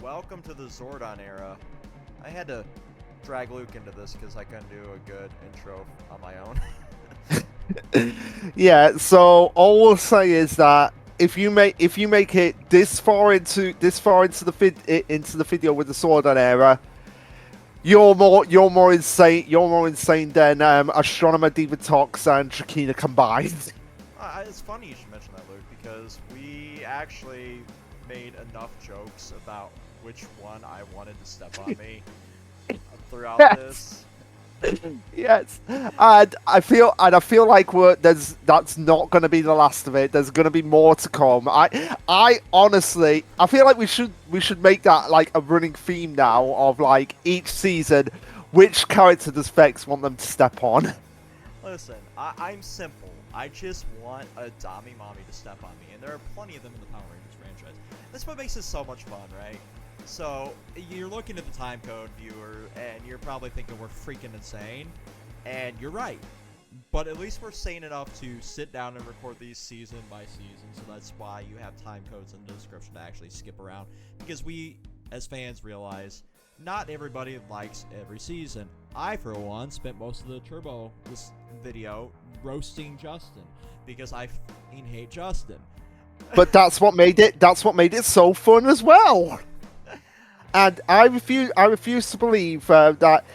welcome to the Zordon era. I had to drag Luke into this because I couldn't do a good intro on my own. Yeah, so all we'll say is that if you make it this far into the video with the Swordon era, you're more insane than Astronomer Diva Tox and Trakina combined. It's funny you should mention that, Luke, because we actually made enough jokes about which one I wanted to step on me throughout Yes. this. Yes, and I feel like that's not going to be the last of it. There's going to be more to come. I honestly, I feel like we should make that like a running theme now of like each season, which character does Vex want them to step on? Listen, I'm simple. I just want a Dami Mommy to step on me, and there are plenty of them in the Power Rangers franchise. That's what makes it so much fun, right? So, you're looking at the timecode, viewer, and you're probably thinking we're freaking insane. And you're right. But at least we're sane enough to sit down and record these season by season, so that's why you have time codes in the description to actually skip around. Because we, as fans, realize not everybody likes every season. I, for one, spent most of the Turbo this video roasting Justin, because I f***ing hate Justin. But that's what made it. That's what made it so fun as well. And I refuse to believe that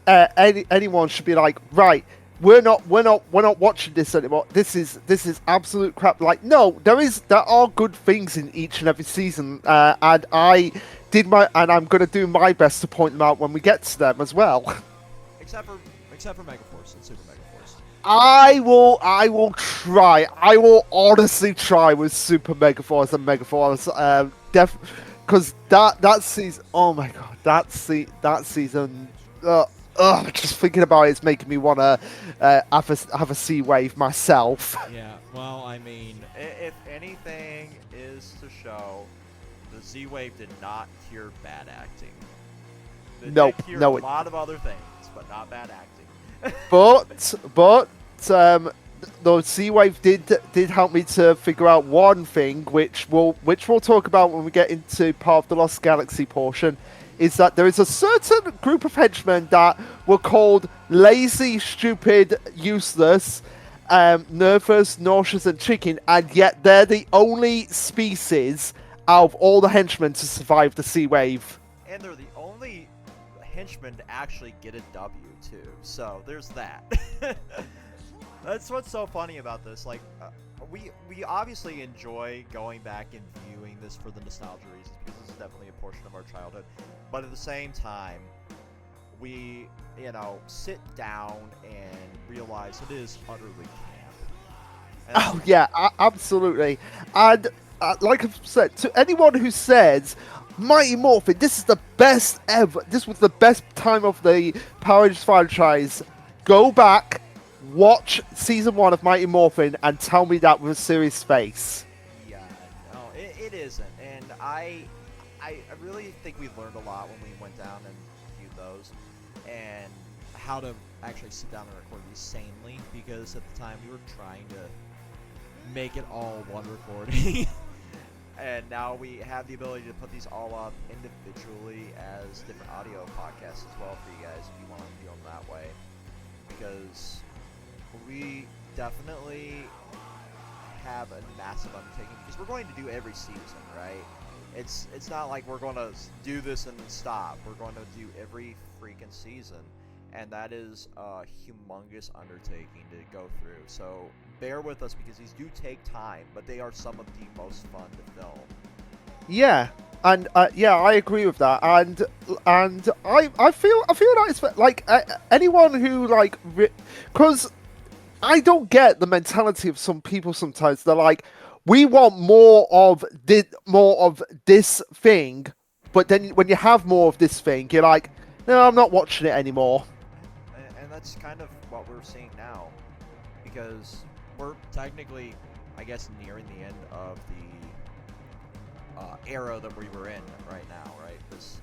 anyone should be like, right, we're not watching this anymore. This is absolute crap. Like, no, there are good things in each and every season, and I'm gonna do my best to point them out when we get to them as well. Except for Megaforce and Super Megaforce. I will try. I will honestly try with Super Megaforce and Megaforce. Because that season, oh my god, that season, just thinking about it is making me want to have a sea wave myself. Yeah, well, I mean, if anything is to show, the Z-Wave did not cure bad acting. It Nope, did cure no, a lot of other things, but not bad acting. but the sea wave did help me to figure out one thing, which we'll talk about when we get into part of the Lost Galaxy portion, is that there is a certain group of henchmen that were called lazy, stupid, useless, nervous, nauseous, and chicken, and yet they're the only species out of all the henchmen to survive the sea wave. And they're the only henchmen to actually get a W, too. So, there's that. That's what's so funny about this. Like, we obviously enjoy going back and viewing this for the nostalgia reasons, because this is definitely a portion of our childhood. But at the same time, we, sit down and realize it is utterly camp. Oh yeah, absolutely. And like I've said, to anyone who says Mighty Morphin, this is the best ever, this was the best time of the Power Rangers franchise, go back, watch season 1 of Mighty Morphin, and tell me that with a serious face. Yeah, no, it isn't. And I really think we learned a lot when we went down and viewed those, and how to actually sit down and record these sanely, because at the time we were trying to make it all one recording. And now we have the ability to put these all up individually as different audio podcasts as well for you guys if you want to view them that way. Because we definitely have a massive undertaking, because we're going to do every season, right? It's not like we're going to do this and then stop. We're going to do every freaking season, and that is a humongous undertaking to go through. So bear with us, because these do take time, but they are some of the most fun to film. Yeah, and yeah, I agree with that. And I feel like it's like anyone who like, because I don't get the mentality of some people. Sometimes they're like, we want more of this thing, but then when you have more of this thing, you're like, no, I'm not watching it anymore. And that's kind of what we're seeing now, because we're technically, I guess, nearing the end of the era that we were in right now, right? This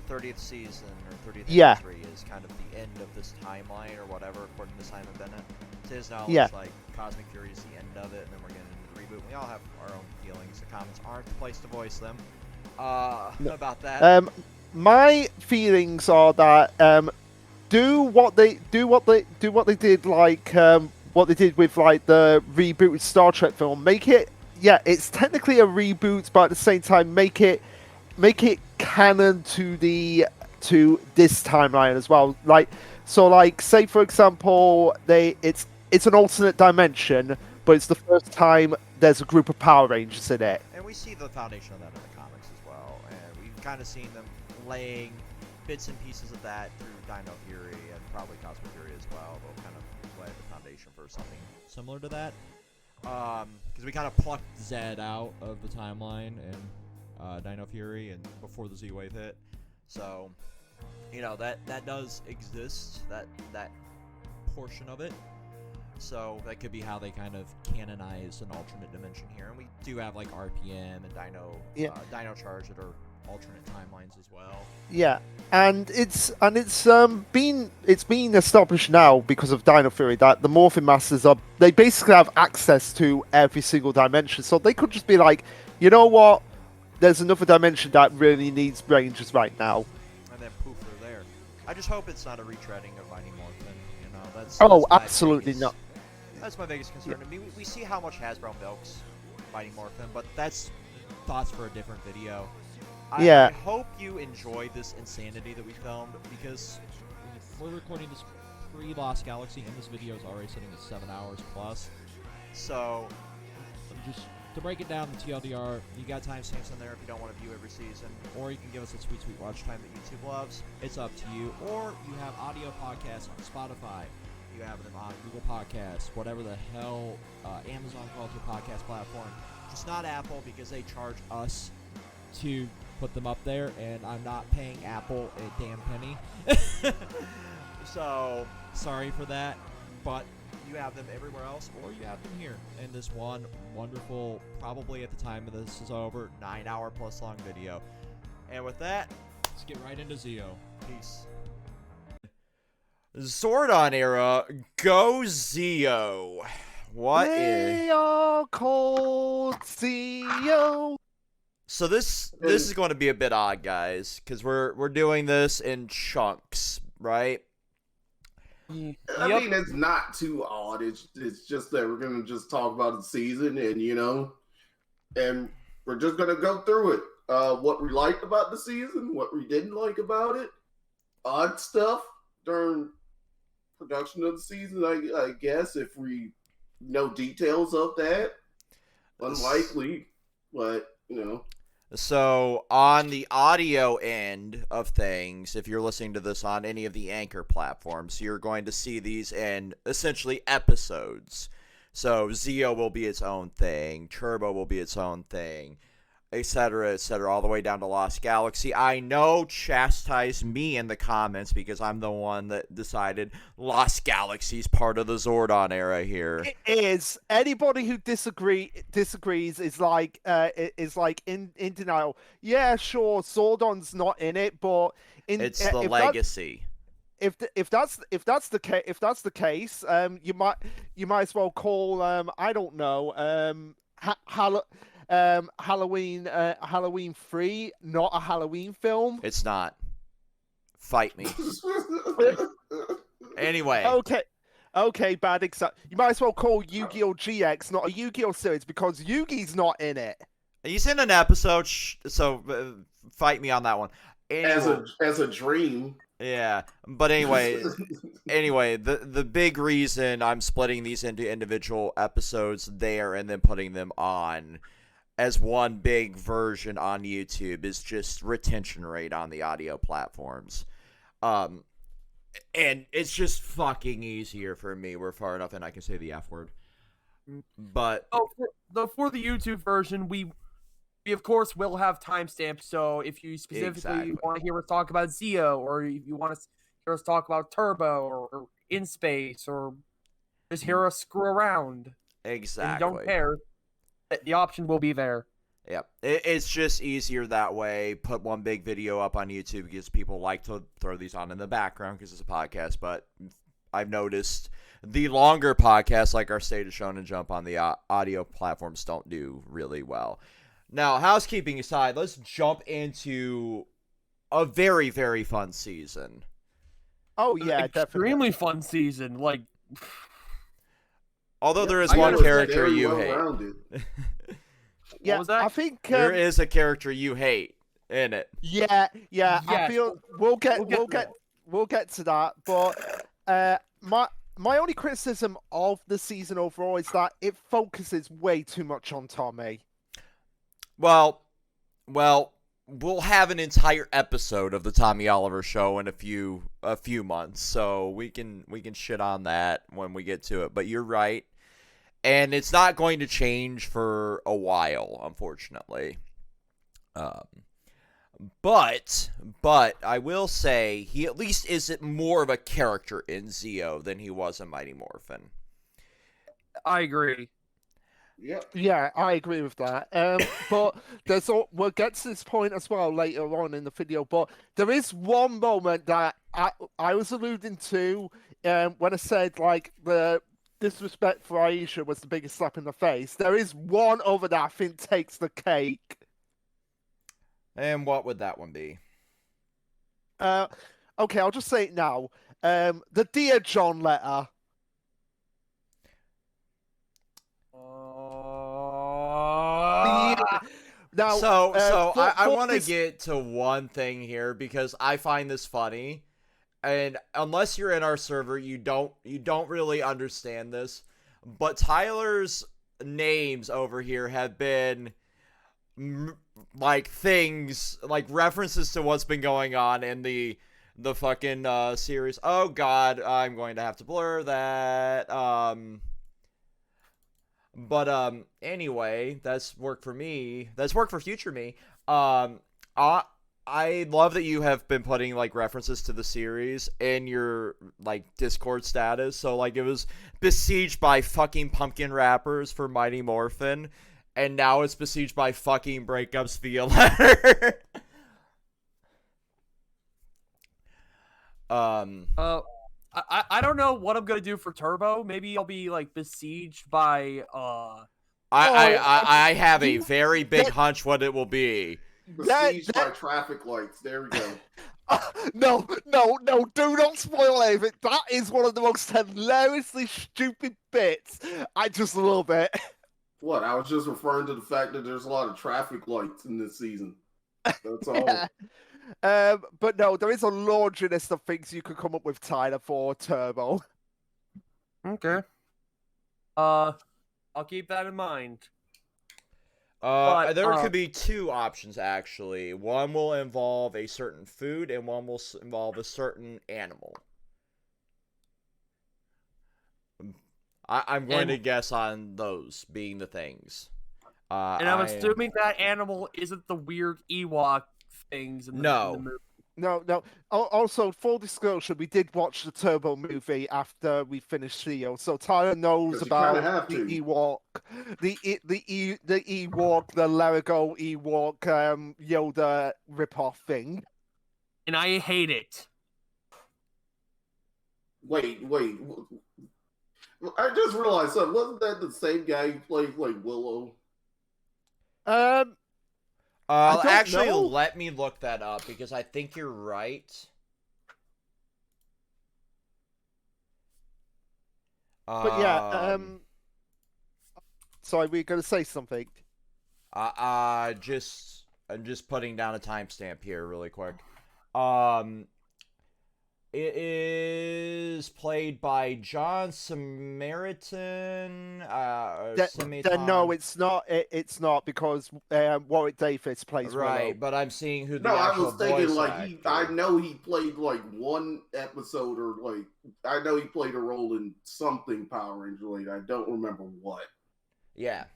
the 30th season or 30th Yeah. anniversary is kind of the end of this timeline or whatever, according to Simon Bennett. It is now. Yeah. It's like Cosmic Fury is the end of it, and then we're getting into the reboot. We all have our own feelings. The comments aren't the place to voice them. about that. My feelings are that do what they did what they did with like the rebooted Star Trek film. Make it, yeah, it's technically a reboot, but at the same time make it canon to this timeline as well. Like, so like say for example it's an alternate dimension, but it's the first time there's a group of Power Rangers in it. And we see the foundation of that in the comics as well, and we've kind of seen them laying bits and pieces of that through Dino Fury and probably Cosmic Fury as well. They'll kind of lay the foundation for something similar to that. Because we kind of plucked Zed out of the timeline and Dino Fury and before the Z-Wave hit. So, you know, that does exist, that portion of it. So that could be how they kind of canonize an alternate dimension here. And we do have like RPM and Dino Charge that are alternate timelines as well. Yeah, and it's been established now because of Dino Fury that the Morphin Masters they basically have access to every single dimension. So they could just be like, you know what? There's another dimension that really needs Rangers right now. And then poof, they're there. I just hope it's not a retreading of Mighty Morphin. You know, that's absolutely not. That's my biggest concern. I mean, we see how much Hasbro milks Mighty Morphin, but that's thoughts for a different video. I hope you enjoy this insanity that we filmed, because we're recording this pre-Lost Galaxy, and this video is already sitting at 7 hours plus. So, just to break it down, the TLDR, you got timestamps in there if you don't want to view every season, or you can give us a sweet, sweet watch time that YouTube loves. It's up to you. Or you have audio podcasts on Spotify. You have them on Google Podcasts, whatever the hell Amazon calls your podcast platform. Just not Apple, because they charge us to put them up there, and I'm not paying Apple a damn penny. So, sorry for that, but you have them everywhere else, or you have them here in this one wonderful, probably at the time of this is over, 9-hour plus long video. And with that, let's get right into Zeo. Peace. Zordon era, go Zeo. They are called Zeo. So this is going to be a bit odd, guys, because we're doing this in chunks, right? I mean, it's not too odd. It's just that we're gonna just talk about the season, and and we're just gonna go through it. What we liked about the season, what we didn't like about it, odd stuff during production of the season. I guess if we know details of that, unlikely, but So, on the audio end of things, if you're listening to this on any of the Anchor platforms, you're going to see these in essentially episodes. So, Zeo will be its own thing, Turbo will be its own thing, etc., all the way down to Lost Galaxy. I know, chastise me in the comments, because I'm the one that decided Lost Galaxy's part of the Zordon era here. It is. Anybody who disagrees is like in denial. Yeah, sure, Zordon's not in it, but it's the legacy. If that's the case, you might as well call I don't know, Halloween 3 not a Halloween film. It's not. Fight me. Anyway. Okay, bad example. You might as well call Yu-Gi-Oh! GX not a Yu-Gi-Oh! Series, because Yugi's not in it. He's in an episode, so fight me on that one. Anyway, as a dream. Yeah, but anyway, the big reason I'm splitting these into individual episodes there and then putting them on as one big version on YouTube is just retention rate on the audio platforms. And it's just fucking easier for me. We're far enough and I can say the F word. But for the YouTube version, we of course will have timestamps. So if you specifically want to hear us talk about Zeo, or if you want to hear us talk about Turbo or In Space, or just hear us screw around, exactly, and you don't care, the option will be there. Yeah, it's just easier that way. Put one big video up on YouTube because people like to throw these on in the background because it's a podcast. But I've noticed the longer podcasts, like our State of Shonen Jump on the audio platforms, don't do really well. Now, housekeeping aside, let's jump into a very, very fun season. Oh yeah, extremely definitely. fun season. Like, although there is I one was character very you well-rounded. hate. Yeah, what was that? I think There is a character you hate in it. Yeah, I Yes, feel we'll get we'll get to we'll get to that. But my only criticism of the season overall is that it focuses way too much on Tommy. Well, we'll have an entire episode of the Tommy Oliver show in a few months, so we can shit on that when we get to it. But you're right, and it's not going to change for a while, unfortunately. But I will say he at least isn't more of a character in Zeo than he was in Mighty Morphin. I agree. Yep. Yeah, I agree with that. But we'll get to this point as well later on in the video. But there is one moment that I was alluding to when I said like the disrespect for Aisha was the biggest slap in the face. There is one other that I think takes the cake. And what would that one be? Okay, I'll just say it now. The Dear John letter. Now, so I want to get to one thing here because I find this funny, and unless you're in our server, you don't really understand this. But Tyler's names over here have been like things like references to what's been going on in the fucking series. Oh God, I'm going to have to blur that. But anyway, that's work for me. That's work for future me. I love that you have been putting like references to the series in your like Discord status. So like it was besieged by fucking pumpkin rappers for Mighty Morphin, and now it's besieged by fucking breakups via letter. I don't know what I'm gonna do for Turbo. Maybe I'll be like besieged by I have a very big hunch what it will be. Besieged by traffic lights. There we go. No, do not spoil anything. That is one of the most hilariously stupid bits. I just love it. What? I was just referring to the fact that there's a lot of traffic lights in this season. That's all. Yeah. But no, there is a laundry list of things you could come up with, Tyler, for Turbo. Okay. I'll keep that in mind. There could be two options, actually. One will involve a certain food, and one will involve a certain animal. I'm going to guess on those being the things. And I'm assuming that animal isn't the weird Ewok things in the movie. No. Also, full disclosure, we did watch the Turbo movie after we finished Zeo, so Tyler knows about the Ewok, the Ewok, the Larigo Ewok, Yoda ripoff thing. And I hate it. Wait. I just realized something. Wasn't that the same guy who played like Willow? Actually, let me look that up because I think you're right. But yeah, sorry, we're going to say something. I'm just putting down a timestamp here really quick. It is played by John Samaritan. No, it's not. It's not because Warwick Davis plays right. Willow. But I'm seeing who the I actual was thinking voice like actor. I know he played like one episode or like I know he played a role in something Power Ranger related. I don't remember what. Yeah.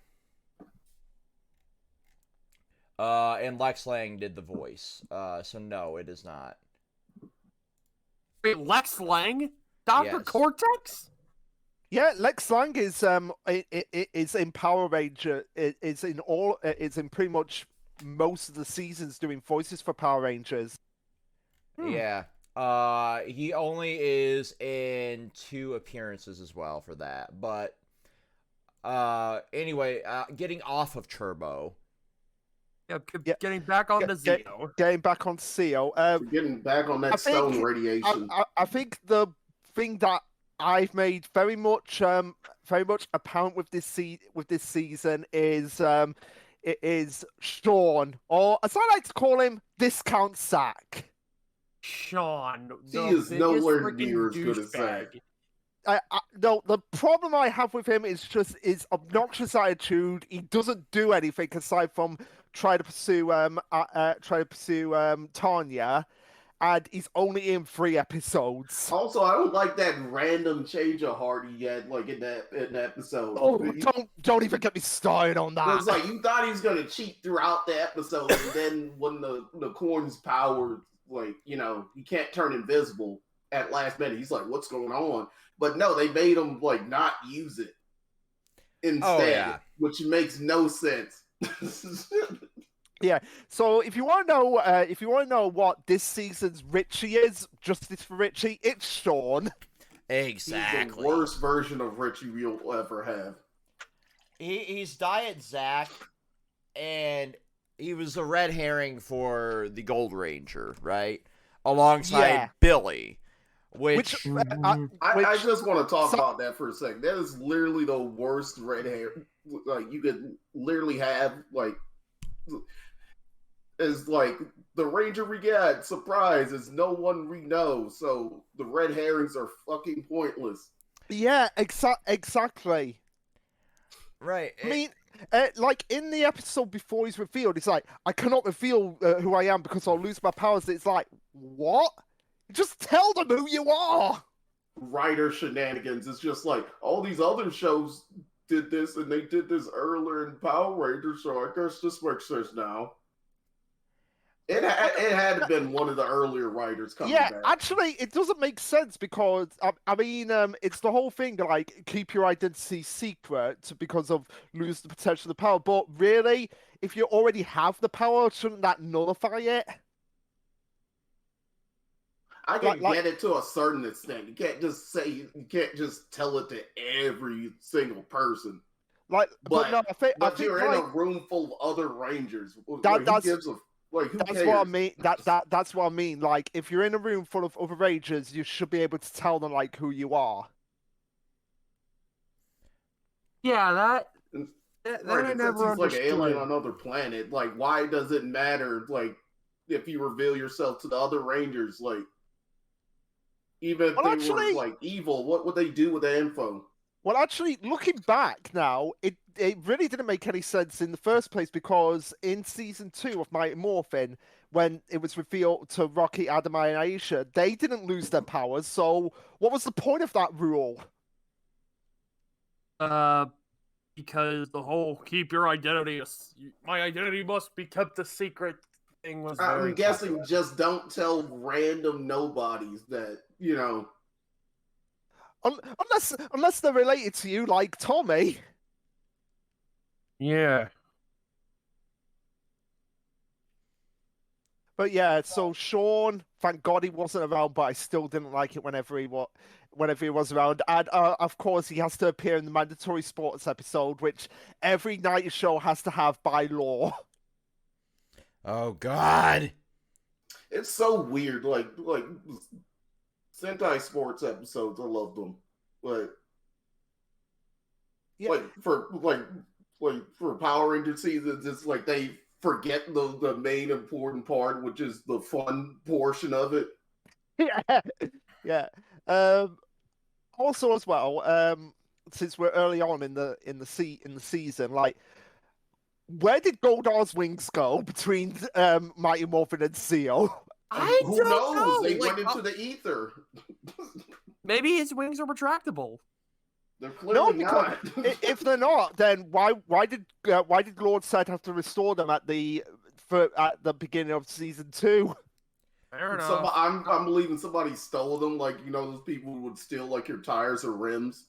And Lex Lang did the voice. So no, it is not. Wait, Lex Lang? Dr. Yes. Cortex? Yeah, Lex Lang is is in Power Ranger. It's in pretty much most of the seasons doing voices for Power Rangers. Yeah. He only is in 2 appearances as well for that. But anyway, getting off of Turbo. Getting back on the Zeo. Getting back on Zeo. We're getting back on that stone radiation. I think the thing that I've made very much apparent with this season is it is Sean, or as I like to call him, Discount Sack. Sean, he is nowhere near as good as Zach. No, the problem I have with him is just his obnoxious attitude. He doesn't do anything aside from try to pursue Tanya, and he's only in 3 episodes. Also, I don't like that random change of heart he had, like in that episode. Oh, don't even get me started on that. It's like you thought he was gonna cheat throughout the episode, and then when the corn's power, like he can't turn invisible at last minute. He's like, "What's going on?" But no, they made him like not use it instead, which makes no sense. Yeah. So if you want to know what this season's Richie is, justice for Richie, it's Sean. Exactly. He's the worst version of Richie we'll ever have. He's Diet Zach, and he was a red herring for the Gold Ranger, right? Alongside Billy. Which I just want to talk about that for a second. That is literally the worst red hair like you could literally have. Like, is like the Ranger we got. Surprise! Is no one we know. So the red herrings are fucking pointless. Yeah, exactly. Right. I mean, like in the episode before he's revealed, it's like I cannot reveal who I am because I'll lose my powers. It's like what? Just tell them who you are. Writer shenanigans. It's just like all these other shows did this, and they did this earlier in Power Rangers, so I guess this makes sense now. It had to been one of the earlier writers coming back. Yeah, actually, it doesn't make sense because I mean, it's the whole thing like keep your identity secret because of lose the potential of the power. But really, if you already have the power, shouldn't that nullify it? I can get it to a certain extent. You can't just tell it to every single person. But you're in a room full of other Rangers. Who gives a like? Who that's cares? what I mean. That's what I mean. Like, if you're in a room full of other Rangers, you should be able to tell them like who you are. Yeah, that I never understood. Like an alien on another planet. Like, why does it matter? Like, if you reveal yourself to the other Rangers, like. Even if they were like evil, what would they do with the info? Well, actually, looking back now, it really didn't make any sense in the first place because in season 2 of Mighty Morphin, when it was revealed to Rocky, Adamai, and Aisha, they didn't lose their powers. So, what was the point of that rule? Because the whole keep your identity, my identity must be kept a secret. I'm guessing just don't tell random nobodies that, Unless they're related to you, like Tommy. Yeah. But yeah, so Sean, thank God he wasn't around, but I still didn't like it whenever he was around. And of course, he has to appear in the mandatory sports episode, which every night show has to have by law. Oh God! It's so weird. Like Sentai sports episodes, I love them. For Power Ranger seasons, it's like they forget the main important part, which is the fun portion of it. Yeah. Also, as well, since we're early on in the season, like. Where did Goldar's wings go between Mighty Morphin and Zeo? Who knows? Know. They went into the ether. Maybe his wings are retractable. They're clearly not. If they're not, then why did Lord Set have to restore them at the beginning of season 2? Fair enough. I'm believing somebody stole them. Like those people who would steal like your tires or rims.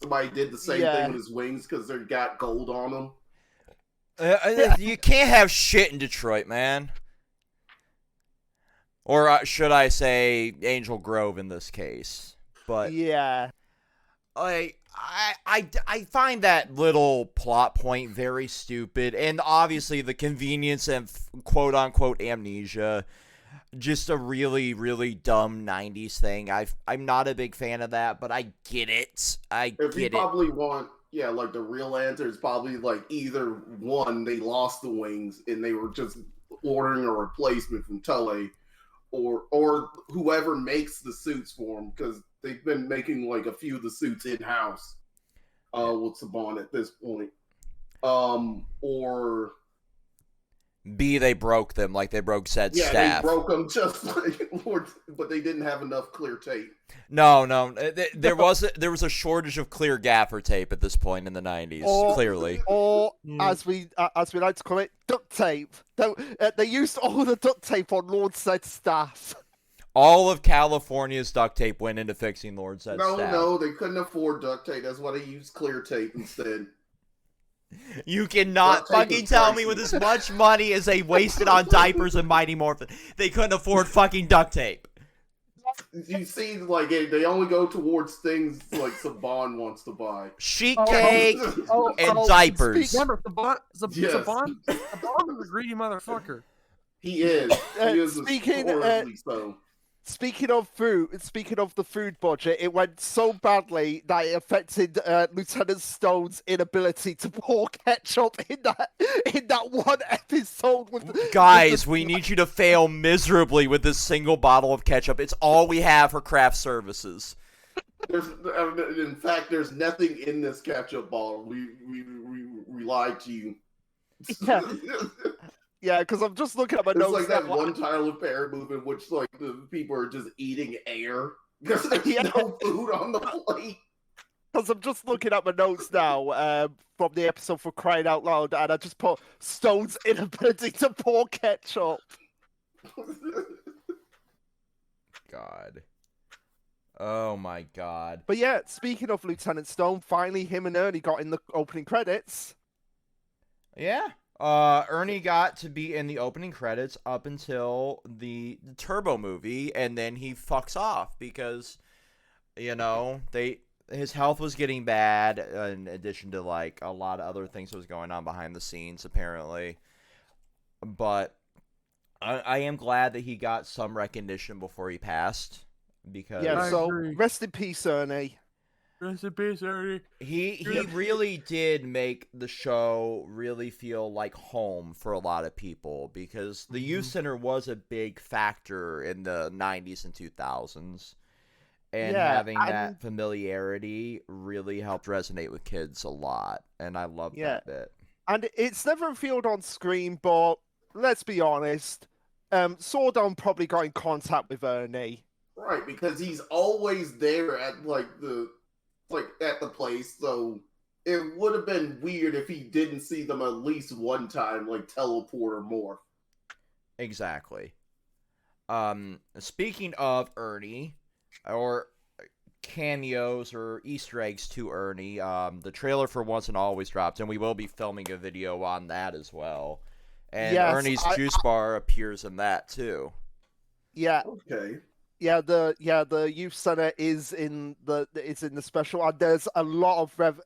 Somebody did the same thing with his wings because they got gold on them. You can't have shit in Detroit, man. Or should I say Angel Grove in this case? But yeah. I find that little plot point very stupid, and obviously the convenience and quote unquote amnesia, just a really, really dumb 90s thing. I'm not a big fan of that, but I get it. If you probably want, like the real answer is probably like either one, they lost the wings and they were just ordering a replacement from Tully, or whoever makes the suits for them, because they've been making like a few of the suits in house with Saban at this point. Or B, they broke them like they broke said staff. Yeah, they broke them just like Lord, but they didn't have enough clear tape. No, there was a shortage of clear gaffer tape at this point in the 90s, clearly. Or as we like to call it, duct tape. They used all the duct tape on Lord Zed's staff. All of California's duct tape went into fixing Lord Zed's staff. No, they couldn't afford duct tape. That's why they used clear tape instead. You cannot fucking tell me with as much money as they wasted on diapers and Mighty Morphin, they couldn't afford fucking duct tape. You see, like, they only go towards things like Saban wants to buy. Sheet cake and diapers. Remember, Saban is a greedy motherfucker. He is. He is Speaking of the food budget, it went so badly that it affected Lieutenant Stone's inability to pour ketchup in that one episode. Guys, we need you to fail miserably with this single bottle of ketchup. It's all we have for craft services. In fact, there's nothing in this ketchup bottle. We lied to you. Yeah. Yeah, because I'm just looking at my notes. It's like that one Tyler Perry movie in which like the people are just eating air because there's no food on the plate. Because I'm just looking at my notes now from the episode for Crying Out Loud, and I just put Stone's inability to pour ketchup. God. Oh my God. But yeah, speaking of Lieutenant Stone, finally him and Ernie got in the opening credits. Yeah. Ernie got to be in the opening credits up until the Turbo movie, and then he fucks off because, his health was getting bad, in addition to, like, a lot of other things that was going on behind the scenes, apparently. But I am glad that he got some recognition before he passed, because... Yeah, so rest in peace, Ernie. Rest in peace, Ernie. He really did make the show really feel like home for a lot of people, because the youth center was a big factor in the 90s and 2000s, and having that familiarity really helped resonate with kids a lot, and I love that bit. And it's never revealed on screen, but let's be honest, Zordon probably got in contact with Ernie. Right, because he's always there at at the place, so it would have been weird if he didn't see them at least one time, like teleport or morph. Exactly. Speaking of Ernie, or cameos or Easter eggs to Ernie, the trailer for Once and Always dropped, and we will be filming a video on that as well. And Ernie's juice bar appears in that too. Yeah. Okay. Yeah, the youth center is in the special, and there's a lot of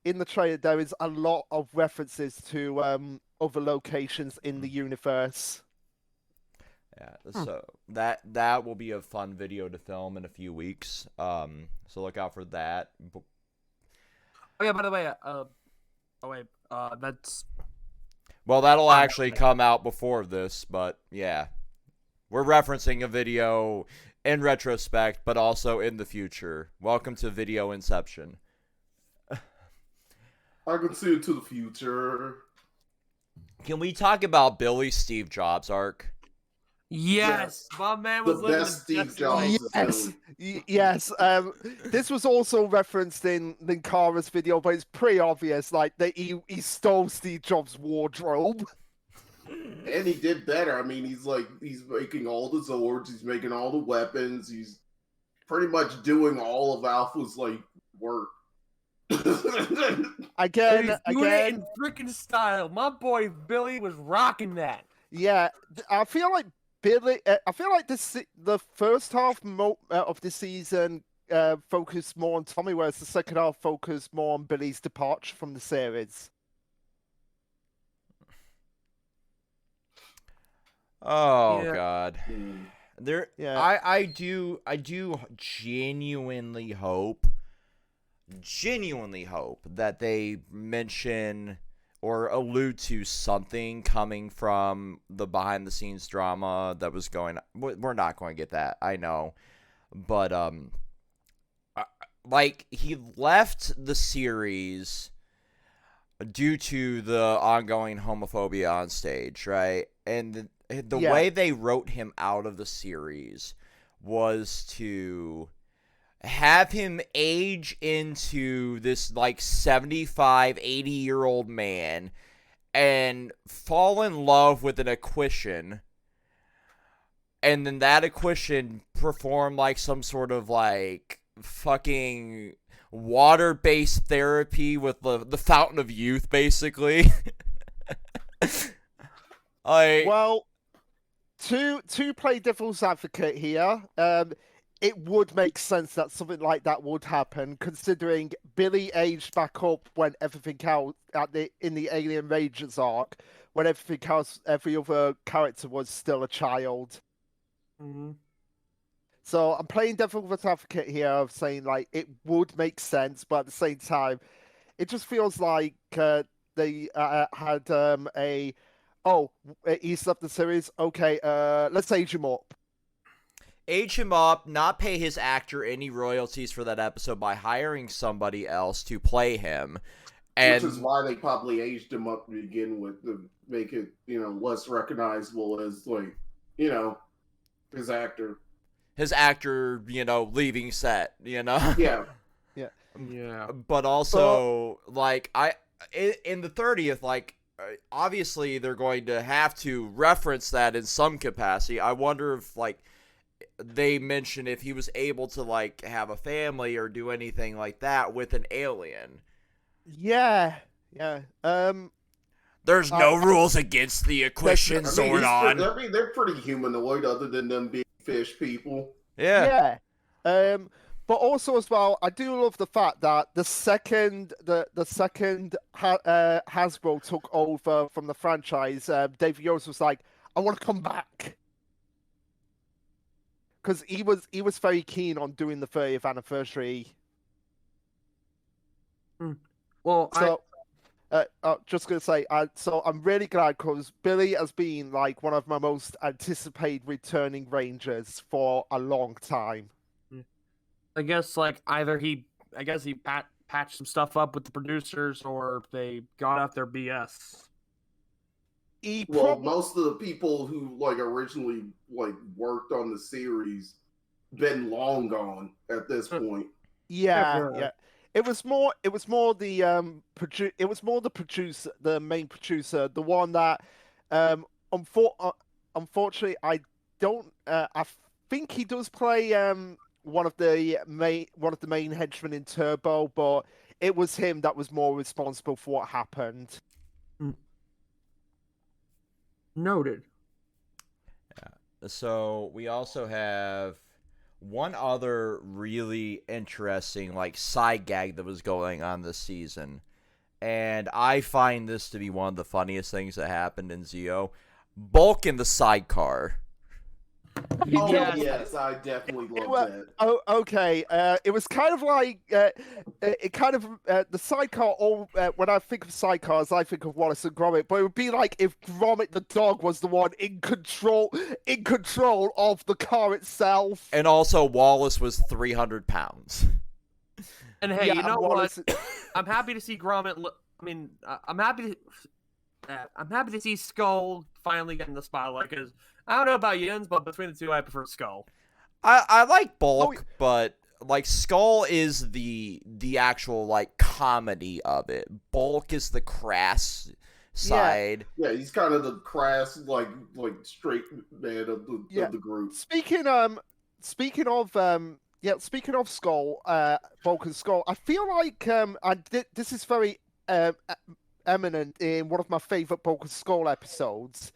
in the trailer there is a lot of references to other locations in the universe. Yeah, so that will be a fun video to film in a few weeks. So look out for that. Oh yeah, by the way, that's... Well, that'll actually come out before this, but yeah. We're referencing a video in retrospect, but also in the future. Welcome to Video Inception. I can see it to the future. Can we talk about Billy's Steve Jobs arc? Yes, my man was the best Steve Jobs. Yes. This was also referenced in Linkara's video, but it's pretty obvious, like that he stole Steve Jobs' wardrobe. And he did better. I mean, he's making all the Zords, he's making all the weapons, he's pretty much doing all of Alpha's work. Again, it in freaking style. My boy Billy was rocking that. Yeah, I feel like Billy. I feel like the first half of the season focused more on Tommy, whereas the second half focused more on Billy's departure from the series. Oh Yeah. God. Yeah. I do genuinely hope that they mention or allude to something coming from the behind the scenes drama that was going on. We're not going to get that, I know. But like, he left the series due to the ongoing homophobia on stage, right? And the way they wrote him out of the series was to have him age into this like 75, 80-year-old man and fall in love with an equation, and then that equation perform like some sort of like fucking water-based therapy with the fountain of youth, basically. Well, to play devil's advocate here, it would make sense that something like that would happen, considering Billy aged back up when everything else in the Alien Rangers arc, when everything else, every other character was still a child. Mm-hmm. So I'm playing devil's advocate here of saying like it would make sense, but at the same time, it just feels like they had he's left the series. Okay, let's age him up. Age him up, not pay his actor any royalties for that episode by hiring somebody else to play him. Which is why they probably aged him up to begin with, to make it, less recognizable as, like, his actor. His actor, leaving set, Yeah. Yeah. But also, like, in the 30th, like, obviously they're going to have to reference that in some capacity. I wonder if, like, they mention if he was able to, like, have a family or do anything like that with an alien. Yeah. There's no rules against the equation, Zordon. I mean, they're pretty humanoid, other than them being fish people. Yeah. But also as well, I do love the fact that the second Hasbro took over from the franchise, Dave Yost was like, "I want to come back," because he was very keen on doing the 30th anniversary. Well, so just gonna say, so I'm really glad, because Billy has been like one of my most anticipated returning Rangers for a long time. I guess like either he patched some stuff up with the producers, or they got out their BS. Most of the people who originally worked on the series been long gone at this point. Yeah. It was more the producer, the main producer, the one that unfortunately I don't I think he does play one of the main henchmen in Turbo, but it was him that was more responsible for what happened. Noted. Yeah. So we also have one other really interesting side gag that was going on this season, and I find this to be one of the funniest things that happened in Zeo. Bulk in the sidecar. Oh, yes, I definitely love that. Oh, okay. It was kind of like the sidecar. When I think of sidecars, I think of Wallace and Gromit. But it would be like if Gromit the dog was the one in control of the car itself. And also, Wallace was 300 pounds. And hey, you know what? I'm happy to see Gromit. I'm happy to see Skull finally getting the spotlight, because I don't know about Jens, but between the two, I prefer Skull. I like Bulk, but Skull is the actual comedy of it. Bulk is the crass side. Yeah, he's kind of the crass straight man of the group. Speaking of Skull, Bulk and Skull, I feel like this is very eminent in one of my favorite Bulk and Skull episodes,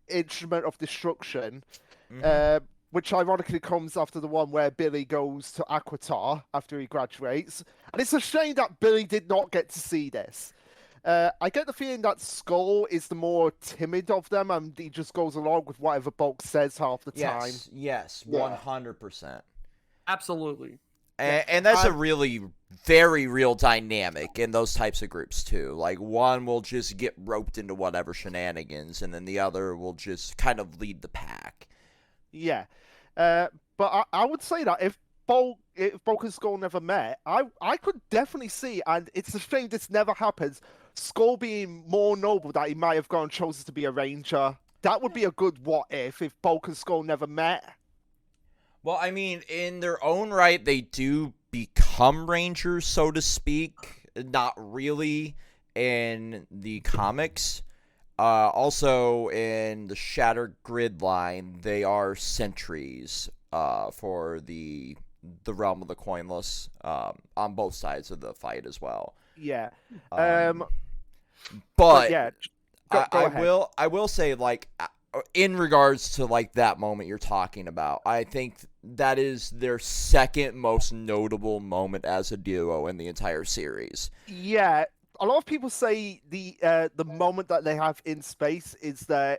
Instrument of Destruction, which ironically comes after the one where Billy goes to Aquitar after he graduates. And it's a shame that Billy did not get to see this. I get the feeling that Skull is the more timid of them, and he just goes along with whatever Bulk says half the time. Yes, Yeah. 100%. Absolutely. And that's a really very real dynamic in those types of groups too. Like one will just get roped into whatever shenanigans, and then the other will just kind of lead the pack. Yeah, but I would say that if Bulk and Skull never met, I could definitely see, and it's a shame this never happens. Skull being more noble that he might have gone chosen to be a ranger. That would be a good what if Bulk and Skull never met. Well, I mean, in their own right, they do become rangers, so to speak. Not really in the comics. Also, in the Shattered Grid line, they are sentries for the realm of the coinless on both sides of the fight as well. Yeah. But yeah, I will say, like, in regards to like that moment you're talking about, I think that is their second most notable moment as a duo in the entire series. Yeah, a lot of people say the moment that they have in space is their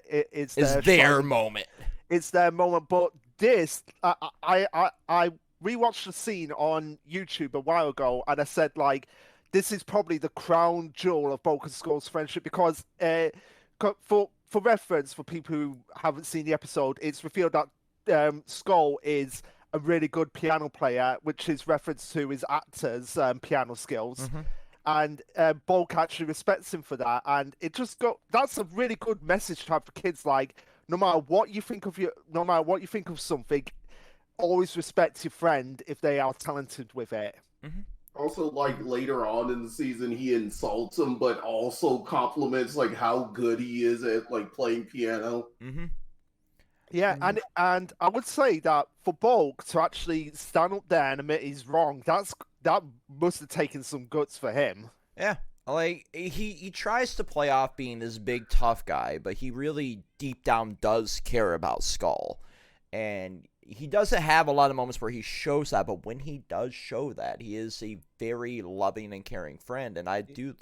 moment. It's their moment, but this I rewatched the scene on YouTube a while ago, and I said like, this is probably the crown jewel of Bulk and Skull's friendship because for reference, for people who haven't seen the episode, it's revealed that Skull is a really good piano player, which is reference to his actor's piano skills. Mm-hmm. And Bulk actually respects him for that, and that's a really good message to have for kids. Like, no matter what you think of something, always respect your friend if they are talented with it. Mm-hmm. Also, like later on in the season, he insults him, but also compliments like how good he is at like playing piano. Mm-hmm. Yeah, and I would say that for Bulk to actually stand up there and admit he's wrong, that must have taken some guts for him. Yeah, like he tries to play off being this big tough guy, but he really deep down does care about Skull, and he doesn't have a lot of moments where he shows that, but when he does show that, he is a very loving and caring friend, and I do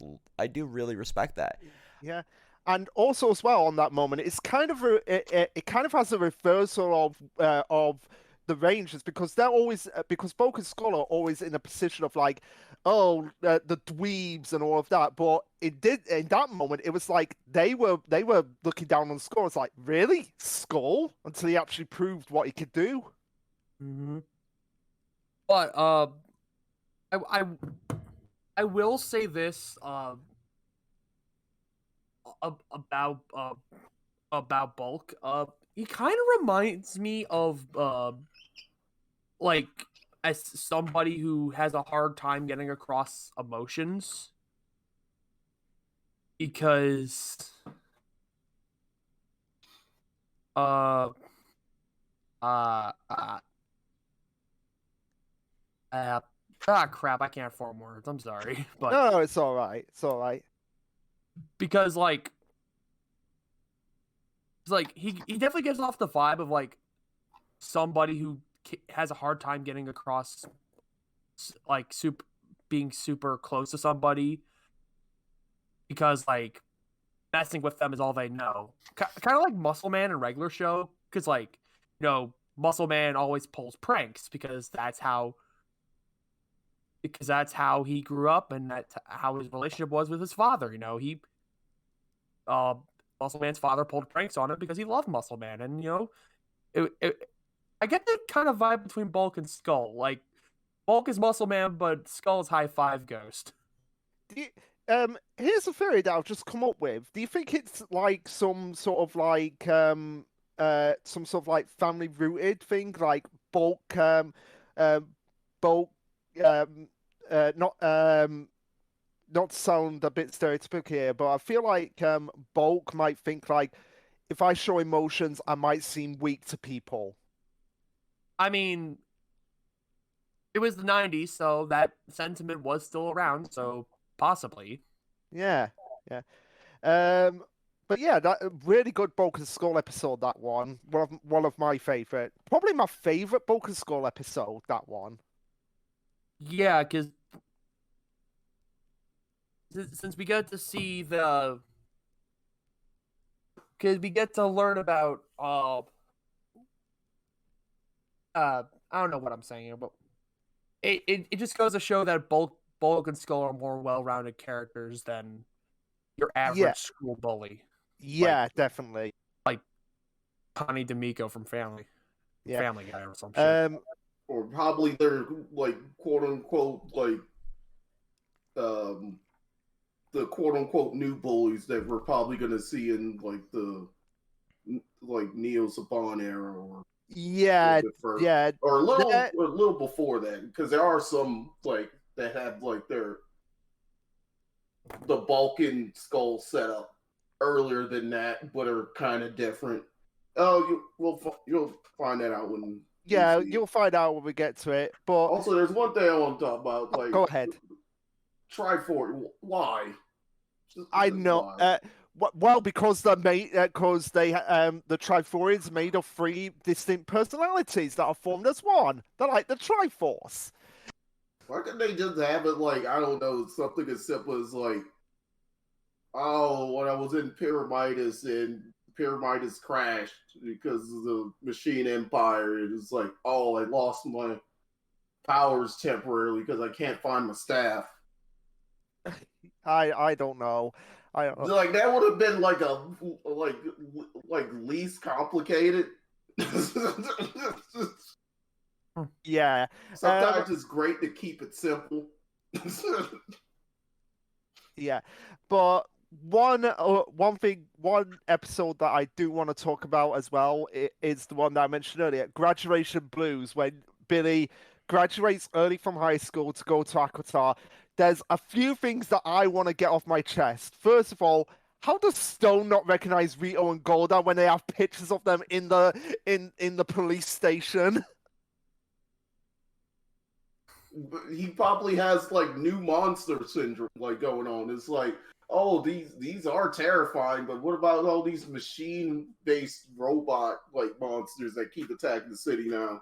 really respect that. Yeah, and also as well on that moment, it's kind of it kind of has a reversal of the Rangers because they're always because Bulk and Skull are always in a position of like, oh, the dweebs and all of that, but in that moment it was like they were looking down on Skull. It's like, really, Skull, until he actually proved what he could do. Mm-hmm. But I will say this about Bulk. He kind of reminds me of like as somebody who has a hard time getting across emotions because crap, I can't form words. I'm sorry, but no, it's all right. It's all right. Because like, it's like he definitely gives off the vibe of like somebody who has a hard time getting across, like being super close to somebody because like messing with them is all they know. Kind of like Muscle Man in regular show, because like, you know, Muscle Man always pulls pranks because that's how he grew up and that's how his relationship was with his father. You know, Muscle Man's father pulled pranks on him because he loved Muscle Man, and you know, I get that kind of vibe between Bulk and Skull. Like, Bulk is Muscle Man, but Skull is High Five Ghost. Here's a theory that I've just come up with. Do you think it's like some sort of like family rooted thing, like Bulk, Bulk, not to sound a bit stereotypical here, but I feel like Bulk might think like, if I show emotions, I might seem weak to people. I mean, it was the 90s, so that sentiment was still around, so possibly. Yeah. But yeah, that really good Bulk and Skull episode. That one, one of my favorite, probably my favorite Bulk and Skull episode. That one. Yeah, because since we get to see because we get to learn about I don't know what I'm saying here, but it just goes to show that Bulk and Skull are more well-rounded characters than your Yeah, average school bully, yeah, definitely. like Connie D'Amico from Yeah. Family Guy or some shit. Or probably they're like quote unquote like the quote unquote new bullies that we're probably gonna see in like the like Neo Saban era or Yeah, yeah. or a That- little before that, because there are some like that have like the Balkan skull setup earlier than that, but are kind of different. Oh, you'll find that out when. yeah, you'll find out when we get to it. But Also, there's one thing I want to talk about. Like, go ahead. Triforce, why? I know. Why? Well, because they're made, because the Triforians made of 3 distinct personalities that are formed as one. They're like the Triforce. Why couldn't they just have it like, I don't know, something as simple as like, oh, when I was in Pyramidas and Pyramidas crashed because of the Machine Empire, it's like, oh, I lost my powers temporarily because I can't find my staff. I don't know. Like that would have been like a like least complicated. Yeah. Sometimes it's great to keep it simple. Yeah, but one episode that I do want to talk about as well is the one that I mentioned earlier, Graduation Blues, when Billy graduates early from high school to go to Aquitar. There's a few things that I want to get off my chest. First of all, how does Stone not recognize Rito and Golda when they have pictures of them in the police station? He probably has like new monster syndrome like going on. It's like, oh, these are terrifying, but what about all these machine-based robot like monsters that keep attacking the city now?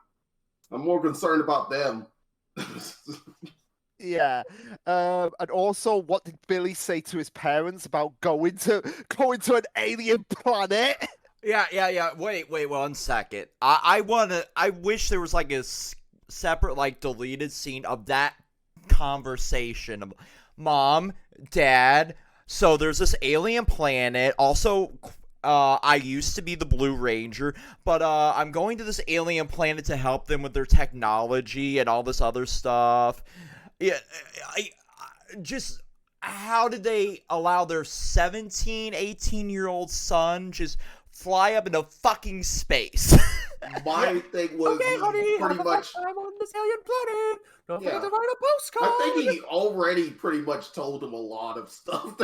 I'm more concerned about them. Yeah, and also, what did Billy say to his parents about going to an alien planet? Yeah. Wait 1 second. I wish there was like a separate, like, deleted scene of that conversation. Mom, Dad, so there's this alien planet. Also, I used to be the Blue Ranger, but I'm going to this alien planet to help them with their technology and all this other stuff. Yeah, I just, how did they allow their 17, 18-year-old son just fly up into fucking space? My thing was pretty much I'm on this alien planet. Don't forget to write a postcard. I think he already pretty much told him a lot of stuff.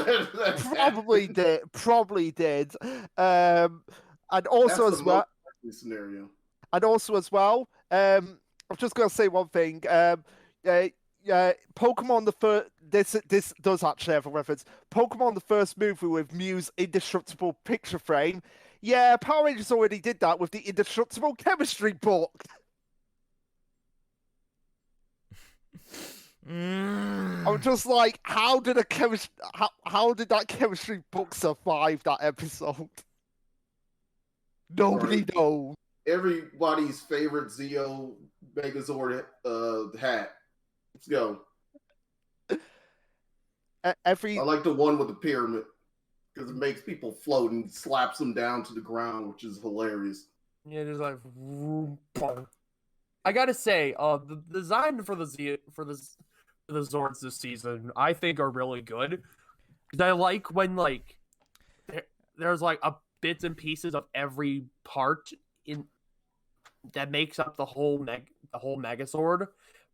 Probably did. And also That's as well. Scenario. And also as well. I'm just gonna say one thing. Pokemon the first. This does actually have a reference. Pokemon the first movie with Mew's indestructible picture frame. Yeah, Power Rangers already did that with the indestructible chemistry book. I'm just like, how did that chemistry book survive that episode? Nobody knows. Everybody's favorite Zeo Megazord hat. Let's go. I like the one with the pyramid because it makes people float and slaps them down to the ground, which is hilarious. Yeah, just like. I gotta say, the design for the Zords this season, I think, are really good. Because I like when like there's like a bits and pieces of every part in that makes up the whole Megazord,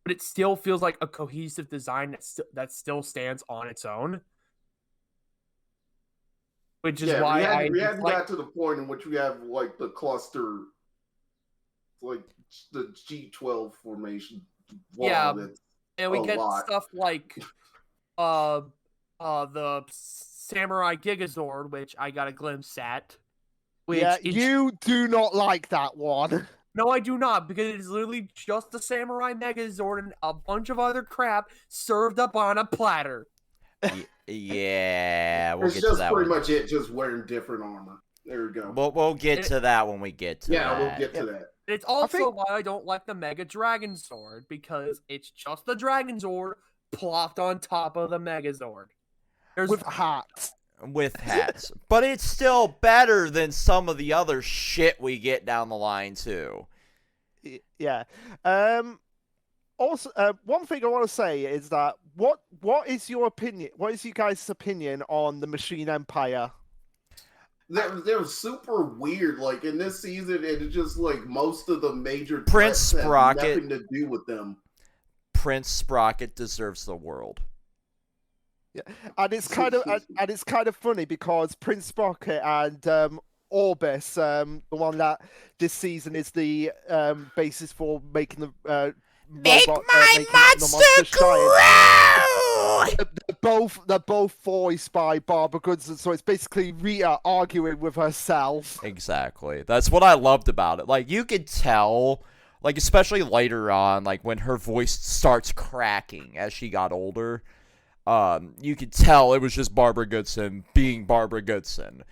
but it still feels like a cohesive design that still stands on its own. Which is why we haven't got to the point in which we have like the cluster, like the G12 formation. Yeah, and we get stuff like the Samurai Gigazord, which I got a glimpse at. Which yeah, you do not like that one. No, I do not, because it is literally just the Samurai Megazord and a bunch of other crap served up on a platter. Yeah, we'll it's get just to that pretty one. much it, just wearing different armor. There we go. We'll get to that when we get to that. Yeah, we'll get to that. It's also why I don't like the Mega Dragon Sword, because it's just the Dragon Sword plopped on top of the Megazord. With hats. With hats. But it's still better than some of the other shit we get down the line, too. Yeah. Also, one thing I want to say is that what is your opinion? What is you guys' opinion on the Machine Empire? They're super weird. Like in this season, it's just like most of the major Prince Sprocket have nothing to do with them. Prince Sprocket deserves the world. Yeah, and it's kind of funny because Prince Sprocket and Orbis, the one that this season is the basis for making the monster grow! They're both voiced by Barbara Goodson, so it's basically Rita arguing with herself. Exactly. That's what I loved about it. Like, you could tell, like, especially later on, like, when her voice starts cracking as she got older, you could tell it was just Barbara Goodson being Barbara Goodson.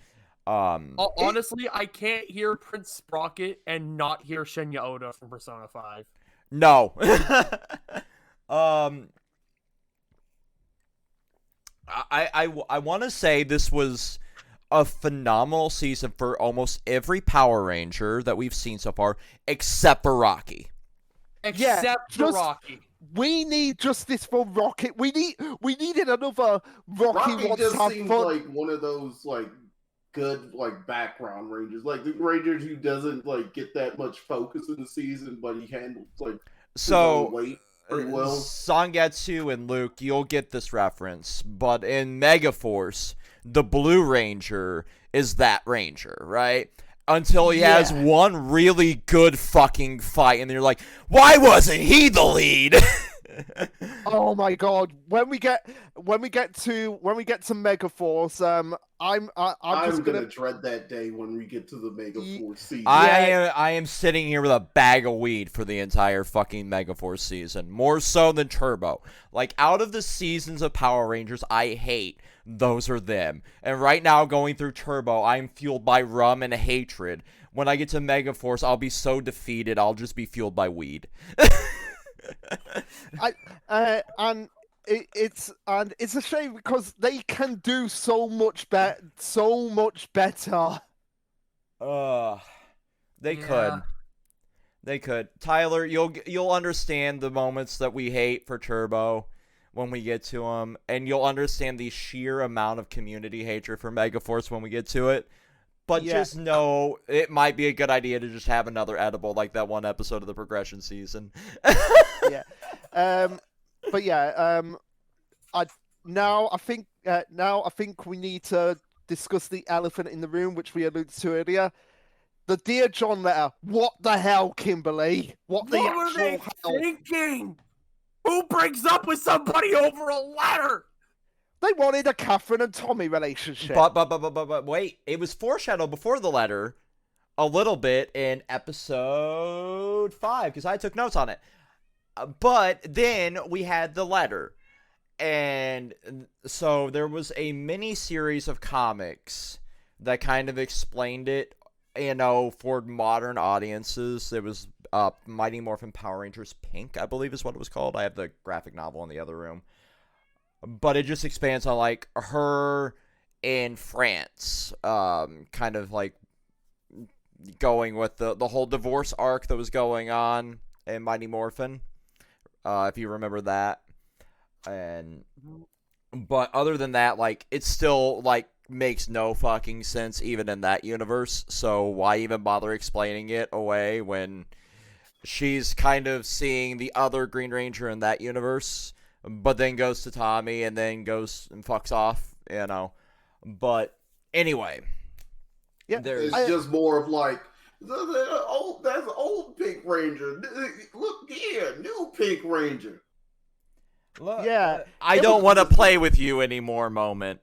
Honestly, I can't hear Prince Sprocket and not hear Shinya Oda from Persona 5. No. I want to say this was a phenomenal season for almost every Power Ranger that we've seen so far, except for Rocky. Except for Rocky. We need justice for Rocket. We needed another Rocky just seems like one of those like good like background rangers, like the rangers who doesn't like get that much focus in the season, but he handles like his own weight pretty well. Zangetsu and Luke, you'll get this reference, but in Megaforce, the Blue Ranger is that Ranger, right? Until he has one really good fucking fight, and then you're like, why wasn't he the lead? Oh my god! When we get to Megaforce, I'm just gonna dread that day when we get to the Megaforce season. I am sitting here with a bag of weed for the entire fucking Megaforce season, more so than Turbo. Like, out of the seasons of Power Rangers I hate, those are them. And right now, going through Turbo, I'm fueled by rum and hatred. When I get to Megaforce, I'll be so defeated, I'll just be fueled by weed. It's a shame because they can do so much better. They could. They could. Tyler, you'll understand the moments that we hate for Turbo when we get to them, and you'll understand the sheer amount of community hatred for Megaforce when we get to it. But just know it might be a good idea to just have another edible like that one episode of the progression season. But yeah, now I think we need to discuss the elephant in the room, which we alluded to earlier. The Dear John letter. What the hell, Kimberly? What were they thinking? Who breaks up with somebody over a letter? They wanted a Catherine and Tommy relationship. But wait, it was foreshadowed before the letter a little bit in episode 5 because I took notes on it. But then we had the letter. And so there was a mini series of comics that kind of explained it, for modern audiences. It was Mighty Morphin Power Rangers Pink, I believe is what it was called. I have the graphic novel in the other room. But it just expands on, like, her in France, kind of, like, going with the whole divorce arc that was going on in Mighty Morphin, if you remember that. But other than that, like, it still, like, makes no fucking sense even in that universe, so why even bother explaining it away when she's kind of seeing the other Green Ranger in that universe, but then goes to Tommy and then goes and fucks off, But anyway, it's just more of like that's old Pink Ranger. Look here, new Pink Ranger. Yeah, I don't want to play with you anymore moment,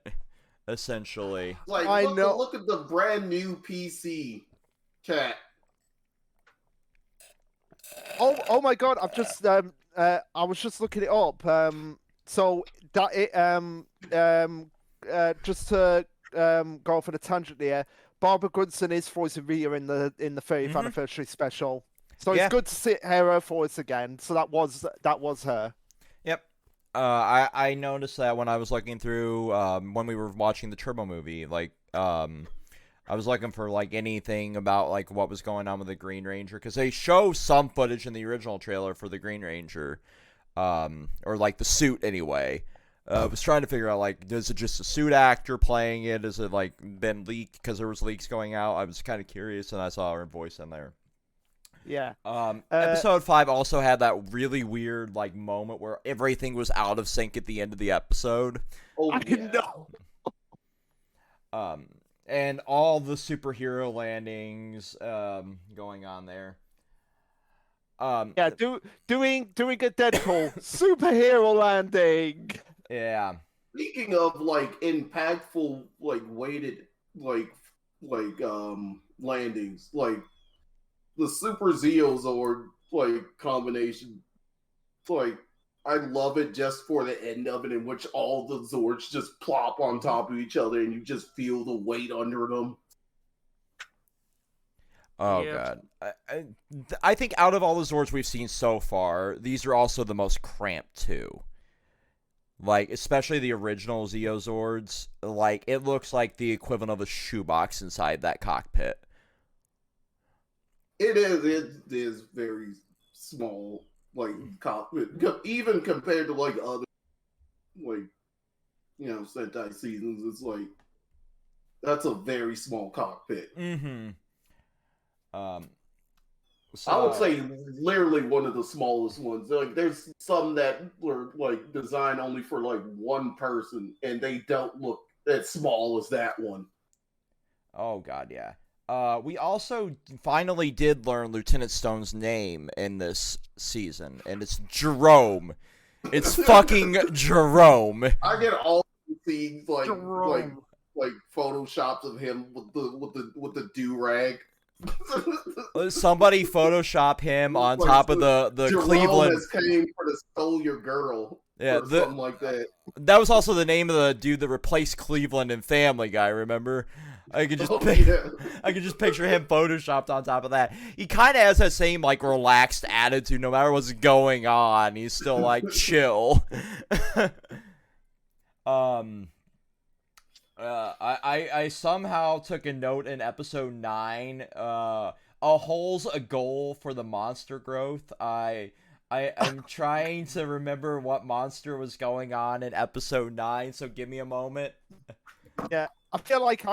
essentially. Like, I know. Look at the brand new PC cat. Oh my God! I was just looking it up. So that just to go off on a tangent here, Barbara Goodson is voicing Rhea in the 30th anniversary special. So it's good to see her voice again. So that was her. Yep. I noticed that when I was looking through when we were watching the Turbo movie, like I was looking for like anything about like what was going on with the Green Ranger, because they show some footage in the original trailer for the Green Ranger, or like the suit anyway. I was trying to figure out, like, is it just a suit actor playing it? Is it like been leaked because there was leaks going out? I was kind of curious, and I saw her voice in there. Yeah. Episode 5 also had that really weird like moment where everything was out of sync at the end of the episode. Oh, I yeah. know. And all the superhero landings going on there. Yeah, doing a Deadpool superhero landing. Yeah. Speaking of like impactful, like weighted, like landings, like the Super Zeo Zord like combination, like I love it just for the end of it, in which all the Zords just plop on top of each other, and you just feel the weight under them. Oh god. I think out of all the Zords we've seen so far, these are also the most cramped too. Like, especially the original Zeo Zords, like it looks like the equivalent of a shoebox inside that cockpit. It is very small, like cockpit, even compared to like other, like, you know, Sentai seasons. It's like that's a very small cockpit. Mm-hmm. So, I would say literally one of the smallest ones. Like, there's some that were like designed only for like one person, and they don't look as small as that one. Oh god, yeah. We also finally did learn Lieutenant Stone's name in this season, and it's Jerome. It's fucking Jerome. I get all the scenes like photoshops of him with the do-rag. Somebody Photoshop him on top of the Jerome Cleveland. Has came for to stole your girl. Yeah, or something like that. That was also the name of the dude that replaced Cleveland in Family Guy. Remember? I could just I could just picture him photoshopped on top of that. He kind of has that same like relaxed attitude, no matter what's going on. He's still like chill. I somehow took a note in episode 9. A hole's a goal for the monster growth. I'm trying to remember what monster was going on in episode 9, so give me a moment. Yeah, I feel like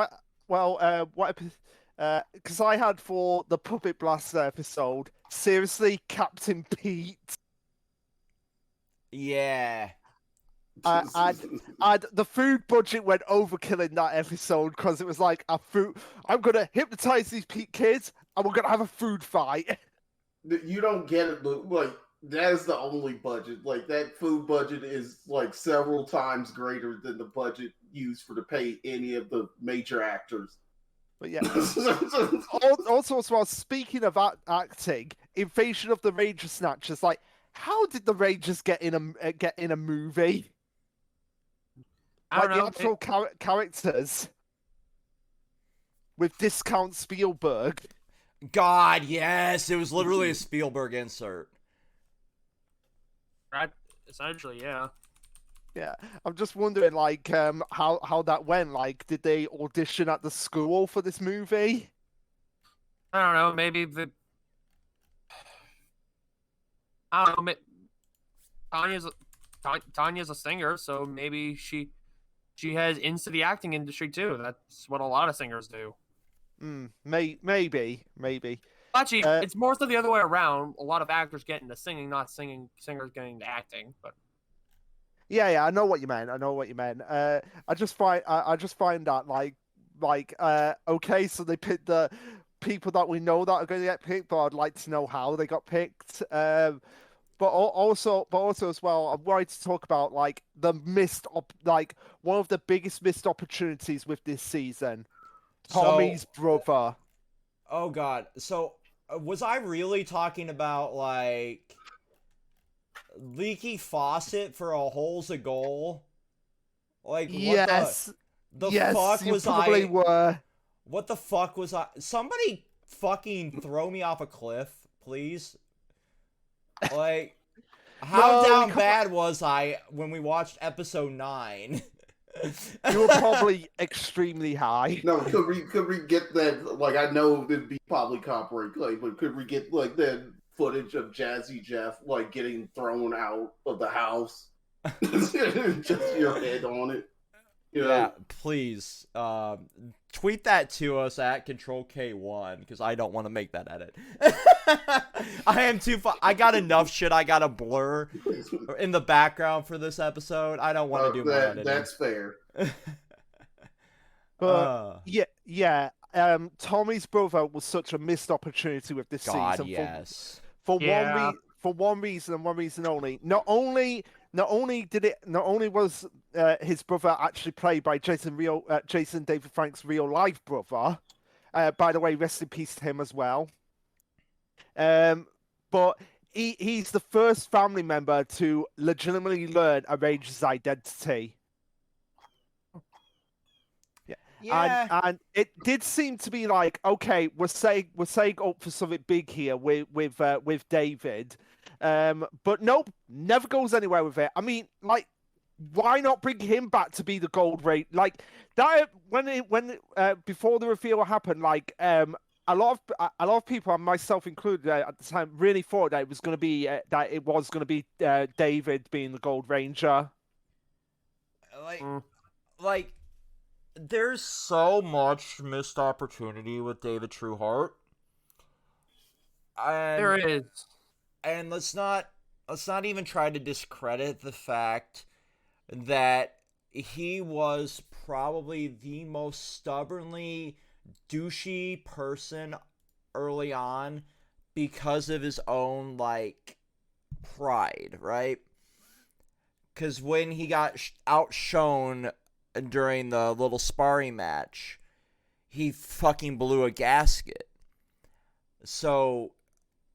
because I had for the Puppet Blaster episode, seriously, Captain Pete. Yeah. And the food budget went overkill in that episode because it was like I'm gonna hypnotize these Pete kids and we're gonna have a food fight. You don't get it, but like that is the only budget. Like that food budget is like several times greater than the budget used to pay any of the major actors. But yeah. also, as well, speaking of acting, Invasion of the Ranger Snatchers, like, how did the Rangers get in a movie? I don't know. The actual characters with discount Spielberg. God, yes, it was literally a Spielberg insert. Right, essentially, yeah. Yeah, I'm just wondering, like, how that went. Like, did they audition at the school for this movie? I don't know. Maybe I don't know. Tanya's a singer, so maybe she has into the acting industry too. That's what a lot of singers do. Maybe. Actually, it's more so the other way around. A lot of actors get into singing, not singers getting into acting. But yeah, I know what you meant. I just find that like okay, so they picked the people that we know that are going to get picked, but I'd like to know how they got picked. also as well, I'm worried to talk about like one of the biggest missed opportunities with this season. Tommy's brother. Oh God. So was I really talking about like leaky faucet for a hole's a goal? Like Yes. the Yes, fuck you was probably I? were. What the fuck was I? Somebody fucking throw me off a cliff, please. Like, how No, down bad was I when we watched episode 9? You were probably extremely high. No, could we get that? Like, I know it'd be probably copyright claim, but could we get like that footage of Jazzy Jeff like getting thrown out of the house, just your head on it? You know? Yeah, please. Tweet that to us at Control K1 because I don't want to make that edit. I am too. I got enough shit I gotta blur in the background for this episode. I don't want to do more editing. That's fair. But yeah. Tommy's brother was such a missed opportunity with this season. Yes. For one reason and one reason only. Not only was his brother actually played by Jason David Frank's real life brother. By the way, rest in peace to him as well. But he's the first family member to legitimately learn a Ranger's identity. Yeah. And it did seem to be like, okay, we're saying up for something big here with David. But nope, never goes anywhere with it. I mean, like, why not bring him back to be the Gold Ranger? Like that when before the reveal happened, like a lot of people, and myself included, at the time, really thought that it was going to be David being the Gold Ranger. Like, there's so much missed opportunity with David Trueheart. There is. And let's not even try to discredit the fact that he was probably the most stubbornly douchey person early on because of his own like pride, right? Because when he got outshone during the little sparring match, he fucking blew a gasket. So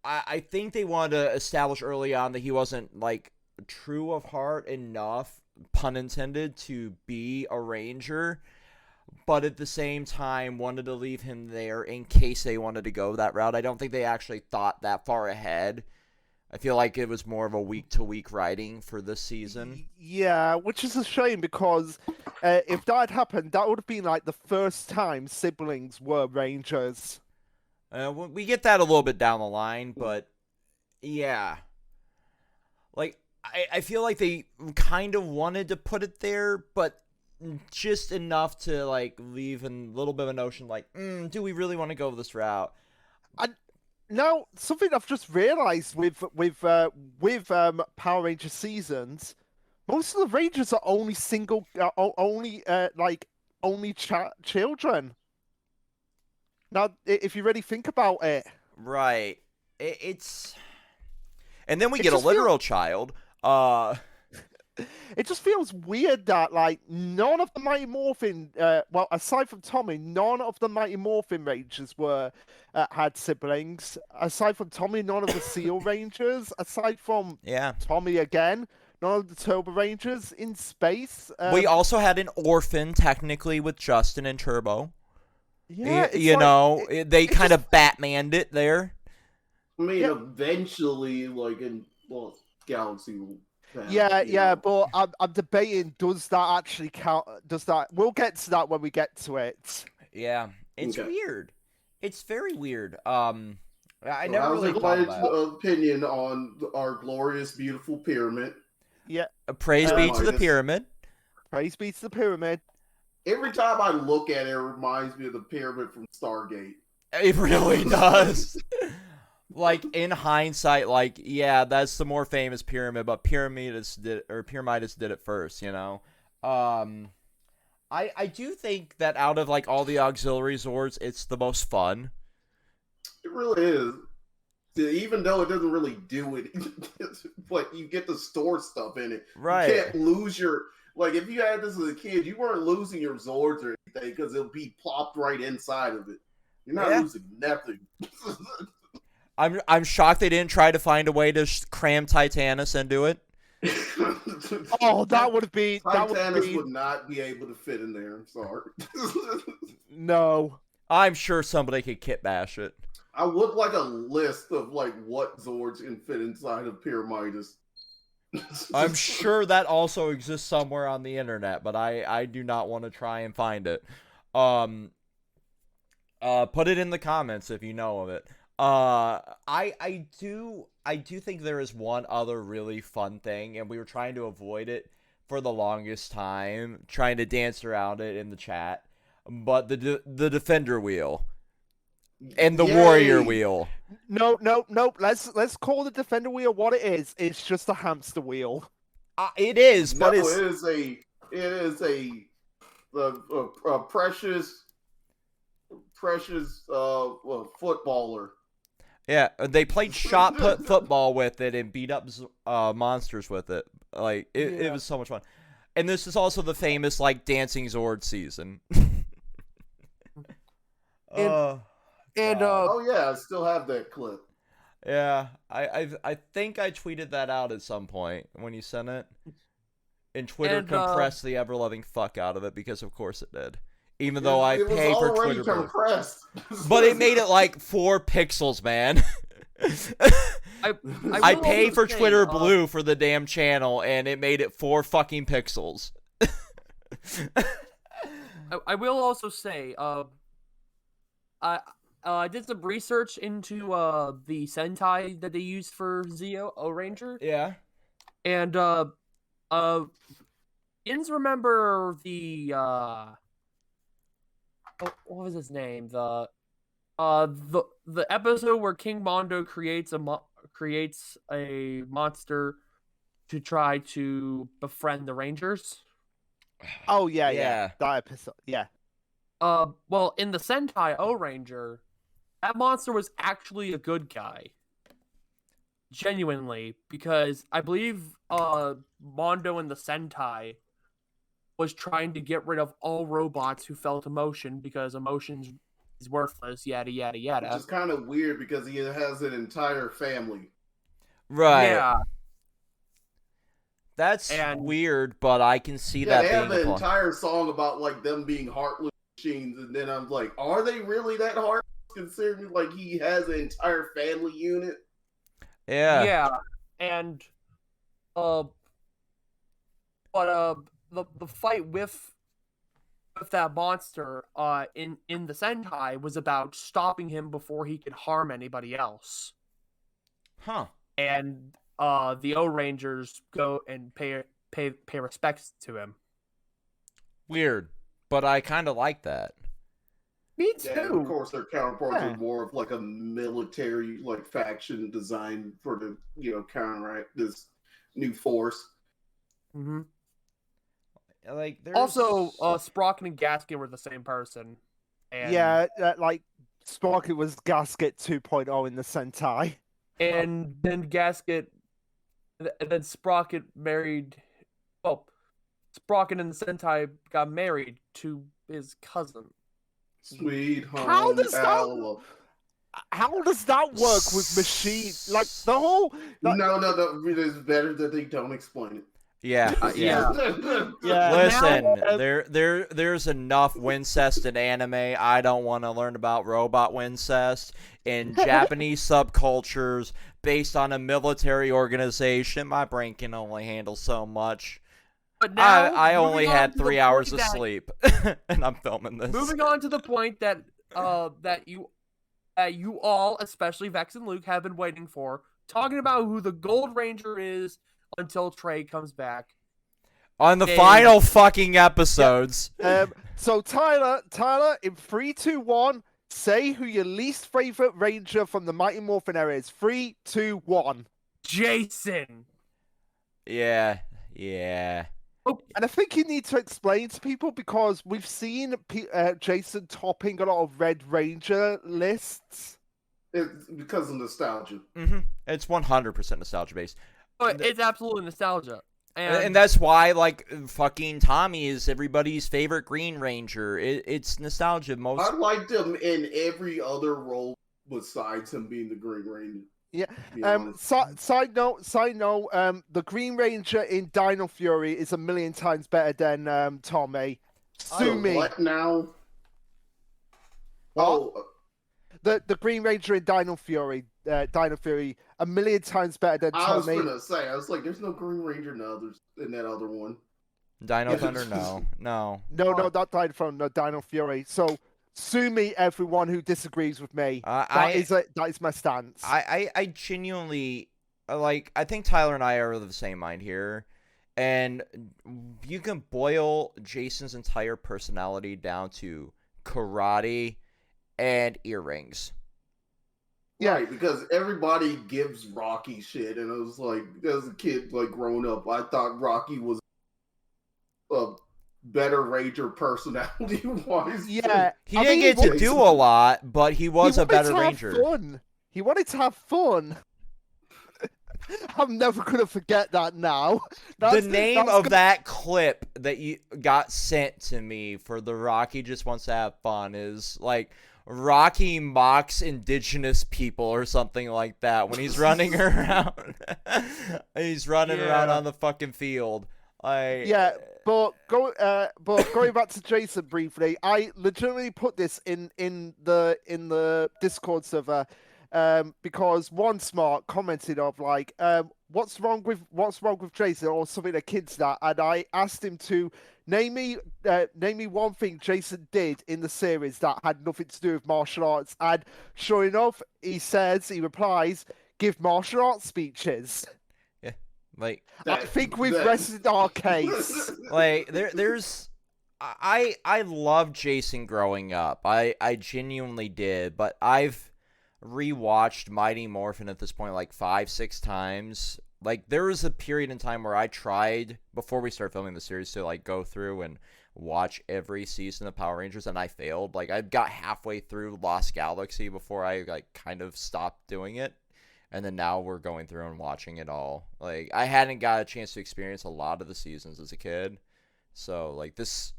I think they wanted to establish early on that he wasn't like true of heart enough, pun intended, to be a ranger, but at the same time wanted to leave him there in case they wanted to go that route. I don't think they actually thought that far ahead. I feel like it was more of a week-to-week writing for this season. Yeah, which is a shame because if that had happened, that would have been like the first time siblings were rangers. We get that a little bit down the line, but yeah. Like, I feel like they kind of wanted to put it there, but just enough to like leave a little bit of a notion like, do we really want to go this route? Now, something I've just realized with Power Ranger seasons, most of the Rangers are only children. Now, if you really think about it, right? It's, and then we get a literal child. It just feels weird that like none of the Mighty Morphin, well, aside from Tommy, none of the Mighty Morphin Rangers had siblings. Aside from Tommy, none of the Seal Rangers. Aside from Tommy again, none of the Turbo Rangers in space. We also had an orphan technically with Justin and Turbo. Yeah, they kind of Batmaned it there. I mean, eventually, like in Galaxy. But I'm debating, does that actually count? Does that? We'll get to that when we get to it. Yeah, it's weird. It's very weird. I never really thought about it. Opinion on our glorious, beautiful pyramid. Yeah. Praise be to the pyramid. Praise be to the pyramid. Every time I look at it, it reminds me of the pyramid from Stargate. It really does. Like, in hindsight, like, yeah, that's the more famous pyramid, but Pyramidas did it first, you know? I do think that out of, like, all the auxiliary Zords, it's the most fun. It really is. Even though it doesn't really do it but you get to store stuff in it. Right. You can't lose your like if you had this as a kid, you weren't losing your Zords or anything because it'll be plopped right inside of it. You're not losing nothing. I'm shocked they didn't try to find a way to cram Titanus into it. Oh, that would be Titanus would not be able to fit in there. I'm sorry. No. I'm sure somebody could kit bash it. I would like a list of like what Zords can fit inside of Pyramidas. I'm sure that also exists somewhere on the internet, but I do not want to try and find it. Put it in the comments if you know of it. I do think there is one other really fun thing, and we were trying to avoid it for the longest time, trying to dance around it in the chat. But the defender wheel and the warrior wheel. No. Let's call the defender wheel what it is. It's just a hamster wheel. It is, but it is a precious footballer. Yeah, they played shot put football with it and beat up monsters with it. Like it was so much fun. And this is also the famous like Dancing Zord season. Oh yeah, I still have that clip. Yeah, I think I tweeted that out at some point when you sent it. And Twitter compressed the ever-loving fuck out of it because of course it did. Even though I pay for Twitter Blue. But it made it like 4 pixels, man. I pay for Twitter Blue for the damn channel, and it made it 4 fucking pixels. I will also say, I did some research into the Sentai that they used for Zeo Ranger. Yeah. And Ins remember the what was his name? The episode where King Mondo creates a monster to try to befriend the Rangers. Oh yeah. That episode, yeah. Well, in the Sentai O-Ranger, that monster was actually a good guy. Genuinely, because I believe Mondo in the Sentai was trying to get rid of all robots who felt emotion because emotion is worthless, yada yada yada. Which is kind of weird because he has an entire family. Right. Yeah. That's weird, but I can see that they being have an entire song about like them being heartless machines, and then I'm like, are they really that heartless considering like he has an entire family unit? Yeah. Yeah. And the fight with that monster in the Sentai was about stopping him before he could harm anybody else. Huh. And the O-Rangers go and pay respects to him. Weird, but I kind of like that. Me too. Yeah, of course, their counterparts are more of like a military like faction designed for the counteract this new force. Mm-hmm. Like also, Sprocket and Gasket were the same person. And... Yeah, like Sprocket was Gasket 2.0 in the Sentai. And then Gasket, and then Sprocket married. Well, Sprocket and the Sentai got married to his cousin. Sweet home How does that work with machine? Like the whole. Like... No. It's better that they don't explain it. Yeah. Listen, there's enough Wincest in anime. I don't want to learn about robot Wincest in Japanese subcultures based on a military organization. My brain can only handle so much. But now, I only had 3 hours of sleep, and I'm filming this. Moving on to the point that you all, especially Vex and Luke, have been waiting for, talking about who the Gold Ranger is until Trey comes back. On the final fucking episodes. Yeah. So Tyler, in 3, 2, 1, say who your least favorite Ranger from the Mighty Morphin era is. 3, 2, 1. Jason. Yeah. Oh, and I think you need to explain to people because we've seen Jason topping a lot of Red Ranger lists. It's because of nostalgia. Mm-hmm. It's 100% nostalgia based. But it's absolutely nostalgia. And that's why, like, fucking Tommy is everybody's favorite Green Ranger. It's nostalgia. I liked him in every other role besides him being the Green Ranger. Yeah. Side note. The Green Ranger in Dino Fury is a million times better than Tommy. Sue me. What now? The Green Ranger in Dino Fury, a million times better than Tommy. I was gonna say, I was like, there's no Green Ranger in that other one. Dino Thunder, no. No, not Dino Thunder, no, Dino Fury. So sue me, everyone who disagrees with me. That is my stance. I genuinely, like, I think Tyler and I are of the same mind here. And you can boil Jason's entire personality down to karate and earrings. Yeah, right, because everybody gives Rocky shit, and I was like, as a kid, like growing up, I thought Rocky was a better Ranger personality-wise. Yeah, he didn't get to do a lot, but he was a better Ranger. He wanted to have fun. I'm never gonna forget that now. The name of that clip that you got sent to me for the Rocky just wants to have fun is like Rocky mocks indigenous people or something like that when he's running around. He's running around on the fucking field. But going back to Jason briefly, I legitimately put this in the Discord server. Because one smart commented of like, what's wrong with Jason or something that kids that, and I asked him to name me one thing Jason did in the series that had nothing to do with martial arts, and sure enough, he replies, give martial arts speeches. Yeah, like I think we've rested our case. Like there's. I loved Jason growing up. I genuinely did, but I've rewatched Mighty Morphin at this point like 5-6 times. Like there was a period in time where I tried before we started filming the series to like go through and watch every season of Power Rangers, and I failed. Like I got halfway through Lost Galaxy before I like kind of stopped doing it, and then now we're going through and watching it all. Like I hadn't got a chance to experience a lot of the seasons as a kid, so like this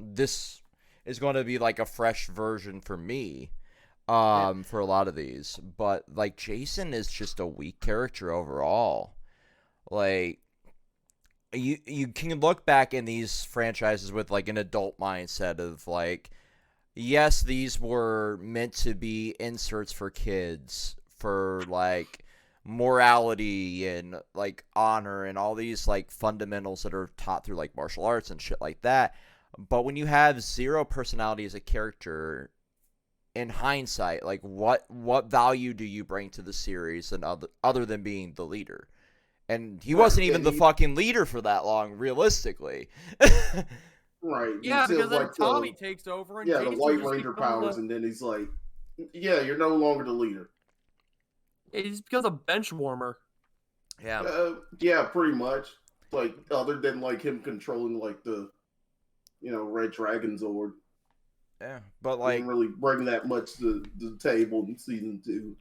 is going to be like a fresh version for me. For a lot of these, but like Jason is just a weak character overall. Like you can look back in these franchises with like an adult mindset of like, yes, these were meant to be inserts for kids for like morality and like honor and all these like fundamentals that are taught through like martial arts and shit like that. But when you have zero personality as a character, in hindsight, like what value do you bring to the series and other than being the leader? And he wasn't even the fucking leader for that long, realistically. Right. Yeah, because then like Tommy takes over and the White Ranger powers, and then he's like, yeah, you're no longer the leader. He's because a bench warmer. Yeah. Yeah, pretty much. Like other than like him controlling like the, Red Dragon Zord. Yeah, but like didn't really bring that much to the table in season 2.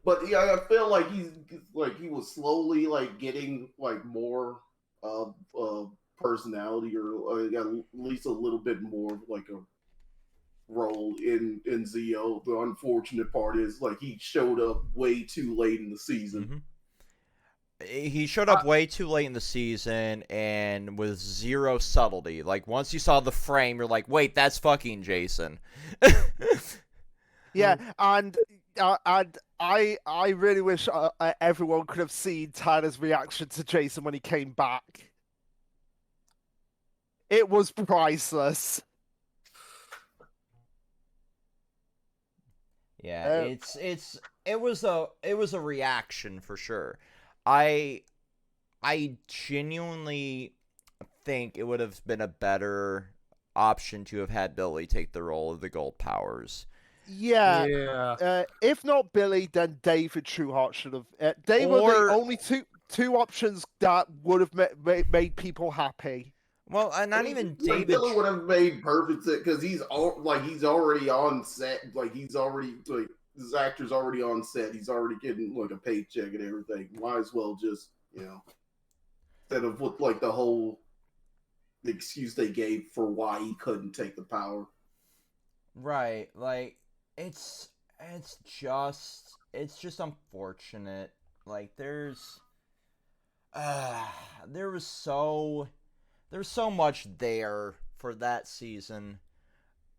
But yeah, I feel like he was slowly like getting like more personality or at least a little bit more like a role in Zeo. The unfortunate part is like he showed up way too late in the season. Mm-hmm. He showed up way too late in the season and with zero subtlety. Like, once you saw the frame, you're like, wait, that's fucking Jason. Yeah, and I really wish everyone could have seen Tyler's reaction to Jason when he came back. It was priceless. Yeah, it was a reaction for sure. I genuinely think it would have been a better option to have had Billy take the role of the Gold Powers. Yeah. If not Billy, then David Trueheart should have. They were the only two options that would have made people happy. Well, not even David. Billy would have made perfect sense because he's already on set. Like this actor's already on set. He's already getting like a paycheck and everything. Might as well just you know, instead of what like the whole excuse they gave for why he couldn't take the power. Right, like it's just unfortunate. Like there was so much there for that season.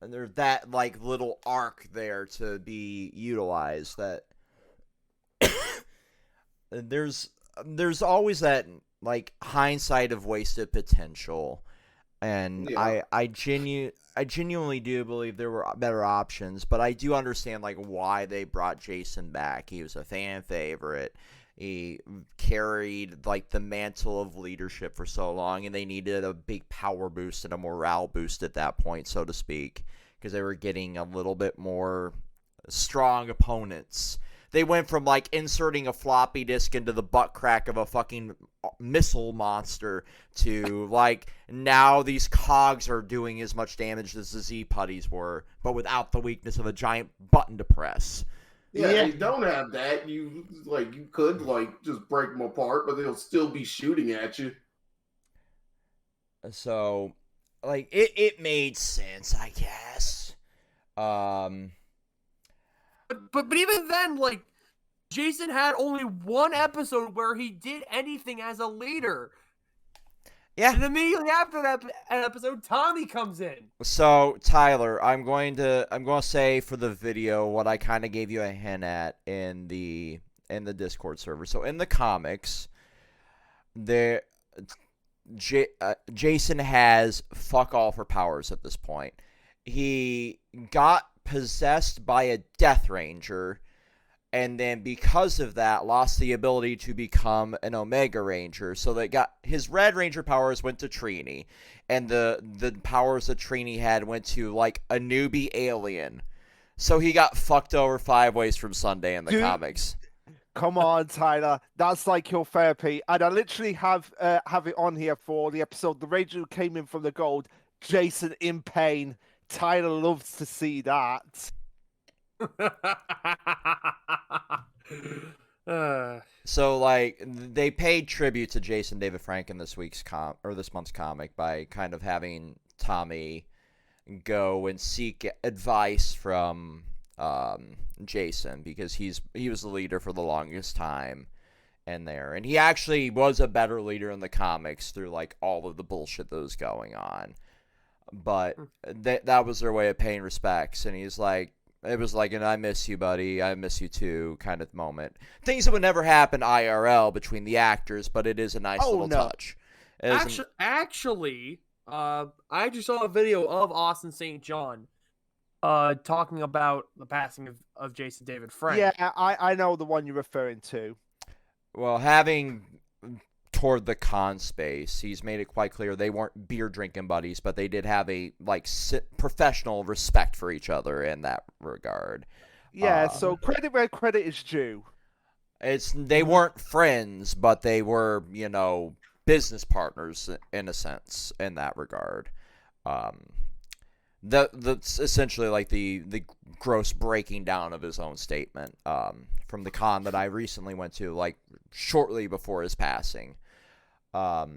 And there's that like little arc there to be utilized that there's always that like hindsight of wasted potential. And Yeah. I genuinely do believe there were better options, but I do understand like why they brought Jason back. He was a fan favorite. He carried like the mantle of leadership for so long, and they needed a big power boost and a morale boost at that point, so to speak, because they were getting a little bit more strong opponents. They went from like inserting a floppy disk into the butt crack of a fucking missile monster to like now these cogs are doing as much damage as the Z putties were, but without the weakness of a giant button to press. Yeah, you don't have that. You could like just break them apart, but they'll still be shooting at you. So, like it made sense, I guess. But even then, like, Jason had only one episode where he did anything as a leader. Yeah. And immediately after that episode, Tommy comes in. So, Tyler, I'm going to say for the video what I kind of gave you a hint at in the Discord server. So, in the comics, Jason has fuck all for powers at this point. He got possessed by a Death Ranger, and then because of that, lost the ability to become an Omega Ranger. So they got his Red Ranger powers went to Trini, and the powers that Trini had went to like a newbie alien. So he got fucked over 5 ways from Sunday in the comics. Come on, Tyler. That's like your therapy. And I literally have it on here for the episode. The Ranger who came in from the gold. Jason in pain. Tyler loves to see that. So like they paid tribute to Jason David Frank in this month's comic by kind of having Tommy go and seek advice from Jason, because he was the leader for the longest time in there, and he actually was a better leader in the comics through like all of the bullshit that was going on. But that was their way of paying respects, and he's like, it was like an "I miss you, buddy, I miss you too" kind of moment. Things that would never happen IRL between the actors, but it is a nice little touch. Actually, I just saw a video of Austin St. John talking about the passing of Jason David Frank. Yeah, I know the one you're referring to. Well, having toured the con space, he's made it quite clear they weren't beer drinking buddies, but they did have a like professional respect for each other in that regard. Yeah, so credit where credit is due. They weren't friends, but they were, business partners in a sense in that regard. That's essentially like the gross breaking down of his own statement from the con that I recently went to, like shortly before his passing. But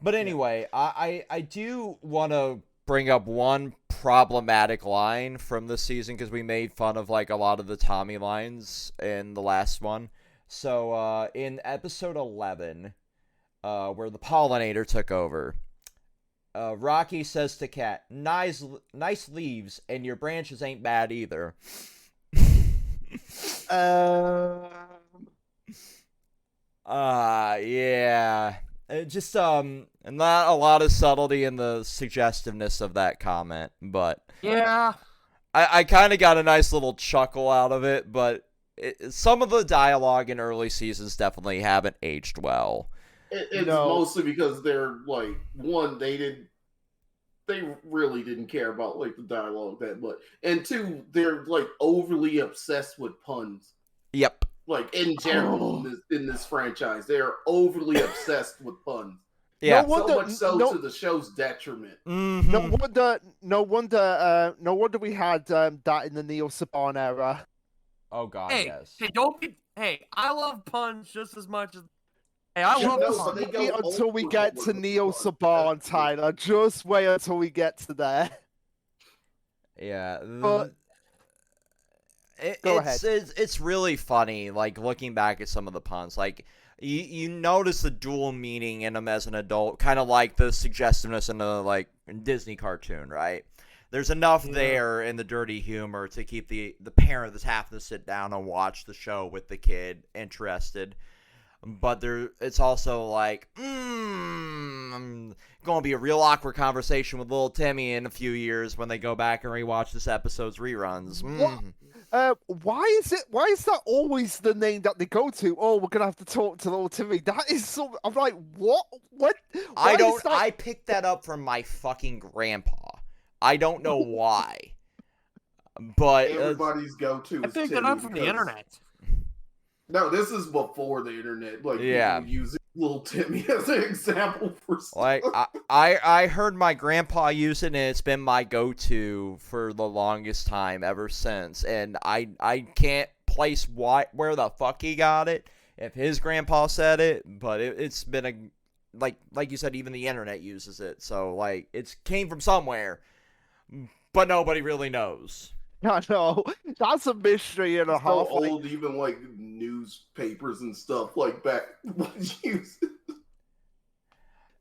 anyway, I do want to bring up one problematic line from this season, because we made fun of like a lot of the Tommy lines in the last one. So in episode 11, where the pollinator took over, Rocky says to Kat, nice leaves, and your branches ain't bad either. Yeah. Just not a lot of subtlety in the suggestiveness of that comment, but yeah, I kind of got a nice little chuckle out of it. But some of the dialogue in early seasons definitely haven't aged well. It's mostly because they're like, one, they really didn't care about like the dialogue that much, and two, they're like overly obsessed with puns. Yep. Like in general, in this franchise, they are overly obsessed with puns. Yeah, so much so to the show's detriment. Mm-hmm. No wonder we had that in the Neil Saban era. Oh God, hey, yes. Hey, I love puns just as much as Hey, I love No, fun. but they Wait go until we get to overboard. Neo Saban, Tyler. Just wait until we get to there. Yeah. But Go ahead. It's really funny, like looking back at some of the puns. Like you notice the dual meaning in them as an adult, kind of like the suggestiveness in a like Disney cartoon, right? There's enough there in the dirty humor to keep the parent that's having to sit down and watch the show with the kid interested. But it's also like, gonna be a real awkward conversation with little Timmy in a few years when they go back and rewatch this episode's reruns. Why is that always the name that they go to? Oh, we're gonna have to talk to little Timmy. That is so. I'm like, what? I picked that up from my fucking grandpa. I don't know why, but everybody's go-to. I picked it up from the internet. No, this is before the internet. Like, yeah, people using little Timmy as an example for stuff. Like, I heard my grandpa use it, and it's been my go-to for the longest time ever since. And I can't place where the fuck he got it, if his grandpa said it, but it's been a like you said, even the internet uses it. So like, it came from somewhere, but nobody really knows. I know. That's a mystery and a half. So old, even like newspapers and stuff like back was used.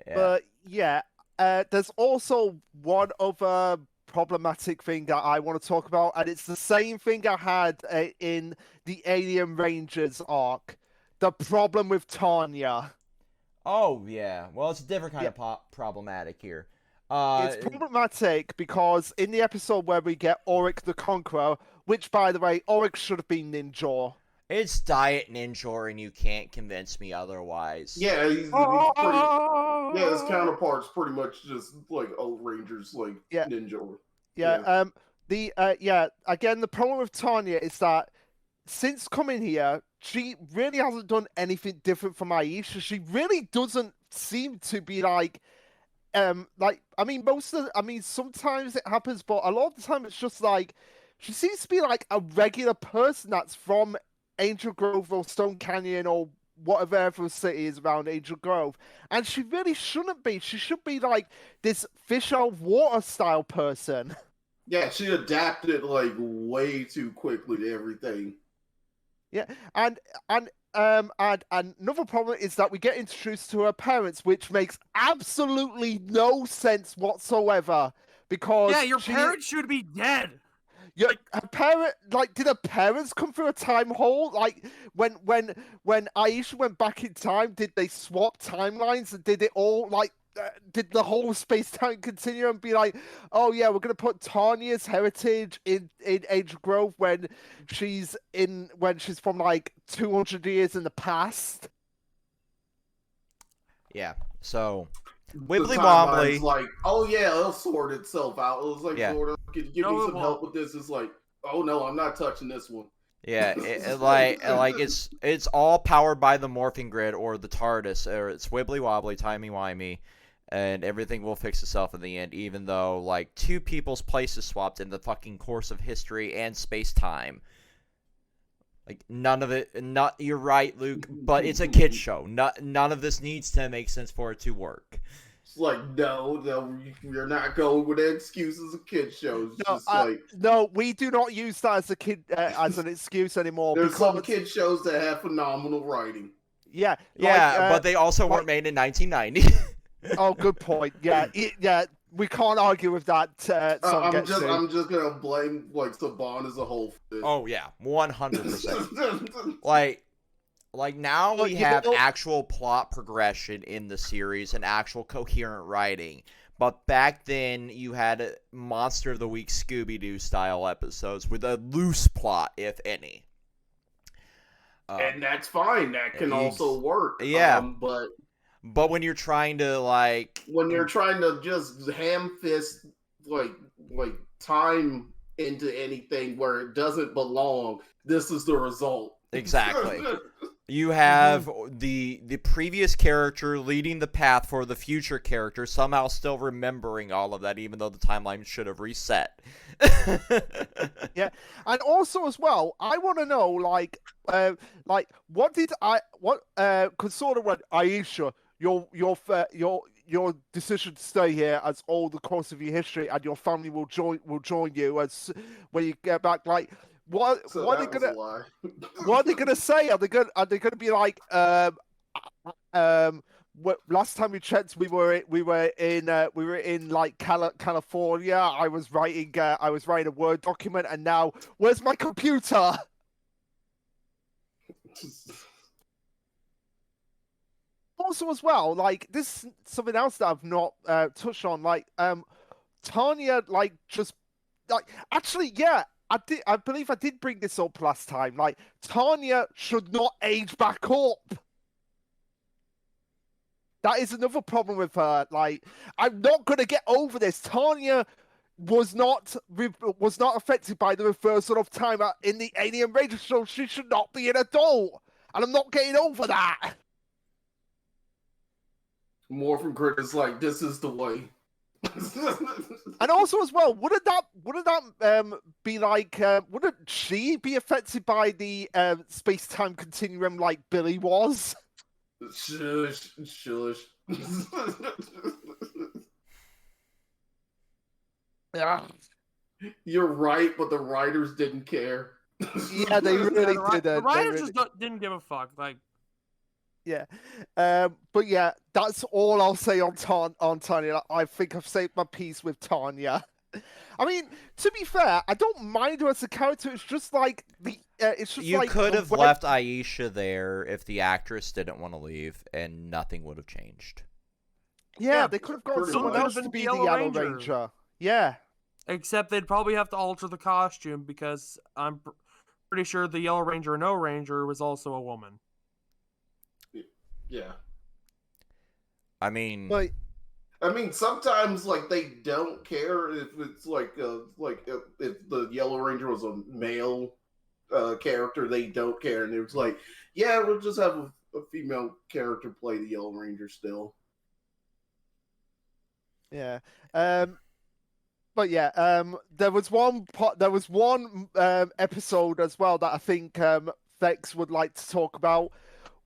Yeah. But yeah, there's also one other problematic thing that I want to talk about, and it's the same thing I had in the Alien Rangers arc. The problem with Tanya. Oh yeah. Well, it's a different kind of problematic here. It's problematic because in the episode where we get Auric the Conqueror, which, by the way, Auric should have been Ninja. It's Diet Ninja, and you can't convince me otherwise. Yeah, he's pretty. Yeah, his counterpart's pretty much just like old Rangers, like Ninja. Again, the problem with Tanya is that since coming here, she really hasn't done anything different from Aisha. She really doesn't seem to be sometimes it happens, but a lot of the time it's just like she seems to be like a regular person that's from Angel Grove or Stone Canyon or whatever city is around Angel Grove, and she really shouldn't be. She should be like this fish out of water style person. Yeah, she adapted like way too quickly to everything. Yeah, and another problem is that we get introduced to her parents, which makes absolutely no sense whatsoever. Because your parents should be dead. Yeah, her parent, did her parents come through a time hole? Like, when Aisha went back in time, did they swap timelines, and did it all did the whole space-time continuum be like, oh yeah, we're gonna put Tanya's heritage in Angel Grove when she's from like 200 years in the past? Yeah. So wibbly wobbly, like, oh yeah, it'll sort itself out. It was like, sort of, can you give me some help with this? It's like, oh no, I'm not touching this one. Yeah, it's all powered by the morphing grid or the TARDIS, or it's wibbly wobbly, timey wimey, and everything will fix itself in the end, even though like two people's places swapped in the fucking course of history and space time. Like none of it. You're right, Luke, but it's a kid's show. None of this needs to make sense for it to work. It's like no, you're not going with excuses of kid shows. No, we do not use that as a kid as an excuse anymore. There's some kid shows that have phenomenal writing. Yeah, but they also weren't made in 1990. Oh, good point. Yeah. We can't argue with that. I'm just gonna blame like Saban as a whole for this. Oh yeah, 100%. Like now we have actual plot progression in the series and actual coherent writing. But back then you had Monster of the Week Scooby-Doo style episodes with a loose plot, if any. And that's fine. That can also work. Yeah. But when you're trying to just ham fist like time into anything where it doesn't belong, this is the result. Exactly. You have the previous character leading the path for the future character, somehow still remembering all of that, even though the timeline should have reset. Yeah, and also as well, I want to know, like, because sort of when Aisha, your decision to stay here as all the course of your history, and your family will join you as when you get back, like. What are they gonna say? Are they gonna be like last time we checked we were in like California. I was writing a Word document, and now where's my computer? Also as well, like this is something else that I've not touched on, like Tanya, like just like actually yeah. I believe I did bring this up last time. Like, Tanya should not age back up. That is another problem with her. Like, I'm not gonna get over this. Tanya was not affected by the reversal of time in the Alien Ranger, so she should not be an adult. And I'm not getting over that. More from critics like, this is the way. And also as well, wouldn't that be like wouldn't she be affected by the space-time continuum like Billy was? Shush. You're right, but the writers didn't care. Yeah, they really didn't. The writers just didn't give a fuck. Like, yeah, but yeah, that's all I'll say on Tanya. I think I've saved my piece with Tanya. I mean, to be fair, I don't mind her as a character. It's just like you could have left Aisha there if the actress didn't want to leave, and nothing would have changed. Yeah, they could have got someone else to be the Yellow Ranger. Yeah, except they'd probably have to alter the costume because I'm pretty sure the Yellow Ranger No Ranger was also a woman. Yeah. I mean, sometimes like they don't care if it's like if the Yellow Ranger was a male character, they don't care, and it's like, yeah, we'll just have a female character play the Yellow Ranger still. Yeah. But yeah, there was one episode as well that I think Vex would like to talk about.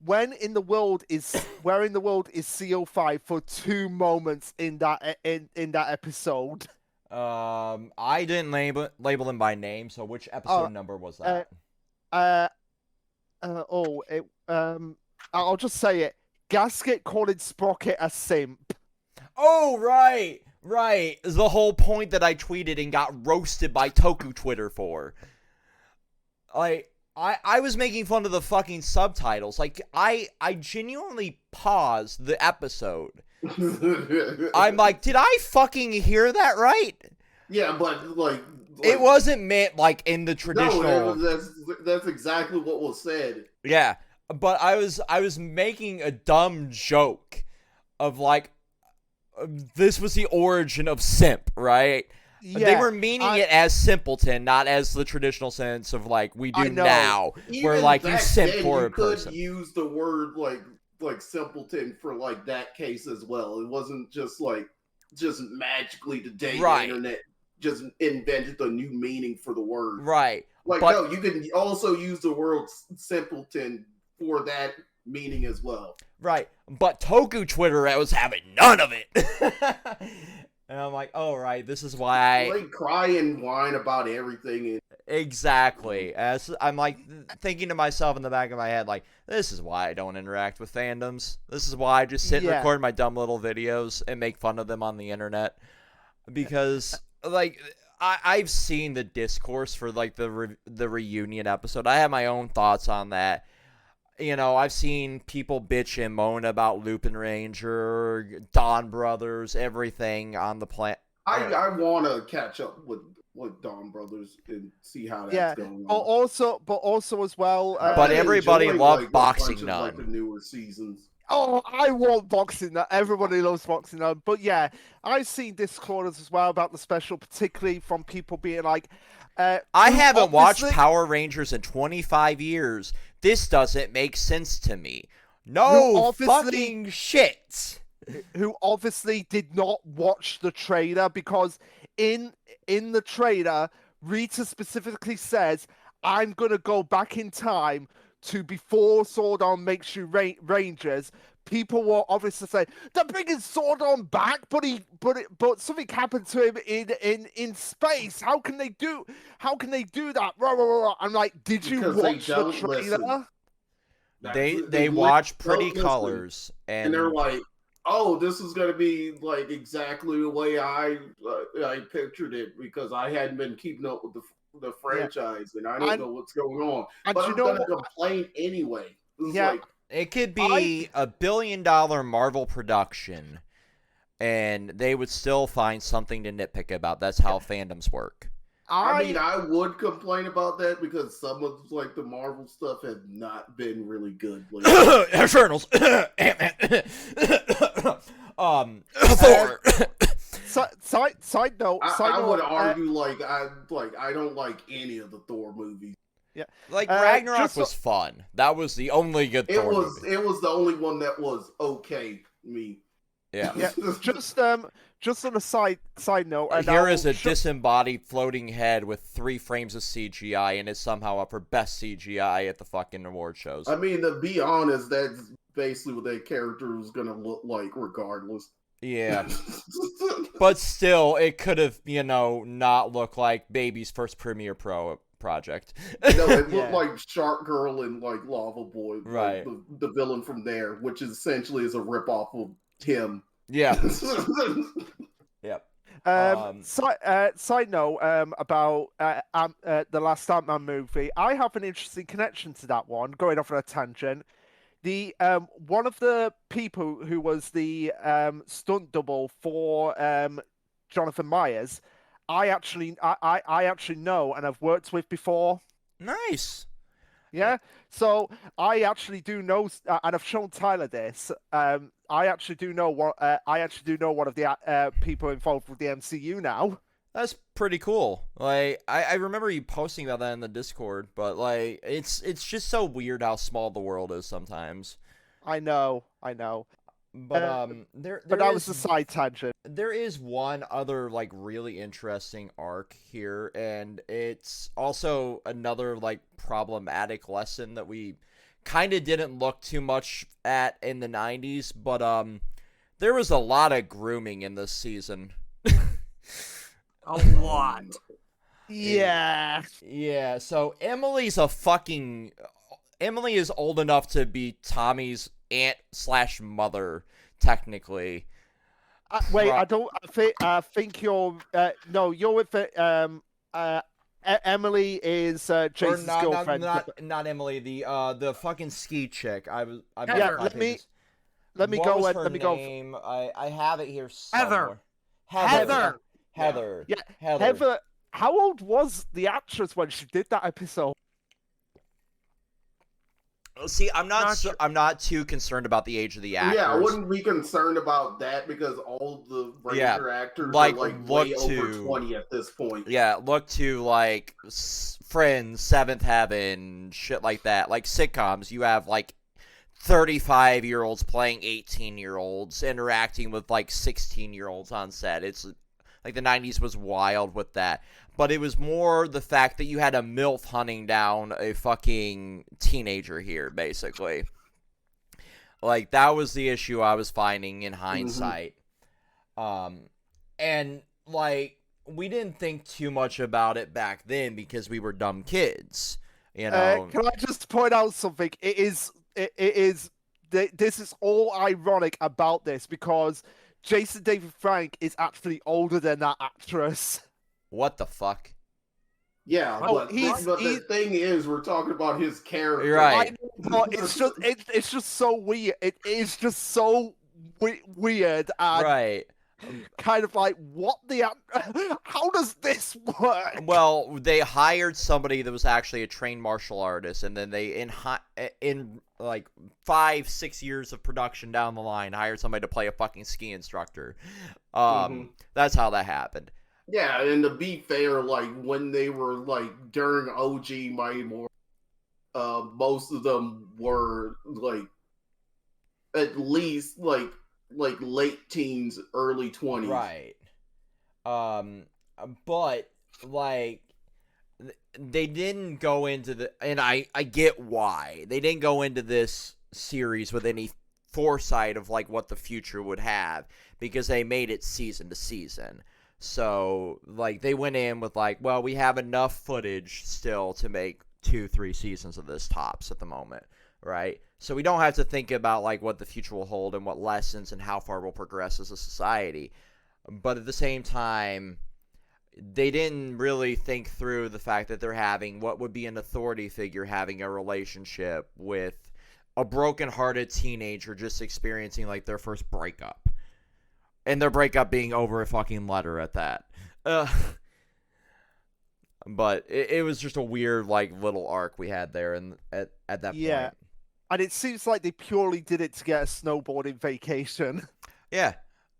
Where in the world is CO5 for 2 moments in that episode? I didn't label him by name, so which episode number was that? I'll just say it. Gasket calling Sprocket a simp. Oh, right. The whole point that I tweeted and got roasted by Toku Twitter for. I was making fun of the fucking subtitles. Like, I genuinely paused the episode. I'm like, did I fucking hear that right? Yeah, but like it wasn't meant like in the traditional. No, that's exactly what was said. Yeah, but I was making a dumb joke of like, this was the origin of simp, right? Yeah, they were meaning it as simpleton, not as the traditional sense of like we do now, where like you simp for a person. You could use the word like simpleton for like that case as well. It wasn't just magically today the internet just invented a new meaning for the word. Right. Like, no, you can also use the word simpleton for that meaning as well. Right. But Toku Twitter was having none of it. And I'm like, oh, right, this is why they cry and whine about everything. Exactly. As I'm like thinking to myself in the back of my head, like, this is why I don't interact with fandoms. This is why I just sit and record my dumb little videos and make fun of them on the internet. Because, like, I've seen the discourse for, like, the reunion episode. I have my own thoughts on that. You know, I've seen people bitch and moan about Lupin Ranger, Dawn Brothers, everything on the planet. I want to catch up with Dawn Brothers and see how that's going on. But also as well. But everybody loved Boxing Nun. Like the newer seasons. Oh, I want Boxing Nun. Everybody loves Boxing Nun. But yeah, I've seen discourses as well about the special, particularly from people being like, I haven't watched Power Rangers in 25 years. this doesn't make sense to me. No fucking shit. Who obviously did not watch the trailer, because in the trailer, Rita specifically says, I'm going to go back in time to before Zordon makes you Rangers. People will obviously say, they're bringing Zordon back, but something happened to him in space. How can they do that? I'm like, did you watch the trailer? They watch Pretty Colors, and they're like, oh, this is going to be like exactly the way I pictured it, because I hadn't been keeping up with the franchise, and I don't know what's going on. But I'm going to complain anyway. It could be a $1 billion Marvel production, and they would still find something to nitpick about. That's how fandoms work. I mean, I would complain about that because some of the Marvel stuff has not been really good. Eternals, Ant-Man, Thor. Side note. I would argue I don't like any of the Thor movies. Yeah, Ragnarok was fun. That was the only good Thor movie. It was the only one that was okay. Me. Yeah. Just on a side note, and here is a disembodied floating head with 3 frames of CGI, and it's somehow up for best CGI at the fucking award shows. I mean, to be honest, that's basically what that character was gonna look like, regardless. Yeah, but still, it could have, not looked like Baby's first Premiere Pro project. No, it looked like Shark Girl and Lava Boy, right? The villain from there, which essentially is a ripoff of him. Yeah. Yep. Side note about the last Ant-Man movie. I have an interesting connection to that one. Going off on a tangent, the one of the people who was the stunt double for Jonathan Myers, I actually know and I've worked with before. Nice. Yeah, so I actually do know, and I've shown Tyler this. I actually do know one of the people involved with the MCU now. That's pretty cool. I remember you posting about that in the Discord, but it's just so weird how small the world is sometimes. I know. But but that was a side tangent. There is one other really really arc here, and it's also another problematic lesson that we kind of didn't look too much at in the 90s, but there was a lot of grooming in this season. A lot. Yeah. Yeah, so Emily is old enough to be Tommy's aunt/mother, technically. Wait, I think you're no, you're with Emily is Jason's girlfriend. Not Emily, the fucking ski chick. Let me go. Name? I have it here somewhere. Heather. Yeah, Heather. How old was the actress when she did that episode? See, I'm not too concerned about the age of the actors. Yeah, I wouldn't be concerned about that because all the Ranger actors are way over 20 at this point. Yeah, look to Friends, Seventh Heaven, shit like that. Like sitcoms, you have 35-year-olds playing 18-year-olds, interacting with 16-year-olds on set. It's the 90s was wild with that. But it was more the fact that you had a MILF hunting down a fucking teenager here, basically. That was the issue I was finding in hindsight. And, we didn't think too much about it back then because we were dumb kids, Can I just point out something? This is all ironic about this because Jason David Frank is actually older than that actress. What the fuck? Yeah, but the thing is, we're talking about his character. You're right. It's just so weird. It is just so weird. And right. Kind of what how does this work? Well, they hired somebody that was actually a trained martial artist, and then they in 5-6 years of production down the line hired somebody to play a fucking ski instructor. That's how that happened. Yeah, and to be fair, when they were during OG Mighty Morphin, most of them were like at least like late teens, early 20s. Right. But like they didn't go into the, and I get why they didn't go into this series with any foresight of like what the future would have, because they made it season to season. So like they went in with like, well, we have enough footage still to make 2-3 seasons of this tops at the moment, right? So we don't have to think about like what the future will hold and what lessons and how far we'll progress as a society. But at the same time, they didn't really think through the fact that they're having what would be an authority figure having a relationship with a broken-hearted teenager just experiencing like their first breakup, and their breakup being over a fucking letter at that. But it was just a weird like little arc we had there, and at that point. And it seems like they purely did it to get a snowboarding vacation. Yeah.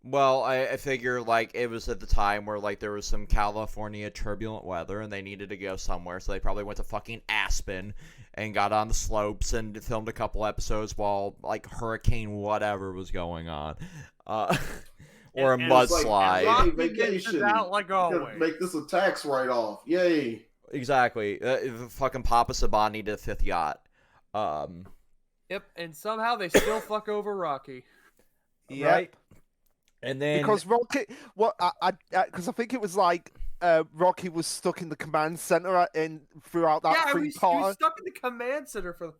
Well, I figure, like, it was at the time where, like, there was some California turbulent weather and they needed to go somewhere, so they probably went to fucking Aspen and got on the slopes and filmed a couple episodes while, like, hurricane whatever was going on. Or a mudslide. Like, vacation. Out like always. Make this a tax write-off. Yay. Exactly. Fucking Papa Saban needed a fifth yacht. Yep, and somehow they still fuck over Rocky. Yep. Right? And then because Rocky, because I think it was like Rocky was stuck in the command center throughout that he was stuck in the command center for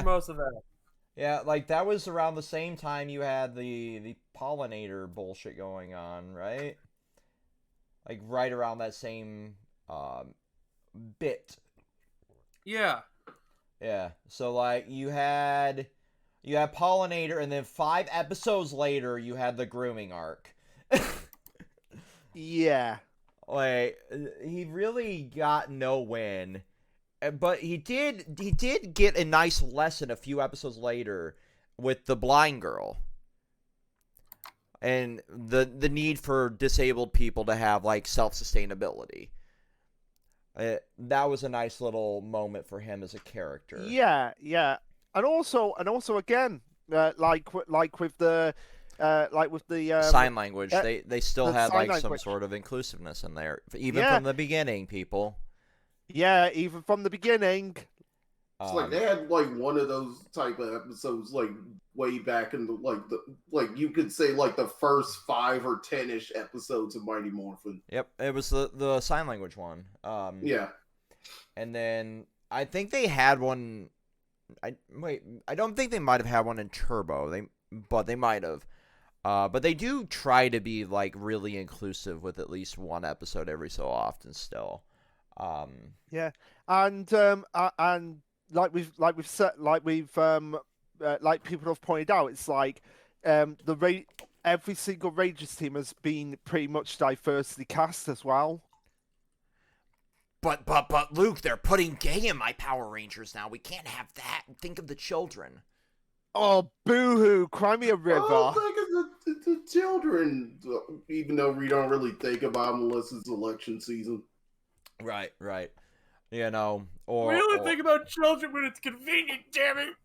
most of that. Yeah, like that was around the same time you had the pollinator bullshit going on, right? Like right around that same bit. Yeah. Yeah. So like you had pollinator, and then 5 episodes later you had the grooming arc. Yeah. Like he really got no win. But he did get a nice lesson a few episodes later with the blind girl. And the need for disabled people to have like self-sustainability. That was a nice little moment for him as a character. Yeah, yeah. And also again, like with the sign language, they still had like language. some sort of inclusiveness in there, even from the beginning, people. Yeah, even from the beginning. It's like they had like one of those type of episodes like way back in the like you could say like the first 5 or 10-ish episodes of Mighty Morphin. Yep, it was the sign language one. Yeah. And then I think they had one. I don't think they might have had one in Turbo. But they might have. But they do try to be like really inclusive with at least one episode every so often still. Yeah, and like people have pointed out, it's like every single Rangers team has been pretty much diversity cast as well. But Luke, they're putting gay in my Power Rangers now. We can't have that. Think of the children. Oh, boo-hoo, cry me a river. Oh, think of the children, even though we don't really think about them unless it's election season. Right. You know, or we only think about children when it's convenient, damn it.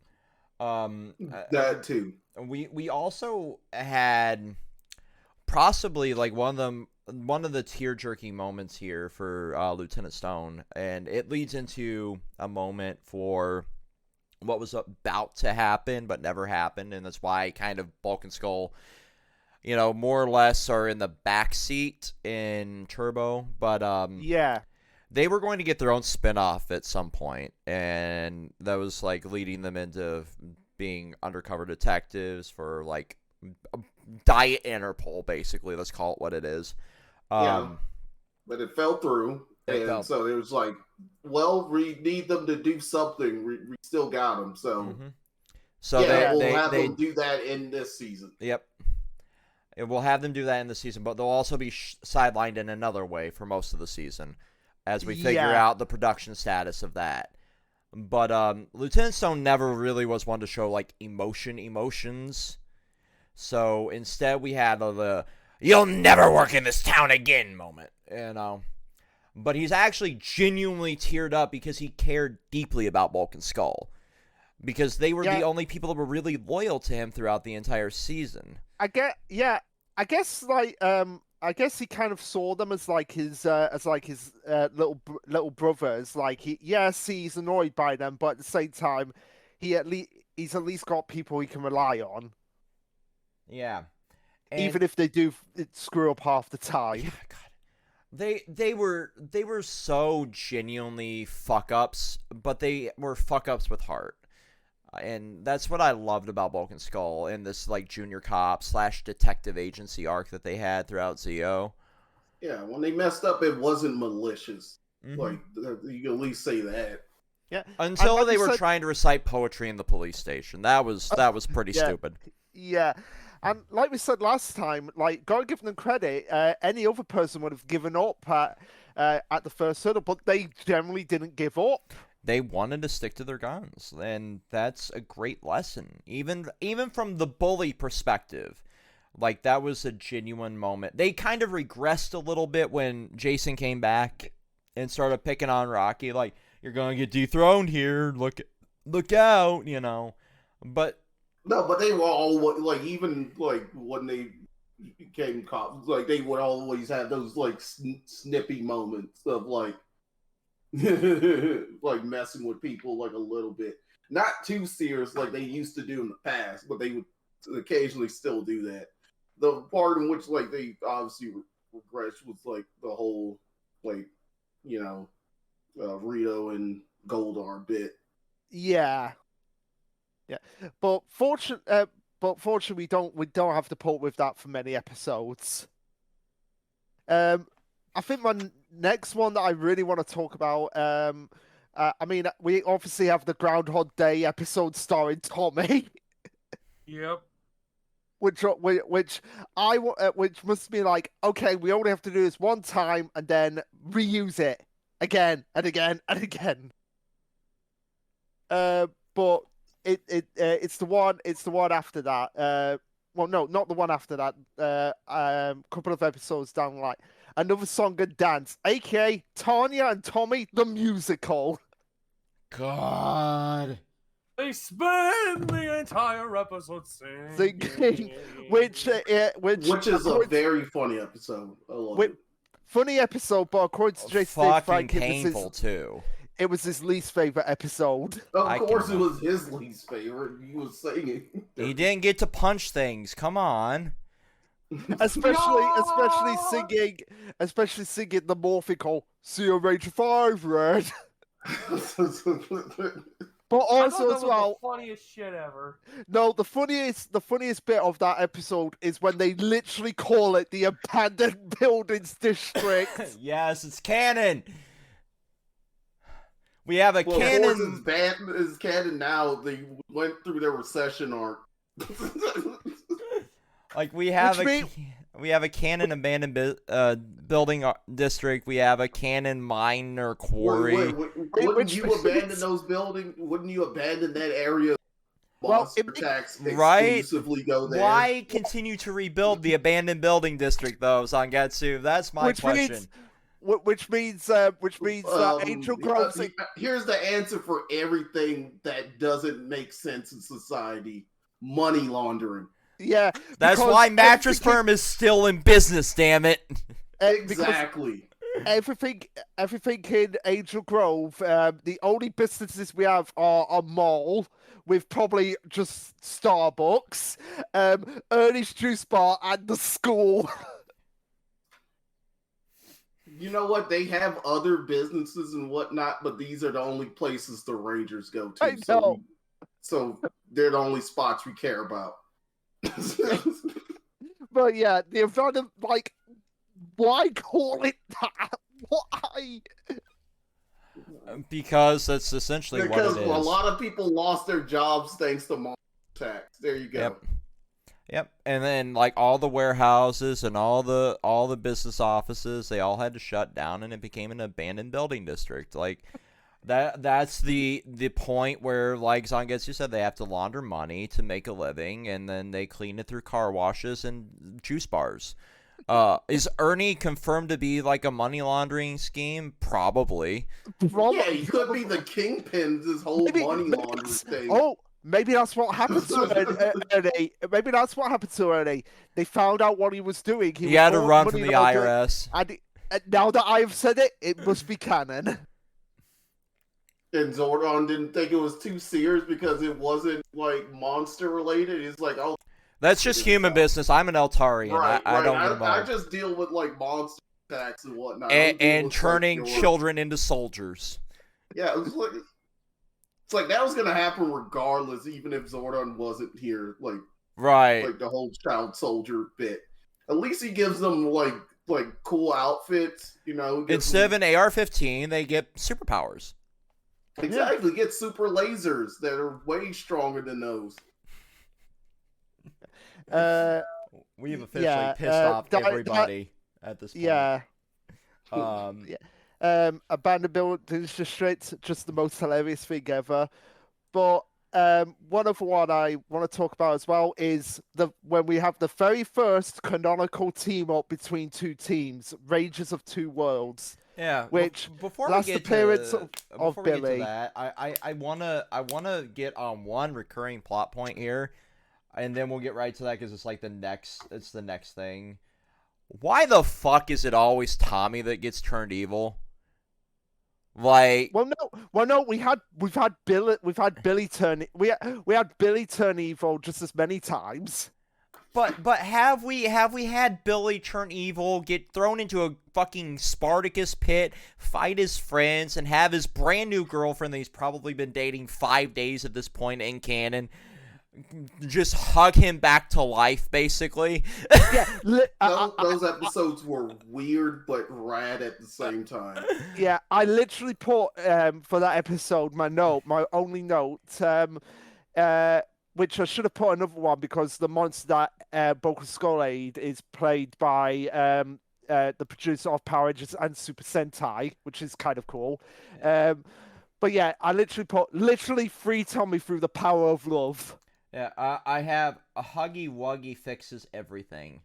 That too. We also had possibly like one of the tear-jerking moments here for Lieutenant Stone, and it leads into a moment for what was about to happen but never happened, and that's why kind of Bulk and Skull, you know, more or less are in the back seat in Turbo, but yeah. They were going to get their own spin-off at some point, and that was like leading them into being undercover detectives for like Diet Interpol, basically. Let's call it what it is. Yeah, but it fell through, so it was like, well, we need them to do something. We still got them, so so we'll have them do that in this season. Yep. We'll have them do that in the season, but they'll also be sidelined in another way for most of the season, as we figure out the production status of that. But Lieutenant Stone never really was one to show like emotions. So instead we had the "you'll never work in this town again" moment, you know. but he's actually genuinely teared up because he cared deeply about Bulk and Skull. Because they were the only people that were really loyal to him throughout the entire season. I guess he kind of saw them as his little brothers. Like he's annoyed by them, but at the same time, he's at least got people he can rely on. Yeah, even if they do screw up half the time. Yeah, God. They were so genuinely fuck ups, but they were fuck ups with heart. And that's what I loved about Bulk and Skull in this like junior cop / detective agency arc that they had throughout Zeo. Yeah, when they messed up, it wasn't malicious. Like you can at least say that. Yeah, until they were trying to recite poetry in the police station. That was pretty stupid. Yeah, and like we said last time, like gotta give them credit. Any other person would have given up at the first hurdle, but they generally didn't give up. They wanted to stick to their guns, and that's a great lesson. Even from the bully perspective, like that was a genuine moment. They kind of regressed a little bit when Jason came back and started picking on Rocky, like you're gonna get dethroned here. Look out, you know. But no, but they were all like, even like when they became cops, like they would always have those like snippy moments of like. Like messing with people like a little bit, not too serious like they used to do in the past, but they would occasionally still do that. The part in which like they obviously regressed was like the whole like Rito and Goldar bit. Yeah, but fortunately we don't have to put with that for many episodes. I think my next one that I really want to talk about, I mean, we obviously have the Groundhog Day episode starring Tommy. Yep. Which must be like, okay, we only have to do this one time and then reuse it again and again and again. But it's the one after that. Well, no, not the one after that. Couple of episodes down the line. Another song and dance, aka Tanya and Tommy the musical. God. They spend the entire episode singing, which is a very funny episode. I love it. Funny episode, but according to Jason fucking Frank, painful too. It was his least favorite episode. Of course, it was his least favorite. He was singing. He didn't get to punch things. Come on. especially singing the morphical Zeo Ranger 5 Red. But also as well, the funniest shit ever. No, the funniest bit of that episode is when they literally call it the Abandoned Buildings District. Yes, it's canon. We have a canon. It's canon now. They went through their recession arc. Like we have a canon abandoned building district. We have a canon mine or quarry. Wouldn't you abandon those buildings? Wouldn't you abandon that area? Monster attacks exclusively go there. Why continue to rebuild the abandoned building district though, Zangetsu? That's my question. Which means that Angel Grove. Here's the answer for everything that doesn't make sense in society: money laundering. Yeah, that's why Mattress Firm is still in business. Damn it! Exactly. Everything in Angel Grove. The only businesses we have are a mall with probably just Starbucks, Ernie's Juice Bar, and the school. You know what? They have other businesses and whatnot, but these are the only places the Rangers go to. I know. So they're the only spots we care about. But yeah, the environment, like, why call it that? Why? Because that's essentially what it is. Because a lot of people lost their jobs thanks to monster attacks. There you go. Yep. And then like all the warehouses and all the business offices, they all had to shut down, and it became an abandoned building district. Like that's the point where, like Zangetsu said, they have to launder money to make a living, and then they clean it through car washes and juice bars. Is Ernie confirmed to be like a money laundering scheme? Probably. Yeah, he could be the kingpin. This whole money laundering thing. Oh, maybe that's what happened to Ernie. Maybe that's what happened to Ernie. They found out what he was doing. He had to run from the IRS. And now that I have said it, it must be canon. And Zordon didn't think it was too serious because it wasn't like monster related. It's like, oh, that's just human business. I'm an Eltarian. Right, I don't get involved. I just deal with like monster attacks and whatnot. And turning children into soldiers. Yeah, it's like that was gonna happen regardless, even if Zordon wasn't here. Like the whole child soldier bit. At least he gives them like cool outfits, you know. Instead of an AR-15, they get superpowers. Exactly, get super lasers that are way stronger than those. We have officially pissed off everybody at this point. Yeah. Abandoned buildings districts, just the most hilarious thing ever. But one other one I want to talk about as well is when we have the very first canonical team up between two teams, Rangers of Two Worlds. Yeah, which before last we get appearance to, of before Billy. We get to that, I wanna get on one recurring plot point here, and then we'll get right to that because it's like the next thing. Why the fuck is it always Tommy that gets turned evil? Like, well, no, we've had Billy turn evil just as many times. But have we had Billy turn evil, get thrown into a fucking Spartacus pit, fight his friends, and have his brand new girlfriend that he's probably been dating 5 days at this point in canon just hug him back to life, basically? Yeah, those episodes were weird but rad at the same time. Yeah, I literally put for that episode my only note. Which I should have put another one because the monster that Boca Skullade is played by the producer of Power Rangers and Super Sentai, which is kind of cool. But yeah, I literally free Tommy through the power of love. Yeah, I have a Huggy Wuggy fixes everything.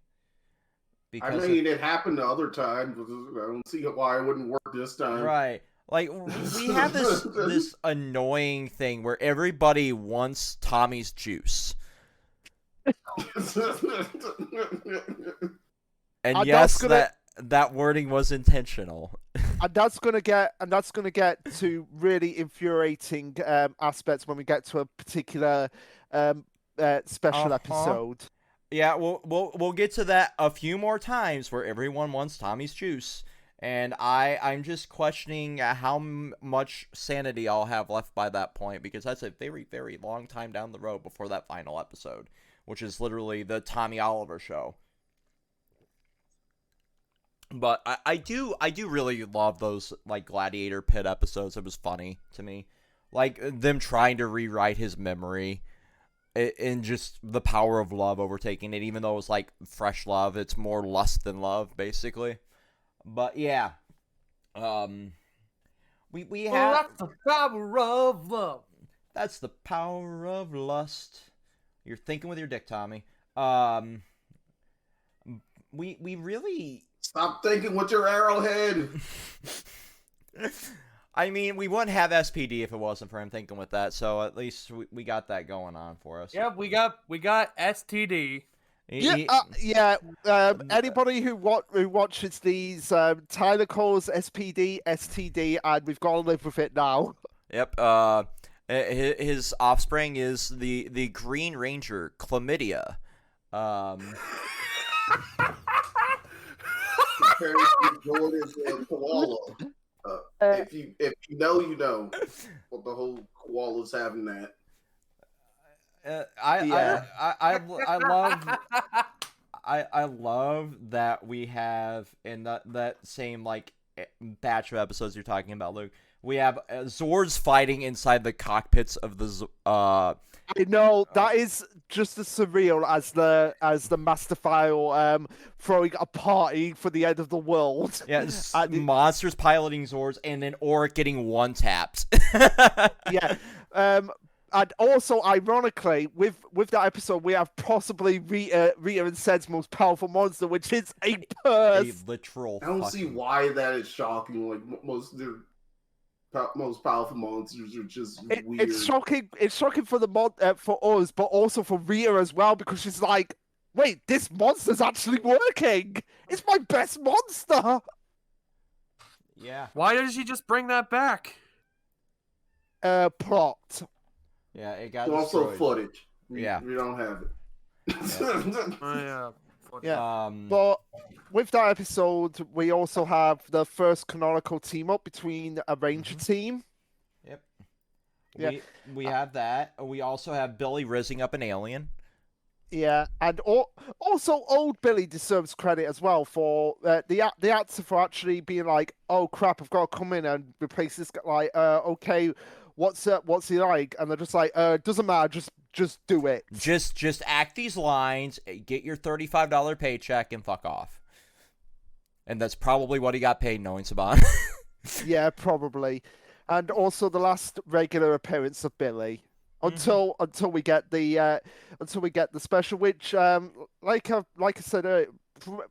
Because it happened the other times. I don't see why it wouldn't work this time. Right. Like, we have this annoying thing where everybody wants Tommy's juice. And yes, that wording was intentional. And that's gonna get to really infuriating aspects when we get to a particular special episode. Yeah, we'll get to that a few more times where everyone wants Tommy's juice. And I'm just questioning how much sanity I'll have left by that point, because that's a very, very long time down the road before that final episode, which is literally the Tommy Oliver show. But I do really love those like Gladiator Pit episodes. It was funny to me, like them trying to rewrite his memory, and just the power of love overtaking it. Even though it was like fresh love, it's more lust than love, basically. But yeah, we have. That's the power of love. That's the power of lust. You're thinking with your dick, Tommy. We really stop thinking with your arrowhead. I mean, we wouldn't have SPD if it wasn't for him thinking with that. So at least we got that going on for us. Yeah, we got STD. Anybody who watches these, Tyler calls SPD STD, and we've got to live with it now. Yep. His offspring is the Green Ranger, chlamydia. Jordan's koala. If you know, you know. Well, the whole koala's having that. I love that we have in that same like batch of episodes you're talking about, Luke. We have Zords fighting inside the cockpits of the. I know that is just as surreal as the Master File throwing a party for the end of the world. Yeah, monsters piloting Zords and then Oric getting one tapped. Yeah. And also, ironically, with that episode, we have possibly Rita and Zed's most powerful monster, which is a purse. A literal. I don't see why that is shocking. Like most powerful monsters are just weird. It's shocking. It's shocking for for us, but also for Rita as well, because she's like, "Wait, this monster's actually working. It's my best monster." Yeah. Why didn't she just bring that back? Plot. Yeah, it got also destroyed. footage. We don't have it. Yeah. But with that episode, we also have the first canonical team up between a Ranger team. Yep. Yeah. We have that. We also have Billy rizzing up an alien. Yeah, and also old Billy deserves credit as well for the actor for actually being like, "Oh crap, I've got to come in and replace this guy." Like, okay, what's he like? And they're just like, doesn't matter, just do it. Just act these lines, get your $35 paycheck, and fuck off. And that's probably what he got paid, knowing Saban. Yeah, probably. And also the last regular appearance of Billy. Until we get the special, which like I said,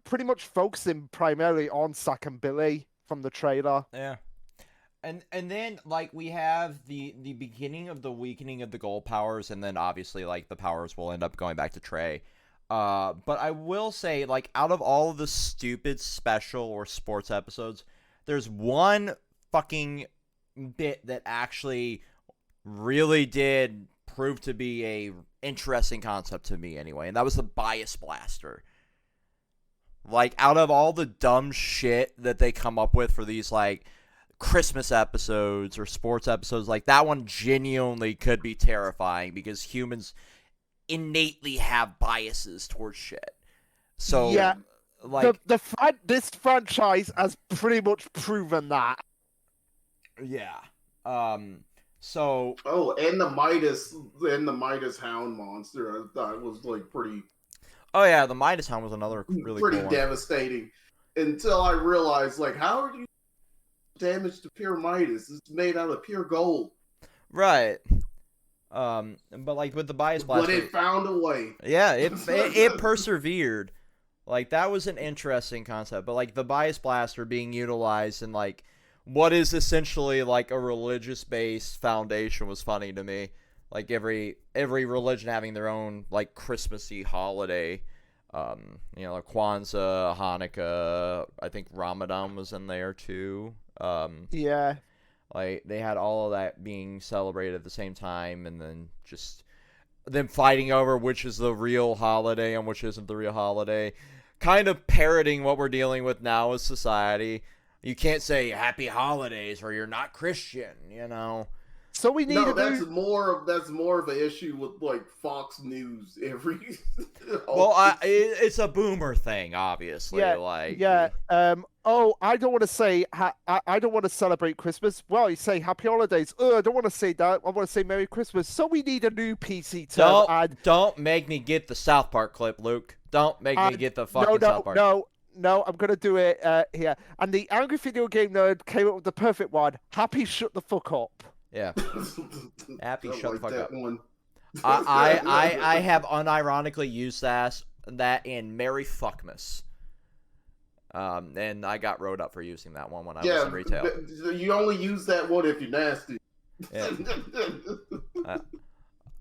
pretty much focusing primarily on Zack and Billy from the trailer. Yeah, and then like we have the beginning of the weakening of the gold powers, and then obviously like the powers will end up going back to Trey. But I will say, like, out of all of the stupid special or sports episodes, there's one fucking bit that actually really did prove to be a interesting concept to me anyway, and that was the bias blaster. Like, out of all the dumb shit that they come up with for these like Christmas episodes or sports episodes, like that one genuinely could be terrifying because humans innately have biases towards shit. So yeah, like this franchise has pretty much proven that. Yeah. So. Oh, and the Midas Hound monster, I thought was like pretty. Oh yeah, the Midas Hound was another really pretty cool one. devastating. Until I realized, like, how are you damage to pure Midas? It's made out of pure gold. Right. But like with the bias blaster, but it found a way. Yeah, it persevered. Like that was an interesting concept. But like the bias blaster being utilized in like what is essentially like a religious-based foundation was funny to me. Like every religion having their own like Christmassy holiday. You know, like Kwanzaa, Hanukkah, I think Ramadan was in there too. Yeah. Like they had all of that being celebrated at the same time, and then just them fighting over which is the real holiday and which isn't the real holiday. Kind of parroting what we're dealing with now as society. You can't say happy holidays or you're not Christian, you know. So we need that's more of an issue with like Fox News every. Well, it's a boomer thing, obviously. Yeah, like yeah. Oh, I don't want to say I don't want to celebrate Christmas. Well, you say Happy Holidays. Oh, I don't want to say that. I want to say Merry Christmas. So we need a new PC term. Don't make me get the South Park clip, Luke. Don't make me get the fucking South Park. No, I'm gonna do it here. And the Angry Video Game Nerd came up with the perfect one. Happy shut the fuck up. Yeah. Happy shut the fuck up. One. I have unironically used that in Merry Fuckmas. And I got rode up for using that one when I was in retail. You only use that one if you're nasty. Yeah.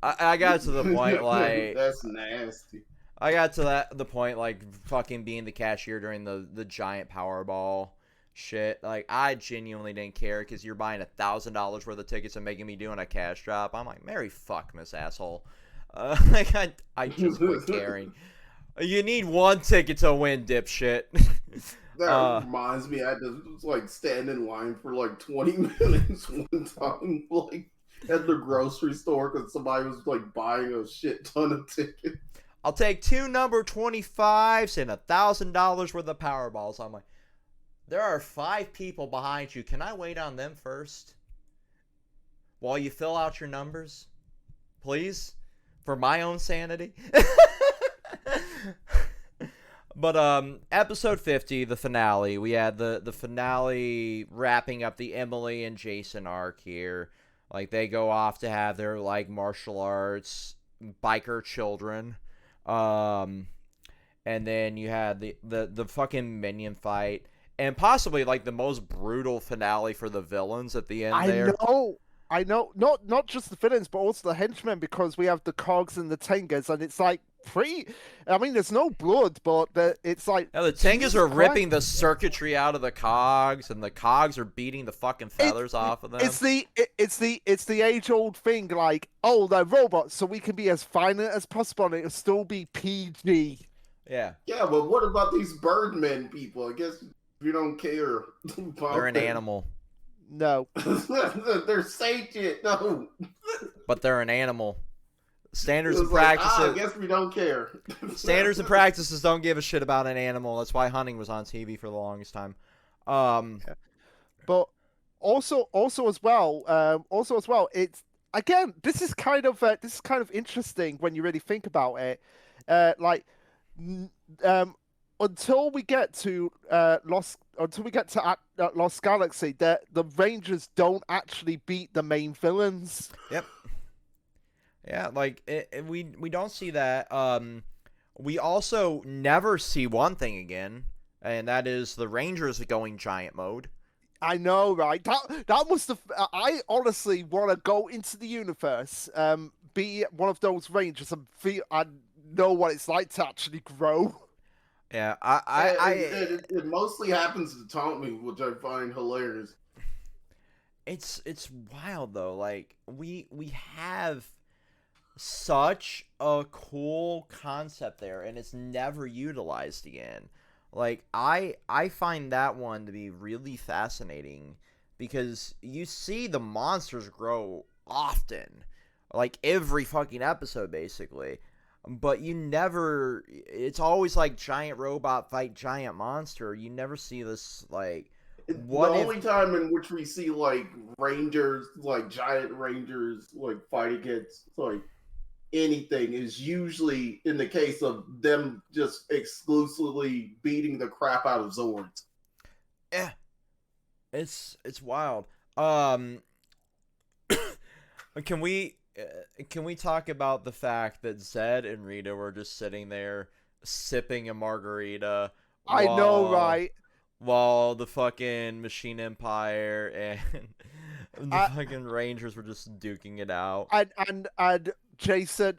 I got to the point like that's nasty. I got to the point like fucking being the cashier during the giant Powerball shit. Like I genuinely didn't care because you're buying $1,000 worth of tickets and making me doing a cash drop. I'm like, Merry Fuckmas, asshole. Like I just quit caring. You need one ticket to win, dipshit. That reminds me, I had to like stand in line for like 20 minutes one time, like at the grocery store because somebody was like buying a shit ton of tickets. I'll take 2 number 25s and $1,000 worth of Powerballs. I'm like, there are 5 people behind you. Can I wait on them first? While you fill out your numbers? Please? For my own sanity? But episode 50, the finale. We had the finale wrapping up the Emily and Jason arc here. Like they go off to have their like martial arts biker children. And then you had the fucking minion fight, and possibly like the most brutal finale for the villains at the end. I know. Not just the villains, but also the henchmen, because we have the Cogs and the Tengas, and it's like I mean, there's no blood, but it's like the Tengas are ripping the circuitry out of the Cogs, and the Cogs are beating the fucking feathers off of them. It's the age-old thing, like, oh, they're robots, so we can be as violent as possible, and it'll still be PG. Yeah. Yeah, but what about these Birdmen people? I guess you don't care. They're an animal. No. They're sentient. No. But they're an animal. Standards and practices. I guess we don't care. Standards and practices don't give a shit about an animal. That's why hunting was on TV for the longest time. But also as well, it's again. This is kind of interesting when you really think about it. Until we get to Lost Galaxy, the Rangers don't actually beat the main villains. Yep. Yeah, like we don't see that. We also never see one thing again, and that is the Rangers going giant mode. I know, right? That was I honestly want to go into the universe, be one of those Rangers, and know what it's like to actually grow. Yeah, it mostly happens to Tommy, which I find hilarious. It's wild though. Like we have such a cool concept there, and it's never utilized again. Like I find that one to be really fascinating, because you see the monsters grow often, like every fucking episode basically. But you never, it's always like giant robot fight giant monster. You never see this, like, only time in which we see, like, Rangers, like, giant Rangers, like, fight against, like, anything is usually in the case of them just exclusively beating the crap out of Zords. Yeah. It's wild. Can we talk about the fact that Zed and Rita were just sitting there sipping a margarita? I know, right? While the fucking Machine Empire and the fucking Rangers were just duking it out. And Jason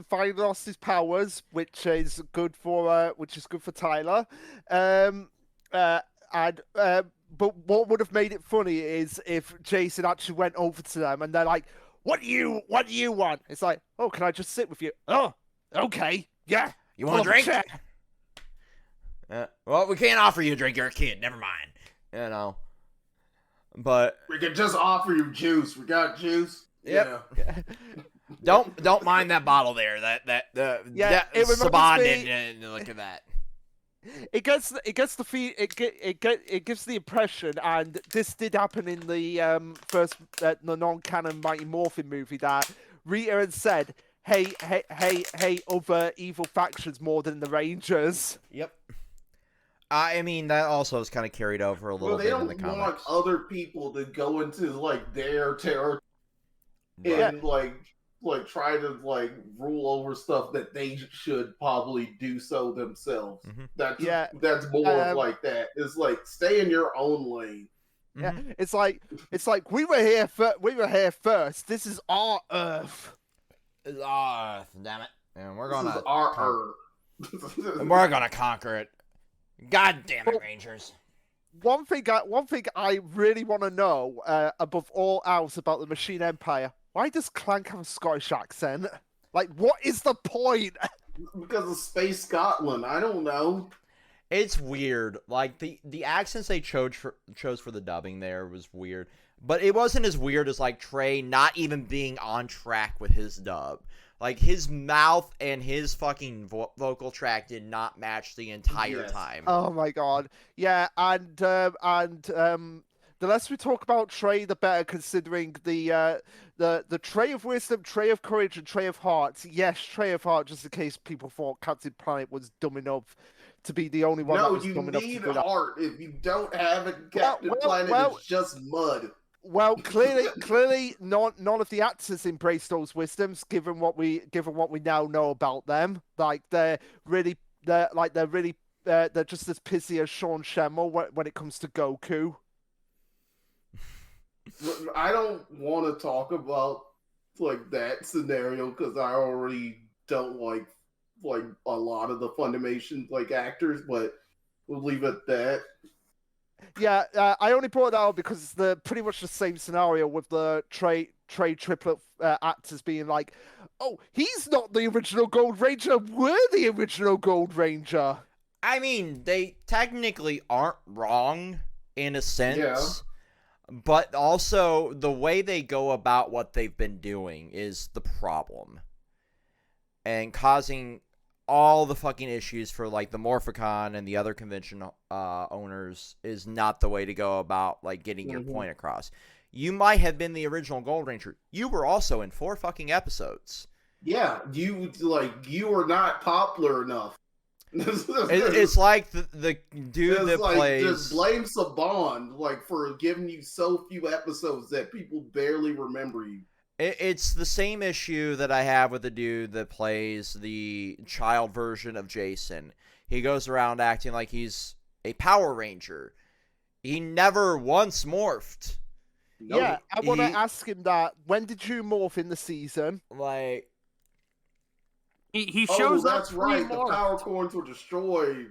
finally lost his powers, which is good for Tyler. But what would have made it funny is if Jason actually went over to them and they're like, What do you want? It's like, oh, can I just sit with you? Oh, okay, yeah. You want a drink? Well, we can't offer you a drink. You're a kid. Never mind. You know. But we can just offer you juice. We got juice. Yep. Yeah. Don't mind that bottle there. It Saban didn't look at that. It gives the impression, and this did happen in the first the non-canon Mighty Morphin movie, that Rita had said, hey, other evil factions more than the Rangers. Yep. I mean, that also is kind of carried over a little bit in the comics. They don't want other people to go into, like, their territory and, like try to, like, rule over stuff that they should probably do so themselves. Mm-hmm. That's more of like that. It's like, stay in your own lane. Yeah, mm-hmm. It's like we were here first. This is our Earth. It's our Earth, damn it, and we're gonna this is our Earth. And we're gonna conquer it. God damn it, Rangers. One thing I really want to know, above all else, about the Machine Empire: why does Clank have a Scottish accent? Like, what is the point? Because of Space Scotland. I don't know. It's weird. Like the accents they chose for the dubbing there was weird, but it wasn't as weird as like Trey not even being on track with his dub. Like, his mouth and his fucking vocal track did not match the entire time. Oh my god. Yeah, and the less we talk about Trey, the better, considering the Tray of Wisdom, Tray of Courage, and Tray of Hearts. Yes, Tray of Heart, just in case people thought Captain Planet was dumb enough to be the only one that was dumb enough to do that. No, you need heart. If you don't have it, Captain Planet is just mud. Well, clearly, none of the actors embrace those wisdoms. Given what we now know about them, like they're just as pissy as Sean Schemmel when it comes to Goku. I don't want to talk about like that scenario because I already don't like a lot of the Funimation like actors, but we'll leave it at that. Yeah, I only brought that up because it's pretty much the same scenario with the Trey triplet actors being like, "Oh, he's not the original Gold Ranger. We're the original Gold Ranger." I mean, they technically aren't wrong in a sense, but also the way they go about what they've been doing is the problem. And causing all the fucking issues for like the Morphicon and the other convention owners is not the way to go about like getting your point across. You might have been the original Gold Ranger. You were also in 4 fucking episodes. Yeah, you were not popular enough. It's like the dude that plays. Just blame Saban like for giving you so few episodes that people barely remember you. It's the same issue that I have with the dude that plays the child version of Jason. He goes around acting like he's a Power Ranger. He never once morphed. Yeah, I want to ask him that. When did you morph in the season? Like, he shows up. That's right. The power corns were destroyed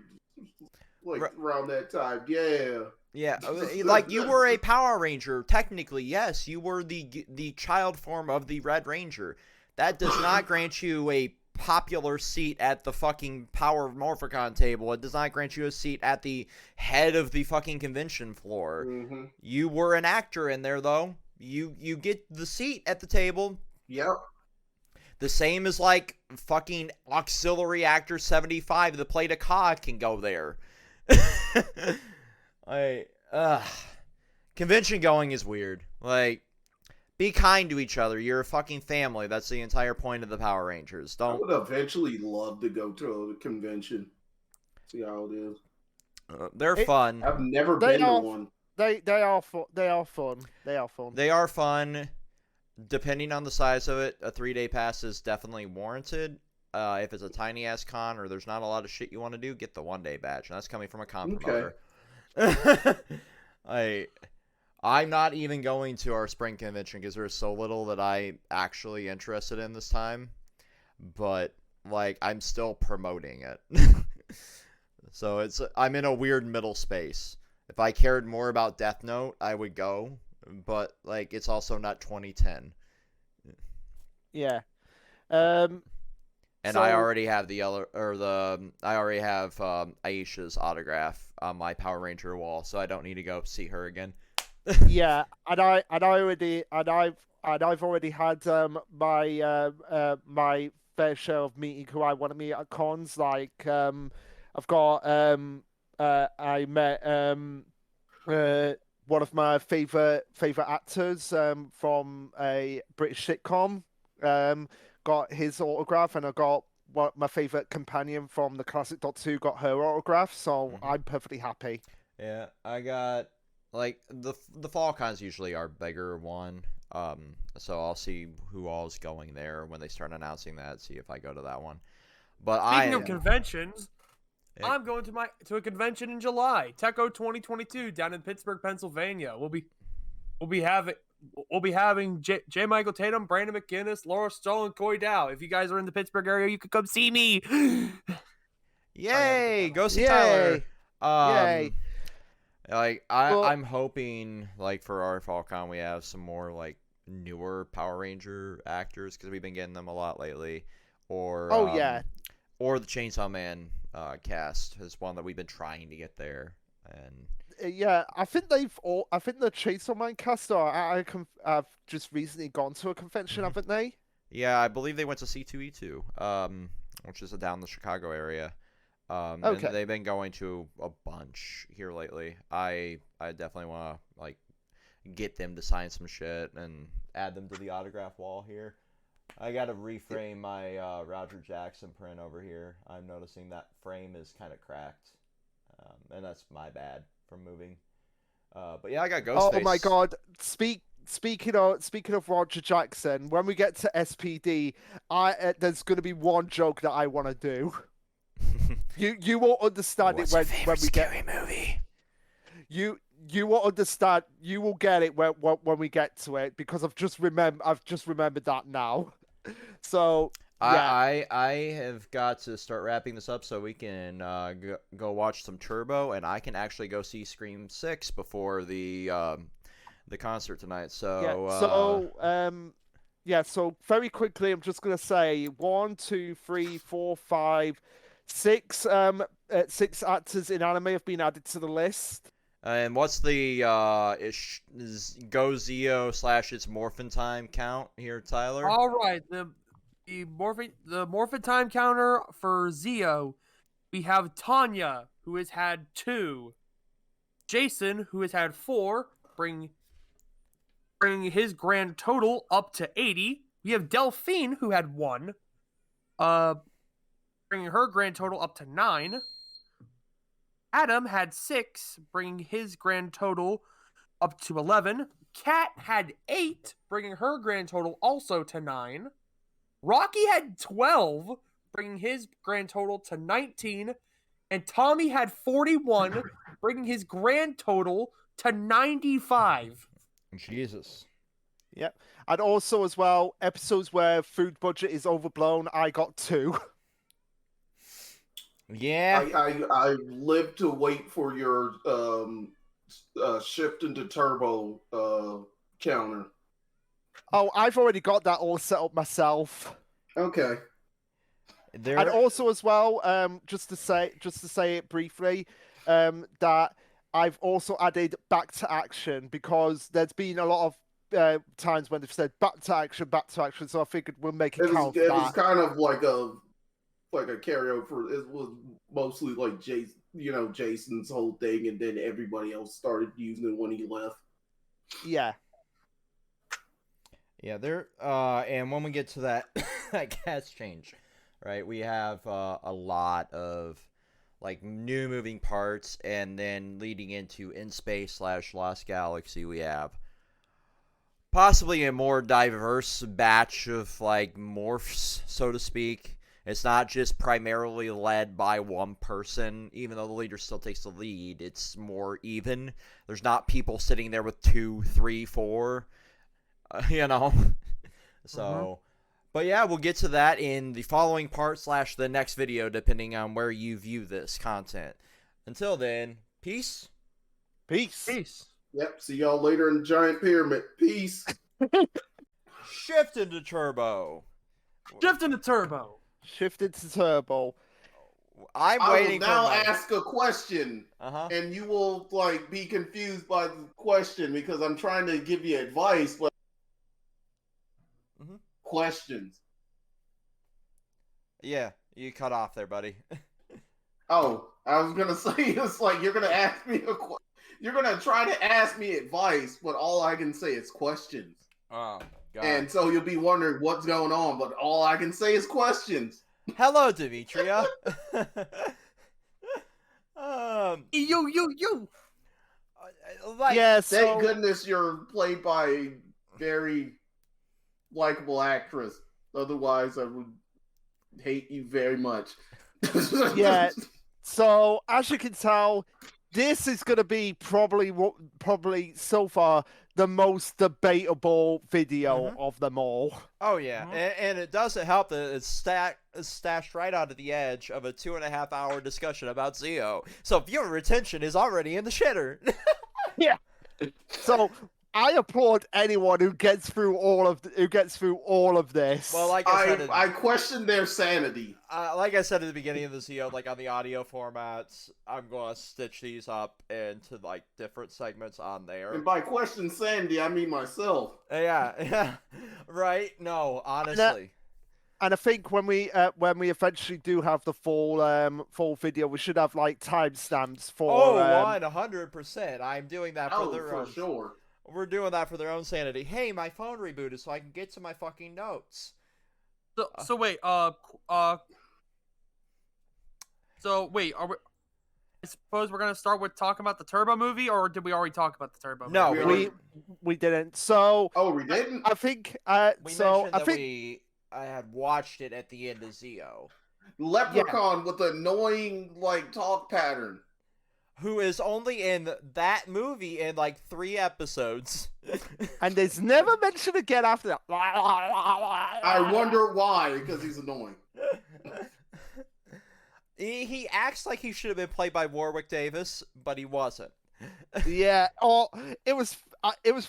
around that time. Yeah. Yeah, like you were a Power Ranger. Technically, yes, you were the child form of the Red Ranger. That does not grant you a popular seat at the fucking Power Morphicon table. It does not grant you a seat at the head of the fucking convention floor. Mm-hmm. You were an actor in there, though. You get the seat at the table. Yep. The same as like fucking auxiliary actor 75 that played a cog can go there. Convention going is weird. Like, be kind to each other. You're a fucking family. That's the entire point of the Power Rangers. I would eventually love to go to a convention. See how it is. They're fun. I've never been to one. They are fun. They are fun. They are fun. Depending on the size of it, a 3-day pass is definitely warranted. If it's a tiny ass con or there's not a lot of shit you want to do, get the 1-day badge. And that's coming from a con promoter. I'm not even going to our spring convention because there's so little that I'm actually interested in this time. But like, I'm still promoting it. So I'm in a weird middle space. If I cared more about Death Note, I would go. But like, it's also not 2010. Yeah. And I already have I already have Aisha's autograph on my Power Ranger wall, so I don't need to go see her again. Yeah, and I've already had my fair share of meeting who I want to meet at cons. Like I've got I met one of my favorite actors from a British sitcom. Got his autograph, and I got my favorite companion from the classic Doctor Who got her autograph, so I'm perfectly happy. Yeah, I got like the fall cons usually are bigger one. So I'll see who all is going there when they start announcing that. See if I go to that one. But speaking of conventions, I'm going to a convention in July, Techo 2022 down in Pittsburgh, Pennsylvania. We'll be having J. Michael Tatum, Brandon McGinnis, Laura Stoll, and Coy Dow. If you guys are in the Pittsburgh area, you could come see me. Yay! Go see Tyler. Yay! Like I'm hoping like for our fall con we have some more like newer Power Ranger actors because we've been getting them a lot lately. Or or the Chainsaw Man cast is one that we've been trying to get there. And yeah, I think the Chainsaw Man cast have just recently gone to a convention, haven't they? Yeah, I believe they went to C2E2, which is down the Chicago area. And they've been going to a bunch here lately. I definitely want to like get them to sign some shit and add them to the autograph wall here. I got to reframe my Roger Jackson print over here. I'm noticing that frame is kind of cracked, and that's my bad from moving. But yeah, I got Ghostface. Oh my god! Speaking of Roger Jackson, when we get to SPD, there's going to be one joke that I want to do. You won't understand What's it your when we get scary movie. You will understand. You will get it when we get to it because I've just remembered that now. So yeah, I have got to start wrapping this up so we can go watch some Turbo, and I can actually go see Scream 6 before the concert tonight. So So very quickly, I'm just gonna say 1, 2, 3, 4, 5, 6 6 actors in anime have been added to the list. And what's the is Go Zeo / It's Morphin Time count here, Tyler? All right, the morphin time counter for Zeo, we have Tanya, who has had 2, Jason, who has had 4, bring his grand total up to 80. We have Delphine, who had 1, bringing her grand total up to 9. Adam had 6, bringing his grand total up to 11. Kat had 8, bringing her grand total also to 9. Rocky had 12, bringing his grand total to 19. And Tommy had 41, bringing his grand total to 95. Jesus. Yep. And also as well, episodes where food budget is overblown, I got 2. Yeah. I live to wait for your shift into turbo counter. Oh, I've already got that all set up myself. Okay. And also as well, just to say it briefly, that I've also added back to action because there's been a lot of times when they've said back to action, so I figured we'll make it count. It was kind of like a carryover. It was mostly like Jason's whole thing, and then everybody else started using it when he left. Yeah. Yeah, and when we get to that cast change, right, we have a lot of like new moving parts, and then leading into In Space / Lost Galaxy, we have possibly a more diverse batch of like morphs, so to speak. It's not just primarily led by one person, even though the leader still takes the lead. It's more even. There's not people sitting there with 2, 3, 4. So, but yeah, we'll get to that in the following part / the next video, depending on where you view this content. Until then, peace. Peace. Yep. See y'all later in the Giant Pyramid. Peace. Shift into turbo. Shift into turbo. Shifted to turbo. I waiting will now for ask a question, and you will like be confused by the question because I'm trying to give you advice, but questions. Yeah, you cut off there, buddy. Oh, I was gonna say it's like you're gonna ask me you're gonna try to ask me advice, but all I can say is questions. Oh, God. And so you'll be wondering what's going on, but all I can say is questions. Hello, Demetria. You. Yeah, so... Thank goodness you're played by a very likable actress. Otherwise, I would hate you very much. Yeah. So as you can tell, this is going to be probably so far the most debatable video of them all. Oh yeah, and it doesn't help that it's stashed right onto the edge of a 2.5-hour discussion about Zeo. So viewer retention is already in the shitter. Yeah. So I applaud anyone who gets through all of this. Well, like I said, I question their sanity. Like I said at the beginning of the Zeo, like on the audio formats, I'm gonna stitch these up into like different segments on there. And by question sanity, I mean myself. Yeah, right. No, honestly. And I think when we eventually do have the full video, we should have like timestamps for. 100%. I'm doing that for their own. Sure. We're doing that for their own sanity. Hey, my phone rebooted, so I can get to my fucking notes. So wait, are we? I suppose we're gonna start with talking about the Turbo movie, or did we already talk about the Turbo No, movie? we didn't. So we didn't. I think we so. mentioned I that think I had watched it at the end of Zeo. Leprechaun with annoying like talk pattern. Who is only in that movie in like 3 episodes. and there's never mentioned again after that. I wonder why, because he's annoying. He acts like he should have been played by Warwick Davis, but he wasn't. Yeah, it was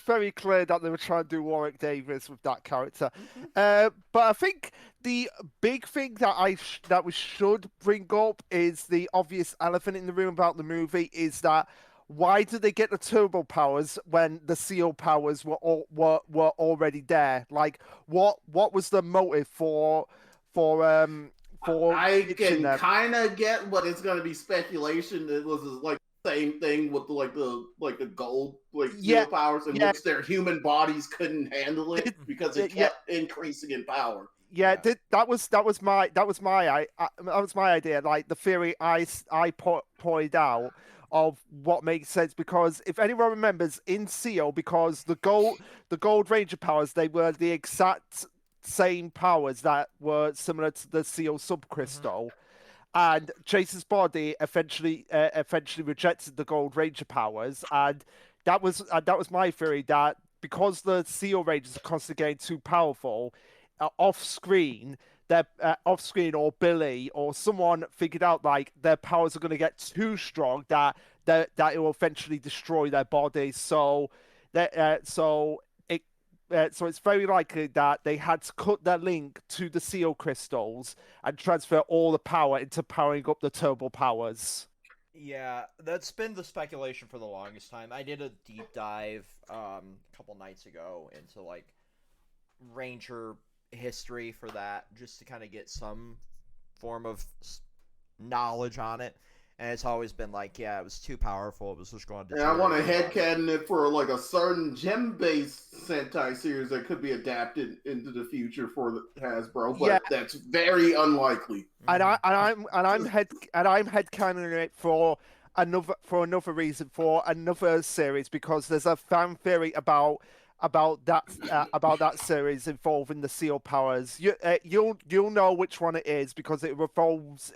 very clear that they were trying to do Warwick Davis with that character. But I think the big thing that we should bring up is the obvious elephant in the room about the movie is that why did they get the turbo powers when the seal powers were already there? Like, what was the motive for I can them? kind of get, but it's gonna be speculation. It was like the same thing with the gold seal powers, in which their human bodies couldn't handle it because it kept increasing in power. That was my idea. Like the theory I pointed out of what makes sense, because if anyone remembers in Seal, because the Gold Ranger powers, they were the exact same powers that were similar to the Seal subcrystal. And Chase's body eventually rejected the Gold Ranger powers, and that was my theory, that because the Seal Rangers are constantly getting too powerful, off screen or Billy or someone figured out like their powers are going to get too strong that it will eventually destroy their bodies. So it's very likely that they had to cut their link to the Seal crystals and transfer all the power into powering up the turbo powers. Yeah, that's been the speculation for the longest time. I did a deep dive a couple nights ago into like Ranger history for that, just to kind of get some form of knowledge on it. And it's always been like, yeah, it was too powerful. It was just going to. And I want to headcanon it for like a certain gem-based Sentai series that could be adapted into the future for the Hasbro, but that's very unlikely. And I'm headcanoning it for another reason, for another series, because there's a fan theory about that series involving the Seal powers. You'll know which one it is because it revolves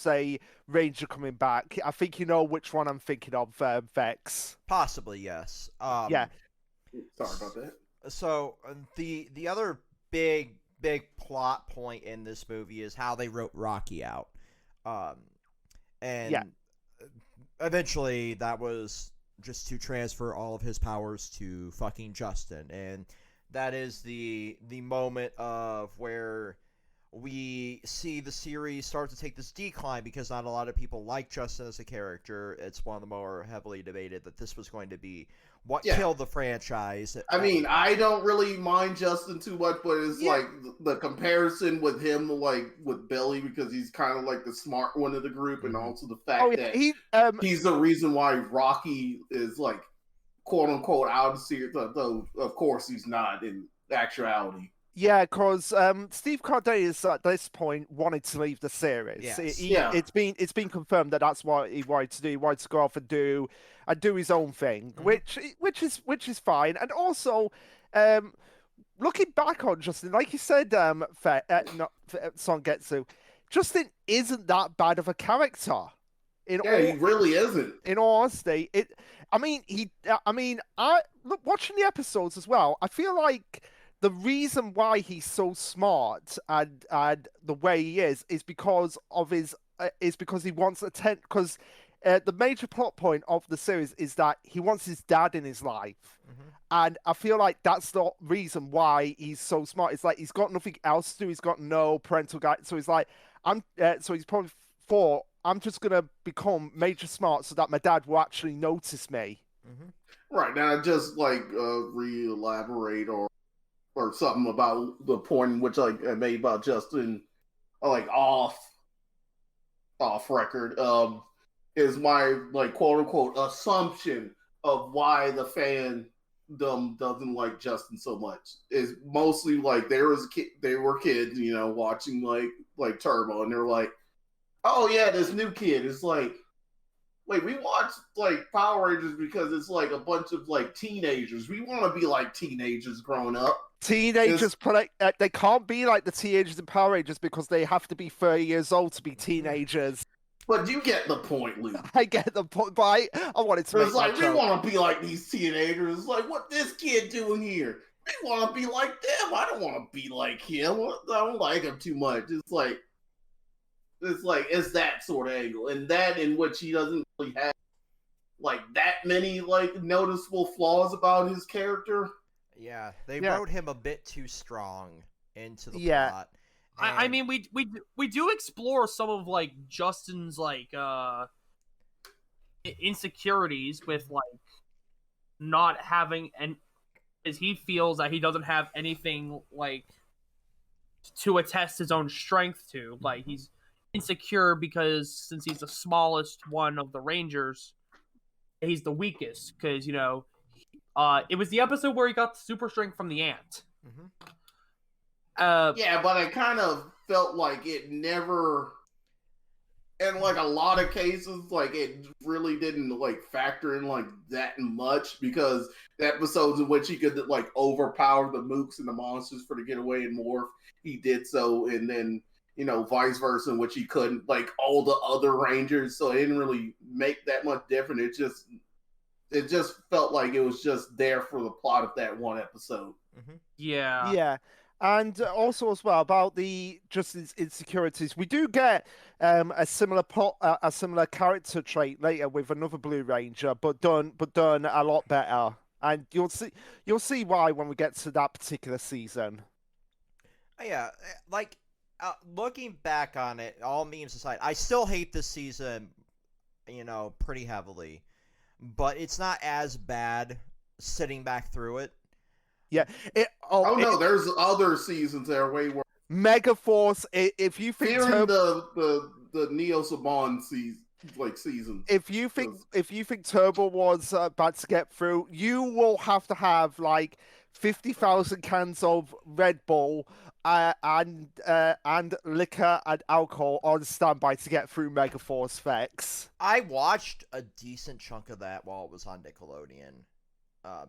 a Ranger coming back. I think you know which one I'm thinking of, Vex. Possibly, yes. Sorry about that. So the other big plot point in this movie is how they wrote Rocky out, and eventually that was just to transfer all of his powers to fucking Justin. And that is the moment of where we see the series start to take this decline, because not a lot of people like Justin as a character. It's one of the more heavily debated that this was going to be what killed the franchise. I mean, I don't really mind Justin too much, but it's like the comparison with him, like with Billy, because he's kind of like the smart one of the group, and also the fact that he's the reason why Rocky is like quote unquote out of the series, though of course he's not in actuality. Yeah, because Steve Cardenas at this point wanted to leave the series. Yes. It's been confirmed that that's what he wanted to do. He wanted to go off and do his own thing, which is fine. And also, looking back on Justin, like you said, Songetsu, Justin isn't that bad of a character. He really isn't. In all honesty, look, watching the episodes as well, I feel like the reason why he's so smart and the way he is because of his because he wants attention. Because the major plot point of the series is that he wants his dad in his life, and I feel like that's the reason why he's so smart. It's like he's got nothing else to do. He's got no parental guidance, so he's like, so he's probably thought, I'm just gonna become major smart so that my dad will actually notice me. Right now, just like re-elaborate or something about the point in which I made about Justin, like off record, is my like quote unquote assumption of why the fandom doesn't like Justin so much. Is mostly like they were kids, watching like Turbo, and they're like, oh yeah, this new kid is like, like we watch like Power Rangers because it's like a bunch of like teenagers. We want to be like teenagers growing up. Teenagers play. They can't be like the teenagers in Power Rangers because they have to be 30 years old to be teenagers. But you get the point, Luke. I get the point, but I wanted to. It's like we want to be like these teenagers. It's like, what this kid doing here? We want to be like them. I don't want to be like him. I don't like him too much. It's that sort of angle, and that in which he doesn't really have like that many like noticeable flaws about his character. Yeah, they wrote him a bit too strong into the plot. I mean, we do explore some of like Justin's like insecurities with like not having as he feels that he doesn't have anything like to attest his own strength to. Like he's insecure because since he's the smallest one of the Rangers, he's the weakest because it was the episode where he got the super strength from the ant. Yeah, but I kind of felt like it never, in like a lot of cases, like it really didn't like factor in like that much because the episodes in which he could like overpower the mooks and the monsters for the getaway and morph, he did so, and then vice versa, in which he couldn't, like all the other Rangers, so it didn't really make that much difference. It just felt like it was just there for the plot of that one episode. Yeah. And also as well about the Justin's insecurities, we do get a similar plot, a similar character trait later with another Blue Ranger, but done a lot better. And you'll see why when we get to that particular season. Yeah, like looking back on it, all memes aside, I still hate this season, pretty heavily, but it's not as bad sitting back through it. Yeah. There's other seasons that are way worse. Megaforce, if you think the Neo Saban season. If you think Turbo was bad to get through, you will have to have like 50,000 cans of Red Bull and liquor and alcohol on standby to get through Megaforce Vex. I watched a decent chunk of that while it was on Nickelodeon.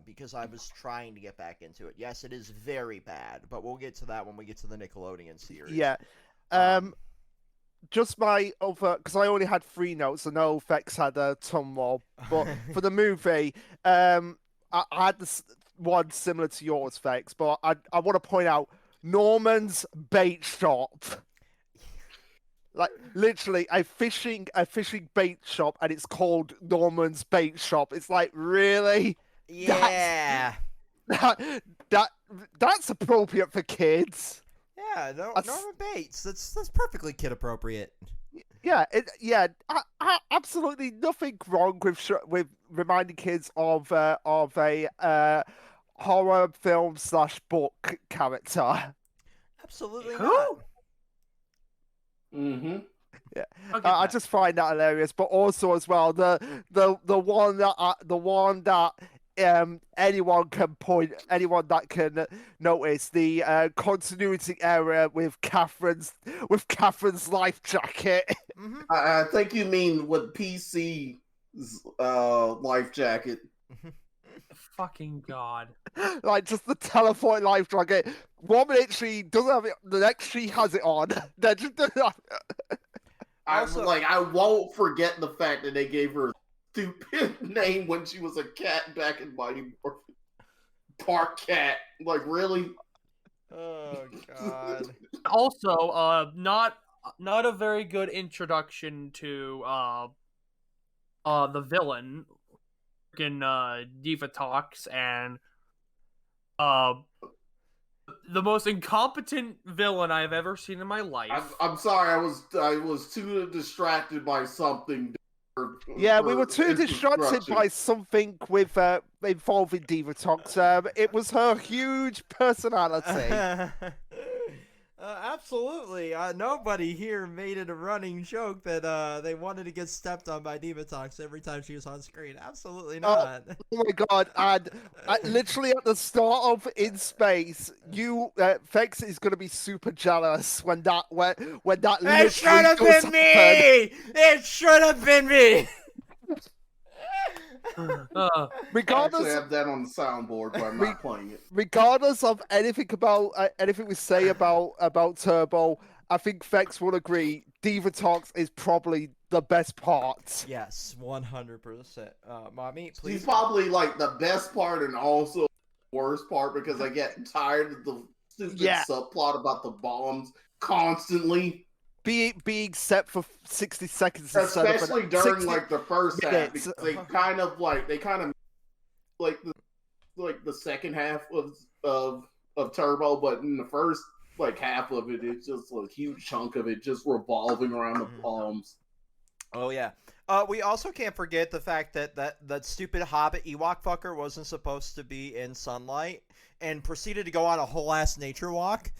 Because I was trying to get back into it. Yes, it is very bad, but we'll get to that when we get to the Nickelodeon series. Yeah. Just my other, because I only had 3 notes. I know Vex had a ton more, but for the movie, I had this one similar to yours, Vex, but I want to point out Norman's bait shop. Like literally a fishing bait shop, and it's called Norman's Bait Shop. It's like, really? Yeah, that's appropriate for kids. Yeah, Norman Bates. That's perfectly kid appropriate. Yeah, absolutely nothing wrong with reminding kids of a horror film / book character. Absolutely not. Mm-hmm. Yeah, I just find that hilarious, but also as well the one that anyone that can notice the continuity error with Catherine's life jacket. Mm-hmm. I think you mean with PC's life jacket. Fucking God. Like just the teleport life jacket. 1 minute she doesn't have it, the next she has it on. Then just I won't forget the fact that they gave her a stupid name when she was a cat back in Mighty Morphin. Park Cat. Like, really? Oh, God. Also, not a very good introduction to the villain, freaking Divatox, and the most incompetent villain I've ever seen in my life. I'm sorry, I was too distracted by something. We were too distracted by something with involving Divatox. It was her huge personality. Absolutely. Nobody here made it a running joke that they wanted to get stepped on by Divatox every time she was on screen. Absolutely not. Oh my God! And literally at the start of In Space, Vex is gonna be super jealous when that. It should have been me. It should have been me. I actually have that on the soundboard, but I'm not playing it. Regardless of anything about anything we say about Turbo, I think Vex will agree. Diva Talks is probably the best part. Yes, 100%. Mommy, please. He's probably like the best part and also the worst part because I get tired of the stupid subplot about the bombs constantly. Being set for 60 seconds, especially during like the first half, because they kind of like the second half of Turbo, but in the first like half of it, it's just a huge chunk of it just revolving around the bombs. Oh yeah. We also can't forget the fact that stupid Hobbit Ewok fucker wasn't supposed to be in sunlight and proceeded to go on a whole ass nature walk.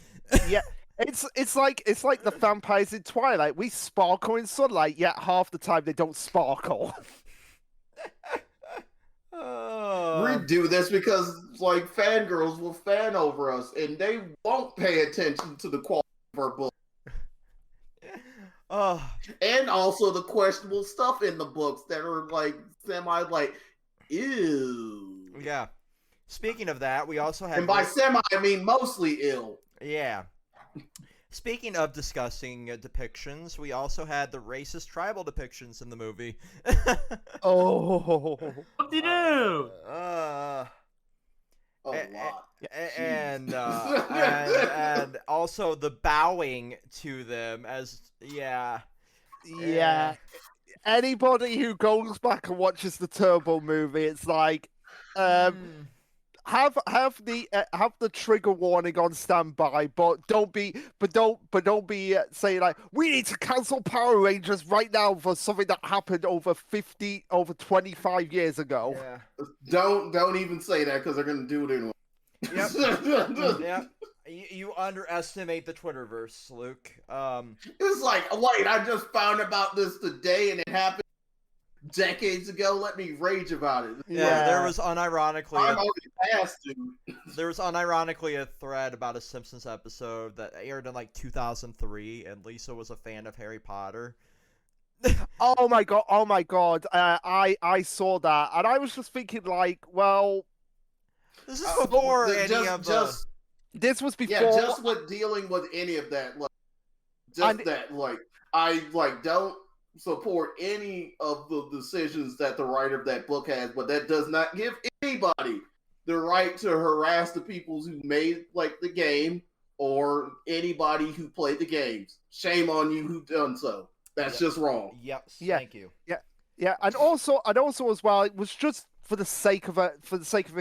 Yeah. It's like the vampires in Twilight. We sparkle in sunlight, yet half the time they don't sparkle. Redo this because like fangirls will fan over us and they won't pay attention to the quality of our book. And also the questionable stuff in the books that are like semi like ew. Yeah. Speaking of that, we also have, and by semi I mean mostly ill. Yeah. Speaking of disgusting depictions, we also had the racist tribal depictions in the movie. Oh. What did you do? A lot. And and also the bowing to them as yeah. Anybody who goes back and watches the Turbo movie, it's like have the trigger warning on standby, but don't be saying like we need to cancel Power Rangers right now for something that happened over 25 years ago. Yeah. Don't even say that because they're gonna do it anyway. Yep. Yep. You underestimate the Twitterverse, Luke. It's like, wait, I just found about this today and it happened decades ago. Let me rage about it. Yeah, there was unironically I'm already past it. There was unironically a thread about a Simpsons episode that aired in like 2003, and Lisa was a fan of Harry Potter. Oh my god! I saw that, and I was just thinking like, well, this is before this was before. Yeah, just with dealing with any of that, I don't support any of the decisions that the writer of that book has, but that does not give anybody the right to harass the people who made like the game or anybody who played the games. Shame on you who done so. That's just wrong. Yes. Yeah. Thank you. Yeah, and also as well, it was just for the sake of a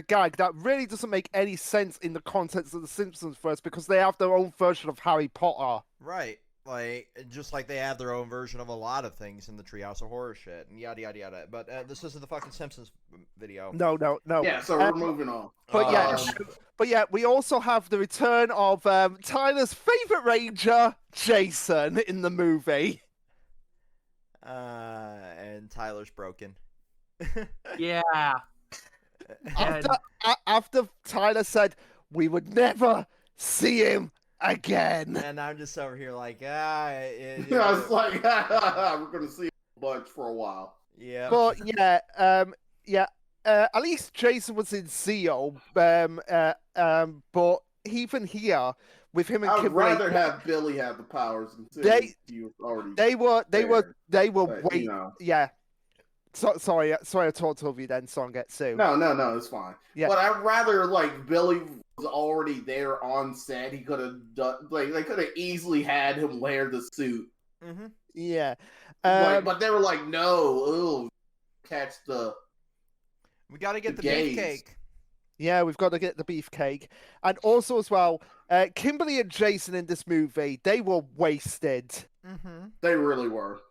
gag that really doesn't make any sense in the context of the Simpsons verse because they have their own version of Harry Potter. Right. Like, just like they have their own version of a lot of things in the Treehouse of Horror shit, and yada, yada, yada. But this isn't the fucking Simpsons video. No. Yeah, so we're moving on. But yeah, we also have the return of Tyler's favorite ranger, Jason, in the movie. And Tyler's broken. Yeah. After Tyler said, we would never see him again. And I'm just over here like, I was like, we're going to see a bunch for a while. Yeah. But at least Jason was in Zeo. But even here, with him and I'd Kimberly, rather have Billy have the powers they were but, wait. Yeah. Sorry, I talked over you then, so I get sued. No, it's fine. Yeah. But I'd rather like Billy was already there on set. He could have done they could have easily had him wear the suit. Mm-hmm. Yeah. But they were like, no, catch the. We got to get the beefcake. Yeah, we've got to get the beefcake. And also as well, Kimberly and Jason in this movie, they were wasted. Mm-hmm. They really were.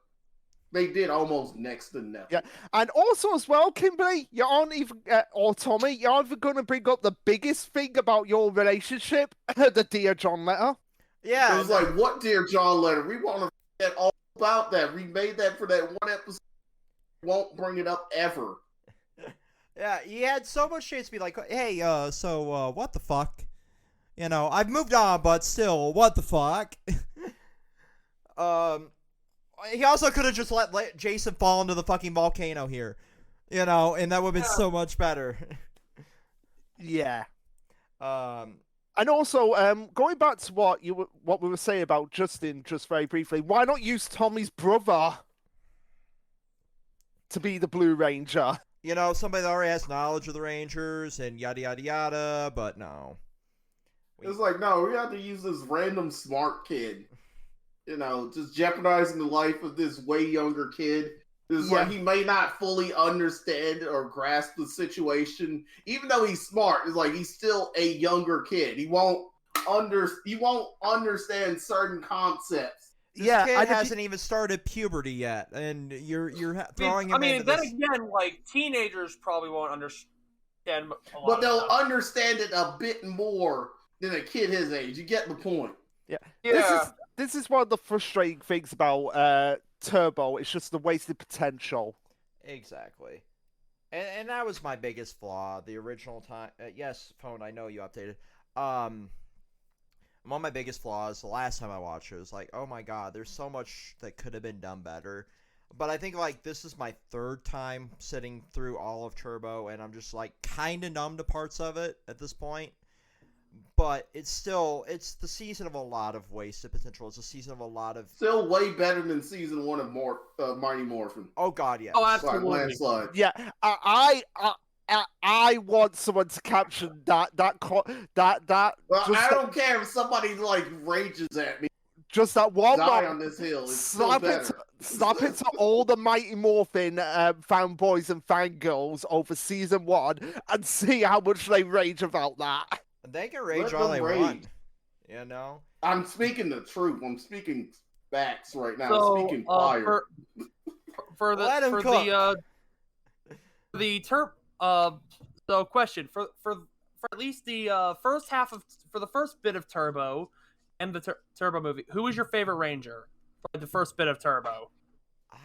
They did almost next to nothing. Yeah, and also as well, Kimberly, you aren't even, or Tommy, you aren't even going to bring up the biggest thing about your relationship, the Dear John letter. Yeah. It was like, what Dear John letter? We want to forget all about that. We made that for that one episode. Won't bring it up ever. Yeah, he had so much chance to be like, hey, so what the fuck? You know, I've moved on, but still, what the fuck? He also could have just let Jason fall into the fucking volcano here. You know, and that would have been so much better. Yeah. Um, And also, going back to what we were saying about Justin, just very briefly, why not use Tommy's brother to be the Blue Ranger? you know, somebody that already has knowledge of the Rangers and yada yada yada, but no. It's like, no, we have to use this random smart kid. You know, just jeopardizing the life of this way younger kid. It's like he may not fully understand or grasp the situation, even though he's smart. It's like he's still a younger kid. He won't understand certain concepts. This kid hasn't even started puberty yet, and you're throwing him into this. Again, like teenagers probably won't understand. But they'll understand it a bit more than a kid his age. You get the point. Yeah. This is one of the frustrating things about Turbo. It's just the wasted potential. Exactly. And that was my biggest flaw. The original time. Yes, Phone, I know you updated. One of my biggest flaws, the last time I watched it, was like, oh my god, there's so much that could have been done better. But I think, like, this is my third time sitting through all of Turbo, and I'm just, like, kind of numb to parts of it at this point. But it's the season of a lot of wasted potential. It's a season of a lot of... Still way better than season 1 of Mighty Morphin. Oh, God, yes. Oh, absolutely. Landslide. Yeah, I want someone to caption that. Well, I don't care if somebody, like, rages at me. Just that one Die on this hill. It's snap it to all the Mighty Morphin fanboys and fangirls over season 1 and see how much they rage about that. They can rage all they want. You know? I'm speaking the truth. I'm speaking facts right now. So, Speaking fire. So question for at least the first bit of Turbo and the Turbo movie, who was your favorite Ranger for the first bit of Turbo?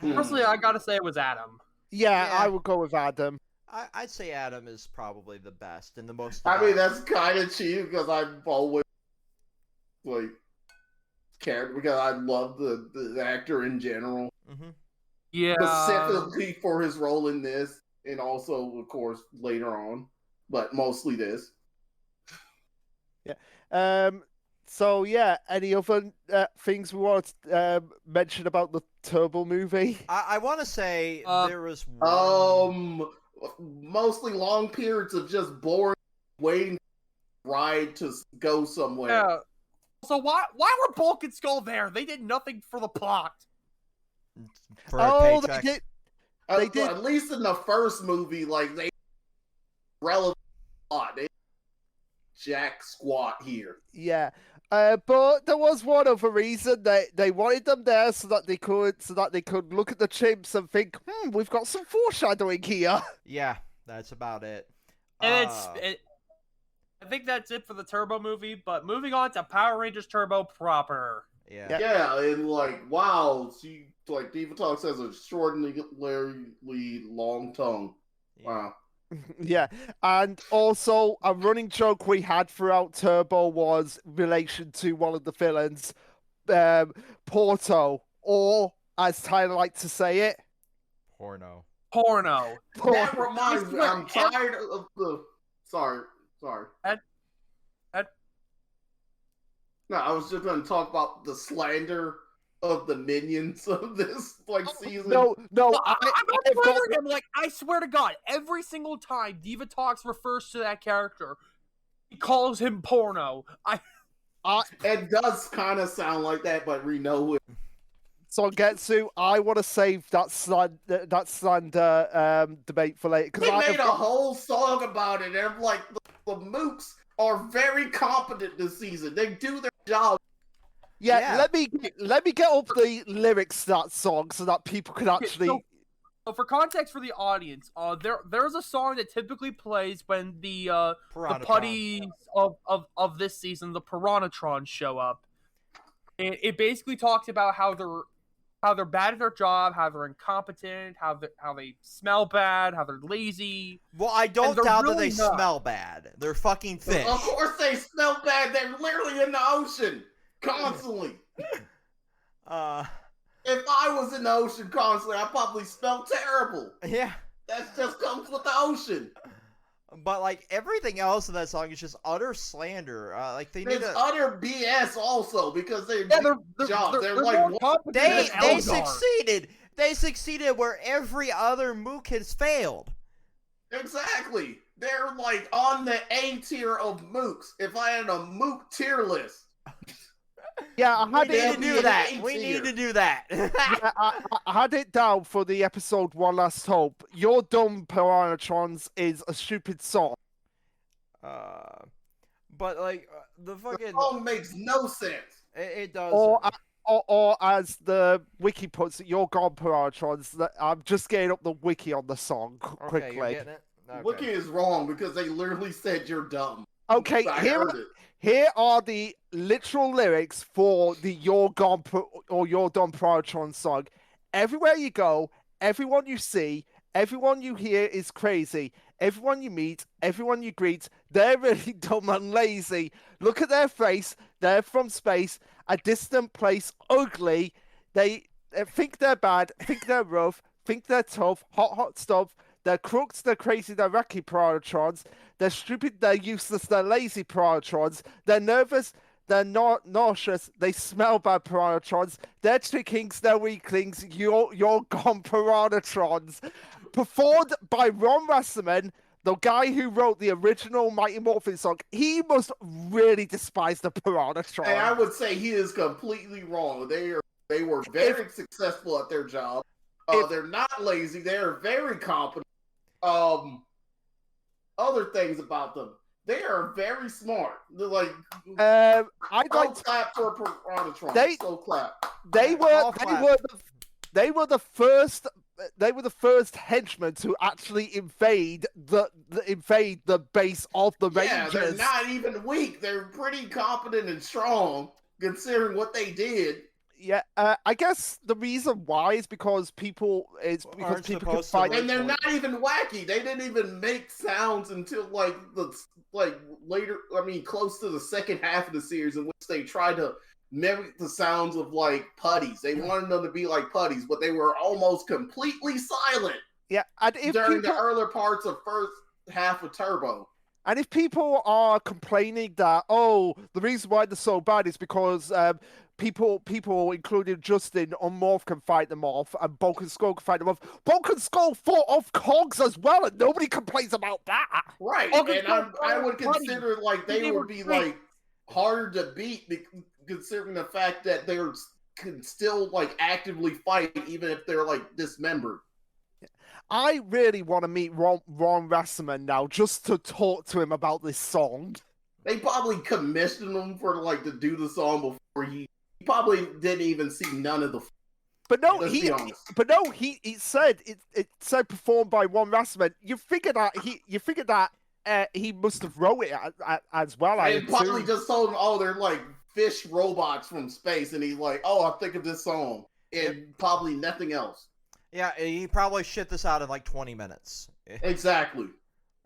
Personally, I gotta say it was Adam. Yeah, I would go with Adam. I'd say Adam is probably the best and the most... I mean, that's kind of cheap because I've always, like, cared because I love the actor in general. Mm-hmm. Yeah. Specifically for his role in this, and also, of course, later on, but mostly this. Yeah. So, yeah, any other things we want to mention about the Turbo movie? I want to say there was one... mostly long periods of just boring waiting for the ride to go somewhere. Yeah. So why were Bulk and Skull there? They did nothing for the plot. For a paycheck. They did. At least in the first movie, like, they relevant plot. They jack squat here. Yeah. But there was one other reason they wanted them there so that they could look at the chimps and think, we've got some foreshadowing here. Yeah, that's about it. And I think that's it for the Turbo movie. But moving on to Power Rangers Turbo proper. Yeah, and like, wow, Diva Talks has an extraordinarily long tongue. Yeah. Wow. Yeah, and also a running joke we had throughout Turbo was relation to one of the villains, Porto, or as Tyler liked to say it, Porno. That reminds me, I'm tired of the... Sorry. No, I was just going to talk about the slander of the minions of this season. No, I swear to God, every single time Diva Talks refers to that character, he calls him Porno. It does kind of sound like that, but we know it. So Getsu, I want to save that slander debate for later. They made a whole song about it. And like the Mooks are very competent this season. They do their job. Yeah, let me get up the lyrics to that song so that people can actually. So for context for the audience, there's a song that typically plays when the putties of this season, the Piranatrons, show up. It basically talks about how they're bad at their job, how they're incompetent, how they smell bad, how they're lazy. Well, I don't doubt that they smell bad. They're fucking fish. Of course they smell bad. They're literally in the ocean constantly. If I was in the ocean constantly, I'd probably smell terrible. Yeah. That just comes with the ocean. But like everything else in that song is just utter slander. Like they need There's to. utter BS also because they're jobs. They're more like competent They than Eldar. succeeded. They succeeded where every other mook has failed. exactly. They're like on the A tier of mooks. If I had a mook tier list, Yeah, We need to do that. A We tier. need to do that. yeah, I had it down for the episode One Last Hope. Your Dumb Piranhatrons is a stupid song. But like the fucking song makes no sense. it does. Or as the wiki puts it, You're Gone Piranhatrons. I'm just getting up the wiki on the song Okay, quickly. you're getting it. Okay. Wiki is wrong because they literally said you're dumb. Okay, I heard it. here are the literal lyrics for the You're Gone or You're Done Piranhatron song. Everywhere you go, everyone you see, everyone you hear is crazy. Everyone you meet, everyone you greet, they're really dumb and lazy. Look at their face, they're from space, a distant place, ugly. They think they're bad, think they're rough, think they're tough, hot stuff. They're crooks, they're crazy, they're wacky Piranhatrons. They're stupid, they're useless, they're lazy Piranhatrons. They're nervous, they're nauseous, they smell bad Piranhatrons. They're chickens, they're weaklings, you're gone Piranhatrons. Performed by Ron Wasserman, the guy who wrote the original Mighty Morphin song. He must really despise the Piranhatron. And I would say he is completely wrong. They were very successful at their job. They're not lazy. They are very competent. Other things about them, they are very smart. They're like, I'd I'll like to, clap for Piranhatron. So clap. they were the first henchmen to actually invade the base of the Yeah, Rangers. they're not even weak. They're pretty competent and strong considering what they did. Yeah, I guess the reason why is because people Aren't can supposed to fight. And they're not even wacky. They didn't even make sounds until later. I mean, close to the second half of the series, in which they tried to mimic the sounds of like putties. They wanted them to be like putties, but they were almost completely silent. Yeah, and if during people, the earlier parts of first half of Turbo. And if people are complaining that, oh, the reason why they're so bad is because people, including Justin on Morph, can fight them off, and Bulk and Skull can fight them off. Bulk and Skull fought off Cogs as well, and nobody complains about that. Right, and I would consider like they would be like harder to beat, considering the fact that they can still like actively fight even if they're like dismembered. I really want to meet Ron Rasserman now, just to talk to him about this song. They probably commissioned him for like to do the song before he probably didn't even see none of the. But no, he said it said performed by Ron Rasserman. You figure that he must have wrote it as well. They probably just told him, oh, they're like fish robots from space, and he's like, oh, I think of this song, and probably nothing else. Yeah, he probably shit this out in like 20 minutes. Exactly.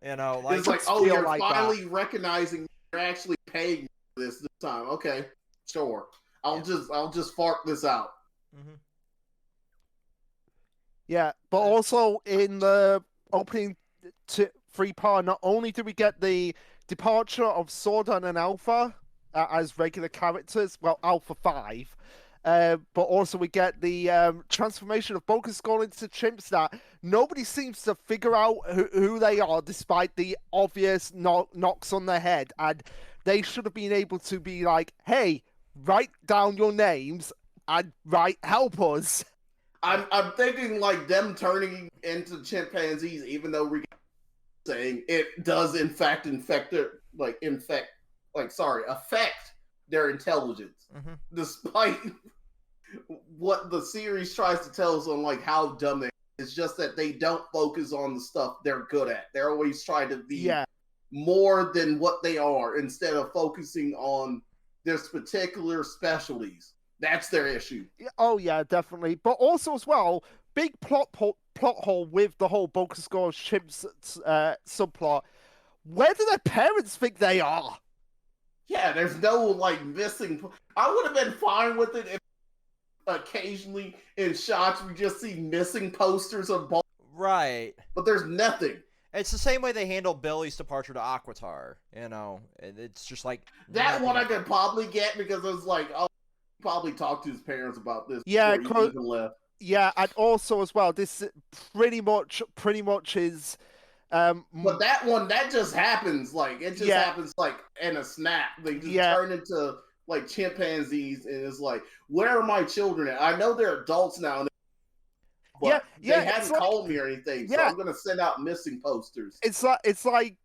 You know, like it's like, oh, you're like finally recognizing you're actually paying this time. Okay, sure. I'll just fart this out. Mm-hmm. Yeah, but also in the opening free part, not only do we get the departure of Zordon and Alpha as regular characters, well, Alpha 5. But also we get the transformation of Bulk and Skull into chimps that nobody seems to figure out who they are, despite the obvious knocks on their head. And they should have been able to be like, hey, write down your names and help us. I'm thinking like them turning into chimpanzees, even though we're saying it does in fact affect their intelligence, despite what the series tries to tell us on like how dumb they are. It's just that they don't focus on the stuff they're good at. They're always trying to be more than what they are instead of focusing on their particular specialties. That's their issue. Oh yeah, definitely. But also as well, big plot hole with the whole Bulk and Skull chimps subplot. Where do their parents think they are? Yeah, there's no like missing. I would have been fine with it if occasionally in shots we just see missing posters of Bulk Right. But there's nothing. It's the same way they handled Billy's departure to Aquitar. You know, it's just like that nothing. one I could probably get because it was like, I'll probably talk to his parents about this Yeah, before he even left. Yeah, and also as well, this pretty much is. But that one, that just happens. Like it just happens like in a snap. They just turn into like chimpanzees, and it's like, where are my children at? I know they're adults now. But they haven't called me or anything, so I'm gonna send out missing posters. It's like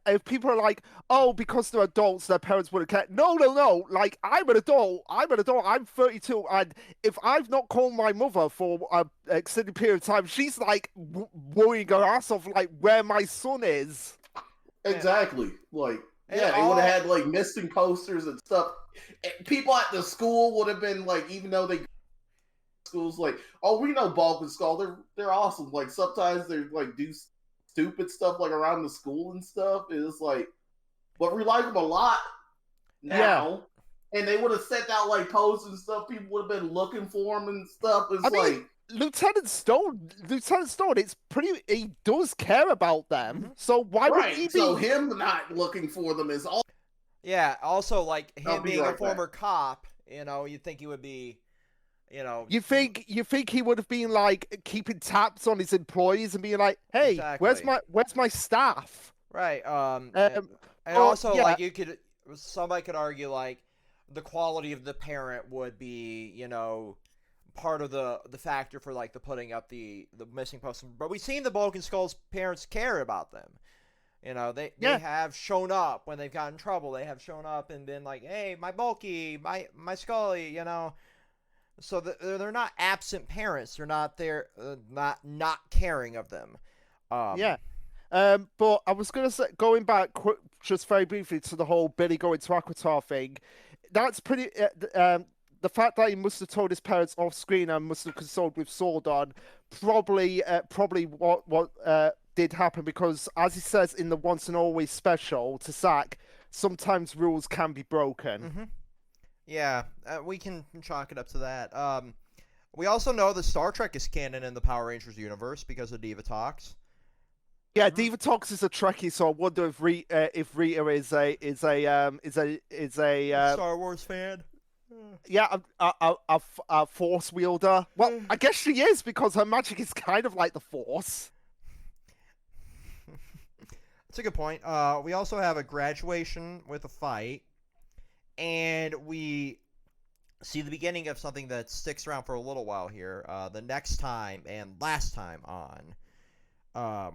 if people are like, oh, because they're adults, their parents wouldn't care. No. Like I'm an adult. I'm 32, and if I've not called my mother for an extended period of time, she's like worrying her ass off, like where my son is. Exactly. Like they would have had like missing posters and stuff. People at the school would have been like, even though they. Schools like, oh, we know Bulk and Skull, they're awesome. Like sometimes they like do stupid stuff like around the school and stuff. It's like, but we like them a lot now. And they would have sent out like posts and stuff. People would have been looking for them and stuff. It's like Lieutenant Stone, it's pretty. He does care about them. So why would he be? So him not looking for them is all. Yeah. Also, like him being a former cop, you know, you'd think he would be. You know, you think he would have been like keeping tabs on his employees and being like, "Hey, where's my staff?" Right. And also, like somebody could argue like the quality of the parent would be, you know, part of the factor for like the putting up the missing posts. But we've seen the Bulk and Skull's parents care about them. You know, they have shown up when they've gotten in trouble. They have shown up and been like, "Hey, my Bulky, my Scully," you know. So they're not absent parents. They're not there, not caring of them. But I was gonna say, going back just very briefly to the whole Billy going to Aquitar thing. That's pretty. The fact that he must have told his parents off screen and must have consulted with Zordon, probably what did happen, because as he says in the Once and Always special to Zack, sometimes rules can be broken. Mm-hmm. Yeah, we can chalk it up to that. We also know that Star Trek is canon in the Power Rangers universe because of Diva Talks. Yeah, Diva Talks is a Trekkie, so I wonder if Rita is a Star Wars fan. Yeah, a Force wielder. Well, I guess she is, because her magic is kind of like the Force. That's a good point. We also have a graduation with a fight. And we see the beginning of something that sticks around for a little while here. The next time and last time on,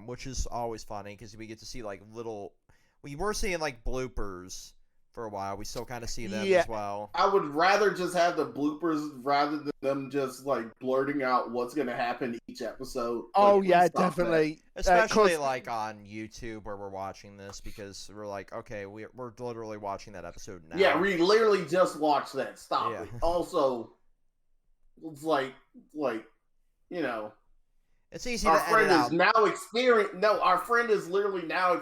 which is always funny because we get to see like little. We were seeing like bloopers for a while. We still kind of see them as well. I would rather just have the bloopers rather than them just like blurting out what's going to happen each episode. Oh yeah, definitely. Especially like on YouTube where we're watching this, because we're like, okay, we're literally watching that episode now. Yeah, we literally just watched that. Stop it. Also, it's like you know, it's easy. Our friend is now experienced. No, our friend is literally now.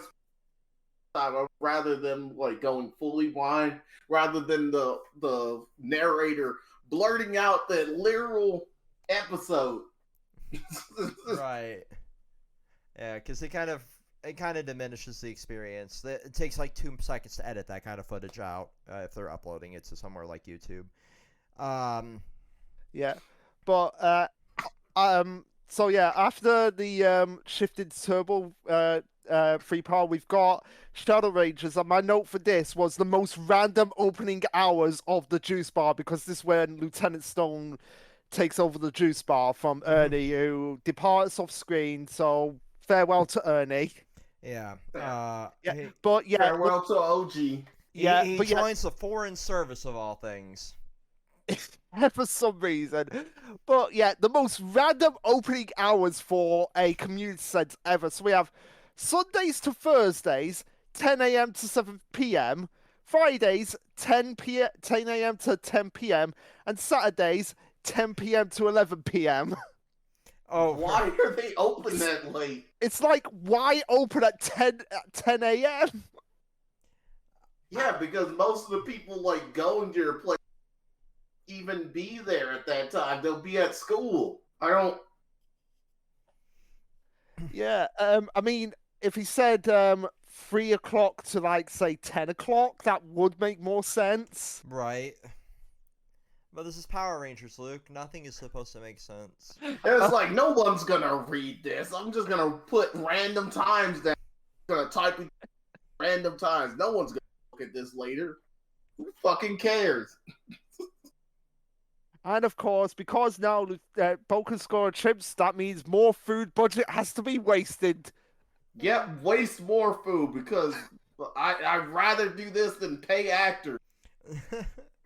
Rather than like going fully blind, rather than the narrator blurting out the literal episode. Right. Yeah, because it kind of diminishes the experience. It takes like 2 seconds to edit that kind of footage out if they're uploading it to somewhere like YouTube. Yeah, but so yeah, after the shifted turbo free power, we've got Shadow Rangers, and my note for this was the most random opening hours of the juice bar, because this is when Lieutenant Stone takes over the juice bar from Ernie, who departs off screen. So farewell to Ernie. Yeah. Farewell to OG. Yeah, he joins the foreign service of all things. For some reason. But yeah, the most random opening hours for a community center ever. So we have Sundays to Thursdays, 10 a.m. to 7 p.m. Fridays, 10 a.m. to 10 p.m. And Saturdays, 10 p.m. to 11 p.m. Oh, why are they open that late? It's like, why open at 10 a.m.? Yeah, because most of the people like going to your place even be there at that time. They'll be at school. I don't. Yeah. I mean, if he said 3 o'clock to like say 10 o'clock, that would make more sense. Right. But this is Power Rangers, Luke. Nothing is supposed to make sense. It's like no one's gonna read this. I'm just gonna put random times down. I'm gonna type in random times. No one's gonna look at this later. Who fucking cares? And of course, because now Boca scored trips, that means more food budget has to be wasted. Yep, waste more food because I'd rather do this than pay actors.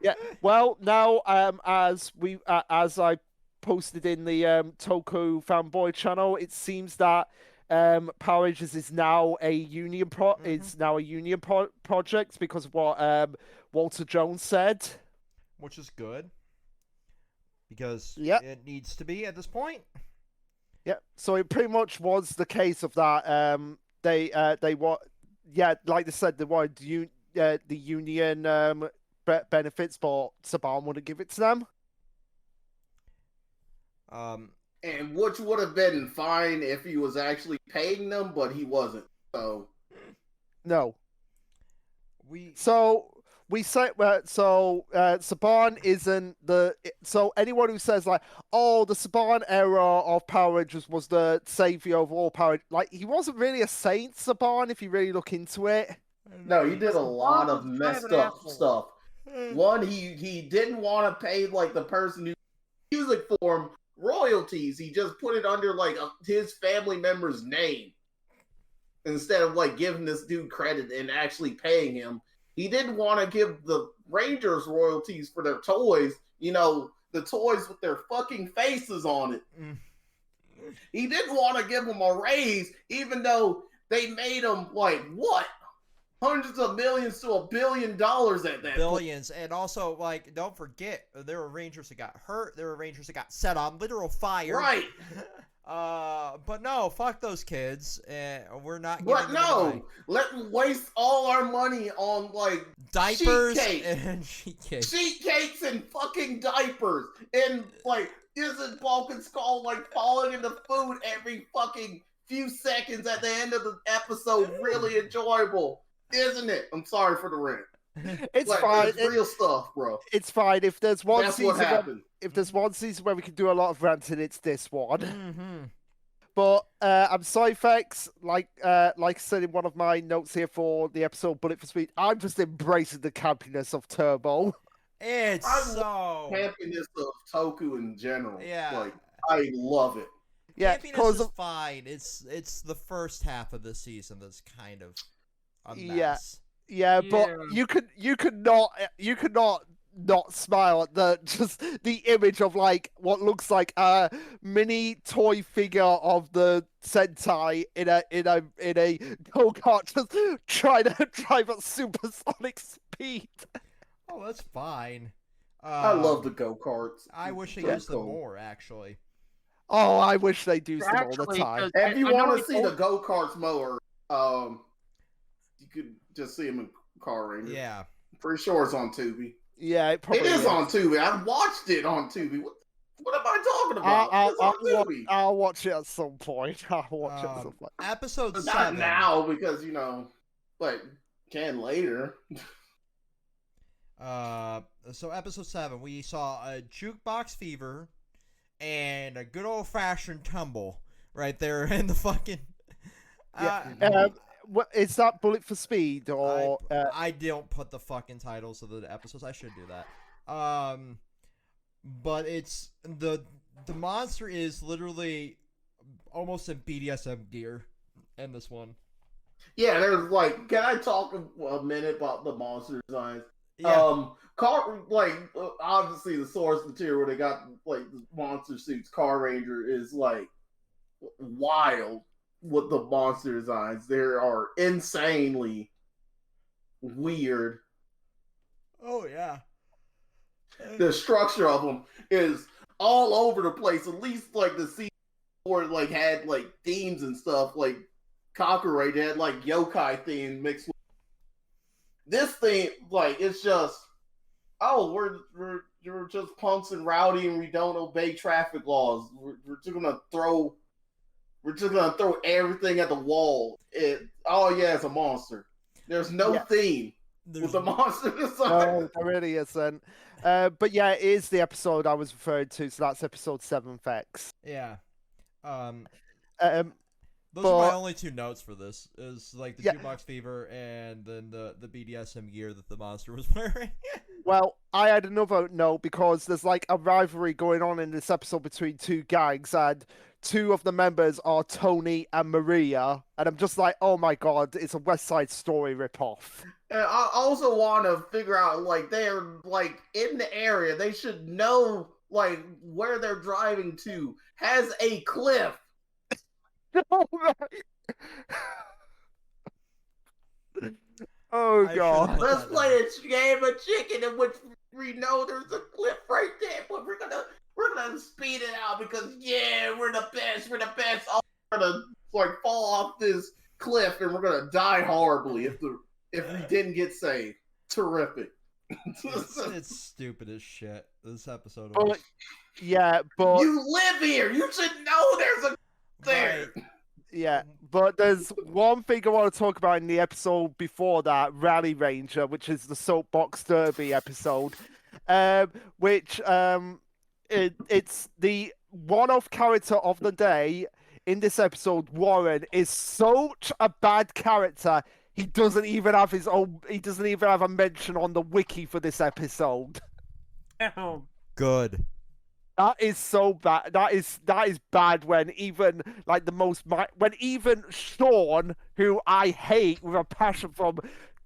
Yeah. Well, now as I posted in the Toku fanboy channel, it seems that Power Rangers is now a union project because of what Walter Jones said, which is good because Yep. it needs to be at this point. Yeah, so it pretty much was the case of that. They what? Yeah, like they said, they wanted the union benefits, but Saban wouldn't give it to them. And which would have been fine if he was actually paying them, but he wasn't. So no. Saban isn't the. So anyone who says like, oh, the Saban era of Power Rangers was the savior of all Power, like he wasn't really a saint, Saban, if you really look into it. No, he did a lot of messed up stuff. One, he didn't want to pay like the person who music for him royalties. He just put it under like his family member's name instead of like giving this dude credit and actually paying him. He didn't want to give the Rangers royalties for their toys, the toys with their fucking faces on it. He didn't want to give them a raise, even though they made them like what? Hundreds of millions to $1 billion at that Billions. Point. And also, like, don't forget, there were Rangers that got hurt. There were Rangers that got set on literal fire. Right. But no, fuck those kids. We're not. But no, let's waste all our money on like diapers sheet and sheet cakes. Sheet cakes and fucking diapers, and like isn't Balkan Skull like falling into food every fucking few seconds at the end of the episode really enjoyable, isn't it? I'm sorry for the rant. It's like, fine. It's real stuff, bro. It's fine. If there's one That's season, what happened. If there's one season where we can do a lot of ranting, it's this one. Mm-hmm. But I'm sorry, Fex. Like I said in one of my notes here for the episode Bullet for Speed, I'm just embracing the campiness of Turbo. It's campiness of Toku in general. Yeah, like I love it. Yeah, campiness is fine. It's the first half of the season that's kind of a mess. Yeah, but you could not smile at the image of like what looks like a mini toy figure of the Sentai in a go-kart just trying to drive at supersonic speed. Oh, that's fine. I love the go-karts. I wish they used them more, actually. Oh, I wish they do them all the time. If you want to see the go-karts more, you could just see them in Car Ranger. Yeah. Pretty sure it's on Tubi. Yeah, it is on Tubi. I've watched it on Tubi. What am I talking about? I'll watch it at some point. I'll watch it at some point. Episode 7. Not now, because, but can later. So episode 7, we saw a jukebox fever and a good old-fashioned tumble right there in the fucking... Is that Bullet for Speed or? I don't put the fucking titles of the episodes. I should do that. But it's the monster is literally almost in BDSM gear in this one. Yeah, there's like, can I talk a minute about the monster designs? Yeah. Obviously the source material where they got like the monster suits, Car Ranger is like wild. With the monster designs, they are insanely weird. Oh yeah, the structure of them is all over the place. At least like the season where like had like themes and stuff. Like Kakurai had like yokai theme mixed with this thing. Like it's just we're just punks and rowdy and we don't obey traffic laws. We're just gonna throw We're just gonna throw everything at the wall. It's a monster. There's no theme with the monster design. No, there really isn't. But yeah, it is the episode I was referring to, so that's episode 7, Vex. Yeah. Those but, are my only 2 notes for this. Is like the jukebox fever and then the BDSM gear that the monster was wearing. Well, I had another note because there's like a rivalry going on in this episode between 2 gangs, and 2 of the members are Tony and Maria, and I'm just like, oh my god, it's a West Side Story ripoff. And I also want to figure out, like, they're like in the area. They should know like where they're driving to has a cliff. Oh god. Let's play a game of chicken in which we know there's a cliff right there, but we're gonna speed it out because we're the best. We're gonna like fall off this cliff and we're gonna die horribly if we didn't get saved. Terrific. It's stupid as shit. This episode. But you live here. You should know there's a there. Right. Yeah, but there's one thing I want to talk about in the episode before that, Rally Ranger, which is the Soapbox Derby episode, which it's the one-off character of the day in this episode. Warren is such a bad character. He doesn't even have his own. He doesn't even have a mention on the wiki for this episode. Good. That is so bad. That is bad when even like when even Sean, who I hate with a passion from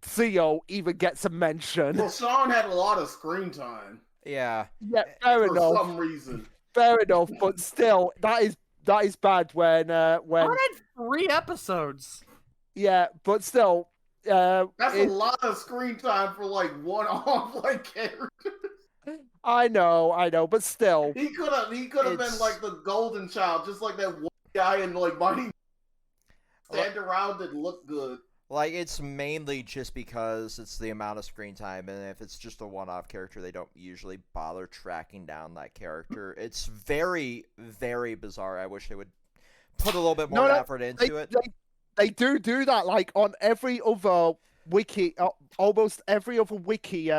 Zeo, even gets a mention. Well, Sean had a lot of screen time. Yeah. Yeah, fair enough. For some reason. Fair enough, but still, that is bad when I had 3 episodes. Yeah, but still, that's a lot of screen time for like one-off like characters. I know, but still, he could have been like the golden child, just like that one guy in like Mighty stand around and look good. Like, it's mainly just because it's the amount of screen time, and if it's just a one-off character, they don't usually bother tracking down that character. It's very, very bizarre. I wish they would put a little bit more effort into it. They do that, like, on every other wiki, almost every other wiki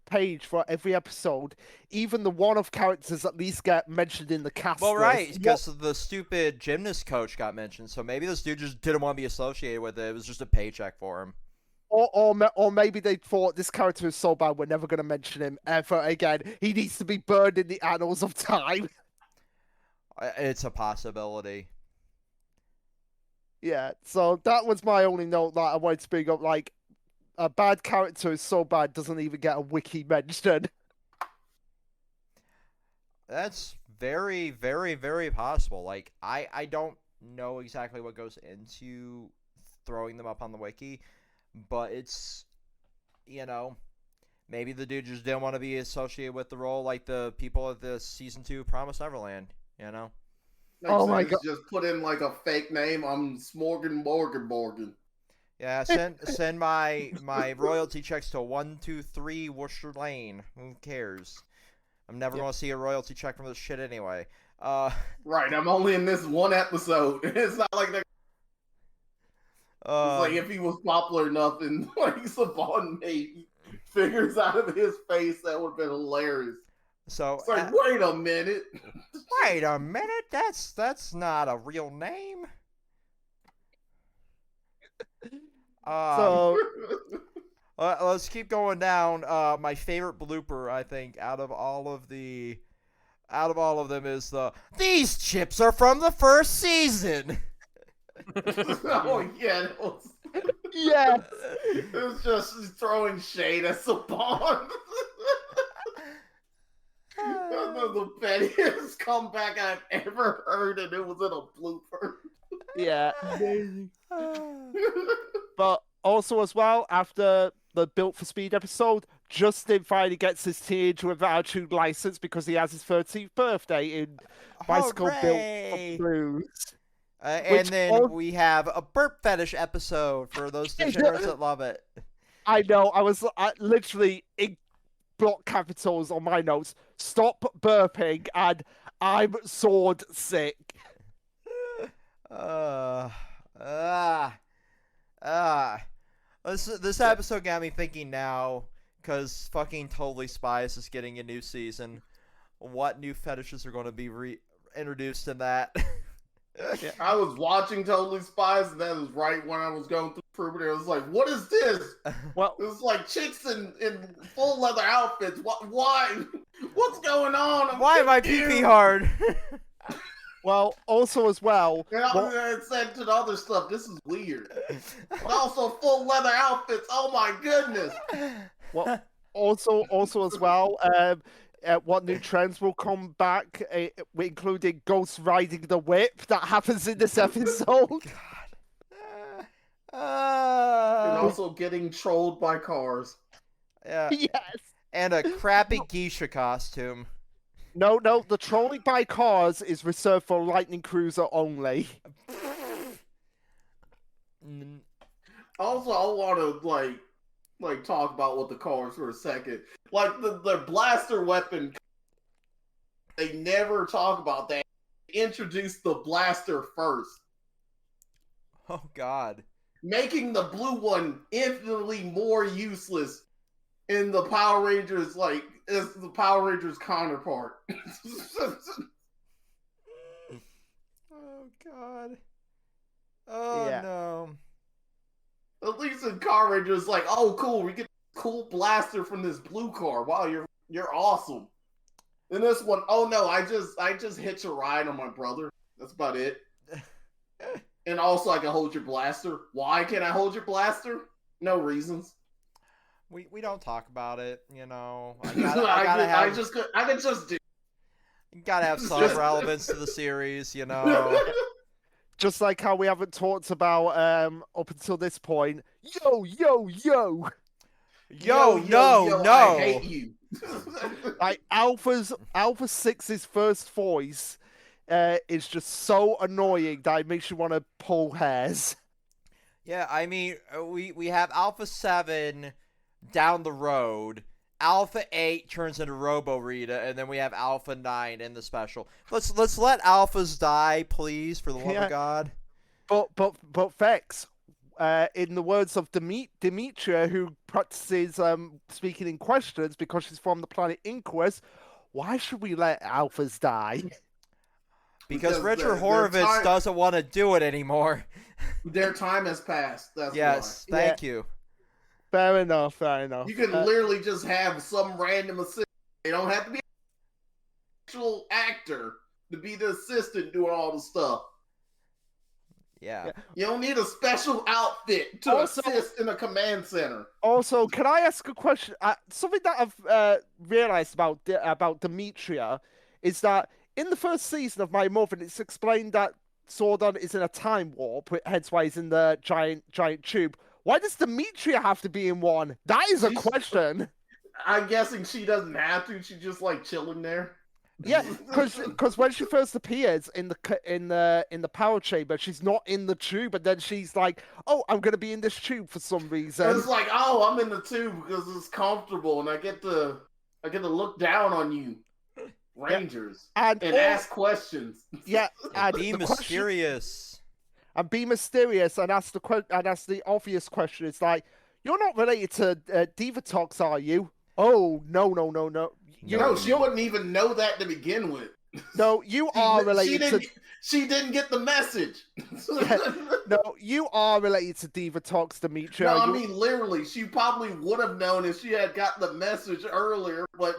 page for every episode. Even the one-off characters at least get mentioned in the cast. Well, right, because the stupid gymnast coach got mentioned, so maybe this dude just didn't want to be associated with it. It was just a paycheck for him. Or maybe they thought this character is so bad we're never going to mention him ever again. He needs to be burned in the annals of time. It's a possibility. Yeah, so that was my only note that I wanted to bring up. Like, a bad character is so bad doesn't even get a wiki mention. That's very, very, very possible. Like, I don't know exactly what goes into throwing them up on the wiki, but it's, maybe the dude just didn't want to be associated with the role like the people of the Season 2 Promised Neverland, Oh my god! Just put in like a fake name. I'm Smorgan Morgan. Yeah, send my royalty checks to 123 Worcester Lane. Who cares? I'm never gonna see a royalty check from this shit anyway. Right, I'm only in this one episode. It's not like they're. It's like if he was popular enough and like Saban made figures out of his face, that would have been hilarious. So it's like, wait a minute. Wait a minute. That's not a real name. Let's keep going down. My favorite blooper, I think, out of all of them is these chips are from the first season. Oh yeah, yeah. It was just throwing shade at Saban. That was the pettiest comeback I've ever heard, and it was in a blooper. Yeah. But also as well, after the Built for Speed episode, Justin finally gets his Teenage with Attitude license because he has his 13th birthday in Bicycle Built for Blues. And then we have a burp fetish episode for those degenerates that love it. I know. I literally in block capitals on my notes. Stop burping, and I'm sword sick. Uh, ah, ah. This episode got me thinking now, because fucking Totally Spies is getting a new season. What new fetishes are going to be introduced in that? Yeah, I was watching Totally Spies, and that was right when I was going through puberty. I was like, "What is this?" Well, it was like chicks in full leather outfits. Why? What's going on? Why am I pee hard? well, also as well. And I said to the other stuff, this is weird. But also full leather outfits. Oh my goodness. Well, also as well. What new trends will come back, including Ghost riding the whip that happens in this episode. And also getting trolled by cars. Yeah. Yes. And a crappy geisha costume. No, the trolling by cars is reserved for Lightning Cruiser only. Also, I want to like talk about what the cars for a second. Like the blaster weapon, they never talk about that. They introduce the blaster first. Oh God. Making the blue one infinitely more useless in the Power Rangers, like as the Power Rangers counterpart. Oh God. Oh Yeah. no. At least in Car Rangers, like, oh cool, we get a cool blaster from this blue car. Wow, you're awesome. In this one, oh no, I just hitch a ride on my brother. That's about it. And also, I can hold your blaster. Why can't I hold your blaster? No reasons. We don't talk about it, you know. I can just do. Gotta have some relevance to the series, you know. Just like how we haven't talked about up until this point. Yo. Yo, No. I hate you. Like Alpha 6's first voice is just so annoying that it makes you want to pull hairs. Yeah, I mean, we have Alpha 7 down the road. Alpha 8 turns into Robo Rita, and then we have Alpha 9 in the special. Let's let Alphas die, please, for the love of God. But Vex, in the words of Demetria, who practices speaking in questions because she's from the planet Inquis, why should we let Alphas die? Because Richard Horowitz doesn't want to do it anymore. Their time has passed. That's yes, why. Thank you. Fair enough. You can literally just have some random assistant. They don't have to be an actual actor to be the assistant doing all the stuff. Yeah. You don't need a special outfit to assist in a command center. Also, can I ask a question? Something that I've realized about Demetria is that in the first season of My Mother, it's explained that Zordon is in a time warp, hence why he's in the giant tube. Why does Demetria have to be in one? That is a question. I'm guessing she doesn't have to. She's just like chilling there. Yeah, because when she first appears in the power chamber, she's not in the tube, and then she's like, "Oh, I'm gonna be in this tube for some reason." It's like, "Oh, I'm in the tube because it's comfortable, and I get to look down on you, Rangers, and ask questions." Yeah, and be mysterious. And be mysterious, and ask the obvious question. It's like, you're not related to Divatox, are you? Oh, no. She wouldn't even know that to begin with. No, you are related She didn't get the message. No, you are related to Divatox, Demetria. No, I mean, literally, she probably would have known if she had got the message earlier, but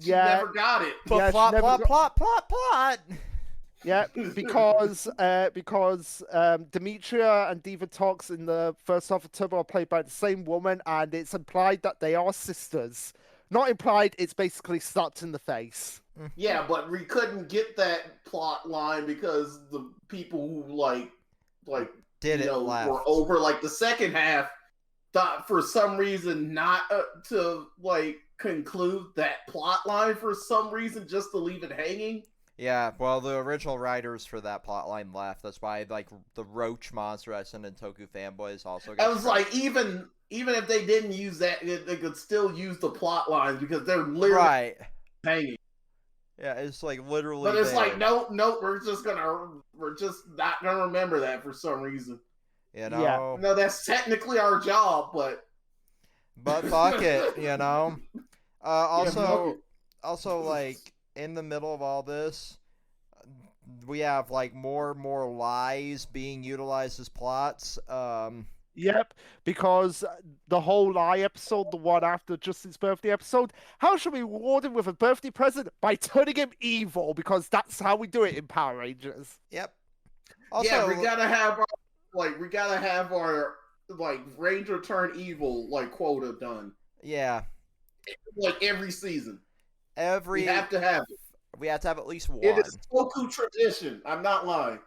she never got it. But plot. Yeah, because Demetria and Divatox in the first half of Turbo are played by the same woman, and it's implied that they are sisters. Not implied, it's basically slapped in the face. Yeah, but we couldn't get that plot line because the people who were over like the second half thought for some reason not to conclude that plot line for some reason, just to leave it hanging. Yeah, well, the original writers for that plotline left. That's why, the Roach monster I sent in Toku Fanboys also got... I was like, even if they didn't use that, they could still use the plot lines because they're literally hanging. Yeah, it's like literally. But it's there. like, no, we're just not gonna remember that for some reason. You know. No, that's technically our job, but fuck it, you know. Also, yeah, like in the middle of all this, we have like more lies being utilized as plots. Yep, because the whole lie episode, the one after Justin's birthday episode, how should we reward him with a birthday present? By turning him evil, because that's how we do it in Power Rangers. Yep. Also, yeah, we gotta have our Ranger turn evil quota done. Yeah. Every season. We have to have it. We have to have at least one. It is Goku tradition. I'm not lying.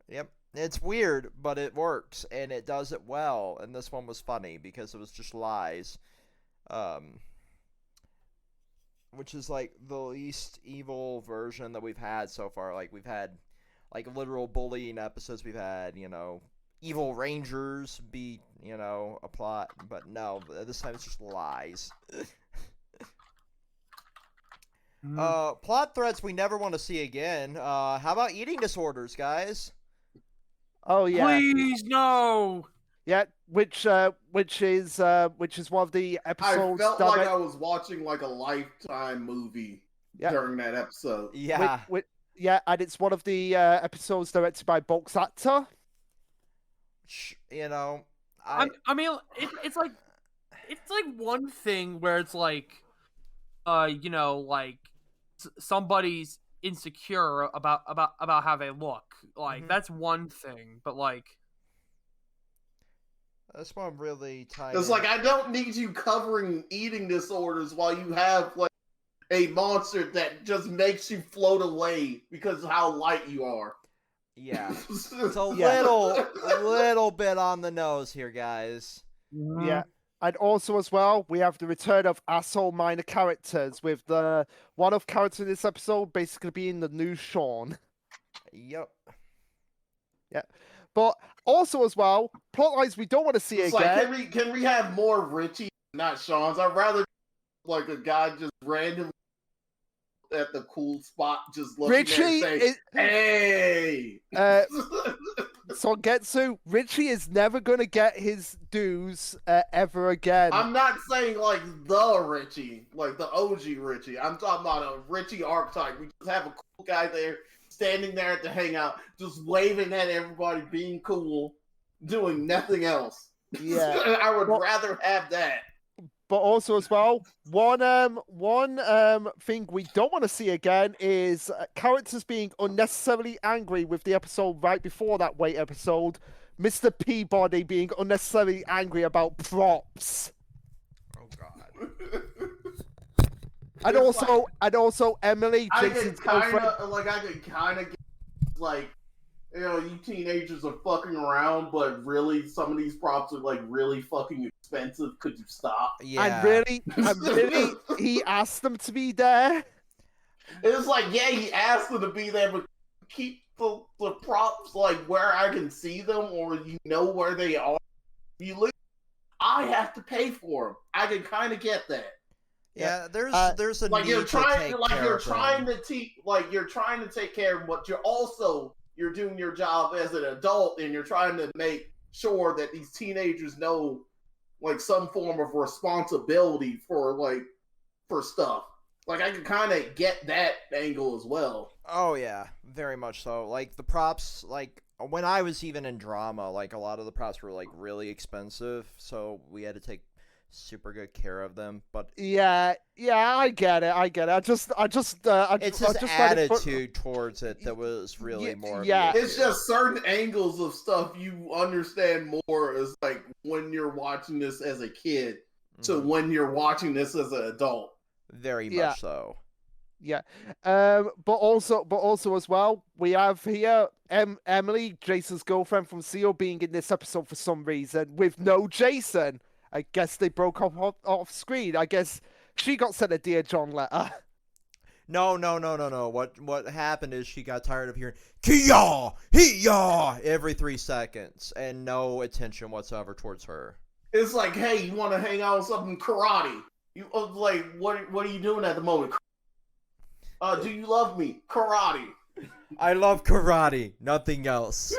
Yep. It's weird, but it works, and it does it well. And this one was funny because it was just lies. Which is like the least evil version that we've had so far. Like we've had literal bullying episodes. We've had, evil rangers be, a plot, but no, this time it's just lies. Plot threads we never want to see again. How about eating disorders, guys? Oh yeah. Please no. Yeah, which is one of the episodes. I felt like I was watching a Lifetime movie during that episode. Yeah. And it's one of the episodes directed by box actor. I mean, it's like one thing where it's somebody's insecure about how they look. That's one thing, but this one really tied. It's I don't need you covering eating disorders while you have a monster that just makes you float away because of how light you are. Yeah, it's a little bit on the nose here, guys. Yeah. And also as well, we have the return of asshole minor characters, with the one-off character in this episode basically being the new Sean. Yep. Yeah. But also as well, plot lines we don't want to see again. Can we have more Richie, not Sean's? I'd rather a guy just randomly at the cool spot just looking Richie there and saying, hey! Songetsu, Richie is never going to get his dues ever again. I'm not saying the Richie, the OG Richie. I'm talking about a Richie archetype. We just have a cool guy there, standing there at the hangout, just waving at everybody, being cool, doing nothing else. Yeah. I would rather have that. But also as well, one thing we don't want to see again is characters being unnecessarily angry with the episode right before that Wait episode. Mr. Peabody being unnecessarily angry about props. Oh God. and also Emily, Jason's girlfriend. I could kind of get you teenagers are fucking around, but really some of these props are really fucking expensive. Could you stop? Yeah. And really, he asked them to be there. It's he asked them to be there, but keep the props where I can see them, or where they are. I have to pay for them. I can kind of get that. Yeah, there's a need you're trying to take care you're of trying them. you're trying to take care of them, but you're doing your job as an adult, and you're trying to make sure that these teenagers know some form of responsibility for stuff. I can kind of get that angle as well. Oh yeah, very much so. The props, when I was even in drama, a lot of the props were really expensive, so we had to take super good care of them. But yeah, I get it. It's his attitude towards it that was really more. Yeah, it's just certain angles of stuff you understand more as when you're watching this as a kid to when you're watching this as an adult. Very much so. Yeah, but also as well, we have here Emily, Jason's girlfriend from Zeo, being in this episode for some reason with no Jason. I guess they broke up off screen. I guess she got sent a Dear John letter. No. What happened is she got tired of hearing "Kia, Hiya" every 3 seconds and no attention whatsoever towards her. It's hey, you want to hang out with something karate? You what are you doing at the moment? Do you love me? Karate. I love karate, nothing else.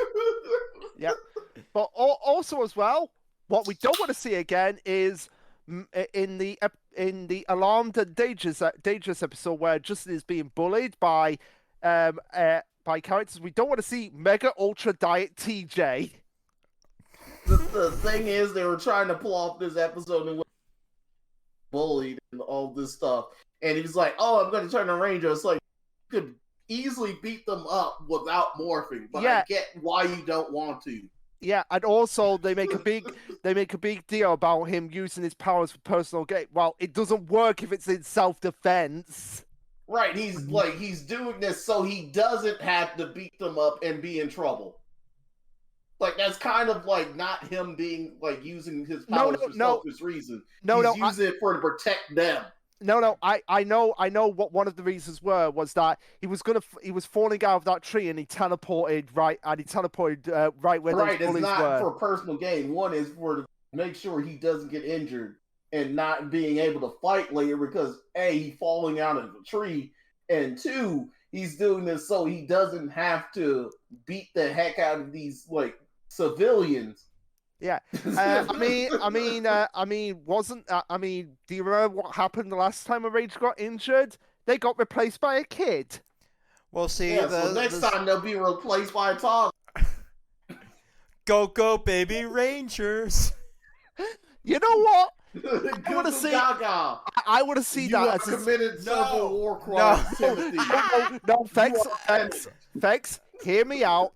Yeah, but also as well, what we don't want to see again is in the Alarmed and Dangerous episode where Justin is being bullied by characters. We don't want to see Mega Ultra Diet TJ. The thing is, they were trying to pull off this episode and bullied and all this stuff, and he's like, "Oh, I'm going to turn a ranger." It's like you could easily beat them up without morphing, but I get why you don't want to. Yeah, and also they make a big deal about him using his powers for personal gain. Well, it doesn't work if it's in self-defense. Right, he's doing this so he doesn't have to beat them up and be in trouble. Like, that's kind of like not him being like using his powers for selfish reason. He's using it to protect them. I know what one of the reasons was that he was falling out of that tree and he teleported right where those bullies it's not were. For personal gain. One is for to make sure he doesn't get injured and not being able to fight later because A, he's falling out of a tree, and 2, he's doing this so he doesn't have to beat the heck out of these like civilians. Yeah, do you remember what happened the last time a Ranger got injured? They got replaced by a kid. Well, see, so next time they'll be replaced by a toddler. Go, baby Rangers! You know what? I want to see. I want to see you that. You have committed several war crimes, Timothy. No, Fex, hear me out.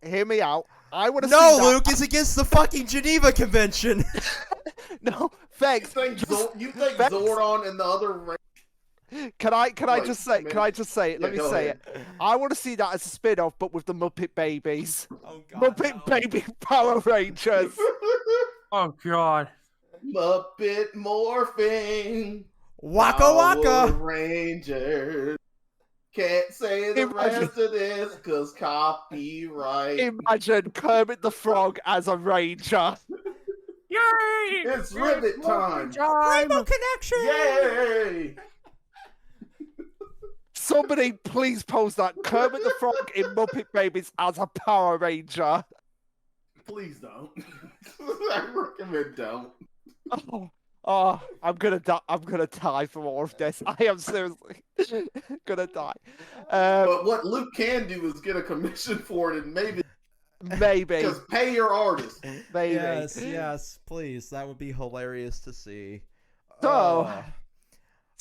I would have No, Luke, it's against the fucking Geneva Convention. No, thanks. You think Zordon and the other? Can I just say it? Let me say it. I want to see that as a spin-off, but with the Muppet Babies. Oh God. Muppet Baby Power Rangers. Oh God. Muppet morphing. Waka Waka. Rangers. Can't say the rest of this because copyright. Imagine Kermit the Frog as a ranger. Yay! It's ribbit time. Rainbow Connection. Yay! Somebody please post that Kermit the Frog in Muppet Babies as a Power Ranger. Please don't. I recommend don't. Oh, I'm gonna die. I'm gonna die from all of this. I am seriously gonna die. But what Luke can do is get a commission for it, and maybe just pay your artist. Maybe. Yes, please. That would be hilarious to see. So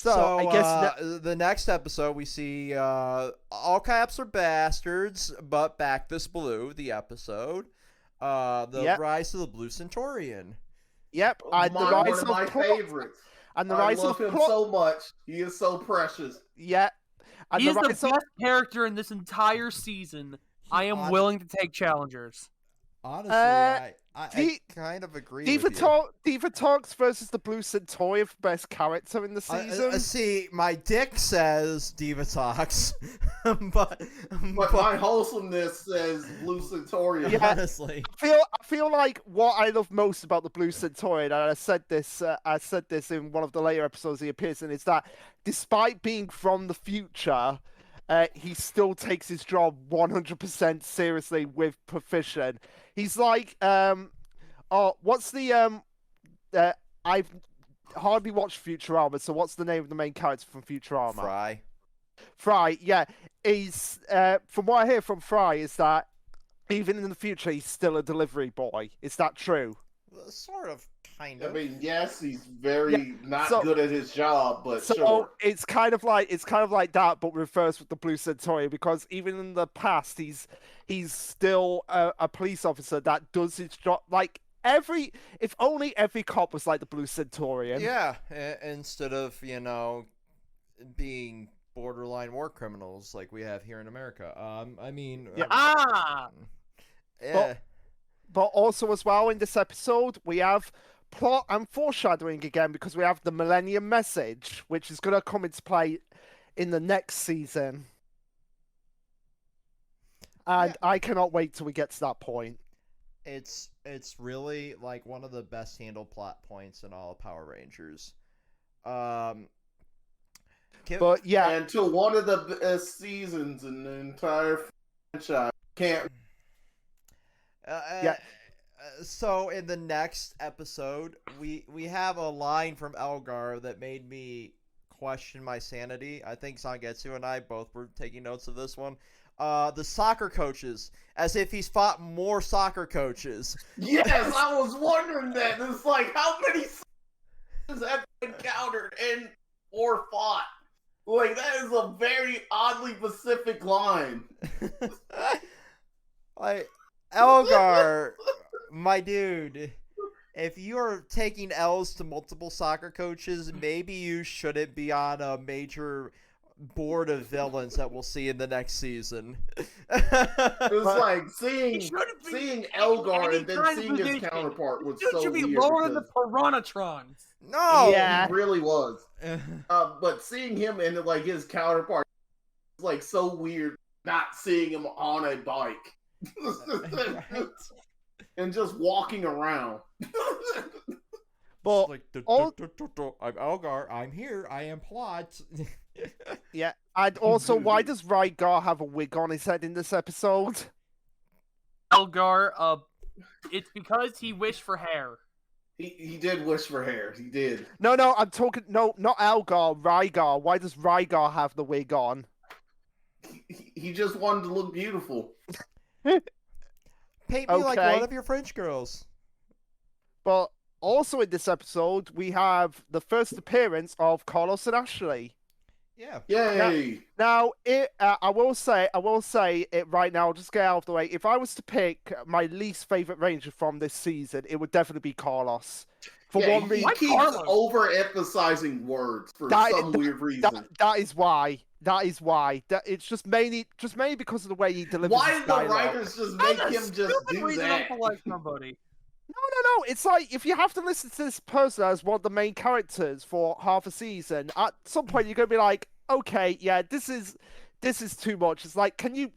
I guess the next episode we see all caps are bastards, but back this blue. The episode, rise of the Blue Centaurian. Yep, one of my favorites. And the rise of him so much. He is so precious. Yeah, and he's the best character in this entire season. I am willing to take challengers. Honestly, I kind of agree with you. Diva Talks versus the Blue Centaurian for best character in the season. See, my dick says Diva Talks, but my wholesomeness says Blue Centaurian. Yeah, honestly, I feel like what I love most about the Blue Centaurian, and I said this in one of the later episodes he appears in, is that despite being from the future, he still takes his job 100% seriously with proficiency. He's like, what's the I've hardly watched Futurama, so what's the name of the main character from Futurama? Fry, yeah. He's from what I hear from Fry is that even in the future he's still a delivery boy. Is that true? Sort of. Kind of. I mean, yes, he's very good at his job, but sure. It's kind of like that, but reversed with the Blue Centaurian, because even in the past, he's still a police officer that does his job. Like if only every cop was like the Blue Centaurian. Yeah, instead of being borderline war criminals like we have here in America. But also as well in this episode we have plot and foreshadowing again, because we have the Millennium Message, which is going to come into play in the next season. And I cannot wait till we get to that point. It's really like one of the best handled plot points in all of Power Rangers. But yeah, And to one of the best seasons in the entire franchise. Can't. Yeah. So in the next episode, we have a line from Elgar that made me question my sanity. I think Sangetsu and I both were taking notes of this one. The soccer coaches, as if he's fought more soccer coaches. Yes, I was wondering that. It's like, how many have been encountered and or fought? Like, that is a very oddly specific line. Like, Elgar, my dude, if you're taking L's to multiple soccer coaches, maybe you shouldn't be on a major board of villains that we'll see in the next season. It's like seeing Elgar and then seeing his counterpart was so should be weird. lower than the Piranatrons. No! Yeah. He really was. But seeing him and like his counterpart was like so weird not seeing him on a bike. Right? And just walking around. but Like, all- I'm Elgar, I'm here, I am Plot. yeah, and also, why does Rygar have a wig on his head in this episode? Elgar, it's because he wished for hair. He did wish for hair. He did. No, I'm talking. No, not Elgar. Rygar. Why does Rygar have the wig on? He just wanted to look beautiful. Paint me like Okay. one of your French girls. But also in this episode, we have the first appearance of Carlos and Ashley. Yeah. Yay! Now, I will say it right now. I'll just get out of the way. If I was to pick my least favorite ranger from this season, it would definitely be Carlos. For one He reason, keeps overemphasizing words for some weird reason. that is why. It's just mainly because of the way he delivers. Why his did the dialogue. writers just make him just do reason that? to like somebody. No. It's like if you have to listen to this person as one of the main characters for half a season, at some point you're gonna be like, okay, yeah, this is too much. It's like, can you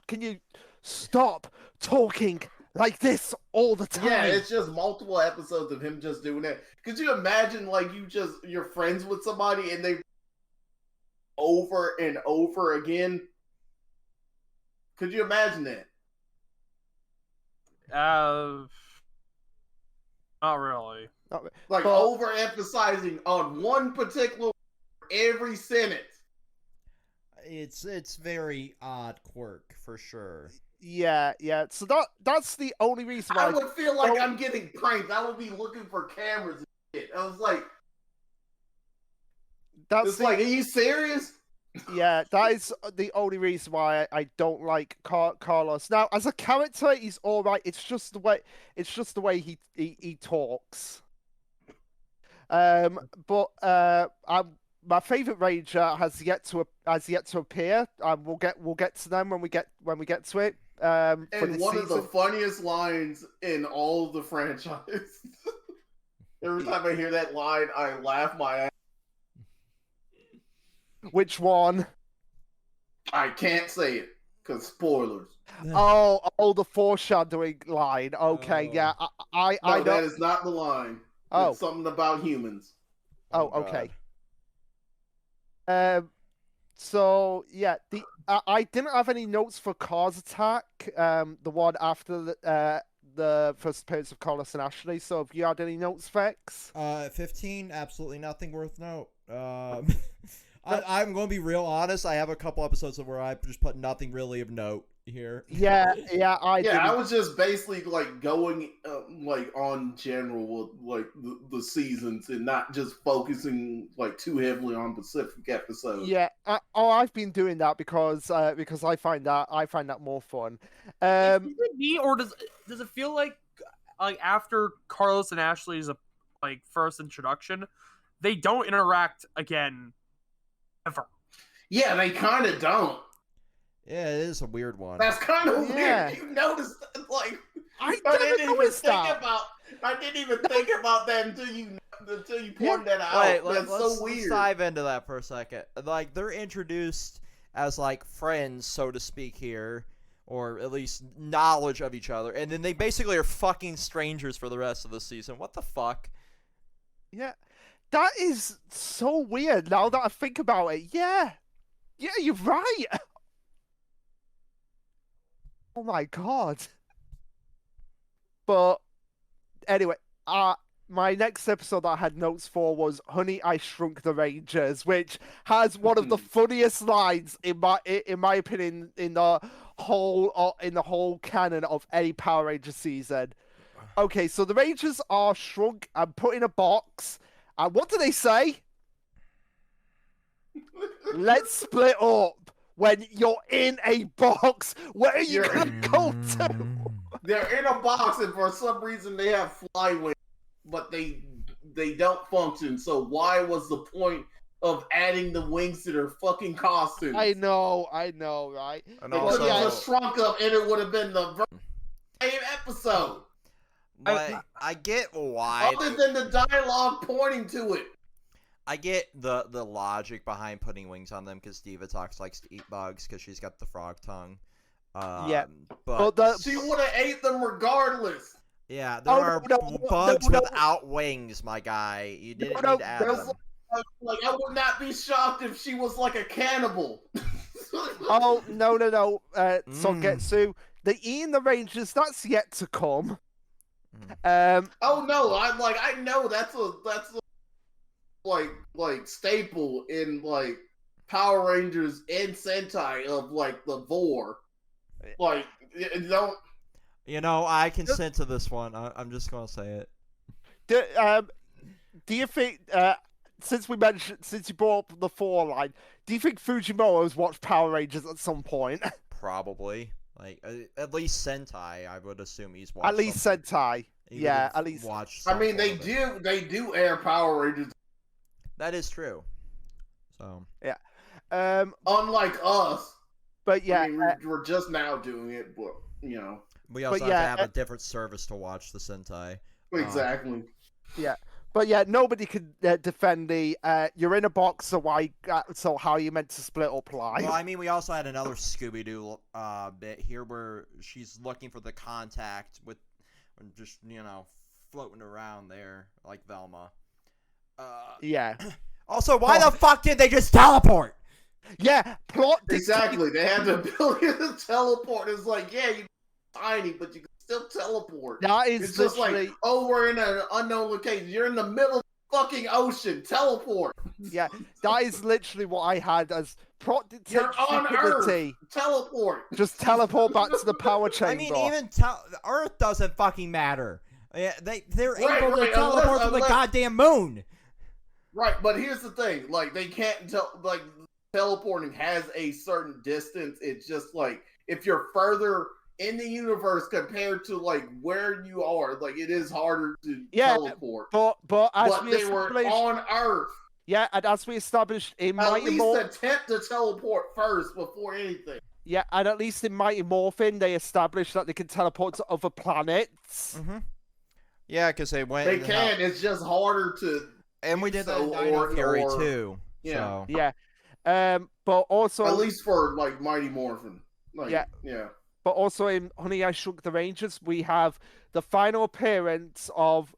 stop talking like this all the time? Yeah, it's just multiple episodes of him just doing that. Could you imagine, like, you're friends with somebody and they over and over again? Could you imagine that? Not really. Like, overemphasizing on one particular every sentence. It's very odd quirk for sure. Yeah. So that's the only reason why I would feel like I'm getting pranked. I would be looking for cameras and shit. I was like, are you serious? Yeah, that is the only reason why I don't like Carlos. Now, as a character, he's all right. It's just the way he talks. But my favorite ranger has yet to appear. We'll get to them when we get to it. And one of the funniest lines in all of the franchise. Every time I hear that line, I laugh my ass. Which one? I can't say it because spoilers. Oh, the foreshadowing line. Okay, yeah, I know. That is not the line. Oh, It's something about humans. Oh, okay. So yeah, I didn't have any notes for Cars Attack. The one after the first appearance of Carlos and Ashley. So have you had any notes, Vex? 15, absolutely nothing worth note. I'm going to be real honest. I have a couple episodes where I just put nothing really of note here. Yeah, I was just basically like going like on general like the seasons and not just focusing like too heavily on specific episodes. Yeah, I've been doing that because I find that more fun. Is it me, or does it feel like after Carlos and Ashley's first introduction, they don't interact again ever? Yeah, they kind of don't. Yeah, it is a weird one. That's kind of Yeah. weird. You noticed, like, I didn't even think about that until you pointed that out. Wait, That's let's so weird. dive into that for a second. Like, they're introduced as like friends, so to speak, here, or at least knowledge of each other, and then they basically are fucking strangers for the rest of the season. What the fuck? Yeah. That is so weird now that I think about it. Yeah, you're right. Oh my god. But anyway, my next episode that I had notes for was Honey, I Shrunk the Rangers, which has one of the funniest lines in my opinion in the whole canon of any Power Ranger season. Okay, so the Rangers are shrunk and put in a box, and what do they say? Let's split up. When you're in a box, where you can go to? They're in a box, and for some reason they have fly wings, but they don't function. So why was the point of adding the wings to their fucking costumes? I know, right? And They could have just shrunk up, and it would have been the same episode. But I get why. Other than the dialogue pointing to it. I get the logic behind putting wings on them because Divatox likes to eat bugs because she's got the frog tongue. Yeah, but she would have ate them regardless. Yeah, there are bugs without wings, my guy. You didn't need to add them. Like, I would not be shocked if she was like a cannibal. Oh no! Songetsu, the eating the Rangers, that's yet to come. Oh no! I know that's a like staple in like Power Rangers and Sentai of like the vor. Like don't. You know, I consent to this one. I'm just gonna say it. Do you think since you brought up the 4 line, do you think Fujimoto's watched Power Rangers at some point? Probably. Like at least Sentai, I would assume he's watched. At least Sentai. Yeah, at least watched. I mean, they do air Power Rangers. That is true. So yeah. Unlike us. But yeah, I mean, we're just now doing it, but you know. We also have to have a different service to watch the Sentai. Exactly. Yeah. But yeah, nobody could defend the you're in a box, so how are you meant to split up live? Well, I mean, we also had another Scooby-Doo bit here where she's looking for the contact with just, floating around there like Velma. Yeah. Also, why the fuck did they just teleport? Yeah, plot. Exactly. They had the ability to teleport. It's like, yeah, you're tiny, but you can still teleport. That is it's just like, oh, we're in an unknown location. You're in the middle of the fucking ocean. Teleport. Yeah, that is literally what I had as plot You're on Earth. Teleport. Just teleport back to the power chamber. I mean, even Earth doesn't fucking matter. They're able to teleport to the goddamn moon. Right, but here's the thing: like, they can't tell. Like, teleporting has a certain distance. It's just like if you're further in the universe compared to like where you are, like it is harder to teleport. But they were on Earth. Yeah, and as we established in at Mighty least attempt to teleport first before anything. Yeah, and at least in Mighty Morphin, they established that they can teleport to other planets. Mm-hmm. Yeah, because they went. They can. It's just harder to. And we did that in Dino Fury too. Yeah. So. Yeah. But also at least for like Mighty Morphin. Like, yeah. But also in Honey, I Shrunk the Rangers, we have the final appearance of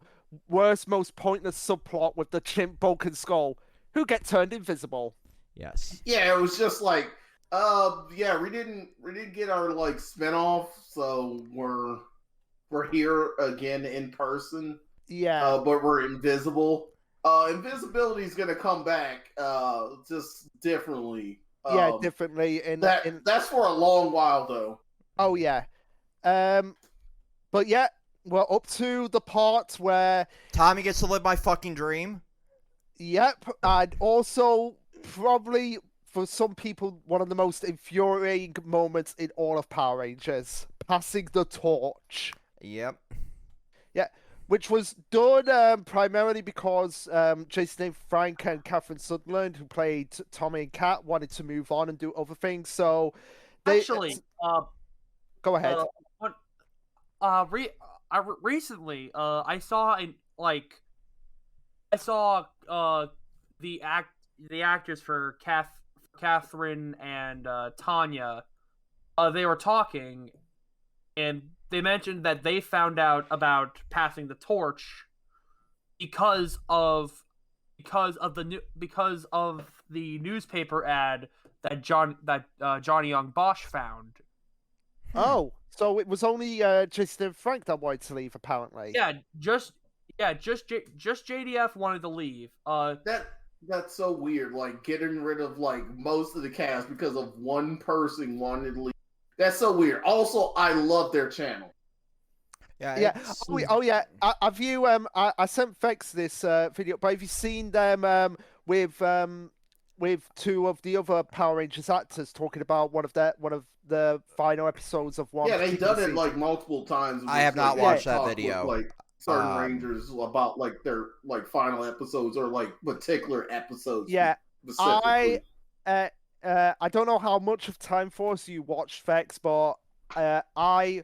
worst, most pointless subplot with the chimp broken skull, who get turned invisible. Yes. Yeah, it was just like, we didn't get our like spinoff, so we're here again in person. Yeah. But we're invisible. Invisibility is gonna come back, just differently. Differently. That's for a long while, though. Oh yeah. But yeah, we're up to the part where Tommy gets to live my fucking dream. Yep, and also probably for some people one of the most infuriating moments in all of Power Rangers, passing the torch. Yep. Yeah. Which was done primarily because Jason A. Frank and Catherine Sutherland, who played Tommy and Kat, wanted to move on and do other things. So, go ahead. Recently, I saw the actors for Catherine and Tanya. They were talking, and they mentioned that they found out about passing the torch because of because of the newspaper ad that Johnny Young Bosch found. Oh, so it was only Jason and Frank that wanted to leave, apparently. Yeah, just JDF wanted to leave. That's so weird. Like getting rid of like most of the cast because of one person wanted to leave. That's so weird. Also, I love their channel. Yeah. Oh, yeah. Have you? I sent Vex this video, but have you seen them with two of the other Power Rangers actors talking about one of the final episodes of one? Yeah, they've done it like multiple times. I have not watched that video. With, like certain Rangers about like their like final episodes or like particular episodes. Yeah, I don't know how much of Time Force you watched, Vex, but I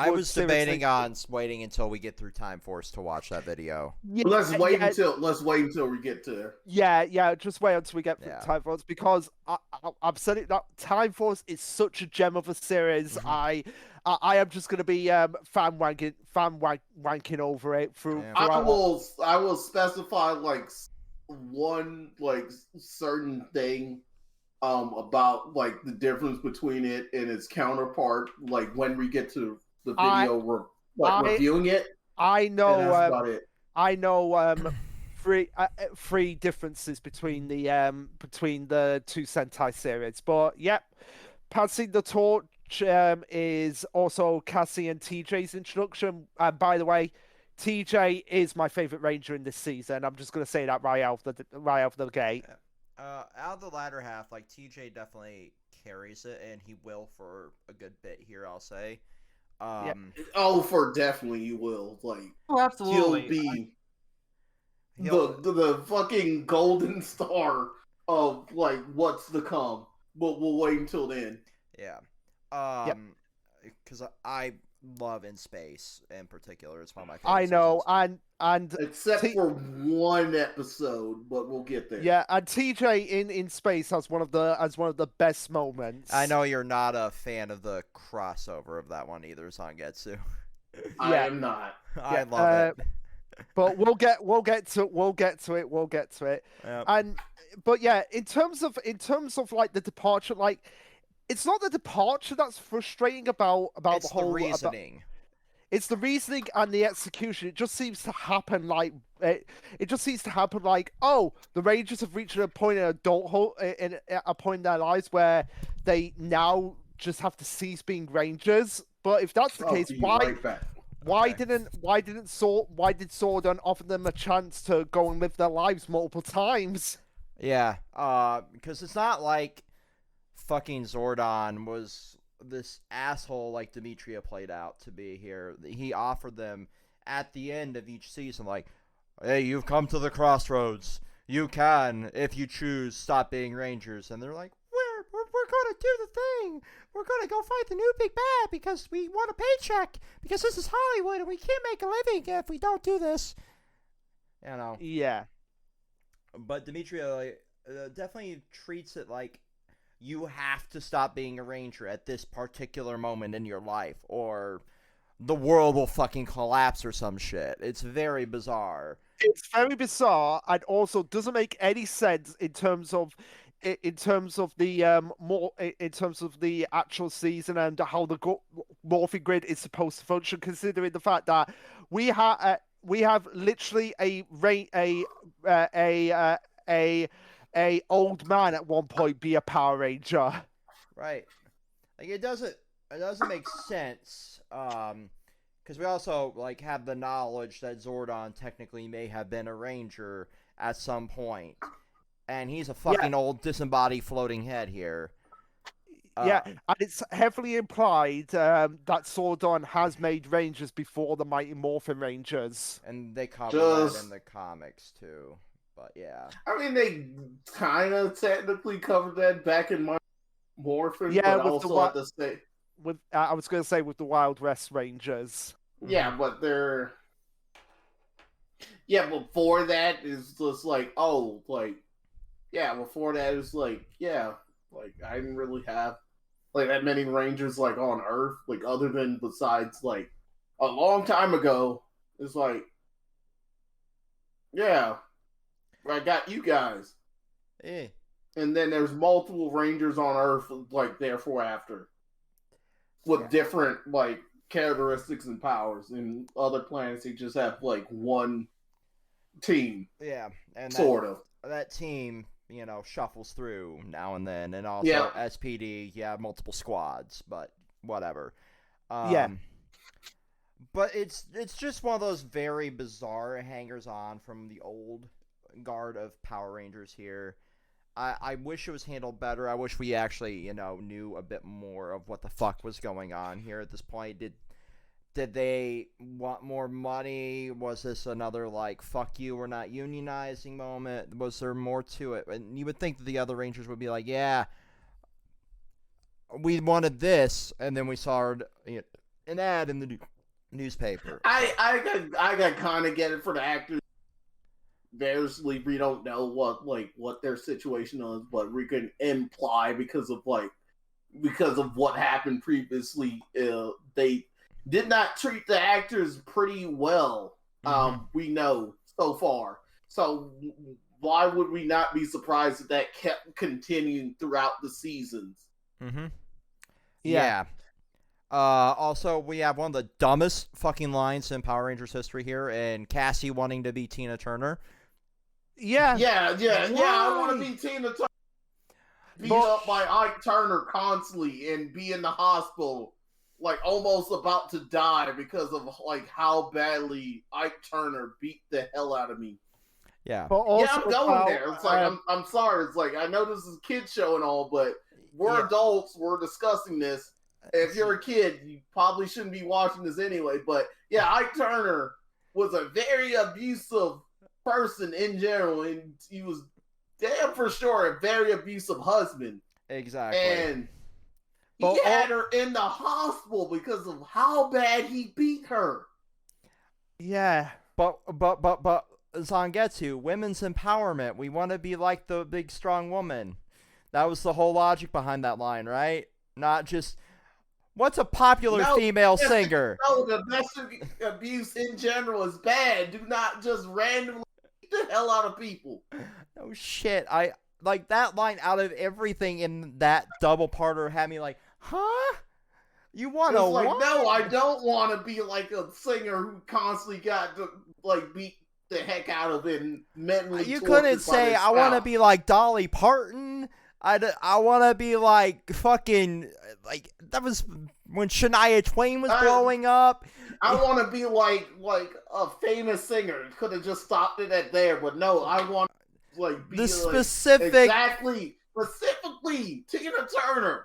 was debating on waiting until we get through Time Force to watch that video. Yeah, let's wait until we get to there. Yeah, just wait until we get through Time Force, because I've said it that Time Force is such a gem of a series. I am just gonna be fan wanking over it through. Yeah. I will specify like one like certain thing about like the difference between it and its counterpart, like when we get to the video reviewing it. I know. That's about it. I know. Three differences between the two Sentai series, but yep, passing the torch is also Cassie and TJ's introduction. And by the way, TJ is my favorite Ranger in this season. I'm just gonna say that right out of the gate. Out of the latter half, like TJ definitely carries it, and he will for a good bit here, I'll say. For definitely you will. Like, absolutely. He'll be the fucking golden star of like what's to come. But we'll wait until then. Yeah. Because I love In Space in particular. It's one of my favorite. I know, seasons. and except for one episode, but we'll get there. Yeah, and TJ in Space has one of the best moments. I know you're not a fan of the crossover of that one either, Zangetsu. I am not. I love it. But we'll get to it. Yep. But yeah, in terms of like the departure, like it's not the departure that's frustrating about it's the whole reasoning. It's the reasoning and the execution. It just seems to happen like oh, the Rangers have reached a point in a point in their lives where they now just have to cease being Rangers. But if that's the case, why did Zordon offer them a chance to go and live their lives multiple times? Yeah, because it's not like fucking Zordon was this asshole like Demetria played out to be here. He offered them at the end of each season, like, hey, you've come to the crossroads. You can, if you choose, stop being Rangers. And they're like, we're going to do the thing. We're going to go fight the new big bad because we want a paycheck. Because this is Hollywood and we can't make a living if we don't do this. You know. Yeah. But Demetria definitely treats it like you have to stop being a Ranger at this particular moment in your life, or the world will fucking collapse or some shit. It's very bizarre. It's very bizarre, and also doesn't make any sense in terms of the actual season and how the morphing grid is supposed to function, considering the fact that we have literally a old man at one point be a Power Ranger. Right. Like it doesn't make sense. Because we also like have the knowledge that Zordon technically may have been a Ranger at some point, and he's a fucking old disembodied floating head here. And it's heavily implied that Zordon has made Rangers before the Mighty Morphin Rangers, and they cover that in the comics too. But yeah, I mean they kind of technically covered that back in Mighty Morphin. Yeah, but with also at the state. With I was going to say with the Wild West Rangers. Yeah, but they're. Yeah, before that is just like before that is like I didn't really have like that many Rangers like on Earth, like other than besides like a long time ago. It's like I got you guys. Eh. And then there's multiple Rangers on Earth, like, therefore after. With different, like, characteristics and powers. And other planets, they just have, like, one team. Yeah. And sort of. That team, you know, shuffles through now and then. And also SPD, multiple squads, but whatever. But it's just one of those very bizarre hangers-on from the old guard of Power Rangers here. I wish it was handled better. I wish we actually, you know, knew a bit more of what the fuck was going on here at this point. Did they want more money? Was this another, like, fuck you, we're not unionizing moment? Was there more to it? And you would think that the other Rangers would be like, yeah, we wanted this, and then we saw an ad in the newspaper. I kind of get it for the actors. Variously, we don't know what their situation is, but we can imply because of what happened previously. They did not treat the actors pretty well. We know so far. So why would we not be surprised that kept continuing throughout the seasons? Yeah. Also, we have one of the dumbest fucking lines in Power Rangers history here, and Cassie wanting to be Tina Turner. Yeah. I want to be Tina Turner. Beat up by Ike Turner constantly and be in the hospital, like almost about to die because of like how badly Ike Turner beat the hell out of me. Yeah. But also I'm going there. It's like I'm sorry. It's like I know this is a kid show and all, but we're adults. We're discussing this. If you're a kid, you probably shouldn't be watching this anyway. But yeah, Ike Turner was a very abusive person in general, and he was damn for sure a very abusive husband. Exactly. And he had her in the hospital because of how bad he beat her. Yeah. But Zangetsu, women's empowerment. We want to be like the big strong woman. That was the whole logic behind that line, right? Not just what's a popular female singer? No, domestic abuse in general is bad. Do not just randomly beat the hell out of people. No shit. I like that line out of everything in that double parter had me like, huh? You want to like, no, I don't want to be like a singer who constantly got to like beat the heck out of it and mentally. You couldn't say I want to be like Dolly Parton. I want to be like fucking like that was when Shania Twain was blowing up. I want to be like a famous singer. Could have just stopped it at there, but no, I want to like be the like, specifically Tina Turner.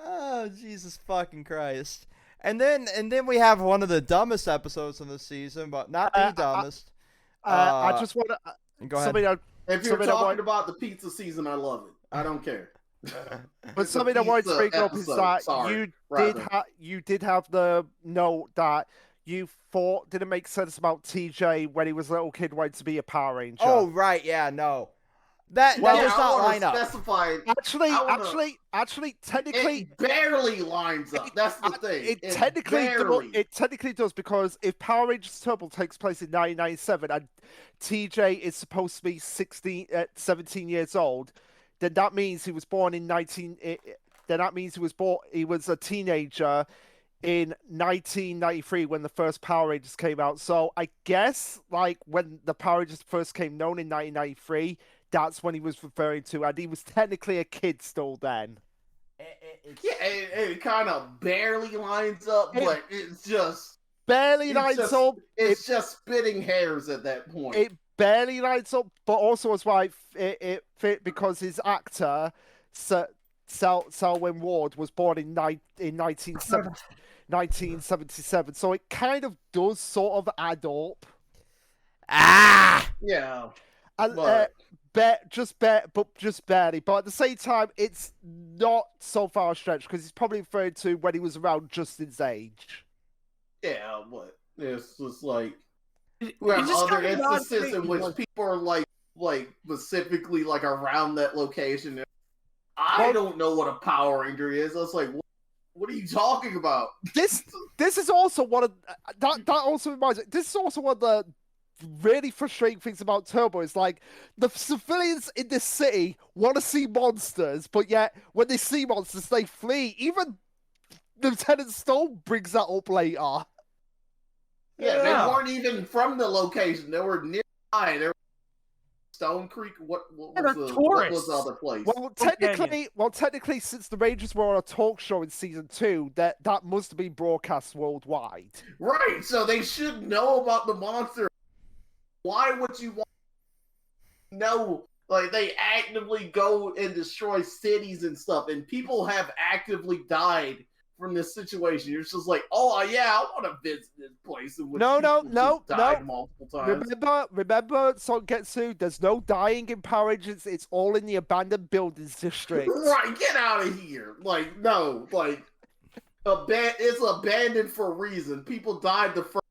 Oh, Jesus fucking Christ. And then we have one of the dumbest episodes in the season, but not the dumbest. I just want to go ahead. If you're talking about the pizza season, I love it. I don't care. But something I wanted to bring up is that you did have the note that you thought didn't make sense about TJ when he was a little kid wanting to be a Power Ranger. Oh, right, yeah, no. That does not line up. Actually, technically, it barely lines up. That's the thing. It technically does, because if Power Rangers Turbo takes place in 1997 and TJ is supposed to be 17 years old, then that means he was born in he was a teenager in 1993 when the first Power Rangers came out. So I guess like when the Power Rangers first came known in 1993. That's when he was referring to, and he was technically a kid still then. It kind of barely lines up, but it's just barely lines up. It's just splitting hairs at that point. It barely lines up, but also as why it fit because his actor Selwyn Ward was born in 1977, so it kind of does sort of add up. Yeah. Just barely. But at the same time, it's not so far stretched because he's probably referring to when he was around Justin's age. Yeah, but it's just like we have other instances in which people are like specifically like around that location. I don't know what a Power Ranger is. I was like, what are you talking about? This is also one of that also reminds me. This is also one of really frustrating things about Turbo is like the civilians in this city want to see monsters, but yet when they see monsters, they flee. Even Lieutenant Stone brings that up later. Yeah, they weren't even from the location. They were nearby. They were Stone Creek. What was the other place? Well, technically, since the Rangers were on a talk show in season 2, that must have been broadcast worldwide. Right. So they should know about the monster. Why would you want to know? Like, they actively go and destroy cities and stuff, and people have actively died from this situation. You're just like, oh yeah, I want to visit this place. In which died multiple times. Remember, Songetsu. There's no dying in Power Rangers. It's all in the abandoned buildings district. Right, get out of here. Like, no, like, it's abandoned for a reason. People died the first.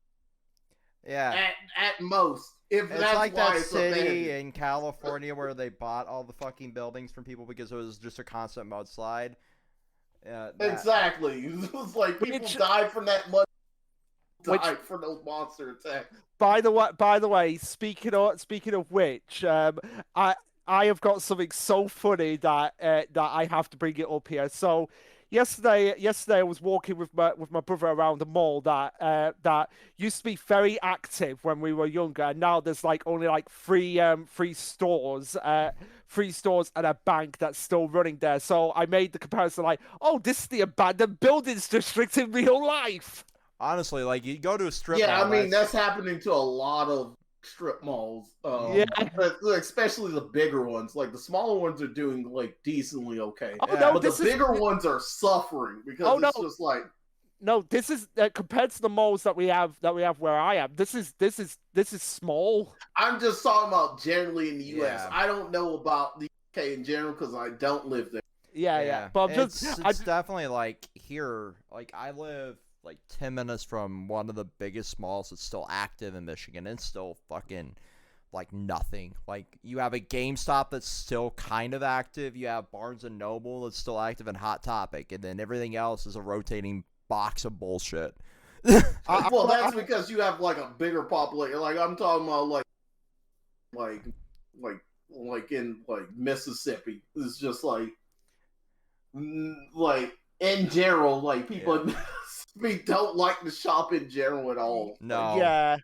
Yeah. At most. If it's that's like why that it's city abandoned. in California where they bought all the fucking buildings from people because it was just a constant mudslide. Exactly. It was like people died from that mud. Died from those monster attacks. By the way, speaking of which, I have got something so funny that I have to bring it up here. So yesterday I was walking with my brother around the mall that used to be very active when we were younger, and now there's like only like three stores and a bank that's still running there. So I made the comparison like, oh, this is the abandoned buildings district in real life. Honestly, like, you go to a strip mall. Yeah, I mean, that's happening to a lot of strip malls. Especially the bigger ones. Like, the smaller ones are doing, like, decently okay. But the bigger ones are suffering because just like... No, this is compared to the malls that we have where I am. This is small. I'm just talking about generally in the U.S. Yeah. I don't know about the UK in general because I don't live there. Yeah. But it's definitely like here. Like, I live like 10 minutes from one of the biggest malls that's still active in Michigan. It's still fucking like nothing. Like, you have a GameStop that's still kind of active. You have Barnes and Noble that's still active and Hot Topic, and then everything else is a rotating box of bullshit. Well, that's because you have like a bigger population. Like, I'm talking about like in like Mississippi. It's just like in general, like people don't like to shop in general at all. No. Yeah.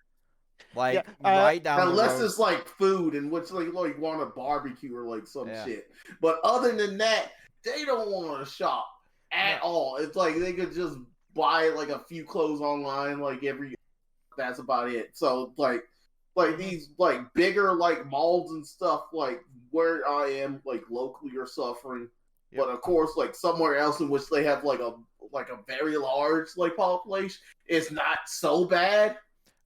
Like, right down unless the road. it's like food and which like want a barbecue or like some shit. But other than that, they don't want to shop at all. It's like they could just buy like a few clothes online like that's about it. So like these like bigger like malls and stuff like where I am like locally are suffering. Yep. But of course, like somewhere else in which they have like a very large like population, it's not so bad.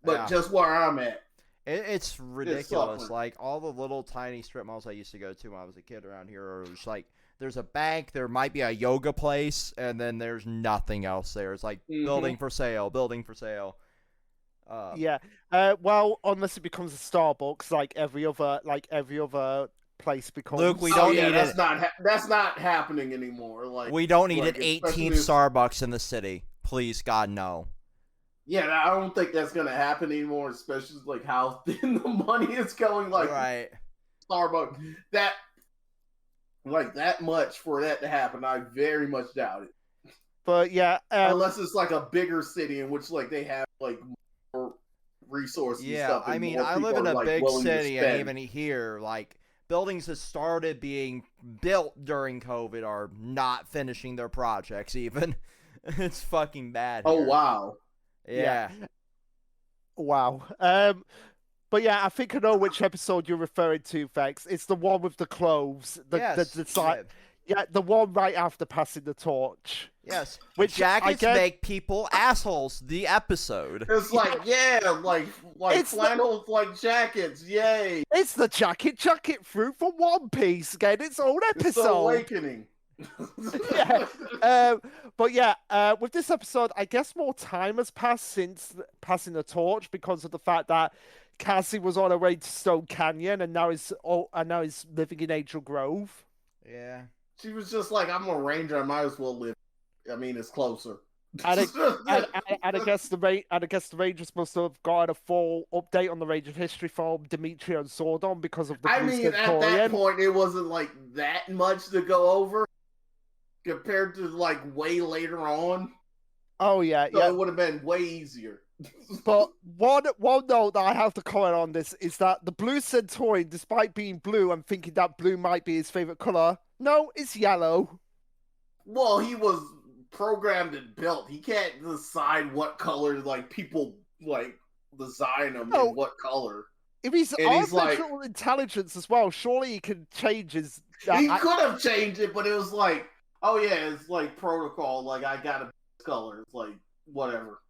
But just where I'm at, it's ridiculous. Like, all the little tiny strip malls I used to go to when I was a kid around here are just like, there's a bank, there might be a yoga place, and then there's nothing else there. It's like building for sale. Well, unless it becomes a Starbucks, like every other place becomes. Luke, we don't need it. That's not happening anymore. Like, we don't need an 18th Starbucks in the city. Please, God, no. Yeah, I don't think that's gonna happen anymore, especially like how thin the money is going. Like, right, Starbucks, that much for that to happen, I very much doubt it. But yeah, unless it's like a bigger city in which like they have like more resources. Yeah, and stuff, I mean, I live in a big city, and even here, like, buildings that started being built during COVID are not finishing their projects. Even it's fucking bad. Oh wow. Yeah. Wow. But yeah, I think I know which episode you're referring to, Vex. It's the one with the clothes. The one right after passing the torch. Yes. Which jackets make people assholes. The episode. It's like, like flannel like jackets. Yay. It's the jacket fruit for One Piece getting its own episode. It's the awakening. But yeah, with this episode, I guess more time has passed since passing the torch because of the fact that Cassie was on her way to Stone Canyon and now is living in Angel Grove. Yeah, she was just like, I'm a ranger, I might as well live. I mean, it's closer. And I guess the Rangers must have gotten a full update on the Ranger history from Dimitri and Zordon because of the Blue at that point, it wasn't like that much to go over compared to like way later on. Oh yeah, so it would have been way easier. But one note that I have to comment on this is that the Blue Centurion, despite being blue and thinking that blue might be his favorite color, no, it's yellow. Well, he was programmed and built. He can't decide what color like people like design him in what color. If he's artificial intelligence as well, surely he can change his. He could have changed it, but it was like, oh yeah, it's like protocol. Like I got a color. It's like whatever.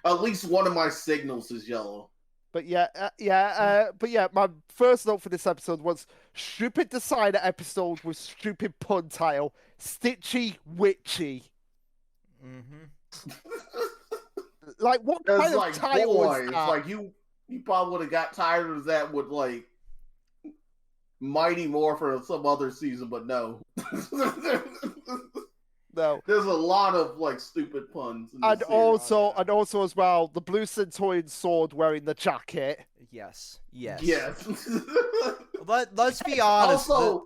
At least one of my signals is yellow. But my first note for this episode was stupid decider episode with stupid pun title, Stitchy Witchy. Mm-hmm. Like what kind of title is that? It's like you probably would have got tired of that with like Mighty Morphin or some other season, but no. No. There's a lot of like stupid puns. And also as well, the Blue Centurion sword wearing the jacket. Yes. Let's be honest. Also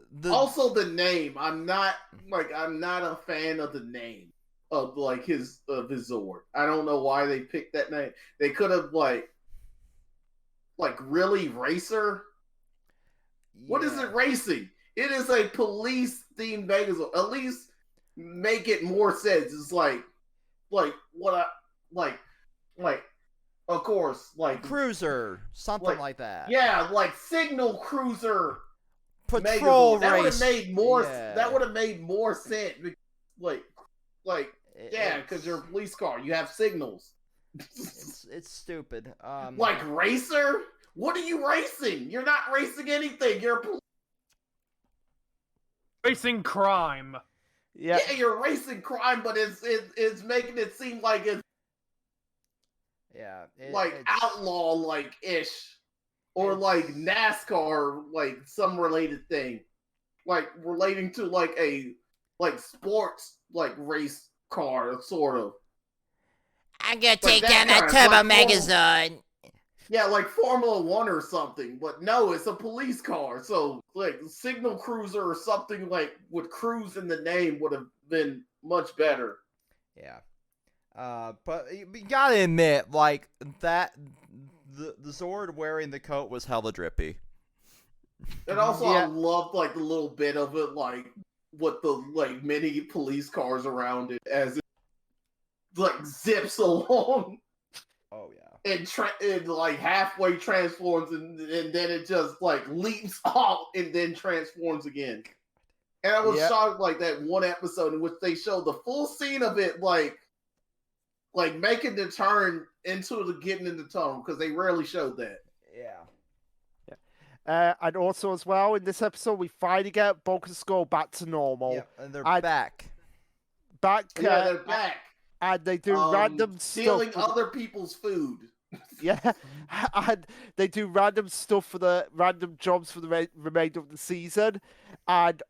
the name. I'm not a fan of the name of like his Zord. I don't know why they picked that name. They could have like really racer. Yeah. What is it racing? It is a police themed Megazord. At least make it more sense. It's like of course, like cruiser, something like that. Yeah, like signal cruiser, patrol race. That would have made more. Yeah. That would have made more sense. Because you're a police car, you have signals. It's stupid. Like racer. What are you racing? You're not racing anything. You're racing crime. Yeah, you're racing crime, but it's making it seem like it's it's outlaw like ish, or like NASCAR, like some related thing, like relating to like a sports like race car sort of. I'm gonna take down that turbo Megazord. Yeah, like Formula 1 or something, but no, it's a police car. So, like, Signal Cruiser or something like with cruise in the name would have been much better. Yeah. But you gotta admit, like, that, the Zord wearing the coat was hella drippy. And also, I loved, like, the little bit of it, like, with the, like, many police cars around it as it, like, zips along. Oh, yeah. And like halfway transforms and then it just like leaps off and then transforms again. And I was shocked like that one episode in which they showed the full scene of it like making the turn into the getting in the tunnel because they rarely showed that. Yeah. And also as well in this episode we finally get Vodka's skull back to normal. Yeah, and they're back. They're back. And they do random stealing stuff. Other people's food. Yeah, and they do random stuff for the random jobs for the remainder of the season. And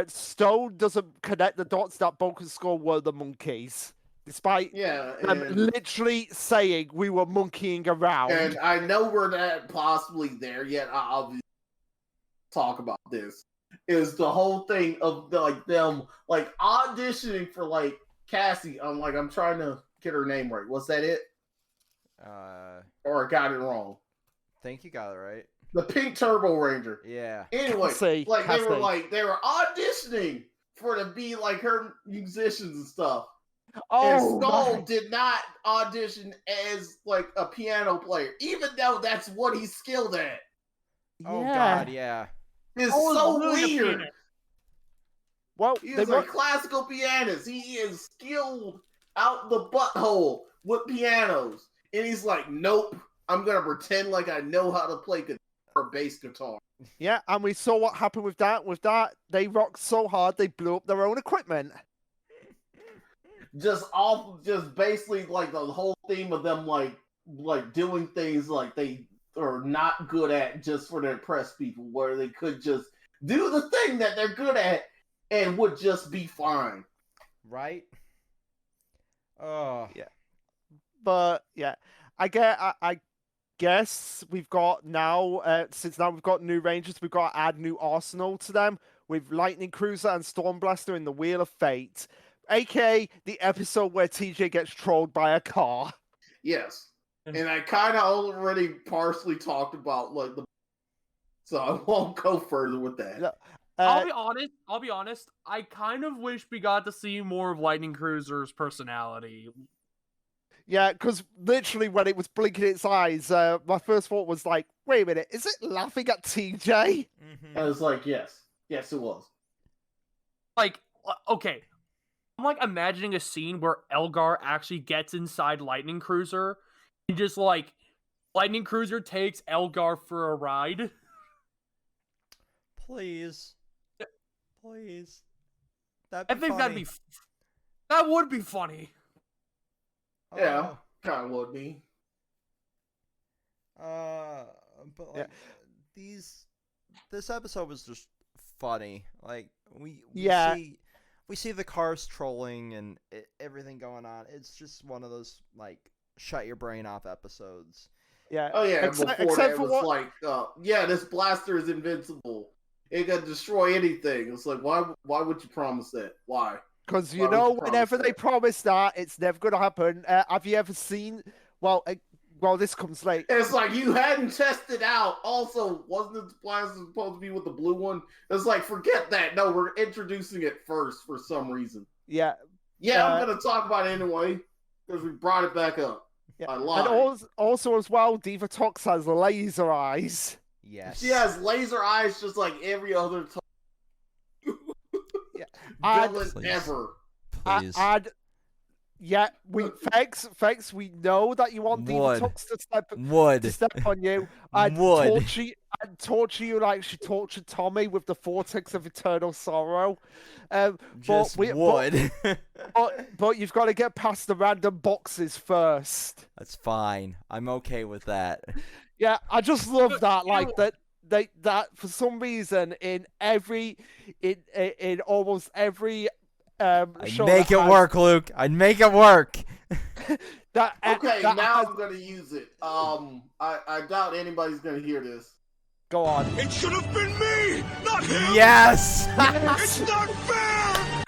Stone doesn't connect the dots that Bulk and Skull were the monkeys. Despite literally saying we were monkeying around. And I know we're not possibly there yet. I'll obviously talk about this. Is the whole thing of them like auditioning for like Cassie. I'm trying to get her name right. Was that it? Or I got it wrong. Think you got it right. The Pink Turbo Ranger. Yeah. Anyway, they were auditioning for to be like her musicians and stuff. Oh, and Skull did not audition as like a piano player, even though that's what he's skilled at. Oh God, yeah. It's so weird. Well, he's a classical pianist. He is skilled out the butthole with pianos. And he's like, nope, I'm going to pretend like I know how to play guitar or bass guitar. Yeah, and we saw what happened with that. With that, they rocked so hard, they blew up their own equipment. Just basically like the whole theme of them like doing things like they are not good at just for to impress people, where they could just do the thing that they're good at and would just be fine. Right? Oh. Yeah. But yeah, I guess we've got now, since now we've got new Rangers, we've got to add new Arsenal to them with Lightning Cruiser and Stormblaster in the Wheel of Fate, aka the episode where TJ gets trolled by a car. Yes, and I kind of already partially talked about like the, so I won't go further with that. I'll be honest. I kind of wish we got to see more of Lightning Cruiser's personality. Yeah, because literally when it was blinking its eyes, my first thought was like, wait a minute, is it laughing at TJ? I was like, yes, it was. Like, okay, I'm like imagining a scene where Elgar actually gets inside Lightning Cruiser and just like Lightning Cruiser takes Elgar for a ride. Please. Please. I think that would be funny. Yeah, kind of would be. But like this episode was just funny. Like we see the cars trolling and everything going on. It's just one of those like shut your brain off episodes. Yeah. Oh yeah. Except before that for was like, yeah, this blaster is invincible. It can destroy anything. It's like, why would you promise that? Why? Because whenever they promise that, it's never going to happen. Have you ever seen? Well, this comes late. It's like you hadn't tested out. Also, wasn't the blaster supposed to be with the blue one? It's like, forget that. No, we're introducing it first for some reason. Yeah. Yeah, I'm gonna talk about it anyway because we brought it back up. Yeah. I lied. And also as well, Diva Tox has laser eyes. Yes. She has laser eyes just like every other villain ever. Please. Fex, we know that you want Diva Tox to step on you and torture you like she tortured Tommy with the vortex of eternal sorrow. But you've got to get past the random boxes first. That's fine. I'm okay with that. Yeah, I just love that. Like that for some reason in almost every I'd make it work, Luke. I'd make it work. Now I'm gonna use it. I doubt anybody's gonna hear this. Go on. It should have been me, not him. Yes. It's not fair.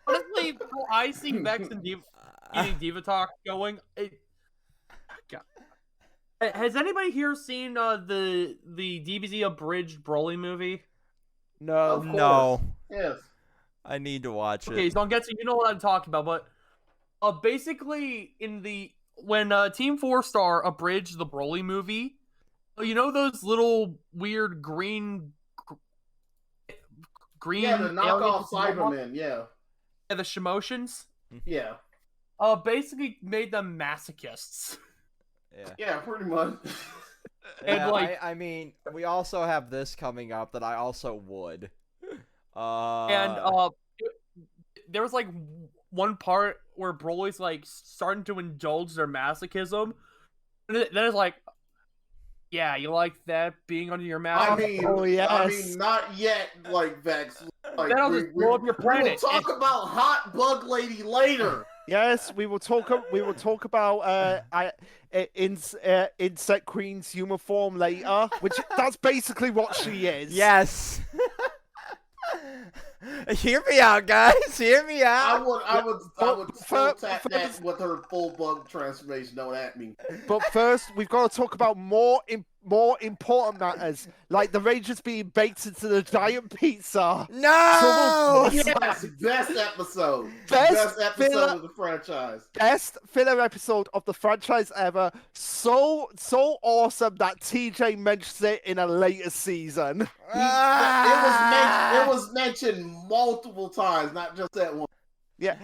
Honestly, I see Vex and Diva Talk going. Has anybody here seen the DBZ abridged Broly movie? No. No. Yes. I need to watch it. Okay, so I'm guessing you know what I'm talking about, but basically when Team 4-Star abridged the Broly movie, you know those little weird green Yeah, the knockoff Cybermen, yeah. Yeah, the Shimoshins? Yeah. Basically made them masochists. Yeah, pretty much. And like, I mean, we also have this coming up that I also would. There was like one part where Broly's like starting to indulge their masochism, and then it's like, yeah, you like that being under your mask? I mean, not yet, like Vex. Like, then I'll just blow up your planet. We'll talk about Hot Bug Lady later. Yes, we will talk about Insect Queen's human form later, which that's basically what she is. Yes. Hear me out, guys. Hear me out. I would still tap that with her full bug transformation. Don't at me. But first, we've got to talk about more important matters, like the Rangers being baked into the giant pizza. No. Yes, best episode. Best Best episode of the franchise. Best filler episode of the franchise ever. So awesome that TJ mentions it in a later season. It was mentioned multiple times, not just that one. Yeah.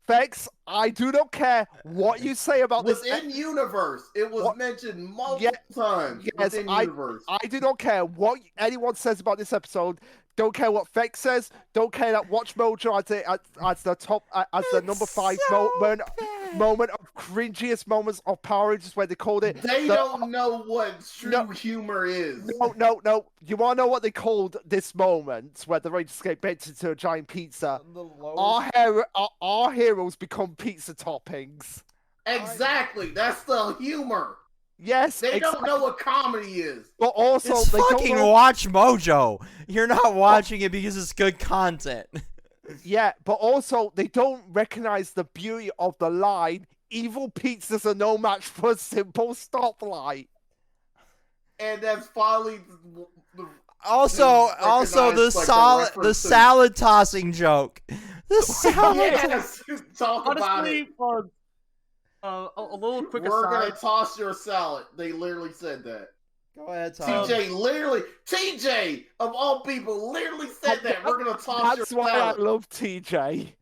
Vex, I do not care what you say about this. Within universe, it was mentioned multiple times. Yes, within universe. I do not care what anyone says about this episode. Don't care what Vex says. Don't care that Watch Mojo as the number 5 moment of cringiest moments of Power Rangers where they called it. They don't know what true humor is. No. You want to know what they called this moment where the Rangers get baked into a giant pizza? Our heroes become pizza toppings. Exactly. That's the humor. Yes, they don't know what comedy is. But also, it's they fucking don't know... Watch Mojo. You're not watching it because it's good content. Yeah, but also they don't recognize the beauty of the line. Evil pizzas are no match for a simple stoplight. And that's finally also the salad tossing joke. The salad. Yes, talk about it. A little quick We're aside. gonna toss your salad. They literally said that. Go ahead, Tom. TJ of all people literally said that. We're gonna toss your salad. That's why I love TJ.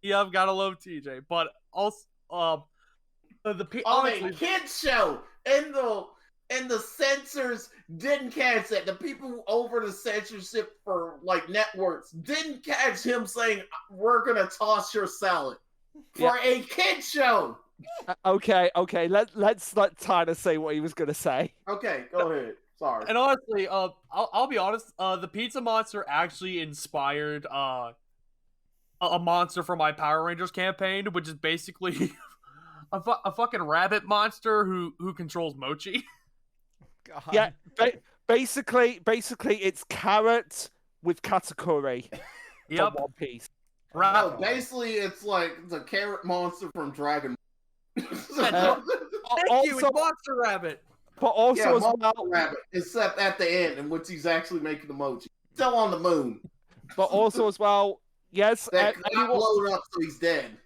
Yeah, I've gotta love TJ, but also the kids show and the censors didn't catch that. The people over the censorship for like networks didn't catch him saying we're gonna toss your salad for a kid show. Okay. Let's let Tyler say what he was gonna say. Okay, go ahead. Sorry. And honestly, I'll be honest. The Pizza Monster actually inspired a monster for my Power Rangers campaign, which is basically a fucking rabbit monster who controls Mochi. God. Yeah, basically, it's Carrot with Katakuri. Yep. One Piece. Right. Basically, it's like the carrot monster from Dragon. Thank you, it's Monster Rabbit. But also as well, Rabbit, except at the end, in which he's actually making the Mochi. Still on the moon. But also as well, yes. That got blown up, so he's dead.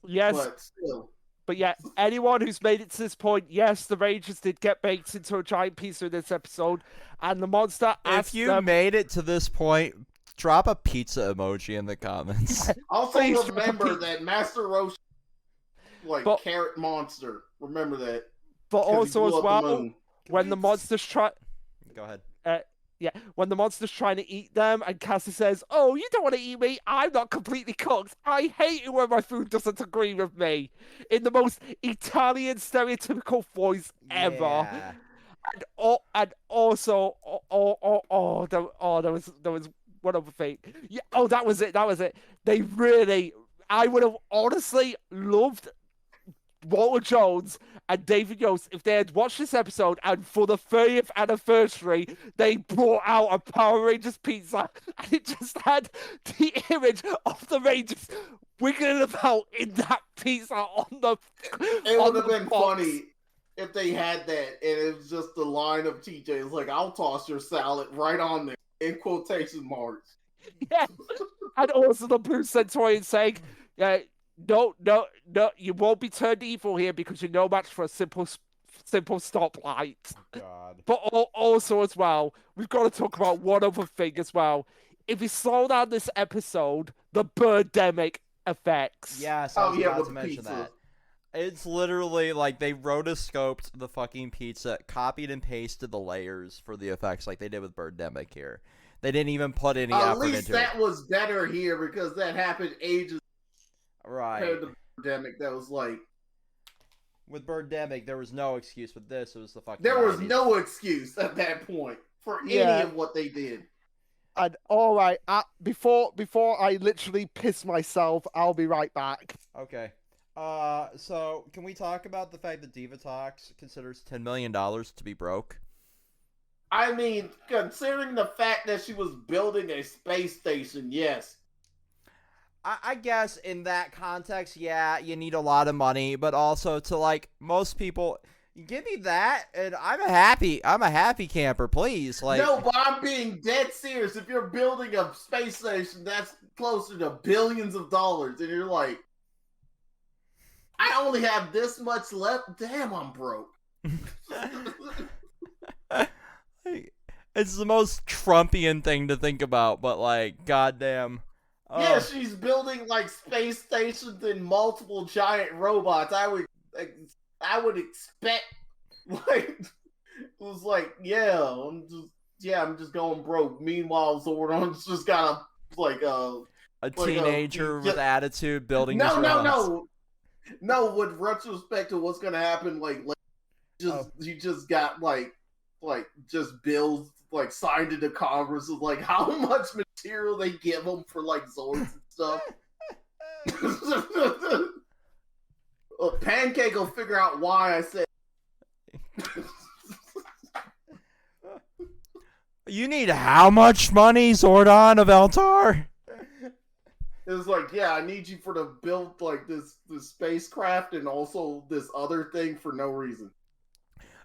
Yes. But still. But yeah, anyone who's made it to this point, yes, the Rangers did get baked into a giant pizza in this episode, and the monster. If you made it to this point, drop a pizza emoji in the comments. Also remember that Master Roshi, carrot monster. Remember that. But also as well, when the monsters try. Go ahead. Yeah, when the monster's trying to eat them, and Cassie says, "Oh, you don't want to eat me. I'm not completely cooked. I hate it when my food doesn't agree with me." In the most Italian stereotypical voice ever. Yeah. And also, there was one other thing. Yeah, that was it. They really, I would have honestly loved Walter Jones and David Yost if they had watched this episode and for the 30th anniversary they brought out a Power Rangers pizza and it just had the image of the Rangers wiggling about in that pizza on the. It would have been funny if they had that and it was just the line of TJ. It's like, I'll toss your salad right on there in quotation marks. Yeah, and also the Blue Centurion saying, No, you won't be turned evil here because you're no match for a simple stoplight. God. But also as well, we've got to talk about one other thing as well. If you slow down this episode, the birdemic effects. Yes, I was about to mention that. It's literally like they rotoscoped the fucking pizza, copied and pasted the layers for the effects like they did with Birdemic here. They didn't even put any effort into it. At least that was better here because that happened ages. Right. Compared to Birdemic, that was like. With Birdemic, there was no excuse. With this, it was the fucking. There was no excuse at that point for any of what they did. And all right, before I literally piss myself, I'll be right back. Okay. So can we talk about the fact that Divatox considers $10 million to be broke? I mean, considering the fact that she was building a space station, yes. I guess in that context, yeah, you need a lot of money, but also to like most people, give me that, and I'm a happy camper, please. Like, no, but I'm being dead serious. If you're building a space station, that's closer to billions of dollars, and you're like, I only have this much left. Damn, I'm broke. It's the most Trumpian thing to think about, but like, goddamn. Yeah, she's building like space stations and multiple giant robots. I would expect like it was like, I'm just going broke. Meanwhile, Zordon's just got a teenager with attitude building. No. No, with retrospect to what's gonna happen, you just got just bills like signed into Congress of like how much material they give them for like Zords and stuff. Pancake will figure out why I said. You need how much money, Zordon of Eltar? It's like, yeah, I need you for to build like this spacecraft and also this other thing for no reason.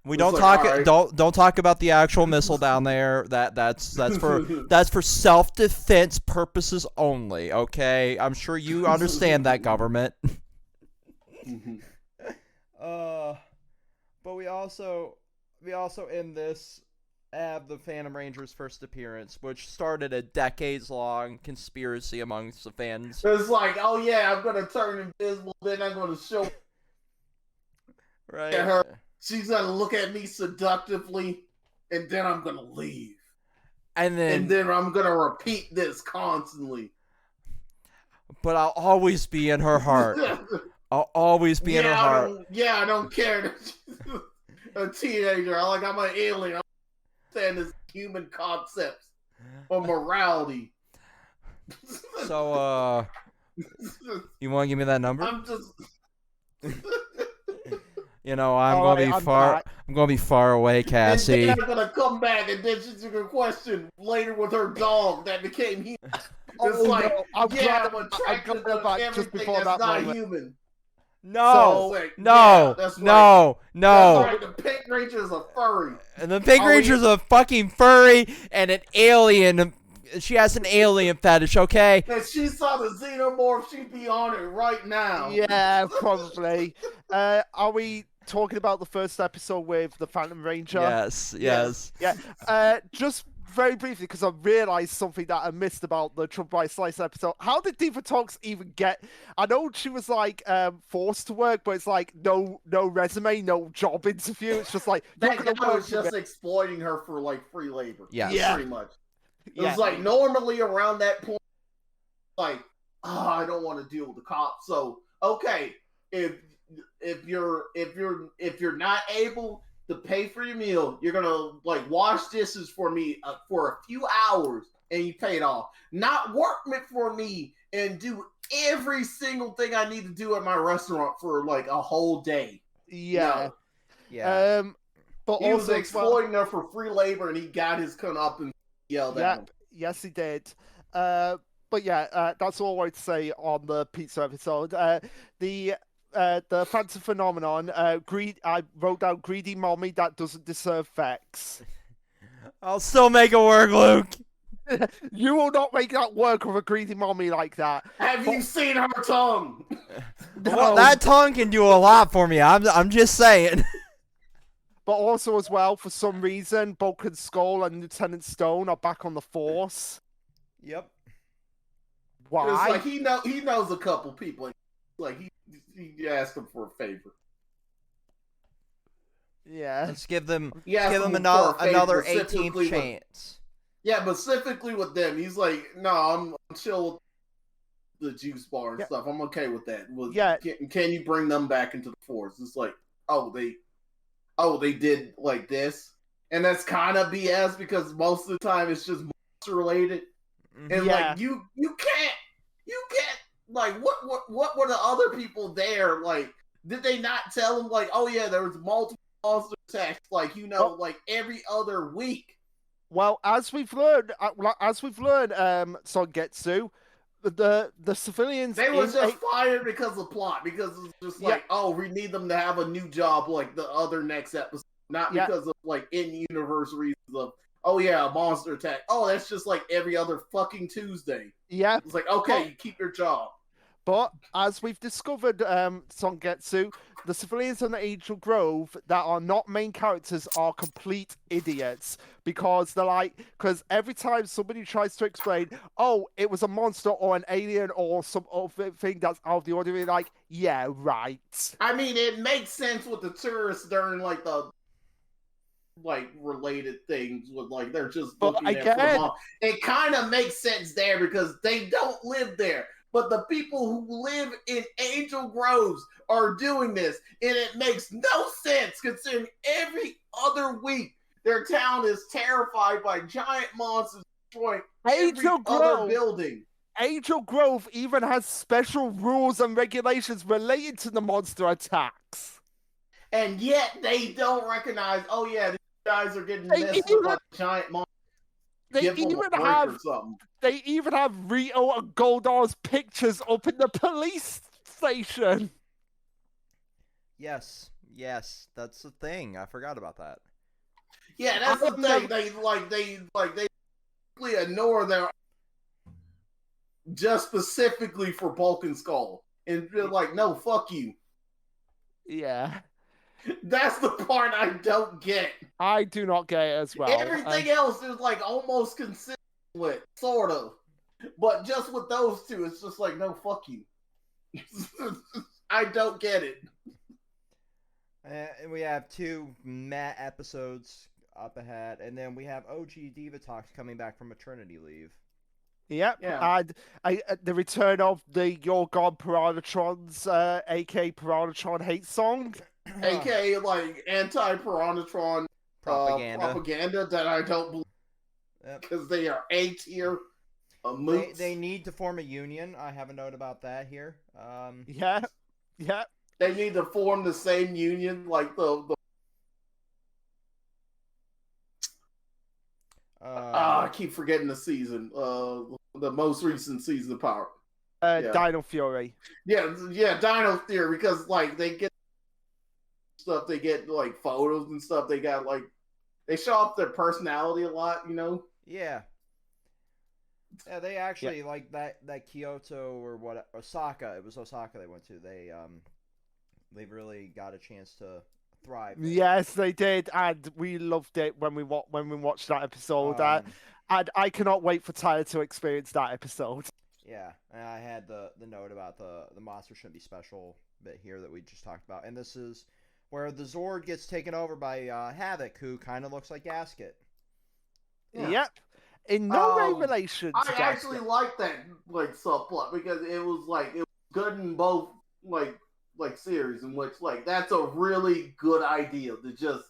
We It's don't like, talk. alright. Don't talk about the actual missile down there. That's for self-defense purposes only. Okay, I'm sure you understand that, government. But we also in this have the Phantom Ranger's first appearance, which started a decades-long conspiracy amongst the fans. It's like, oh yeah, I'm gonna turn invisible, then I'm gonna show Right. her. She's gonna look at me seductively, and then I'm gonna leave. And then I'm gonna repeat this constantly. But I'll always be in her heart. I'll always be in her heart. I don't care that she's a teenager. I'm an alien. I understand this human concepts of morality. So, you want to give me that number? I'm just. You know, I'm gonna be far away, Cassie. And then I'm gonna come back, and then she's gonna question later with her dog that became human. It's like, no, I'm attracted to back just everything before that's that not moment. human. No, So, no, that's right. no. That's right. The Pink Ranger is a furry. And the Pink Ranger's a fucking furry and an alien. She has an alien fetish, okay? If she saw the xenomorph, she'd be on it right now. Yeah, probably. Are we talking about the first episode with the Phantom Ranger? Yes. Yeah. Just very briefly, because I realised something that I missed about the Trouble by Slice episode. How did Diva Talks even get? I know she was like forced to work, but it's like no resume, no job interview. It's just like that guy was just exploiting her for like free labor. Yeah. Pretty much. It was like normally around that point, like, I don't want to deal with the cops. So okay, if you're not able to pay for your meal, you're gonna like wash dishes for me for a few hours, and you pay it off. Not work for me and do every single thing I need to do at my restaurant for like a whole day. Yeah. No. Yeah. But He was also exploiting her for free labor, and he got his cunt up and yelled at him. Yes, he did. But yeah, that's all I wanted to say on the pizza episode. The Phantom Phenomenon. I wrote down greedy mommy that doesn't deserve Vex. I'll still make it work, Luke. You will not make that work with a greedy mommy like that. Have you seen her tongue? Well, that tongue can do a lot for me. I'm just saying. But also as well, for some reason, Broken Skull and Lieutenant Stone are back on the force. Yep. Why? It's like he knows a couple people. Like he asked them for a favor. Yeah. Let's give them Yeah, another 18th chance. Yeah, but specifically with them, he's like, no, I'm chill with the juice bar and stuff. I'm okay with that. Can you bring them back into the force? It's like, they did like this, and that's kind of BS because most of the time it's just monster related, and like you can't like what were the other people there like? Did they not tell them like, oh yeah, there was multiple monster attacks like like every other week? Well, as we've learned, Songetsu, the civilians they were just fired because of plot, because it's just like, oh, we need them to have a new job like the other next episode, not because of like in-universe reasons of, oh yeah, a monster attack. Oh, that's just like every other fucking Tuesday. Yeah. It's like, okay, you keep your job. But as we've discovered, Songetsu, the civilians on the Angel Grove that are not main characters are complete idiots because because every time somebody tries to explain, oh, it was a monster or an alien or some other thing that's out of the ordinary, like, yeah, right. I mean, it makes sense with the tourists during like the related things with like they're just looking at the mall. It kind of makes sense there because they don't live there. but the people who live in Angel Groves are doing this, and it makes no sense considering every other week their town is terrified by giant monsters destroying every other building. Angel Grove even has special rules and regulations related to the monster attacks. And yet they don't recognize, oh yeah, these guys are getting messed with by giant monsters. They even have Rito and Goldar's pictures up in the police station. Yes, that's the thing. I forgot about that. Yeah, that's the thing. They ignore their just specifically for Bulk and Skull, and they're like, no, fuck you. Yeah. That's the part I don't get. I do not get it as well. Everything else is like almost consistent with, sort of. But just with those two, it's just like, no, fuck you. I don't get it. And we have 2 Matt episodes up ahead, and then we have OG Diva Talks coming back from maternity leave. Yep, yeah. And the return of the Your God Piranhatrons, aka Piranhatron hate song. aka like anti-Piranhatron propaganda that I don't believe, because they are A tier mooks. They need to form a union. I have a note about that here. Yeah. They need to form the same union like the I keep forgetting the season. The most recent season of Power. Dino Fury. Yeah, Dino Fury, because like they get stuff, they get like photos and stuff. They got like they show off their personality a lot, you know. Yeah, they actually like that Kyoto or Osaka. It was Osaka they went to. They really got a chance to thrive. Yes, they did, and we loved it when we watched that episode. And I cannot wait for Tyler to experience that episode. Yeah, and I had the note about the monster shouldn't be special bit here that we just talked about, and this is where the Zord gets taken over by Havoc, who kind of looks like Gasket. Yeah. Yep. In no way relation to Gasket. Actually like that like subplot, because it was good in both like series, in which like that's a really good idea to just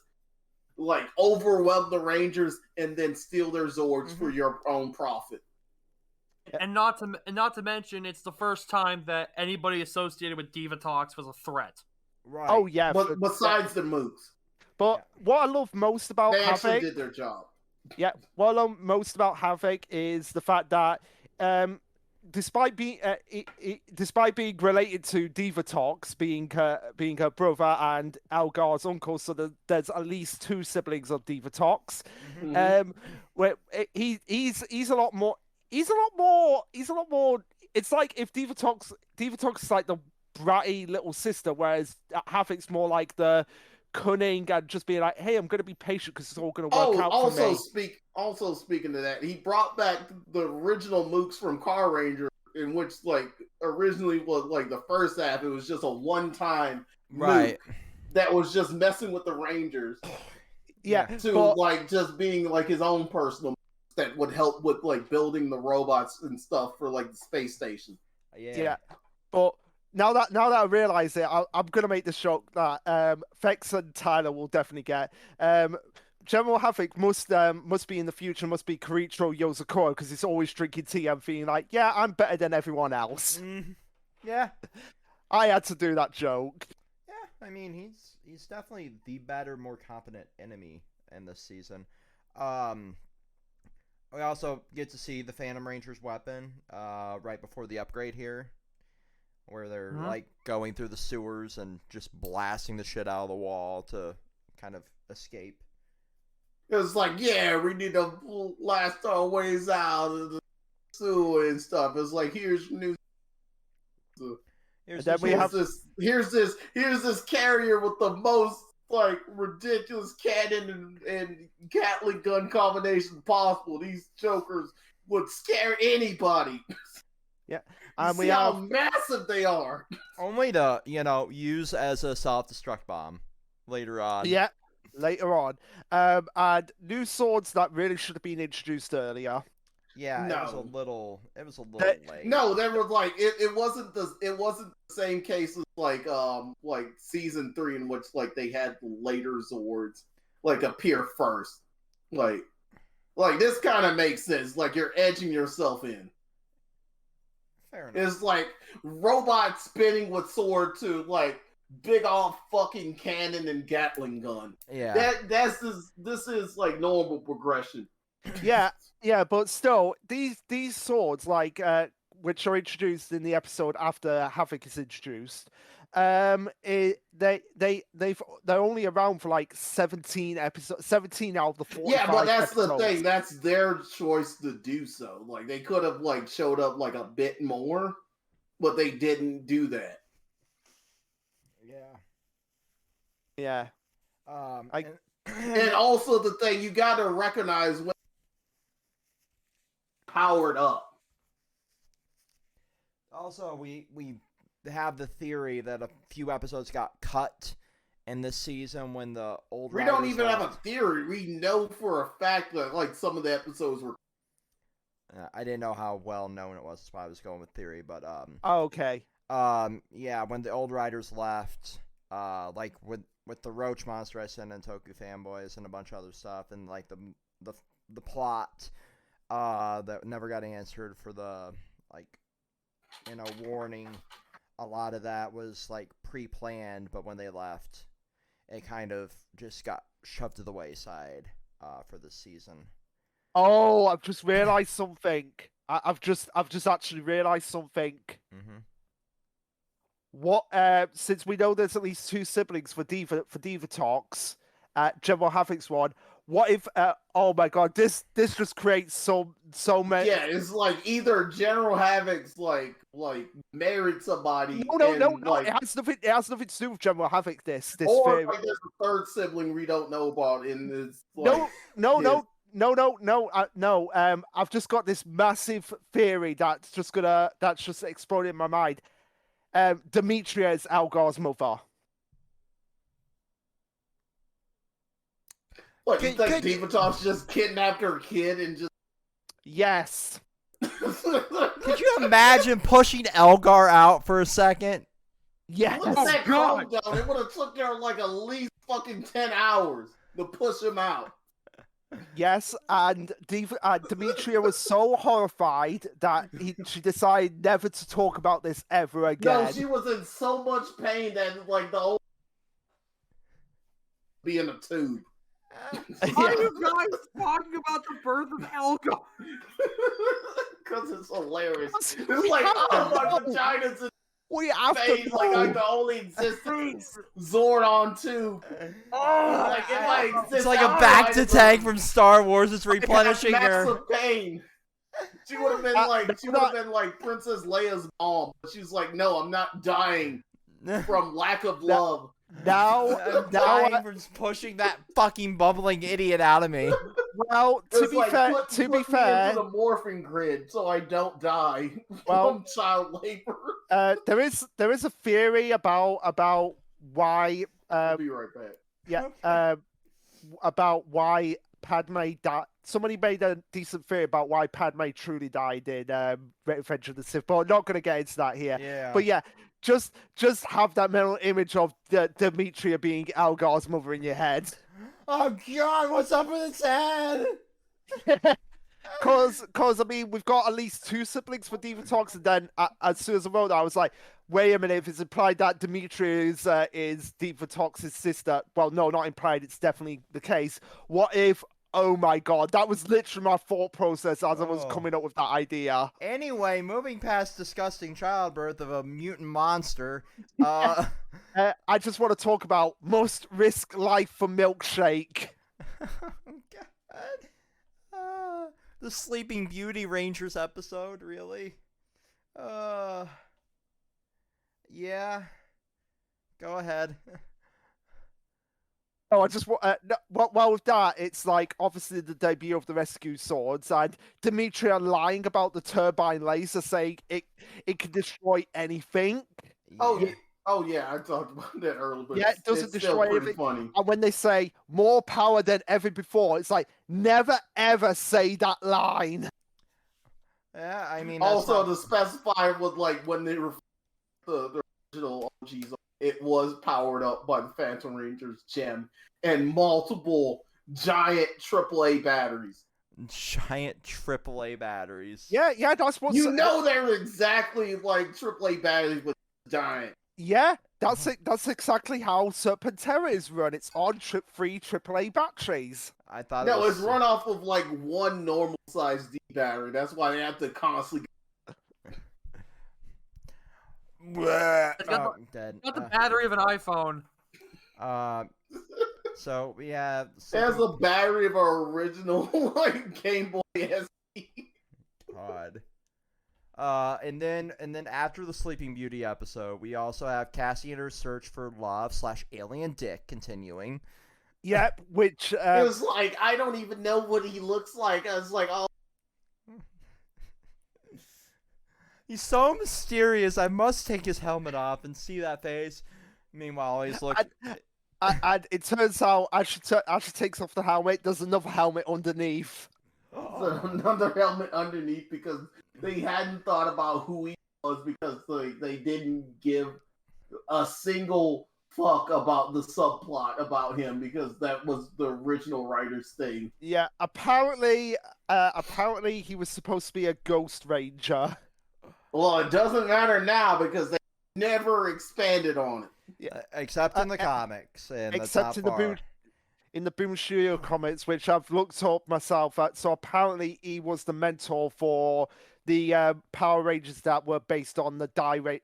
like overwhelm the Rangers and then steal their Zords for your own profit. And not to mention, it's the first time that anybody associated with Diva Talks was a threat. Right. Oh yeah. But besides the mooks. But what I love most about they Havoc, actually did their job. Yeah. What I love most about Havoc is the fact that despite being related to Diva Talks, being her brother and Algar's uncle, so there's at least 2 siblings of Diva Talks. Where he's a lot more. It's like if Diva Talks is like the bratty little sister, whereas Havoc's more like the cunning and just being like, hey, I'm going to be patient because it's all going to work out for me. Also speaking to that, he brought back the original mooks from Car Ranger, in which like originally was like the first half, it was just a one-time mook that was just messing with the Rangers. Like just being like his own personal that would help with like building the robots and stuff for like the space station. Yeah. But now that I realize it, I'm gonna make the joke that Fex and Tyler will definitely get. General Havoc must be in the future, must be Kiricho Yozakura, because he's always drinking tea and feeling like, yeah, I'm better than everyone else. Yeah. I had to do that joke. Yeah, I mean, he's definitely the better, more competent enemy in this season. We also get to see the Phantom Ranger's weapon right before the upgrade here, where they're like going through the sewers and just blasting the shit out of the wall to kind of escape. It was like, yeah, we need to blast our ways out of the sewer and stuff. It's like, here's new. Here's this carrier with the most like ridiculous cannon and Gatling gun combination possible. These jokers would scare anybody. Yeah, see how massive they are. Only to use as a self-destruct bomb later on. Yeah, later on. And new swords that really should have been introduced earlier. Yeah, No. it was a little late. No, there was like it wasn't the same case as like season 3 in which like they had later Zords like appear first. Like this kind of makes sense. Like you're edging yourself in. Fair enough. It's like robot spinning with sword to like big old fucking cannon and Gatling gun. Yeah. This is like normal progression. Yeah, but still, these swords, like which are introduced in the episode after Havoc is introduced, they're only around for like 17 episodes, 17 out of the 45. Yeah, but that's episodes. the thing. That's their choice to do so. Like they could have like showed up like a bit more, but they didn't do that. Yeah. And also the thing you got to recognize when powered up. Also, we have the theory that a few episodes got cut in this season when the old. We don't even have a theory. We know for a fact that like some of the episodes were. I didn't know how well known it was. That's why I was going with theory. But Oh, okay. Yeah, when the old writers left, like with the Roach Monster I sent in Toku Fanboys and a bunch of other stuff, and like the plot that never got answered for the like, warning. A lot of that was like pre-planned, but when they left, it kind of just got shoved to the wayside for this season. Oh, I've just realized something. I've just actually realized something. Mm-hmm. What? Since we know there's at least 2 siblings for Diva Talks, General Havoc's one. What if? Oh my God, this just creates so many. Yeah, it's like either General Havoc's like married somebody. No. Like, It has nothing to do with General Havoc. This or theory. like there's a third sibling we don't know about in this. Like, No. I've just got this massive theory that's just exploded in my mind. Demetria is Algar's mother. What, you think Divatov's just kidnapped her kid and just... Yes. Could you imagine pushing Elgar out for a second? Yes. Look at that calm down. It would have took her like at least fucking 10 hours to push him out. Yes, and Demetria was so horrified that she decided never to talk about this ever again. No, she was in so much pain that like the old be in a tube. Why are you guys talking about the birth of Elgar? Because it's hilarious. It's like, oh, my vagina's in we have face, to like I can only exist Zordon too. Oh, like if I exist, it's like a Bacta tank from Star Wars. It's replenishing her. Massive pain. She would have been like Princess Leia's mom, but she's like, no, I'm not dying from lack of love. I'm dying from pushing that fucking bubbling idiot out of me. Well, to be fair, put me into the morphing grid so I don't die from child labor. There is a theory about why. I'll be right back. Yeah. About why Padme died. Somebody made a decent theory about why Padme truly died in Revenge of the Sith, but I'm not going to get into that here. Yeah. But yeah, just have that mental image of Demetria being Algar's mother in your head. Oh God, what's up with his head? Cause I mean, we've got at least 2 siblings for Diva Talks, and then as soon as I wrote that, I was like, wait a minute, if it's implied that Demetria is Diva Talks' sister, well, no, not implied, it's definitely the case. What if, oh my God, that was literally my thought process as I was coming up with that idea. Anyway, moving past disgusting childbirth of a mutant monster, I just want to talk about must risk life for milkshake. God. The Sleeping Beauty Rangers episode, really? Yeah. Go ahead. Oh, I just want. Well, with that, it's like obviously the debut of the Rescue Swords and Demetria lying about the turbine laser, saying it can destroy anything. Oh yeah, I talked about that earlier. But yeah, it doesn't destroy anything. Funny. And when they say more power than ever before, it's like never ever say that line. Yeah, I mean, also to specify with like when they were the original OGs, it was powered up by the Phantom Ranger's gem and multiple giant AAA batteries. giant AAA batteries. Yeah, that's what. They're exactly like AAA batteries with giant. Yeah, that's it. That's exactly how Serpentera is run. It's on three AAA batteries. I thought it's run off of like one normal size D battery. That's why they have to constantly. Dead. Not the battery of an iPhone. So we have. It has a battery of our original like Game Boy SP. God. And then after the Sleeping Beauty episode, we also have Cassie and her search for love / alien dick continuing. Yep, which it was like I don't even know what he looks like. I was like, oh. He's so mysterious. I must take his helmet off and see that face. Meanwhile, he's looking. And it turns out as she takes off the helmet, there's another helmet underneath. Another helmet underneath because they hadn't thought about who he was because they didn't give a single fuck about the subplot about him because that was the original writer's thing. Yeah, apparently he was supposed to be a ghost ranger. Well, it doesn't matter now because they never expanded on it. Yeah, except in the comics and except in the Boom Studio comics, which I've looked up myself at. So apparently he was the mentor for the Power Rangers that were based on the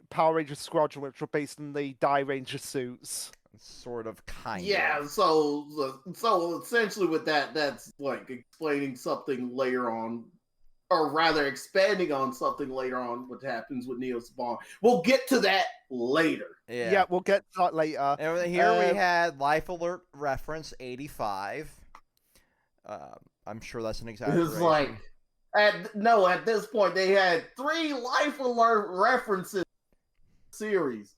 Power Ranger Squadron, which were based on the Die Ranger suits. Sort of, kind of. Yeah, so essentially with that's like explaining something later on, or rather expanding on something later on what happens with Neo Spawn. We'll get to that later. Yeah, we'll get to that later. And here we had Life Alert reference 85. I'm sure that's an exaggeration. It's like at this point they had 3 Life Alert references in the series.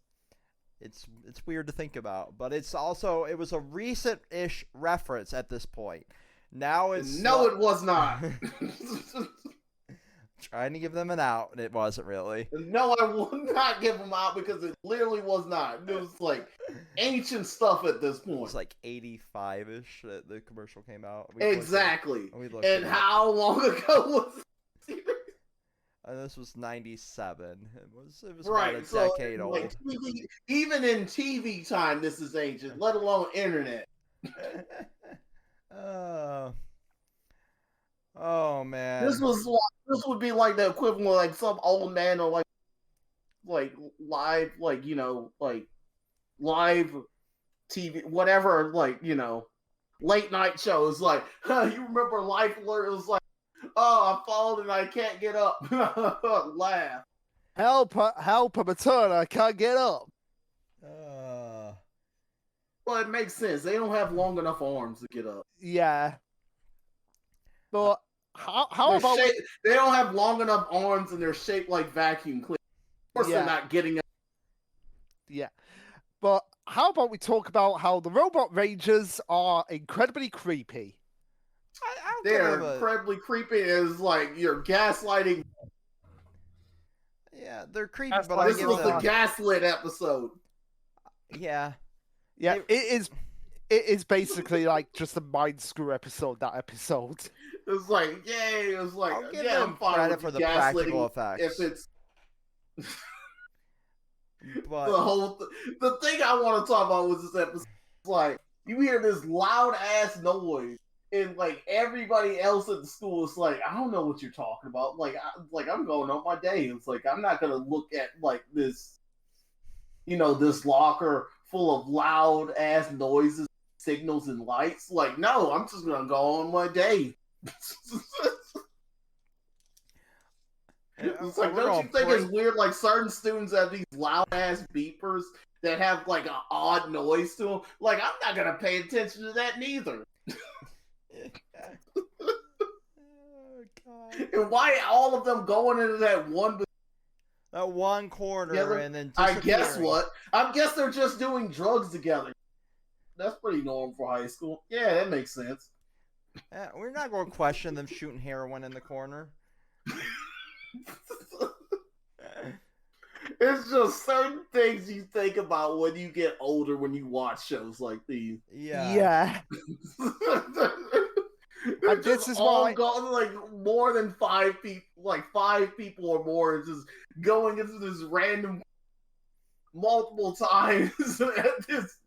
It's weird to think about, but it was a recent-ish reference at this point. Now it's it was not. Trying to give them an out, and it wasn't really. No, I will not give them out because it literally was not. It was like ancient stuff at this point. It's like 85-ish that the commercial came out. Exactly. And how long ago was it? This was 97. It was right, about a decade old. Like, even in TV time, this is ancient, let alone internet. Oh man. This would be like the equivalent of like some old man or like live live TV whatever late night shows like you remember Life Alert? It was like, oh, I fallen and I can't get up. Laugh. Help, I'm a turn, I can't get up. Well, it makes sense. They don't have long enough arms to get up. Yeah. But how about they don't have long enough arms and they're shaped like vacuum cleaners. Of course they're not getting up. Yeah. But how about we talk about how the Robot Rangers are incredibly creepy? They're incredibly creepy. It's like you're gaslighting. Yeah, they're creepy, but this was the Gaslit episode. Yeah. Yeah, it is basically like just a mind screw episode, that episode. It's like, yay, it was like, I'll give yeah, them I'm fine credit with for the practical effects. If it's but the thing I want to talk about was this episode. It's like, you hear this loud ass noise, and like everybody else at the school is like, I don't know what you're talking about. Like I'm going on my day. It's like I'm not gonna look at like this, this locker full of loud ass noises, signals, and lights. Like, no, I'm just gonna go on my day. It's like, don't you think it's weird? Like, certain students have these loud ass beepers that have like an odd noise to them. Like, I'm not gonna pay attention to that neither. Oh, God. And why all of them going into that one corner together? And then I guess what? I guess they're just doing drugs together. That's pretty normal for high school. Yeah, that makes sense. We're not going to question them shooting heroin in the corner. It's just certain things you think about when you get older when you watch shows like these. Yeah. They're And this just is all why- going like more than 5 people, like 5 people or more, just going into this random multiple times at this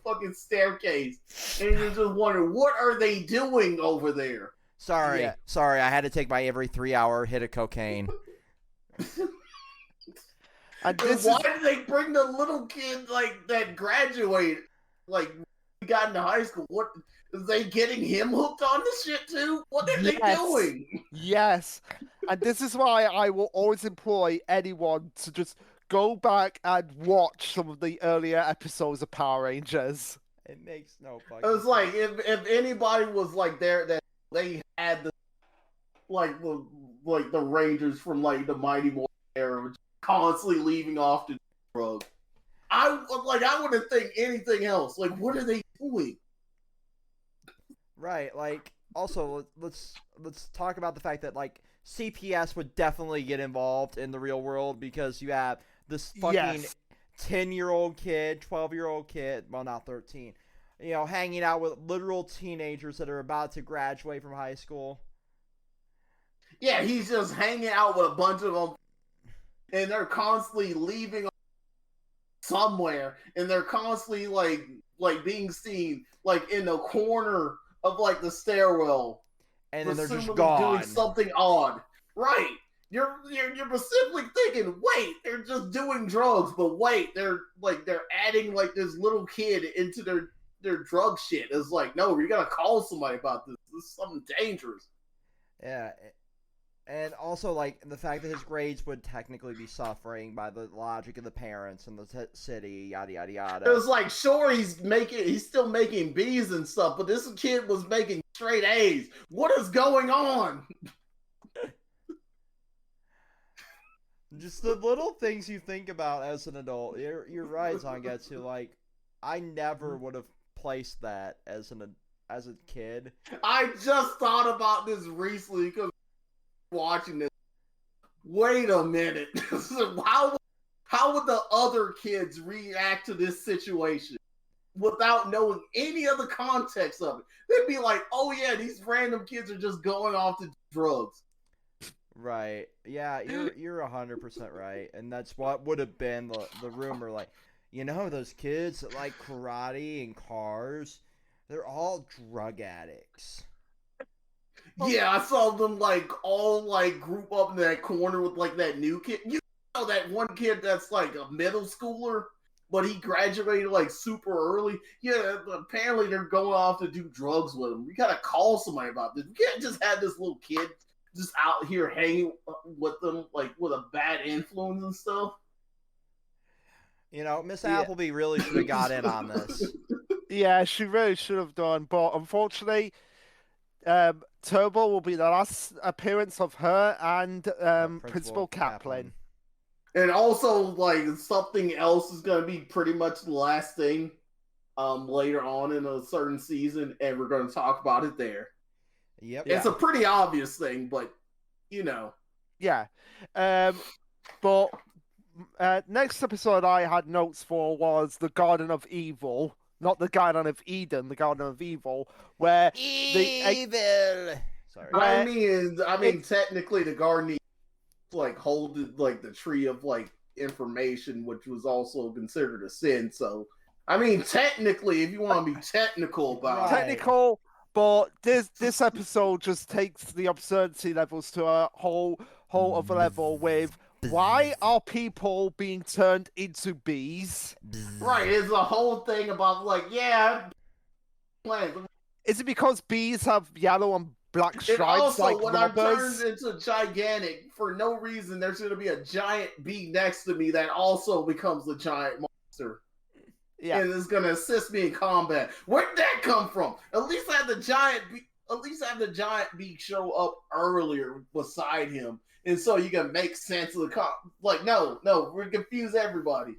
fucking staircase, and you're just wondering what are they doing over there. Sorry, Yeah. I had to take my every 3-hour hit of cocaine. And And this why is did they bring the little kid like that graduated, like got into high school? What is they getting him hooked on this shit too? What are they Yes. doing? yes, and this is why I will always employ anyone to just go back and watch some of the earlier episodes of Power Rangers. It makes no fucking It was like if anybody was like there that they had the the Rangers from like the Mighty Morphin era constantly leaving off to drugs. I wouldn't think anything else. Like, what are they doing? Right, like, also, let's talk about the fact that, like, CPS would definitely get involved in the real world because you have this fucking Yes. 10-year-old kid, 12-year-old kid, well, not 13, you know, hanging out with literal teenagers that are about to graduate from high school. Yeah, he's just hanging out with a bunch of them, and they're constantly leaving somewhere, and they're constantly like being seen like in the corner of like the stairwell, And then they're just presumably gone. doing something odd. Right? You're specifically thinking, wait, they're just doing drugs, but wait, they're adding like this little kid into their drug shit. It's like, no, you gotta call somebody about this. This is something dangerous. Yeah, and also, like, the fact that his grades would technically be suffering by the logic of the parents and the city, yada, yada, yada. It was like, sure, he's still making B's and stuff, but this kid was making straight A's. What is going on? Just the little things you think about as an adult. You're right, Zangetsu. Like, I never would have placed that as a kid. I just thought about this recently because watching this. Wait a minute. How would the other kids react to this situation without knowing any of the context of it? They'd be like, oh yeah, these random kids are just going off to drugs. Right. Yeah, you're 100% right. And that's what would have been the rumor. Like, you know, those kids that like karate and cars, they're all drug addicts. Yeah, I saw them like all like group up in that corner with like that new kid. You know that one kid that's like a middle schooler, but he graduated like super early. Yeah, apparently they're going off to do drugs with him. We gotta call somebody about this. We can't just have this little kid just out here hanging with them like with a bad influence and stuff. You know, Miss Appleby really should have got in on this. Yeah, she really should have done, but unfortunately, Turbo will be the last appearance of her and Principal Kaplan. And also, like, something else is going to be pretty much the last thing later on in a certain season, and we're going to talk about it there. Yep. It's a pretty obvious thing, but, you know. Yeah. But next episode I had notes for was the Garden of Evil. Not the Garden of Eden, the Garden of Evil, where Evil. Sorry. I mean, technically, the garden like holded like the tree of like information, which was also considered a sin. So, I mean, technically, if you want to be technical about technical, but this episode just takes the absurdity levels to a whole other level with. Why are people being turned into bees? Right, it's a whole thing about like, yeah, is it because bees have yellow and black stripes? And also, like when robbers? I turned into gigantic, for no reason, there's going to be a giant bee next to me that also becomes a giant monster. Yeah, and is going to assist me in combat. Where'd that come from? At least have the giant bee show up earlier beside him. And so you can make sense of the like, no, we're confuse everybody.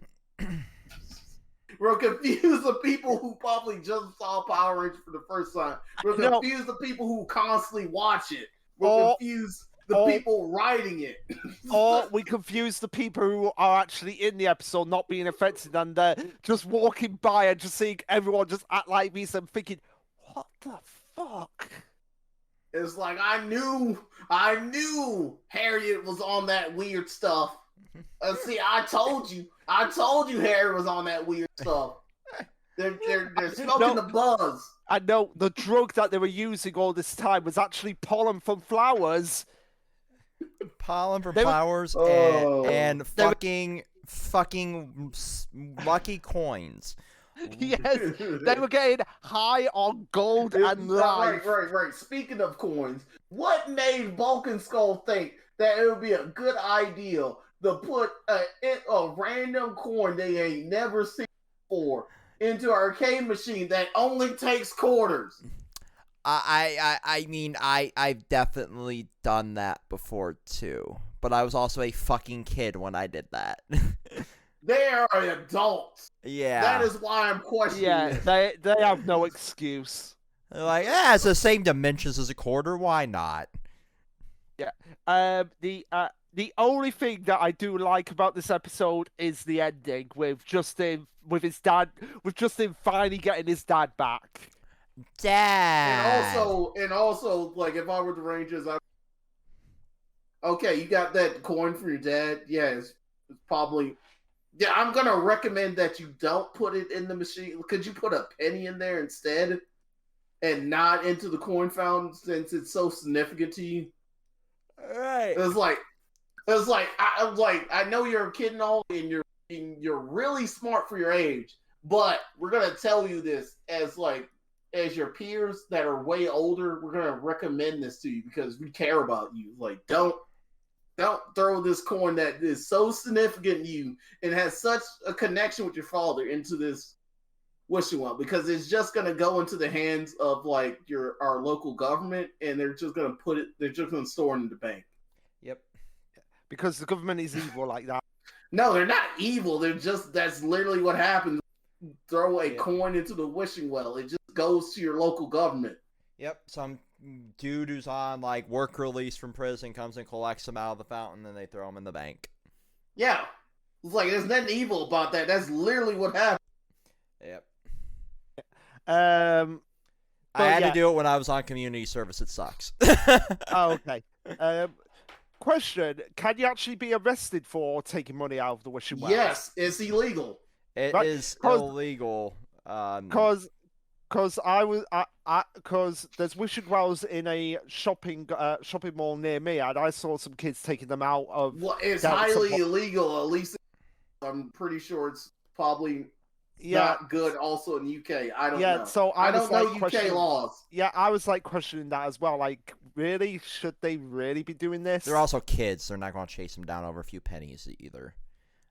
We're confuse the people who probably just saw Power Rangers for the first time. We're confuse the people who constantly watch it. We're confuse the people writing it. Or we confuse the people who are actually in the episode not being affected, and they're just walking by and just seeing everyone just act like me, and thinking, what the fuck? It's like I knew Harriet was on that weird stuff. See, I told you Harriet was on that weird stuff. They're smoking the buzz. I know the drug that they were using all this time was actually pollen from flowers. Pollen from They were- flowers and fucking lucky coins. Yes, they were getting high on gold and life. Right. Speaking of coins, what made Vulcan Skull think that it would be a good idea to put a random coin they ain't never seen before into an arcade machine that only takes quarters? I mean, I've definitely done that before too, but I was also a fucking kid when I did that. They are adults. Yeah. That is why I'm questioning this. They have no excuse. They're like, it's the same dimensions as a quarter. Why not? Yeah. The only thing that I do like about this episode is the ending with Justin finally getting his dad back. Dad. And also, like, if I were the Rangers, okay, you got that coin for your dad. Yeah, it's probably. Yeah, I'm gonna recommend that you don't put it in the machine. Could you put a penny in there instead, and not into the coin fountain since it's so significant to you? Right. It's like I know you're a kid and all, and you're really smart for your age, but we're gonna tell you this as your peers that are way older. We're gonna recommend this to you because we care about you. Like, don't throw this coin that is so significant to you and has such a connection with your father into this wishing well, because it's just gonna go into the hands of like our local government, and they're just gonna store it in the bank. Yep. Because the government is evil like that. No, they're not evil. That's literally what happens. Throw a coin into the wishing well. It just goes to your local government. Yep. Some dude who's on like work release from prison comes and collects them out of the fountain, and they throw them in the bank. Yeah. It's like there's nothing evil about that. That's literally what happened. Yep. I had to do it when I was on community service. It sucks. Oh, okay. Question: can you actually be arrested for taking money out of the wishing well? Yes, it's illegal. It Right, is illegal. Because there's wishing wells in a shopping mall near me, and I saw some kids taking them out of. Well, it's highly illegal. At least I'm pretty sure it's probably not good. Also in the UK, I don't know. So I don't know UK questioning- laws. Yeah, I was like questioning that as well. Like, really, should they really be doing this? They're also kids. They're not going to chase them down over a few pennies either.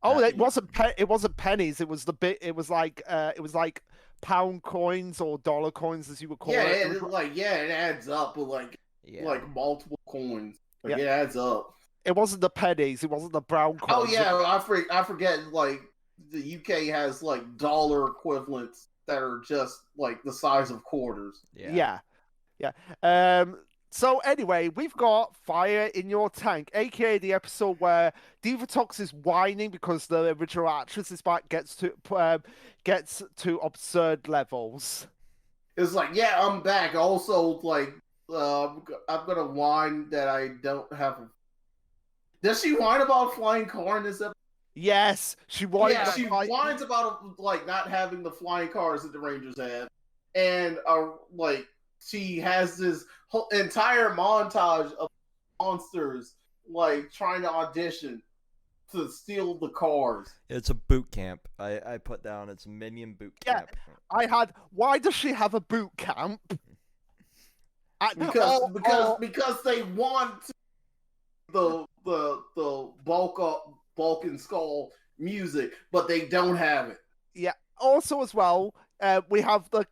Oh, it wasn't pennies. It was It was like pound coins or dollar coins, as you would call it. It adds up with like multiple coins. It adds up. It wasn't the pennies. It wasn't the brown coins. Oh yeah, I forget. Like the UK has like dollar equivalents that are just like the size of quarters. Yeah. So anyway, we've got Fire in Your Tank, aka the episode where Divatox is whining because the original actress is back, gets to absurd levels. It's like, yeah, I'm back. Also, like, I'm gonna whine that I don't have. Does she whine about a flying car in this episode? Yes, she whines. Yeah, she whines about like not having the flying cars that the Rangers have, and like she has this whole entire montage of monsters like trying to audition to steal the cars. It's a boot camp. I put down it's a minion boot camp. Yeah, why does she have a boot camp? Because they want the Vulcan Skull music, but they don't have it. Yeah. Also, as well, we have a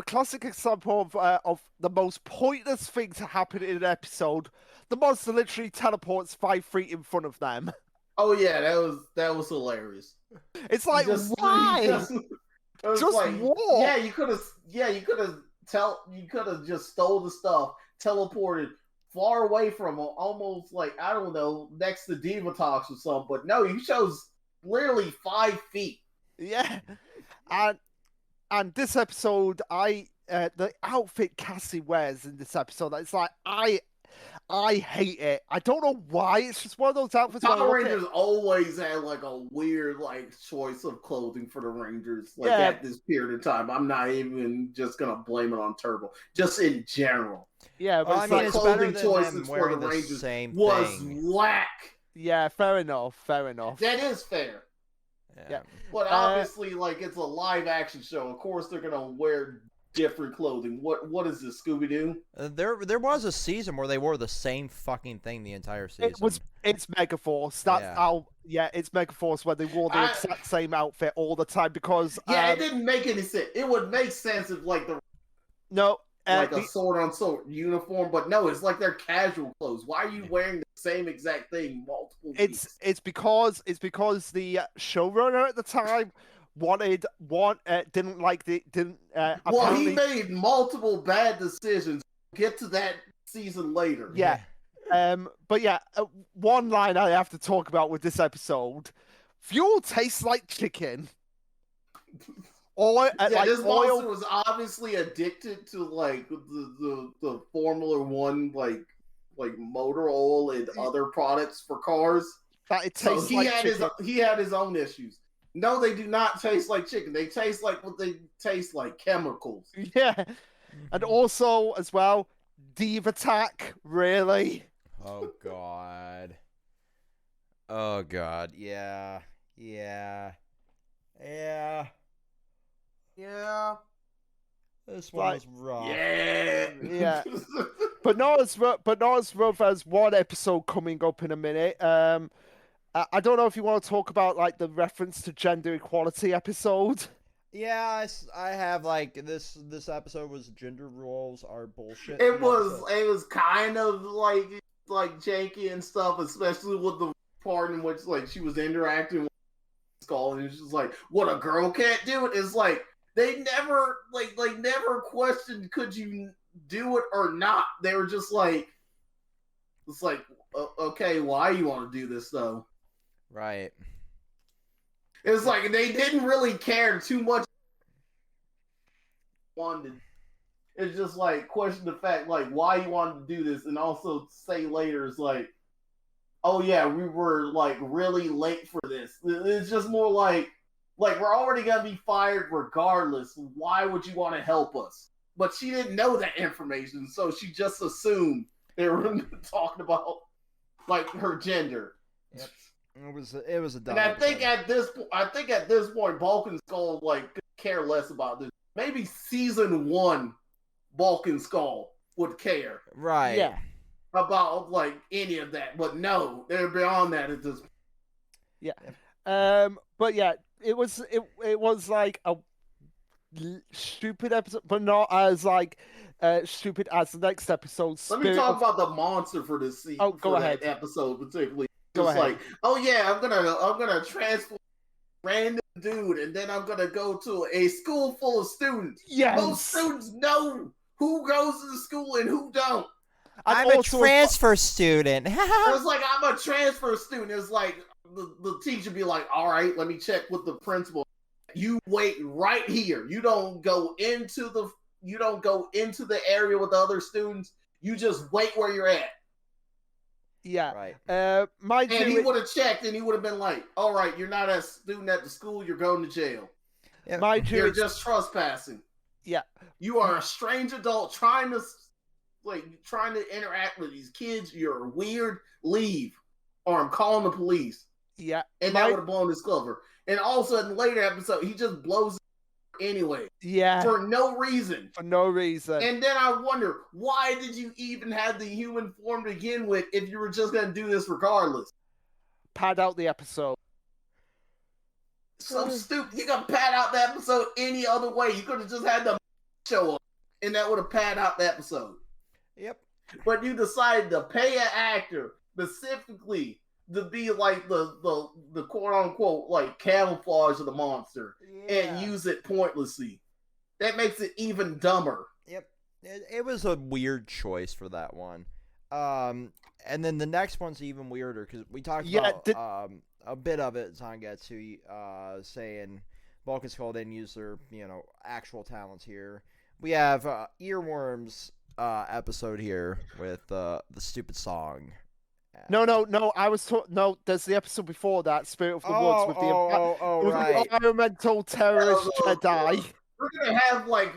classic example of the most pointless thing to happen in an episode. The monster literally teleports 5 feet in front of them. Oh yeah, that was hilarious. It's like, why? Just walk. Yeah, you could have just stole the stuff, teleported far away from him, almost like, I don't know, next to Divatox or something. But no, he shows literally 5 feet. Yeah, and this episode, the outfit Cassie wears in this episode, it's like I hate it. I don't know why. It's just one of those outfits. Power Rangers always had like a weird like choice of clothing for the Rangers, like at this period of time. I'm not even just gonna blame it on Turbo, just in general. Yeah, but well, I mean, it's clothing better choices than wearing for the the Rangers same was thing. whack. Yeah, fair enough. Fair enough. That is fair. Yeah. But obviously, like, it's a live action show. Of course, they're gonna wear different clothing. What is this, Scooby Doo? There was a season where they wore the same fucking thing the entire season. It's Megaforce. That's how. Yeah, it's Megaforce where they wore the exact same outfit all the time because. Yeah, it didn't make any sense. It would make sense if like a sword on sword uniform, but no, it's like they're casual clothes. Why are you wearing the same exact thing multiple weeks? It's because the showrunner at the time didn't like the well, he made multiple bad decisions. We'll get to that season later. Yeah. But yeah, one line I have to talk about with this episode: fuel tastes like chicken. This monster was obviously addicted to like the Formula One like motor oil and other products for cars. That it tastes like chicken. He had his own issues. No, they do not taste like chicken. They taste like what they taste like, chemicals. Yeah, and also as well, Div Attack. Really? Oh god. Oh god. Yeah. This one was rough. Yeah. But not as rough as one episode coming up in a minute. I don't know if you want to talk about like the reference to gender equality episode. Yeah, I have like this episode was gender roles are bullshit. It was kind of like janky and stuff, especially with the part in which like she was interacting with Skull and it's just like, what, a girl can't do it? It's like they never never questioned could you do it or not. They were just like, it's like, okay, why you want to do this though? Right. It's like they didn't really care too much. It's just like question the fact like why you wanted to do this, and also say later it's like, oh yeah, we were like really late for this. It's just more like we're already gonna be fired regardless. Why would you want to help us? But she didn't know that information, so she just assumed they were talking about like her gender. Yep. It was a dumb. And I think at this point, Bulk and Skull like could care less about this. Maybe season 1, Bulk and Skull would care, right? Yeah, about like any of that. But no, they're beyond that at this point. Yeah. But yeah, it was like a stupid episode, but not as like stupid as the next episode. Let me talk about the monster for this season. Oh, go ahead. Episode particularly. Go ahead. Like, oh yeah, I'm gonna transform random dude, and then I'm gonna go to a school full of students. Yes. Most students know who goes to the school and who don't. I'm a transfer student. It's like I'm a transfer student. It's like the teacher be like, all right, let me check with the principal. You wait right here. You don't go into the area with the other students. You just wait where you're at. Yeah. Right. And he would have checked, and he would have been like, "All right, you're not a student at the school. You're going to jail. You're just trespassing. Yeah. You are a strange adult trying to interact with these kids. You're weird. Leave, or I'm calling the police." Yeah. And that would have blown his cover. And all of a sudden, later episode, he just blows it anyway. Yeah. For no reason. For no reason. And then I wonder, why did you even have the human form to begin with if you were just going to do this regardless? Pad out the episode. So stupid. You could pad out the episode any other way. You could have just had the show up, and that would have pad out the episode. Yep. But you decided to pay an actor specifically to be like the quote unquote like camouflage of the monster and use it pointlessly. That makes it even dumber. Yep. It was a weird choice for that one. And then the next one's even weirder because we talked about a bit of it. Zangetsu saying Vulcan Skull didn't use their actual talents here. We have Earworm's episode here with the stupid song. No. No, there's the episode before that, Spirit of the Woods, with the environmental terrorist Jedi. We're gonna have like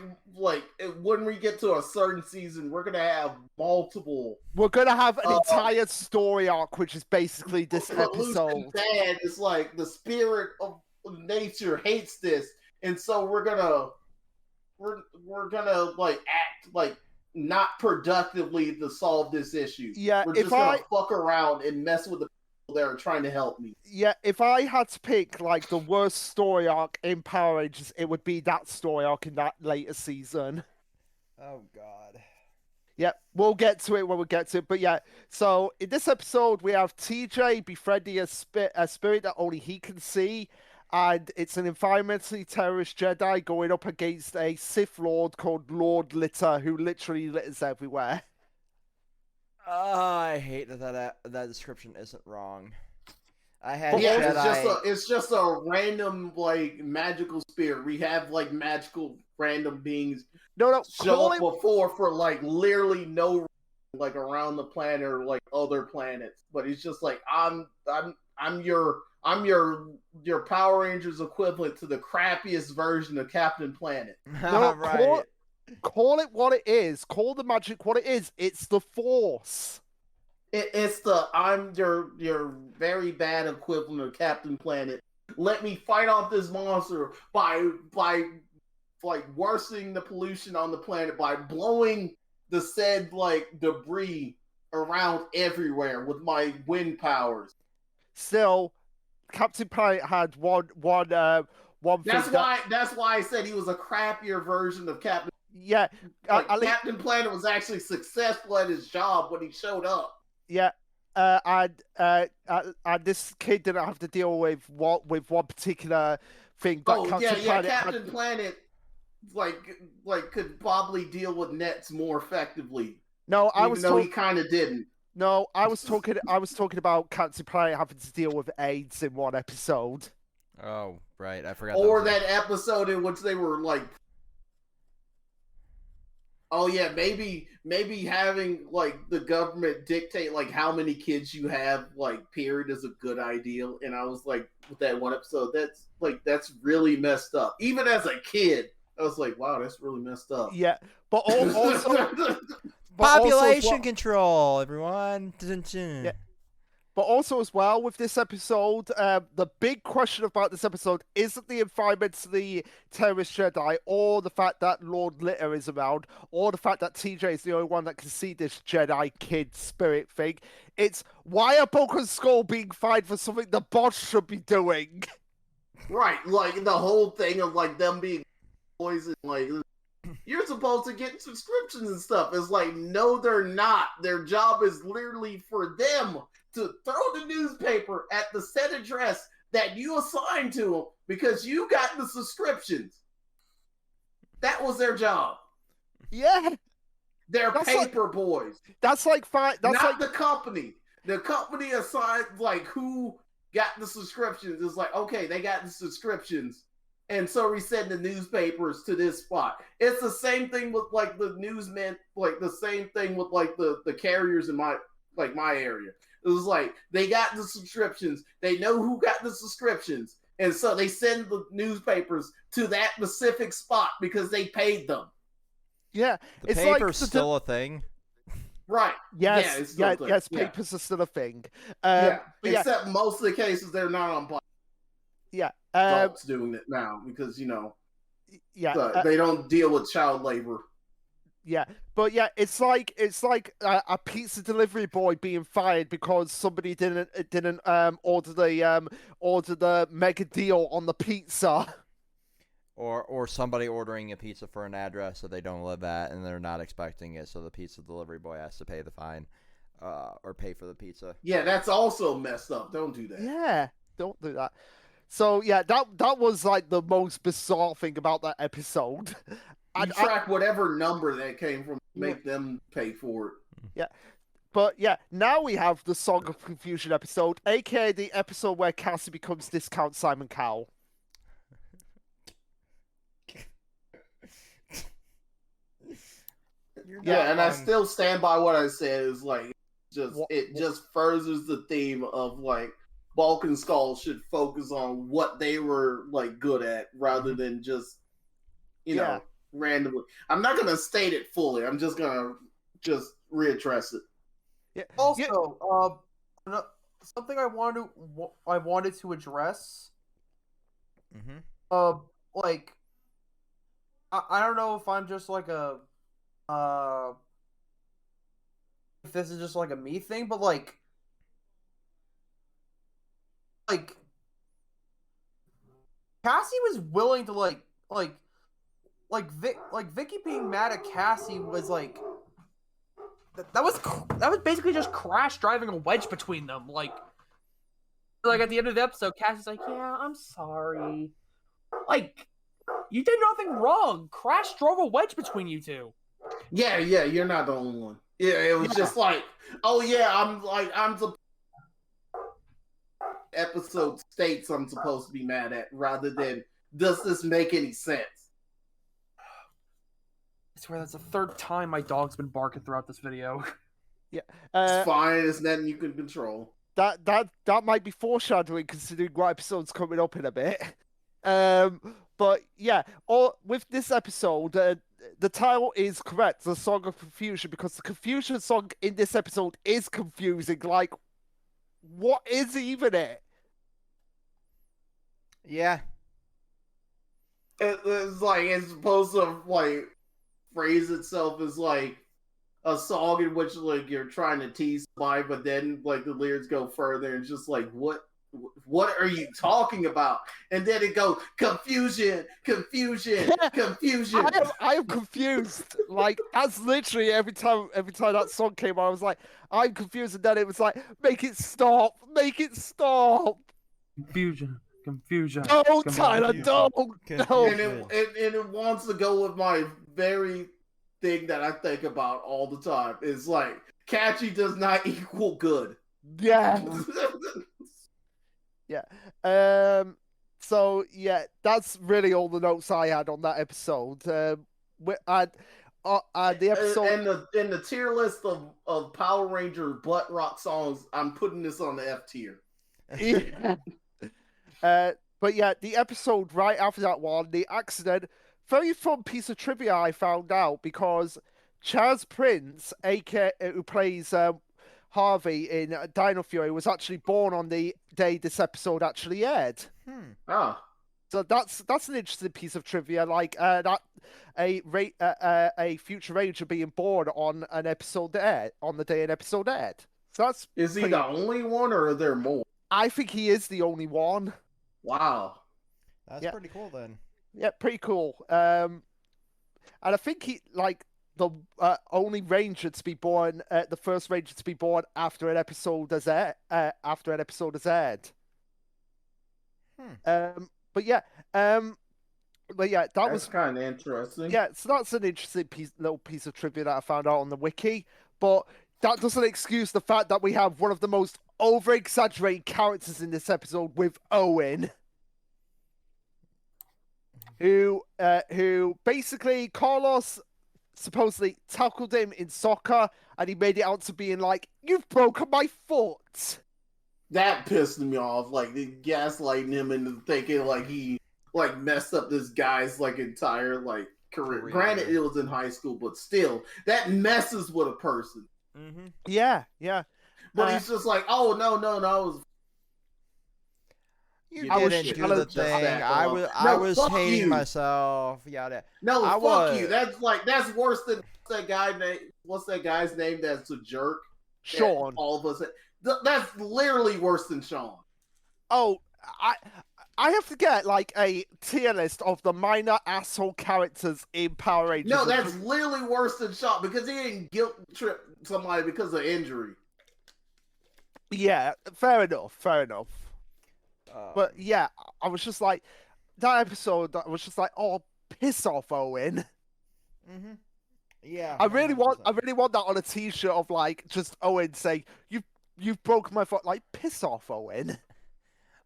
when we get to a certain season, we're gonna have multiple. We're gonna have an entire story arc, which is basically this episode. Dad is like the spirit of nature hates this, and so we're gonna like act like not productively to solve this issue. Yeah, we're just gonna fuck around and mess with the people that are trying to help me. Yeah, if I had to pick like the worst story arc in Power Rangers, it would be that story arc in that later season. Oh God. Yeah, we'll get to it when we get to it. But yeah, so in this episode, we have TJ befriending a spirit that only he can see. And it's an environmentally terrorist Jedi going up against a Sith Lord called Lord Litter, who literally litters everywhere. I hate that description isn't wrong. I had Jedi. It's just a random like magical spirit. We have like magical random beings show up before for like literally no like around the planet or like other planets. But it's just like I'm your Power Rangers equivalent to the crappiest version of Captain Planet. No, right. Call it what it is. Call the magic what it is. It's the Force. I'm your very bad equivalent of Captain Planet. Let me fight off this monster by like worsening the pollution on the planet by blowing the said like debris around everywhere with my wind powers. Still, Captain Planet had one That's why I said he was a crappier version of Captain. Yeah, Captain Planet was actually successful at his job when he showed up. Yeah, and this kid didn't have to deal with one particular thing. Captain Planet could probably deal with nets more effectively. No, he kind of didn't. No, I was talking about Captain Planet having to deal with AIDS in one episode. Oh, right, I forgot. Or that episode in which they were like, oh yeah, maybe having like the government dictate like how many kids you have like period is a good idea. And I was like, with that one episode, that's really messed up. Even as a kid, I was like, wow, that's really messed up. Yeah, but also population control, everyone. Yeah. But also as well with this episode, the big question about this episode isn't the environmentally terrorist Jedi, or the fact that Lord Litter is around, or the fact that TJ is the only one that can see this Jedi kid spirit thing. It's why are Vulcan Skull being fined for something the boss should be doing? Right, like the whole thing of like them being poisoned, like you're supposed to get subscriptions and stuff. It's like, no, they're not. Their job is literally for them to throw the newspaper at the set address that you assigned to them because you got the subscriptions. That was their job. Yeah. They're paper boys. That's like fine. That's not like the company. The company assigned like who got the subscriptions. It's like, okay, they got the subscriptions. And so we send the newspapers to this spot. It's the same thing with like the newsmen, like the same thing with like the carriers in my area. It was like they got the subscriptions. They know who got the subscriptions. And so they send the newspapers to that specific spot because they paid them. Yeah. The paper's still a thing. Right. Yes. Yes, papers are still a thing. Except most of the cases they're not on black. Yeah. Adults doing it now because, yeah, they don't deal with child labor. Yeah, but yeah, it's like a pizza delivery boy being fired because somebody didn't order the mega deal on the pizza. Or somebody ordering a pizza for an address that they don't live at and they're not expecting it, so the pizza delivery boy has to pay the fine, or pay for the pizza. Yeah, that's also messed up. Don't do that. Yeah, don't do that. So yeah, that was like the most bizarre thing about that episode. You track whatever number that came from, make them pay for it. Yeah, But yeah, now we have the Song of Confusion episode, aka the episode where Cassie becomes Discount Simon Cowell. Yeah, and I still stand by what I said. Is like it just furthers the theme of like Bulk and Skull should focus on what they were like good at rather than just you know randomly. I'm not gonna state it fully. I'm just gonna readdress it. Yeah. Also, something I wanted to address. Like, I don't know if I'm just like if this is just like a me thing, but like Cassie was willing to like Vicky being mad at Cassie was like that was basically just Crash driving a wedge between them. Like at the end of the episode, Cassie's like, "Yeah, I'm sorry." Like, you did nothing wrong. Crash drove a wedge between you two. Yeah, you're not the only one. Yeah, it was just like, oh yeah, I'm the episode states I'm supposed to be mad at, rather than does this make any sense? I swear that's the third time my dog's been barking throughout this video. Yeah, it's fine. It's nothing you can control. That might be foreshadowing, considering what episode's coming up in a bit. But yeah, with this episode, the title is correct, the Song of Confusion, because the Confusion song in this episode is confusing. Like, what is even it? Yeah. It's like it's supposed to like phrase itself as like a song in which like you're trying to tease somebody, but then like the lyrics go further and it's just like what are you talking about? And then it go confusion. I am confused. Like, that's literally every time that song came on, I was like, I'm confused, and then it was like, make it stop. Confusion. No, Tyler, don't. No. And it wants to go with my very thing that I think about all the time. Is like catchy does not equal good. Yeah. Yeah. So yeah, that's really all the notes I had on that episode. The episode in the tier list of Power Ranger butt rock songs, I'm putting this on the F tier. Yeah. But yeah, the episode right after that one, the accident. Very fun piece of trivia I found out, because Chaz Prince, who plays Harvey in Dino Fury, was actually born on the day this episode actually aired. So that's an interesting piece of trivia. Like that a future Ranger being born on an episode aired on the day an episode aired. So that's is he the only one, or are there more? I think he is the only one. Wow, that's pretty cool then. Yeah, pretty cool. And I think he like the only Ranger to be born, the first Ranger to be born after an episode has aired. But yeah, that was kind of interesting. Yeah, so that's an interesting little piece of trivia that I found out on the wiki. But that doesn't excuse the fact that we have one of the most over-exaggerated characters in this episode with Owen, who basically Carlos supposedly tackled him in soccer, and he made it out to being like, "You've broken my foot." That pissed me off. Like, they gaslighting him into thinking like he like messed up this guy's like entire like career. Granted, it was in high school, but still, that messes with a person. Mm-hmm. Yeah. But he's just like, oh no, it was. You didn't do the thing. I was hating myself. Yeah. No, fuck you. That's worse than that guy name. What's that guy's name? That's a jerk. Sean. All of us. That's literally worse than Sean. Oh, I have to get like a tier list of the minor asshole characters in Power Rangers. No, that's literally worse than Sean, because he didn't guilt trip somebody because of injury. Yeah, fair enough. But yeah, I was just like, that episode, I was just like, oh, piss off, Owen. Mm-hmm. Yeah, I really want 100%. that on a T-shirt of like just Owen saying you've broken my foot. Like, piss off, Owen.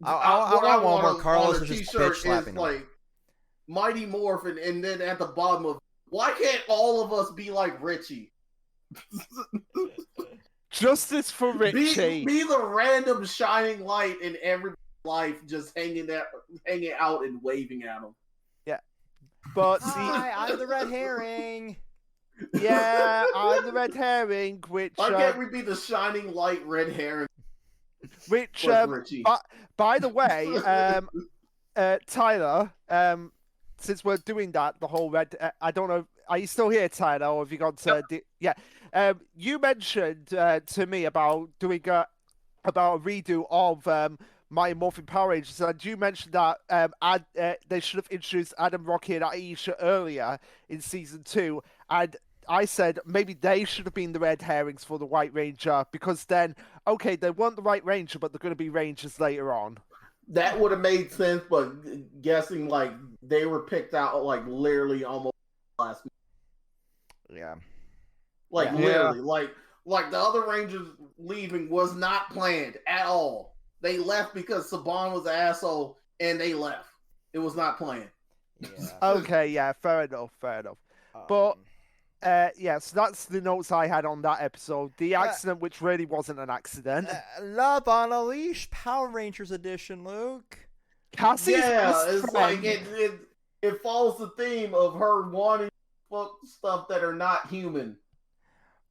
I What I want one where want Carlos on a is just bitch T-shirt slapping is him. like Mighty Morphin, and then at the bottom of why can't all of us be like Richie? Justice for Richie. Be the random shining light in everybody's life, just hanging out and waving at them. Yeah, but Hi, I'm the red herring. yeah, I'm the red herring, which Why can't we be the shining light red herring? which Richie. by the way, Tyler, since we're doing that, the whole red, I don't know, are you still here, Tyler, or have you gone to? Yeah, you mentioned to me about doing about a redo of my Morphin Power Rangers, and you mentioned that they should have introduced Adam, Rocky, and Aisha earlier in season 2, and I said maybe they should have been the red herrings for the White Ranger, because then, okay, they weren't the White Ranger, but they're going to be Rangers later on. That would have made sense, but guessing like they were picked out like literally almost last minute. Yeah. Like literally, like the other Rangers leaving was not planned at all. They left because Saban was an asshole, and they left. It was not planned. Yeah. Okay, yeah, fair enough. But yeah, so that's the notes I had on that episode. The accident, which really wasn't an accident. Love on a Leash, Power Rangers edition, Luke. Cassie's it's like it follows the theme of her wanting stuff that are not human.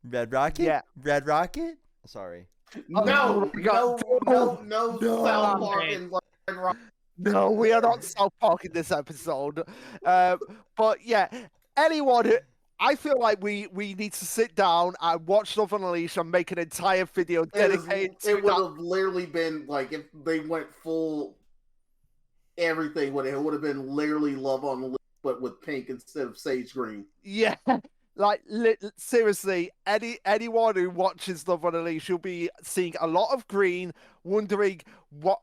Red Rocket? Yeah. Red Rocket? Sorry. No, God, no, South Park and like Red Rocket. No, we are not South Park in this episode. But yeah, anyone who, I feel like we need to sit down and watch Love on a Leash and make an entire video dedicated to it would have literally been like if they went full everything, it would have been literally Love on a Leash, but with pink instead of sage green. Yeah. Like, seriously, anyone who watches Love on a Leash, you'll be seeing a lot of green, wondering what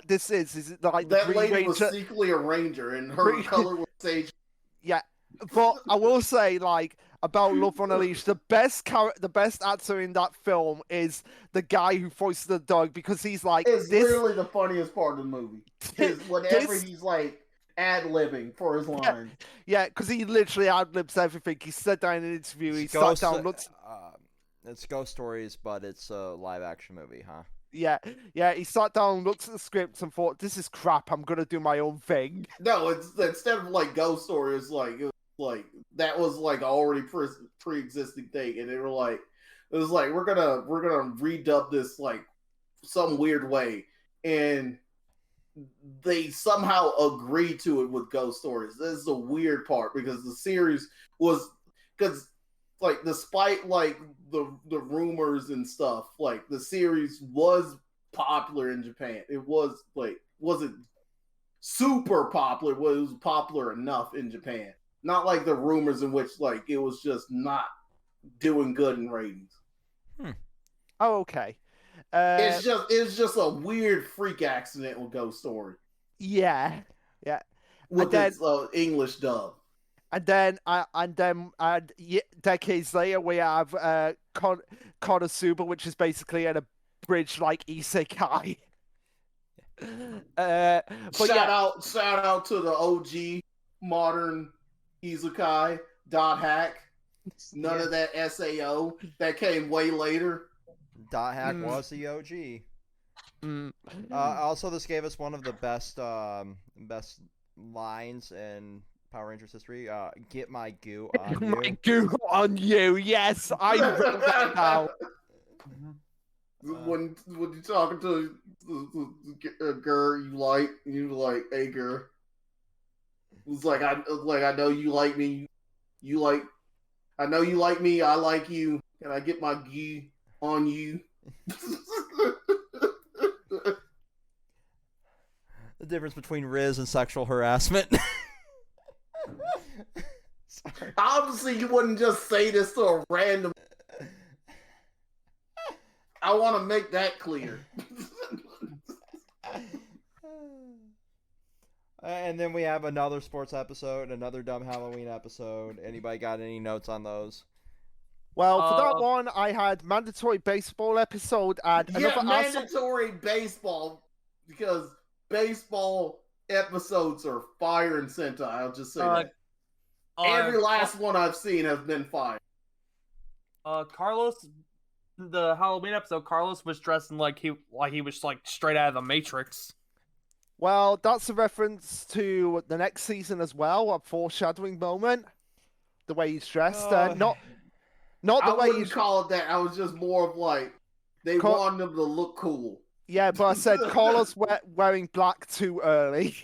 this is. Is it like that the Green lady Ranger? was secretly a ranger, and her color was sage. Yeah, but I will say, like, about Love on a Leash, the best actor in that film is the guy who voices the dog, because he's like, it's literally the funniest part of the movie. Is whenever he's like ad-libbing for his line. Yeah, because he literally ad-libs everything. He said that in an interview. He sat down, looked. It's Ghost Stories, but it's a live-action movie, huh? Yeah. He sat down, looked at the script, and thought, "This is crap. I'm gonna do my own thing." No, it's instead of like Ghost Stories, it was like that was like already pre-existing thing, and they were like, it was like we're gonna redub this like some weird way, and they somehow agreed to it with Ghost Stories. This is the weird part, because the series was, because like despite like the rumors and stuff, like the series was popular in Japan. It was like wasn't super popular, but it was popular enough in Japan. Not like the rumors in which like it was just not doing good in ratings. Oh, okay. It's just a weird freak accident with Ghost Story. Yeah. With its English dub. And then decades later, we have Konosuba, which is basically an abridged like isekai. Shout out to the OG modern isekai .hack. None of that SAO that came way later. .hack was the OG. Also, this gave us one of the best lines in Power Rangers history. Get my goo on you. My goo on you. Yes, I wrote that down. When you're talking to a girl you like, hey girl. It's like I know you like me. I know you like me. I like you. Can I get my goo on you? The difference between Riz and sexual harassment. Obviously, you wouldn't just say this to a random. I want to make that clear. And then we have another sports episode, another dumb Halloween episode. Anybody got any notes on those? Well, for that one, I had mandatory baseball episode and another mandatory baseball, because baseball episodes are fire and Sentai. I'll just say that. Every last one I've seen has been fire. Carlos, the Halloween episode, Carlos was dressed in like he was like straight out of the Matrix. Well, that's a reference to the next season as well, a foreshadowing moment. The way he's dressed, not the way you call it that. I was just more of like they wanted him to look cool. Yeah, but I said Carlos wearing black too early.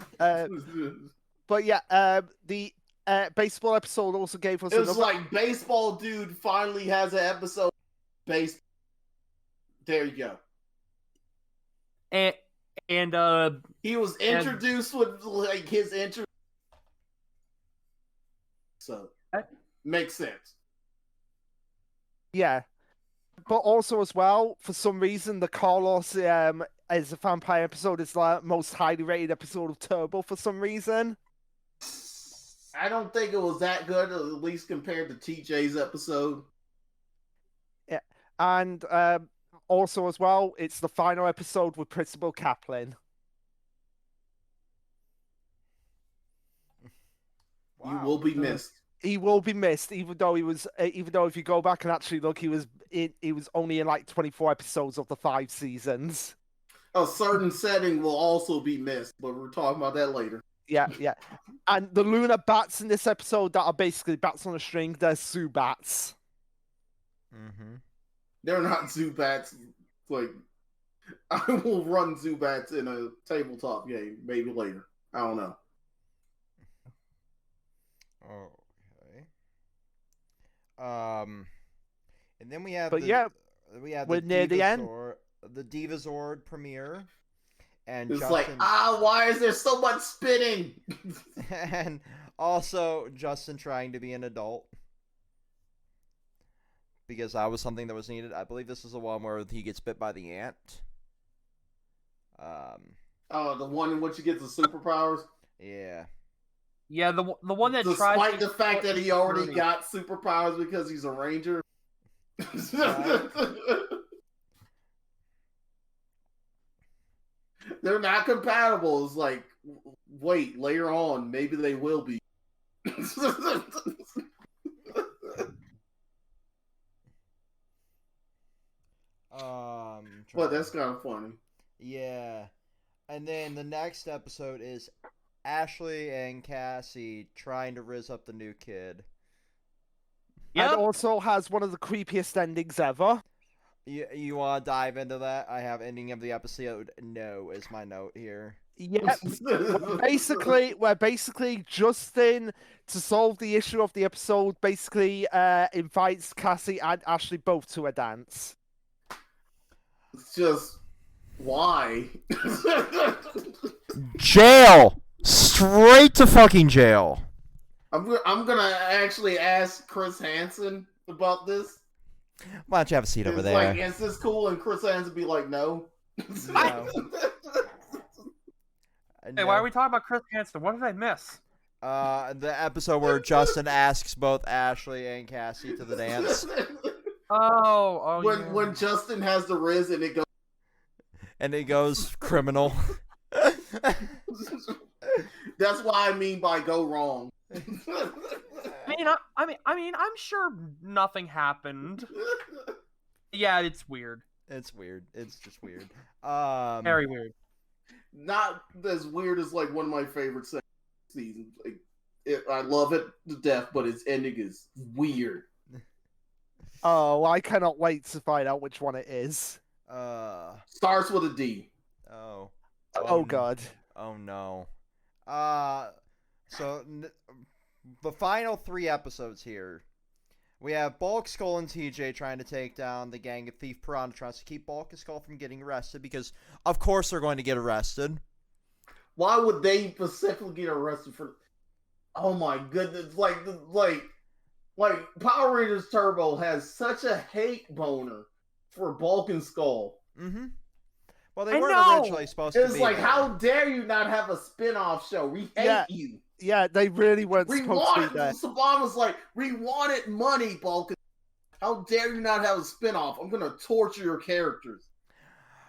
But yeah, the baseball episode also gave us. It was like baseball dude finally has an episode. Base. There you go. And he was introduced with like his intro. So makes sense. Yeah, but also as well, for some reason, the Carlos as a vampire episode is the most highly rated episode of Turbo for some reason. I don't think it was that good, at least compared to TJ's episode. Yeah, and also as well, it's the final episode with Principal Kaplan. Wow. You will be missed. He will be missed, even though if you go back and actually look, he was only in like 24 episodes of the 5 seasons. A certain setting will also be missed, but we're talking about that later. Yeah. And the Luna bats in this episode that are basically bats on a string, they're Zubats. Mm-hmm. They're not Zubats. Like, I will run Zubats in a tabletop game, maybe later. I don't know. Okay. And then we have we're near the end. The Divazord premiere. And it's Justin... like, why is there so much spinning? And also Justin trying to be an adult. Because that was something that was needed. I believe this is the one where he gets bit by the ant. The one in which he gets the superpowers? Yeah. Yeah, the one that despite the fact that he already got superpowers because he's a ranger. They're not compatible. It's like, wait, later on, maybe they will be. But that's kind of funny. Yeah. And then the next episode is Ashley and Cassie trying to rizz up the new kid. Yep. And also has one of the creepiest endings ever. You want to dive into that? I have ending of the episode. No, is my note here. Yeah, where basically Justin, to solve the issue of the episode, basically invites Cassie and Ashley both to a dance. It's just why? Jail, straight to fucking jail. I'm gonna actually ask Chris Hansen about this. Why don't you have a seat over there? Like, is this cool? And Chris Hansen be like, no. Hey, why are we talking about Chris Hansen? What did I miss? The episode where Justin asks both Ashley and Cassie to the dance. When Justin has the Riz and it goes criminal. That's what I mean by go wrong. I mean, I'm sure nothing happened. Yeah, it's weird. It's weird. It's just weird. Very weird. Not as weird as like one of my favorite seasons. Like, I love it to death, but its ending is weird. Oh, I cannot wait to find out which one it is. Starts with a D. Oh God. Oh no. So the final 3 episodes here. We have Bulk, Skull, and TJ trying to take down the gang of thief Piranatrons to keep Bulk and Skull from getting arrested because, of course, they're going to get arrested. Why would they specifically get arrested for? Oh my goodness! Like Power Rangers Turbo has such a hate boner for Bulk and Skull. Mm-hmm. Well, they I weren't know. originally supposed to be. It's like, there. how dare you not have a spin-off show? We hate you. Yeah, they really weren't We supposed to be want. there. Saban was like, we wanted money, Bulk. How dare you not have a spin-off? I'm gonna torture your characters.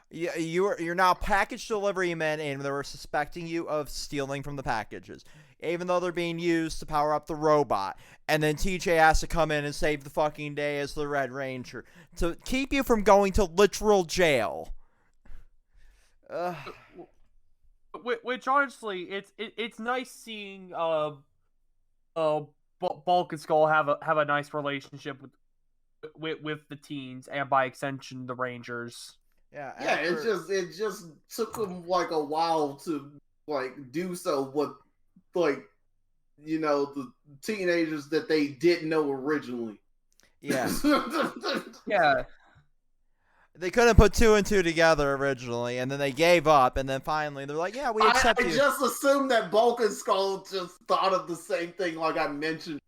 Yeah, you're now package delivery men, and they were suspecting you of stealing from the packages, even though they're being used to power up the robot. And then TJ has to come in and save the fucking day as the Red Ranger to keep you from going to literal jail. Which honestly, it's nice seeing Bulk and Skull have a nice relationship with the teens, and by extension the Rangers. Yeah, it just took them like a while to like do so. What, like, you know, the teenagers that they didn't know originally. Yeah. Yeah. They couldn't put 2 and 2 together originally, and then they gave up, and then finally they're like, "Yeah, we accept you." I just assumed that Bulk and Skull just thought of the same thing, like I mentioned.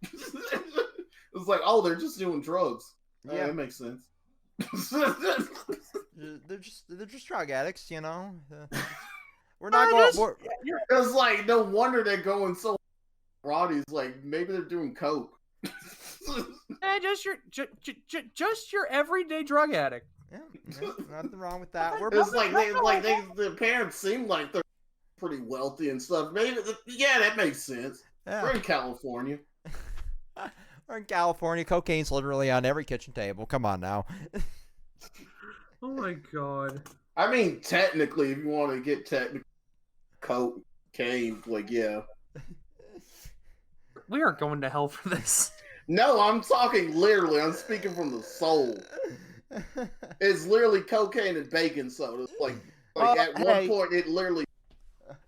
It's like, oh, they're just doing drugs. Yeah, that makes sense. They're just drug addicts, you know. We're not going. It's like no wonder they're going so. Roddy's like, maybe they're doing coke. Just your everyday drug addict. Yeah, nothing wrong with that. It's like the parents seem like they're pretty wealthy and stuff. Maybe that makes sense. Yeah. We're in California. We're in California. Cocaine's literally on every kitchen table. Come on now. Oh my god. I mean, technically, if you want to get technical, cocaine, like, yeah. We are going to hell for this. No, I'm talking literally. I'm speaking from the soul. It's literally cocaine and baking soda. Like at one point, it literally.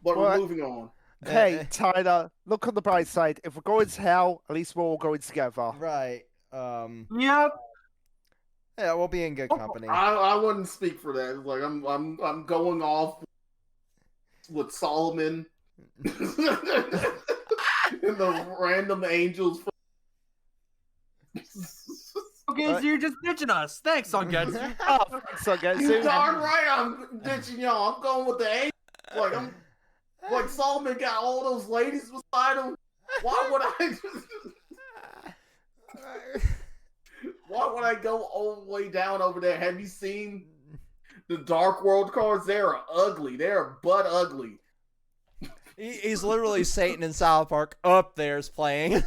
But we're moving on. Hey, Tyler, look on the bright side. If we're going to hell, at least we're all going together. Right. Yeah. Yeah, we'll be in good company. I wouldn't speak for that. Like I'm going off with Solomon and the random angels. Okay, so you're just ditching us. Thanks, Songetsu. You darn right I'm ditching y'all. I'm going with the angels. Like like Solomon got all those ladies beside him. Why would I go all the way down over there? Have you seen the Dark World cards? They're ugly. They're butt ugly. He's literally Satan in South Park. Up there's playing.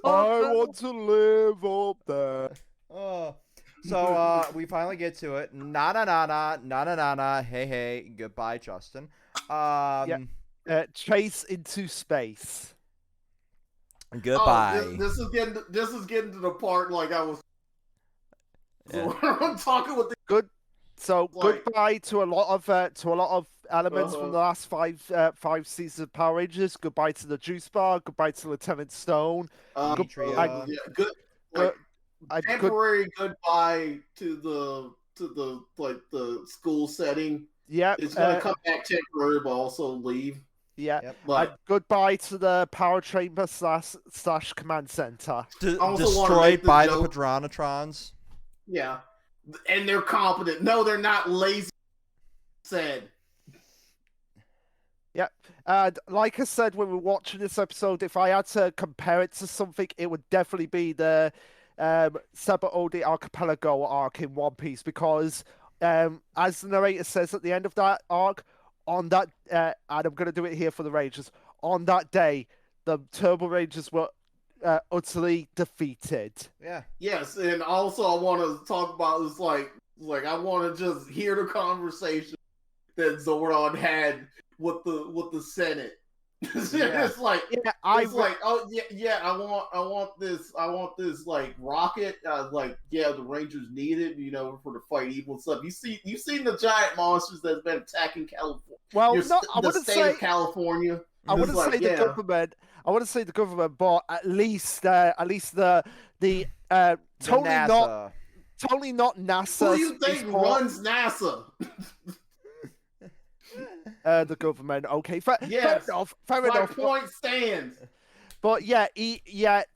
I want to live up there. So we finally get to it. Na. Hey. Goodbye, Justin. Chase into space. Goodbye. Oh, this is getting to the part like I was. So I'm talking with the good. So goodbye to a lot of elements from the last five seasons of Power Rangers. Goodbye to the Juice Bar. Goodbye to Lieutenant Stone. Temporary goodbye to the school setting. Yeah, it's gonna come back temporary, but also leave. Yeah, but goodbye to the power chamber slash command center. Destroyed by the Padronatrons. Yeah, and they're competent. No, they're not lazy. Said. Yeah, and like I said when we were watching this episode, if I had to compare it to something, it would definitely be the Sabaody Archipelago arc in One Piece, because as the narrator says at the end of that arc, on that, and I'm going to do it here for the Rangers, on that day, the Turbo Rangers were utterly defeated. Yeah. Yes, and also I want to talk about this, like I want to just hear the conversation that Zordon had with the Senate. It's like, I want this like rocket. Like, yeah, the Rangers need it, for the fight evil and stuff. You've seen the giant monsters that's been attacking California. Well, I wouldn't say California. I wouldn't say the government. I wouldn't say the government, but at least the totally not NASA. Who do you think runs NASA? The government. Okay, fair enough. Fair enough. My point stands. But yeah,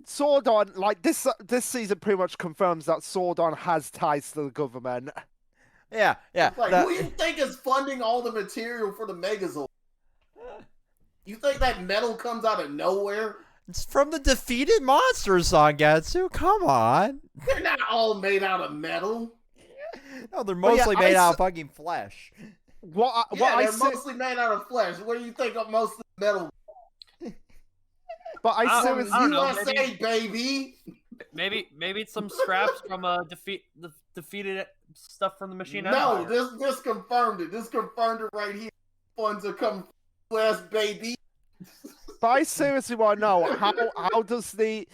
Zordon, like this season pretty much confirms that Zordon has ties to the government. Yeah. It's like, who you think is funding all the material for the Megazord? You think that metal comes out of nowhere? It's from the Defeated Monsters song, Gatsu. Come on. They're not all made out of metal. No, they're mostly made out of fucking flesh. They're mostly made out of flesh. What do you think of most of the metal? But I seriously, USA, baby. Maybe it's some scraps from the defeated stuff from the Machine No, Empire. this confirmed it. This confirmed it right here. Funds are coming from US, baby. but I seriously want to know how does the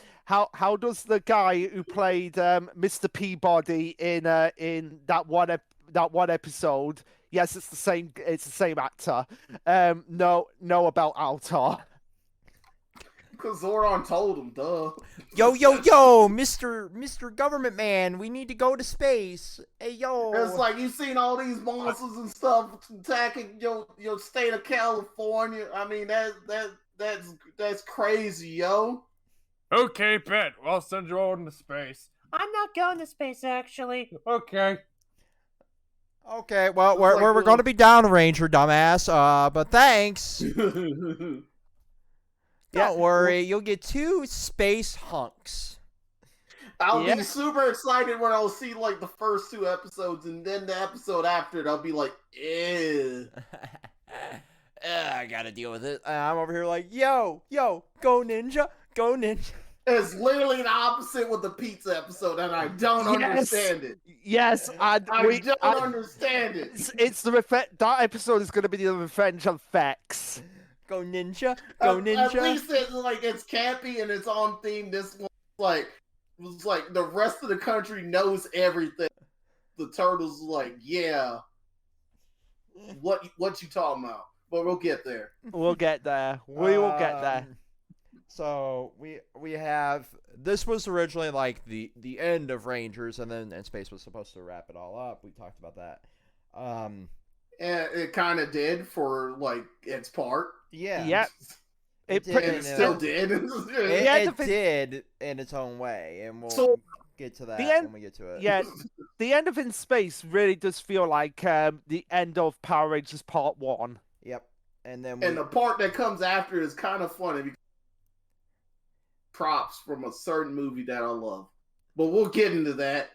guy who played Mr. Peabody in that one episode? Yes, it's the same actor. Know about Altar. Because Zordon told him, duh. Yo, Mr. Government Man, we need to go to space. Hey, yo. It's like you seen all these monsters and stuff attacking your state of California. I mean, that's crazy, yo. Okay, bet. I'll send you all into space. I'm not going to space, actually. Okay. Okay, well, we're going to be down, Ranger, dumbass. But thanks. Don't worry, you'll get 2 space hunks. I'll be super excited when I'll see like the first 2 episodes, and then the episode after it, I'll be like, ew. I gotta deal with it. I'm over here like, yo, go ninja. It's literally the opposite with the pizza episode, and I don't understand it. Yes, I don't understand it. It's that episode is going to be the Revenge of Vex. Go ninja. At least it's campy and it's on theme. This one was like the rest of the country knows everything. The turtles like, yeah. What you talking about? But we'll get there. We'll get there. We will get there. So we have, this was originally like the end of Rangers, and Space was supposed to wrap it all up. We talked about that. And it kind of did for like its part. Yeah. Yep. It still did. It did in its own way, and we'll get to that when we get to it. Yeah, the end of In Space really does feel like the end of Power Rangers Part 1. Yep. And then the part that comes after is kind of funny because props from a certain movie that I love. But we'll get into that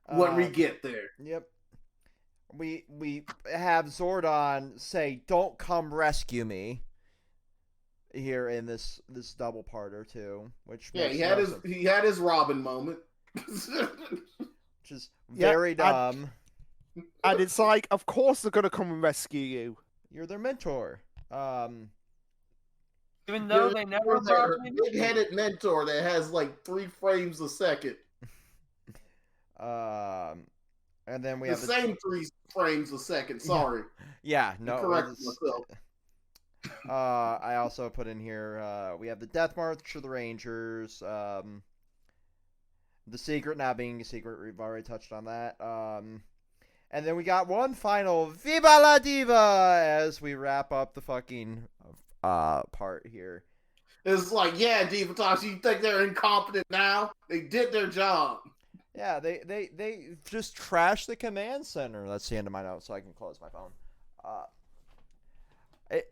when we get there. Yep. We have Zordon say, "Don't come rescue me." Here in this double parter too, which he had his Robin moment, which is very dumb. And it's like, of course they're gonna come and rescue you. You're their mentor. Even though they never big-headed mentor that has like 3 frames a second. And then we the have same 3 frames a second. Sorry. Yeah. No. Correct myself. I also put in here, we have the Death March of the Rangers, the secret not being a secret, we've already touched on that, and then we got one final Viva la Diva as we wrap up the fucking, part here. It's like, yeah, Diva Talks, you think they're incompetent now? They did their job. Yeah, they just trashed the command center. That's the end of my notes, so I can close my phone.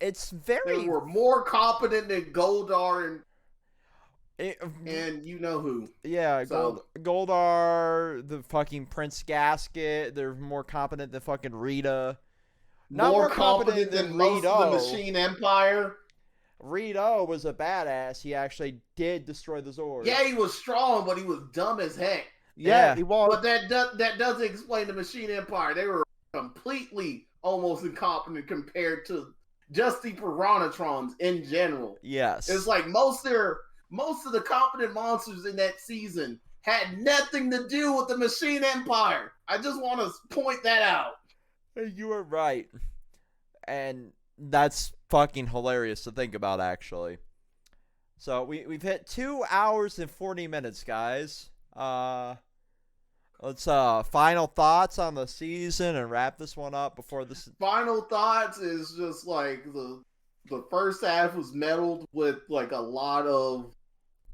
It's very... They were more competent than Goldar and you know who. Yeah, Goldar, the fucking Prince Gasket. They're more competent than fucking Rita. Not more competent than most of the Machine Empire. Rito was a badass. He actually did destroy the Zord. Yeah, he was strong, but he was dumb as heck. Yeah, he was. But that doesn't explain the Machine Empire. They were completely almost incompetent compared to just the Piranhatrons in general. Yes. It's like most of the competent monsters in that season had nothing to do with the Machine Empire. I just want to point that out. You are right. And that's fucking hilarious to think about, actually. So we've hit 2 hours and 40 minutes, guys. Let's final thoughts on the season and wrap this one up before this. Final thoughts is just like the first half was meddled with like a lot of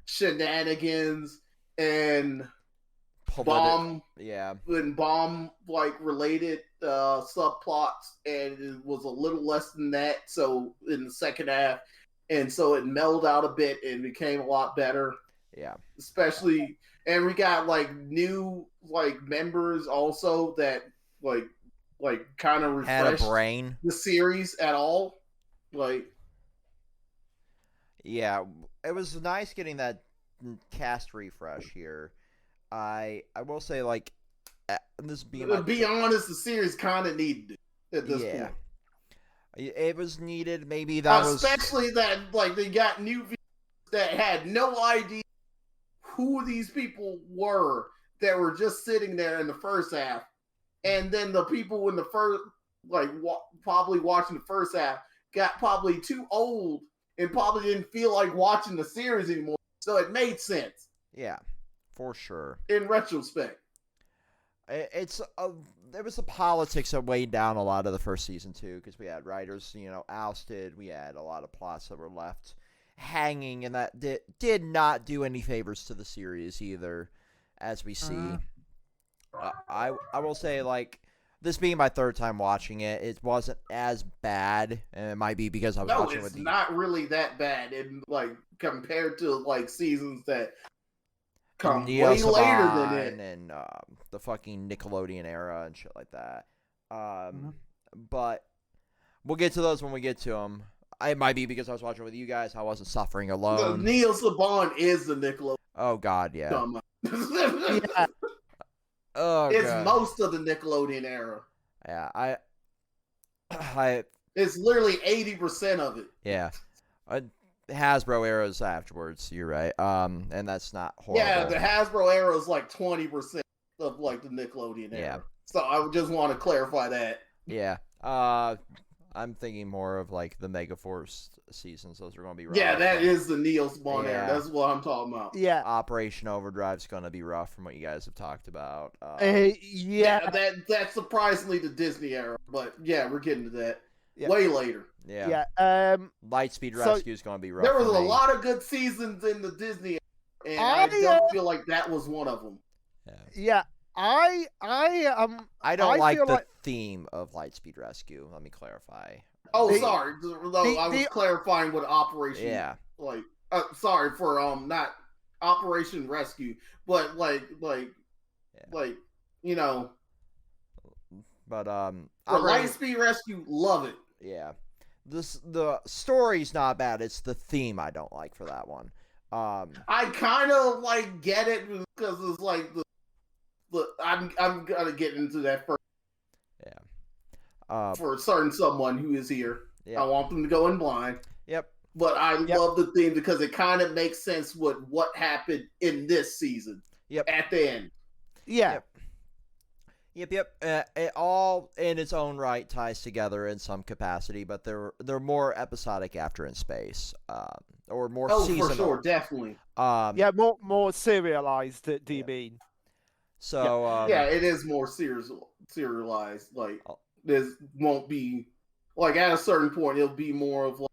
shenanigans and bomb, yeah, and bomb like related subplots, and it was a little less than that. So in the second half, and so it mellowed out a bit and became a lot better. yeah. Especially, and we got like new like members also that like kind of Had a refreshed brain. the series at all. Like, Yeah, it was nice getting that cast refresh here. I will say, like, this being to be honest, the series kind of needed it at this yeah, point. it was needed. Maybe that was Especially that like they got new viewers that had no idea who these people were that were just sitting there in the first half, and then the people in the first like probably watching the first half got probably too old and probably didn't feel like watching the series anymore. So it made sense. yeah, for sure. In retrospect, It's there was the politics that weighed down a lot of the first season too, because we had writers, ousted. We had a lot of plots that were left hanging, and that did not do any favors to the series either, as we see. I will say, like, this being my third time watching it, it wasn't as bad, and it might be because I was watching with it's not really that bad, and like compared to like seasons that come Neo way later than Saban it. and the fucking Nickelodeon era and shit like that. But we'll get to those when we get to them. It might be because I was watching with you guys. I wasn't suffering The alone. Neo Saban is the Nickelodeon. Oh God, yeah. Yeah. Oh It's God. most of the Nickelodeon era. Yeah, I It's literally 80% of it. yeah. Hasbro eras afterwards. You're right. And that's not horrible. Yeah, the Hasbro era is like 20% of like the Nickelodeon era. Yeah. So I just want to clarify that. Yeah. I'm thinking more of like the Megaforce seasons. Those are going to be rough. Yeah, that is the Neo Spawn era. Yeah. That's what I'm talking about. Yeah. Operation Overdrive's going to be rough from what you guys have talked about. Yeah. That's surprisingly the Disney era, but yeah, we're getting to that Yeah. way later. Yeah. Yeah. Lightspeed so- Rescue is going to be rough. There was for a me. lot of good seasons in the Disney era, and I don't feel like that was one of them. Yeah. I don't like feel the like- theme of Lightspeed Rescue. Let me clarify. Oh, The- sorry. I was clarifying what Operation. Yeah. Like, sorry for not Operation Rescue, but like you know, But for Lightspeed Rescue, love it. yeah. The story's not bad. It's the theme I don't like for that one. I kind of like get it because it's like the I'm gonna get into that first yeah. for a certain someone who is here. Yeah. I want them to go in blind. Yep. But I love the theme because it kind of makes sense with what happened in this season. Yep. At the end. Yeah. Yep. It all in its own right ties together in some capacity, but they're more episodic after in space, or more seasonal. For sure, definitely. Yeah, more serialized. Do you mean? So yeah, it is more serialized. Like this won't be like at a certain point it'll be more of like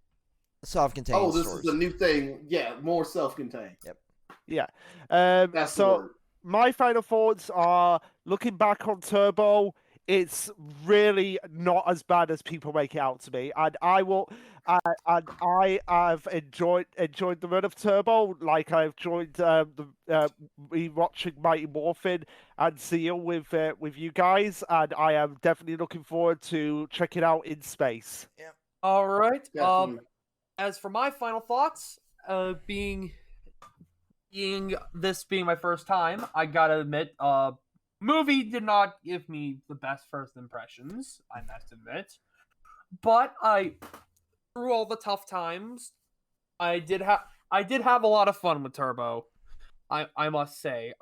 self-contained. oh, this stories. is the new thing. Yeah, more self-contained. Yep. Yeah. That's the so word. my final thoughts are looking back on Turbo. It's really not as bad as people make it out to be, and I have enjoyed the run of Turbo, like I've enjoyed rewatching Mighty Morphin and Zeo with you guys, and I am definitely looking forward to checking out In Space. All right. Definitely. As for my final thoughts, being my first time, I gotta admit, movie did not give me the best first impressions, I must admit. But through all the tough times, I did have a lot of fun with Turbo. I must say.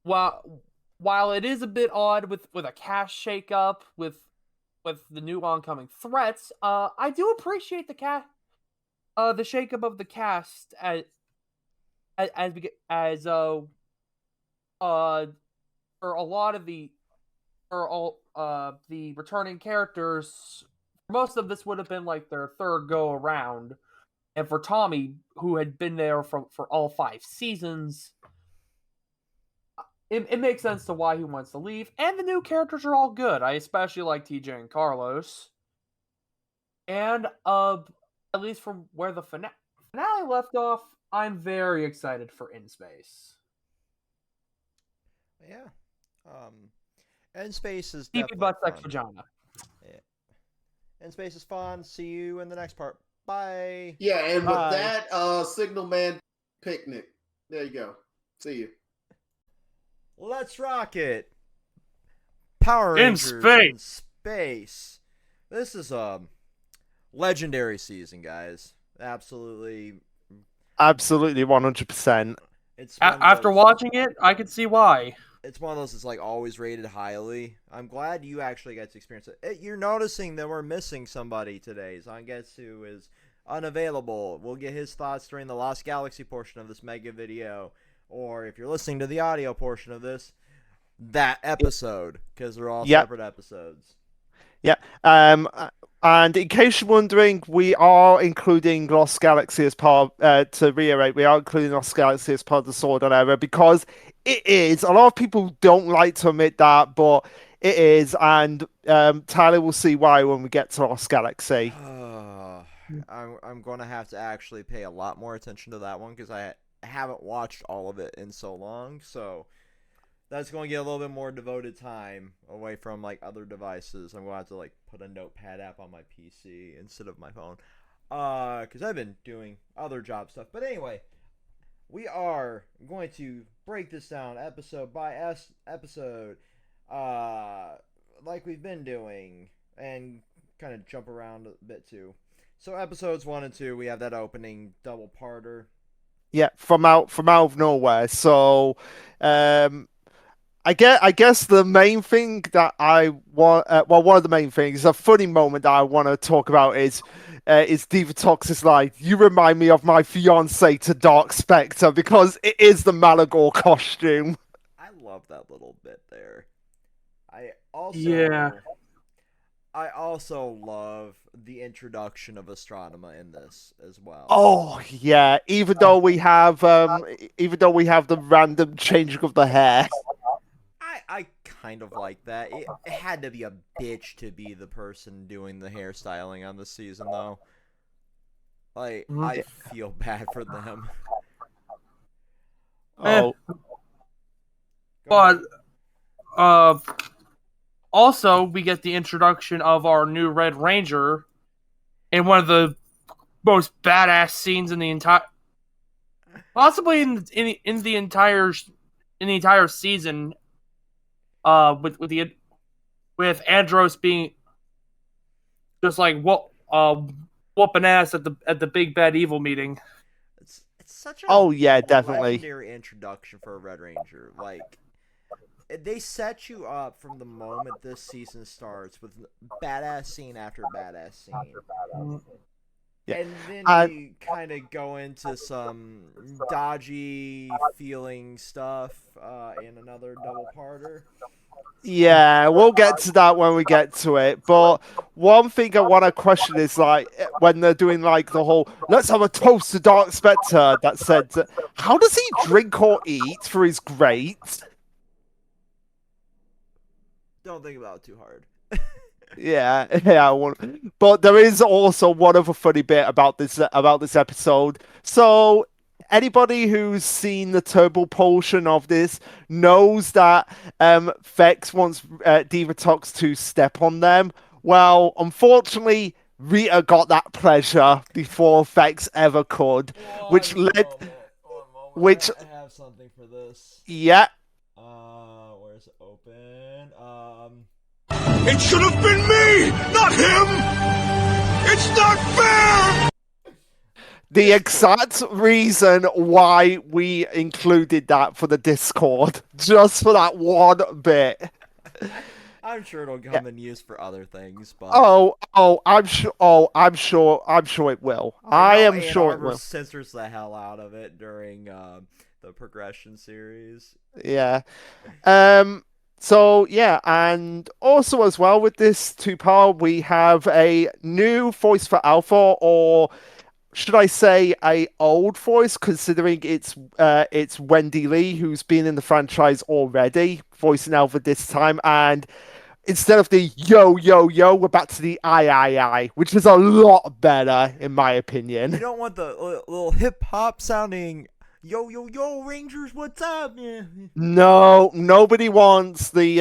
While it is a bit odd with a cast shakeup with the new oncoming threats, I do appreciate the shakeup of the cast for a lot of the returning characters. Most of this would have been like their third go around, and for Tommy, who had been there for all 5 seasons, it makes sense to why he wants to leave, and the new characters are all good. I especially like TJ and Carlos. And at least from where the finale left off, I'm very excited for In Space. Yeah. In Space is Deepy definitely butt sex fun. vagina. Yeah. In Space is fun. See you in the next part. Bye. Yeah, and with Bye. that, Signal Man picnic. There you go. See you. Let's rock it. Power In Rangers space. in space. This is a legendary season, guys. Absolutely. Absolutely, 100%. It's one of After those- watching it, I can see why. It's one of those that's like always rated highly. I'm glad you actually got to experience it. You're noticing that we're missing somebody today. Zangetsu is unavailable. We'll get his thoughts during the Lost Galaxy portion of this mega video. Or if you're listening to the audio portion of this, that episode. Because they're all separate episodes. Yeah. And in case you're wondering, we are including Lost Galaxy as part to reiterate, we are including Lost Galaxy as part of the Zordon era because it is. A lot of people don't like to admit that, but it is, and Tyler will see why when we get to Lost Galaxy. I'm going to have to actually pay a lot more attention to that one because I haven't watched all of it in so long, so that's going to get a little bit more devoted time away from like other devices. I'm going to have to like put a notepad app on my PC instead of my phone because I've been doing other job stuff. But anyway, we are going to break this down episode by episode like we've been doing and kind of jump around a bit too. So episodes 1 and 2, we have that opening double parter. Yeah, from out of nowhere. So I guess the main thing that I want, one of the main things, a funny moment that I want to talk about is Diva Tox's line, "You remind me of my fiance to Dark Spectre," because it is the Malagor costume. I love that little bit there. I also love the introduction of Astronema in this as well. Oh yeah, even though we have the random changing of the hair. I kind of like that. It had to be a bitch to be the person doing the hairstyling on the season, though. Like, I feel bad for them. Oh, But also we get the introduction of our new Red Ranger in one of the most badass scenes in the entire, possibly in the entire season. With Andros being just like whooping ass at the big bad evil meeting. It's such a definitely legendary introduction for a Red Ranger. Like, they set you up from the moment this season starts with badass scene after badass scene. Yeah. And then we kind of go into some dodgy feeling stuff in another double parter. Yeah, we'll get to that when we get to it. But one thing I want to question is like when they're doing like the whole "let's have a toast to Dark Spectre" that said, how does he drink or eat for his great? Don't think about it too hard. Yeah. But there is also one other funny bit about this episode. So anybody who's seen the turbo portion of this knows that Vex wants Diva Tox to step on them. Well, unfortunately, Rita got that pleasure before Vex ever could, which led. Which I have something for this. Yeah. Where's it open? It should have been me, not him! It's not fair! The exact reason why we included that for the Discord, just for that one bit. I'm sure it'll come in use for other things, but I'm sure it will. I am sure it will. Censors the hell out of it during the progression series. Yeah. So yeah, and also as well with this 2-part, we have a new voice for Alpha, or should I say a old voice, considering it's Wendy Lee who's been in the franchise already, voicing Alpha this time, and instead of the yo yo yo, we're back to the I, which is a lot better in my opinion. You don't want the little hip hop sounding yo yo yo Rangers, what's up? Yeah. No, nobody wants the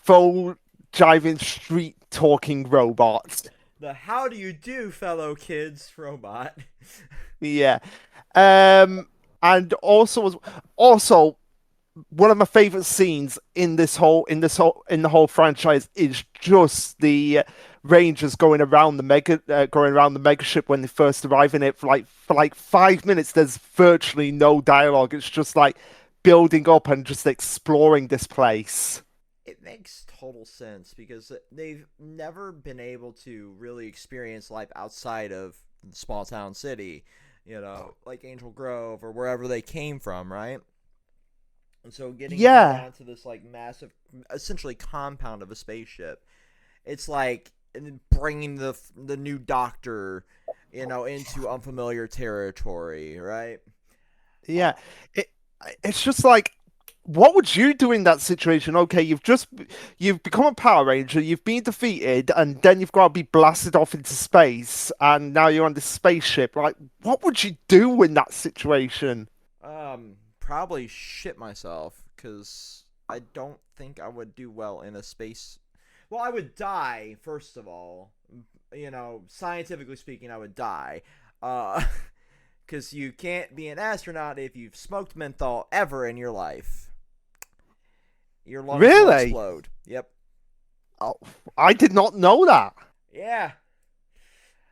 full jiving street talking robot. The how do you do, fellow kids robot. Yeah. And also one of my favorite scenes in the whole franchise is just the Rangers going around the megaship when they first arrive in it for like 5 minutes. There's virtually no dialogue. It's just like building up and just exploring this place. It makes total sense because they've never been able to really experience life outside of small town city, like Angel Grove or wherever they came from, right? And so getting down to this like massive, essentially compound of a spaceship, it's like bringing the new Doctor, into unfamiliar territory, right? Yeah, it's just like, what would you do in that situation? Okay, you've become a Power Ranger, you've been defeated, and then you've got to be blasted off into space, and now you're on this spaceship. Like, what would you do in that situation? Probably shit myself, because I don't think I would do well in a space. Well, I would die, first of all. Scientifically speaking, I would die. Because you can't be an astronaut if you've smoked menthol ever in your life. Your lungs will explode. Yep. Oh, I did not know that. Yeah.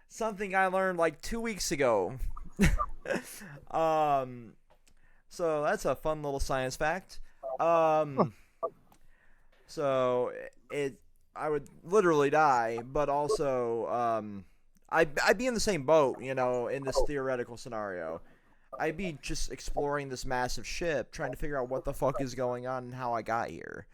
Something I learned like 2 weeks ago. So that's a fun little science fact. So I would literally die, but also I'd be in the same boat, in this theoretical scenario. I'd be just exploring this massive ship, trying to figure out what the fuck is going on and how I got here.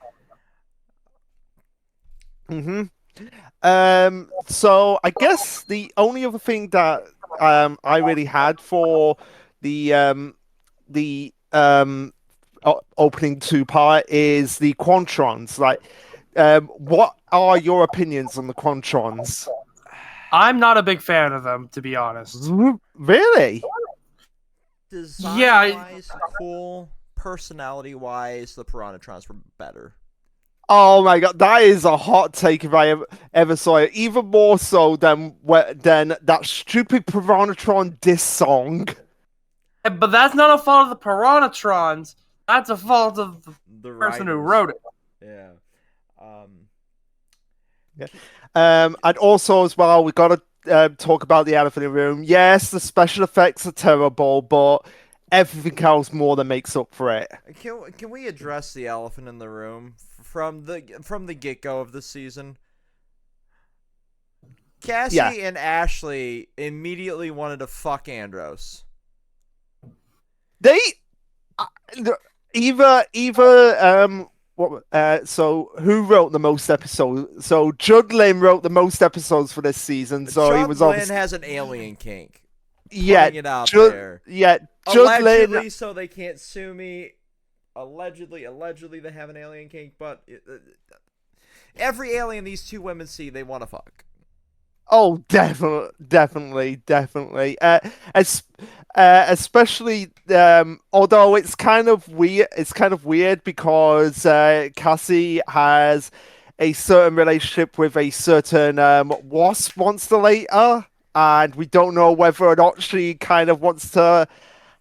So I guess the only other thing that I really had for the opening two-part is the Quantrons. Like, what are your opinions on the Quantrons? I'm not a big fan of them, to be honest. Really? Design-wise, cool. Personality-wise, the Piranatrons were better. Oh my god, that is a hot take if I ever saw it. Even more so than that stupid Piranatron diss song. But that's not a fault of the Piranatrons. That's a fault of the person who wrote it. Yeah. And also as well, we got to talk about the elephant in the room. Yes, the special effects are terrible, but everything else more than makes up for it. Can we address the elephant in the room from the get-go of this season? Cassie and Ashley immediately wanted to fuck Andros. They so who wrote the most episodes? So Judd Lin wrote the most episodes for this season. So Judd he was Lin has an alien kink. Yeah, it out there. Yeah, Judd Lin, so they can't sue me. Allegedly, they have an alien kink, but every alien these two women see, they want to fuck. Oh, definitely. Especially, although it's kind of weird. It's kind of weird because Cassie has a certain relationship with a certain wasp monster later, and we don't know whether or not she kind of wants to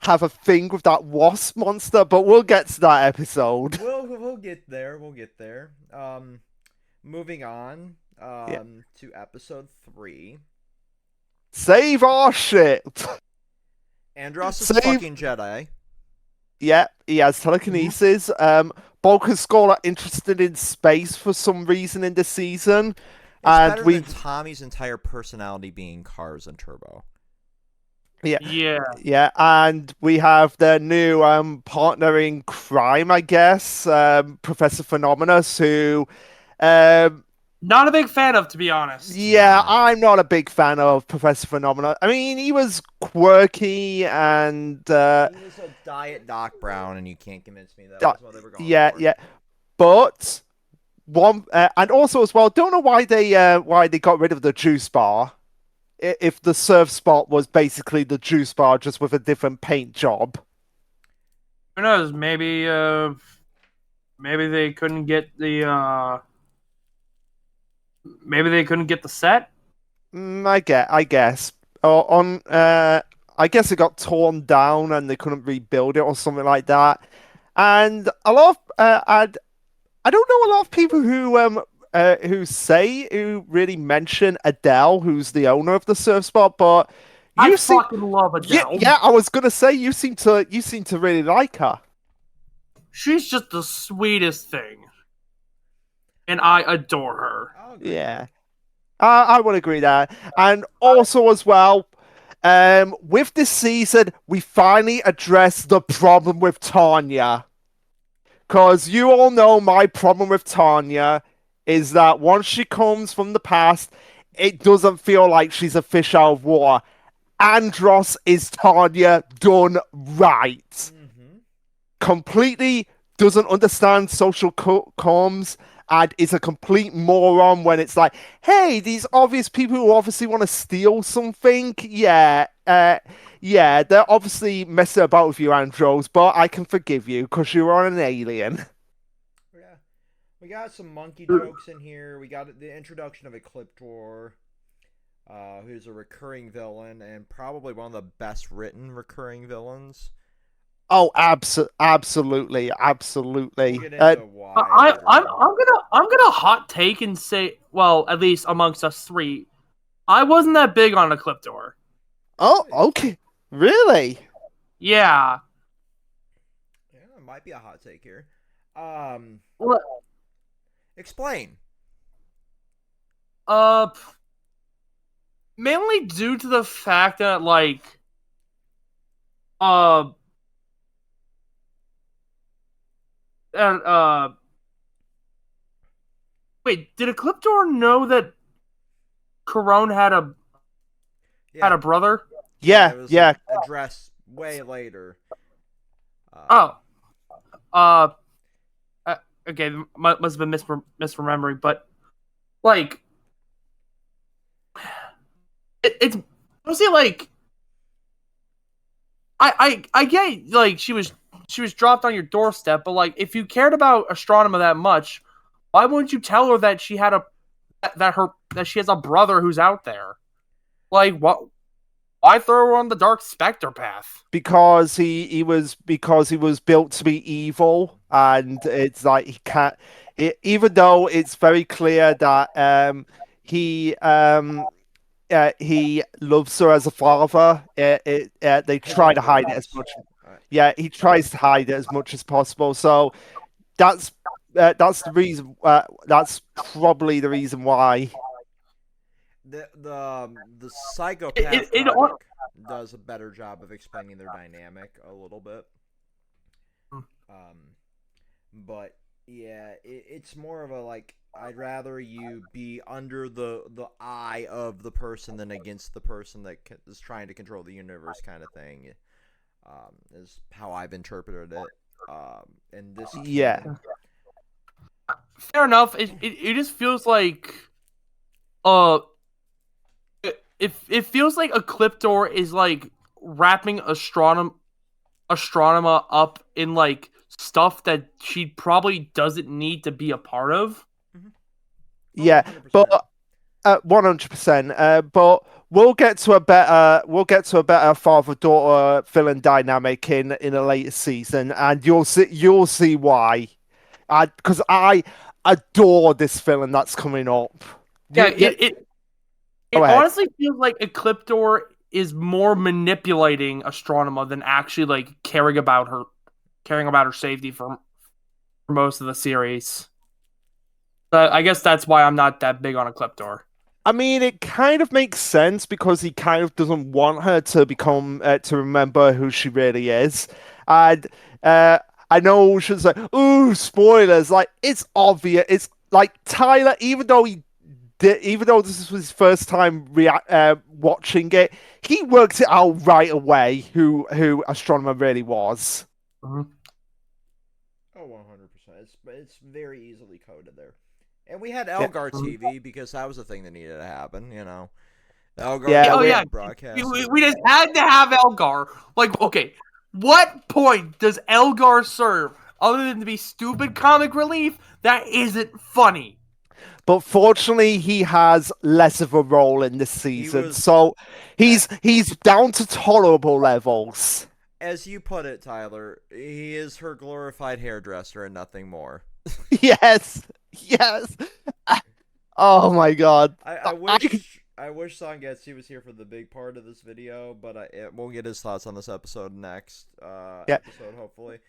have a thing with that wasp monster. But we'll get to that episode. We'll get there. Moving on. To episode 3. Save our ship. Andros is a fucking Jedi. Yeah, he has telekinesis. Bulk and Skull are interested in space for some reason in this season. It's better than Tommy's entire personality being Cars and Turbo. Yeah, and we have their new partner in crime, I guess, Professor Phenomenus, who Not a big fan of, to be honest. Yeah, I'm not a big fan of Professor Phenomena. I mean, he was quirky and He was a diet Doc Brown, and you can't convince me that was what they were going for. Yeah. But and also as well, don't know why they got rid of the juice bar. If the surf spot was basically the juice bar just with a different paint job. Who knows? Maybe they couldn't get the set. I guess. I guess it got torn down and they couldn't rebuild it or something like that. And a lot of I don't know a lot of people who really mention Adele, who's the owner of the surf spot, but I fucking love Adele. Yeah, I was gonna say you seem to really like her. She's just the sweetest thing, and I adore her. Yeah, I would agree that, and also as well, with this season, we finally addressed the problem with Tanya. Because you all know my problem with Tanya is that once she comes from the past, it doesn't feel like she's a fish out of water. Andros is Tanya done right. Mm-hmm. Completely doesn't understand social comms and is a complete moron when it's like, hey, these obvious people who obviously want to steal something, yeah, they're obviously messing about with you, Andros, but I can forgive you because you are an alien. Yeah, we got some monkey jokes in here. We got the introduction of Ecliptor, who's a recurring villain and probably one of the best written recurring villains. Oh, absolutely. We'll get into why. I'm gonna hot take and say, well, at least amongst us three, I wasn't that big on Ecliptor. Oh, okay. Really? Yeah. Yeah, it might be a hot take here. What? Explain. Mainly due to the fact that, like, wait, did Ecliptor know that Corone had a brother? Yeah. Addressed way later. Okay, must have been misremembering, but like, it's mostly like, I get like she was dropped on your doorstep, but like if you cared about Astronema that much, why wouldn't you tell her that she has a brother who's out there? Like, what? Why throw her on the Dark Spectre path? Because he was built to be evil, and it's like he can't. Even though it's very clear that he loves her as a father, they try to hide it as much. Yeah, he tries to hide it as much as possible. So that's the reason. That's probably the reason why. The psychopath does a better job of explaining their dynamic a little bit. But yeah, it's more of a like, I'd rather you be under the eye of the person than against the person that is trying to control the universe, kind of thing. Is how I've interpreted it. And this. Yeah. Fair enough. It just feels like, it feels like Ecliptor is like wrapping Astronema up in like stuff that she probably doesn't need to be a part of. Yeah, 100%. But 100%. But we'll get to a better father-daughter villain dynamic in a later season, and you'll see why. Because I adore this villain that's coming up. Yeah, it honestly feels like Ecliptor is more manipulating Astronema than actually like caring about her safety for most of the series. But I guess that's why I'm not that big on Ecliptor. I mean, it kind of makes sense because he kind of doesn't want her to become to remember who she really is, and I know she's like, ooh, spoilers. Like, it's obvious. It's like Tyler, even though even though this was his first time watching it, he worked it out right away who Astronomer really was. Mhm. Oh, 100%. It's very easily coded there. And we had Elgar TV because that was a thing that needed to happen, you know. Elgar broadcast. We just had to have Elgar. Like, okay, what point does Elgar serve other than to be stupid comic relief that isn't funny? But fortunately, he has less of a role in this season, so he's down to tolerable levels. As you put it, Tyler, he is her glorified hairdresser and nothing more. Yes. Oh my god. I wish Sangetsu was here for the big part of this video, but we'll get his thoughts on this episode next episode, hopefully.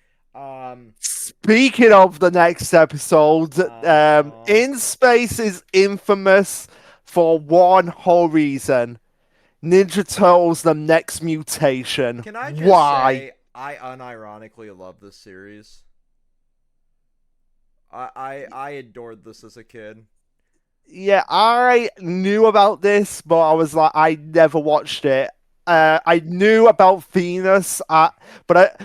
Speaking of the next episode, In Space is infamous for one whole reason. Ninja Turtles: The Next Mutation. Can I just say, I unironically love this series. I adored this as a kid. Yeah, I knew about this, but I was like, I never watched it. I knew about Venus, but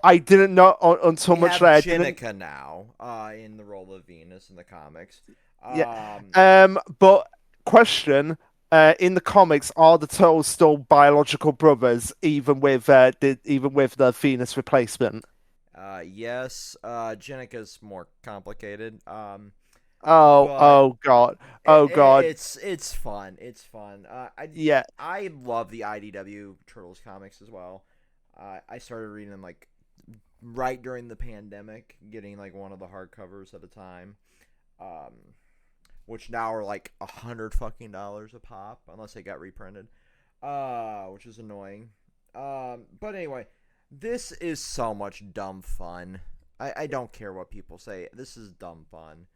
I didn't know until much later. Jenica now, in the role of Venus in the comics. But question: in the comics, are the Turtles still biological brothers, even with the Venus replacement? Yes. Jenica's more complicated. Oh god. It's fun. It's fun. I love the IDW Turtles comics as well. I started reading them like right during the pandemic, getting like one of the hardcovers at a time. Which now are like $100 fucking a pop, unless they got reprinted. Which is annoying. But anyway, this is so much dumb fun. I don't care what people say. This is dumb fun.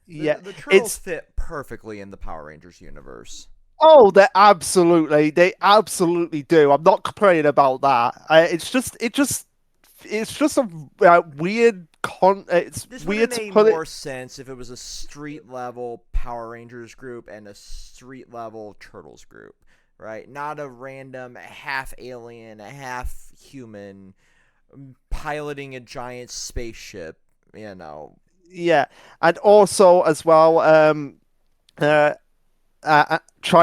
The Turtles fit perfectly in the Power Rangers universe. Oh, they absolutely do. I'm not complaining about that. It's just a weird This would have made more sense if it was a street level Power Rangers group and a street level Turtles group, right? Not a random half alien, half human piloting a giant spaceship, you know. Yeah, and also as well, trying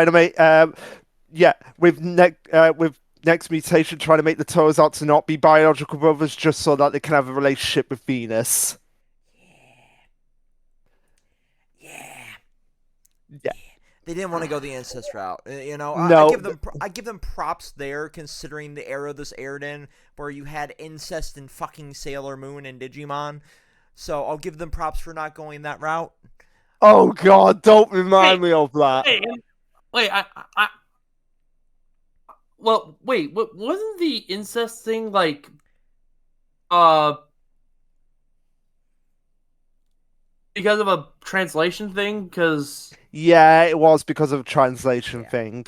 to make with Next Mutation, trying to make the Turtles out to not be biological brothers, just so that they can have a relationship with Venus. Yeah. They didn't want to go the incest route, you know. No. I give them props there, considering the era this aired in, where you had incest in fucking Sailor Moon and Digimon. So I'll give them props for not going that route. Oh god, don't remind me of that. Wait, wasn't the incest thing like because of a translation thing? Because yeah, it was because of a translation thing.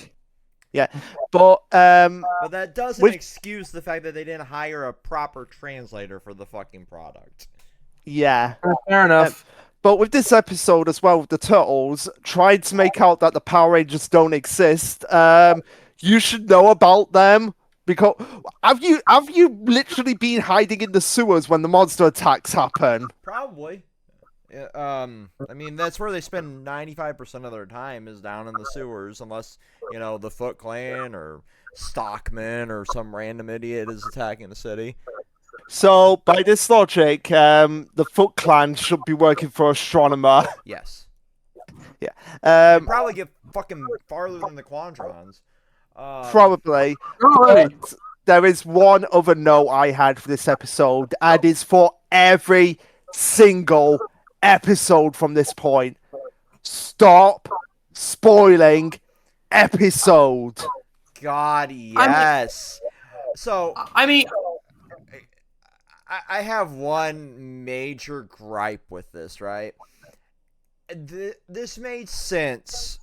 Yeah, but that doesn't excuse the fact that they didn't hire a proper translator for the fucking product. Yeah, fair enough. But with this episode as well, with the Turtles, tried to make out that the Power Rangers don't exist. You should know about them, because have you literally been hiding in the sewers when the monster attacks happen? Probably. I mean, that's where they spend 95% of their time, is down in the sewers, unless, you know, the Foot Clan or Stockman or some random idiot is attacking the city. So, by this logic, the Foot Clan should be working for Astronomer. Yes. Yeah. They probably get fucking farther than the Quantrons. Probably. But there is one other note I had for this episode, and it's for every single episode from this point. Stop spoiling episode. God, yes. I mean, I have one major gripe with this, right? This made sense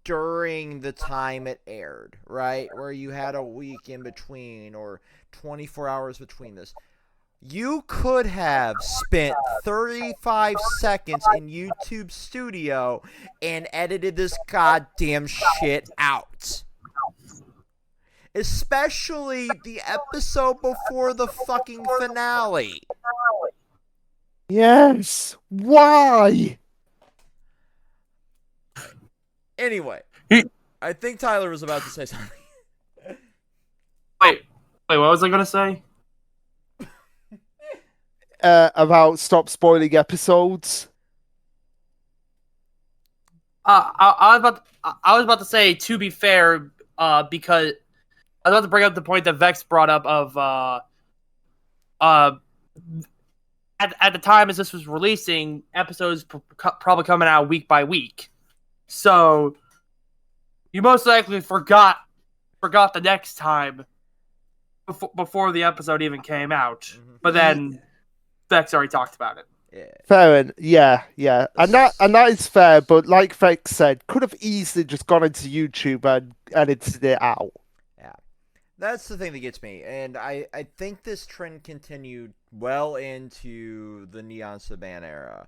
during the time it aired, right? Where you had a week in between or 24 hours between this. You could have spent 35 seconds in YouTube Studio and edited this goddamn shit out. Especially the episode before the fucking finale. Yes. Why? Anyway, I think Tyler was about to say something. Wait, what was I gonna say? About stop spoiling episodes. I was about to say, to be fair, because I was about to bring up the point that Vex brought up of at the time as this was releasing, episodes probably coming out week by week. So you most likely forgot the next time before the episode even came out. Mm-hmm. But then Vex already talked about it. Yeah. Fair, yeah, and that is fair. But like Vex said, could have easily just gone into YouTube and edited it out. Yeah, that's the thing that gets me, and I think this trend continued well into the Neon Saban era.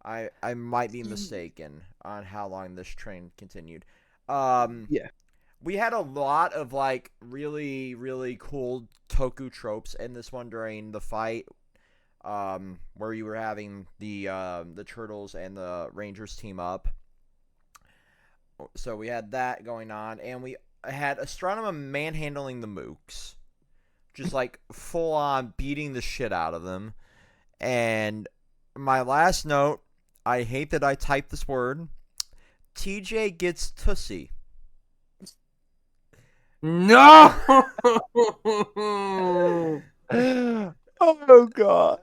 I might be mistaken on how long this trend continued. Yeah. We had a lot of like really, really cool Toku tropes in this one during the fight, where you were having the Turtles and the Rangers team up. So we had that going on, and we had Astronema manhandling the Mooks, just like full on beating the shit out of them. And my last note, I hate that I typed this word. TJ gets tussy. No! Oh god.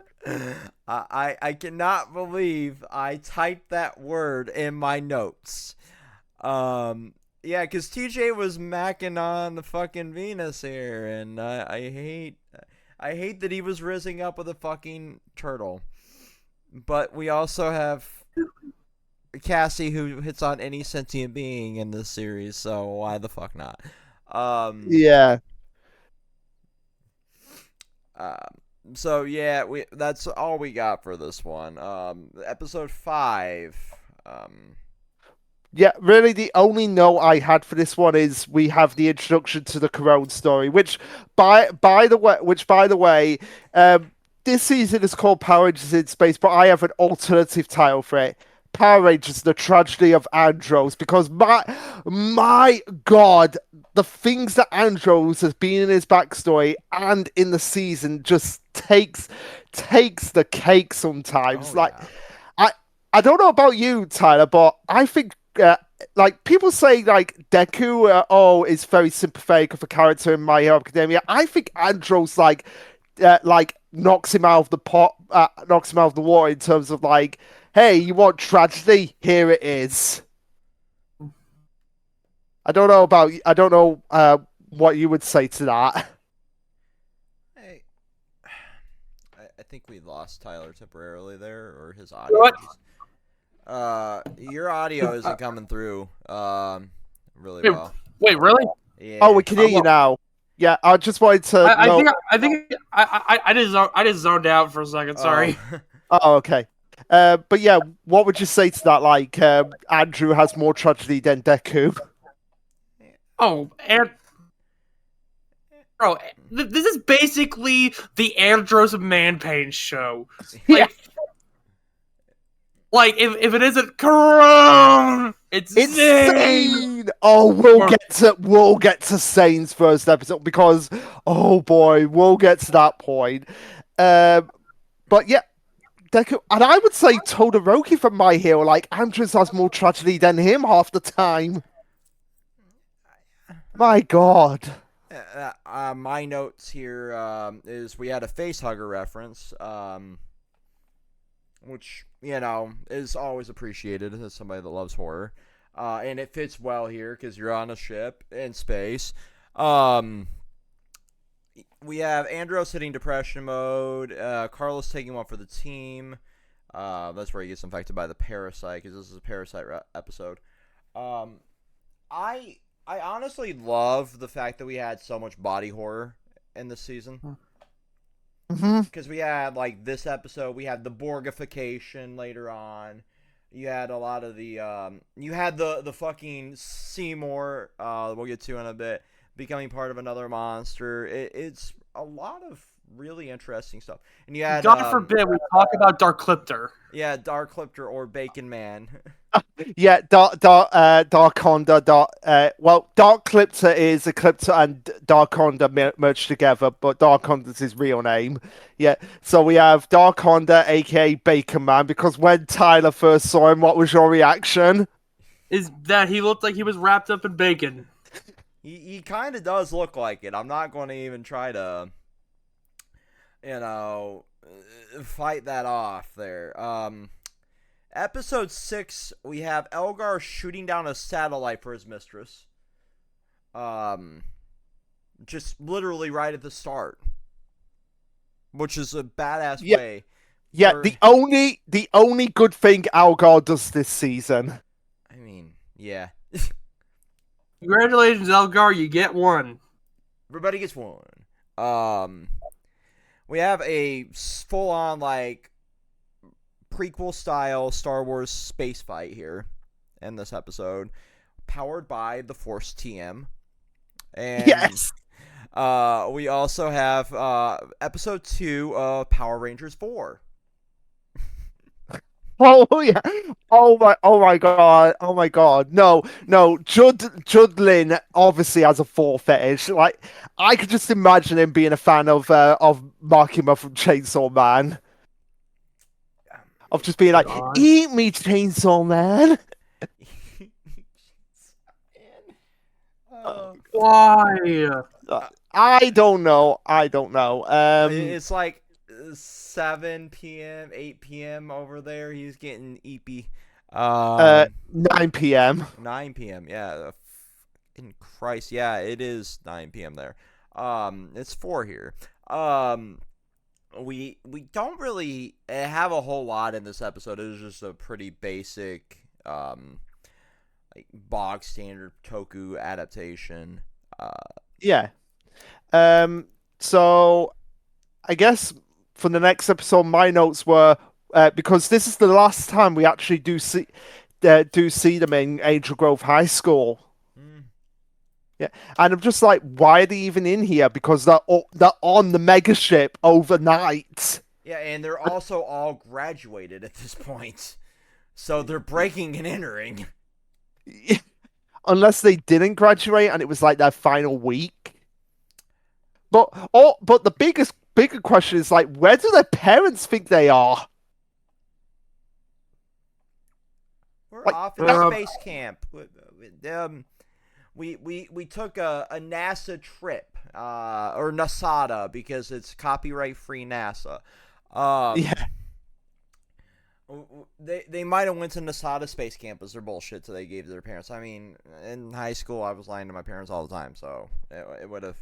I cannot believe I typed that word in my notes. Yeah, because TJ was macking on the fucking Venus here, and I hate that he was rizzing up with a fucking turtle. But we also have Cassie, who hits on any sentient being in this series, so why the fuck not? Yeah. So yeah, that's all we got for this one. Episode 5. Yeah, really, the only note I had for this one is we have the introduction to the Corone story, which, by the way, this season is called Power Rangers in Space, but I have an alternative title for it: Power Rangers: The Tragedy of Andros, because my god, the things that Andros has been in his backstory and in the season just takes the cake sometimes. Oh, yeah. I don't know about you, Tyler, but I think like people say like Deku is very sympathetic of a character in My Hero Academia. I think Andros like knocks him out of the pot, knocks him out of the water in terms of like, hey, you want tragedy? Here it is. I don't know what you would say to that. Hey, I think we lost Tyler temporarily there, or his audio. What? Your audio isn't coming through really well. Wait, really? Yeah. Oh, we can hear you now. Yeah, I just wanted to. I think I just zoned out for a second. Sorry. Oh, okay. But yeah, what would you say to that? Like, Andrew has more tragedy than Deku. Oh, and bro, this is basically the Andros Man Pain show. Like if it isn't Corone, it's insane. Oh, we'll get to Sane's first episode because oh boy, we'll get to that point. But yeah, Deku, and I would say Todoroki from My Hero. Like Andros has more tragedy than him half the time. My God. My notes here is we had a facehugger reference, which, you know, is always appreciated as somebody that loves horror. And it fits well here because you're on a ship in space. We have Andros hitting depression mode, Carlos taking one for the team. That's where he gets infected by the parasite because this is a parasite episode. I honestly love the fact that we had so much body horror in this season. Because we had, like, this episode, we had the Borgification later on. You had a lot of the, you had the fucking Seymour, we'll get to in a bit, becoming part of another monster. It's a lot of really interesting stuff. And you had, God forbid we talk about Dark Clipter. Yeah, Dark Clipter or Bacon Man. Yeah, Dark Honda. Well, Dark Clipter is Ecliptor and Dark Honda merged together, but Dark Honda's his real name. Yeah, so we have Dark Honda, aka Bacon Man, because when Tyler first saw him, what was your reaction? Is that he looked like he was wrapped up in bacon. He kind of does look like it. I'm not going to even try to, fight that off there. Episode 6, we have Elgar shooting down a satellite for his mistress. Just literally right at the start, which is a badass way. Yeah, the only good thing Elgar does this season. I mean, yeah. Congratulations, Elgar, you get one. Everybody gets one. We have a full-on, like, prequel-style Star Wars space fight here in this episode, powered by the Force TM. And yes! We also have episode 2 of Power Rangers 4. Oh yeah! Oh my god! No! Judlin obviously has a 4 fetish. Like, I could just imagine him being a fan of Makima from Chainsaw Man. Of just being like, eat me, Chainsaw Man. Why? I don't know. It's like 7 p.m., 8 p.m. over there. He's getting eepy. 9 p.m. 9 p.m. Yeah. In Christ, yeah, it is 9 p.m. there. It's 4 here. We don't really have a whole lot in this episode. It was just a pretty basic, like, bog standard Toku adaptation. Yeah. So I guess for the next episode, my notes were because this is the last time we actually do see them in Angel Grove High School. Yeah, and I'm just like, why are they even in here? Because they're on the mega ship overnight. Yeah, and they're also all graduated at this point, so they're breaking and entering. Unless they didn't graduate and it was like their final week. But the bigger question is, like, where do their parents think they are? We're off in the space camp. We took a NASA trip, or NASADA, because it's copyright-free NASA. Yeah. They might have went to NASADA space camp as their bullshit, so they gave to their parents. I mean, in high school, I was lying to my parents all the time, so it would have,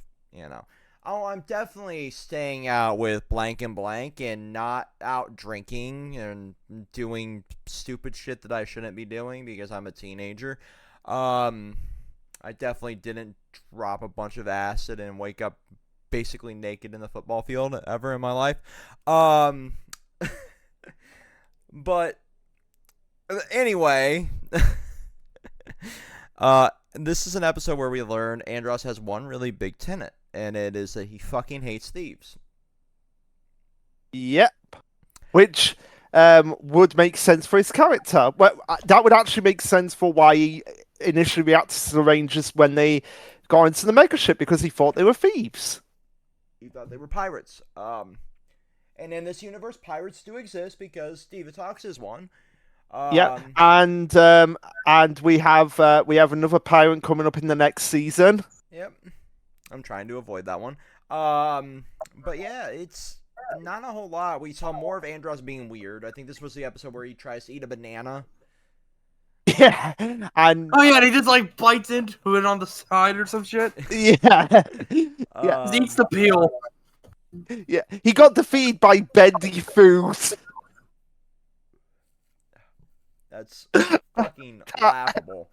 Oh, I'm definitely staying out with blank and not out drinking and doing stupid shit that I shouldn't be doing because I'm a teenager. I definitely didn't drop a bunch of acid and wake up basically naked in the football field ever in my life. But anyway, this is an episode where we learn Andros has one really big tenet, and it is that he fucking hates thieves. Yep. Which would make sense for his character. Well, that would actually make sense for why he initially reacted to the Rangers when they got into the mega ship, because he thought they were thieves. He thought they were pirates. And in this universe, pirates do exist because Divatox is one. Yeah, and we have another pirate coming up in the next season. Yep, I'm trying to avoid that one. But yeah, it's not a whole lot. We saw more of Andros being weird. I think this was the episode where he tries to eat a banana. Yeah, and and he just like bites into it on the side or some shit. Yeah, He eats the peel. Yeah, he got defeated by bendy foods. That's fucking laughable.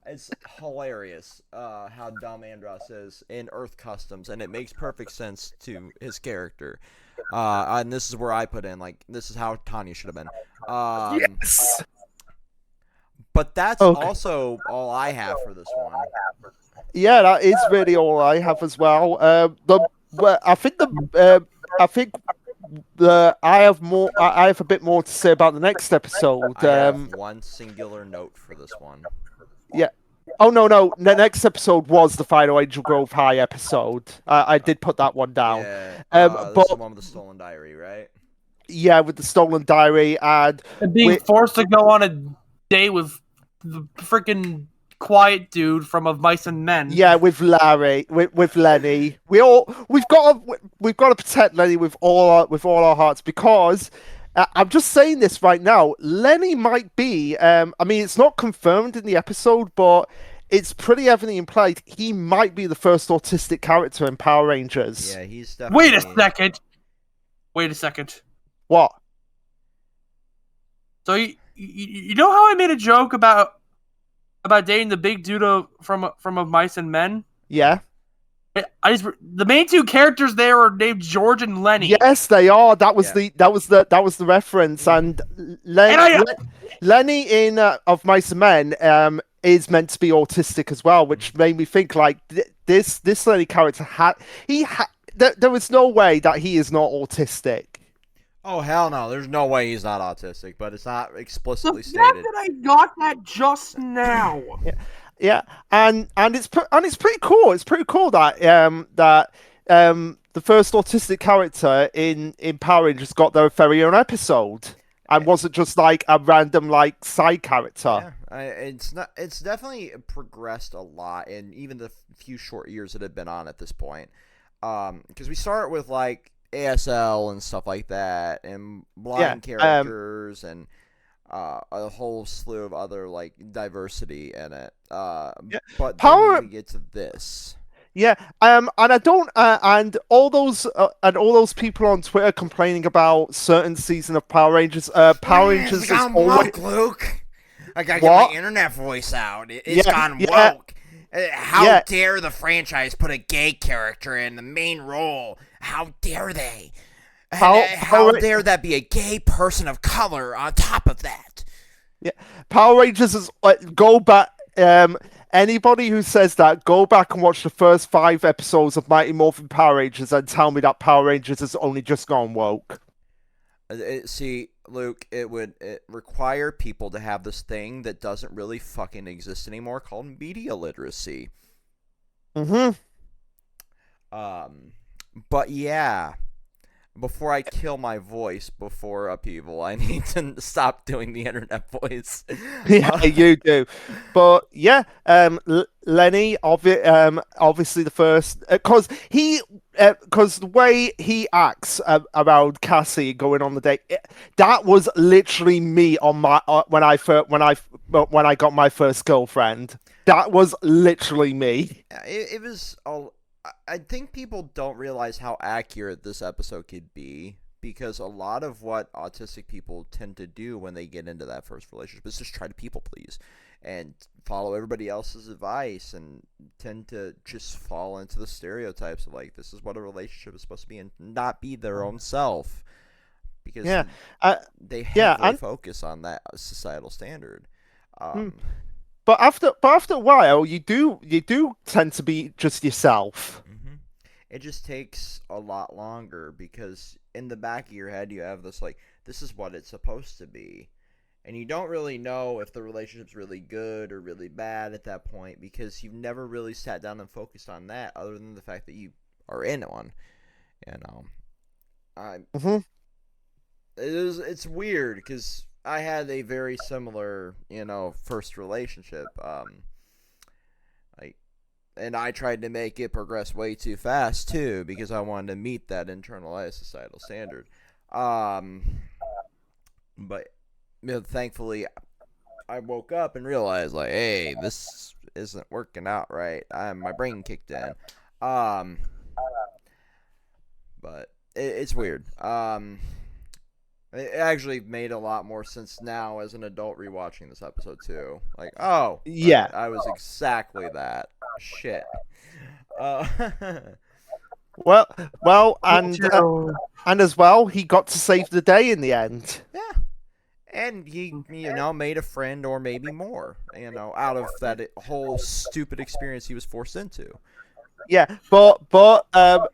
It's hilarious how dumb Andros is in Earth Customs, and it makes perfect sense to his character. And this is where I put in, like, this is how Tanya should have been. Yes. But that's also all I have for this one. Yeah, that is really all I have as well. I think I have more. I have a bit more to say about the next episode. I have one singular note for this one. Yeah. Oh no. The next episode was the final Angel Grove High episode. I did put that one down. Yeah. But this is the one with the stolen diary, right? Yeah, with the stolen diary and being forced to go on a date with the freaking quiet dude from Of Mice and Men. Yeah, with Larry, with Lenny. We've got to protect Lenny with all our hearts, because I'm just saying this right now. Lenny might be. I mean, it's not confirmed in the episode, but it's pretty evidently implied he might be the first autistic character in Power Rangers. Yeah, he's definitely. Wait a second. What? So you know how I made a joke about dating the big dude from Of Mice and Men? Yeah. The main two characters there are named George and Lenny. Yes, they are. That was the reference. And Lenny in Of Mice and Men is meant to be autistic as well, which made me think like this Lenny character there was no way that he is not autistic. Oh hell no! There's no way he's not autistic, but it's not explicitly the fact stated. that I got that just now. Yeah, and it's pretty cool. It's pretty cool that the first autistic character in Power Rangers got their very own episode and wasn't just like a random like side character. Yeah, it's definitely progressed a lot in even the few short years that have been on at this point. Because we start with like ASL and stuff like that, and blind characters, and a whole slew of other like diversity in it. But then we get to this. Yeah, and I don't, and all those people on Twitter complaining about certain season of Power Rangers. Power Rangers is gone woke, Luke. I gotta get my internet voice out. It's gone woke. How dare the franchise put a gay character in the main role? How dare they? How dare that be a gay person of color on top of that? Yeah, Power Rangers is go back. Anybody who says that, go back and watch the first 5 episodes of Mighty Morphin Power Rangers and tell me that Power Rangers has only just gone woke. See, Luke, it would require people to have this thing that doesn't really fucking exist anymore called media literacy. But yeah, before I kill my voice before upheaval, I need to stop doing the internet voice. Yeah, you do. But yeah, Lenny, obviously the first, because the way he acts around Cassie going on the date, that was literally me on my when I got my first girlfriend. That was literally me. It was all. I think people don't realize how accurate this episode could be, because a lot of what autistic people tend to do when they get into that first relationship is just try to people please and follow everybody else's advice, and tend to just fall into the stereotypes of like, this is what a relationship is supposed to be, and not be their own self, because they heavily focus on that societal standard. But after a while, you do tend to be just yourself. Mm-hmm. It just takes a lot longer, because in the back of your head you have this like, this is what it's supposed to be, and you don't really know if the relationship's really good or really bad at that point, because you've never really sat down and focused on that, other than the fact that you are in one. It's weird, because I had a very similar, first relationship. And I tried to make it progress way too fast too, because I wanted to meet that internalized societal standard. But thankfully, I woke up and realized like, hey, this isn't working out right. My brain kicked in. But it's weird. It actually made a lot more sense now as an adult rewatching this episode too. Like, oh, yeah, I was exactly that. Shit. Well, and as well, he got to save the day in the end. Yeah. And he, made a friend or maybe more, out of that whole stupid experience he was forced into. Yeah, but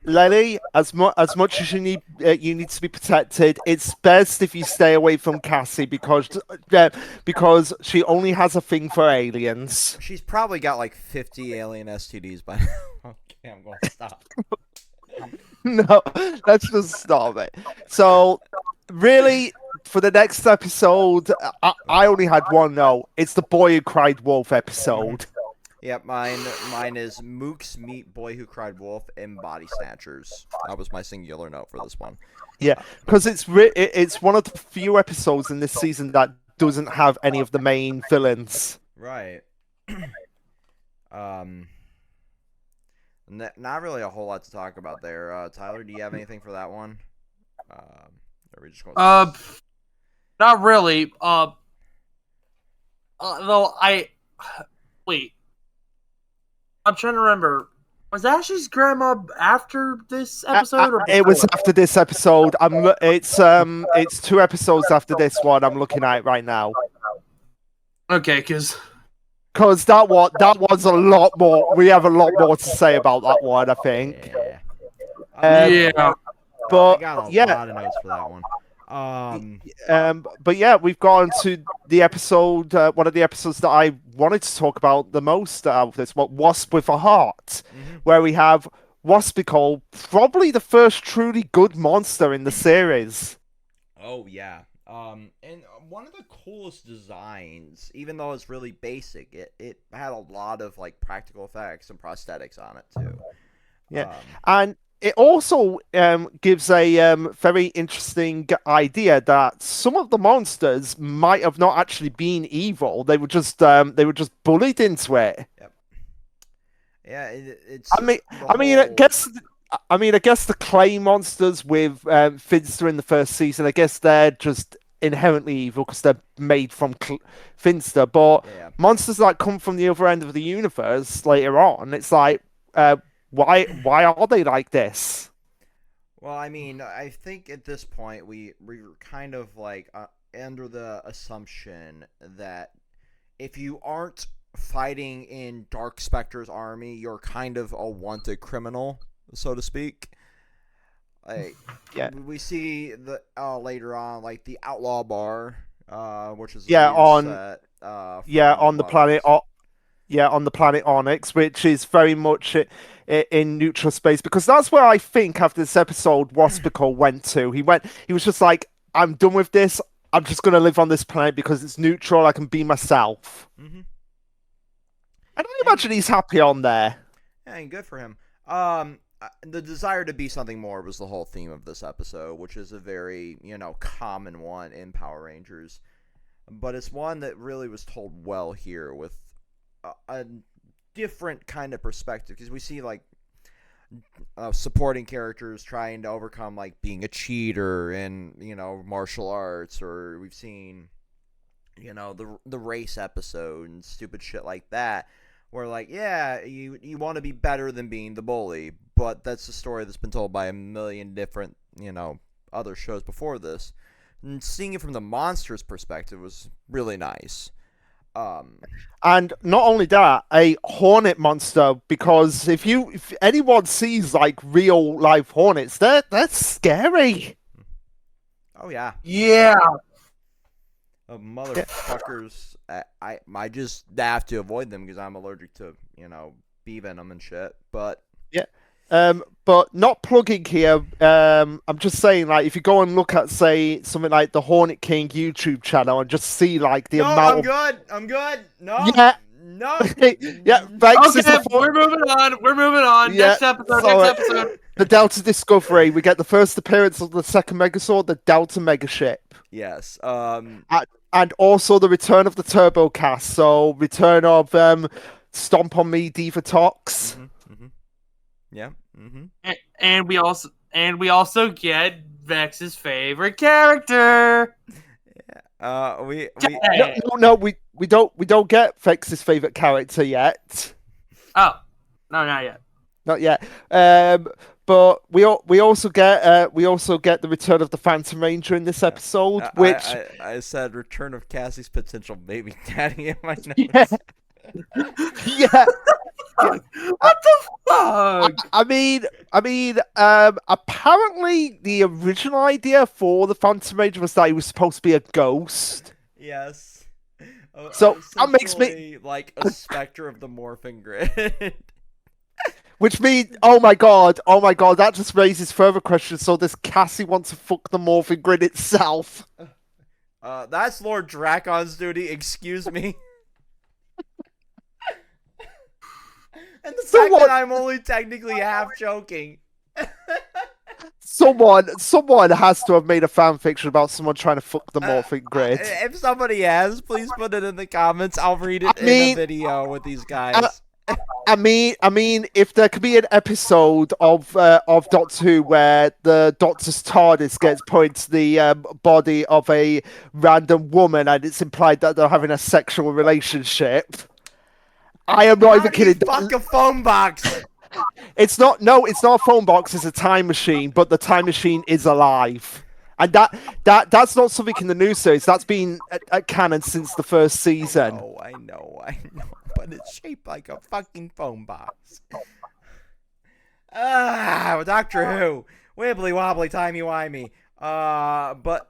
Lenny, as much as you need to be protected, it's best if you stay away from Cassie because she only has a thing for aliens. She's probably got like 50 alien STDs by now. Okay, I'm going to stop. No, let's just stop it. So, really, for the next episode, I only had one note. It's the Boy Who Cried Wolf episode. Yep, mine is Mooks meet Boy Who Cried Wolf and Body Snatchers. That was my singular note for this one. Yeah, because it's one of the few episodes in this season that doesn't have any of the main villains. Right. Not really a whole lot to talk about there. Tyler, do you have anything for that one? Are we just going? Not really. Though wait. I'm trying to remember. Was Ashley's grandma after this episode? Or it was after this episode. It's 2 episodes after this one. I'm looking at it right now. Okay, because that was a lot more. We have a lot more to say about that one, I think. Yeah. But I got a lot of notes for that one. But yeah, we've gone to the episode, one of the episodes that I wanted to talk about the most out of this, Wasp with a Heart, where we have Waspical, probably the first truly good monster in the series. Oh yeah, and one of the coolest designs, even though it's really basic, it had a lot of like practical effects and prosthetics on it too. Yeah, and it also gives a very interesting idea that some of the monsters might have not actually been evil. They were just bullied into it. Yep. Yeah, it's. I guess the clay monsters with Finster in the first season, I guess they're just inherently evil because they're made from Finster. But monsters that come from the other end of the universe later on, it's like. Why are they like this? Well, I mean, I think at this point we're kind of like under the assumption that if you aren't fighting in Dark Spectre's army, you're kind of a wanted criminal, so to speak. Like, we see the later on, like the Outlaw Bar, which is on the planet. On the planet Onyx, which is very much in neutral space, because that's where I think after this episode Waspical went to. He was just like, I'm done with this. I'm just going to live on this planet because it's neutral. I can be myself. Mm-hmm. I don't imagine he's happy on there. Yeah, and good for him. The desire to be something more was the whole theme of this episode, which is a very, common one in Power Rangers. But it's one that really was told well here with a different kind of perspective, because we see like supporting characters trying to overcome like being a cheater in martial arts, or we've seen the race episode and stupid shit like that, where like you want to be better than being the bully, but that's a story that's been told by a million different other shows before this, and seeing it from the monster's perspective was really nice. And not only that, a hornet monster, because if anyone sees like real life hornets, they're scary. Oh yeah. Yeah. Motherfuckers, I just have to avoid them because I'm allergic to bee venom and shit. But yeah. But not plugging here. I'm just saying, like, if you go and look at, say, something like the Hornet King YouTube channel and just see, like, the amount. I'm good. No. Yeah. No. Yeah. Okay, we're moving on. Yeah, next episode. The Delta Discovery. We get the first appearance of the second Megazord, the Delta Megaship. Yes. And also the return of the Turbo Cast. So return of Stomp on Me, Diva Tox. Mm-hmm. Yeah. Mm-hmm. And we also get Vex's favorite character. Yeah. We don't get Vex's favorite character yet. Oh, no, not yet. Not yet. but we also get the return of the Phantom Ranger in this episode, which I said return of Cassie's potential baby daddy in my notes. yeah. Yeah. What the fuck? I mean, apparently the original idea for the Phantom Ranger was that he was supposed to be a ghost. Yes. So that makes me like a specter of the morphing grid. Which means, oh my god, that just raises further questions. So does Cassie want to fuck the morphing grid itself? That's Lord Dracon's duty. Excuse me. And the fact that I'm only technically half joking. Someone has to have made a fan fiction about someone trying to fuck the morphing grid. If somebody has, please put it in the comments. I'll read it in a video with these guys. I mean, if there could be an episode of Doctor Who where the Doctor's TARDIS gets put into the body of a random woman and it's implied that they're having a sexual relationship, I am not even kidding. Fuck a phone box. It's not a phone box. It's a time machine, but the time machine is alive, and that's not something in the new series. That's been at canon since the first season. I know, but it's shaped like a fucking phone box. Doctor Who, wibbly wobbly, timey wimey. But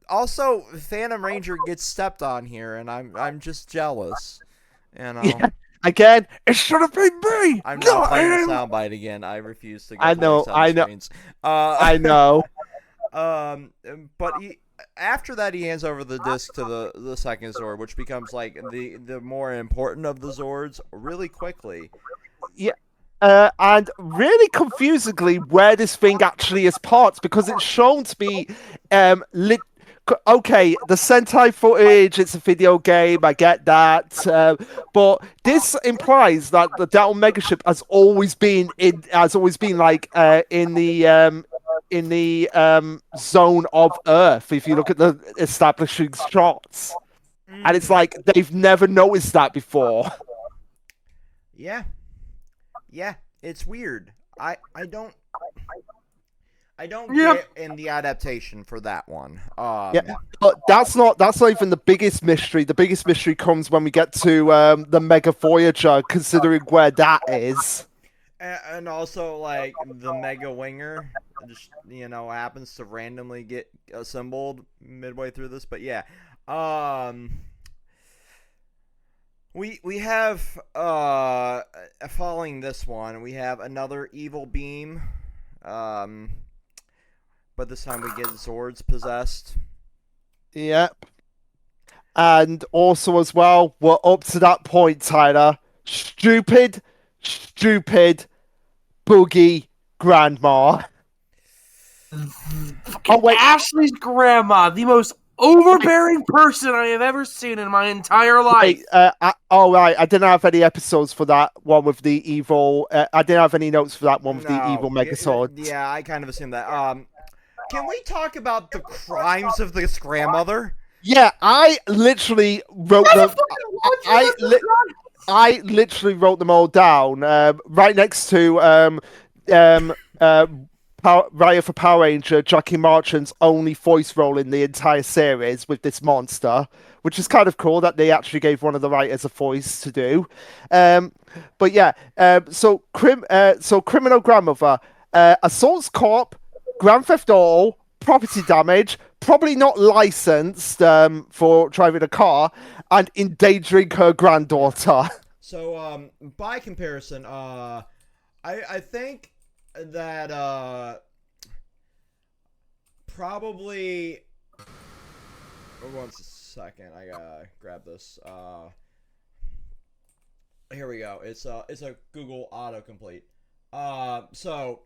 also Phantom Ranger gets stepped on here, and I'm just jealous. You know. Yeah. Again, it should have been me. I'm not playing the soundbite again. I refuse to go. I know. Screens. I know. But after that, he hands over the disc to the second Zord, which becomes like the more important of the Zords really quickly. Yeah. And really confusingly, where this thing actually is parts, because it's shown to be okay, the Sentai footage, it's a video game, I get that, but this implies that the Down Megaship has always been in the zone of Earth, if you look at the establishing shots. And it's like they've never noticed that before. Yeah, it's weird. I don't get in the adaptation for that one. Yeah, but that's not even the biggest mystery. The biggest mystery comes when we get to the Mega Voyager, considering where that is. And also, like, the Mega Winger, just, happens to randomly get assembled midway through this. But yeah, we have following this one, we have another evil beam. But this time we get Zords possessed. Yep. And also as well, we're up to that point, Tyler. Stupid Boogie Grandma. Ashley's grandma, the most overbearing person I have ever seen in my entire life. Right. I didn't have any episodes for that one with the evil. I didn't have any notes for that one with the evil Megazord. Yeah, I kind of assumed that. Can we talk about the crimes of this grandmother? Yeah, I literally wrote them. I literally wrote them all down. Right next to Riot for Power Ranger, Jackie Marchand's only voice role in the entire series with this monster, which is kind of cool that they actually gave one of the writers a voice to do. But yeah, so criminal grandmother, assaults cop, Grand Theft Auto, property damage, probably not licensed for driving a car, and endangering her granddaughter. So, by comparison, I think that probably. One second, I gotta grab this. Here we go. It's a Google autocomplete. So.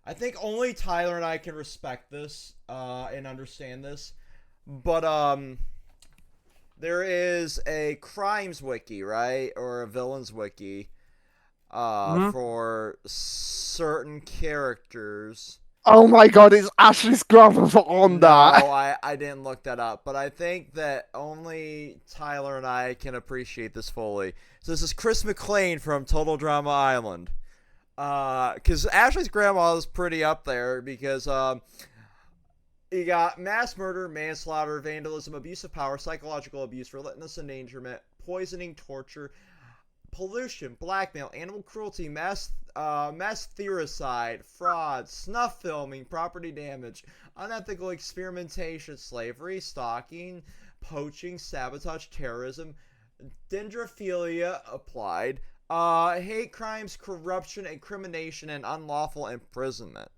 I think only Tyler and I can respect this and understand this, but there is a crimes wiki, right, or a villains wiki for certain characters. Oh my god, it's Ashley's grandmother on that. No, I didn't look that up, but I think that only Tyler and I can appreciate this fully. So this is Chris McClane from Total Drama Island. Because Ashley's grandma is pretty up there because you got mass murder, manslaughter, vandalism, abuse of power, psychological abuse, relentless endangerment, poisoning, torture, pollution, blackmail, animal cruelty, mass thericide, fraud, snuff filming, property damage, unethical experimentation, slavery, stalking, poaching, sabotage, terrorism, dendrophilia applied, hate crimes, corruption, incrimination, and unlawful imprisonment.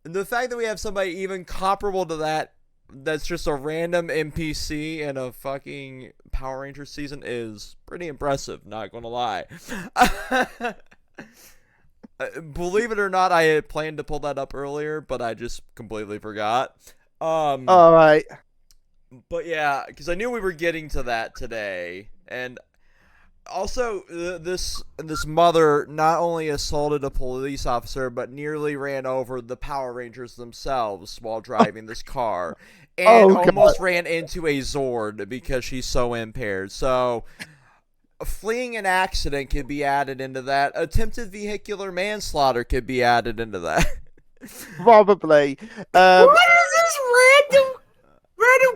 The fact that we have somebody even comparable to that's just a random NPC in a fucking Power Rangers season is pretty impressive, not gonna lie. Believe it or not, I had planned to pull that up earlier, but I just completely forgot. Alright. But yeah, because I knew we were getting to that today, and also this mother not only assaulted a police officer, but nearly ran over the Power Rangers themselves while driving this car, and almost ran into a Zord because she's so impaired. So, fleeing an accident could be added into that. Attempted vehicular manslaughter could be added into that. Probably. What is this random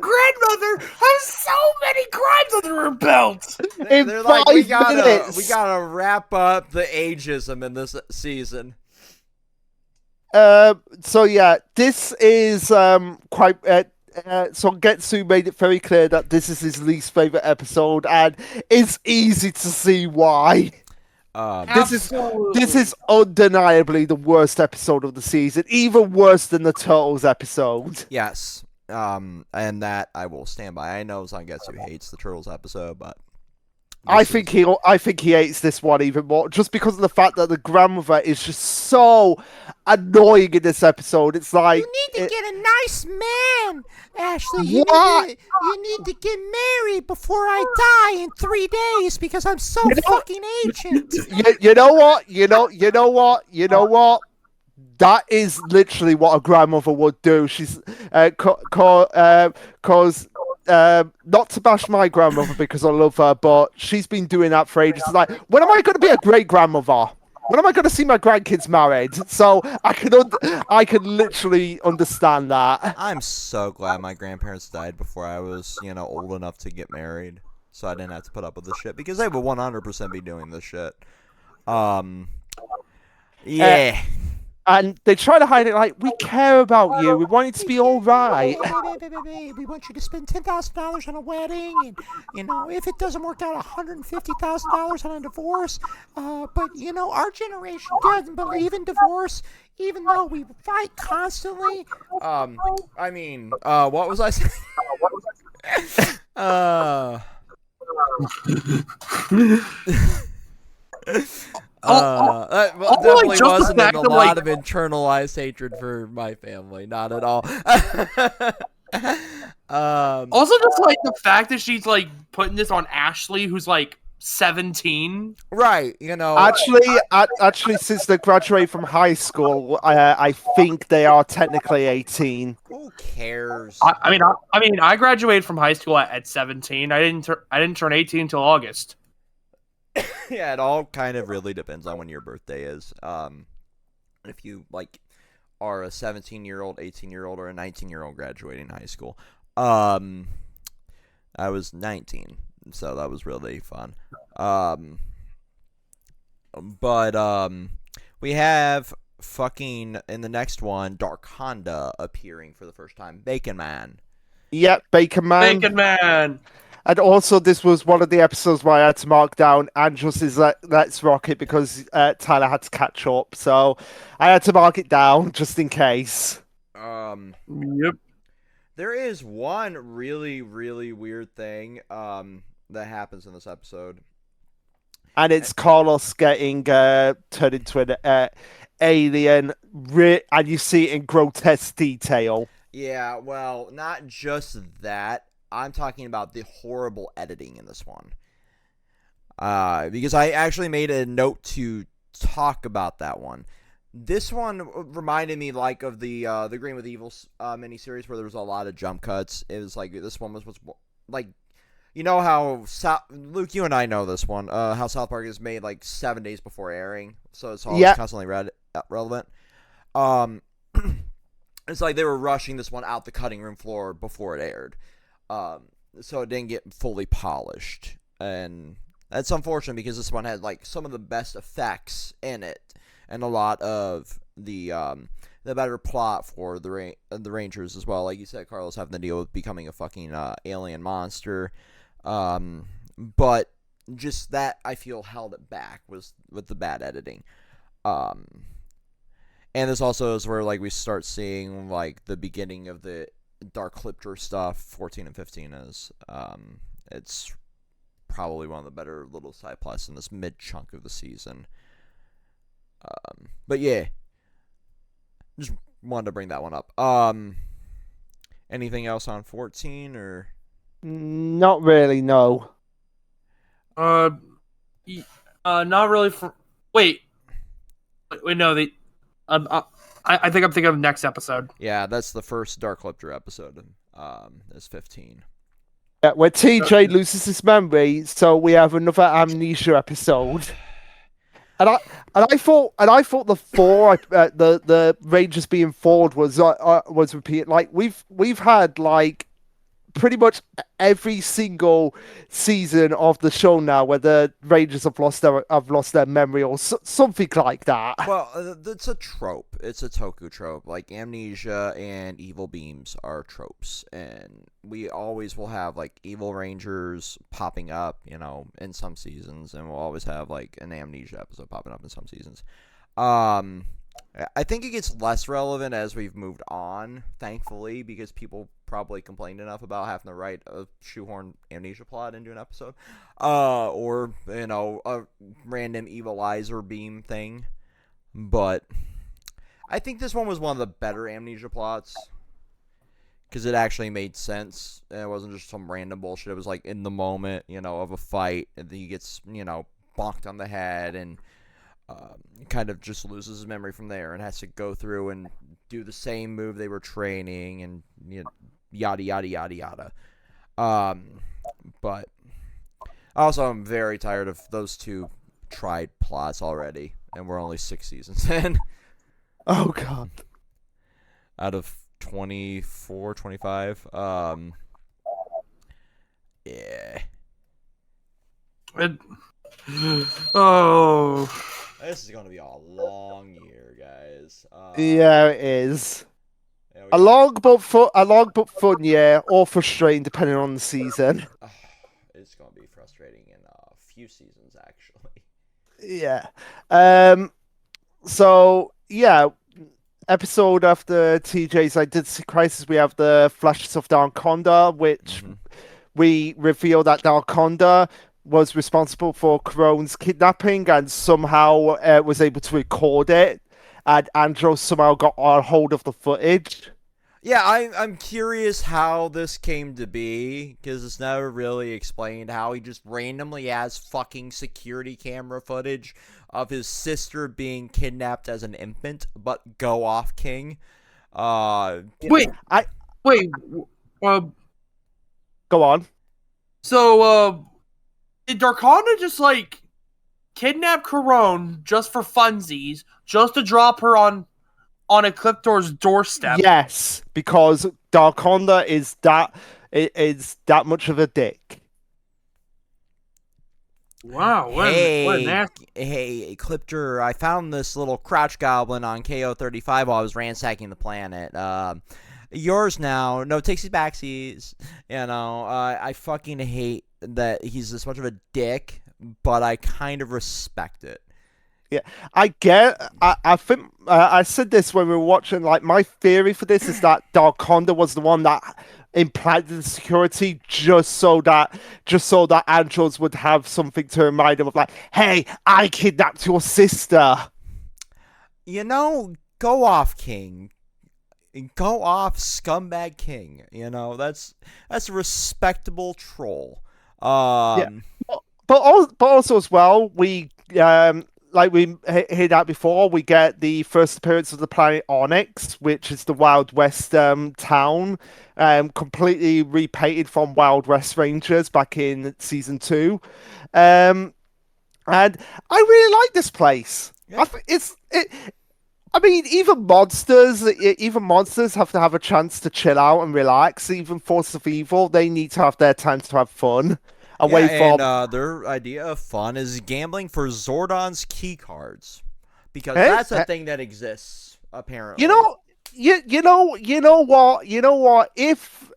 grandmother has so many crimes under her belt? They're like, we gotta wrap up the ageism in this season. So yeah, this is quite. So Getsu made it very clear that this is his least favorite episode, and it's easy to see why. This is undeniably the worst episode of the season, even worse than the Turtles episode. Yes. And that I will stand by. I know Zangetsu hates the Turtles episode, but I think he hates this one even more, just because of the fact that the grandmother is just so annoying in this episode. It's like, you need to get a nice man, Ashley. You need to get married before I die in 3 days because I'm so fucking ancient. You know what? That is literally what a grandmother would do. She's cause not to bash my grandmother because I love her, but she's been doing that for ages. It's like, when am I going to be a great grandmother? When am I going to see my grandkids married? So I can literally understand that. I'm so glad my grandparents died before I was, old enough to get married, so I didn't have to put up with this shit because they would 100% be doing this shit. Yeah. And they try to hide it like, we care about you. We want you to be all right. We want you to spend $10,000 on a wedding. And, if it doesn't work out, $150,000 on a divorce. But, our generation doesn't believe in divorce, even though we fight constantly. What was I saying? Definitely wasn't a lot of internalized hatred for my family. Not at all. Also, just like the fact that she's like putting this on Ashley, who's like 17. Right. Actually, since they graduate from high school, I think they are technically 18. Who cares? I graduated from high school at 17. I didn't turn 18 until August. Yeah, it all kind of really depends on when your birthday is. If you are a 17-year-old, 18-year-old, or a 19-year-old graduating high school. I was 19, so that was really fun. But we have fucking in the next one Dark Honda appearing for the first time. Bacon Man. Yep, Bacon Man. Bacon Man. And also, this was one of the episodes where I had to mark down Andros' Let's Rock It because Tyler had to catch up. So I had to mark it down just in case. Yep. There is one really, really weird thing that happens in this episode. And it's Carlos getting turned into an alien, and you see it in grotesque detail. Yeah, well, not just that. I'm talking about the horrible editing in this one. Because I actually made a note to talk about that one. This one reminded me of the Green with Evil miniseries where there was a lot of jump cuts. It was like this one was like You know how Luke, you and I know this one. How South Park is made like 7 days before airing, so it's always constantly relevant. It's like they were rushing this one out the cutting room floor before it aired, so it didn't get fully polished, and that's unfortunate because this one had like some of the best effects in it, and a lot of the better plot for the Rangers as well. Like you said, Carlos having to deal with becoming a fucking alien monster. But just that I feel held it back was with the bad editing. And this also is where like we start seeing like the beginning of the Dark Clipper stuff. 14 and 15 is it's probably one of the better little side plots in this mid chunk of the season. But yeah, just wanted to bring that one up. Anything else on 14 or? Not really, no. Not really. Wait, no. I think I'm thinking of next episode. Yeah, that's the first Dark Clipper episode. Is 15. Yeah, where TJ loses his memory, so we have another amnesia episode. And I thought the Rangers being forward was repeated. Like we've had like pretty much every single season of the show now where the Rangers have lost their memory or something like that. Well, it's a trope. It's a Toku trope. Like amnesia and evil beams are tropes, and we always will have like evil Rangers popping up, in some seasons, and we'll always have like an amnesia episode popping up in some seasons. I think it gets less relevant as we've moved on, thankfully, because people probably complained enough about having to write a shoehorn amnesia plot into an episode, or a random evilizer beam thing. But I think this one was one of the better amnesia plots because it actually made sense. And it wasn't just some random bullshit. It was like in the moment, of a fight, and then he gets bonked on the head and kind of just loses his memory from there and has to go through and do the same move they were training and yada yada yada yada. But also I'm very tired of those two tried plots already, and we're only 6 seasons in. Oh god. Out of 24, 25. Yeah. Oh. This is going to be a long year, guys. Yeah, it is. A long but fun year, or frustrating depending on the season. It's going to be frustrating in a few seasons, actually. Yeah. So yeah, episode after TJ's Identity Crisis, we have the flashes of Darkonda, which we reveal that Darkonda was responsible for Crone's kidnapping and somehow was able to record it, and Andros somehow got a hold of the footage. Yeah, I'm curious how this came to be, because it's never really explained how he just randomly has fucking security camera footage of his sister being kidnapped as an infant, but go off King. Wait. Go on. So, did Darkonda just kidnap Corone just for funsies, just to drop her on Ecliptor's doorstep? Yes, because Darkonda is that much of a dick. Wow, what an ass. Hey, Ecliptor, I found this little crouch goblin on KO35 while I was ransacking the planet. Yours now. No takesies backsies. I fucking hate that he's this much of a dick, but I kind of respect it. Yeah, I think I said this when we were watching. Like, my theory for this is that Darkonda was the one that implanted the security just so that Andros would have something to remind him of, like, hey, I kidnapped your sister. Go off, King. Go off, scumbag King. That's a respectable troll. Yeah. But also as well, we like we hit out before, we get the first appearance of the planet Onyx, which is the Wild West town, completely repainted from Wild West Rangers back in season 2. And I really like this place. Yeah. I mean, even monsters have to have a chance to chill out and relax. Even Force of Evil, they need to have their time to have fun. Away from their idea of fun is gambling for Zordon's key cards, because that's a thing that exists apparently. You know what? If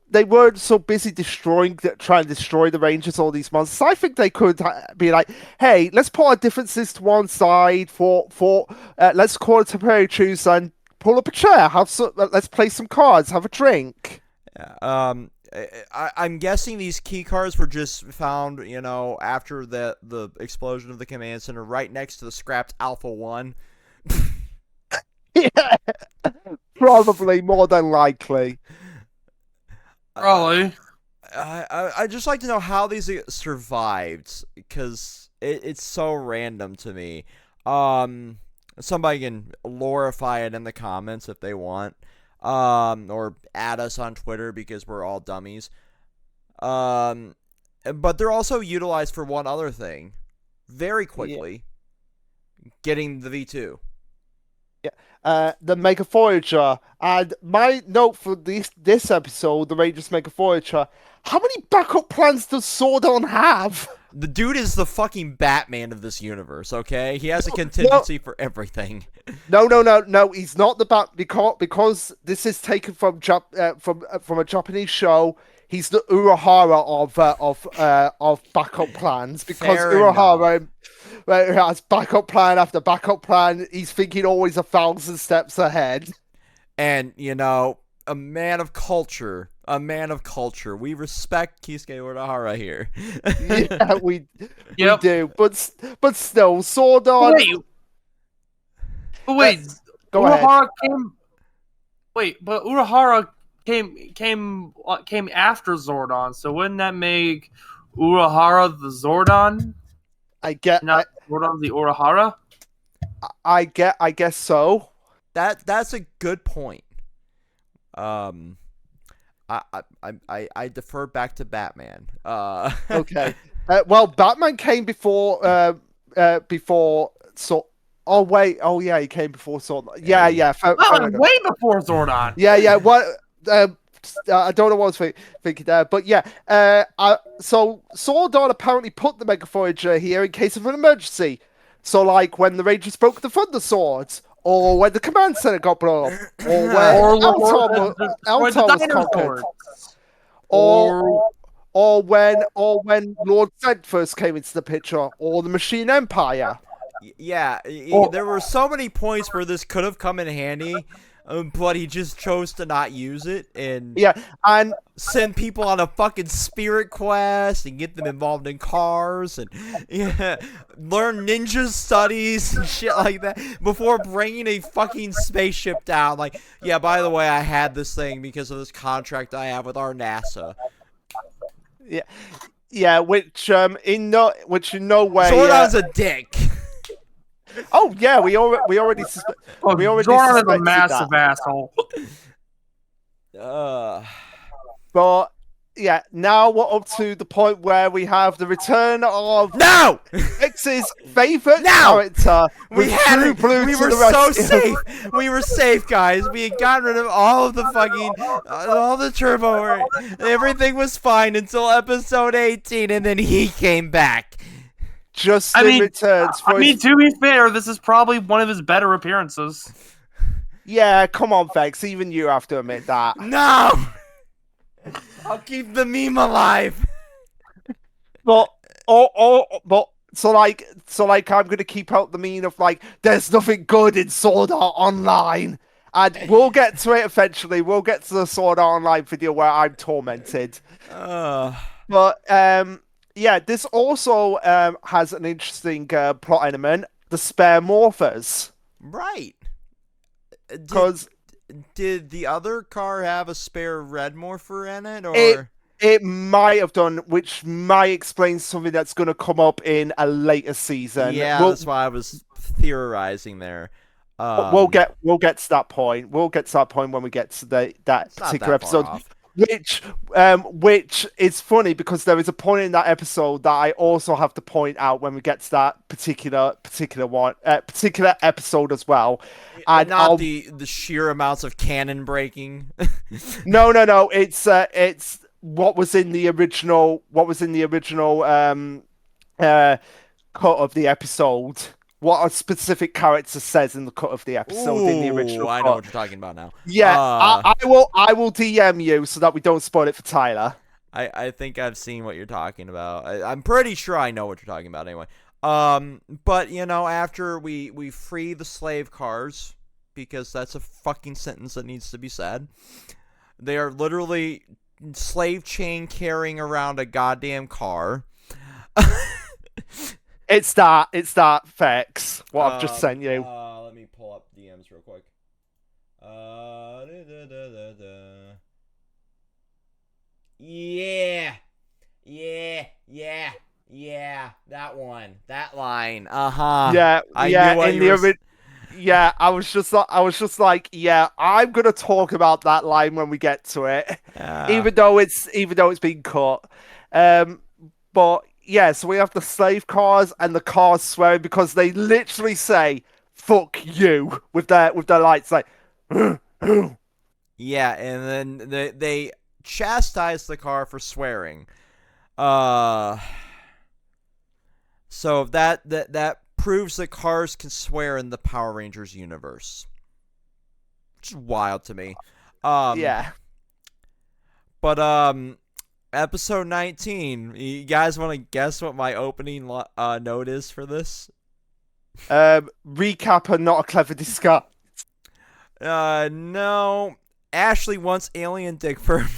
they weren't so busy trying to destroy the Rangers, all these monsters, I think they could be like, hey, let's put our differences to one side let's call it temporary truce and pull up a chair, let's play some cards, have a drink. Yeah, I'm guessing these key cards were just found, after the explosion of the command center, right next to the scrapped Alpha 1. Yeah, probably, more than likely. Probably. I just like to know how these survived, because it's so random to me. Somebody can glorify it in the comments if they want. Or add us on Twitter, because we're all dummies. But they're also utilized for one other thing. Very quickly. Yeah. Getting the V2. Yeah. The Mega Voyager. And my note for this episode, the Rangers Mega Voyager, how many backup plans does Zordon have? The dude is the fucking Batman of this universe, okay? He has a contingency for everything. No. He's not the because this is taken from a Japanese show. He's the Urahara of backup plans, because Urahara has backup plan after backup plan. He's thinking always 1,000 steps ahead. And a man of culture. We respect Kisuke Urahara here. Yeah, we do. But still, Zordon. Wait. Go Urahara ahead. but Urahara came after Zordon, so wouldn't that make Urahara the Zordon? Zordon the Urahara? I guess so. That's a good point. I defer back to Batman. Okay. Well, Batman came before. Oh wait. Oh yeah, he came before Zordon. Yeah. Way before Zordon. Yeah. What? I don't know what I was thinking there, but yeah. So Zordon apparently put the Mega Voyager here in case of an emergency. So like when the Rangers broke the Thunder Swords, or when the command center got blown up, or when Altar was conquered, or when Lord Zed first came into the picture, or the Machine Empire. Yeah, there were so many points where this could have come in handy, but he just chose to not use it and send people on a fucking spirit quest and get them involved in cars and learn ninja studies and shit like that before bringing a fucking spaceship down. Like, yeah, by the way, I had this thing because of this contract I have with our NASA. Yeah, which in no way. Zordon's a dick. Oh yeah, we already Zordon is a massive asshole. But yeah, now we're up to the point where we have the return of X's favorite character. We had it. We were so safe. We were safe, guys. We had gotten rid of all of the fucking all the turbo. Everything was fine until episode 18, and then he came back. Returns. To be fair, this is probably one of his better appearances. Yeah, come on, Vex. Even you have to admit that. No! I'll keep the meme alive. So I'm gonna keep out the meme of like, there's nothing good in Sword Art Online, and we'll get to it eventually. We'll get to the Sword Art Online video where I'm tormented. But yeah, this also has an interesting plot element: the spare morphers. Right. Because did the other car have a spare red morpher in it, or It might have done, which might explain something that's going to come up in a later season. Yeah, that's why I was theorizing there. We'll get to that point. We'll get to that point when we get to that particular episode. Which is funny because there is a point in that episode that I also have to point out when we get to that particular episode as well. And not the sheer amounts of cannon breaking. No. It's what was in the original. Cut of the episode. What a specific character says in the cut of the episode in the original. I know what you're talking about now. Yeah, I will DM you so that we don't spoil it for Tyler. I think I've seen what you're talking about. I'm pretty sure I know what you're talking about anyway. But after we free the slave cars, because that's a fucking sentence that needs to be said. They are literally slave chain carrying around a goddamn car. It's that Fex. What I've just sent you. Let me pull up DMs real quick. Yeah. That one. That line. Yeah. Yeah, I was just like, yeah, I'm gonna talk about that line when we get to it, even though it's been cut. But yeah, so we have the slave cars and the cars swearing because they literally say "fuck you" with their lights like. Yeah, and then they chastise the car for swearing. So that proves that cars can swear in the Power Rangers universe, which is wild to me. Yeah. But episode 19. You guys want to guess what my opening note is for this? Recap and not a clever disguise. No. Ashley wants alien dick for her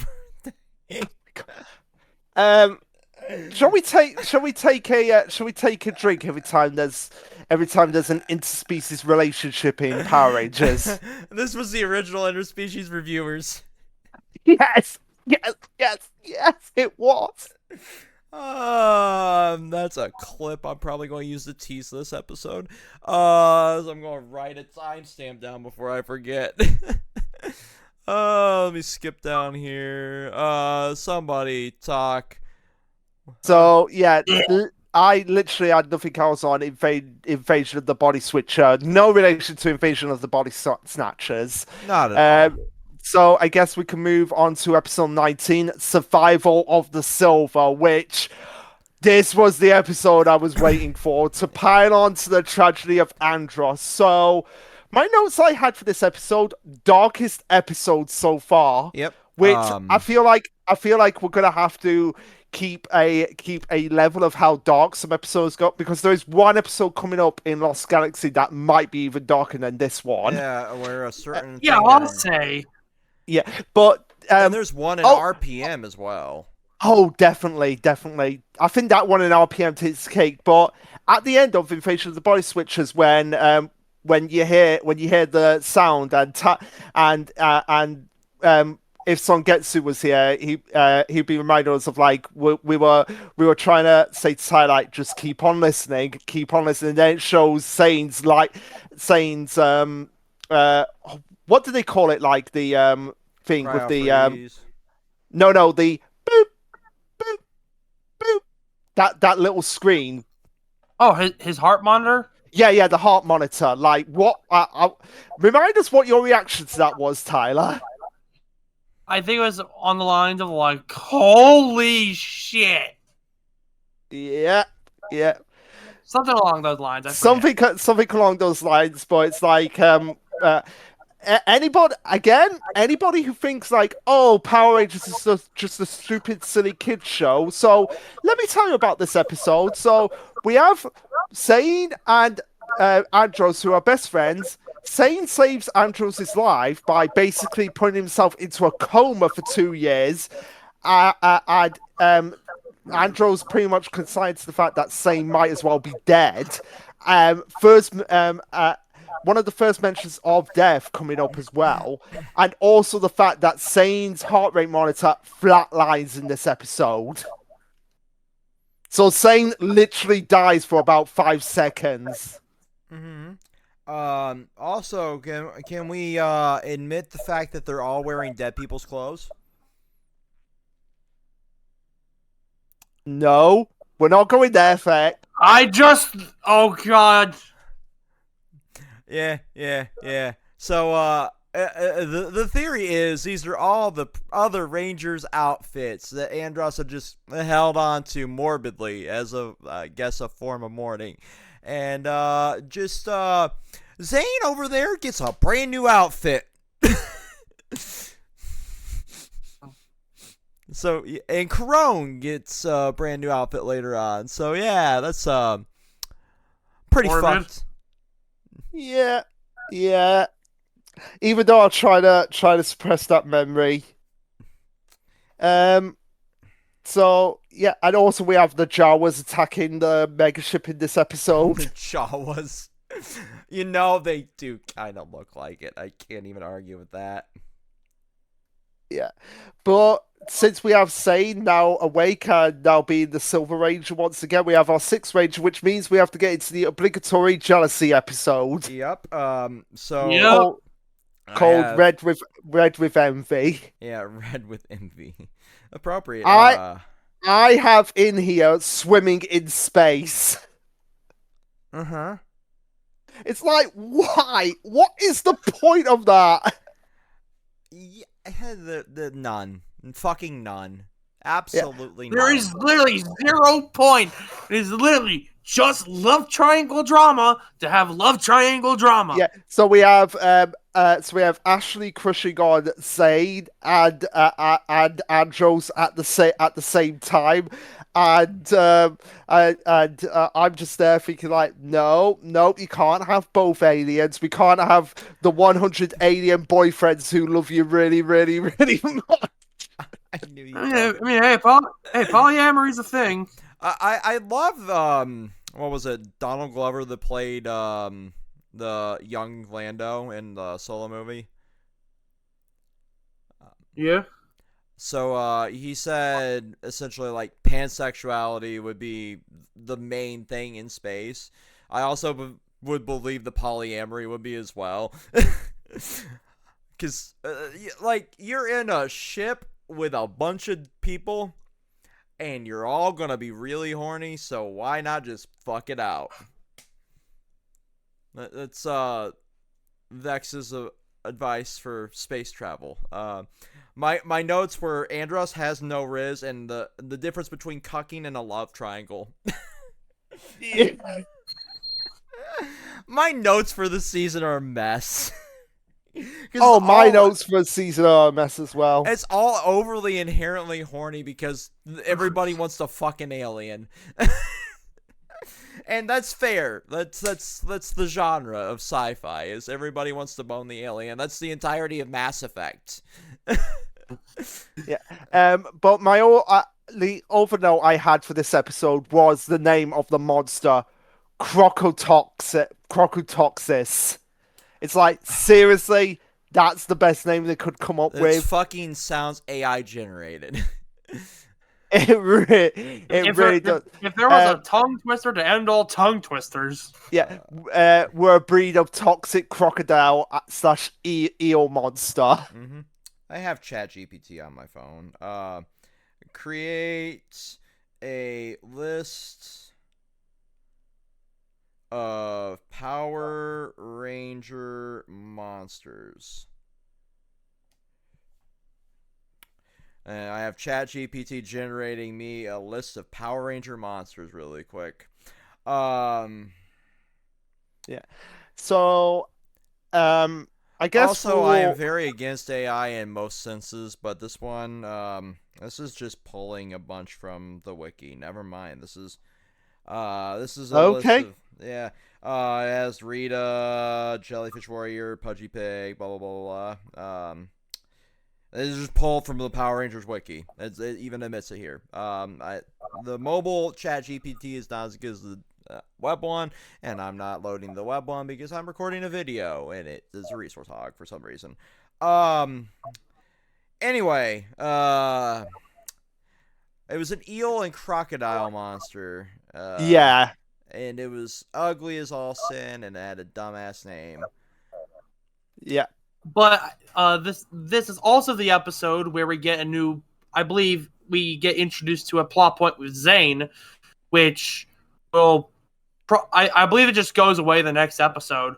birthday. Shall we take a drink every time there's an interspecies relationship in Power Rangers? This was the original interspecies reviewers. Yes, it was. That's a clip I'm probably going to use to tease this episode. So I'm going to write a timestamp down before I forget. Let me skip down here. Somebody talk. So yeah, I literally had nothing else on Invasion of the Body Switcher. No relation to Invasion of the Body Snatchers. Not at all. So I guess we can move on to episode 19, Survival of the Silver, which this was the episode I was waiting for to pile on to the tragedy of Andros. So my notes I had for this episode, darkest episode so far. Yep. Which I feel like we're gonna have to keep a level of how dark some episodes got, because there is one episode coming up in Lost Galaxy that might be even darker than this one. Yeah, where a certain I'll say. Yeah, but and there's one in RPM as well. Oh, definitely. I think that one in RPM takes the cake. But at the end of Invasion of the Body Switchers, when you hear the sound and if Songetsu was here, he'd be reminding us of like we were trying to say to Ty, like, just keep on listening. And then it shows Sane's what do they call it? Like the thing with the the boop boop boop, that little screen. Oh, his heart monitor. Yeah, the heart monitor. Like, what? Remind us what your reaction to that was, Tyler. I think it was on the lines of like, holy shit. Yeah. Something along those lines. Something along those lines, but it's like anybody who thinks like, oh, Power Rangers is just a stupid, silly kid show. So let me tell you about this episode. So we have Sane and Andros, who are best friends. Sane saves Andros' life by basically putting himself into a coma for 2 years. And Andros pretty much consigns to the fact that Sane might as well be dead. one of the first mentions of death coming up as well, and also the fact that Sane's heart rate monitor flatlines in this episode. So Sane literally dies for about 5 seconds. Mm-hmm. Also, can we admit the fact that they're all wearing dead people's clothes? No, we're not going there, Feck. Oh god. Yeah. So, the theory is these are all the other Rangers' outfits that Andros had just held on to morbidly as a, I guess, a form of mourning. And, Zane over there gets a brand new outfit. So, and Corone gets a brand new outfit later on. So, yeah, that's, pretty fucked. Yeah. Even though I'll try to suppress that memory. So yeah, and also we have the Jawas attacking the megaship in this episode. The Jawas. You know they do kind of look like it. I can't even argue with that. Yeah, but since we have Sane now awake and now being the Silver Ranger once again, we have our Sixth Ranger, which means we have to get into the obligatory jealousy episode. Yep. Called Red with Envy. Yeah, Red with Envy. Appropriate. I have in here swimming in space. Uh-huh. It's like, why? What is the point of that? Yeah, none. Fucking none. Absolutely none. There is literally 0 point. It is literally just love triangle drama to have love triangle drama. Yeah. So we have Ashley crushing on Zane and Andros at the same time, and I'm just there thinking like, no, you can't have both aliens. We can't have the 100 alien boyfriends who love you really, really, really much. I knew you. Hey, polyamory's a thing. I love what was it? Donald Glover that played the young Lando in the Solo movie. Yeah. So he said essentially like pansexuality would be the main thing in space. I also would believe the polyamory would be as well. Because like you're in a ship with a bunch of people and you're all gonna be really horny, so why not just fuck it out? That's Vex's advice for space travel. My notes were Andros has no riz, and the difference between cucking and a love triangle. My notes for the season are a mess. My notes for the season are a mess as well. It's all overly inherently horny because everybody wants to fuck an alien. And that's fair. That's the genre of sci-fi. Is everybody wants to bone the alien. That's the entirety of Mass Effect. Yeah. But the other note I had for this episode was the name of the monster, Crocotoxis. It's like, seriously, that's the best name they could come up with. It fucking sounds AI generated. It really does. If there was a tongue twister to end all tongue twisters. Yeah, we're a breed of toxic crocodile / eel monster. Mm-hmm. I have ChatGPT on my phone. Create a list of Power Ranger monsters. And I have ChatGPT generating me a list of Power Ranger monsters really quick. Yeah. So, I guess also I am very against AI in most senses, but this one, this is just pulling a bunch from the wiki. Never mind. This is a list of, yeah. It has Rita, Jellyfish Warrior, Pudgy Pig, blah blah blah blah. This is just pulled from the Power Rangers wiki. It even admits it here. The mobile chat GPT is not as good as the web one, and I'm not loading the web one because I'm recording a video, and it is a resource hog for some reason. Anyway, it was an eel and crocodile monster. Yeah. And it was ugly as all sin, and it had a dumbass name. Yeah. But this is also the episode where we get a new. I believe we get introduced to a plot point with Zane, which will. I believe it just goes away the next episode,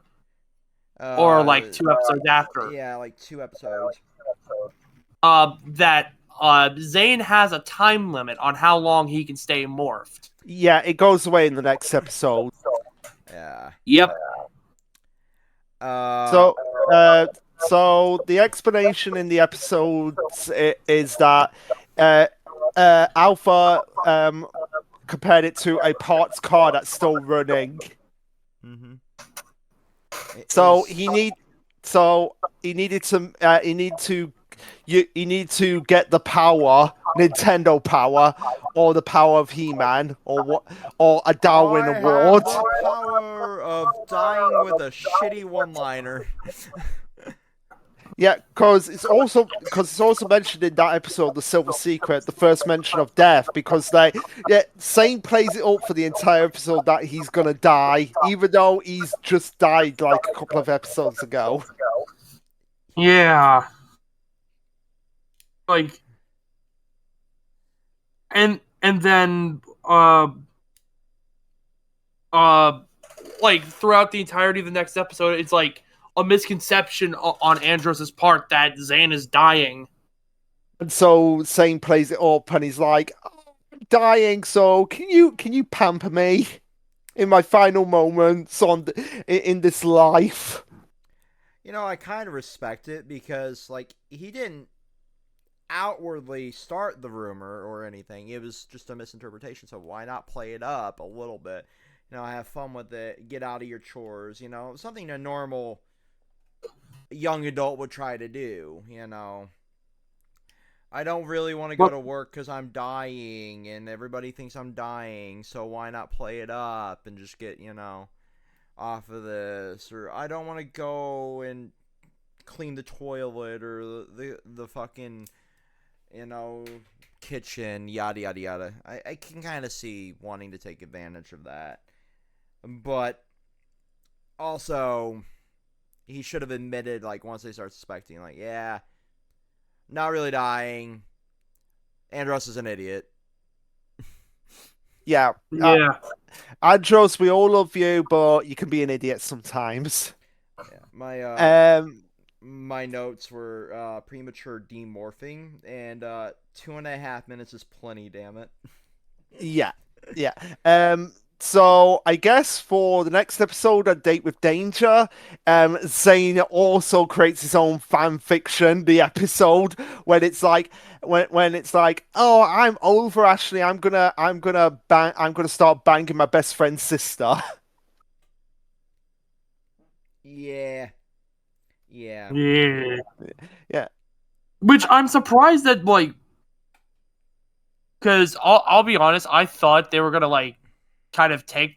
or like 2 episodes after. Yeah, like 2 episodes. That Zane has a time limit on how long he can stay morphed. Yeah, it goes away in the next episode. Yeah. Yep. So the explanation in the episodes is that Alpha compared it to a parts car that's still running. Mm-hmm. He needed to get the power, Nintendo power, or the power of He-Man, or a Darwin Award. The power of dying with a shitty one-liner. Yeah, because it's also mentioned in that episode, The Silver Secret, the first mention of death, because Zane plays it up for the entire episode that he's gonna die, even though he's just died like a couple of episodes ago. Yeah. Like, and then like throughout the entirety of the next episode, it's like a misconception on Andros's part that Zane is dying. And so Zane plays it up, and he's like, oh, "I'm dying, so can you pamper me in my final moments in this life?" You know, I kind of respect it because, like, he didn't outwardly start the rumor or anything. It was just a misinterpretation, so why not play it up a little bit? You know, have fun with it, get out of your chores, you know, something a normal young adult would try to do, you know. I don't really want to go to work because I'm dying, and everybody thinks I'm dying, so why not play it up and just get, you know, off of this? Or I don't want to go and clean the toilet or the fucking, you know, kitchen, yada yada yada. I can kind of see wanting to take advantage of that, but also he should have admitted, like, once they start suspecting, like, yeah, not really dying, Andros is an idiot. Yeah. Andros, we all love you, but you can be an idiot sometimes. Yeah, my notes were premature demorphing, and 2.5 minutes is plenty, damn it. Yeah. So I guess for the next episode, A Date with Danger, Zane also creates his own fan fiction. The episode when it's like, oh, I'm over Ashley. I'm gonna start banging my best friend's sister. Yeah. Which I'm surprised that, like, because I'll be honest, I thought they were gonna, like, kind of take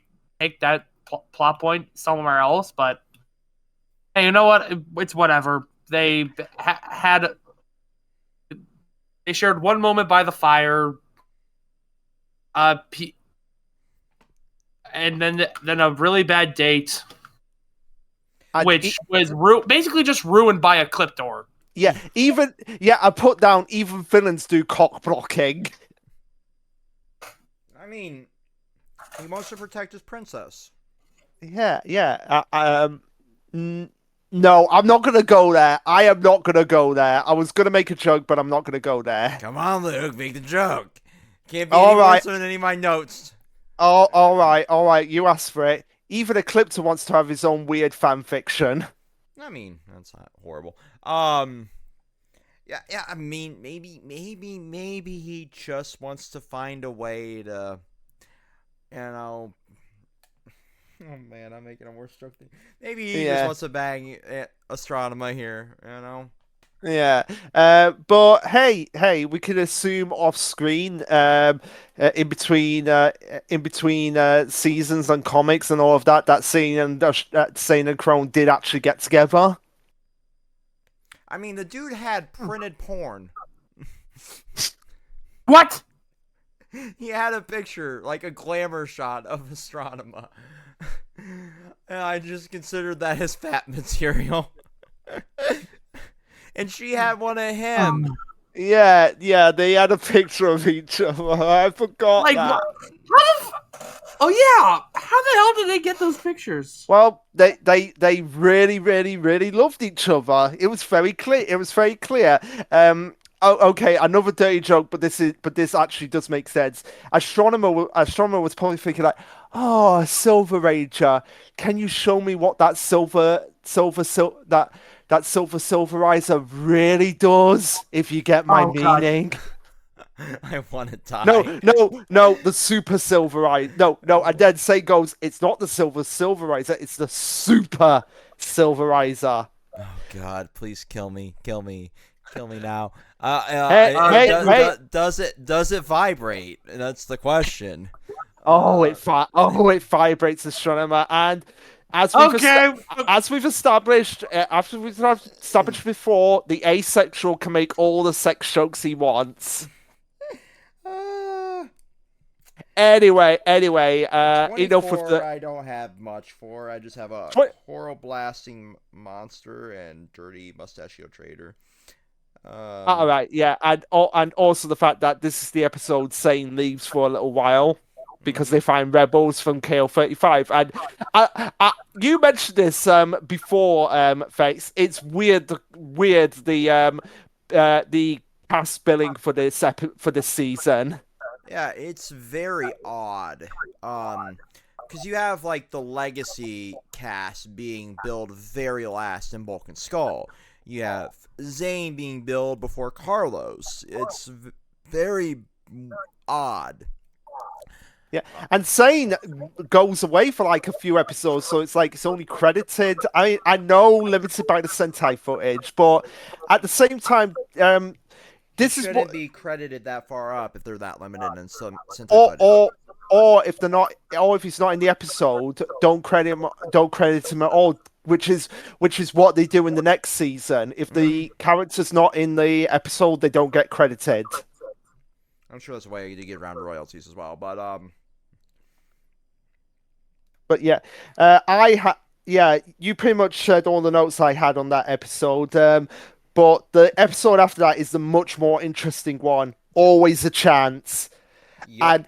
that plot point somewhere else, but hey, you know what? It's whatever. They they shared one moment by the fire, and then a really bad date, which was basically just ruined by a clip door. Yeah, I put down even villains do cock blocking. I mean, he wants to protect his princess. Yeah. No, I'm not gonna go there. I am not gonna go there. I was gonna make a joke, but I'm not gonna go there. Come on, Luke, make the joke. Can't be any worse than any of my notes. Oh, all right. You asked for it. Even Ecliptor wants to have his own weird fan fiction. I mean, that's not horrible. Yeah. I mean, maybe he just wants to find a way to, you know. Oh man, I'm making a worse joke thing. Maybe he just wants to bang Astronema here, you know. Yeah, but hey, we can assume off screen, in between seasons and comics and all of that, that Sane and Crone did actually get together. I mean, the dude had printed porn. What? He had a picture, like a glamour shot of Astronema. And I just considered that his fat material. And she had one of him. Yeah, they had a picture of each other. I forgot Like, that. oh yeah, how the hell did they get those pictures? Well, they really, really, really loved each other. It was very clear. It was very clear. Okay, another dirty joke, but this actually does make sense. Astronomer was probably thinking like, oh, Silver Ranger, can you show me what that that silver silverizer really does? If you get my meaning. I want to die. No, the super silverizer. No, and then Say goes, it's not the silverizer, it's the super silverizer. Oh God, please kill me now. Does it vibrate? That's the question. It vibrates, Astronomer, and as we've established, after we've established before, the asexual can make all the sex jokes he wants. Anyway, enough of the. I don't have much for. I just have a coral blasting monster and dirty mustachio trader. All right, yeah, and also the fact that this is the episode Sane leaves for a little while because they find rebels from KO-35, and you mentioned this before, Face. It's weird the cast billing for this season. Yeah, it's very odd. Because you have like the legacy cast being billed very last in Bulk and Skull. You have Zane being billed before Carlos. It's very odd. Yeah, and Sane goes away for like a few episodes, so it's like it's only credited. I know limited by the Sentai footage, but at the same time, this is shouldn't be credited that far up if they're that limited in some Sentai footage. Or if they're not, or if he's not in the episode, don't credit him at all. Which is what they do in the next season. If the character's not in the episode, they don't get credited. I'm sure that's a way to get around royalties as well, but yeah, you pretty much said all the notes I had on that episode. But the episode after that is the much more interesting one. Always a chance. Yep. And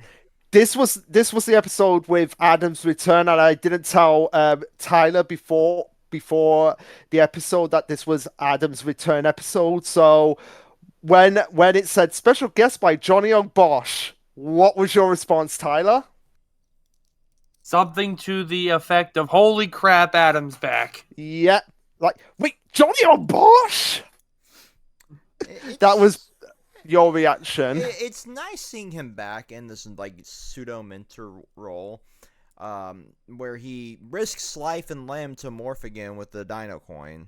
this was the episode with Adam's return, and I didn't tell Tyler before the episode that this was Adam's return episode. So when it said special guest by Johnny Young Bosch, what was your response, Tyler? Something to the effect of "Holy crap, Adam's back!" Yeah, like wait, Johnny Young Bosch. That was your reaction. It's nice seeing him back in this like pseudo mentor role, where he risks life and limb to morph again with the Dino Coin.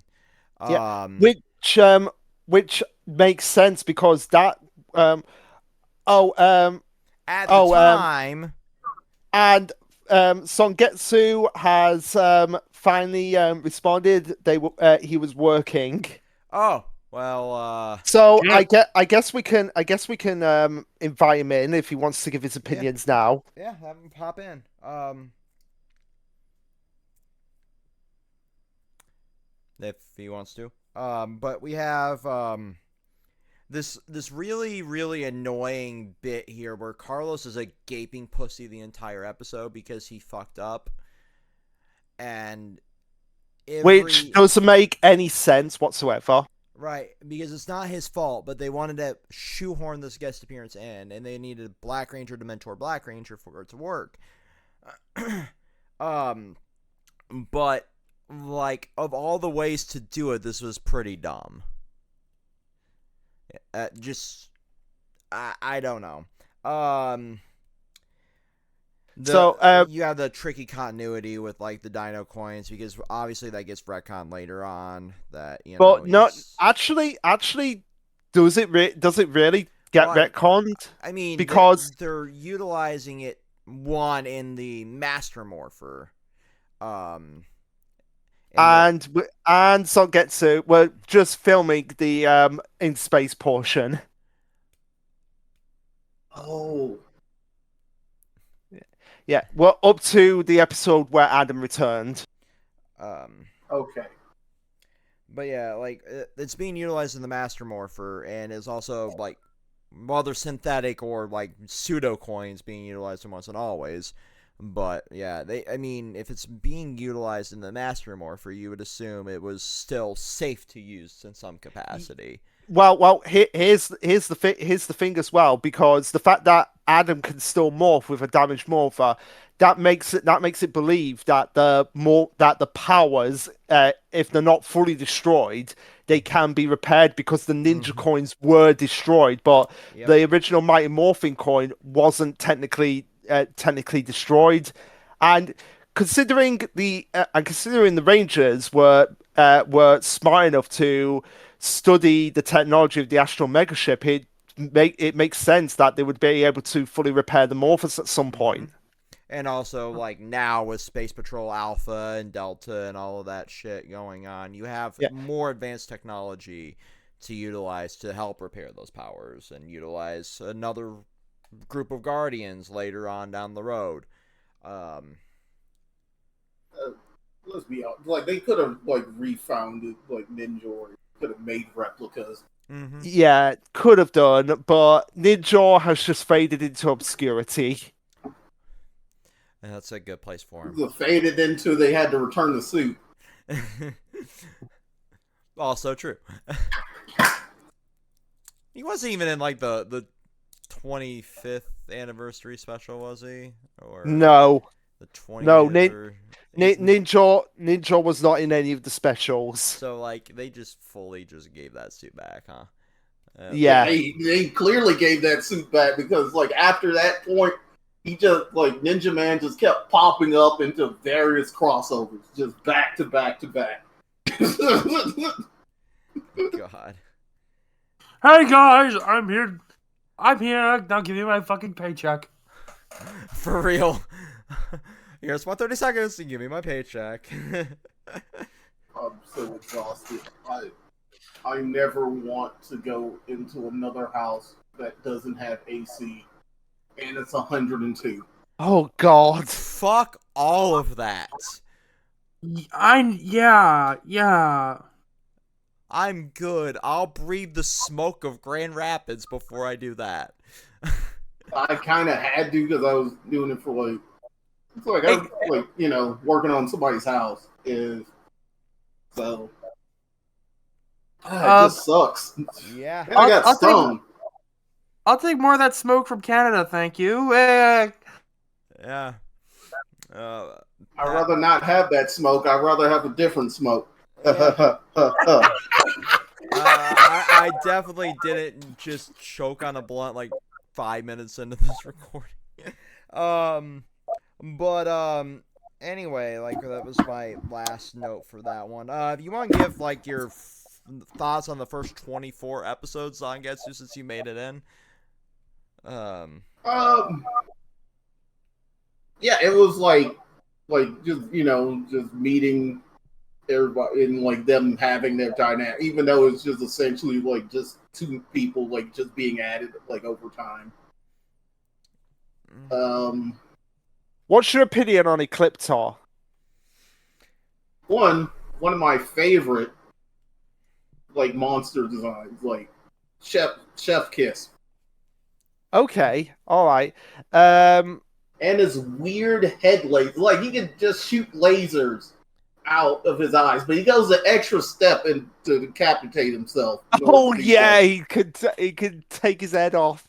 Which makes sense because that at the time and Songetsu has finally responded. He was working. Oh. Well, so yeah. I guess we can invite him in if he wants to give his opinions now. Yeah, have him pop in. If he wants to. But we have this really, really annoying bit here where Carlos is a gaping pussy the entire episode because he fucked up. And which doesn't make any sense whatsoever. Right, because it's not his fault, but they wanted to shoehorn this guest appearance in, and they needed Black Ranger to mentor Black Ranger for it to work. But, like, of all the ways to do it, this was pretty dumb. I don't know. You have the tricky continuity with like the Dino coins because obviously that gets retconned later on. That but not actually. Does it really get retconned? I mean, because they're utilizing it in the Master Morpher, and Songetsu were just filming the in space portion. Oh. Yeah, we're up to the episode where Adam returned. Okay. But yeah, like it's being utilized in the Master Morpher, and is also like, well, they're synthetic or like pseudo coins being utilized once and always. But yeah, I mean, if it's being utilized in the Master Morpher, you would assume it was still safe to use in some capacity. Well, here's the thing as well, because the fact that Adam can still morph with a damaged morpher, that makes it believe that the powers, if they're not fully destroyed, they can be repaired because the ninja coins were destroyed, but the original Mighty Morphin coin wasn't technically destroyed, and considering the Rangers were smart enough to study the technology of the Astral Megaship, it makes sense that they would be able to fully repair the Morphers at some point. And also, like, now with Space Patrol Alpha and Delta and all of that shit going on, you have more advanced technology to utilize to help repair those powers and utilize another group of Guardians later on down the road. Let's be honest. Like, they could have, like, refounded, like, Ninja, or could have made replicas. Yeah, could have done, but Ninja has just faded into obscurity. And that's a good place for him. Faded into they had to return the suit. Also true. He wasn't even in like the 25th anniversary special, was he? Or no. The 20th. No, Ninja was not in any of the specials. So like they just fully gave that suit back, huh? Yeah. They clearly gave that suit back because like after that point, he just like Ninja Man just kept popping up into various crossovers, just back to back to back. God. Hey guys, I'm here. Now give me my fucking paycheck. For real. Here's 130 seconds to give me my paycheck. I'm so exhausted. I never want to go into another house that doesn't have AC, and it's 102. Oh God! Fuck all of that. Yeah. I'm good. I'll breathe the smoke of Grand Rapids before I do that. I kind of had to because I was doing it for like, it's like I was, like, you know, working on somebody's house is so. It just sucks. Yeah. And I got stung. I'll take more of that smoke from Canada, thank you. Yeah. I'd rather not have that smoke. I'd rather have a different smoke. Yeah. I definitely didn't just choke on a blunt like 5 minutes into this recording. Anyway, like that was my last note for that one. If you want to give like your thoughts on the first 24 episodes on Getsu since you made it in. Yeah, it was like just, you know, just meeting everybody and like them having their dynamic, even though it's just essentially like just two people like just being added like over time. What's your opinion on Ecliptor? One of my favorite like monster designs, like Chef Kiss. Okay, all right. And his weird head laser, like he could just shoot lasers out of his eyes, but he goes the extra step to decapitate himself. Oh yeah, he could take his head off.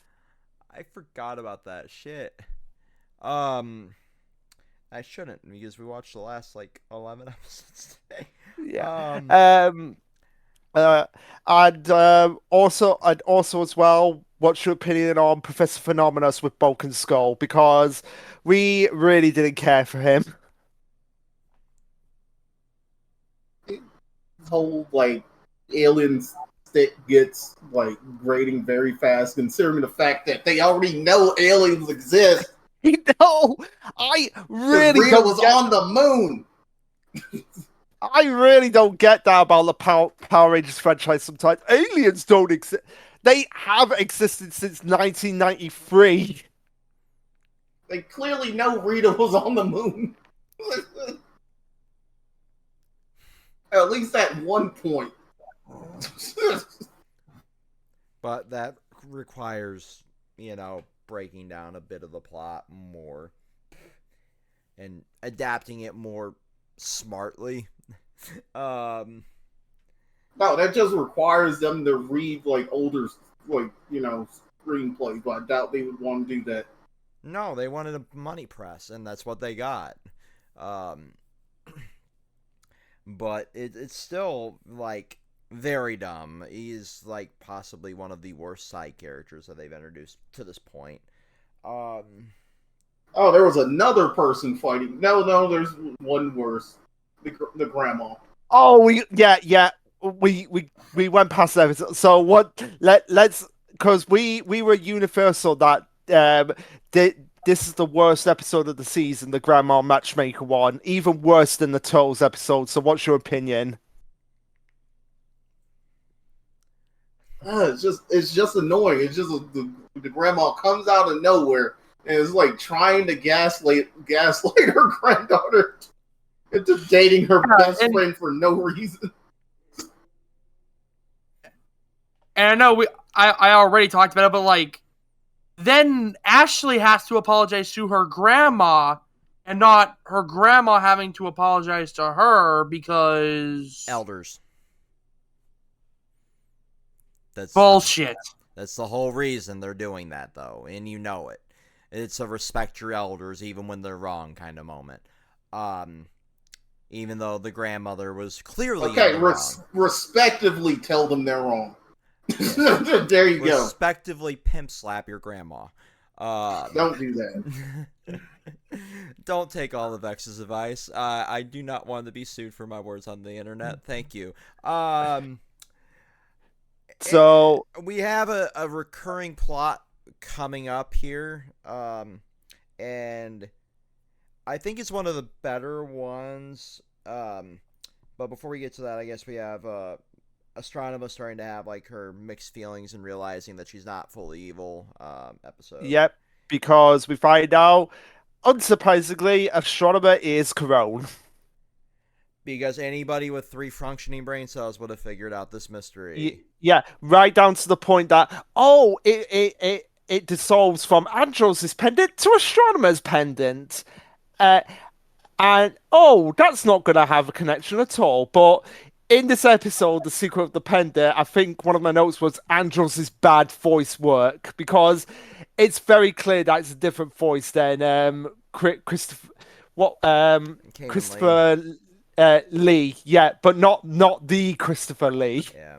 I forgot about that shit. I shouldn't because we watched the last like 11 episodes today. Yeah. I'd also as well what's your opinion on Professor Phenomenus with Bulk and Skull? Because we really didn't care for him. Whole like alien stick gets like grading very fast, considering the fact that they already know aliens exist. No, I really Rita don't was get. on the moon. I really don't get that about the Power Rangers franchise sometimes. Aliens don't exist. They have existed since 1993. They clearly know Rita was on the moon. At least at one point. But that requires, breaking down a bit of the plot more and adapting it more smartly. No, that just requires them to read like older, screenplays. But I doubt they would want to do that. No, they wanted a money press, and that's what they got. But it's still like very dumb. He's like possibly one of the worst side characters that they've introduced to this point. Oh, there was another person fighting. No, there's one worse. The grandma. Oh, we went past that. So what? Let's because we were universal that this is the worst episode of the season, the Grandma Matchmaker one, even worse than the Toes episode. So what's your opinion? It's just annoying. It's just the grandma comes out of nowhere and is like trying to gaslight her granddaughter into dating her best friend for no reason. And I know I already talked about it, but like, then Ashley has to apologize to her grandma, and not her grandma having to apologize to her because elders. That's bullshit. That's the whole reason they're doing that, though, and you know it. It's a respect your elders even when they're wrong kind of moment. Even though the grandmother was clearly wrong. Respectively tell them they're wrong. There you go. Respectively pimp slap your grandma. Don't do that. Don't take all of X's advice. I do not want to be sued for my words on the internet. Thank you. So we have a recurring plot coming up here, and I think it's one of the better ones. But before we get to that, I guess we have Astronema starting to have like her mixed feelings and realizing that she's not fully evil episode. Yep, because we find out, unsurprisingly, Astronema is Corone. Because anybody with 3 functioning brain cells would have figured out this mystery. Yeah, right down to the point that, it dissolves from Andros' pendant to Astronema's pendant. And, that's not going to have a connection at all. But in this episode, The Secret of the Pendant, I think one of my notes was Andros' bad voice work. Because it's very clear that it's a different voice than Christopher Lee, yeah, but not the Christopher Lee. Yeah,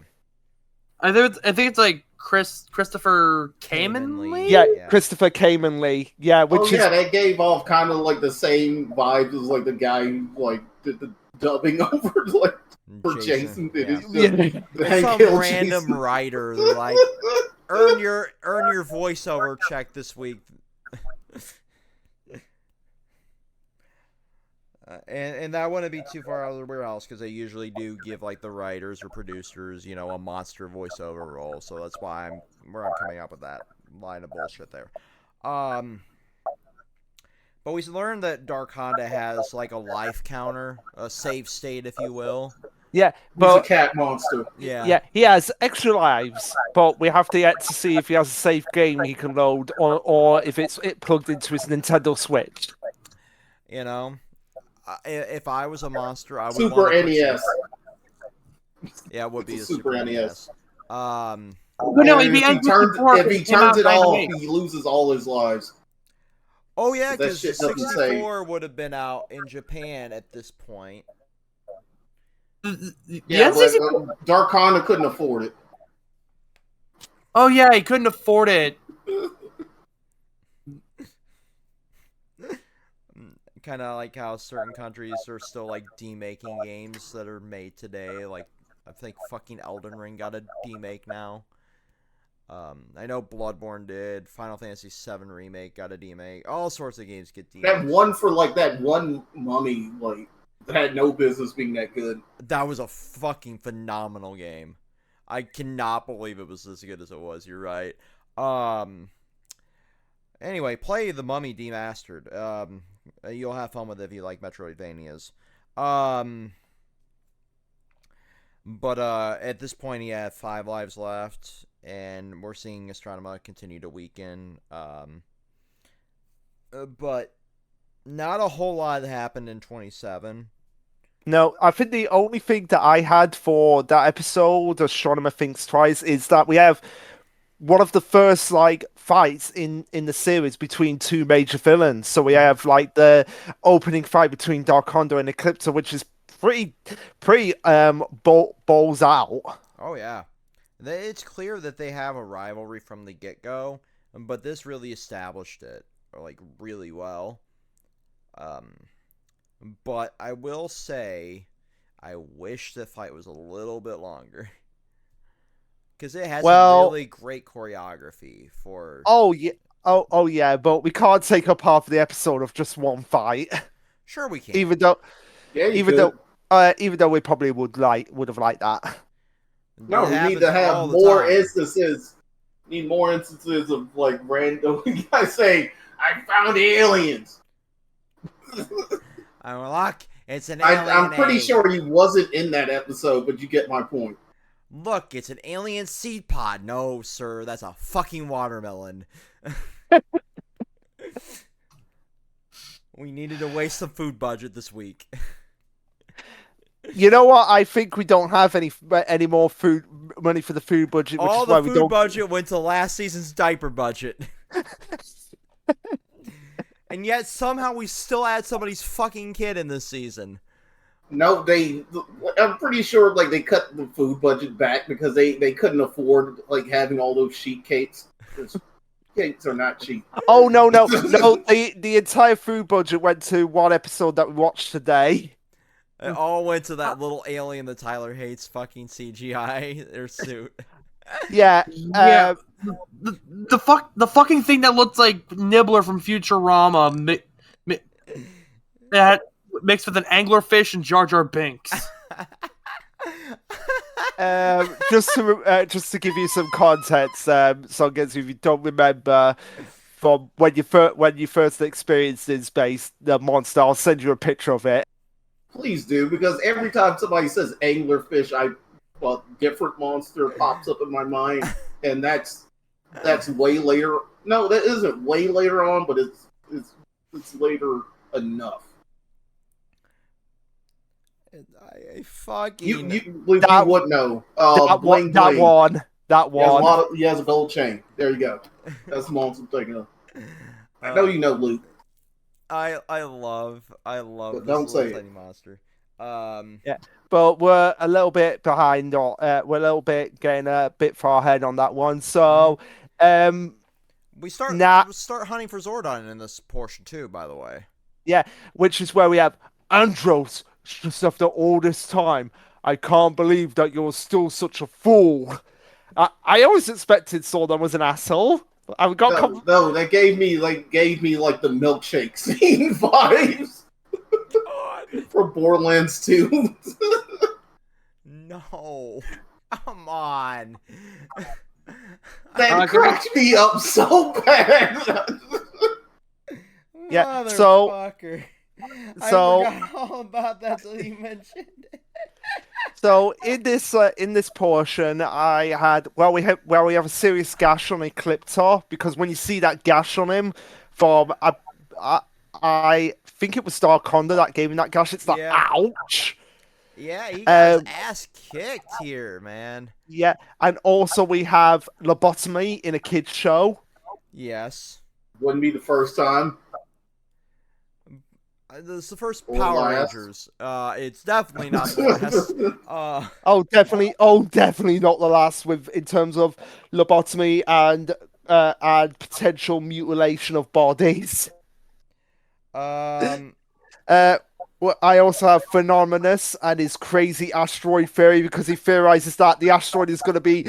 I think it's like Christopher Kamen Lee. Yeah, Christopher Kamen Lee. Yeah, that gave off kind of like the same vibes as like the guy who like did the dubbing over like for Jason. It's some random writer like earn your voiceover check this week. And that wouldn't be too far out of the warehouse because they usually do give like the writers or producers, a monster voiceover role. So that's why I'm coming up with that line of bullshit there. But we learned that Dark Honda has like a life counter, a save state, if you will. Yeah, but he's a cat monster. Yeah, he has extra lives, but we have to yet to see if he has a safe game he can load, or if it's plugged into his Nintendo Switch. If I was a monster, I would Super NES. Yeah, it would be a Super NES. But no, if he turns it off, he loses all his lives. Oh yeah, because 64 would have been out in Japan at this point. Yeah, but Dark Honda couldn't afford it. Oh yeah, he couldn't afford it. Kind of like how certain countries are still like demaking games that are made today. Like I think fucking Elden Ring got a demake now. I know Bloodborne did. Final Fantasy VII Remake got a demake. All sorts of games get demakes. That one for like that one Mummy, like that had no business being that good. That was a fucking phenomenal game. I cannot believe it was as good as it was. You're right. Anyway, play The Mummy Demastered. You'll have fun with it if you like Metroidvanias. But at this point, he had 5 lives left, and we're seeing Astronema continue to weaken. But not a whole lot happened in 27. No, I think the only thing that I had for that episode, Astronomer Thinks Twice, is that we have one of the first like fights in the series between 2 major villains. So we have like the opening fight between Darkonda and Eclipsa, which is pretty balls out. Oh yeah, it's clear that they have a rivalry from the get-go, but this really established it like really well. But I will say, I wish the fight was a little bit longer. Because it has a really great choreography for... Oh, yeah. Oh, yeah, but we can't take up half of the episode of just one fight. Sure we can. Even though we probably would have liked that. No, we need to have more instances. Need more instances of like random guys saying, "I found the aliens." Look, it's an alien. I'm pretty sure he wasn't in that episode, but you get my point. Look, it's an alien seed pod. No, sir, that's a fucking watermelon. We needed to waste some food budget this week. You know what? I think we don't have any more food money for the food budget. Which All is why the we food budget went to last season's diaper budget. And yet somehow we still had somebody's fucking kid in this season. No, I'm pretty sure like they cut the food budget back because they couldn't afford like having all those sheet cakes. Cakes are not cheap. Oh no. The entire food budget went to one episode that we watched today. It all went to that little alien that Tyler hates fucking CGI their suit. Yeah. The fucking thing that looked like Nibbler from Futurama mixed with an anglerfish and Jar Jar Binks. Just to give you some context, so if you don't remember from when you first experienced in space the monster, I'll send you a picture of it. Please do, because every time somebody says anglerfish, different monster pops up in my mind, and that's way later. No, that isn't way later on, but it's later enough. I fucking you would know. That one. He has a gold chain. There you go. That's the monster I'm thinking of. I know you know, Luke. I love this don't say little tiny monster. Yeah, but we're a little bit behind, or we're a little bit getting a bit far ahead on that one. So, we start hunting for Zordon in this portion too. By the way, yeah, which is where we have Andros. Just after all this time, I can't believe that you're still such a fool. I always expected Zordon was an asshole. No, that gave me like the milkshake scene vibes from Borderlands 2. No, come on. That cracked me up so bad. Yeah, so I forgot all about that till you mentioned it. So in this portion, we have a serious gash on Ecliptor, because when you see that gash on him from I think it was Darkonda that gave him that gash, it's like ouch. Yeah, he got his ass kicked here, man. Yeah, and also we have lobotomy in a kids show. Yes. Wouldn't be the first time. This is the first Or Power last. Rangers. It's definitely not the last. Oh, definitely not the last. In terms of lobotomy and potential mutilation of bodies. Well, I also have Phenomenus and his crazy asteroid theory, because he theorizes that the asteroid is going to be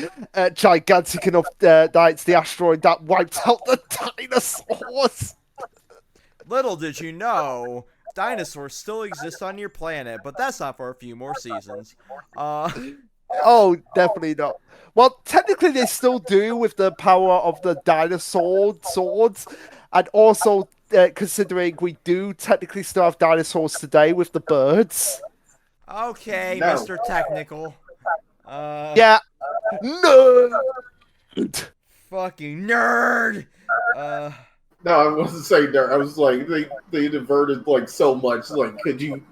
gigantic enough that it's the asteroid that wiped out the dinosaurs. Little did you know, dinosaurs still exist on your planet, but that's not for a few more seasons. Oh, definitely not. Well, technically they still do with the power of the dinosaur swords, and also considering we do technically still have dinosaurs today with the birds. Okay, No. Mr. Technical. Yeah. Nerd. Fucking nerd. No, I wasn't saying that. I was like, they diverted like so much. Like, could you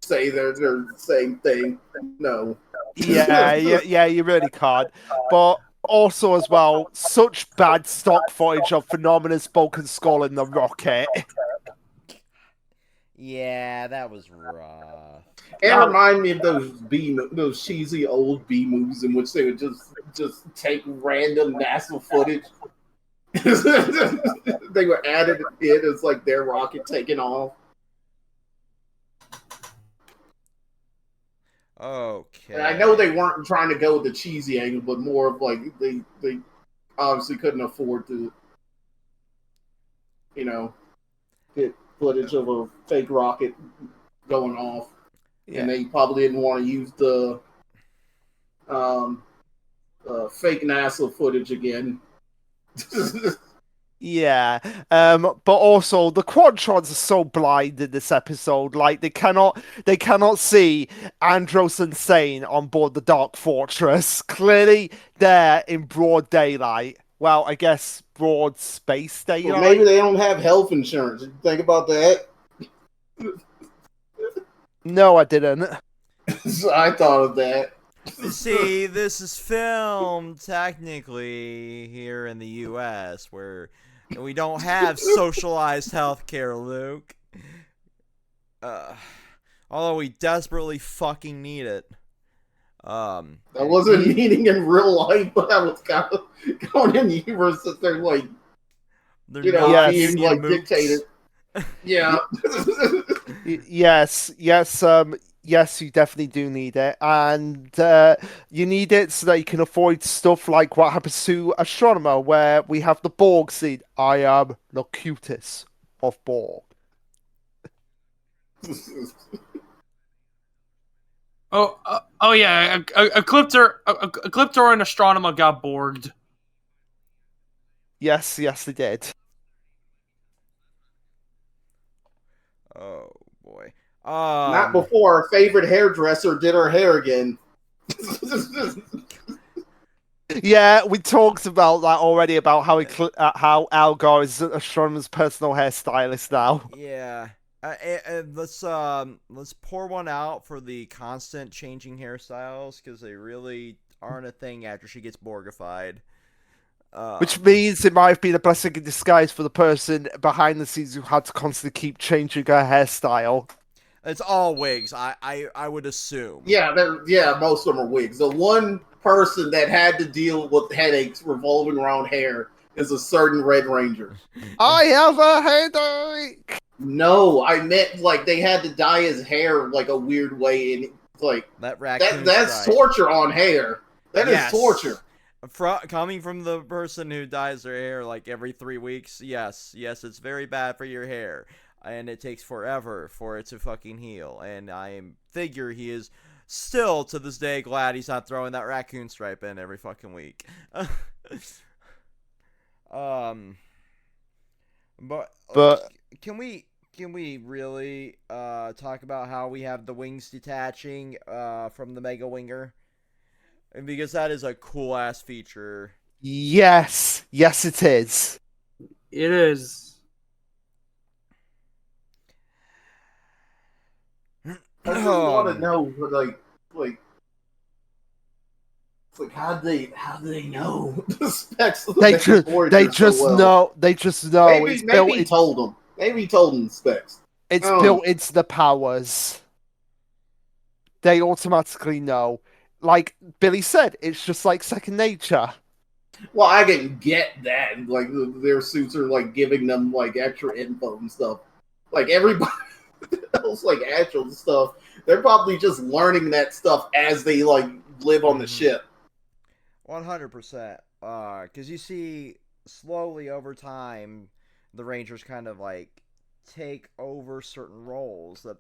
say they're the same thing? No. Yeah, you really can't. But also as well, such bad stock footage of Phenomenus Broken Skull in the rocket. Yeah, that was rough. It reminded me of those cheesy old B movies in which they would just take random NASA footage. They were added it as like their rocket taking off. Okay. And I know they weren't trying to go with the cheesy angle, but more of like they obviously couldn't afford to, get footage of a fake rocket going off, and they probably didn't want to use the fake NASA footage again. Yeah, but also the Quadrans are so blind in this episode. Like they cannot see Andros and Sane on board the Dark Fortress. Clearly, they're in broad daylight. Well, I guess broad space daylight. Well, maybe they don't have health insurance. Did you think about that? No, I didn't. I thought of that. See, this is filmed technically here in the U.S., where we don't have socialized healthcare, Luke. Although we desperately fucking need it. I wasn't meaning in real life, but I was kind of going in the universe that they're like, being like dictated. Yeah. Yes, you definitely do need it, and you need it so that you can avoid stuff like what happens to Astronomer, where we have the Borg scene. I am the cutest of Borg. Oh yeah, Ecliptor and Astronomer got Borged. Yes, they did. Oh boy. Not before our favorite hairdresser did her hair again. Yeah, we talked about that already, about how Algar is Astronomer's personal hairstylist now. Yeah. Let's pour one out for the constant changing hairstyles, because they really aren't a thing after she gets Borgified. Which means it might have been a blessing in disguise for the person behind the scenes who had to constantly keep changing her hairstyle. It's all wigs, I would assume. Yeah, most of them are wigs. The one person that had to deal with headaches revolving around hair is a certain Red Ranger. I have a headache! No, I meant like they had to dye his hair like a weird way, and it's like that's torture on hair. That is torture. Coming from the person who dyes their hair like every 3 weeks, yes, it's very bad for your hair, and it takes forever for it to fucking heal. And I figure he is still to this day glad he's not throwing that raccoon stripe in every fucking week. But can we really talk about how we have the wings detaching from the Mega Winger? And because that is a cool ass feature. Yes, it is. It is. I just want to know, like how do they know the specs of the They just know. Maybe he told them. Maybe he told them the specs. It's built into the powers. They automatically know. Like Billy said, it's just like second nature. Well, I can get that. Like, their suits are, like, giving them, like, extra info and stuff. Like, everybody else, like, actual stuff, they're probably just learning that stuff as they, like, live on the ship. 100%. Because you see, slowly over time, the Rangers kind of, like, take over certain roles that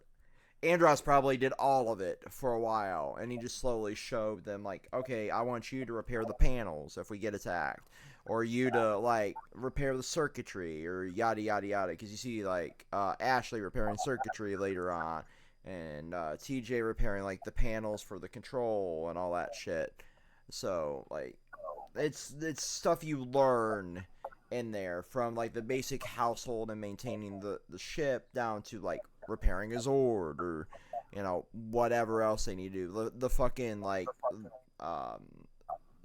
Andros probably did all of it for a while, and he just slowly showed them, like, okay, I want you to repair the panels if we get attacked, or you to, like, repair the circuitry, or yada, yada, yada, because you see, like, Ashley repairing circuitry later on, and TJ repairing, like, the panels for the control and all that shit. So, like, it's stuff you learn in there, from, like, the basic household and maintaining the ship down to, like, repairing a Zord, or, you know, whatever else they need to do. The fucking, like,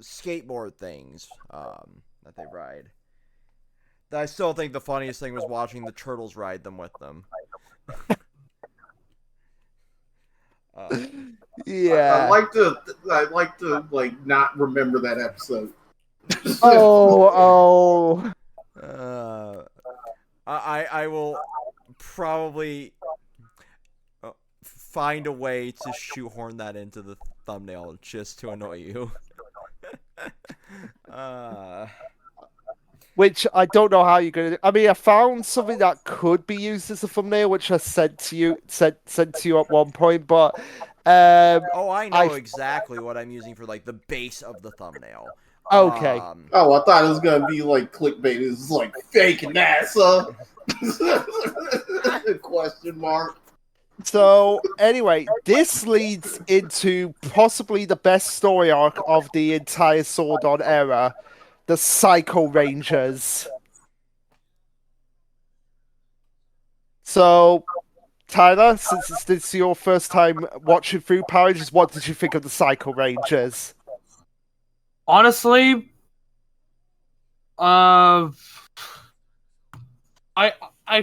skateboard things that they ride. I still think the funniest thing was watching the turtles ride them with them. Yeah. I'd like to like not remember that episode. I will probably find a way to shoehorn that into the thumbnail just to annoy you. Which I don't know how you're gonna do. I mean, I found something that could be used as a thumbnail, which I sent to you at one point, but I know exactly what I'm using for, like, the base of the thumbnail. Okay. I thought it was gonna be like clickbait. It's like fake NASA. Question mark. So anyway, this leads into possibly the best story arc of the entire Zordon era, the Psycho Rangers. So, Tyler, since this is your first time watching through Power Rangers, what did you think of the Psycho Rangers? Honestly, I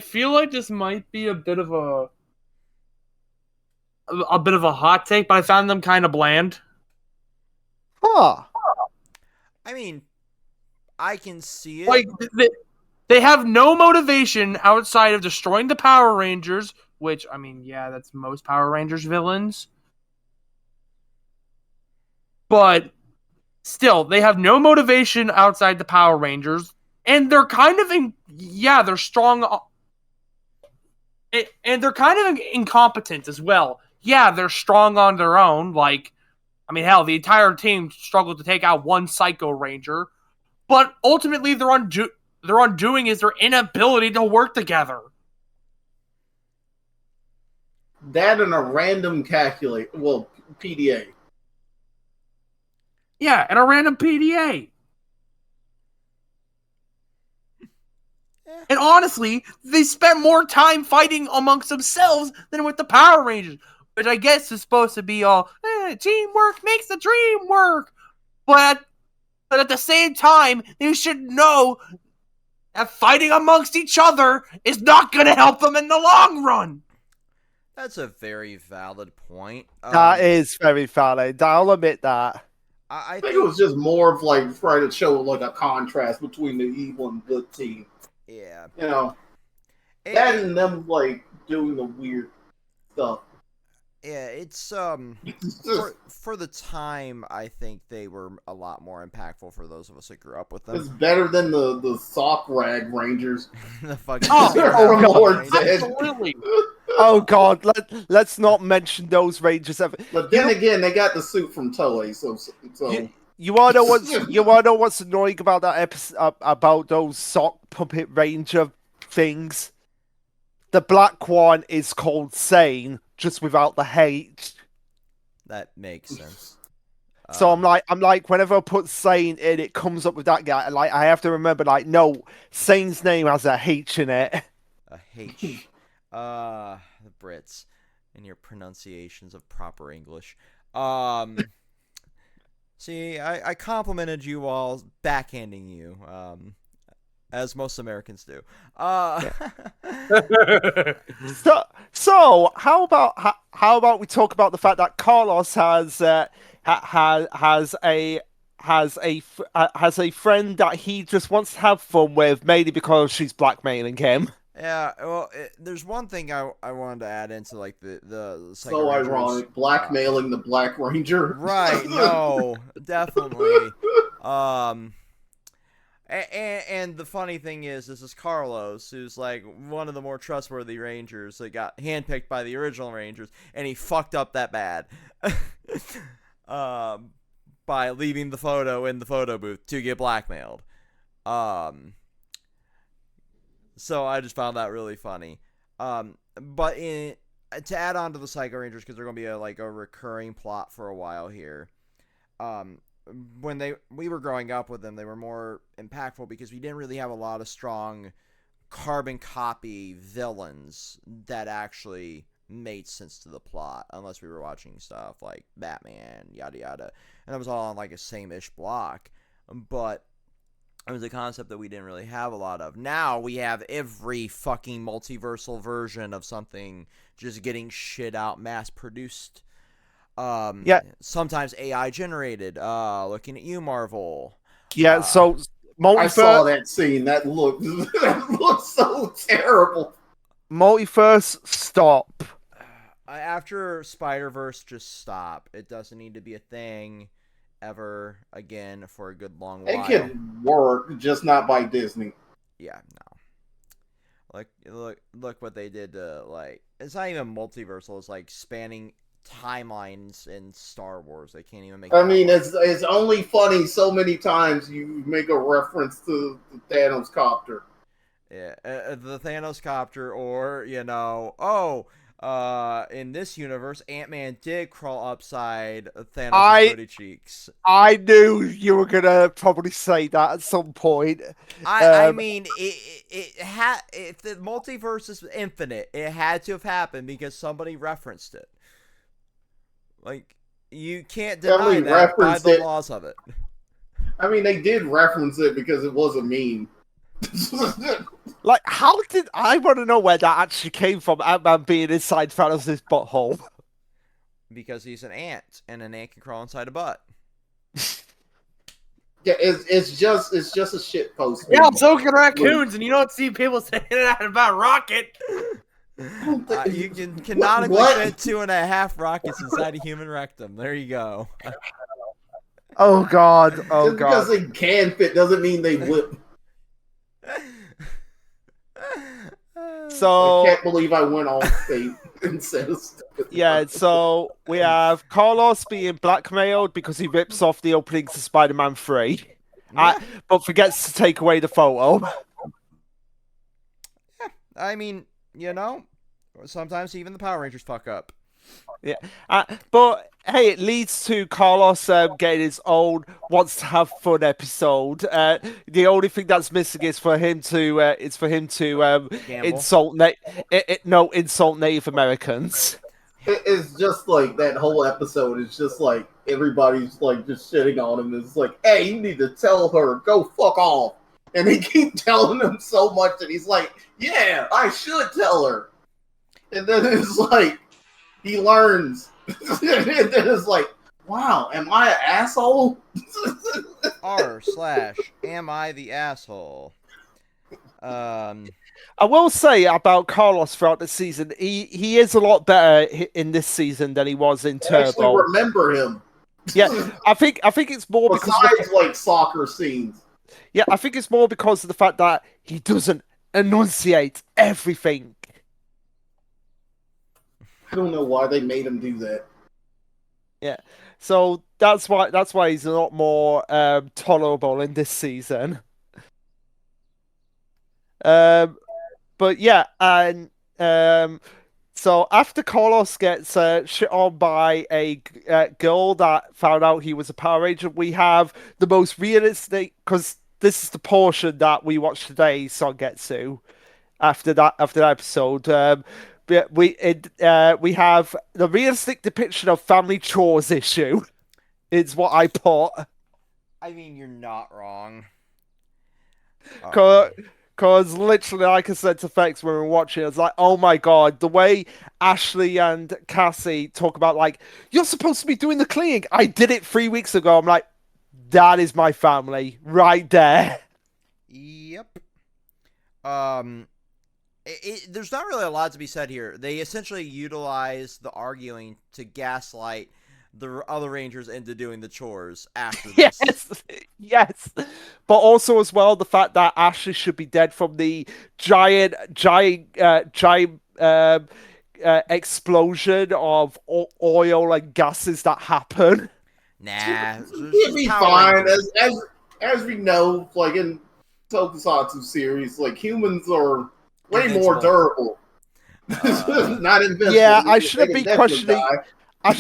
feel like this might be a bit of a hot take, but I found them kind of bland. Huh. I mean, I can see it. Like, they have no motivation outside of destroying the Power Rangers, which, I mean, yeah, that's most Power Rangers villains. But still, they have no motivation outside the Power Rangers, and they're kind of they're strong, and they're kind of incompetent as well. Yeah, they're strong on their own. Like, I mean, hell, the entire team struggled to take out one Psycho Ranger, but ultimately their undoing is their inability to work together. That and a random PDA. Yeah, and a random PDA. And honestly, they spent more time fighting amongst themselves than with the Power Rangers, which I guess is supposed to be all, teamwork makes the dream work. But at the same time, you should know that fighting amongst each other is not going to help them in the long run. That's a very valid point. That is very valid. I'll admit that. I think it was just more of like trying to show like a contrast between the evil and good team. Yeah. You know, that and them like doing the weird stuff. Yeah, it's for the time, I think they were a lot more impactful for those of us that grew up with them. It's better than the sock rag Rangers. The fucking absolutely. Oh God, let's not mention those Rangers ever. But then again, they got the suit from Toei, so. You wanna know what's annoying about that episode, about those sock puppet ranger things? The black one is called Sane, just without the H. That makes sense. So I'm like, whenever I put Sane in, it comes up with that guy. Like, I have to remember, like, no, Sane's name has a H in it. A H. The Brits and your pronunciations of proper English. See, I complimented you all, backhanding you. as most Americans do. So how about we talk about the fact that Carlos has a friend that he just wants to have fun with, mainly because she's blackmailing him. Yeah, well, there's one thing I wanted to add into like the so ironic, blackmailing the Black Ranger. Right? No, definitely. And the funny thing is, this is Carlos, who's like one of the more trustworthy Rangers that got handpicked by the original Rangers, and he fucked up that bad by leaving the photo in the photo booth to get blackmailed. So I just found that really funny. But to add on to the Psycho Rangers, because they're going to be a recurring plot for a while here. When we were growing up with them, they were more impactful because we didn't really have a lot of strong carbon copy villains that actually made sense to the plot, unless we were watching stuff like Batman, yada yada, and that was all on like a same-ish block. But it was a concept that we didn't really have a lot of. Now we have every fucking multiversal version of something just getting shit out, mass-produced. Sometimes AI generated. Looking at you, Marvel. Yeah, so I saw that scene. That looked so terrible. Multiverse, stop. After Spider-Verse, just stop. It doesn't need to be a thing ever again for a good long while. It can work, just not by Disney. Yeah, no. Look what they did to, like, it's not even multiversal, it's like spanning timelines in Star Wars. They can't even make it's only funny so many times you make a reference to the Thanos copter. Yeah, the Thanos copter, or, in this universe, Ant-Man did crawl upside Thanos' booty cheeks. I knew you were gonna probably say that at some point. I mean, if the multiverse is infinite, it had to have happened because somebody referenced it. Like, you can't deny that by the laws of it. I mean, they did reference it because it was a meme. Like, I want to know where that actually came from, Ant-Man being inside Thanos' butthole. Because he's an ant, and an ant can crawl inside a butt. Yeah, it's just a shit post. Yeah, so can raccoons, and you don't see people saying that about Rocket. You can canonically fit 2.5 rockets inside a human rectum. There you go. Oh God! Oh just God! Because they can fit doesn't mean they whip. So I can't believe I went off state and said stupid. Yeah, so we have Carlos being blackmailed because he rips off the openings to Spider-Man 3, but forgets to take away the photo. Yeah, I mean, sometimes even the Power Rangers fuck up. Yeah, but hey, it leads to Carlos getting his own wants to have fun episode. The only thing that's missing is for him to insult Native Americans. It's just like that whole episode is just like everybody's like just shitting on him. It's like, hey, you need to tell her, go fuck off. And they keep telling him so much, and he's like, yeah, I should tell her. And then it's like, he learns. And then it's like, wow, am I an asshole? r/am I the asshole? I will say about Carlos throughout the season, he is a lot better in this season than he was in Turbo. I actually remember him. Yeah, I think it's more besides like soccer scenes. Yeah, I think it's more because of the fact that he doesn't enunciate everything. I don't know why they made him do that. Yeah, so that's why he's a lot more tolerable in this season. But yeah, and so after Carlos gets shit on by a girl that found out he was a Power Ranger, we have the most realistic, because this is the portion that we watched today, Songetsu. After that episode, we have the realistic depiction of family chores issue. Is what I put. I mean, you're not wrong. Because literally, like I said to Fex when we were watching, I was like, oh my god, the way Ashley and Cassie talk about, like, you're supposed to be doing the cleaning. I did it 3 weeks ago. I'm like, that is my family right there. Yep. There's not really a lot to be said here. They essentially utilize the arguing to gaslight the other Rangers into doing the chores after this. Yes. But also as well, the fact that Ashley should be dead from the giant explosion of oil and gases that happen. Nah, It'd be fine. As we know, like in Tokusatsu series, like humans are way more durable. Not invincible. Yeah, I shouldn't be questioning. I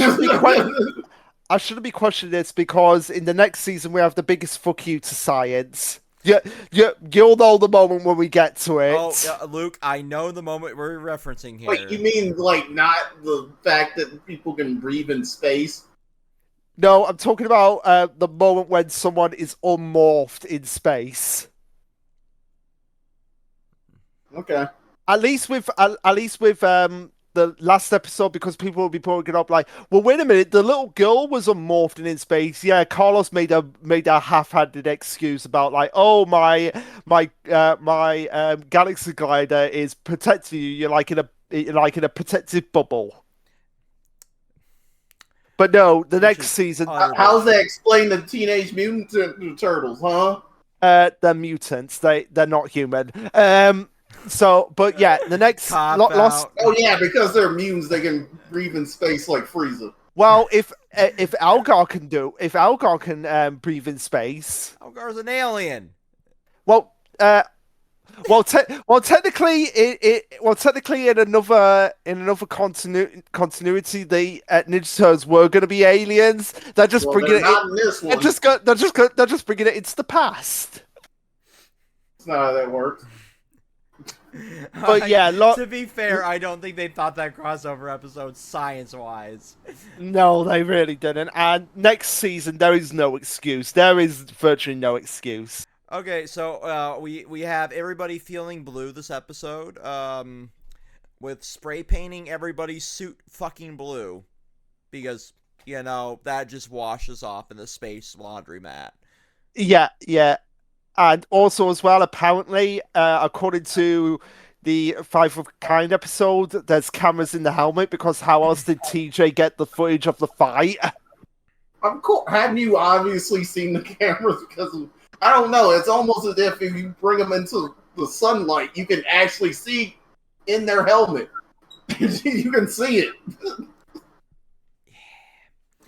shouldn't be questioning this because in the next season we have the biggest fuck you to science. You'll know the moment when we get to it. Oh, Luke, I know the moment we're referencing here. Wait, you mean like not the fact that people can breathe in space? No, I'm talking about the moment when someone is unmorphed in space. Okay. At least with the last episode, because people will be putting up like, well, wait a minute, the little girl was unmorphed and in space. Yeah, Carlos made a half-handed excuse about like, oh my galaxy glider is protecting you. You're like in a protective bubble. But no, the next season. How's that explain the Teenage Mutant Turtles, huh? They're mutants. They're not human. So, but yeah, the next lost. Oh yeah, because they're mutants, they can breathe in space like Frieza. Well, if Algar can breathe in space, Algar's an alien. Well, technically, in another continuity, the Ninja Turtles were going to be aliens. They're just bringing it. Not in this one. They're just bringing it into the past. That's not how that works. But yeah, to be fair, I don't think they thought that crossover episode science-wise. No, they really didn't. And next season, there is no excuse. There is virtually no excuse. Okay, so we have everybody feeling blue this episode, with spray painting everybody's suit fucking blue, because that just washes off in the space laundromat. Yeah. And also, as well, apparently, according to the Five of a Kind episode, there's cameras in the helmet because how else did TJ get the footage of the fight? Of course, haven't you obviously seen the cameras? Because I don't know. It's almost as if you bring them into the sunlight, you can actually see in their helmet. You can see it.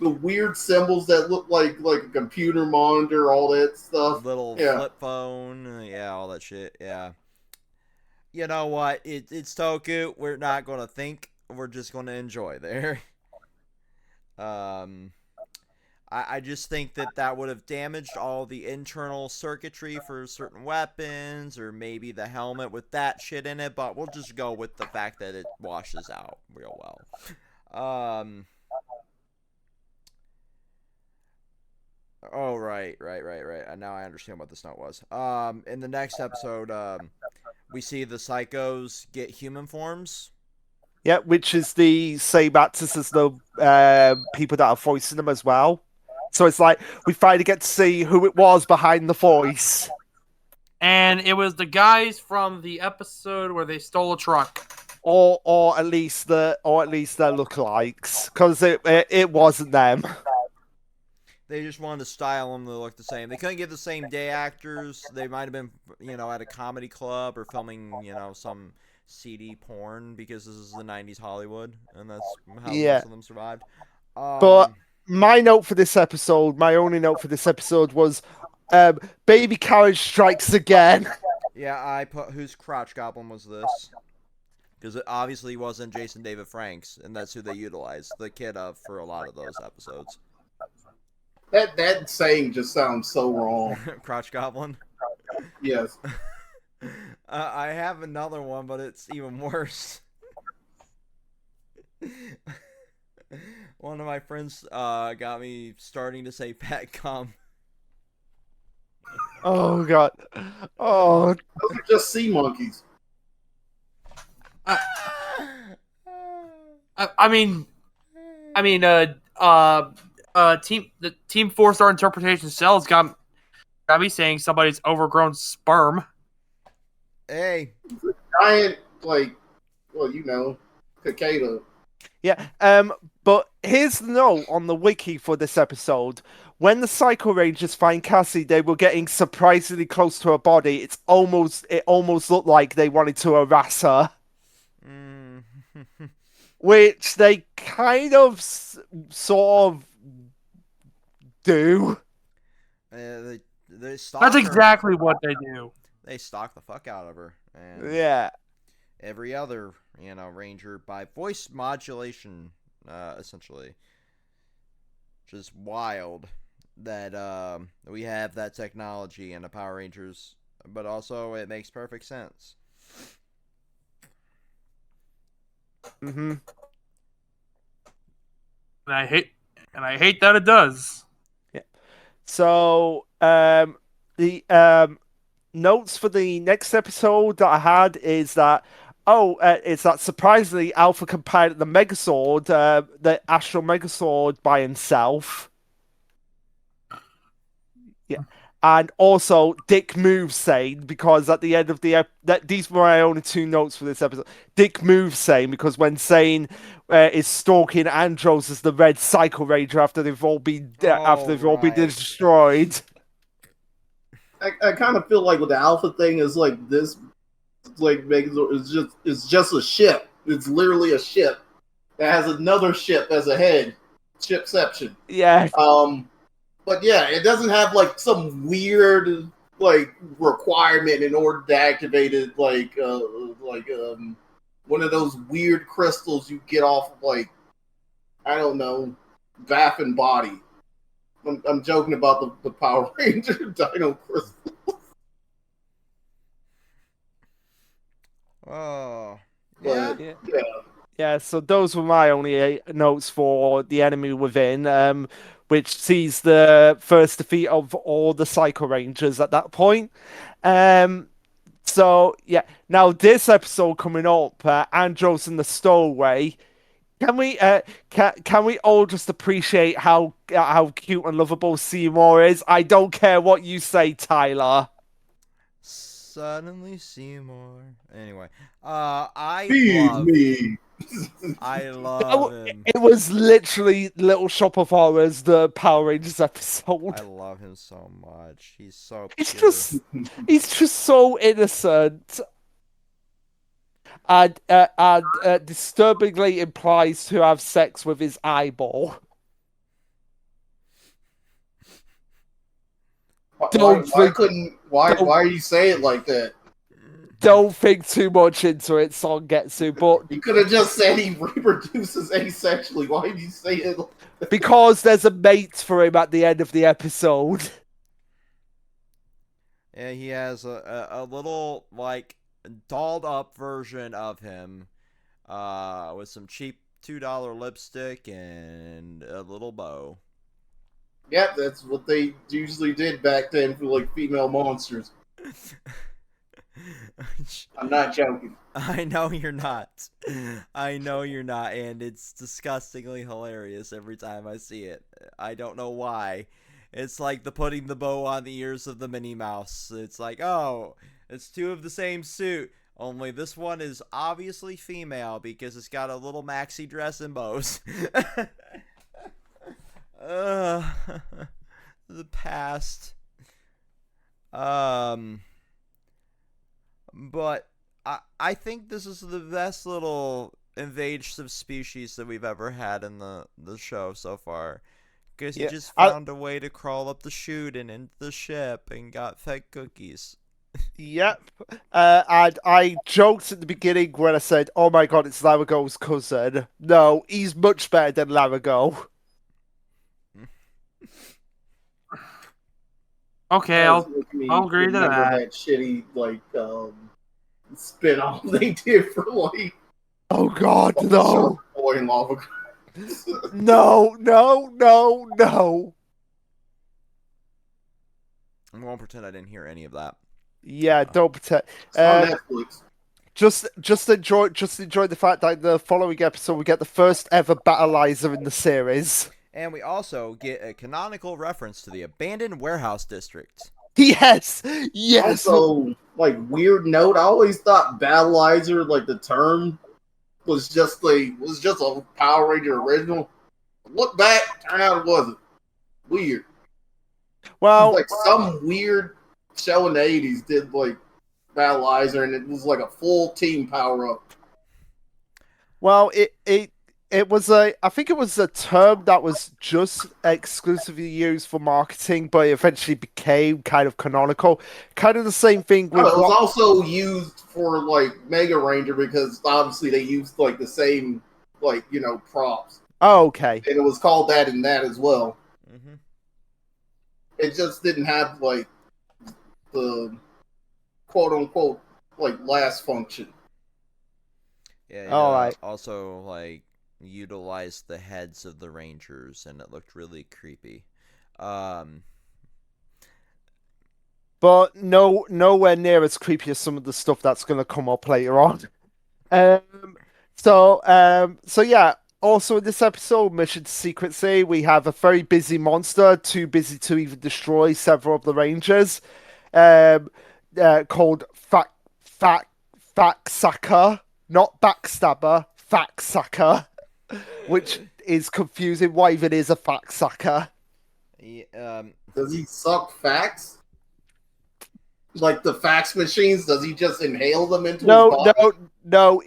The weird symbols that look like a computer monitor, all that stuff. Little flip phone, all that shit, yeah. You know what? It's Toku. We're not going to think. We're just going to enjoy there. I just think that would have damaged all the internal circuitry for certain weapons, or maybe the helmet with that shit in it, but we'll just go with the fact that it washes out real well. Oh, right. Now I understand what this note was. In the next episode, we see the psychos get human forms. Yeah, which is the same actors as the people that are voicing them as well. So it's like we finally get to see who it was behind the voice. And it was the guys from the episode where they stole a truck. Or at least their lookalikes, because it wasn't them. They just wanted to style them to look the same. They couldn't get the same day actors. They might have been, at a comedy club or filming, some seedy porn, because this is the 90s Hollywood, and that's how most of them survived. But my only note for this episode was Baby Carriage strikes again. Yeah, I put whose crotch goblin was this? Because it obviously wasn't Jason David Franks, and that's who they utilized, the kid for a lot of those episodes. That saying just sounds so wrong. Crotch goblin? Yes. I have another one, but it's even worse. One of my friends got me starting to say pet cum. Oh god. Oh. Those are just sea monkeys. I mean, the Team 4-star interpretation cells got me saying somebody's overgrown sperm. Hey. Giant, like, well, you know, cicada. Yeah, but here's the note on the wiki for this episode. When the Psycho Rangers find Cassie, they were getting surprisingly close to her body. It almost looked like they wanted to harass her. Which they kind of sort of do. They stalk That's her. exactly what they do. They stalk the fuck out of her. And yeah. Every other, ranger by voice modulation, essentially. Which is wild that we have that technology in the Power Rangers, but also it makes perfect sense. Mm-hmm. And I hate that it does. Yeah. So, the notes for the next episode that I had is that it's that surprisingly Alpha can pilot the Megazord, the Astral Megazord by himself. Yeah. And also, Dick moves sane because at the end of the these were my only two notes for this episode. Dick moves sane because when Sane is stalking Andros as the Red Psycho Ranger after they've all been been destroyed. I kind of feel like with the Alpha thing is like this, like Megazord is just a ship. It's literally a ship that has another ship as a head. Shipception. Yeah. But yeah, it doesn't have like some weird like requirement in order to activate it, like one of those weird crystals you get off of, like, I don't know, Vaff and Body. I'm joking about the Power Ranger Dino crystal. Oh, yeah. Yeah, so those were my only notes for The Enemy Within, which sees the first defeat of all the Psycho Rangers at that point. So, yeah, now this episode coming up, Andros and the Stowaway. Can we all just appreciate how cute and lovable Seymour is? I don't care what you say, Tyler. Suddenly Seymour. Anyway, I love him. It was literally Little Shop of Horrors, the Power Rangers episode. I love him so much. He's so he's just so innocent. And disturbingly implies to have sex with his eyeball. Why are you saying it like that? Don't think too much into it, Songetsu, but you could have just said he reproduces asexually. Why did you say it like that? Because there's a mate for him at the end of the episode. Yeah, he has a little, like, dolled up version of him with some cheap $2 lipstick and a little bow. Yeah, that's what they usually did back then for, like, female monsters. I'm not joking. I know you're not. I know you're not, and it's disgustingly hilarious every time I see it. I don't know why. It's like putting the bow on the ears of the Minnie Mouse. It's like, oh, it's two of the same suit, only this one is obviously female because it's got a little maxi dress and bows. The past. But I think this is the best little invasive species that we've ever had in the show so far. Because he just found a way to crawl up the chute and into the ship and got fed cookies. Yep. And I joked at the beginning when I said, oh my god, it's Larago's cousin. No, he's much better than Larago. Okay, I'll agree to that. That shitty, like, spin-off they did for, like... Oh god, no! Boy Lava. No. I won't pretend I didn't hear any of that. Yeah, don't pretend. It's on Netflix. Just enjoy the fact that the following episode we get the first ever battleizer in the series. And we also get a canonical reference to the abandoned warehouse district. Yes. Also, like, weird note, I always thought battleizer, like the term, was just a Power Ranger original. Look back, turn out it wasn't. Weird. Well, like some weird show in the 80s did like battleizer, and it was like a full team power up. Well, it was I think it was a term that was just exclusively used for marketing, but it eventually became kind of canonical. Kind of the same thing with. It was also used for like Mega Ranger because obviously they used like the same props. Oh, okay. And it was called that in that as well. Mm-hmm. It just didn't have like the quote unquote like last function. Yeah. All right. Also, like, utilized the heads of the Rangers, and it looked really creepy. But nowhere near as creepy as some of the stuff that's going to come up later on. So yeah. Also in this episode, Mission to Secrecy, we have a very busy monster, too busy to even destroy several of the Rangers, called Faxacker, not Backstabber, Faxacker, which is confusing. What even is a Faxacker? Does he suck facts? Like the fax machines? Does he just inhale them into his body? No.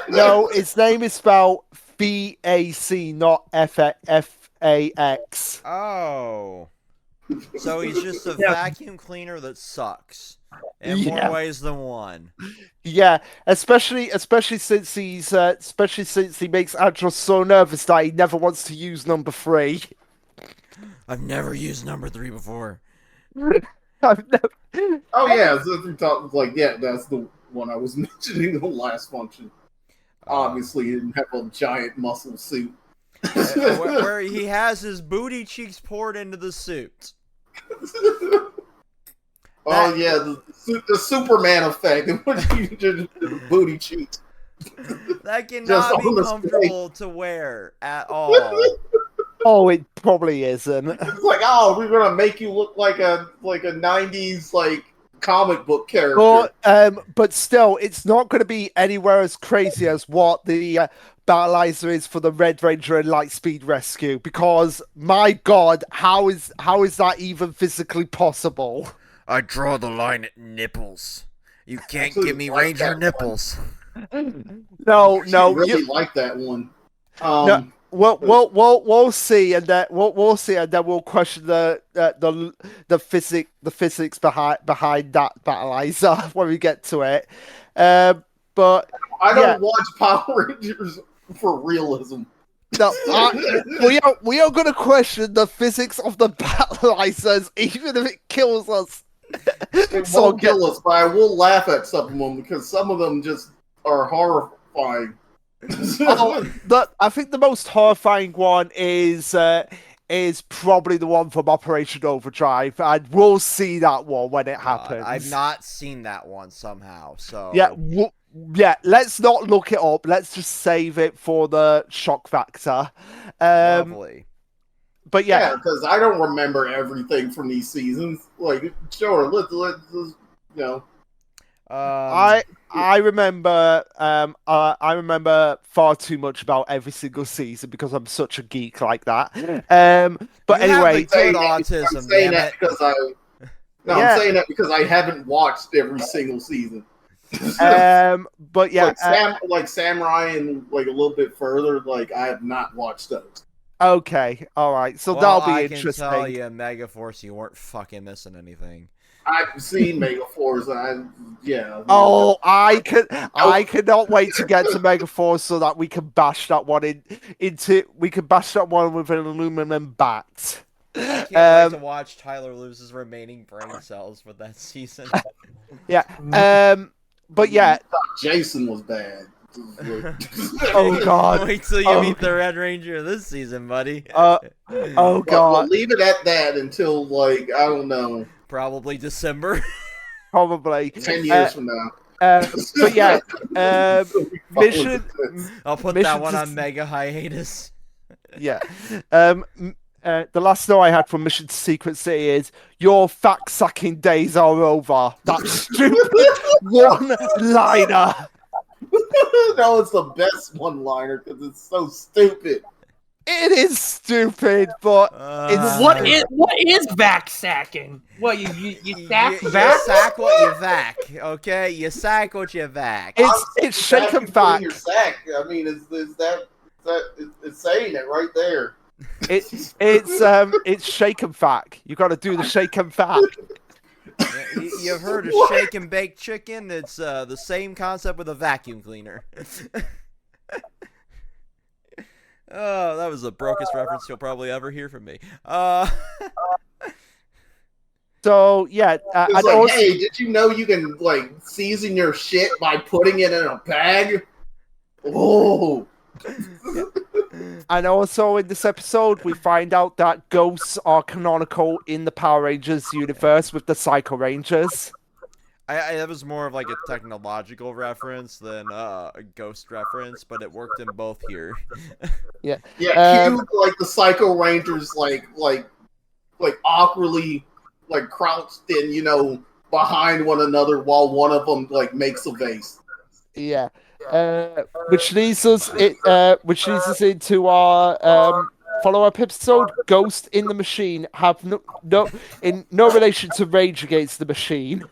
No. His name is spelled VAC, not FAX. Oh. So he's just a vacuum cleaner that sucks in more ways than one. Yeah, especially since he makes Andros so nervous that he never wants to use number 3. I've never used number 3 before. Oh yeah, that's the one I was mentioning, the last function. Obviously, he didn't have a giant muscle suit. where he has his booty cheeks poured into the suit. The Superman effect. The booty cheeks. That cannot be comfortable to wear at all. Oh, it probably isn't. It's like, we're gonna make you look like a 90s comic book character. But still, it's not going to be anywhere as crazy as what the battleizer is for the Red Ranger and Lightspeed Rescue. Because my God, how is that even physically possible? I draw the line at nipples. You can't give me Ranger nipples. No, I really like that one. No. We'll see, and then we'll question the physics behind that battleizer when we get to it. But I don't watch Power Rangers for realism. No, we are going to question the physics of the battleizers, even if it kills us. It won't kill us, but I will laugh at some of them because some of them just are horrifying. I think the most horrifying one is probably the one from Operation Overdrive, and we'll see that one when it happens. I've not seen that one somehow, so yeah. Let's not look it up. Let's just save it for the shock factor. Lovely. But yeah, because I don't remember everything from these seasons. Like, sure, let's you know. I remember far too much about every single season because I'm such a geek like that. But anyway, I'm saying that because I haven't watched every single season. But yeah, like Samurai and like a little bit further, like I have not watched those. Okay, all right, so that'll be interesting. I can tell you, Megaforce, you weren't fucking missing anything. I've seen Megaforce. I cannot wait to get to Megaforce so that we can bash that one with an aluminum bat. I can't wait to watch Tyler lose his remaining brain cells for that season. Yeah. But yeah, Jason was bad. Oh God! Wait till you meet the Red Ranger this season, buddy. Oh God! Well, leave it at that until I don't know. Probably December. Probably 10 years from now. But yeah, mission. I'll put that one on mega hiatus. Yeah. The last note I had from Mission to Secret City is your fact-sacking days are over. That stupid one-liner. That was the best one-liner because it's so stupid. It is stupid, but it's what is vac sacking? What you sack you vac? sack what you vac, okay? You sack what you vac. It's shake and vac. Your sack. I mean, it's saying it right there. It's shake and vac. You got to do the shake and vac. You've heard of shake and bake chicken? It's the same concept with a vacuum cleaner. Oh, that was the brokest reference you'll probably ever hear from me. So yeah, it's like, hey, did you know you can like season your shit by putting it in a bag? Oh. And also in this episode, we find out that ghosts are canonical in the Power Rangers universe with the Psycho Rangers. That was more of like a technological reference than a ghost reference, but it worked in both here. Yeah, cute, like the Psycho Rangers, like awkwardly, like crouched in, behind one another while one of them like makes a vase. Yeah, which leads us into our follow-up episode. Ghost in the Machine have no relation to Rage Against the Machine.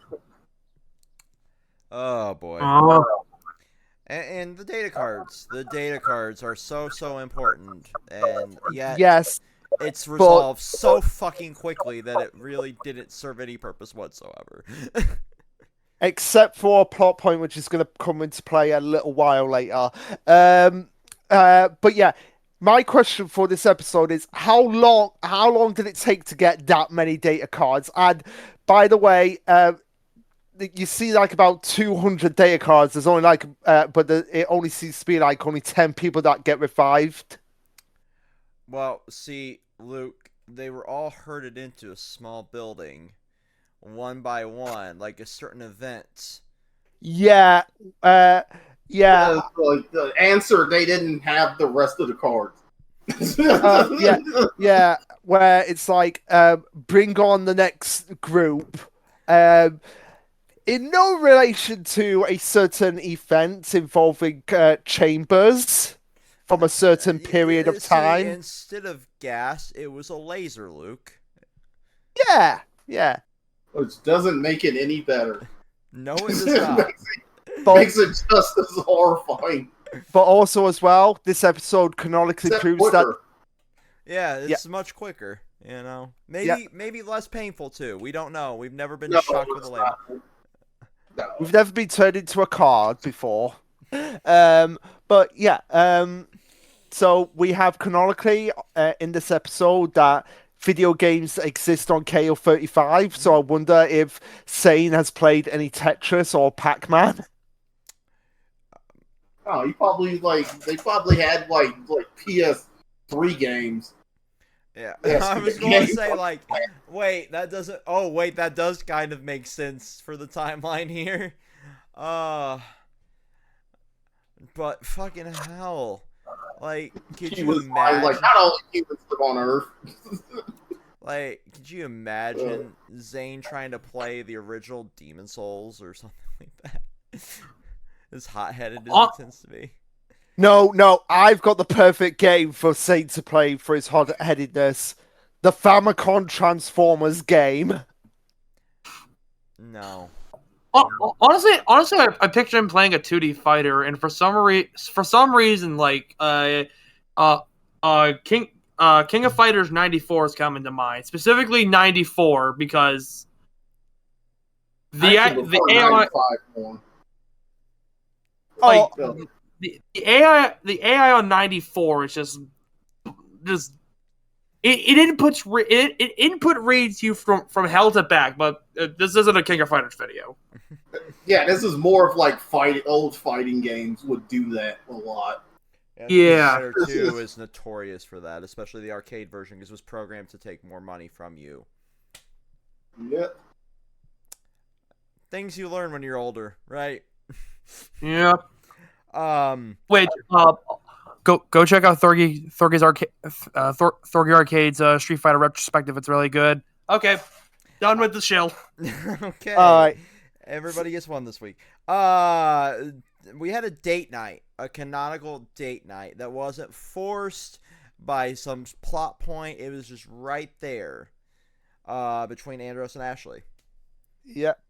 Oh boy. And the data cards. The data cards are so important, and yet yes, it's resolved so fucking quickly that it really didn't serve any purpose whatsoever. Except for a plot point which is going to come into play a little while later. But yeah, my question for this episode is how long did it take to get that many data cards? And by the way, you see like about 200 data cards. There's only it only seems to be like only 10 people that get revived. Well, see, Luke, they were all herded into a small building, one by one, like a certain event. Yeah, Like the answer, they didn't have the rest of the cards. Yeah. Where it's like, bring on the next group. In no relation to a certain event involving chambers from a certain period of time. See, instead of gas, it was a laser, Luke. Yeah. Which doesn't make it any better. No, it does not. Makes it just as horrifying. But also as well, this episode canonically proves that... Yeah, it's much quicker, Maybe less painful, too. We don't know. We've never been shocked with a label. No. We've never been turned into a card before. But yeah, so we have canonically in this episode that video games exist on KO35. So I wonder if Sane has played any Tetris or Pac-Man. Oh, they probably had like PS3 games. Yeah, I was going to say, wait, that doesn't... Oh, wait, that does kind of make sense for the timeline here. But fucking hell. Like, could you imagine... Like, not all humans live on Earth. Like, could you imagine Zane trying to play the original Demon Souls or something like that? As hot-headed as it tends to be. No, I've got the perfect game for Saint to play for his hot-headedness. The Famicom Transformers game. No. Honestly, I picture him playing a 2D fighter, and for some reason, like King of Fighters 94 is coming to mind, specifically 94 because the AI. The AI on 94 is just it input reads you from hell to back, but this isn't a King of Fighters video. Yeah, this is more of like old fighting games would do that a lot. Yeah. Fighter 2 is notorious for that, especially the arcade version, because it was programmed to take more money from you. Yep. Things you learn when you're older, right? Yeah. Wait. Go check out Thorgy's Arcade, Thorgy Arcade's Street Fighter retrospective. It's really good. Okay, done with the shill. Okay. All right. Everybody gets one this week. We had a date night, a canonical date night that wasn't forced by some plot point. It was just right there, between Andros and Ashley. Yep.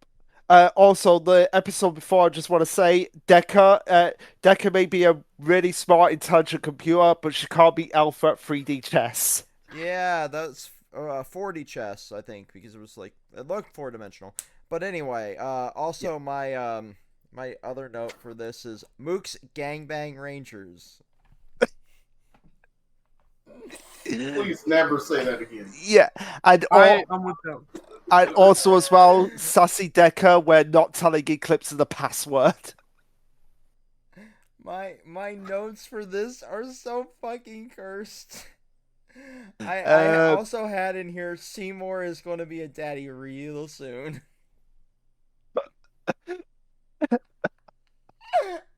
Also, the episode before, I just want to say, Deca may be a really smart, intelligent computer, but she can't beat Alpha at 3D chess. Yeah, that's 4D chess, I think, because it was like it looked 4-dimensional. But anyway, also my my other note for this is Mook's Gangbang Rangers. Please never say that again. Yeah, and I'm with them. And also as well, Sassy Decker, we're not telling Eclipse the password. My notes for this are so fucking cursed. I also had in here Seymour is going to be a daddy real soon.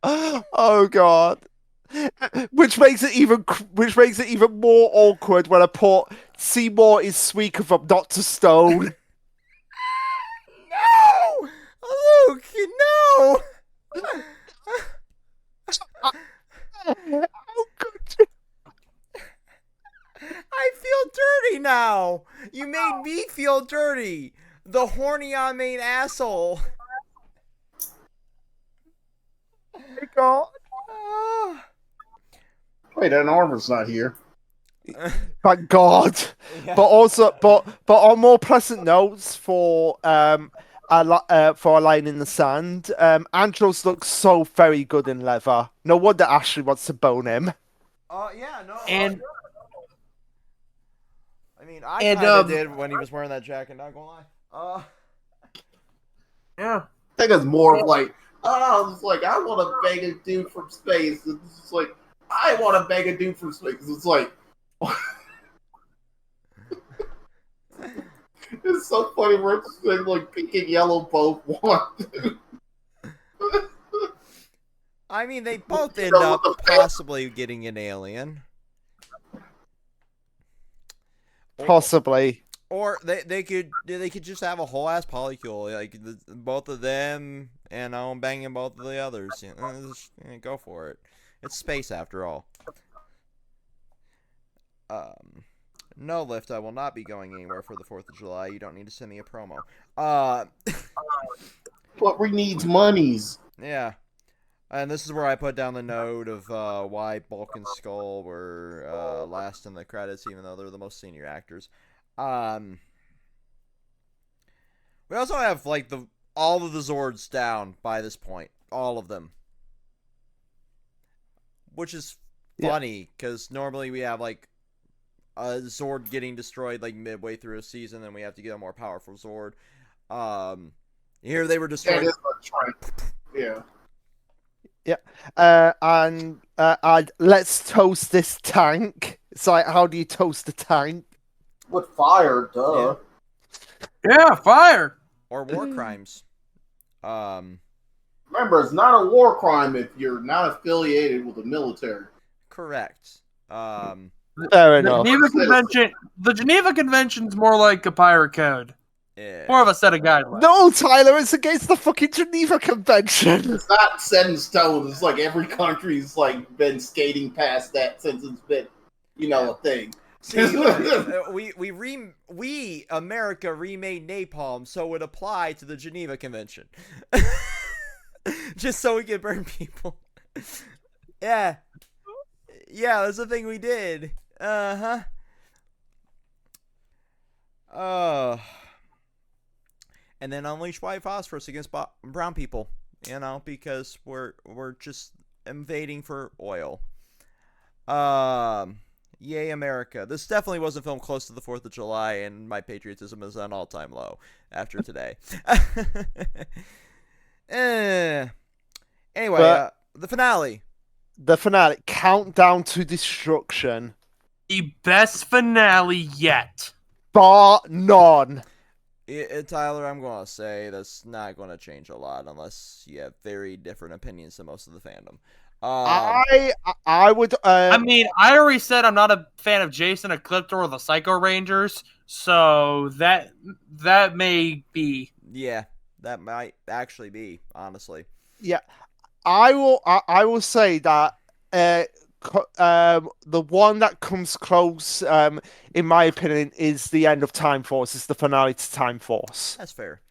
Oh god. Which makes it even more awkward when I put Seymour is Squeaker from Dr. Stone. No! Luke, no! How could you? I feel dirty now. You made me feel dirty. The horny on main asshole. Oh my god. Wait, that armor's not here. Thank God. Yeah. But on more pleasant notes for a line in the sand, Andros looks so very good in leather. No wonder Ashley wants to bone him. Yeah, no. And I mean, I kind of did when he was wearing that jacket. Not gonna lie. Yeah. I think it's more of like, it's like I want to bang a dude from space. It's just like I want to bang a dude from space. It's like. It's so funny. We're just like pink and yellow both want. I mean, they both end up possibly getting an alien. Possibly. Or they could just have a whole ass polycule, like both of them, and I'm banging both of the others. You know, just, go for it. It's space after all. No lift. I will not be going anywhere for the 4th of July. You don't need to send me a promo. But we needs monies. Yeah. And this is where I put down the note of why Bulk and Skull were last in the credits, even though they're the most senior actors. We also have like all of the Zords down by this point, all of them, which is funny because normally we have like a Zord getting destroyed like midway through a season, and we have to get a more powerful Zord. Here they were destroyed. That is a trend. Yeah. Yeah, and let's toast this tank. It's like, how do you toast a tank? With fire, duh. Yeah, fire. Or war crimes. Remember, it's not a war crime if you're not affiliated with the military. Correct. Fair enough. The Geneva Convention's more like a pirate code. Yeah. More of a set of guidelines. No, Tyler, it's against the fucking Geneva Convention. It's not set in stone. It's like every country's like been skating past that since it's been, a thing. See, we America remade napalm, so it would apply to the Geneva Convention. Just so we could burn people. Yeah, that's the thing we did. And then unleash white phosphorus against brown people, because we're just invading for oil. Yay, America. This definitely wasn't filmed close to the 4th of July, and my patriotism is at an all-time low after today. Anyway, the finale. The finale. Countdown to Destruction. The best finale yet. Bar none. Tyler, I'm going to say that's not going to change a lot unless you have very different opinions than most of the fandom. I would. I mean, I already said I'm not a fan of Jason Ecliptor or the Psycho Rangers, so that may be. Yeah, that might actually be, honestly. Yeah, I will say that the one that comes close, in my opinion, is the end of Time Force. It's the finale to Time Force. That's fair.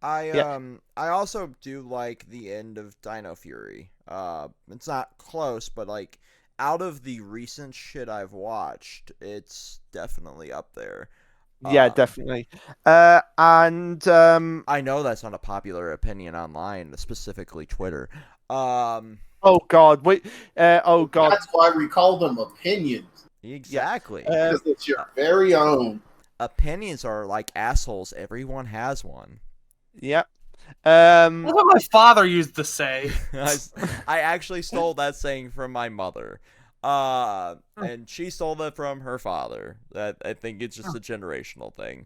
I also do like the end of Dino Fury. It's not close, but like out of the recent shit I've watched, it's definitely up there. Yeah, definitely. And I know that's not a popular opinion online, specifically Twitter. Oh God, wait. Oh God. That's why we call them opinions. Exactly. Because it's your very own. Opinions are like assholes. Everyone has one. Yep. That's what my father used to say. I actually stole that saying from my mother. And she stole that from her father. That I think it's just a generational thing.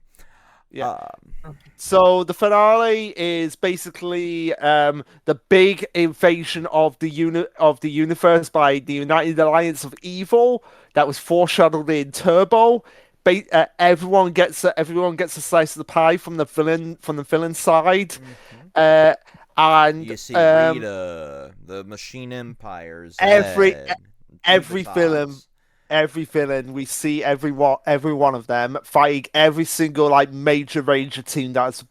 Yeah. So the finale is basically the big invasion of the universe by the United Alliance of Evil that was foreshadowed in Turbo. Everyone gets a slice of the pie from the villain side. Mm-hmm. And you see Rita, the Machine Empires, every villain we see every one of them fighting every single like major ranger team that's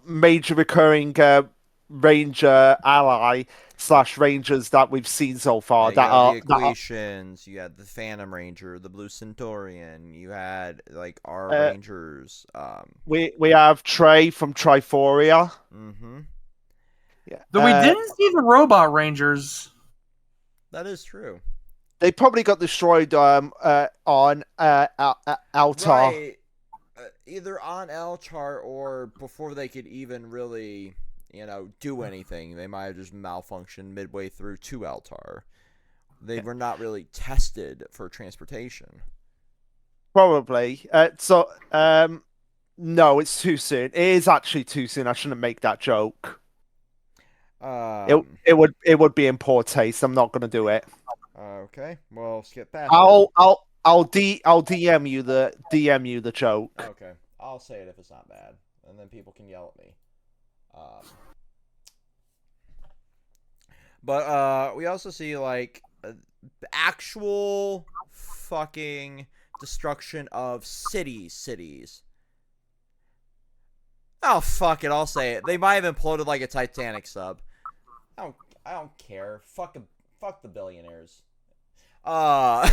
major recurring ranger ally / rangers that we've seen so far. You had the Equations, you had the Phantom Ranger, the Blue Centaurian, you had like our Rangers. We have Trey from Triforia. Mm-hmm. Yeah. Though we didn't see the Robot Rangers. That is true. They probably got destroyed on Altar. Right. Either on Altar or before they could even really, do anything. They might have just malfunctioned midway through to Altar. They were not really tested for transportation. Probably. No, it's too soon. It is actually too soon. I shouldn't make that joke. It would be in poor taste. I'm not going to do it. Okay, well, skip past. I'll DM you the joke. Okay, I'll say it if it's not bad, and then people can yell at me. But we also see like actual fucking destruction of cities. Oh fuck it, I'll say it. They might have imploded like a Titanic sub. I don't care. Fuck the billionaires. I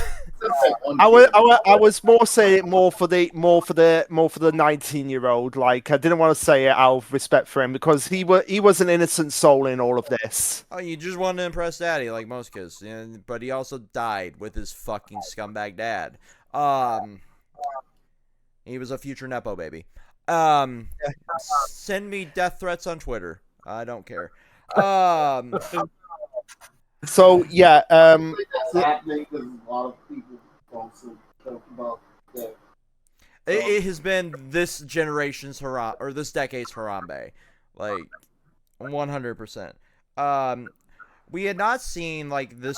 was more saying it more for the 19-year-old. Like I didn't want to say it out of respect for him because he was an innocent soul in all of this. Oh, you just wanted to impress Daddy like most kids, but he also died with his fucking scumbag dad. He was a future nepo baby. Send me death threats on Twitter. I don't care. So yeah, that's happening because a lot of people also talk about that. It has been this generation's this decade's Harambe, like 100%. We had not seen like this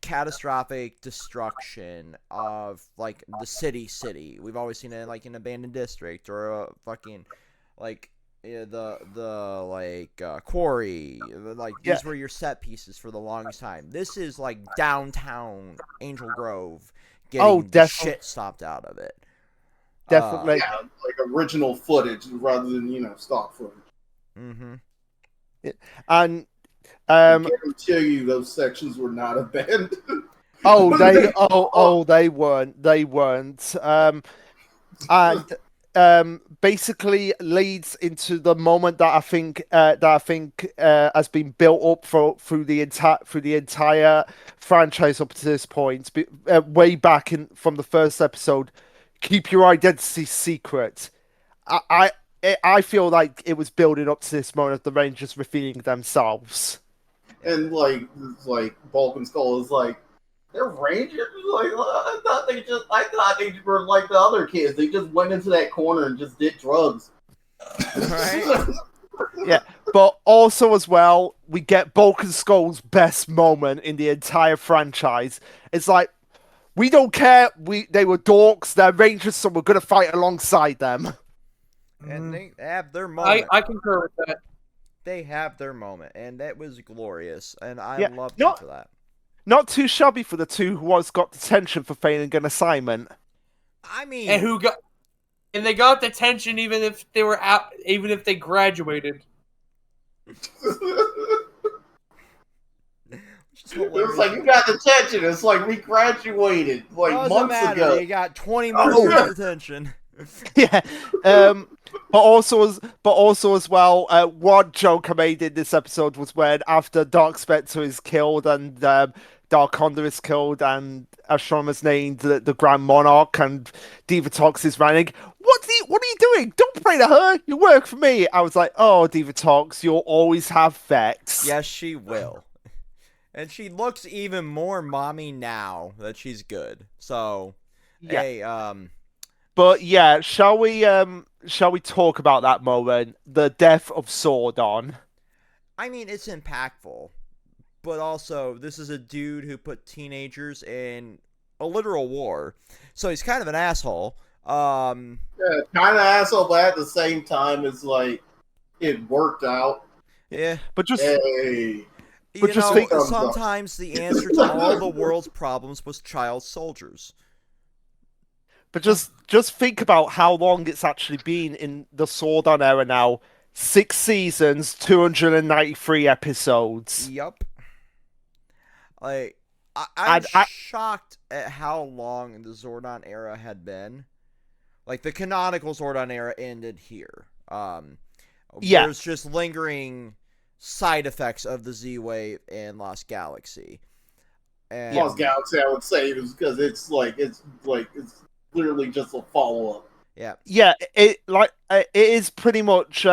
catastrophic destruction of like the city. We've always seen it like an abandoned district or a fucking like. The quarry, like these were your set pieces for the longest time. This is like downtown Angel Grove getting the shit stopped out of it. Definitely, like original footage rather than stock footage. Mm-hmm. And I can tell you those sections were not abandoned. They weren't. And basically leads into the moment that I think has been built up through the entire franchise up to this point, way back from the first episode. Keep your identity secret. I feel like it was building up to this moment of the Rangers revealing themselves. And like Bulk and Skull is like, They're Rangers. Like I thought they were like the other kids. They just went into that corner and just did drugs. Right? Yeah, but also as well, we get Bulk and Skull's best moment in the entire franchise. It's like, we don't care. They were dorks. They're Rangers, so we're gonna fight alongside them. And they have their moment. I concur with that. They have their moment, and that was glorious, and I loved not, them for that. Not too shabby for the two who once got detention for failing an assignment. I mean, and they got detention even if they were out, even if they graduated. It's like you got detention. It's like we graduated like months ago. You got 20 months of detention. Yeah, but also as well, one joke I made in this episode was when after Dark Spectre is killed and Dark Honda is killed and Astronomer's named the Grand Monarch and Divatox is running. What are you doing? Don't pray to her. You work for me. I was like, oh, Divatox, you'll always have Vex. Yes, she will. And she looks even more mommy now that she's good. So, yeah. Hey, But yeah, shall we talk about that moment, the death of Zordon? I mean, it's impactful, but also this is a dude who put teenagers in a literal war, so he's kind of an asshole. Yeah, kind of asshole, but at the same time, it's like it worked out. Yeah, but just hey. But just think, sometimes the answer to all the world's problems was child soldiers. But just think about how long it's actually been in the Zordon era now. 6 seasons, 293 episodes. Yep. Like, I'm shocked at how long the Zordon era had been. Like, the canonical Zordon era ended here. There's just lingering side effects of the Z-Wave and Lost Galaxy. And Lost Galaxy, I would say, is because it's literally just a follow-up. Yeah, it is pretty much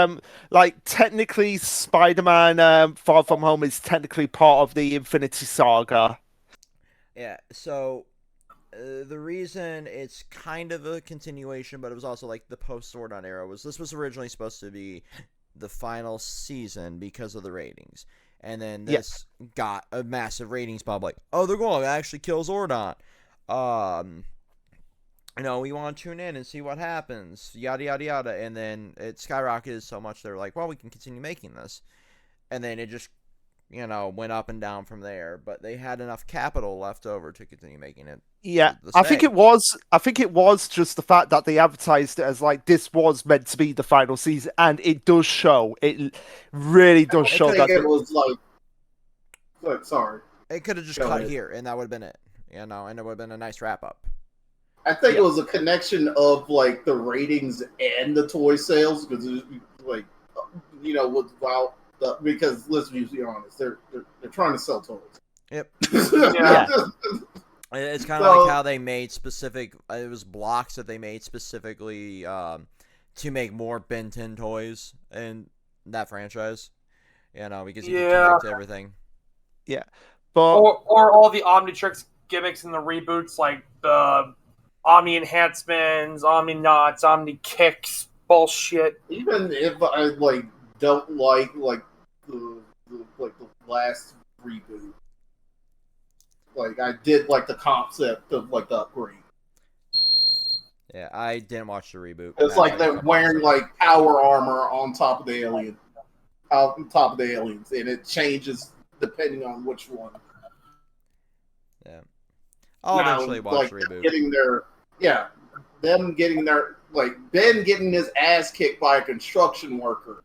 like technically Spider-Man Far From Home is technically part of the Infinity Saga. Yeah, so the reason it's kind of a continuation, but it was also like the post-Zordon era, this was originally supposed to be the final season because of the ratings. And then this got a massive ratings bump, like, oh, they're going to actually kill Zordon. We want to tune in and see what happens, yada, yada, yada. And then it skyrocketed so much, they're like, well, we can continue making this. And then it just, went up and down from there. But they had enough capital left over to continue making it. Yeah, I think it was just the fact that they advertised it as like this was meant to be the final season, and it does show. It really does show that it was like, sorry, it could have just cut here, and that would have been it. And it would have been a nice wrap up. I think it was a connection of like the ratings and the toy sales because like because let's be honest, they're trying to sell toys. Yep. Yeah. It's kind of like how they made specific. It was blocks that they made specifically to make more Ben 10 toys in that franchise. Because you can connect to everything. Yeah, but or all the Omnitrix gimmicks in the reboots, like the Omni enhancements, Omni knots, Omni kicks, bullshit. Even if I don't like the last reboot. Like, I did like the concept of like the upgrade. Yeah, I didn't watch the reboot. It's like they're wearing like power armor on top of the alien, on top of the aliens, and it changes depending on which one. Yeah, I'll eventually watch the reboot. Them getting their Ben getting his ass kicked by a construction worker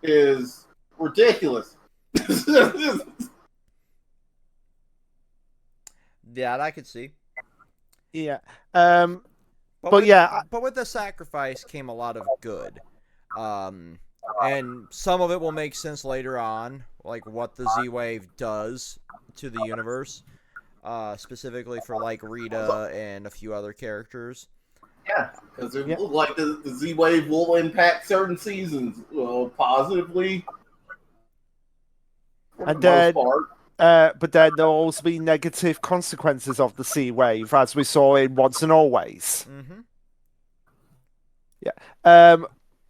is ridiculous. Yeah, I could see. Yeah. But with the sacrifice came a lot of good. And some of it will make sense later on, like what the Z-Wave does to the universe, specifically for like Rita and a few other characters. Yeah, because like the Z-Wave will impact certain seasons positively. And then, but then there'll also be negative consequences of the sea wave, as we saw in Once and Always. Mm-hmm. Yeah.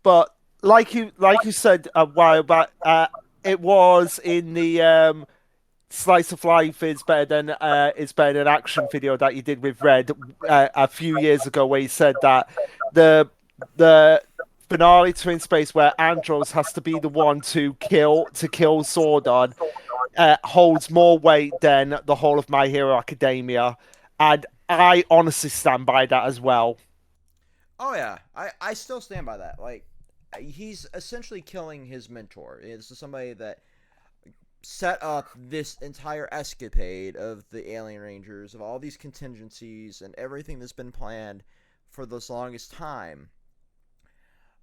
But like you said a while back, it was in the slice of life is better than action video that you did with Red a few years ago, where you said that the finale to In Space, where Andros has to be the one to kill Zordon, holds more weight than the whole of My Hero Academia, and I honestly stand by that as well. Oh yeah, I still stand by that. Like, he's essentially killing his mentor. This is somebody that set up this entire escapade of the Alien Rangers, of all these contingencies and everything that's been planned for this longest time.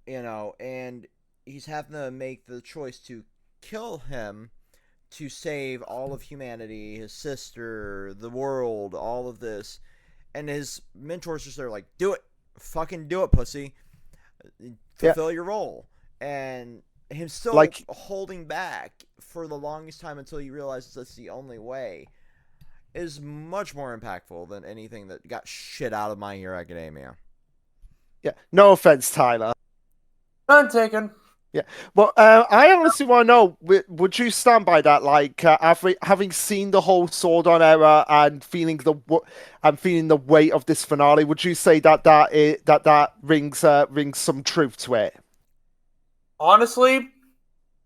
And he's having to make the choice to kill him to save all of humanity, his sister, the world, all of this. And his mentor's just there like, do it. Fucking do it, pussy. Fulfill your role. And him still holding back for the longest time until he realizes that's the only way is much more impactful than anything that got shit out of My Hero Academia. Yeah, no offense, Tyler. None taken. Yeah, well, I honestly want to know: would you stand by that? Like, having seen the whole Zordon era and feeling the weight of this finale, would you say that rings some truth to it? Honestly,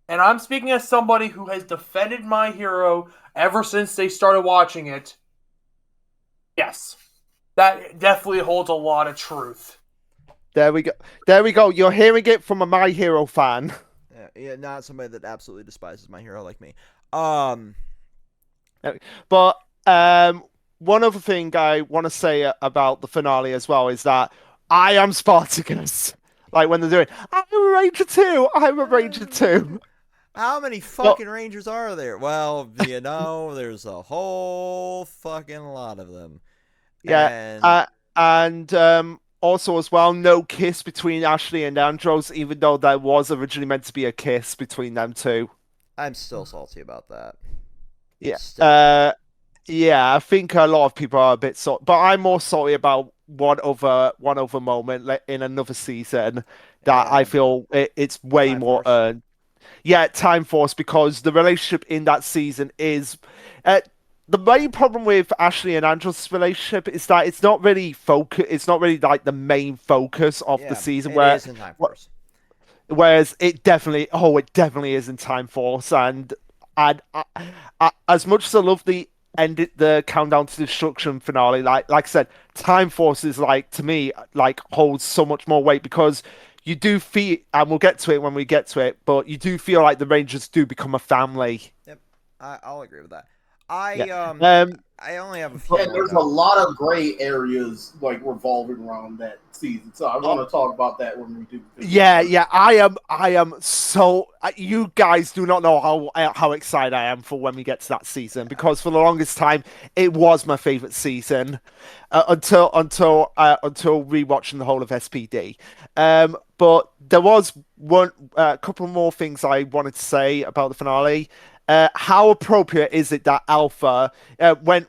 and I'm speaking as somebody who has defended My Hero ever since they started watching it. Yes, that definitely holds a lot of truth. There we go. You're hearing it from a My Hero fan. Yeah, not somebody that absolutely despises My Hero like me. But one other thing I want to say about the finale as well is that I am Spartacus. Like when they're doing, I'm a Ranger too. I'm a Ranger too. How many fucking Rangers are there? Well, there's a whole fucking lot of them. Yeah, and also as well, no kiss between Ashley and Andros, even though there was originally meant to be a kiss between them two. I'm still salty about that. Yeah. Yeah, I think a lot of people are a bit salty, but I'm more salty about one other moment in another season that I feel it's way more earned. Yeah, Time Force, because the relationship in that season is the main problem with Ashley and Andros' relationship is that it's not really it's not really like the main focus of the season. It is in Time Force. Whereas it definitely is in Time Force, and as much as I love the Countdown to Destruction finale, like I said, Time Force is to me holds so much more weight, because you do feel, and we'll get to it when we get to it, but you do feel like the Rangers do become a family. Yep, I'll agree with that. I only have a few. And there's a lot of gray areas revolving around that season, so I want to talk about that when we do. Yeah, I am so. You guys do not know how excited I am for when we get to that season, because for the longest time it was my favorite season until rewatching the whole of SPD. But there was a couple more things I wanted to say about the finale. How appropriate is it that Alpha, when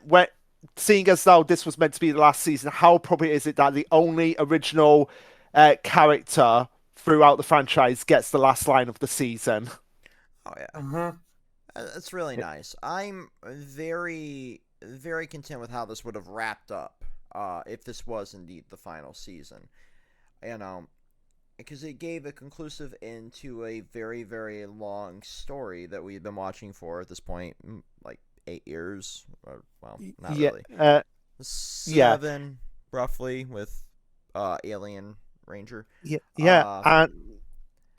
seeing as though this was meant to be the last season, how appropriate is it that the only original character throughout the franchise gets the last line of the season? Oh yeah, that's really nice. I'm very, very content with how this would have wrapped up if this was indeed the final season. Because it gave a conclusive end to a very, very long story that we've been watching for at this point, 8 years. Well, not really. 7, roughly, with Alien Ranger. Yeah,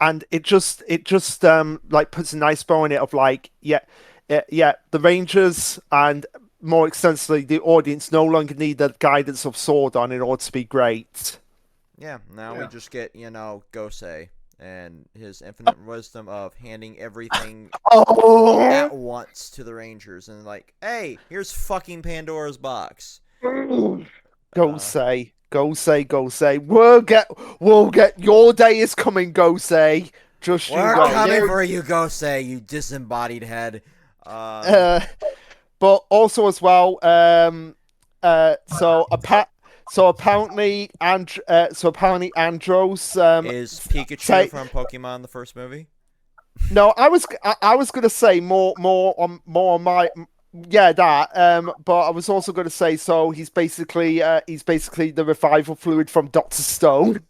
and it just puts a nice bow in it of the Rangers and more extensively the audience no longer need the guidance of Zordon in order to be great. Yeah, now we just get, Gosei and his infinite wisdom of handing everything at once to the Rangers, and hey, here's fucking Pandora's box. Gosei. We'll get your day is coming, Gosei. Just we're coming for you, Gosei, you disembodied head. but also as well, so apparently, Andros Is Pikachu from Pokemon the first movie? No, I was gonna say more on my that but I was also gonna say so he's basically the revival fluid from Doctor Stone.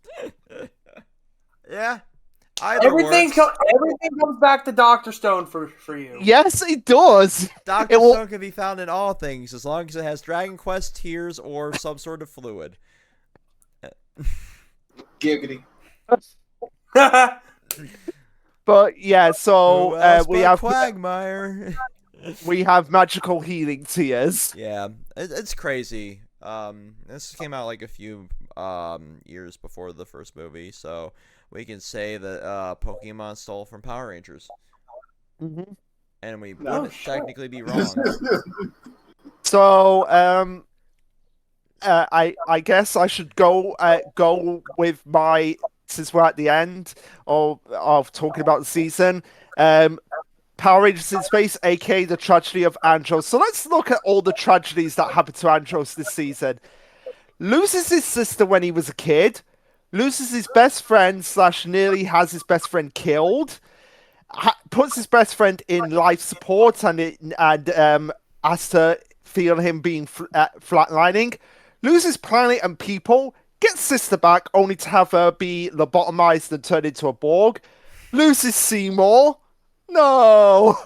Yeah. Everything comes back to Doctor Stone for you. Yes, it does. Doctor Stone can be found in all things as long as it has Dragon Quest tears or some sort of fluid. Giggity. But yeah, so we have Quagmire. We have magical healing tears. Yeah, it's crazy. This came out like a few years before the first movie, so we can say that Pokemon stole from Power Rangers. Mm-hmm. And we wouldn't technically be wrong. So I guess I should go with my, since we're at the end of talking about the season. Power Rangers in Space, aka the tragedy of Andros. So let's look at all the tragedies that happened to Andros this season. Loses his sister when he was a kid. Loses his best friend / nearly has his best friend killed. Puts his best friend in life support and has to feel him being flatlining. Loses planet and people. Gets sister back only to have her be lobotomized and turned into a Borg. Loses Seymour. No!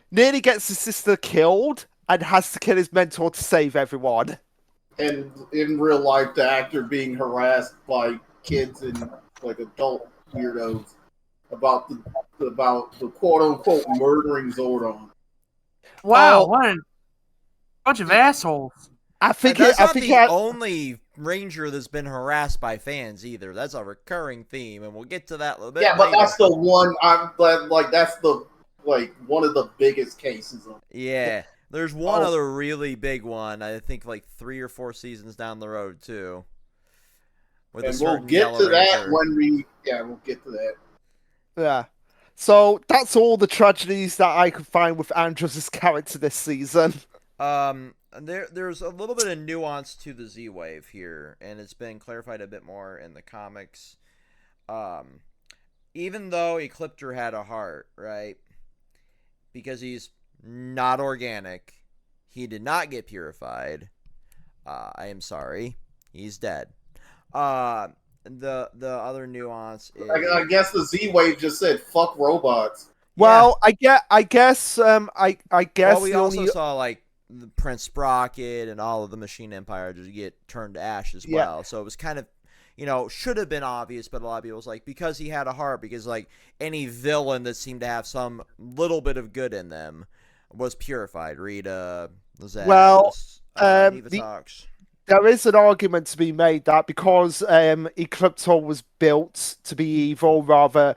Nearly gets his sister killed and has to kill his mentor to save everyone. And in real life, the actor being harassed by kids and like adult weirdos about the quote unquote murdering Zordon. Wow, what a bunch of assholes! I think that's not the only Ranger that's been harassed by fans either. That's a recurring theme, and we'll get to that a little bit. Yeah, but that's the one. That's the one of the biggest cases of it. Yeah, there's one other really big one. I think like 3 or 4 seasons down the road too. And we'll get to that when we'll get to that. Yeah. So that's all the tragedies that I could find with Andros' character this season. There's a little bit of nuance to the Z-Wave here, and it's been clarified a bit more in the comics. Even though Ecliptor had a heart, right? Because he's not organic, he did not get purified. I am sorry, he's dead. The other nuance is, I guess the Z-Wave just said "fuck robots." Well, yeah. I guess. Well, we also saw like the Prince Sprocket and all of the Machine Empire just get turned to ash as well. So it was kind of, should have been obvious, but a lot of people was like, because he had a heart, because like any villain that seemed to have some little bit of good in them was purified. Rita, Zaz, there is an argument to be made that because Ecliptor was built to be evil rather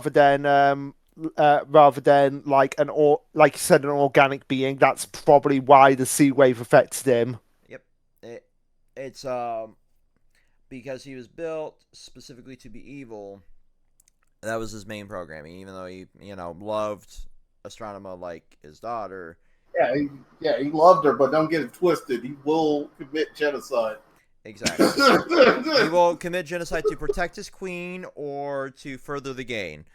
than like like you said, an organic being. That's probably why the sea wave affected him. Yep, it's because he was built specifically to be evil. That was his main programming, even though he loved Astronema like his daughter. Yeah, he loved her, but don't get it twisted. He will commit genocide. Exactly. He will commit genocide to protect his queen or to further the gain.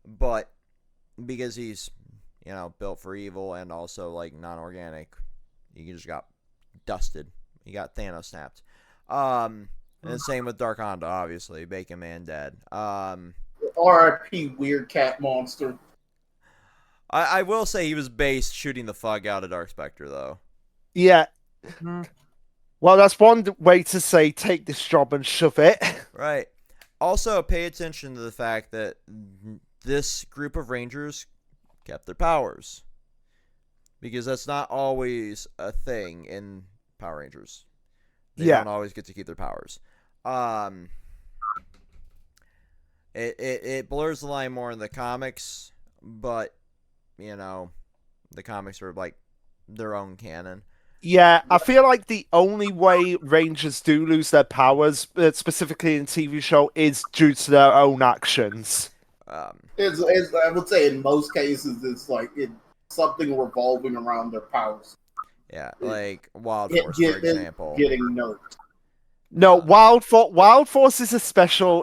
But because he's, built for evil and also like non-organic, he just got dusted. He got Thanos snapped. And the same with Dark Honda, obviously. Bacon Man dead. R.I.P. Weird Cat Monster. I will say he was based shooting the fuck out of Dark Spectre, though. Yeah. Well, that's one way to say take this job and shove it. Right. Also, pay attention to the fact that this group of Rangers kept their powers. Because that's not always a thing in Power Rangers. They don't always get to keep their powers. It blurs the line more in the comics, but the comics are like their own canon. Yeah, I feel like the only way Rangers do lose their powers, specifically in TV show, is due to their own actions. I would say in most cases, it's like something revolving around their powers. Yeah, like Wild Force, for example. Getting nerfed. No, Wild Force is a special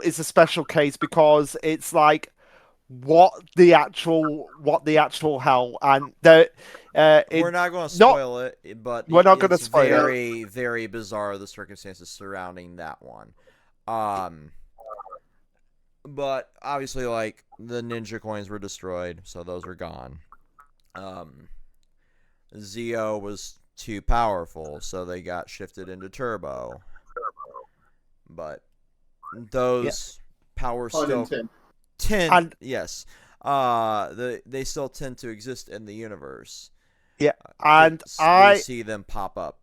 case because it's like what the actual hell, and we're not going to spoil it, but we're not going to spoil it. Very, very bizarre the circumstances surrounding that one. But obviously, like the ninja coins were destroyed, so those are gone. Zeo was too powerful, so they got shifted into Turbo. But those powers still tend, yes, they still tend to exist in the universe. Yeah, and I see them pop up.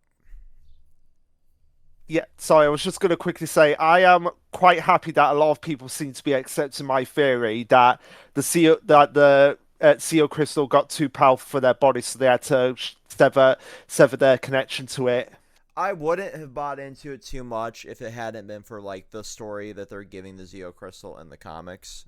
Yeah, sorry, I was just going to quickly say I am quite happy that a lot of people seem to be accepting my theory that the Zeo crystal got too powerful for their body, so they had to sever their connection to it. I wouldn't have bought into it too much if it hadn't been for like the story that they're giving the Zeo crystal in the comics.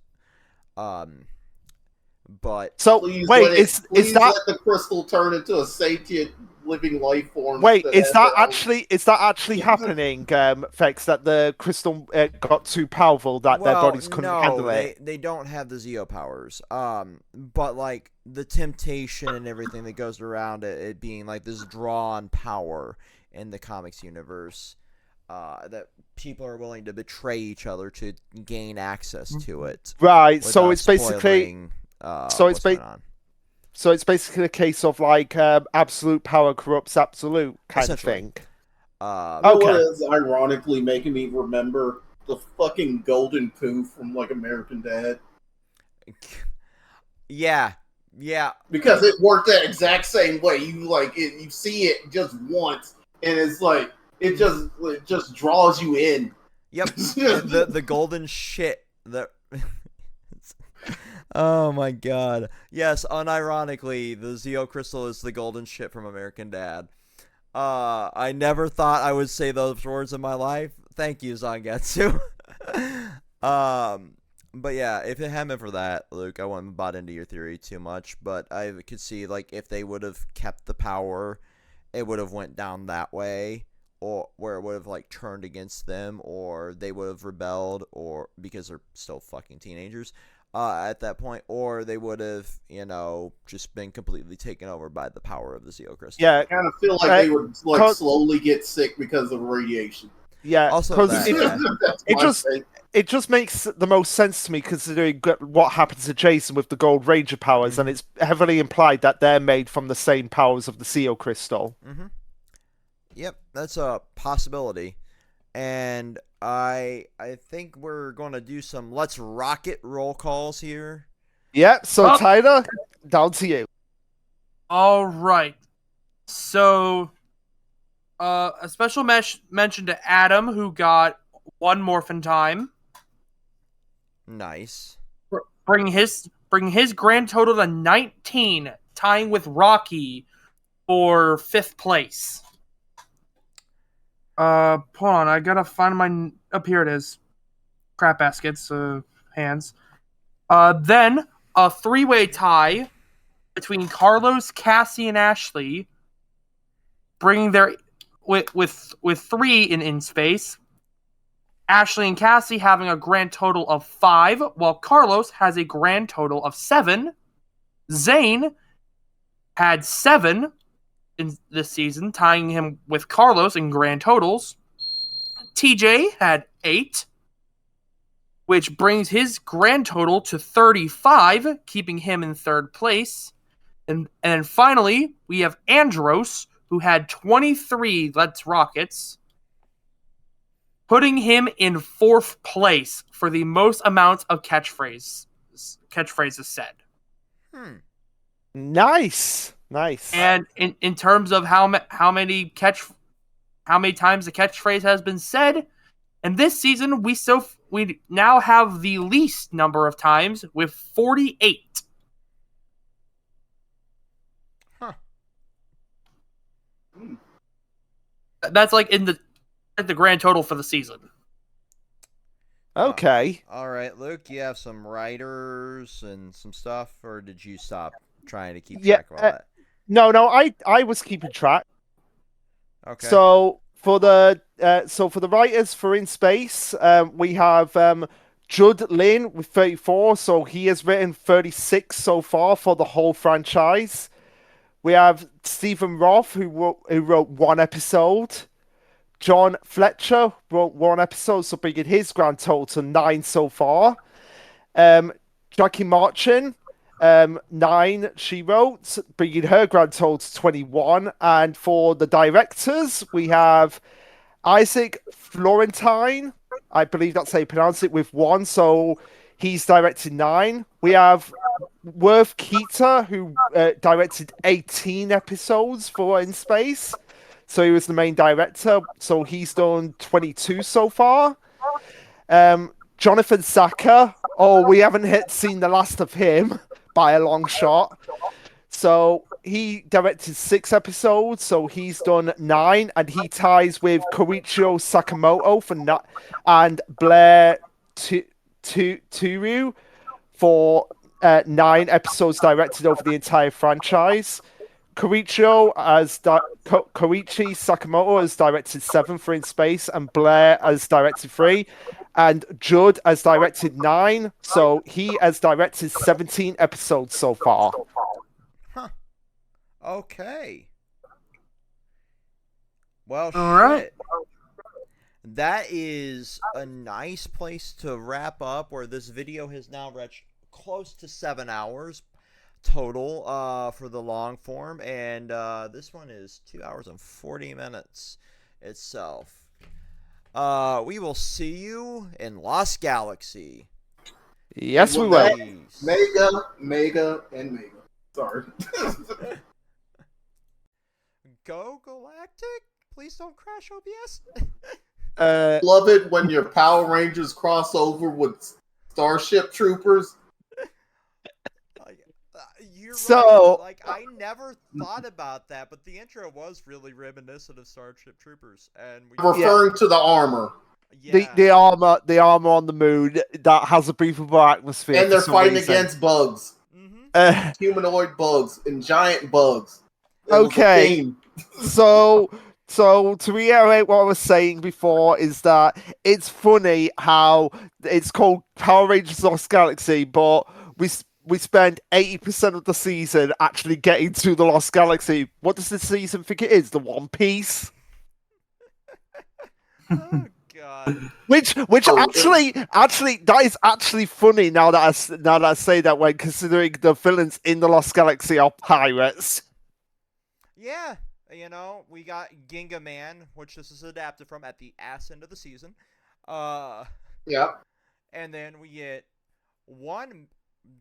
But so please wait, let the crystal turn into a sentient living life form? Wait, is that actually happening, Fex, that the crystal got too powerful that their bodies couldn't handle it? They don't have the Zeo powers. But like the temptation and everything that goes around it being like this drawn power in the comics universe, that people are willing to betray each other to gain access to it. Right. So it's basically So it's basically a case of like absolute power corrupts absolute kind of thing. What is ironically making me remember the fucking golden poo from like American Dad. Yeah. Because it worked that exact same way. You see it just once, and it's like it just draws you in. Yep. the golden shit that. Oh my god. Yes, unironically, the Zeo crystal is the golden shit from American Dad. I never thought I would say those words in my life. Thank you, Zangetsu. But yeah, if it hadn't been for that, Luke, I wouldn't have bought into your theory too much. But I could see, like, if they would have kept the power, it would have went down that way, or where it would have like turned against them, or they would have rebelled, or because they're still fucking teenagers. At that point, or they would have, just been completely taken over by the power of the Zeo crystal. Yeah, I kind of feel like they would slowly get sick because of radiation. Yeah, also it just makes the most sense to me considering what happens to Jason with the Gold Ranger powers, and it's heavily implied that they're made from the same powers of the Zeo crystal. Mm-hmm. Yep, that's a possibility. And I think we're going to do some Let's Rocket roll calls here. Yeah, so Tyler, down to you. All right. So, a special mention to Adam, who got one Morphin time. Nice. Bring his grand total to 19, tying with Rocky for 5th place. Hold on, I gotta find my... Up here it is. Crap baskets, hands. Then, a 3-way tie between Carlos, Cassie, and Ashley, bringing their... With 3 in space. Ashley and Cassie having a grand total of 5, while Carlos has a grand total of 7. Zane had 7 in this season, tying him with Carlos in grand totals. TJ had 8, which brings his grand total to 35, keeping him in 3rd place. And then finally, we have Andros, who had 23 Let's Rockets, putting him in 4th place for the most amount of catchphrases said. Nice. And in terms of how many times the catchphrase has been said, and this season we now have the least number of times with 48. Huh. That's like in the grand total for the season. Okay. All right, Luke, you have some writers and some stuff, or did you stop trying to keep track of all that. No, I was keeping track. Okay. So for the writers for In Space, we have Judd Lin with 34. So he has written 36 so far for the whole franchise. We have Stephen Roth who wrote one episode. John Fletcher wrote one episode, so bringing his grand total to 9 so far. Jackie Marchin, 9 she wrote, bringing her grand total to 21. And for the directors, we have Isaac Florentine, I believe that's how you pronounce it, with 1, so he's directed 9. We have Worth Keeter, who directed 18 episodes for In Space. So he was the main director. So he's done 22 so far. Jonathan Saka. Oh, we haven't seen the last of him by a long shot. So he directed 6 episodes. So he's done 9, and he ties with Koichiro Sakamoto and Blair Turu for 9 episodes directed over the entire franchise. Koichi Sakamoto has directed 7 for In Space, and Blair has directed 3, and Judd has directed 9, so he has directed 17 episodes so far. Huh. Okay. Well, all right. That is a nice place to wrap up, where this video has now reached close to 7 hours total for the long form, and this one is 2 hours and 40 minutes itself. We will see you in Lost Galaxy. Yes, we will. Mega, and Mega. Sorry. Go Galactic! Please don't crash OBS. Love it when your Power Rangers cross over with Starship Troopers. You're So, right. Like, I never thought about that, but the intro was really reminiscent of Starship Troopers, and referring to the armor. Yeah. the armor on the moon that has a breathable atmosphere, and they're fighting against bugs, humanoid bugs and giant bugs. Okay, so to reiterate what I was saying before, is that it's funny how it's called Power Rangers Lost Galaxy, but we spend 80% of the season actually getting to the Lost Galaxy. What does the season think it is? The One Piece? Oh God. Which actually that is actually funny now that I say that, when considering the villains in the Lost Galaxy are pirates. Yeah, you know, we got Ginga Man, which this is adapted from at the ass end of the season. Yeah. And then we get one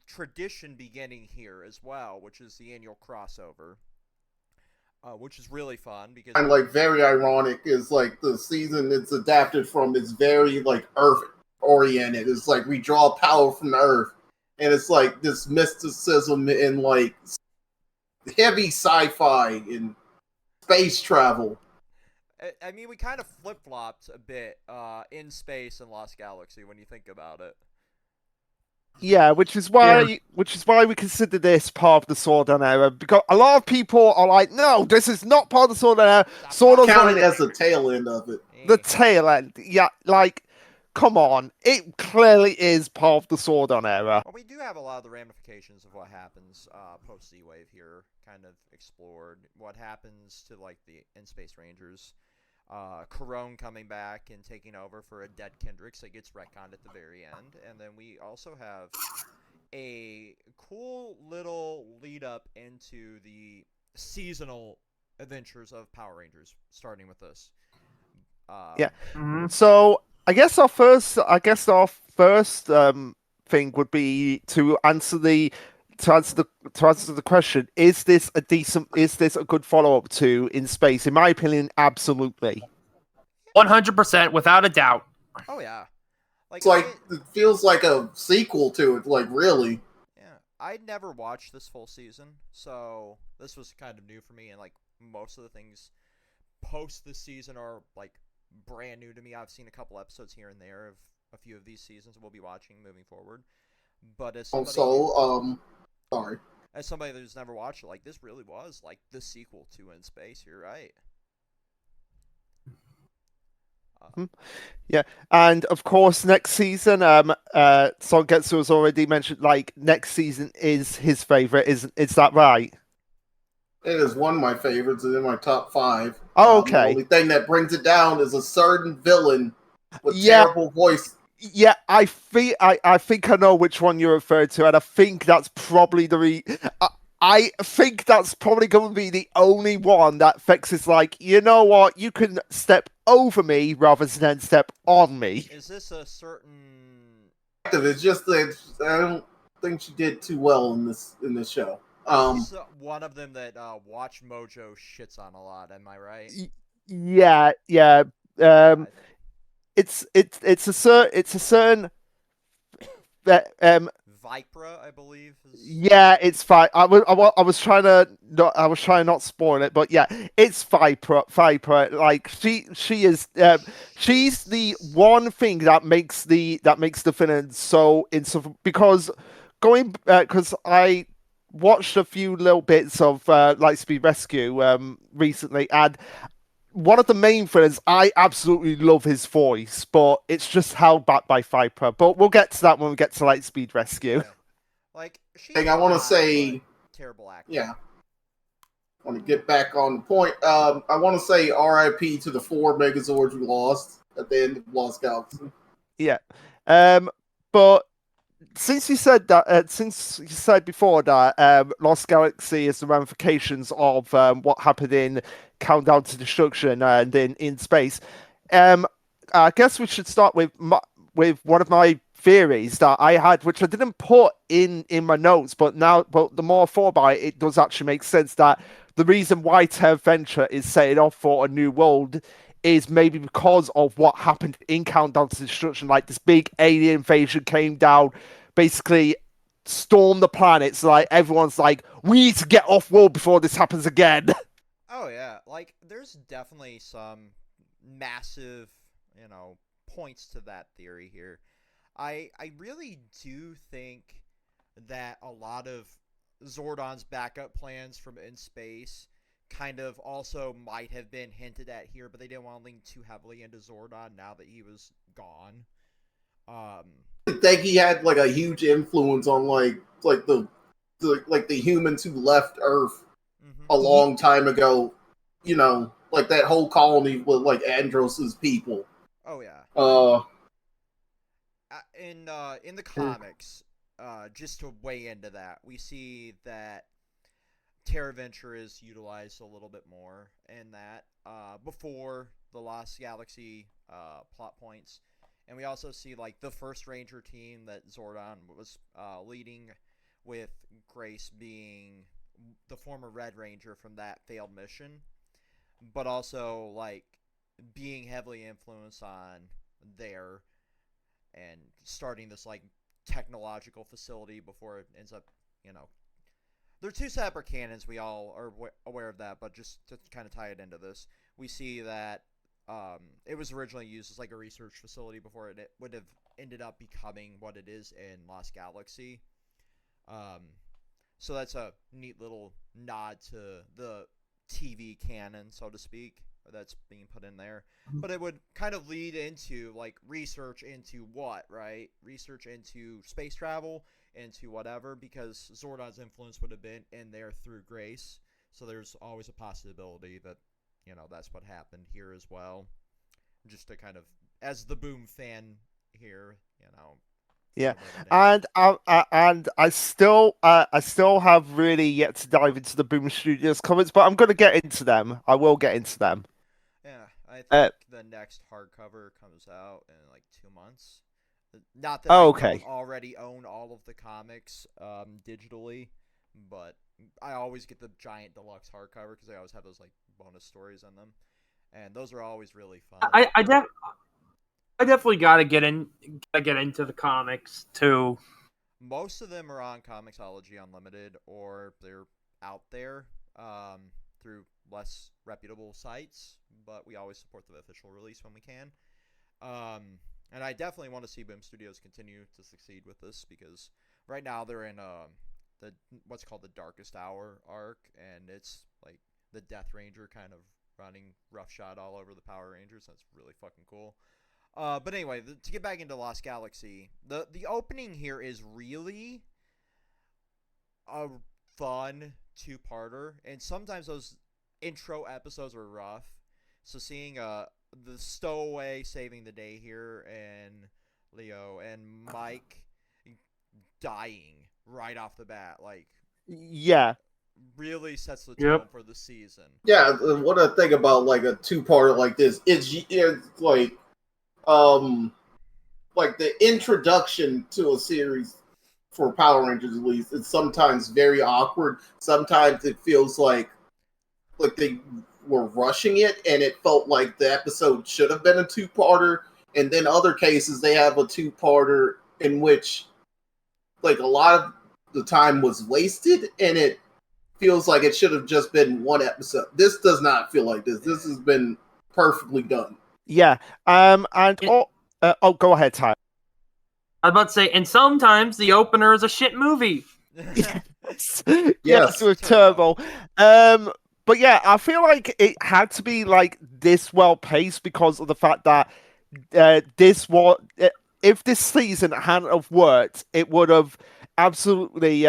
tradition beginning here as well, which is the annual crossover, which is really fun because, and like very ironic, is like the season it's adapted from is very like Earth oriented. It's like we draw power from the Earth, and it's like this mysticism and like heavy sci-fi and space travel. I mean, we kind of flip-flopped a bit In Space and Lost Galaxy when you think about it. Yeah, which is why we consider this part of the Zordon era, because a lot of people are like, no, this is not part of the Zordon era. Zordon's count it as the tail end of it. The tail end, yeah, like, come on, it clearly is part of the Zordon era. Well, we do have a lot of the ramifications of what happens post Z-Wave here, kind of explored. What happens to like the In Space Rangers. Corone coming back and taking over for a dead Kendricks that gets retconned at the very end. And then we also have a cool little lead up into the seasonal adventures of Power Rangers, starting with this. Yeah. So I guess our first thing would be to answer the question: is this a good follow-up to In Space? In my opinion, absolutely. 100%, without a doubt. Oh yeah, it's like it feels like a sequel to it. Like, really. Yeah, I'd never watched this full season, so this was kind of new for me. And like most of the things post this season are like brand new to me. I've seen a couple episodes here and there of a few of these seasons we'll be watching moving forward. But as somebody sorry. as somebody who's never watched it, like, this really was like the sequel to In Space. You're right. Yeah, and of course, next season, Songetsu has already mentioned, like, next season is his favorite. Is that right? It is one of my favorites. It's in my top 5. Oh, The okay. only thing that brings it down is a certain villain with Yeah. terrible voice. Yeah, I think I know which one you referred to, and I think that's probably I think that's probably going to be the only one that Fex is like, you know what, you can step over me rather than step on me. Is this a certain? It's just that I don't think she did too well in this show. Is this one of them that Watch Mojo shits on a lot? Am I right? Yeah. It's a certain that Vipra, I believe. Yeah, it's fine. I was trying to not spoil it, but yeah, it's Viper. Like, she is she's the one thing that makes the villain so insufferable, because because I watched a few little bits of Lightspeed Rescue recently, and one of the main villains, I absolutely love his voice, but it's just held back by Viper. But we'll get to that when we get to Lightspeed Rescue. Yeah. Like, I want to say, terrible actor. Yeah. I want to get back on the point. I want to say RIP to the 4 Megazords we lost at the end of Lost Galaxy. Yeah. But since you said that, since you said before that Lost Galaxy is the ramifications of what happened in Countdown to Destruction and in space, I guess we should start with one of my theories that I had, which I didn't put in my notes, but the more I thought about it, it does actually make sense that the reason why Terra Venture is setting off for a new world is maybe because of what happened in Countdown to Destruction. Like, this big alien invasion came down, basically stormed the planet. So, like, everyone's like, we need to get off world before this happens again. Oh yeah, like, there's definitely some massive, points to that theory here. I really do think that a lot of Zordon's backup plans from In Space kind of also might have been hinted at here, but they didn't want to lean too heavily into Zordon now that he was gone. I think he had like a huge influence on like the humans who left Earth a long time ago. Like that whole colony with like Andros's people. Oh yeah. In the comics, just to weigh into that, we see that Terra Venture is utilized a little bit more in that before the Lost Galaxy plot points, and we also see like the first Ranger team that Zordon was leading, with Grace being the former Red Ranger from that failed mission, but also like being heavily influenced on there and starting this like technological facility before it ends up, they're two separate canons. We all are aware of that, but just to kind of tie it into this, we see that it was originally used as like a research facility before it would have ended up becoming what it is in Lost Galaxy. So that's a neat little nod to the TV canon, so to speak, that's being put in there. But it would kind of lead into like research into what, right? Research into space travel, into whatever, because Zordon's influence would have been in there through Grace. So there's always a possibility that, that's what happened here as well. Just to kind of, as the Boom fan here, Yeah, and I still have really yet to dive into the Boom Studios comments, but I'm going to get into them. I will get into them. Yeah, I think the next hardcover comes out in like 2 months. Not that I don't already own all of the comics digitally, but I always get the giant deluxe hardcover because they always have those like bonus stories in them, and those are always really fun. I definitely gotta get into the comics too. Most of them are on Comixology Unlimited, or they're out there through less reputable sites, but we always support the official release when we can. And I definitely want to see Boom Studios continue to succeed with this, because right now they're in what's called the Darkest Hour arc, and it's like the Death Ranger kind of running roughshod all over the Power Rangers. That's really fucking cool. But anyway, to get back into Lost Galaxy, the opening here is really a fun two-parter, and sometimes those intro episodes are rough. So seeing the stowaway saving the day here, and Leo and Mike dying right off the bat, like really sets the tone for the season. Yeah, what I think about like a two-parter like this, it's like the introduction to a series for Power Rangers, at least, it's sometimes very awkward. Sometimes it feels like they were rushing it, and it felt like the episode should have been a two-parter. And then other cases, they have a two-parter in which, like, a lot of the time was wasted, and it feels like it should have just been one episode. This does not feel like this. This has been perfectly done. Yeah. Go ahead, Ty. I was about to say, and sometimes the opener is a shit movie. Yes, with Turbo. But yeah, I feel like it had to be like this well paced because of the fact that if this season hadn't have worked, it would have absolutely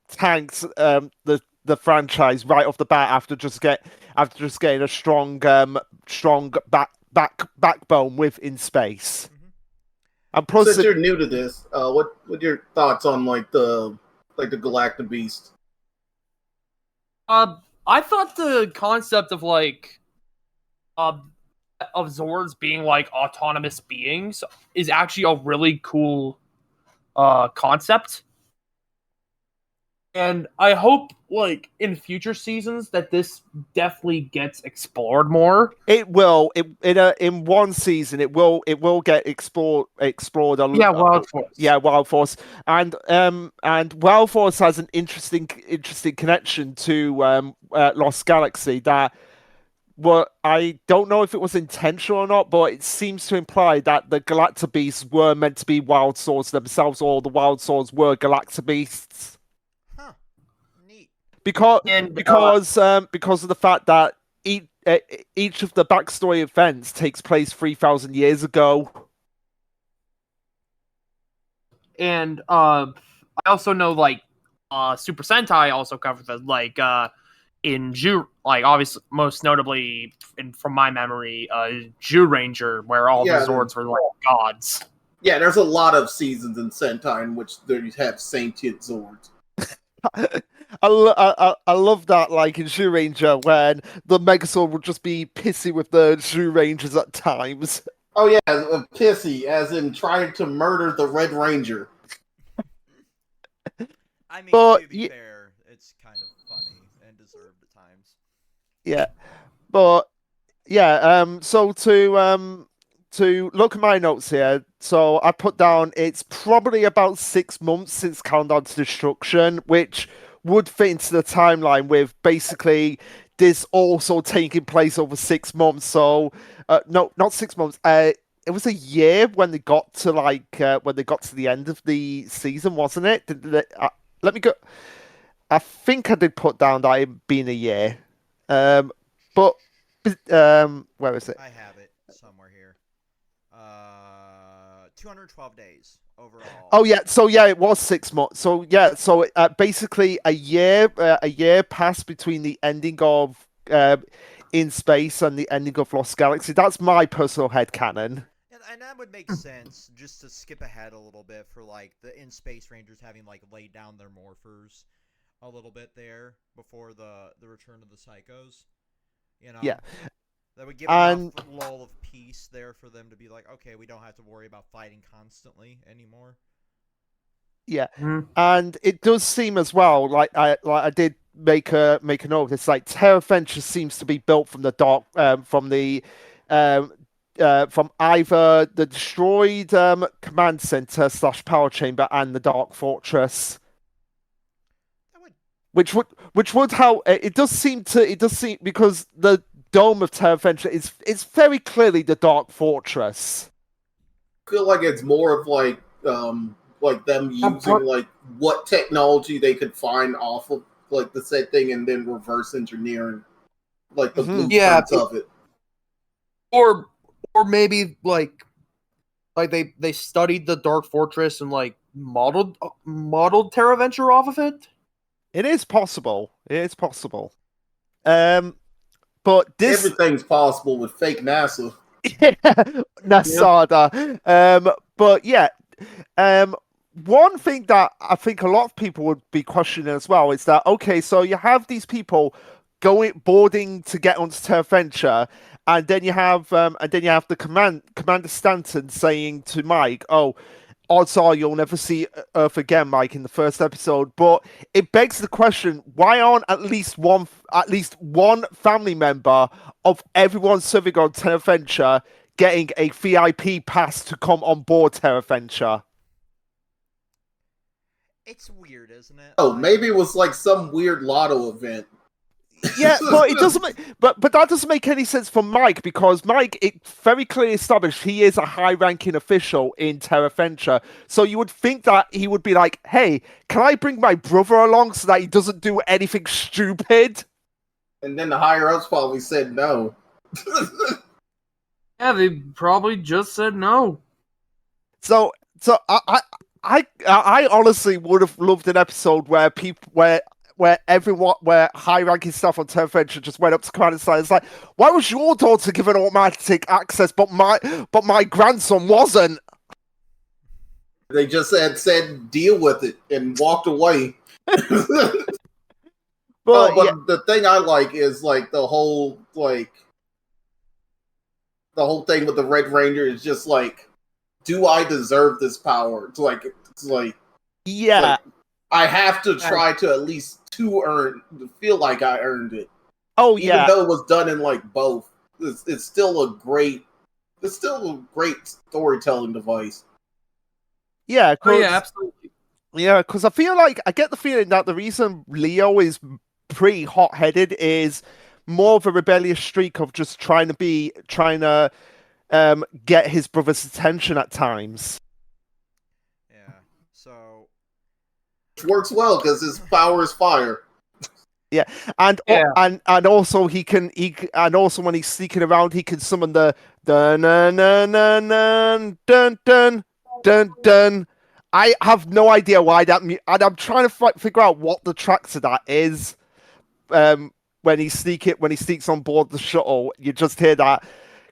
tanked the franchise right off the bat after just getting a strong backbone with In Space. And plus, since you're new to this, what are your thoughts on like the Galactic Beast? I thought the concept of like of Zords being like autonomous beings is actually a really cool concept. And I hope, like, in future seasons that this definitely gets explored more. It will. In one season, it will get explored. Yeah, Wild Force. Yeah, Wild Force, and Wild Force has an interesting connection to Lost Galaxy that. Well, I don't know if it was intentional or not, but it seems to imply that the Galactic Beasts were meant to be Wild Swords themselves, or the Wild Swords were Galactic Beasts. Because of the fact that each of the backstory events takes place 3,000 years ago. And I also know like Super Sentai also covers that, like in Jew, like obviously most notably from my memory, Jew Ranger, where all the Zords were like gods. Yeah, there's a lot of seasons in Sentai in which they have sentient Zords. I love that, like in Zeo Ranger, when the Megazord would just be pissy with the Zeo Rangers at times. Oh yeah, pissy, as in trying to murder the Red Ranger. I mean, to be fair, it's kind of funny and deserved at times. Yeah, but yeah. So to look at my notes here, so I put down it's probably about 6 months since Countdown to Destruction, which would fit into the timeline with basically this also taking place over 6 months. So no, not 6 months. It was a year when they got to the end of the season, wasn't it? Let me go. I think I did put down that it being a year, but where is it? I have it somewhere here. 212 days overall. Oh yeah, so yeah, it was 6 months. So yeah, so basically a year passed between the ending of In Space and the ending of Lost Galaxy. That's my personal headcanon. And that would make sense, just to skip ahead a little bit, for like the In Space Rangers having like laid down their morphers a little bit there before the return of the Psychos. You know? Yeah. That would give enough lull of peace there for them to be like, okay, we don't have to worry about fighting constantly anymore. Yeah, and it does seem as well like I did make a note. It's like Terra Venture seems to be built from the dark from either the destroyed command center / power chamber and the Dark Fortress. Which would how it does seem because the dome of Terra Venture is very clearly the Dark Fortress. I feel like it's more of like like them using like what technology they could find off of like the said thing, and then reverse engineering like the blueprints of it. Or maybe like they studied the Dark Fortress and like modeled TerraVenture off of it. It is possible. But everything's possible with fake NASA. Nasada. But yeah, one thing that I think a lot of people would be questioning as well is that, okay, so you have these people boarding to get onto TerraVenture, and then you have the Commander Stanton saying to Mike, "Oh, odds are you'll never see Earth again, Mike," in the first episode. But it begs the question: why aren't at least one family member of everyone serving on TerraVenture getting a VIP pass to come on board TerraVenture? It's weird, isn't it? Oh, maybe it was like some weird lotto event. Yeah, but it doesn't. But that doesn't make any sense for Mike, because Mike, it very clearly established he is a high-ranking official in TerraVenture. So you would think that he would be like, "Hey, can I bring my brother along so that he doesn't do anything stupid?" And then the higher ups probably said no. Yeah, they probably just said no. So I honestly would have loved an episode where where high-ranking stuff on TerraVenture just went up to Commander Stein. It's like, why was your daughter given automatic access, but my grandson wasn't? They just said deal with it and walked away. But the thing I like is like the whole thing with the Red Ranger is just like, do I deserve this power? It's like yeah. Like, I have to try to at least feel like I earned it. Oh yeah. Even though it was done in like both, it's still a great storytelling device. Yeah. Absolutely. Yeah, because I get the feeling that the reason Leo is pretty hot-headed is more of a rebellious streak of just trying to get his brother's attention at times. Yeah. So. Which works well because his power is fire. Yeah, and also and also when he's sneaking around, he can summon the dun dun dun dun dun dun dun dun. I have no idea why that. And I'm trying to figure out what the track to that is. When he sneaks on board the shuttle, you just hear that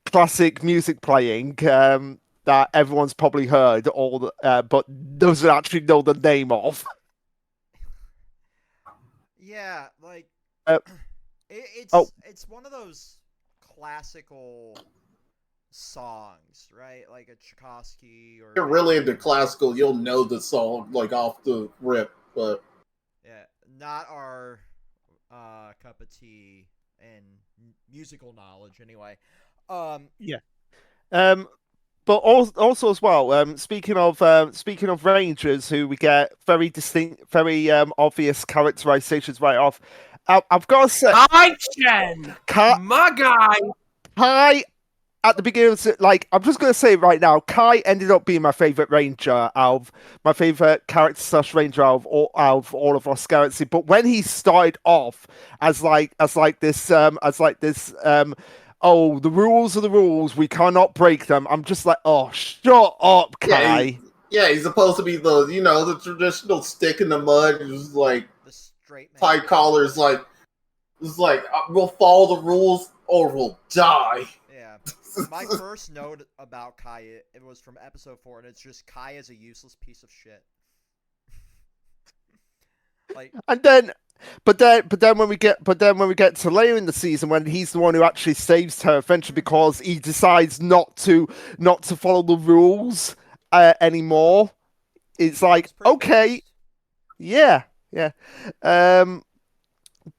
classic music playing that everyone's probably heard, but doesn't actually know the name of. Yeah, like it's one of those classical songs, right? Like a Tchaikovsky or. If you're really into classical, you'll know the song like off the rip, but yeah, not our cup of tea and musical knowledge, anyway. Yeah. But also as well, speaking of Rangers, who we get very distinct, very obvious characterizations right off. I've got to say, my guy, Kai. At the beginning, I'm just going to say right now, Kai ended up being my favorite Ranger my favorite character / Ranger out of all of Lost Galaxy. But when he started off as this, oh, the rules are the rules, we cannot break them. I'm just like, oh, shut up, Kai. Yeah, he's supposed to be the traditional stick in the mud, just like the straight man. Tie collars, we'll follow the rules or we'll die. Yeah. My first note about Kai, it was from episode 4, and it's just Kai is a useless piece of shit. But then when we get to later in the season, when he's the one who actually saves TerraVenture because he decides not to follow the rules anymore, it's like, okay, yeah.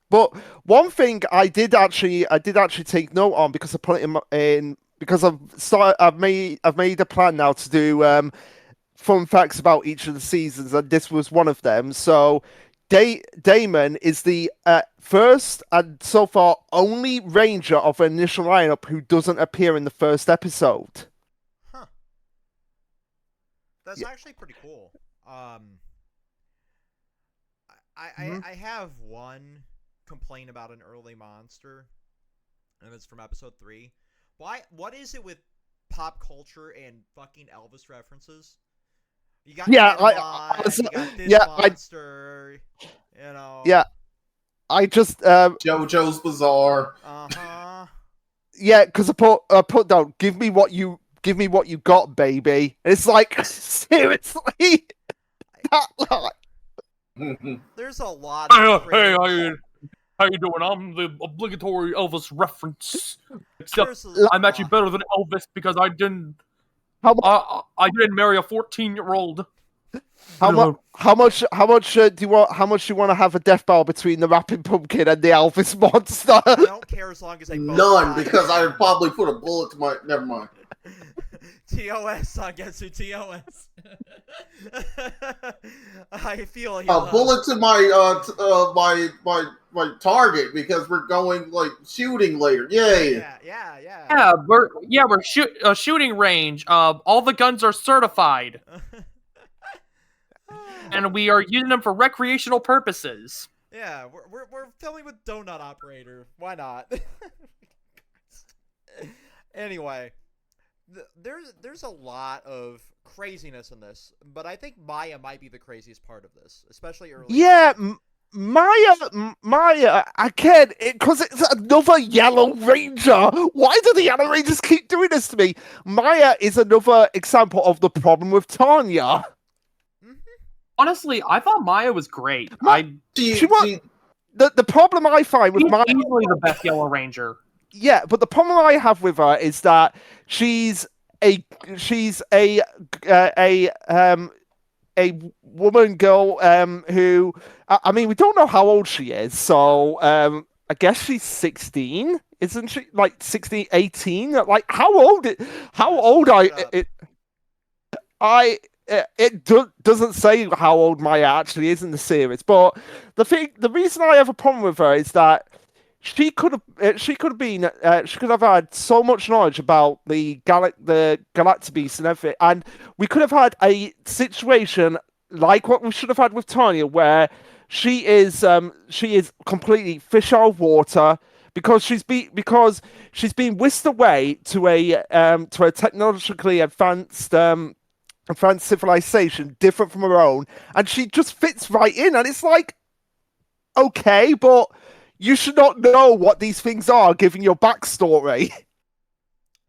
But one thing I did actually take note on, because I put it in because I've made a plan now to do fun facts about each of the seasons, and this was one of them. So Damon is the first and so far only Ranger of an initial lineup who doesn't appear in the first episode. Huh. That's actually pretty cool. I have one complaint about an early monster, and it's from episode 3. What is it with pop culture and fucking Elvis references? You got you got this monster, you know. Yeah, I just JoJo's Bizarre. Yeah, because I put down, give me what you got, baby. And it's like, seriously, that line. There's a lot of how you doing? I'm the obligatory Elvis reference. Except I'm actually better than Elvis because I didn't marry a 14-year-old. How much do you want? How much do you want to have a death battle between the rapping pumpkin and the Elvis monster? I don't care as long as they both none, because I would probably put a bullet to my. Never mind. TOS, Sangetsu, TOS. I feel a bullet to my target because we're going like shooting later. Yay! Yeah, we're shooting range. All the guns are certified. And we are using them for recreational purposes. Yeah, we're filming with Donut Operator. Why not? Anyway, there's a lot of craziness in this, but I think Maya might be the craziest part of this, especially early. Yeah, Maya, again, because it's another Yellow Ranger. Why do the Yellow Rangers keep doing this to me? Maya is another example of the problem with Tanya. Honestly, I thought Maya was great. The problem I find with Maya, easily the best Yellow Ranger. Yeah, but the problem I have with her is that she's a girl who, I mean, we don't know how old she is, so I guess she's 16, isn't she? Like 16, 18? Like how old it doesn't say how old Maya actually is in the series, but the reason I have a problem with her is that she could have had so much knowledge about the Galactic and everything, and we could have had a situation like what we should have had with Tanya, where she is completely fish out of water because she's been whisked away to a technologically advanced civilization different from her own, and she just fits right in, and it's like, okay, but you should not know what these things are, given your backstory. I'm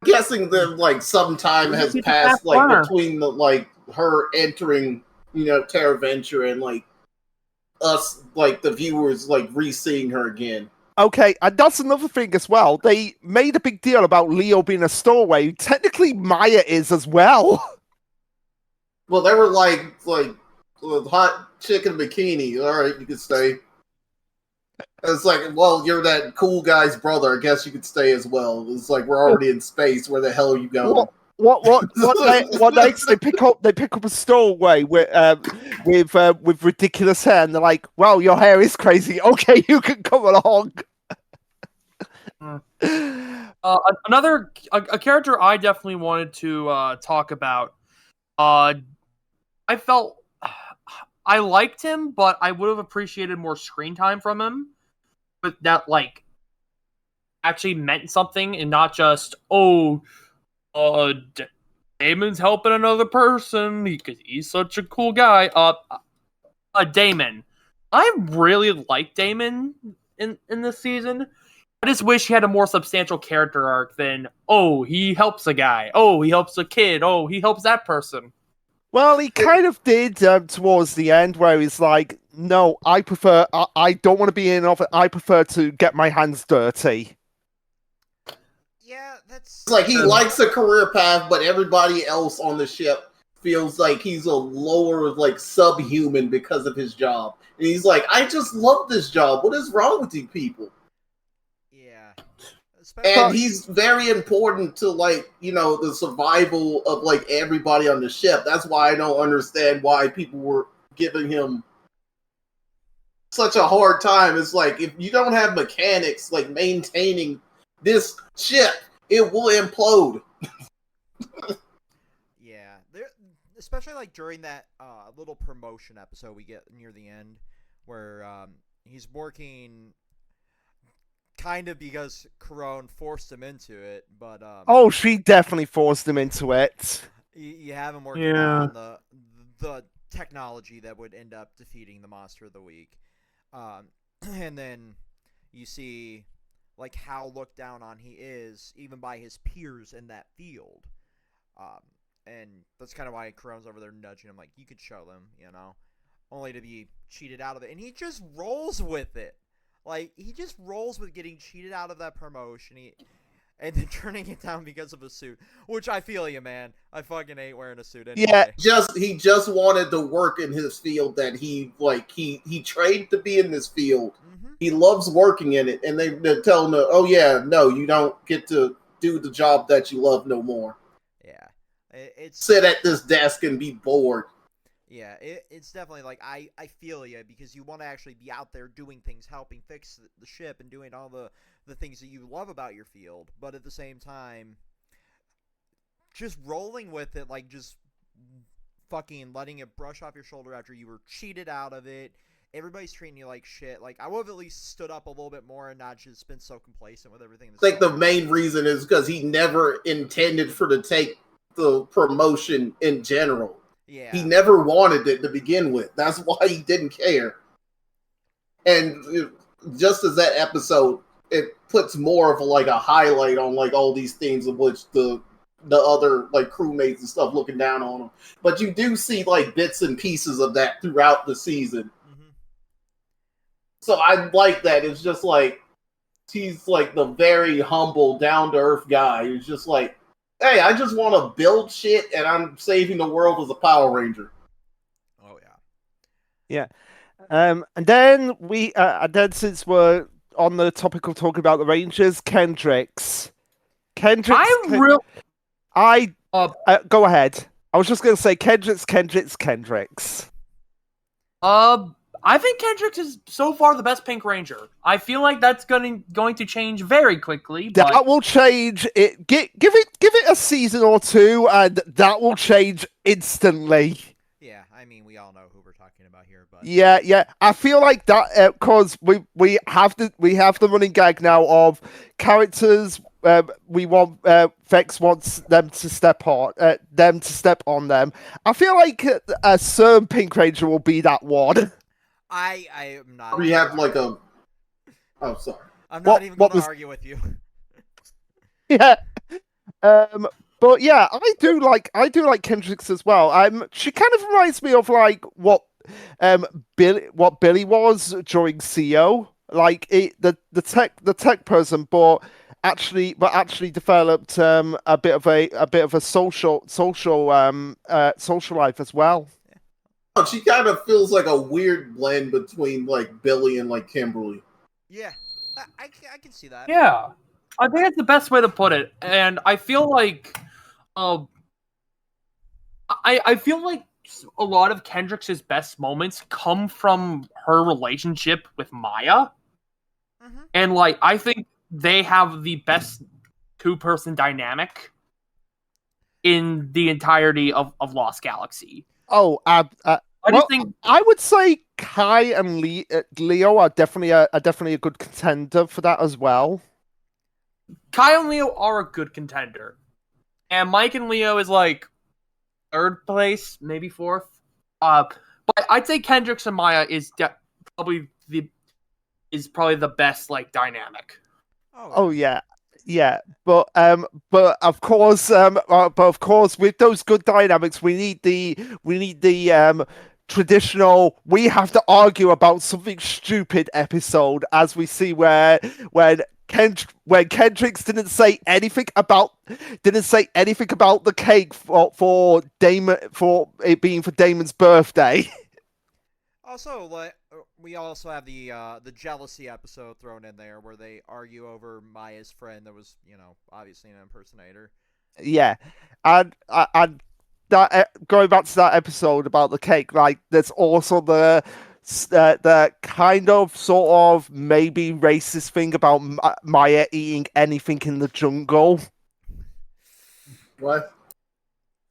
guessing that like some time has passed, like between the her entering, Terra Venture and like us, like the viewers, like re-seeing her again. Okay, and that's another thing as well. They made a big deal about Leo being a stowaway. Technically, Maya is as well. Well, they were like hot chicken bikini. All right, you can stay. It's like, well, you're that cool guy's brother. I guess you could stay as well. It's like we're already in space. Where the hell are you going? What next? They pick up a stowaway with ridiculous hair, and they're like, "Well, your hair is crazy. Okay, you can come along." Another character I definitely wanted to talk about. I felt I liked him, but I would have appreciated more screen time from him. But that actually meant something, and not just Damon's helping another person because he's such a cool guy. Damon, I really like Damon in this season. I just wish he had a more substantial character arc than he helps a guy, he helps a kid, he helps that person. Well, he kind of did towards the end, where he's like, "No, I don't want to be in office. I prefer to get my hands dirty." Yeah, that's... It's like he likes a career path, but everybody else on the ship feels like he's a lower, like, subhuman because of his job. And he's like, I just love this job. What is wrong with you people? Yeah. And he's very important to, like, the survival of, like, everybody on the ship. That's why I don't understand why people were giving him such a hard time. It's like, if you don't have mechanics, like, maintaining this ship, it will implode. Yeah. especially like during that little promotion episode we get near the end, where he's working kind of because Corone forced him into it, but oh, she definitely forced him into it. You have him working on the technology that would end up defeating the monster of the week, and then you see like how looked down on he is even by his peers in that field, and that's kind of why Corone's over there nudging him like, you could show them, only to be cheated out of it, and he just rolls with it. Like, he just rolls with getting cheated out of that promotion, and then turning it down because of a suit. Which, I feel you, man. I fucking hate wearing a suit anyway. Yeah. He just wanted to work in his field that he trained to be in this field. Mm-hmm. He loves working in it, and they're telling him, oh yeah, no, you don't get to do the job that you love no more. Yeah. It's sit at this desk and be bored. Yeah, it's definitely like, I feel you, because you want to actually be out there doing things, helping fix the ship and doing all the things that you love about your field, but at the same time, just rolling with it, like just fucking letting it brush off your shoulder after you were cheated out of it. Everybody's treating you like shit. Like, I would have at least stood up a little bit more and not just been so complacent with everything. I think the main reason is because he never intended to take the promotion in general. Yeah. He never wanted it to begin with. That's why he didn't care. And just as that episode, it puts more of a highlight on all these things of which the other crewmates and stuff looking down on him. But you do see bits and pieces of that throughout the season. Mm-hmm. So I like that. It's just he's the very humble, down to earth guy who's just hey, I just want to build shit, and I'm saving the world as a Power Ranger. Oh yeah. And then since we're on the topic of talking about the Rangers, Kendricks. Go ahead. I was just going to say Kendricks. I think Kendricks is so far the best Pink Ranger. I feel like that's going to change very quickly. But... That will change. Give it a season or two, and that will change instantly. Yeah, I mean, we all know who we're talking about here, but yeah. I feel like that because we have the running gag now of characters. We want Vex wants them to step on them. I feel like a certain Pink Ranger will be that one. I am not. We have a. Oh, sorry. I'm not even going to argue with you. Yeah. But yeah, I do like Kendricks as well. She kind of reminds me of what Billy was during Zeo, the tech person, but actually developed a bit of a social life as well. She kind of feels like a weird blend between Billy and Kimberly. Yeah, I can see that. Yeah, I think that's the best way to put it, and I feel like, I feel like a lot of Kendricks' best moments come from her relationship with Maya, and I think they have the best two-person dynamic in the entirety of Lost Galaxy. Oh, I would say Kai and Leo are definitely a good contender for that as well. Kai and Leo are a good contender, and Mike and Leo is third place, maybe fourth. But I'd say Kendricks and Maya is probably the best dynamic. Oh yeah. Yeah, but of course, with those good dynamics, we need the traditional. We have to argue about something stupid episode, as we see when Kendricks didn't say anything about the cake for Damon, for it being for Damon's birthday. Also, we also have the jealousy episode thrown in there where they argue over Maya's friend that was, obviously an impersonator. Yeah, and that going back to that episode about the cake, there's also the kind of sort of maybe racist thing about Maya eating anything in the jungle. What?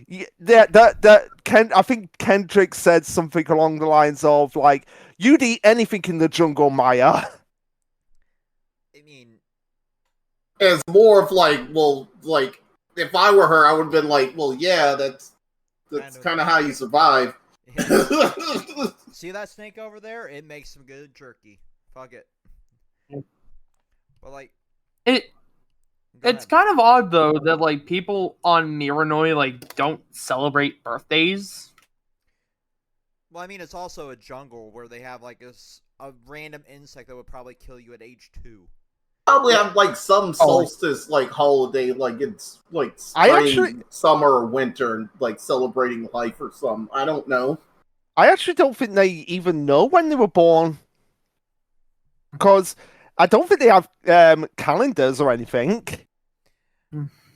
Yeah, I think Kendrick said something along the lines of like, "You'd eat anything in the jungle, Maya." I mean, it's more of like, well, like if I were her, I would have been like, well, yeah, that's kind of how you survive. See that snake over there? It makes some good jerky. Fuck it. But like it's kind of odd though that like people on Miranoi like don't celebrate birthdays. Well, I mean, it's also a jungle where they have like a random insect that would probably kill you at age 2. Probably have like some solstice like holiday, like it's like spring, summer, or winter, like celebrating life or something. I don't know. I actually don't think they even know when they were born, because I don't think they have calendars or anything.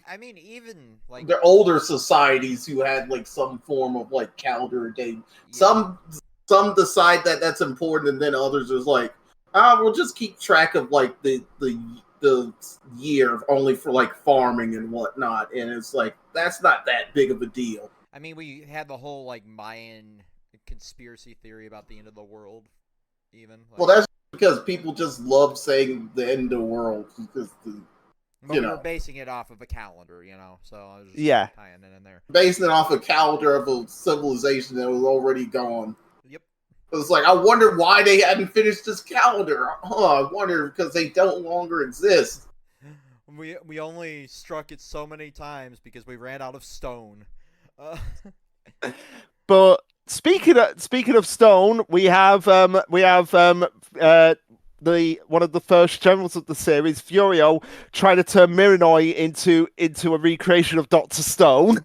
I mean, even like the older societies who had like some form of like calendar date. Yeah. Some decide that that's important, and then others is like, we'll just keep track of like the year only for like farming and whatnot, and it's like that's not that big of a deal. I mean, we had the whole like Mayan conspiracy theory about the end of the world, even. Like, well, that's because people just love saying the end of the world because we were basing it off of a calendar, so I was just tying it in there. Basing it off a calendar of a civilization that was already gone. Yep. It was like, I wonder why they hadn't finished this calendar. I wonder because they don't longer exist. We only struck it so many times because we ran out of stone. But speaking of stone, we have one of the first generals of the series, Furio, trying to turn Miranoi into a recreation of Dr. Stone.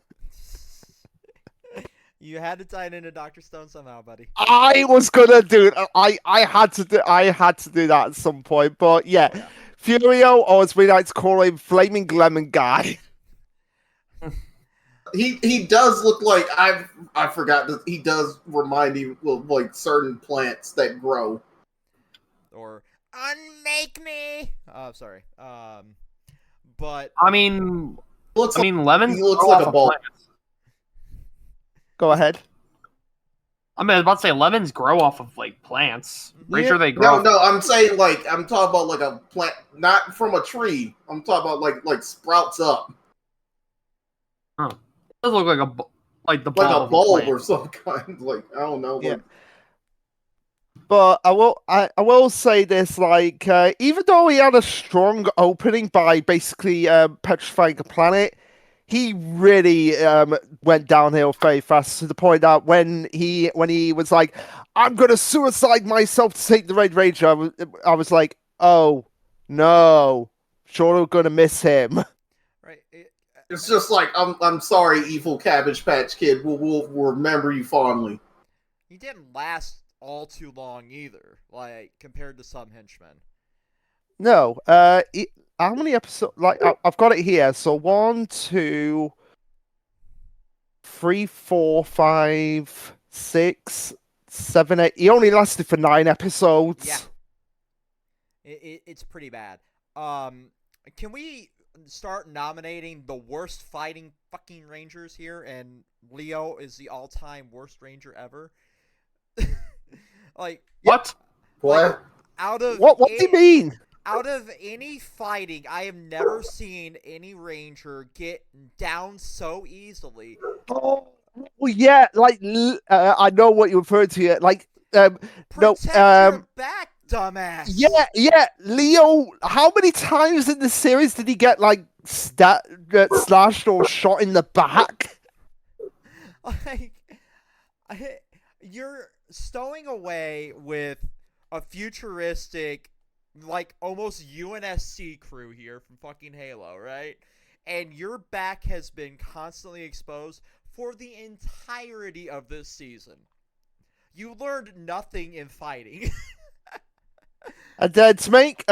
You had to tie it into Dr. Stone somehow, buddy. I was gonna do it. I had to do that at some point. But yeah. Furio, or as we like to call him, Flaming Lemon Guy. He does look like I forgot that he does remind me of like certain plants that grow. Or unmake me. Oh, sorry. But I mean, lemons. He looks like a ball. Go ahead. I was about to say lemons grow off of like plants. Pretty sure they grow. No, I'm saying like I'm talking about like a plant, not from a tree. I'm talking about like sprouts up. Huh. It does look like the like a bulb or some kind. Like I don't know. Yeah. But I will say this, like, even though he had a strong opening by basically petrifying a planet, he really went downhill very fast to the point that when he was like, "I'm gonna suicide myself to take the Red Ranger," I was like, "Oh no, sure we're gonna miss him." Right. It's just like I'm sorry, evil Cabbage Patch Kid. We'll remember you fondly. He didn't last all too long either, like compared to some henchmen. No, how many episodes? Like I've got it here. So 1, 2, 3, 4, 5, 6, 7, 8. He only lasted for 9 episodes. Yeah, it's pretty bad. Can we start nominating the worst fighting fucking Rangers here? And Leo is the all-time worst Ranger ever. Like what? Like, what do you mean? Out of any fighting, I have never seen any Ranger get down so easily. Oh, well, yeah, like I know what you referred to here. Like, Protect your back, dumbass. Yeah. Leo, how many times in the series did he get like slashed or shot in the back? Like, you're stowing away with a futuristic, like almost UNSC crew here from fucking Halo, right? And your back has been constantly exposed for the entirety of this season. You learned nothing in fighting. And then to make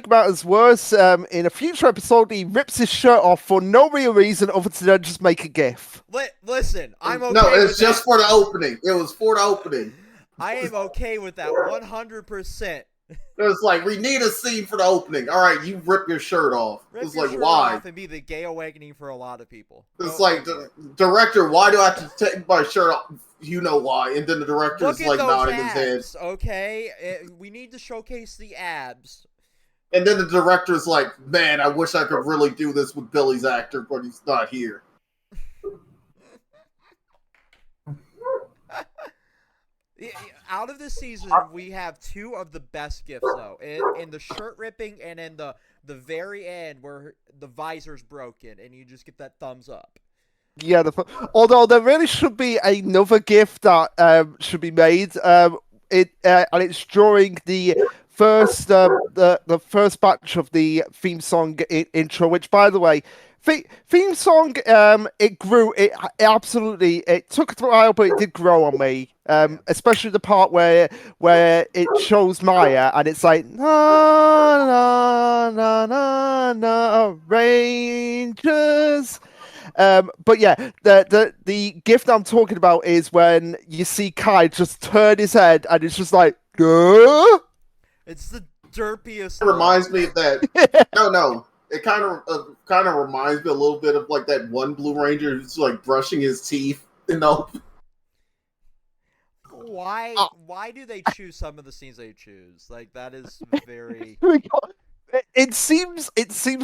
matters worse, in a future episode, he rips his shirt off for no real reason other than just make a gif. Listen, I'm okay. No, it's with just that. For the opening. It was for the opening. I am okay with that 100%. It's like, we need a scene for the opening. All right, you rip your shirt off. It's like, shirt why? off and be the gay awakening for a lot of people. It's like, director, why do I have to take my shirt off? You know why. And then the director's like nodding his head. Okay, we need to showcase the abs. And then the director's like, man, I wish I could really do this with Billy's actor, but he's not here. Out of this season, we have two of the best gifts, though. In the shirt ripping and in the very end where the visor's broken and you just get that thumbs up. Yeah, although there really should be another gift that should be made. And it's during the first the first batch of the theme song intro, which, by the way, theme song, it grew. It absolutely. It took a while, but it did grow on me. Especially the part where it shows Maya and it's like na na na na na Rangers. But yeah, the gift I'm talking about is when you see Kai just turn his head and it's just like, duh? It's the derpiest. It reminds me of that. No. It kind of reminds me a little bit of like that one Blue Ranger who's like brushing his teeth. Why do they choose some of the scenes they choose? Like, that is very. It seems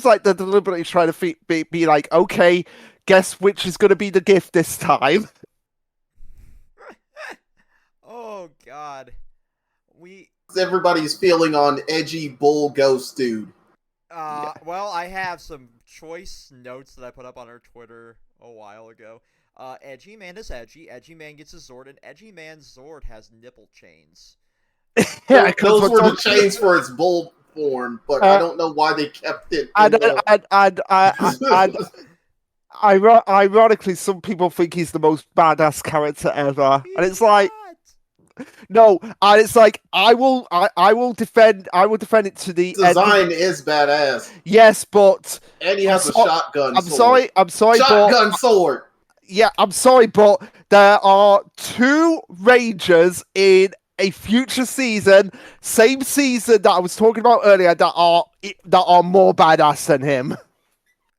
like they're deliberately trying to be like, okay, guess which is going to be the gift this time. Oh God, everybody's feeling on edgy bull ghost dude. Yeah. Well, I have some choice notes that I put up on our Twitter a while ago. Edgy man is edgy. Edgy man gets a Zord, and edgy man's Zord has nipple chains. Yeah, those were the chains for its bull form, but I don't know why they kept it. Ironically, some people think he's the most badass character ever, and it's like. No, and it's like I will defend it to the design is badass. Yes, but and he has a shotgun. I'm sorry, shotgun sword. Yeah, I'm sorry, but there are two Rangers in a future season, same season that I was talking about earlier, that are more badass than him.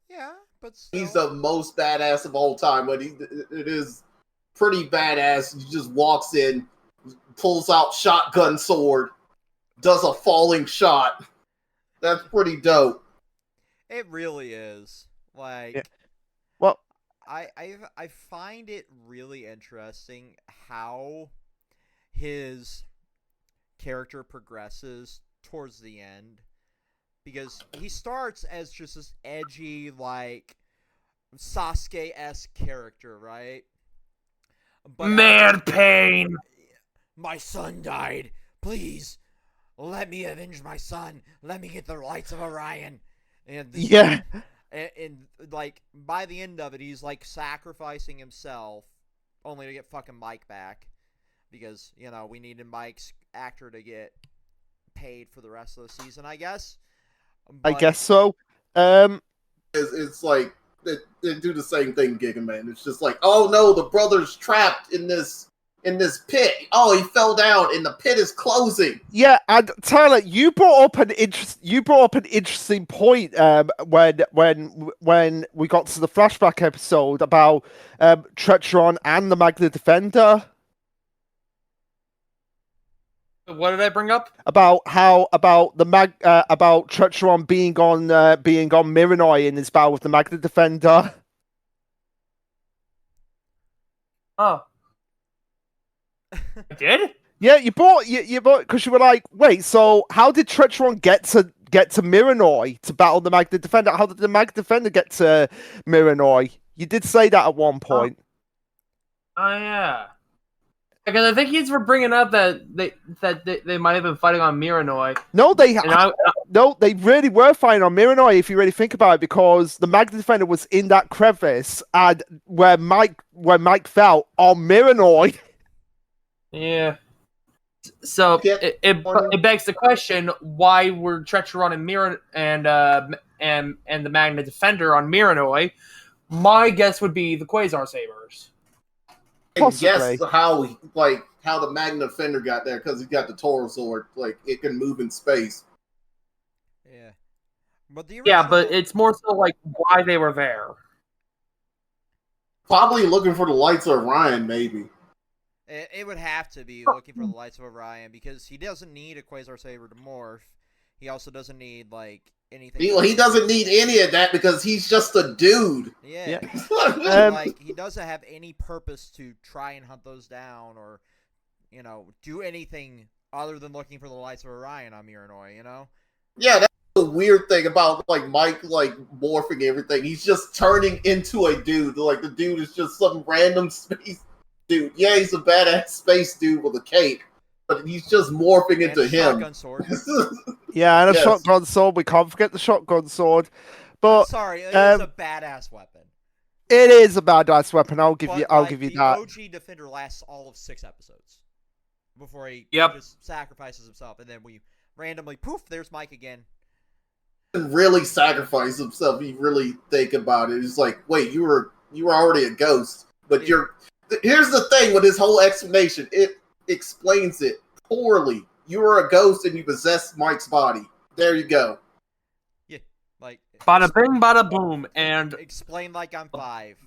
Yeah, but still. He's the most badass of all time. But it is pretty badass. He just walks in, pulls out shotgun sword, does a falling shot. That's pretty dope. It really is. Like, yeah. Well, I find it really interesting how his character progresses towards the end, because he starts as just this edgy, like, Sasuke-esque character, right? But man pain. My son died. Please, let me avenge my son. Let me get the lights of Orion. And yeah. And like, by the end of it, he's like sacrificing himself only to get fucking Mike back, because, you know, we needed Mike's actor to get paid for the rest of the season, I guess. But I guess so. It's like they do the same thing, Giga Man. It's just like, oh no, the brother's trapped in this pit. Oh, he fell down, and the pit is closing. Yeah, and Tyler, you brought up an interesting point when we got to the flashback episode about Tretron and the Magna Defender. What did I bring up? About Tretron being on Miranoi in his battle with the Magna Defender. Oh. I did? Yeah, you bought because you were like, wait, so how did Tretron get to Miranoi to battle the Magna Defender? How did the Magna Defender get to Miranoi? You did say that at one point. Oh yeah. Because I think he's for bringing up that they might have been fighting on Miranoi. No, they really were fighting on Miranoi, if you really think about it, because the Magna Defender was in that crevice and where Mike fell on Miranoi. Yeah. So it begs the question: why were Tretron and and the Magna Defender on Miranoi? My guess would be the Quasar Sabers. And guess how how the Magna Fender got there because he got the Toro sword. Like it can move in space. Yeah, but the original... but it's more so like why they were there. Probably looking for the lights of Orion, maybe. It would have to be looking for the lights of Orion because he doesn't need a Quasar Saber to morph. He also doesn't need like anything. He doesn't need any of that because he's just a dude. Yeah. Like he doesn't have any purpose to try and hunt those down or, do anything other than looking for the lights of Orion on Miranoi. Yeah, that's the weird thing about like Mike like morphing everything. He's just turning into a dude. Like the dude is just some random space dude. Yeah, he's a badass space dude with a cape, but he's just morphing into him. Shotgun sword. Yeah, and a shotgun sword. We can't forget the shotgun sword. But sorry, it is a badass weapon. It is a badass weapon. I'll give you that. The OG Defender lasts all of 6 episodes before he just sacrifices himself, and then we randomly poof. There's Mike again. Really sacrifice himself. You really think about it. It's like, wait, you were already a ghost, but you're. Here's the thing with this whole explanation. It explains it poorly. You were a ghost and you possessed Mike's body. There you go. Yeah, like bada bing, bada boom, and explain like I'm 5.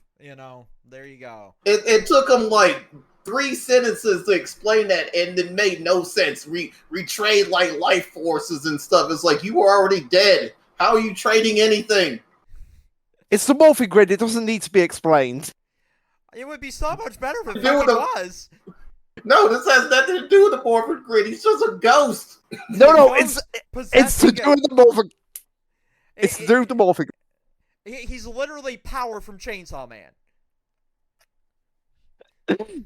There you go. It took him like 3 sentences to explain that, and it made no sense. Retrade like life forces and stuff. It's like you were already dead. How are you trading anything? It's the morphing grid. It doesn't need to be explained. It would be so much better if it was. No, this has nothing to do with the morphing grid. He's just a ghost. No, it's to do with the morphing. It's to do with the morphing. He's literally Power from Chainsaw Man.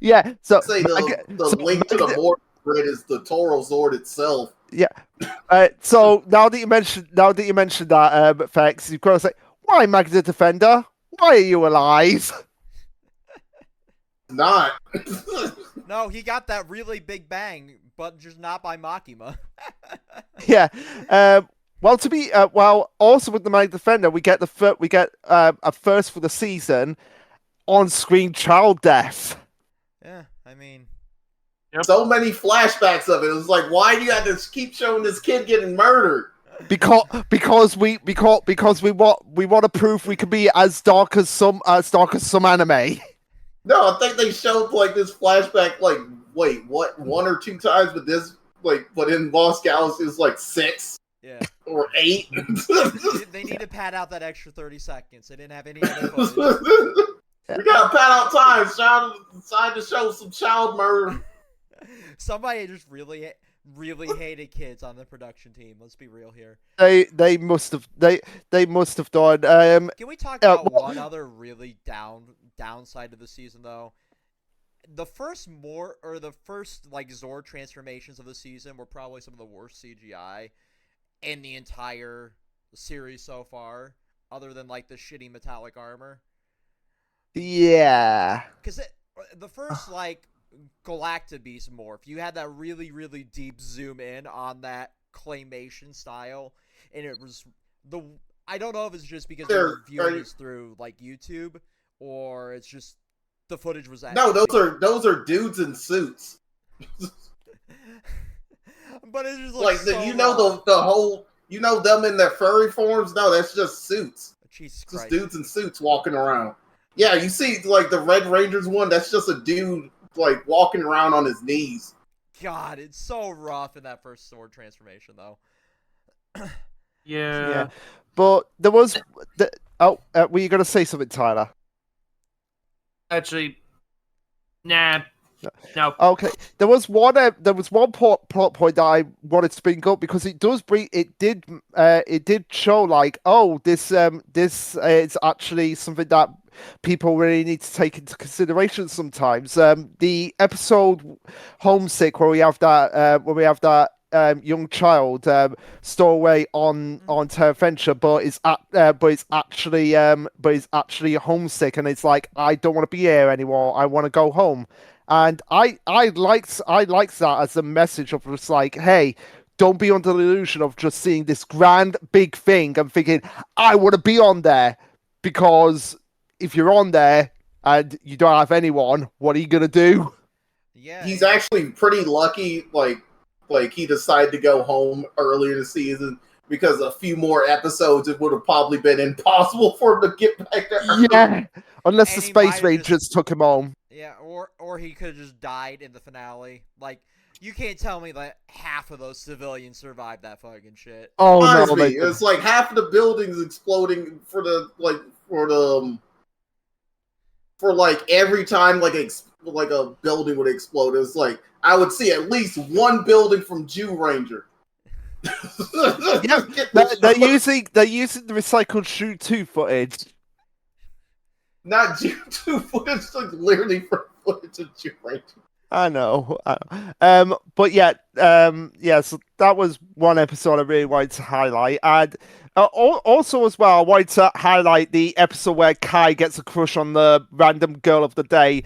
Yeah, so say the link to the morphing grid is the Toro Zord itself. Yeah. So now that you mentioned that, Fex, you've got to say, why Magna Defender? Why are you alive? Not. No, he got that really big bang, but just not by Makima. Yeah. Also with the Magna Defender, we get a first for the season on-screen child death. Yeah, I mean, so many flashbacks of it. It was like, why do you have to keep showing this kid getting murdered? Because we want to prove we can be as dark as some anime. No, I think they showed like this flashback like 1 or 2 times, but this but in Lost Galaxy is like 6. Yeah. Or 8. They need to pad out that extra 30 seconds. They didn't have any other footage. We gotta pad out time. Trying to show some child murder. Somebody just really hated kids on the production team. Let's be real here. They must have done. Can we talk about one other really downside of the season though? The first like Zord transformations of the season were probably some of the worst CGI in the entire series so far, other than like the shitty metallic armor. Yeah. Because the first like Galactabeast morph, you had that really, really deep zoom in on that claymation style, and it was I don't know if it's just because they're viewing this through like YouTube, or it's just the footage was actually... No, those are dudes in suits. But it just like so the whole them in their furry forms. No, that's just suits. Jesus Christ. Just dudes in suits walking around. Yeah, you see like the Red Rangers one. That's just a dude like walking around on his knees. God, it's so rough in that first sword transformation though. Yeah. But there was were you gonna say something, Tyler? Actually, nah. No. Okay. There was one plot point that I wanted to bring up because it did show like, oh, this is actually something that people really need to take into consideration sometimes. The episode Homesick, where we have that young child stowaway on Terra Venture, but is actually homesick, and it's like, I don't want to be here anymore. I want to go home. And I liked that as a message of just like, hey, don't be under the illusion of just seeing this grand big thing and thinking, I want to be on there, because if you're on there and you don't have anyone, what are you gonna do? he's actually pretty lucky. Like he decided to go home earlier in the season because a few more episodes it would have probably been impossible for him to get back to Earth. Yeah, unless the Space Rangers took him home. Yeah, or he could have just died in the finale. Like, you can't tell me that half of those civilians survived that fucking shit. Oh no, it's like half of the buildings exploding for every time like a building would explode. It's like I would see at least one building from Jew Ranger. Yeah, they're using the recycled Shoot 2 footage. Not Jew 2 footage, like literally from footage of Jew Ranger. I know. But yeah, so that was one episode I really wanted to highlight. And also as well, I wanted to highlight the episode where Kai gets a crush on the random girl of the day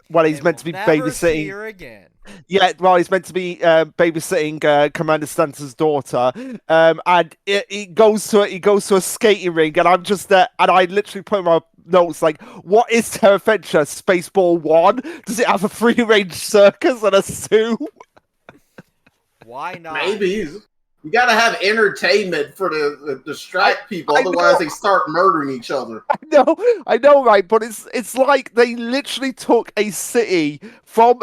when he's meant to be babysitting. See her again. Yeah, well, he's meant to be babysitting Commander Stanton's daughter, and he goes to a skating rink, and I'm just there, and I literally put in my notes like, "What is their adventure? Spaceball 1? Does it have a free-range circus and a zoo?" Why not? Maybe you gotta have entertainment for the distract people, otherwise they start murdering each other. I know, right? But it's like they literally took a city from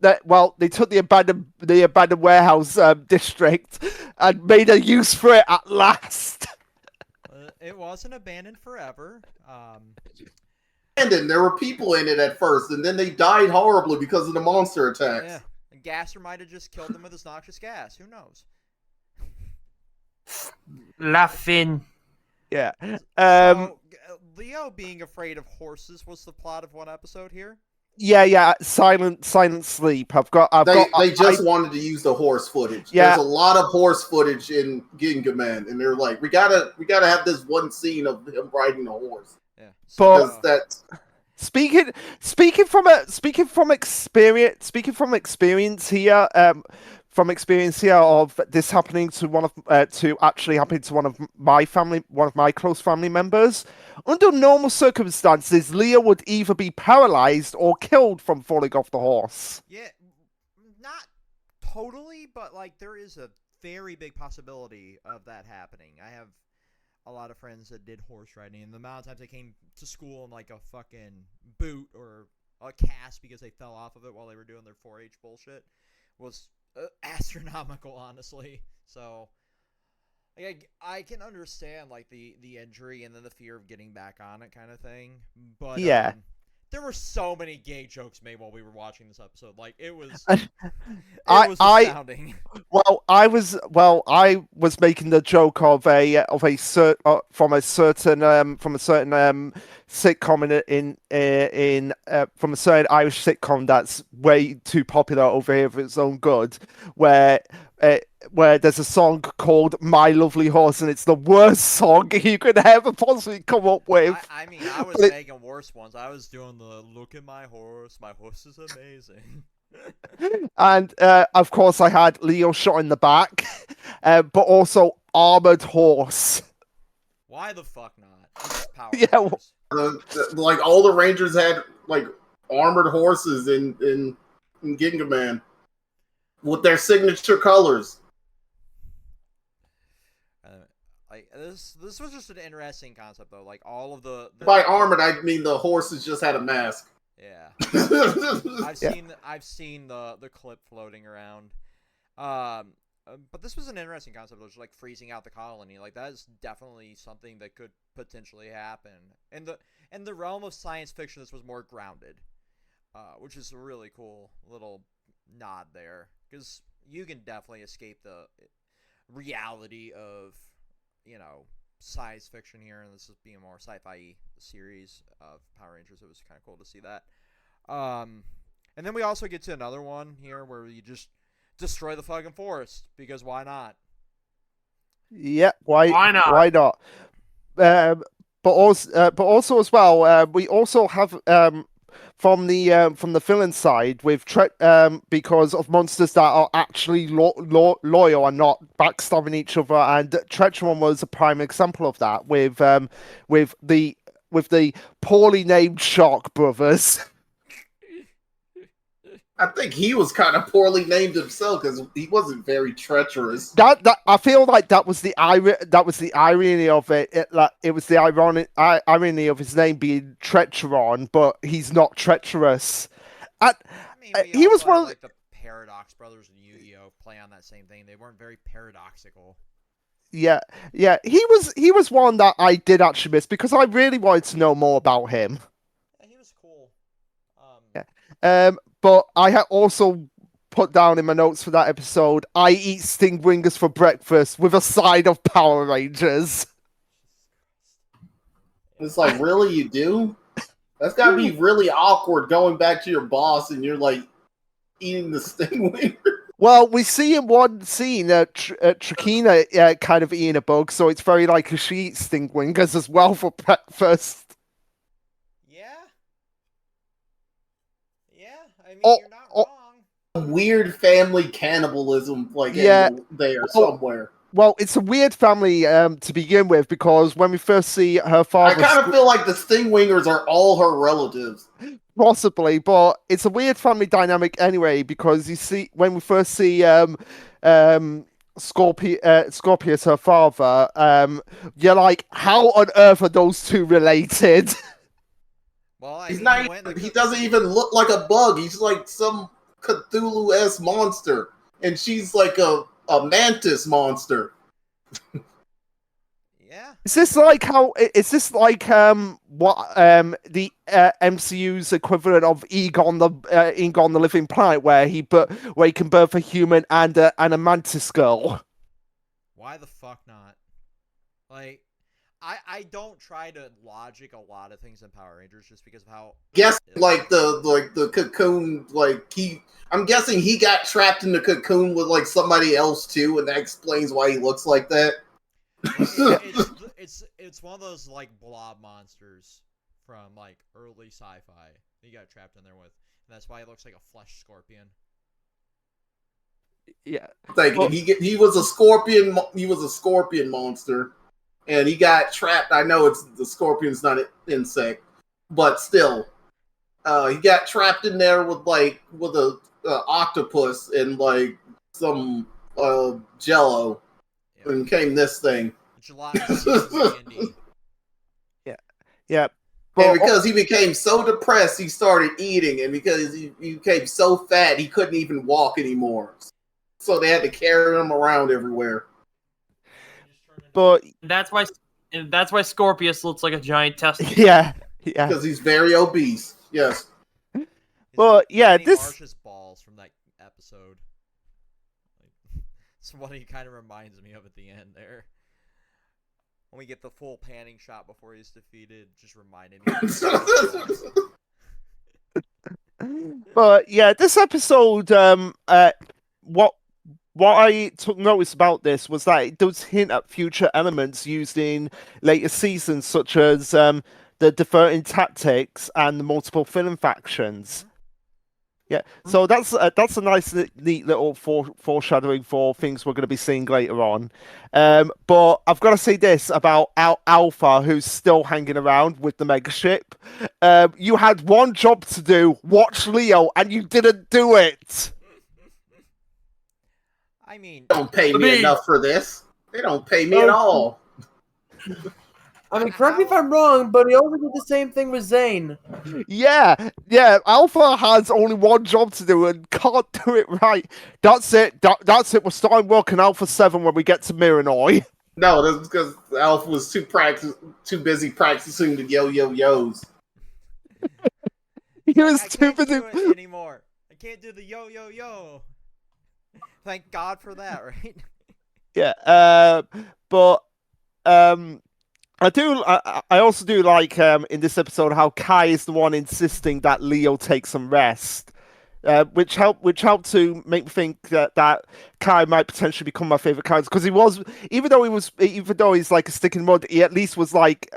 they took the abandoned warehouse district and made a use for it at last. It wasn't abandoned forever. There were people in it at first, and then they died horribly because of the monster attacks. Yeah, and Gasser might have just killed them with his noxious gas. Who knows? Laughing. Yeah. So, Leo being afraid of horses was the plot of one episode here. Yeah. Silent sleep. They just wanted to use the horse footage. Yeah. There's a lot of horse footage in Gingaman, and they're like, we gotta have this one scene of him riding a horse. Yeah. But that's speaking from experience here. From experience here of this happening to one of my close family members. Under normal circumstances, Leo would either be paralyzed or killed from falling off the horse. Yeah, not totally, but like there is a very big possibility of that happening. I have a lot of friends that did horse riding, and the amount of times they came to school in like a fucking boot or a cast because they fell off of it while they were doing their 4-H bullshit was astronomical, honestly. So I can understand like the injury and then the fear of getting back on it kind of thing, but yeah, there were so many gay jokes made while we were watching this episode. Like it was astounding. I was making the joke from a certain sitcom from a certain Irish sitcom that's way too popular over here for its own good, where there's a song called "My Lovely Horse" and it's the worst song you could ever possibly come up with. I mean, I was making worse ones. I was doing the "Look at my horse is amazing." And of course, I had Leo shot in the back, but also armored horse. Why the fuck not? Power like all the Rangers had like armored horses in Gingaman with their signature colors. This was just an interesting concept though. Like all of the by armored, I mean the horses just had a mask. Yeah, I've seen the clip floating around. But this was an interesting concept. It was like freezing out the colony. Like that is definitely something that could potentially happen. In the realm of science fiction, this was more grounded, which is a really cool little nod there. Because you can definitely escape the reality of, science fiction here, and this is being a more sci-fi series of Power Rangers. It was kind of cool to see that. And then we also get to another one here where you just destroy the fucking forest, because why not? Yeah, why not? Why not? But also as well, we also have from the villain side with because of monsters that are actually loyal and not backstabbing each other, and Tretchon was a prime example of that with the poorly named Shark Brothers. I think he was kind of poorly named himself because he wasn't very treacherous. That I feel like that was the irony of it. It was the irony of his name being Treacheron, but he's not treacherous. He was one of like the Paradox brothers in Yu-Gi-Oh! Play on that same thing. They weren't very paradoxical. Yeah. He was one that I did actually miss because I really wanted to know more about him. Yeah, he was cool. But I had also put down in my notes for that episode, I eat stingwingers for breakfast with a side of Power Rangers. It's like, really, you do? That's gotta be really awkward going back to your boss and you're like eating the stingwinger. Well, we see in one scene Trakina kind of eating a bug, so it's very likely she eats stingwingers as well for breakfast. I mean, you're not wrong. Weird family cannibalism, there somewhere. Well, it's a weird family to begin with because when we first see her father, I kind of feel like the stingwingers are all her relatives. Possibly, but it's a weird family dynamic anyway because you see when we first see Scorpius, her father, you're like, how on earth are those two related? Well, he doesn't even look like a bug. He's like some Cthulhu-esque monster, and she's like a mantis monster. Yeah. Is this like what the MCU's equivalent of Egon the Living Planet, where he can birth a human and a mantis girl? Why the fuck not? Like, I don't try to logic a lot of things in Power Rangers just because of how. Guess the cocoon, I'm guessing he got trapped in the cocoon with like somebody else too, and that explains why he looks like that. It's one of those like blob monsters from like early sci-fi he got trapped in there with, and that's why he looks like a flesh scorpion. Yeah, he was a scorpion. He was a scorpion monster, and he got trapped. I know the scorpion's not an insect, but still, he got trapped in there with a octopus and like some jello, and came this thing. Yeah. And because he became so depressed, he started eating, and because he became so fat, he couldn't even walk anymore. So they had to carry him around everywhere. But that's why Scorpius looks like a giant testicle. Yeah. Because he's very obese. Yes. Well, yeah, Marsh's balls from that episode. It's what he kind of reminds me of at the end there. When we get the full panning shot before he's defeated, just reminded me. But yeah, this episode, what I took notice about this was that it does hint at future elements used in later seasons, such as the diverting tactics and the multiple film factions. Yeah, so that's a nice, neat little foreshadowing for things we're going to be seeing later on. But I've got to say this about Alpha, who's still hanging around with the megaship. You had one job to do, watch Leo, and you didn't do it. I mean, they don't pay me enough for this. They don't pay me at all. I mean, correct me if I'm wrong, but he also did the same thing with Zane. Yeah. Alpha has only one job to do and can't do it right. That's it. That's it. We're starting work on Alpha 7 when we get to Miranoi. No, that's because Alpha was too busy practicing the yo-yo-yos. He was too busy. I can't do it anymore. I can't do the yo-yo-yo. Thank God for that, right? Yeah. But I also do like in this episode how Kai is the one insisting that Leo take some rest, which helped to make me think that Kai might potentially become my favorite character because he was, even though he's like a stick in the mud, he at least was like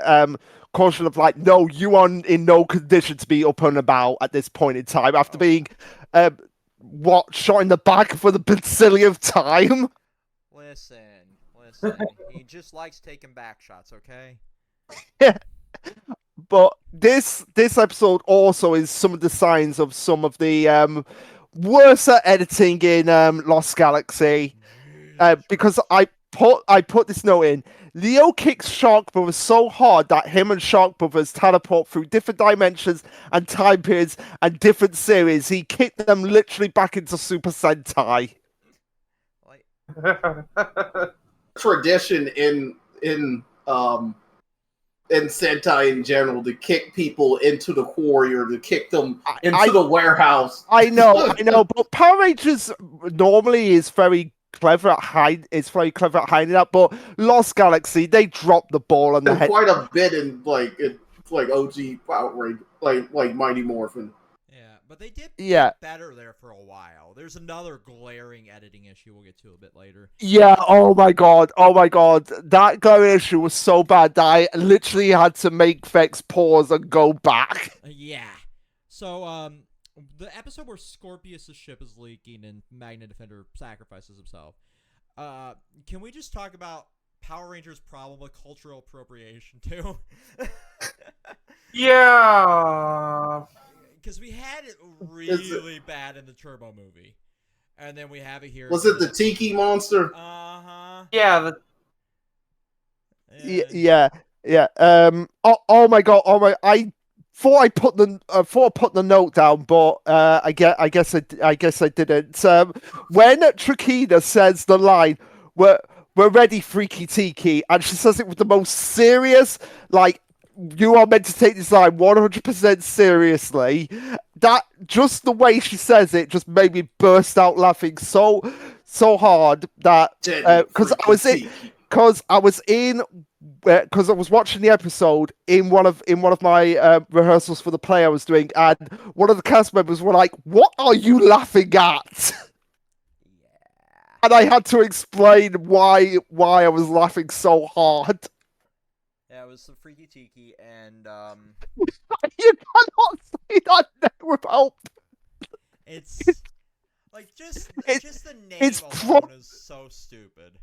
caution of like, no, you are in no condition to be up and about at this point in time after being shot in the back for the bazillionth time. Listen. He just likes taking back shots, okay? Yeah. But this episode also is some of the signs of some of the worse at editing in Lost Galaxy because I put this note in. Leo kicks Shark Brothers so hard that him and Shark Brothers teleport through different dimensions and time periods and different series. He kicked them literally back into Super Sentai. Tradition in Sentai in general to kick people into the quarry or to kick them into the warehouse. I know, but Power Rangers normally is very clever at hiding. It's very clever at hiding that, but Lost Galaxy they dropped the ball on the head quite a bit in OG Power Rangers, like Mighty Morphin. Yeah, but they did get better there for a while. There's another glaring editing issue we'll get to a bit later. Yeah, oh my god. That glaring issue was so bad that I literally had to make Vex pause and go back. Yeah. So, the episode where Scorpius' ship is leaking and Magna Defender sacrifices himself. Can we just talk about Power Rangers' problem with cultural appropriation, too? Yeah. Because we had it really bad in the Turbo movie. And then we have it here. Was it the Tiki Monster? Uh-huh. Yeah. Yeah. Oh my god. I thought I put the note down, but I guess I didn't. When Trakina says the line, "We're ready, Freaky Tiki," and she says it with the most serious, like, you are meant to take this line 100% seriously. That just the way she says it just made me burst out laughing so hard that because I was watching the episode in one of my rehearsals for the play I was doing, and one of the cast members were like, "What are you laughing at?" And I had to explain why I was laughing so hard. Yeah, it was some Freaky Tiki, and you cannot say that name without. It's like just the name alone is so stupid.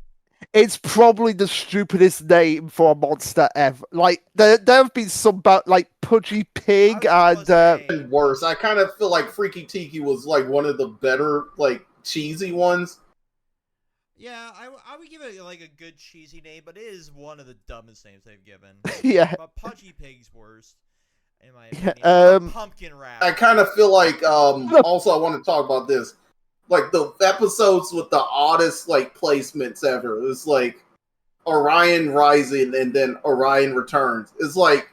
It's probably the stupidest name for a monster ever. Like there have been some about like Pudgy Pig and worse. I kind of feel like Freaky Tiki was like one of the better like cheesy ones. Yeah, I would give it like a good cheesy name, but it is one of the dumbest names they've given. Yeah. But Pudgy Pig's worst, in my opinion. Pumpkin Wrap. I kind of feel like also I want to talk about this. Like the episodes with the oddest like placements ever. It was like Orion Rising and then Orion Returns. It's like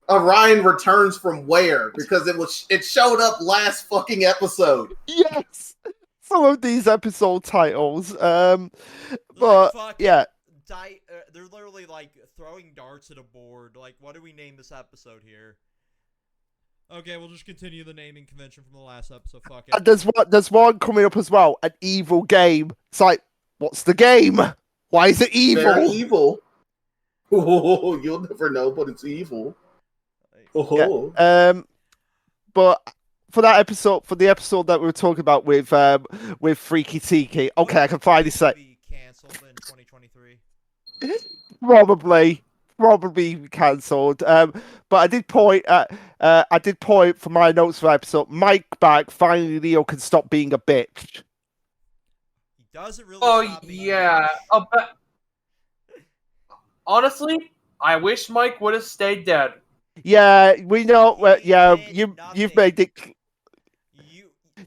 Orion Returns from where? Because it showed up last fucking episode. Yes. Some of these episode titles, but yeah, they're literally like throwing darts at a board. Like, what do we name this episode here? Okay, we'll just continue the naming convention from the last episode. Fuck it. There's one coming up as well. An evil game. It's like, what's the game? Why is it evil? They're evil. Oh, you'll never know, but it's evil. Oh. Yeah. But. For the episode that we were talking about with Freaky Tiki, okay, I can finally say cancelled in 2023. Probably cancelled. But I did point for my notes for the episode. Mike back. Finally, Leo can stop being a bitch. He doesn't really. Oh yeah. Honestly, I wish Mike would have stayed dead. Yeah, we know. You've made it.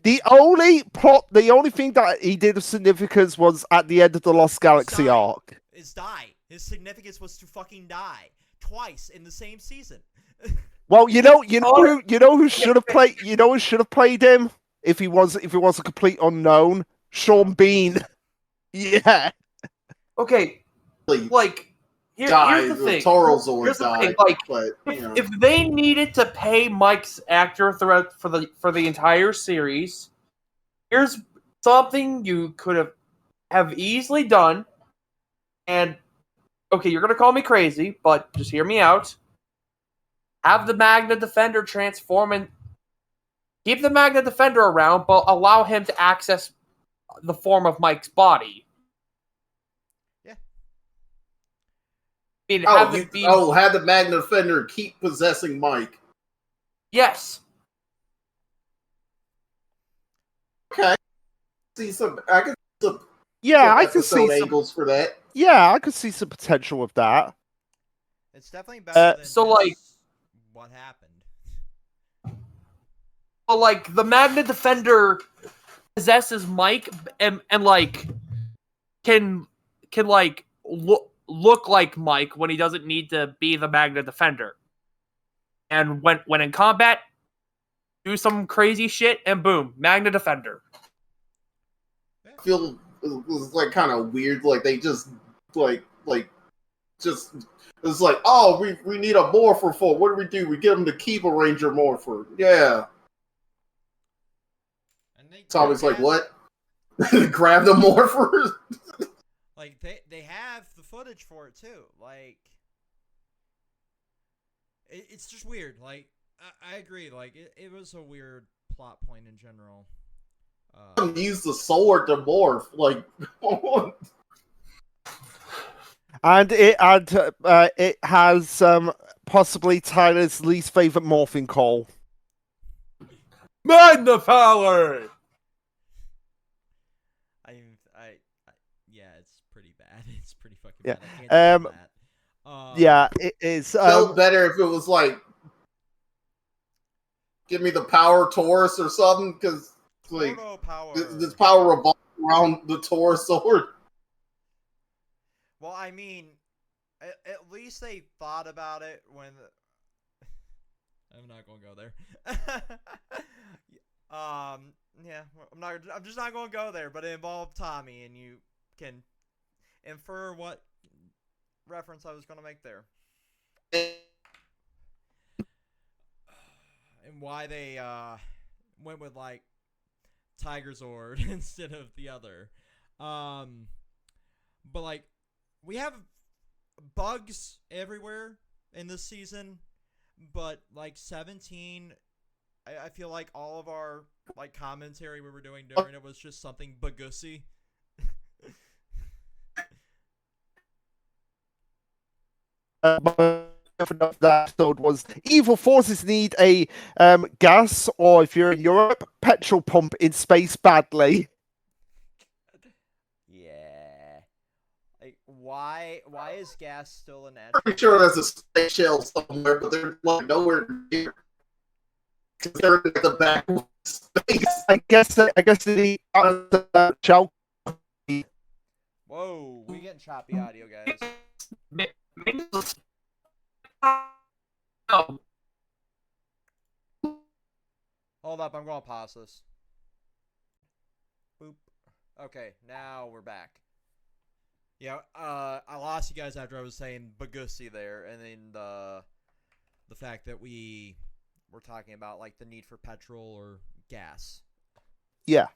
The only thing that he did of significance was at the end of the Lost Galaxy arc. His significance was to fucking die twice in the same season. Well, you know who should have played him if he was a complete unknown. Sean Bean. Yeah. Okay. Like. Here's the thing. Here's the thing. Like, if they needed to pay Mike's actor for the entire series, here's something you could have easily done. And okay, you're gonna call me crazy, but just hear me out. Have the Magna Defender transform and keep the Magna Defender around, but allow him to access the form of Mike's body. Had the Magna Defender keep possessing Mike. Yes. Okay, see some. I can see some. Yeah, I could episode see some angles for that. Yeah, I could see some potential with that. It's definitely better than so, like, what happened. well, like the Magna Defender possesses Mike and like can like look like Mike when he doesn't need to be the Magna Defender. And when in combat, do some crazy shit and boom, Magna Defender. I feel it was like kind of weird. Like they just just it's like, oh, we need a morpher for. What do? We get him to keep a Ranger morpher. Yeah. And Tommy's like, what? Grab the morpher. Like they have the footage for it too. Like it's just weird. Like I agree. Like it was a weird plot point in general. Use the sword to morph. Like, and it has possibly Tyler's least favorite morphing call. Magnifier. Yeah, it's pretty bad. It's pretty fucking Yeah. bad. I can't do that. Yeah, it is. Felt better if it was like, give me the power Taurus or something, because like this power revolves around the Taurus sword. Well, I mean, at least they thought about it when. I'm not gonna go there. Yeah, I'm just not gonna go there. But it involved Tommy, and you can infer what reference I was gonna make there, and why they went with like Tiger Zord instead of the other. But like we have bugs everywhere in this season, but like 17, I feel like all of our like commentary we were doing during it was just something bagussy. That episode was evil forces need a gas, or if you're in Europe, petrol pump in space badly. Yeah. Like why is gas still an I'm pretty sure there's a space shell somewhere, but they're like nowhere near. Because they're at the back of space. I guess the shell. Whoa, we getting choppy audio, guys. Hold up, I'm gonna pause this. Boop. Okay, now we're back. Yeah, I lost you guys after I was saying bagussy there, and then the fact that we were talking about like the need for petrol or gas. Yeah.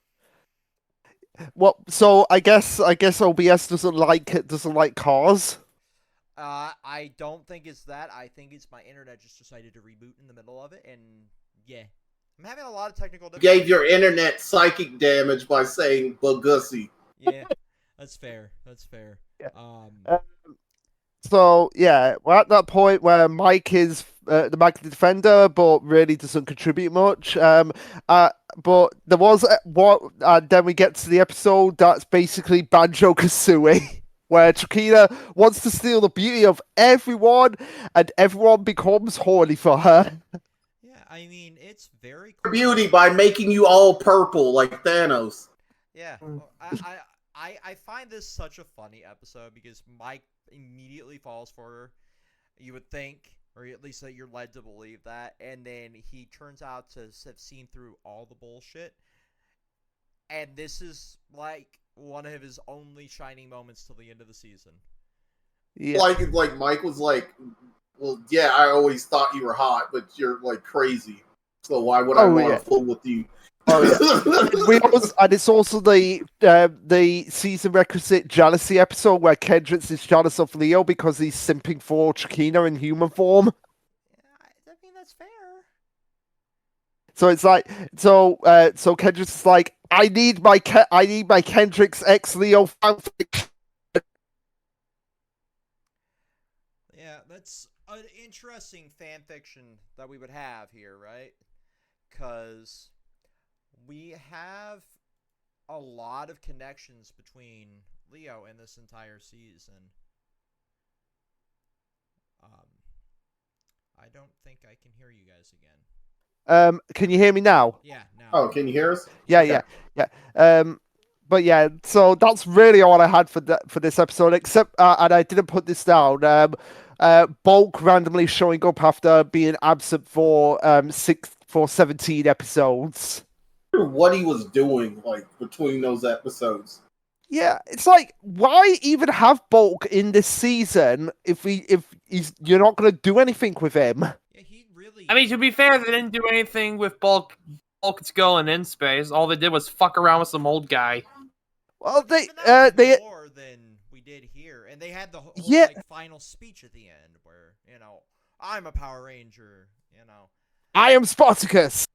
Well, so I guess OBS doesn't like cars. I don't think it's that. I think it's my internet just decided to reboot in the middle of it, and yeah, I'm having a lot of technical difficulties. Gave your internet psychic damage by saying bagussy. Yeah, that's fair. That's fair. Yeah. So yeah, we're at that point where Mike is the Magna Defender, but really doesn't contribute much. But there was then we get to the episode that's basically Banjo Kazooie, where Chikina wants to steal the beauty of everyone, and everyone becomes horny for her. Yeah, I mean it's very cool. Beauty by making you all purple like Thanos. Yeah, I find this such a funny episode because Mike immediately falls for her. You would think, or at least that you're led to believe that, and then he turns out to have seen through all the bullshit. And this is like one of his only shining moments till the end of the season. Yeah. Like Mike was like, well, yeah, I always thought you were hot, but you're like crazy. So why would I want to fool with you? Oh, yeah. And it's also the season requisite jealousy episode where Kendricks is jealous of Leo because he's simping for Chikina in human form. Yeah, I mean that's fair. So it's like so Kendricks is like, I need my Kendricks ex Leo fanfic. Yeah, that's an interesting fan fiction that we would have here, right? Because we have a lot of connections between Leo and this entire season. I don't think I can hear you guys again. Can you hear me now? Yeah, now. Oh, can you hear us? Yeah, Okay. yeah. But yeah, so that's really all I had for this episode. Except, and I didn't put this down. Bulk randomly showing up after being absent for 17 episodes. What he was doing like between those episodes. Yeah, it's like, why even have Bulk in this season if you're not going to do anything with him? Yeah, he really. I mean, to be fair, they didn't do anything with Bulk Skull and In Space. All they did was fuck around with some old guy. Well, they more than we did here, and they had the whole final speech at the end where I'm a Power Ranger. I am Spartacus.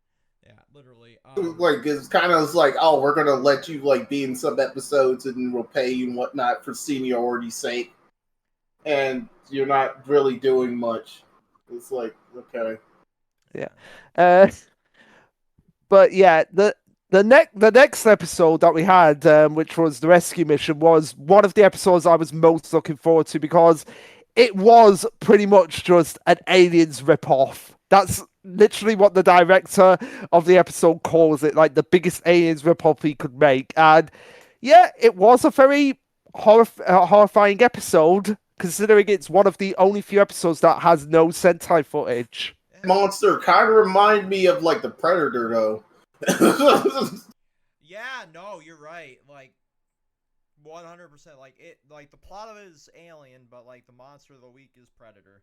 Yeah, literally. Like it's kind of like, oh, we're gonna let you like be in some episodes and we'll pay you and whatnot for seniority's sake, and you're not really doing much. It's like, okay. Yeah. But yeah, the next episode that we had, which was the rescue mission, was one of the episodes I was most looking forward to because it was pretty much just an Aliens ripoff. That's literally what the director of the episode calls it, like the biggest Aliens ripoff he could make. And yeah, it was a very horrifying episode, considering it's one of the only few episodes that has no Sentai footage. Monster kind of remind me of like the Predator, though. Yeah, no, you're right. Like 100%. Like it. Like the plot of it is Alien, but like the monster of the week is Predator.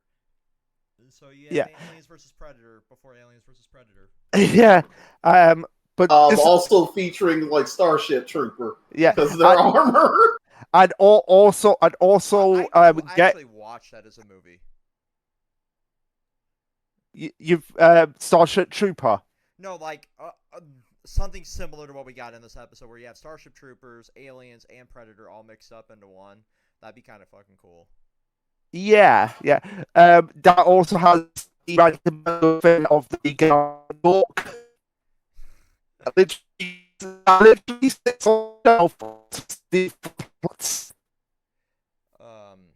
So yeah. Aliens versus Predator before Aliens versus Predator. Yeah. But also featuring like Starship Trooper. Yeah. Because their armor. I'd also I actually watched that as a movie. You've Starship Trooper. No, like something similar to what we got in this episode, where you have Starship Troopers, Aliens, and Predator all mixed up into one. That'd be kind of fucking cool. Yeah. That also has the random of the book. Literally sits on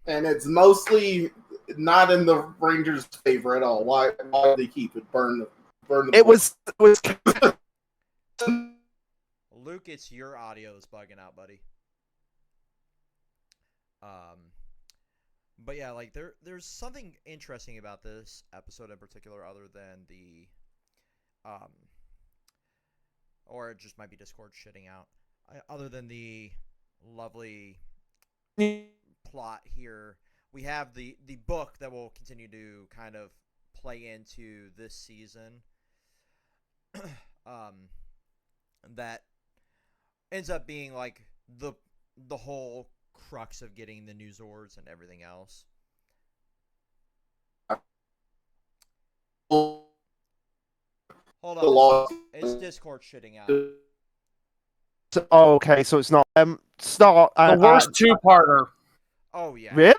and it's mostly not in the Rangers' favor at all. Why do they keep it? Burn the It was Luke, it's your audio that's bugging out, buddy. But yeah, like there's something interesting about this episode in particular, other than the or it just might be Discord shitting out. Other than the lovely plot here, we have the book that will continue to kind of play into this season. That ends up being like the whole crux of getting the new Zords and everything else. Hold on, it's Discord shitting out. Oh, okay, so it's not start the worst two-parter. Oh yeah, really?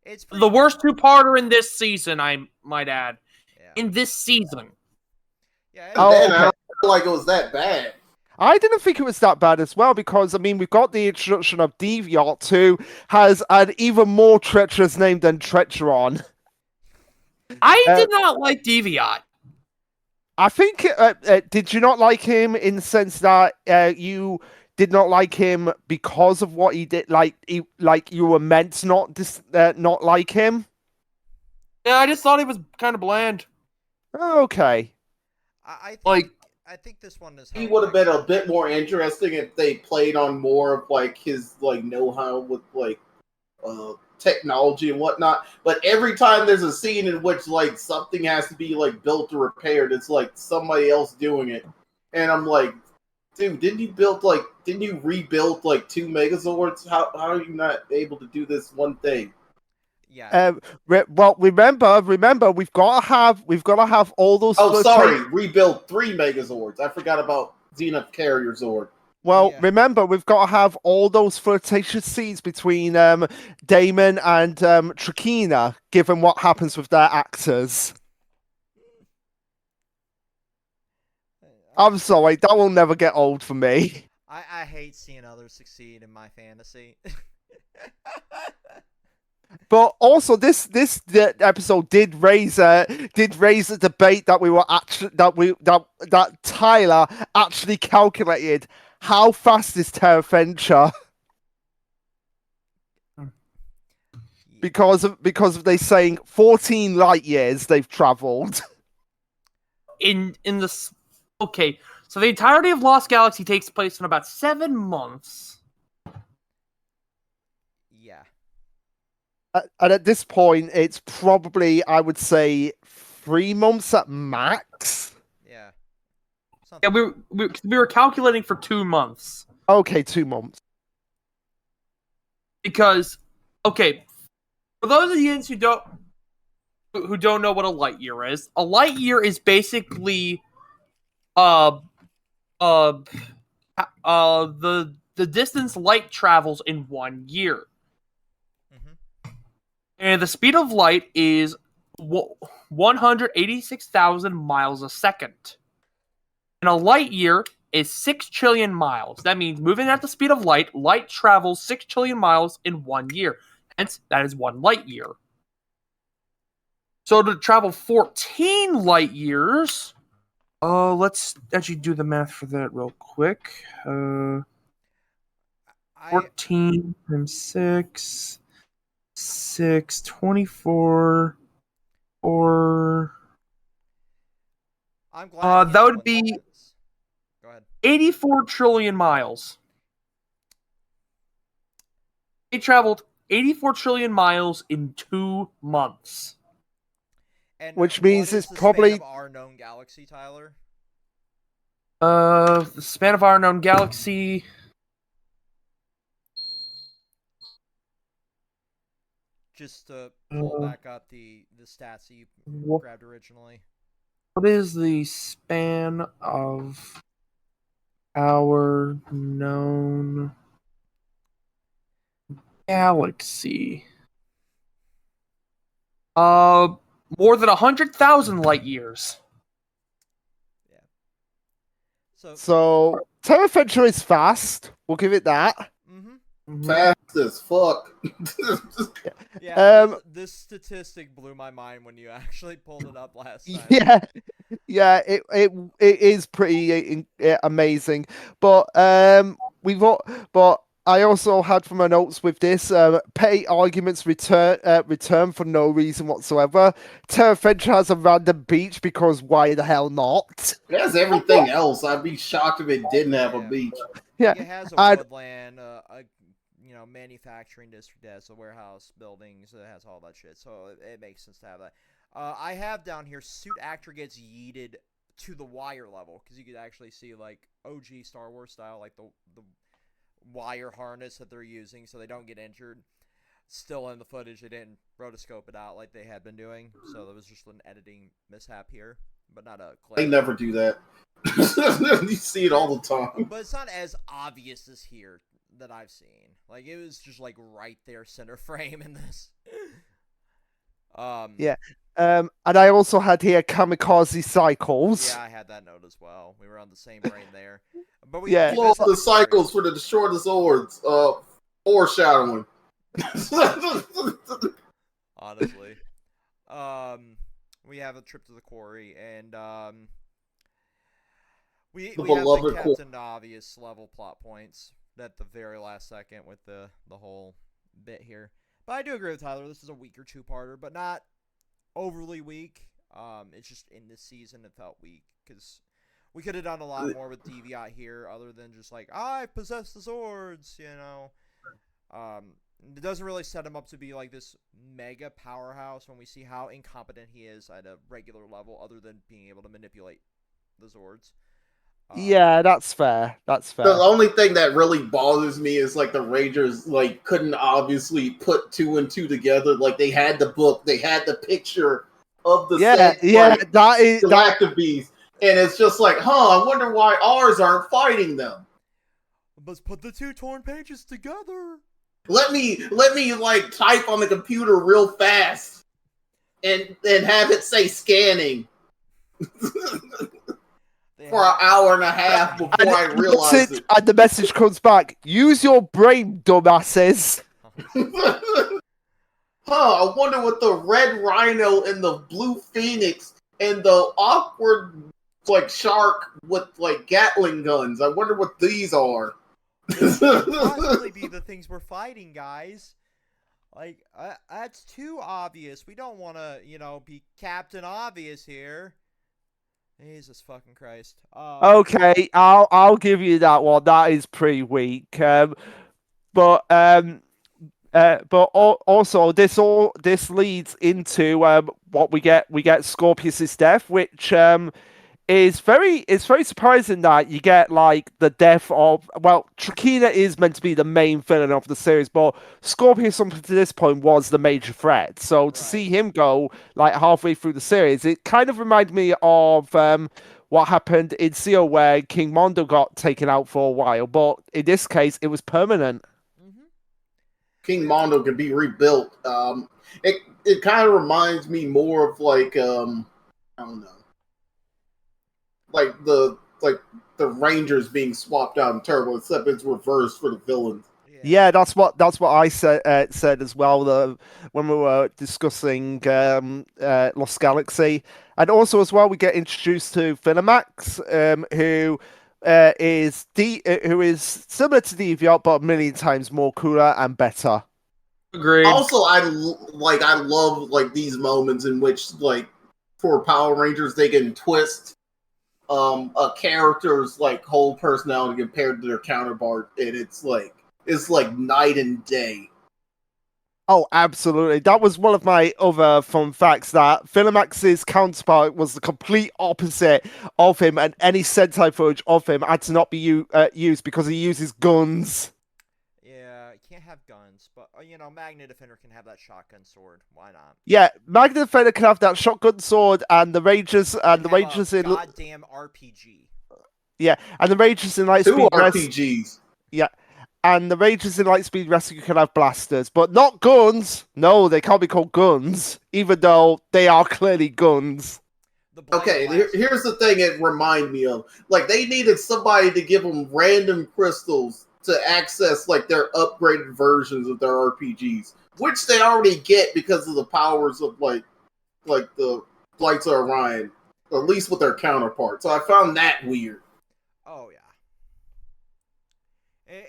It's the worst two-parter in this season, I might add. Yeah. In this season. Yeah. I don't feel like it was that bad. I didn't think it was that bad as well, because I mean we've got the introduction of Deviant, who has an even more treacherous name than Treacheron. I did not like Deviant. I think did you not like him in the sense that you did not like him because of what he did? Like you were meant to not like him? Yeah, I just thought he was kind of bland. Okay. I think this one is. He would have been a bit more interesting if they played on more of like his like know-how with like technology and whatnot. But every time there's a scene in which like something has to be like built or repaired, it's like somebody else doing it, and I'm like, dude, didn't you rebuild like 2 Megazords? How are you not able to do this one thing? Yeah. Well, remember, we've got to have all those. Oh, sorry, rebuild 3 Megazords. I forgot about Zenith Carrier Zord. Well, remember, we've got to have all those flirtatious scenes between Damon and Trakina, given what happens with their actors. I'm sorry, that will never get old for me. I hate seeing others succeed in my fantasy. But also, this episode did raise a debate that we were actually that Tyler actually calculated how fast is Terra because of they saying 14 light years they've traveled. In the okay, so the entirety of Lost Galaxy takes place in about 7 months. Yeah. And at this point, it's probably, I would say, 3 months at max. Yeah. Yeah, we were calculating for 2 months. Okay, 2 months. Because, okay, for those of you who don't know what a light year is basically the distance light travels in 1 year. And the speed of light is 186,000 miles a second. And a light year is 6 trillion miles. That means moving at the speed of light, light travels 6 trillion miles in 1 year. Hence, that is 1 light year. So to travel 14 light years, let's actually do the math for that real quick. 14 times 6... 24 or I'm glad that would be Go ahead. 84 trillion miles. They traveled 84 trillion miles in 2 months. And which means it's probably of our known galaxy, Tyler. The span of our known galaxy. Just to pull back up the stats that you grabbed originally. What is the span of our known galaxy? More than 100,000 light years. Yeah. So Terra is fast. We'll give it that. Fast as fuck. Yeah, this statistic blew my mind when you actually pulled it up last time. Yeah, it is pretty amazing. But I also had from my notes with this petty arguments return for no reason whatsoever. Terra has a random beach because why the hell not? It has everything else. I'd be shocked if it didn't have a beach. Yeah, like it has a woodland, manufacturing district, it has a warehouse, buildings, it has all that shit. So it makes sense to have that. I have down here suit actor gets yeeted to the wire level because you could actually see like OG Star Wars style, like the wire harness that they're using so they don't get injured. Still in the footage, they didn't rotoscope it out like they had been doing, so there was just an editing mishap here, but not a clip. They never do that. You see it all the time. But it's not as obvious as here that I've seen. Like, it was just like right there, center frame in this. Yeah. And I also had here kamikaze cycles. Yeah, I had that note as well. We were on the same brain there. But we Blow the cycles for the destroy the swords. Foreshadowing. Honestly. We have a trip to the quarry, and we have the Captain Obvious level plot points at the very last second with the whole bit here. But I do agree with Tyler. This is a weaker two-parter, but not overly weak. It's just in this season it felt weak because we could have done a lot more with Deviat here, other than just like I possess the swords, you know. It doesn't really set him up to be like this mega powerhouse when we see how incompetent he is at a regular level, other than being able to manipulate the Zords. Yeah, that's fair. That's fair. The only thing that really bothers me is like the Rangers like couldn't obviously put 2 and 2 together. Like they had the book, they had the picture of the that is Galactic Beast, and it's just like, I wonder why ours aren't fighting them. Let's put the 2 torn pages together. Let me like type on the computer real fast and have it say scanning. for an hour and a half before I realized it. And the message comes back: use your brain, dumbasses. I wonder what the Red Rhino and the Blue Phoenix and the awkward shark with Gatling guns. I wonder what these are. This could possibly be the things we're fighting, guys. That's too obvious. We don't want to, be Captain Obvious here. Jesus fucking Christ. Okay, I'll give you that one. That is pretty weak. But also this leads into what we get. We get Scorpius's death, which it's very surprising that you get the death of, Trakina is meant to be the main villain of the series, but Scorpius up to this point was the major threat. So to see him go halfway through the series, it kind of reminded me of what happened in Zeo, where King Mondo got taken out for a while, but in this case it was permanent. King Mondo can be rebuilt. It kind of reminds me more of I don't know. The Rangers being swapped out in Turbo, except it's reversed for the villains. Yeah, that's what I said as well when we were discussing Lost Galaxy, and also as well we get introduced to Finamax, who is similar to Deviant but a million times more cooler and better. Agreed. Also, I love these moments in which for Power Rangers they can twist a character's whole personality compared to their counterpart, and it's night and day. Oh, absolutely. That was one of my other fun facts, that Finamax's counterpart was the complete opposite of him, and any Sentai footage of him had to not be used because he uses guns. Yeah, you can't have guns, but Magna Defender can have that shotgun sword. Why not? Yeah, Magna Defender can have that shotgun sword, and the Rangers in goddamn RPG. Yeah, and the Rangers in Lightspeed 2 RPGs. Yeah. And the Rangers in Lightspeed Rescue can have blasters, but not guns. No, they can't be called guns, even though they are clearly guns. Okay, here's the thing it reminded me of. They needed somebody to give them random crystals to access, their upgraded versions of their RPGs, which they already get because of the powers of, the Flights of Orion, at least with their counterparts. So I found that weird. Oh, yeah.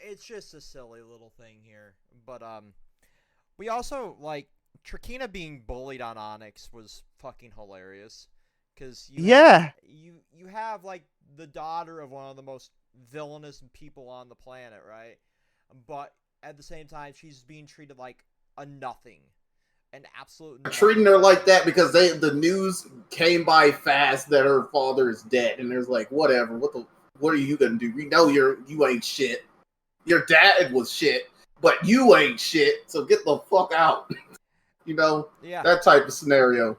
It's just a silly little thing here. But, we also, Trakina being bullied on Onyx was fucking hilarious. Because you have, the daughter of one of the most villainous people on the planet, right? But at the same time, she's being treated like a nothing. An absolute nothing. Treating her like that because the news came by fast that her father is dead. And there's whatever. What are you going to do? We know you ain't shit. Your dad was shit, but you ain't shit, so get the fuck out. Yeah. That type of scenario.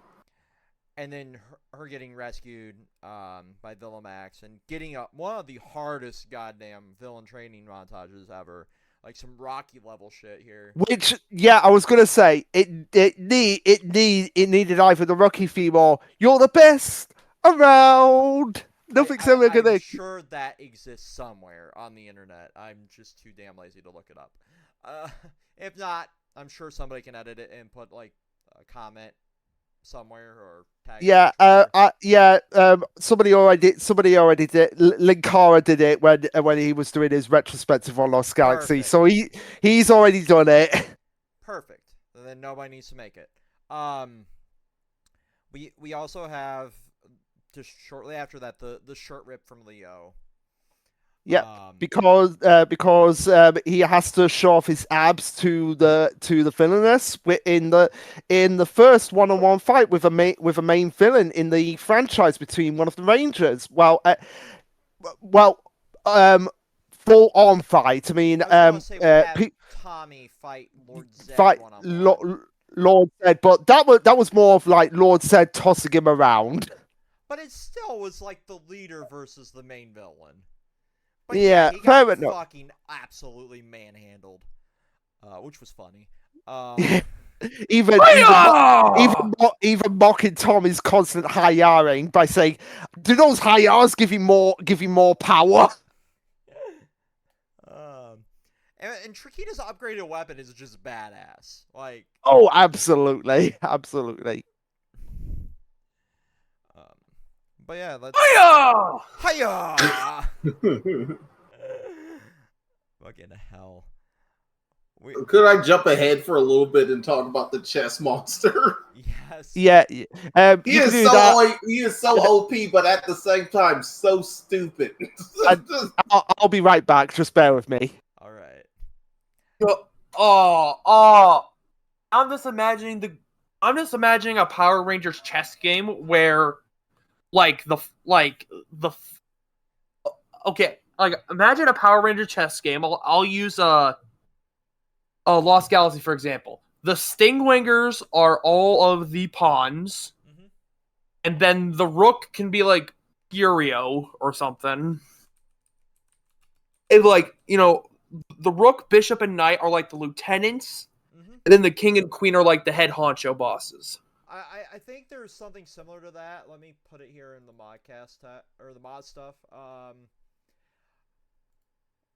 And then her getting rescued by Villamax and getting one of the hardest goddamn villain training montages ever. Some Rocky level shit here. Which, I was gonna say it needed either the Rocky theme or "You're the best around." Nothing's ever gonna. I'm sure that exists somewhere on the internet. I'm just too damn lazy to look it up. If not, I'm sure somebody can edit it and put a comment somewhere or tag. Somebody already did it. Linkara did it when he was doing his retrospective on Lost Galaxy. Perfect. So he's already done it. Perfect. Then nobody needs to make it. We also have, just shortly after that, the shirt rip from Leo. Yeah, because he has to show off his abs to the villainess in the first one-on-one fight with a main villain in the franchise between one of the Rangers. Full on fight. I mean, Tommy fight Lord Zed Lord Zed, but that was more of Lord Zed tossing him around. But it still was the leader versus the main villain. But he got fucking absolutely manhandled, which was funny. even mocking Tommy's constant high Ring by saying, "Do those high R's give you more power?" And Trakita's upgraded weapon is just badass. Like, oh, absolutely. But yeah, let's. Hiya! Fucking hell. Could I jump ahead for a little bit and talk about the chess monster? Yes. Yeah. He is so OP, but at the same time so stupid. I'll be right back. Just bear with me. All right. I'm just imagining a Power Rangers chess game where, imagine a Power Ranger chess game. I'll use Lost Galaxy for example. The Stingwingers are all of the pawns, and then the Rook can be like Furio or something. And the Rook, Bishop, and Knight are like the lieutenants, and then the King and Queen are like the head honcho bosses. I think there's something similar to that. Let me put it here in the modcast or the mod stuff.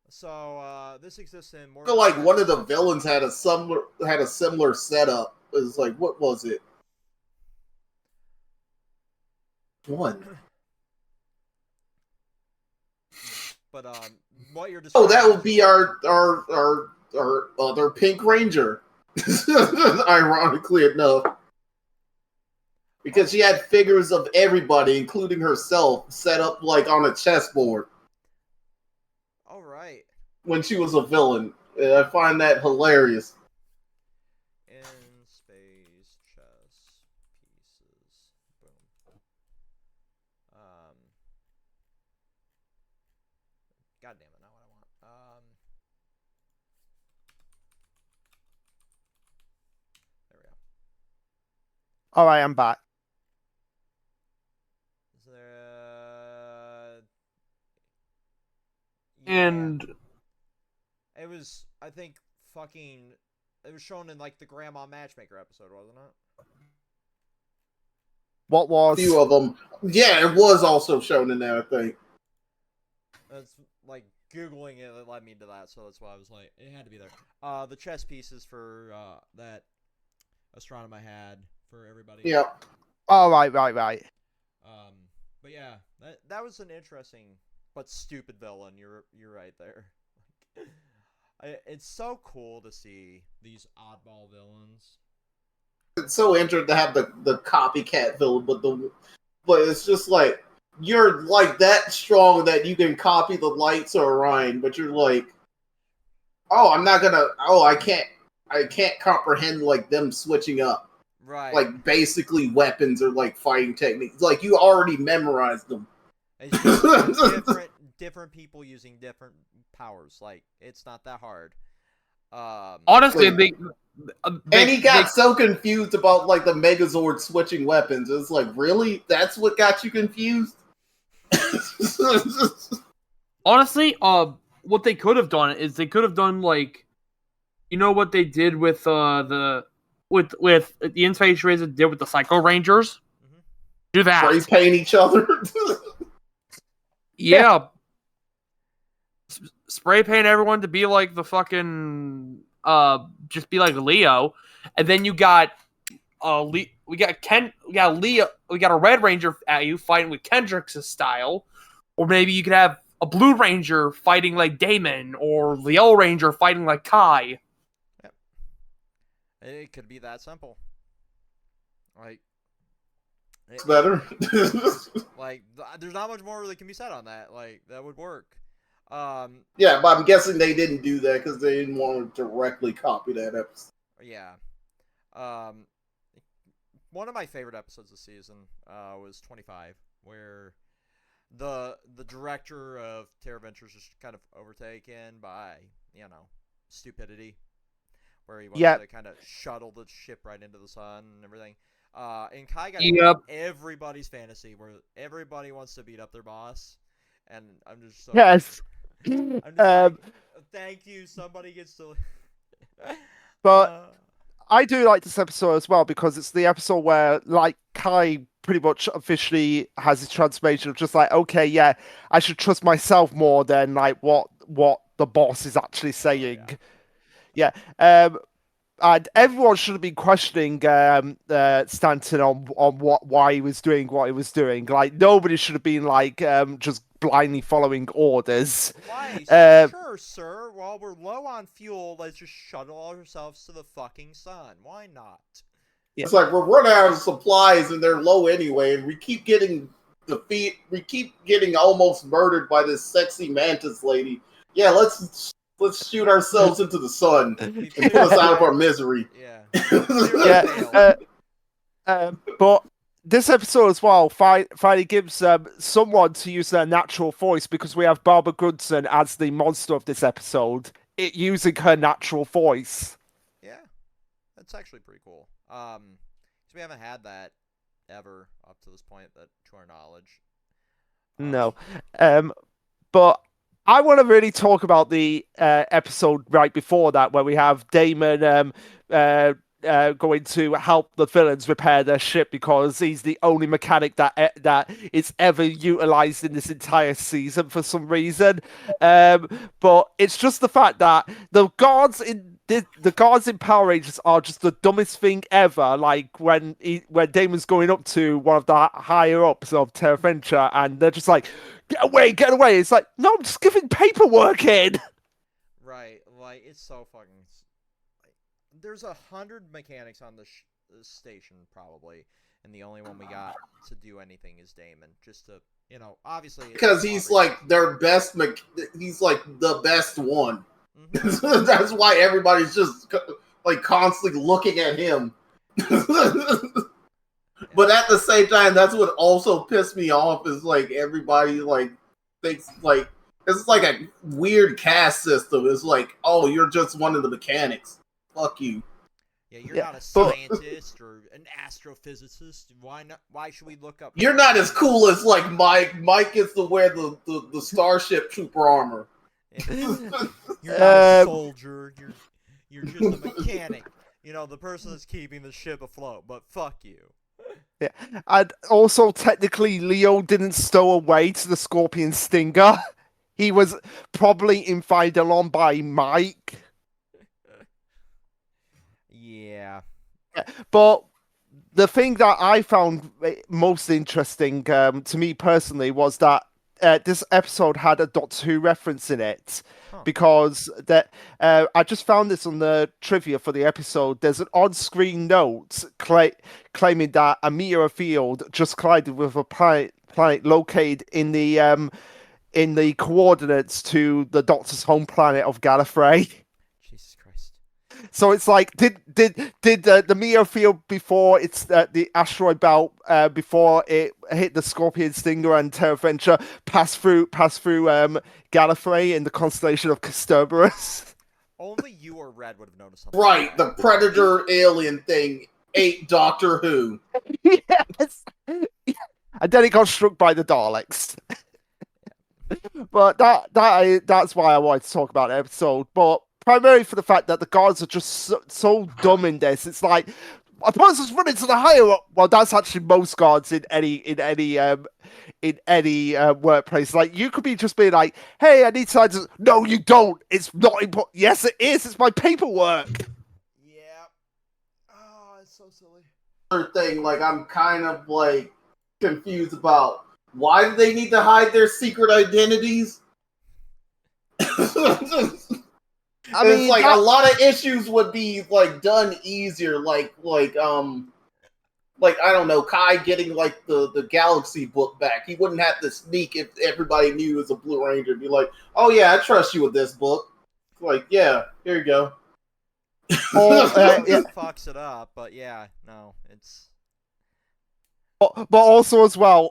So this exists in more. I feel like one of the villains had a similar setup. It was like, what was it? One. But what you're describing. Oh, that would be our other Pink Ranger. Ironically enough. Because she had figures of everybody, including herself, set up like on a chessboard. All right. When she was a villain. I find that hilarious. In space chess pieces. Boom. God damn it, not what I want. There we go. All right, I'm back. And it was, I think, it was shown in like the Grandma Matchmaker episode, wasn't it? What was? A few of them. Yeah, it was also shown in there, I think. That's like Googling it led me to that, so that's why I was like, it had to be there. The chess pieces for that Astronomer had for everybody. Yeah. Oh, right. But yeah, that was an interesting but stupid villain. You're right there. It's so cool to see these oddball villains. It's so interesting to have the copycat villain, but it's just like you're like that strong that you can copy the lights or Orion, but you're like, I can't comprehend like them switching up. Right. Like basically weapons or like fighting techniques. Like you already memorized them. It's just different people using different powers. Like it's not that hard. Honestly, and he got so confused about like the Megazord switching weapons. It's like, really? That's what got you confused? Honestly, what they could have done is they could have done like, you know what they did with the Inspace Razor did with the Psycho Rangers. Do that. Spray paint each other. Yeah. Spray paint everyone to be like the fucking just be like Leo, and then you got we got a Red Ranger at you fighting with Kendrick's style, or maybe you could have a Blue Ranger fighting like Damon, or the Yellow Ranger fighting like Kai. Yep. It could be that simple. Like it's better. Like there's not much more that can be said on that. Like that would work. Yeah, but I'm guessing they didn't do that because they didn't want to directly copy that episode. Yeah. One of my favorite episodes this season was 25, where the director of Terra Ventures is kind of overtaken by, stupidity, where he wants to kind of shuttle the ship right into the sun and everything. And Kai got everybody's fantasy, where everybody wants to beat up their boss, and I'm just so... Yes. I'm just like, thank you. Somebody gets to. But I do like this episode as well because it's the episode where, like, Kai pretty much officially has his transformation of just like, okay, yeah, I should trust myself more than like what the boss is actually saying. Yeah. And everyone should have been questioning Stanton on why he was doing what he was doing. Like, nobody should have been like just blindly following orders. Why? Sure, sir. While we're low on fuel, let's just shuttle ourselves to the fucking sun. Why not? Yeah. It's like we're running out of supplies and they're low anyway, and we keep getting almost murdered by this sexy mantis lady. Yeah, let's shoot ourselves into the sun and put us out of our misery. Yeah. But this episode as well finally gives someone to use their natural voice, because we have Barbara Goodson as the monster of this episode, using her natural voice. Yeah, that's actually pretty cool. So we haven't had that ever up to this point, that to our knowledge. No. But I want to really talk about the episode right before that, where we have Damon going to help the villains repair their ship, because he's the only mechanic that is ever utilized in this entire season for some reason. But it's just the fact that the guards in Power Rangers are just the dumbest thing ever. Like when Damon's going up to one of the higher ups of Terra Venture, and they're just like, get away, get away. It's like, no, I'm just giving paperwork in. Right, like, it's so fucking... There's 100 mechanics on the station, probably, and the only one we got to do anything is Damon. Just to, obviously... Because he's, like, their best... He's, like, the best one. Mm-hmm. That's why everybody's just, like, constantly looking at him. But at the same time, that's what also pissed me off, is, like, everybody, like, thinks, like... It's like a weird caste system. It's like, oh, you're just one of the mechanics. Fuck you. Yeah, you're not a scientist or an astrophysicist. Why not? Why should we look up? You're not as cool as like Mike. Mike gets to wear the Starship Trooper armor. You're not a soldier. You're just a mechanic. The person that's keeping the ship afloat. But fuck you. Yeah, and also technically, Leo didn't stow away to the Scorpion Stinger. He was probably invited along by Mike. Yeah. But the thing that I found most interesting to me personally was that this episode had a Doctor Who reference in it. Because I just found this on the trivia for the episode. There's an on-screen note claiming that a meteor field just collided with a planet located in the coordinates to the Doctor's home planet of Gallifrey. Jesus Christ! So it's like, did the meteor field before it's the asteroid belt before it hit the Scorpion Stinger and Terra Venture pass through Gallifrey in the constellation of Cerberus? Only you or Red would have noticed something. Right, the Predator alien thing ate Doctor Who. Yes, and then it got struck by the Daleks. But that's why I wanted to talk about the episode. But primarily for the fact that the guards are just so dumb in this. It's like, a person's running to the higher up. Well, that's actually most guards in any workplace. Like, you could be just being like, hey, I need to... No, you don't. It's not important. Yes, it is. It's my paperwork. Yeah. Oh, it's so silly. Other thing, like, I'm kind of, like, confused about, why do they need to hide their secret identities? I mean, it's like a lot of issues would be like done easier, like I don't know, Kai getting like the Galaxy book back. He wouldn't have to sneak if everybody knew he was a Blue Ranger. Be like, oh yeah, I trust you with this book. Like, yeah, here you go. It fucks it up, but yeah, no, it's. But also as well,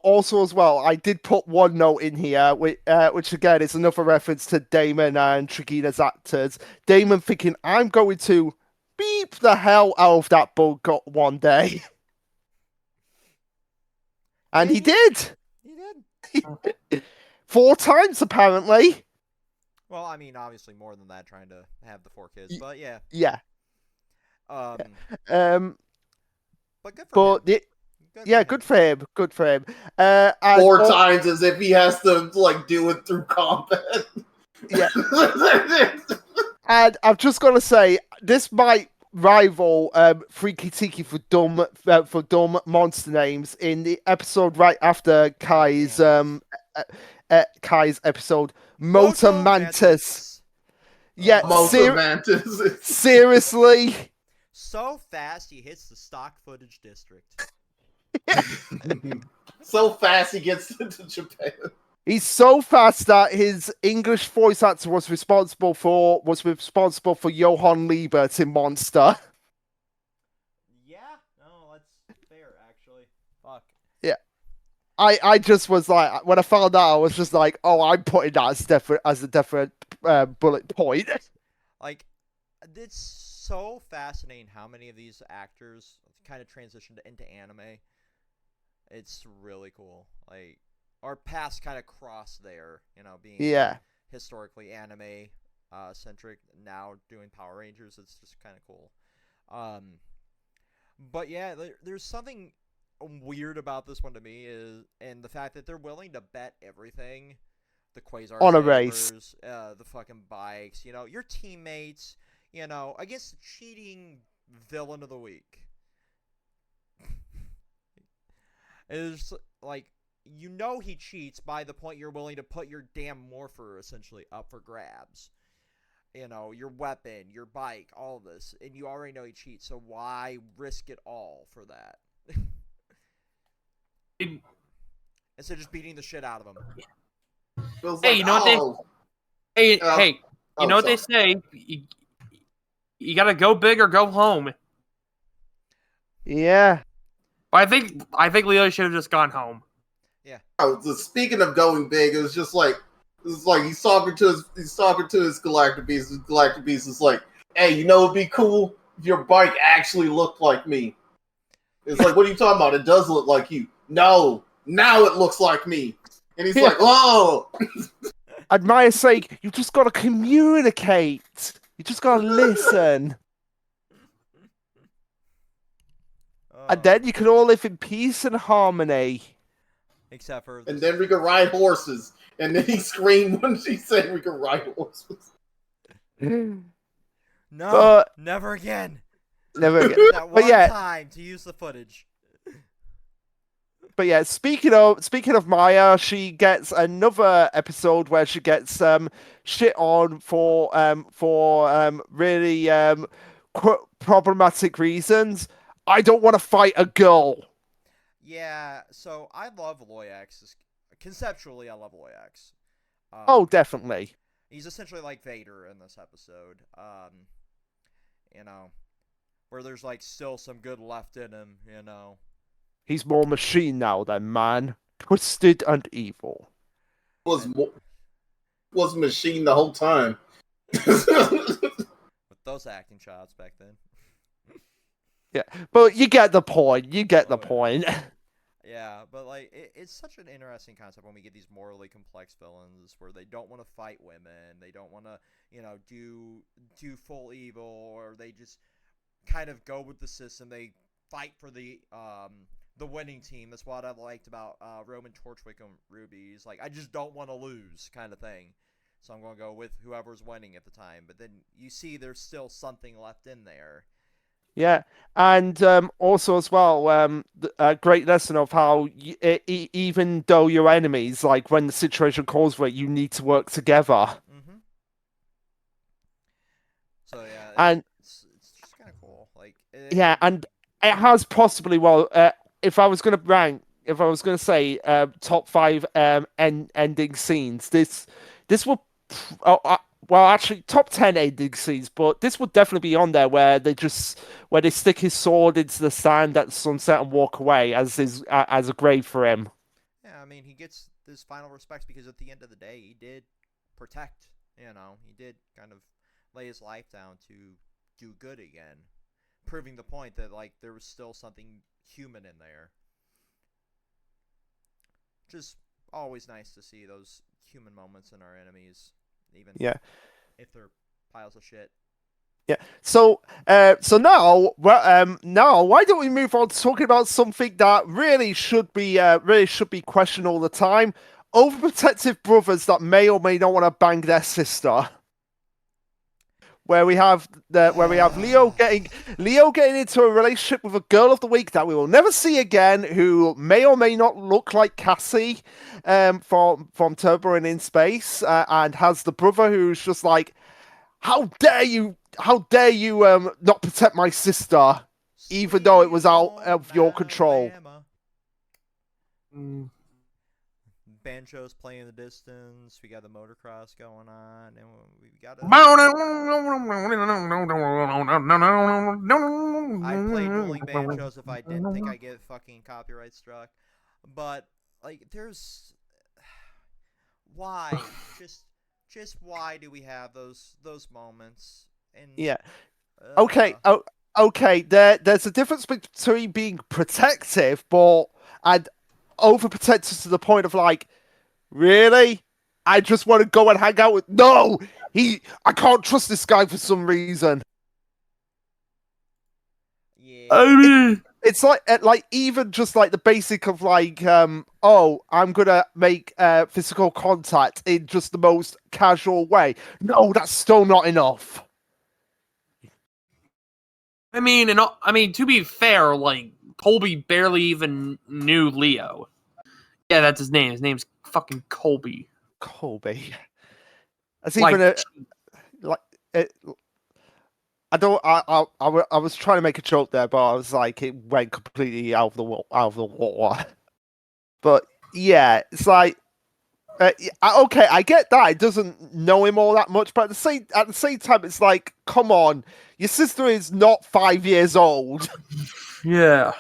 I did put one note in here, which again is another reference to Damon and Trigina's actors. Damon thinking, I'm going to beep the hell out of that book one day. And he did. He did. 4 times, apparently. Well, I mean, obviously more than that, trying to have the 4 kids, but yeah. Yeah. Um, but good for him. Good for him. Good for him. Four times as if he has to like do it through combat. Yeah. And I've just got to say, this might rival Freaky Tiki for dumb monster names in the episode right after Kai's episode, Motor Mantis. Yeah, Motor Mantis. Seriously. So fast he hits the stock footage district. So fast he gets into Japan. He's so fast that his English voice actor was responsible for Johann Liebert in Monster. Yeah, no, that's fair actually. Fuck. Yeah, I just was like, when I found out, I was just like, oh, I'm putting that as a different bullet point. Like, it's so fascinating how many of these actors kind of transitioned into anime. It's really cool. Like, our paths kind of cross there, being historically anime centric, now doing Power Rangers. It's just kind of cool. But yeah, there's something weird about this one to me and the fact that they're willing to bet everything, the quasar on a sabers, race, the fucking bikes, your teammates, against the cheating villain of the week. It's like, he cheats by the point you're willing to put your damn morpher essentially up for grabs. Your weapon, your bike, all of this, and you already know he cheats, so why risk it all for that? Instead of just beating the shit out of him. Hey, you know what they say? You gotta go big or go home. Yeah. But I think Leo should have just gone home. Yeah. Oh, speaking of going big, it was just like he's talking to his Galactic Beast. His Galactic Beast is like, "Hey, it'd be cool if your bike actually looked like me." It's like, what are you talking about? It does look like you. No, now it looks like me. And he's like, "Oh." Admire sake, you just got to communicate. You just got to listen. And then you can all live in peace and harmony. Except for... And then we can ride horses. And then he screamed when she said we can ride horses. No, never again. Never again. That one time to use the footage. But yeah, speaking of Maya, she gets another episode where she gets shit on for really problematic reasons. I don't want to fight a girl. Yeah, so I love Loyax. Conceptually, I love Loyax. Oh, definitely. He's essentially like Vader in this episode. Where there's like still some good left in him, He's more machine now than man. Twisted and evil. Was machine the whole time. With those acting chops back then. Yeah, but you get the point. Point. Yeah, but like it's such an interesting concept when we get these morally complex villains where they don't want to fight women, they don't want to, do full evil, or they just kind of go with the system. They fight for the winning team. That's what I liked about Roman Torchwick and Ruby. He's like, I just don't want to lose, kind of thing. So I'm going to go with whoever's winning at the time. But then you see there's still something left in there. Yeah, and also as well, a great lesson of how even though you're enemies, like when the situation calls for it, you need to work together. Mm-hmm. So yeah, it's just kind of cool. Like and it has possibly if I was going to say top 5 ending scenes, this will. Well, actually, top 10 ending scenes, but this would definitely be on there where they stick his sword into the sand at sunset and walk away as a grave for him. Yeah, I mean, he gets his final respects because at the end of the day, he did protect. He did kind of lay his life down to do good again, proving the point that like there was still something human in there. Just always nice to see those human moments in our enemies. Even if they're piles of shit. Yeah. So now, why don't we move on to talking about something that really should be questioned all the time? Overprotective brothers that may or may not want to bang their sister. Where we have Leo getting into a relationship with a girl of the week that we will never see again, who may or may not look like Cassie, from Turbo and In Space, and has the brother who's just like, how dare you not protect my sister, even though it was out of your control. Banjo's playing in the distance. We got the motocross going on, and we got. I played dueling banjos if I didn't think I get fucking copyright struck, but like, there's why just why do we have those moments? And yeah, okay, okay. There's a difference between being protective, and overprotective to the point of like, really? I just want to go and hang out with. No, I can't trust this guy for some reason. Yeah. I mean, It's like even just like the basic of like, oh, I'm gonna make physical contact in just the most casual way. No, that's still not enough. I mean, to be fair, like, Colby barely even knew Leo. Yeah, that's his name. His name's fucking Colby. Colby. That's Like, even I don't. I was trying to make a joke there, but I was like, it went completely out of the water. But yeah, it's like, okay, I get that it doesn't know him all that much, but at the same time, it's like, come on, your sister is not 5 years old. Yeah.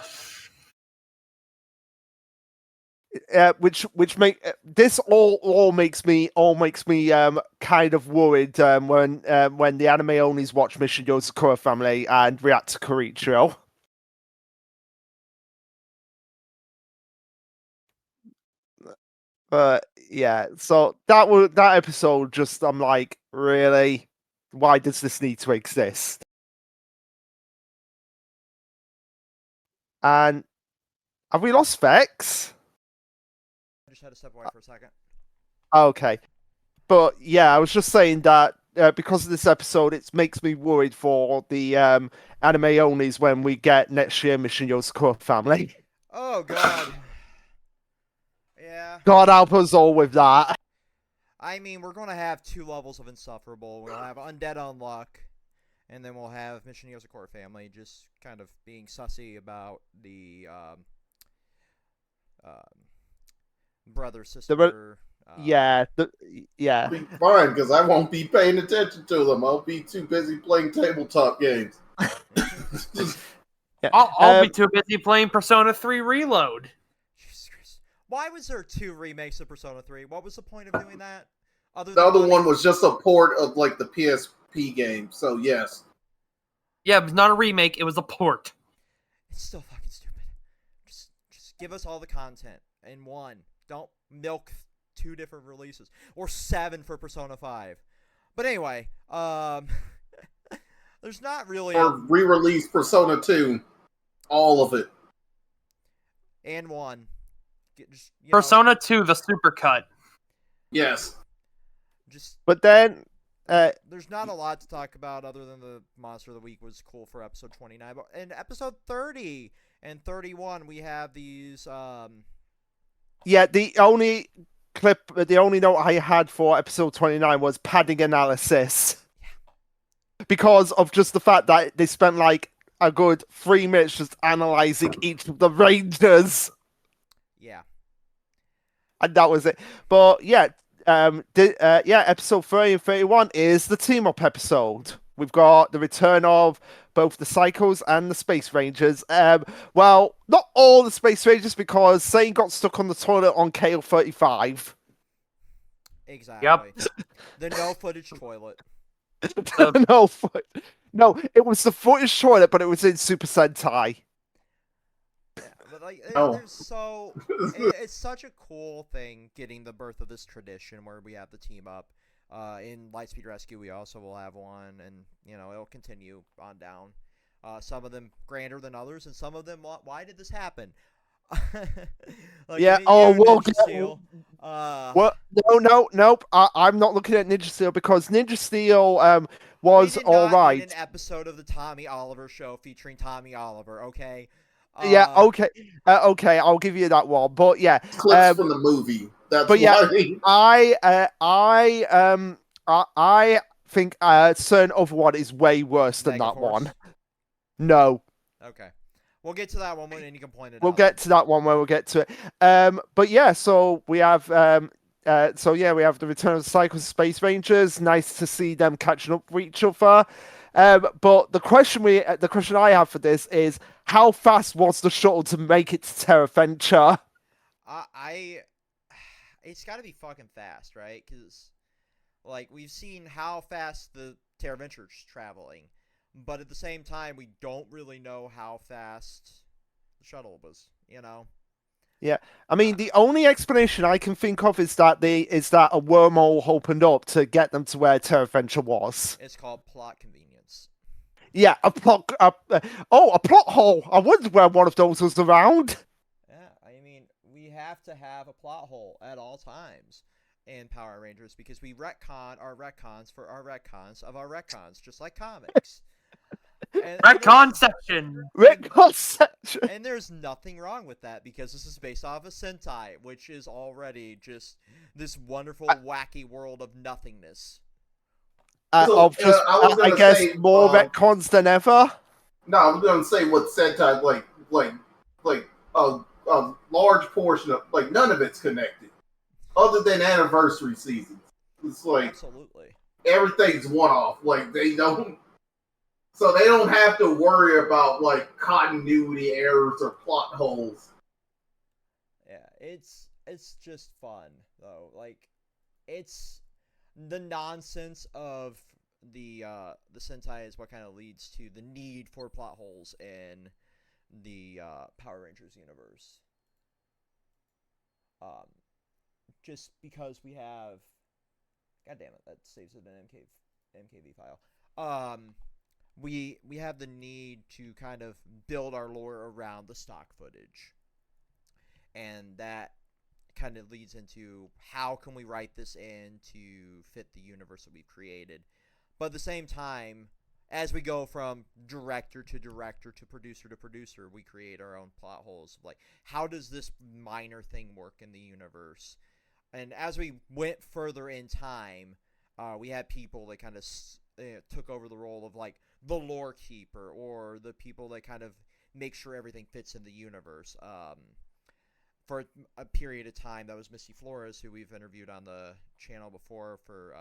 Which make this all makes me kind of worried when the anime onlys watch Mission Yozakura Family and react to Korichiro. Yeah, so that episode, just, I'm like, really, why does this need to exist? And have we lost Vex? I just had to step away for a second. Okay. But yeah, I was just saying that because of this episode, it makes me worried for the anime onlys when we get next year Mission Yozakura Family. Oh god. Yeah. God help us all with that. I mean, we're gonna have 2 levels of insufferable. We'll have Undead Unluck, and then we'll have Mission Yozakura Family just kind of being sussy about the brother sister. Yeah. Be fine, because I won't be paying attention to them. I'll be too busy playing tabletop games. Yeah. I'll be too busy playing Persona 3 Reload. Why was there 2 remakes of Persona 3? What was the point of doing that? The other one was just a port of like the PSP game, so yes. Yeah, it was not a remake, it was a port. It's still fucking stupid. Just give us all the content in one. Don't milk 2 different releases. Or 7 for Persona 5. But anyway, there's not really Or re-release Persona 2. All of it. And 1. Persona 2, the supercut. Yes. But then there's not a lot to talk about other than the Monster of the Week was cool for episode 29. But in episode 30 and 31, we have these. Yeah, the only note I had for episode 29 was padding analysis. Because of just the fact that they spent like a good 3 minutes just analyzing each of the rangers. Yeah. And that was it. But yeah, episode 30 and 31 is the team-up episode. We've got the return of both the Psychos and the Space Rangers. Well, not all the Space Rangers, because Sane got stuck on the toilet on KO35. Exactly. Yep. The no footage toilet. No, it was the footage toilet, but it was in Super Sentai. But like, Oh. it's such a cool thing getting the birth of this tradition where we have the team up. In Lightspeed Rescue, we also will have one, and it'll continue on down. Some of them grander than others, and some of them, why did this happen? Yeah. Oh, we'll get. Well, nope. I'm not looking at Ninja Steel because Ninja Steel was all right. An episode of the Tommy Oliver show featuring Tommy Oliver. Okay. Yeah. Okay. Okay. I'll give you that one. But yeah. Clips from the movie. That's but yeah, I think certain other one is way worse than that one. No. Okay. We'll get to that one when you can point it out. We'll get to that one when we'll get to it. But yeah, so we have we have the return of the Cycle Space Rangers. Nice to see them catching up with each other. But the question I have for this is, how fast was the shuttle to make it to Terra Venture? It's got to be fucking fast, right? Because we've seen how fast the Terra Venture is traveling. But at the same time, we don't really know how fast the shuttle was, Yeah, I mean, the only explanation I can think of is that a wormhole opened up to get them to where Terra Venture was. It's called plot convenience. Yeah, a plot hole. I wondered where one of those was around. Yeah, I mean, we have to have a plot hole at all times in Power Rangers because we retcon our retcons for our retcons of our retcons, just like comics. Retcon section. And there's nothing wrong with that because this is based off of Sentai, which is already just this wonderful, wacky world of nothingness. I guess more retcons than ever. No, I was gonna say what Sentai like a large portion of none of it's connected, other than anniversary seasons. It's absolutely everything's one off. They don't. So they don't have to worry about continuity errors or plot holes. Yeah, it's just fun though. It's the nonsense of the Sentai is what kind of leads to the need for plot holes in the Power Rangers universe. Just because we have, God damn it, that saves it in MKV file. We have the need to kind of build our lore around the stock footage. And that kind of leads into how can we write this in to fit the universe that we've created. But at the same time, as we go from director to producer, we create our own plot holes. How does this minor thing work in the universe? And as we went further in time, we had people that kind of took over the role of the lore keeper or the people that kind of make sure everything fits in the universe. For a period of time, that was Missy Flores, who we've interviewed on the channel before for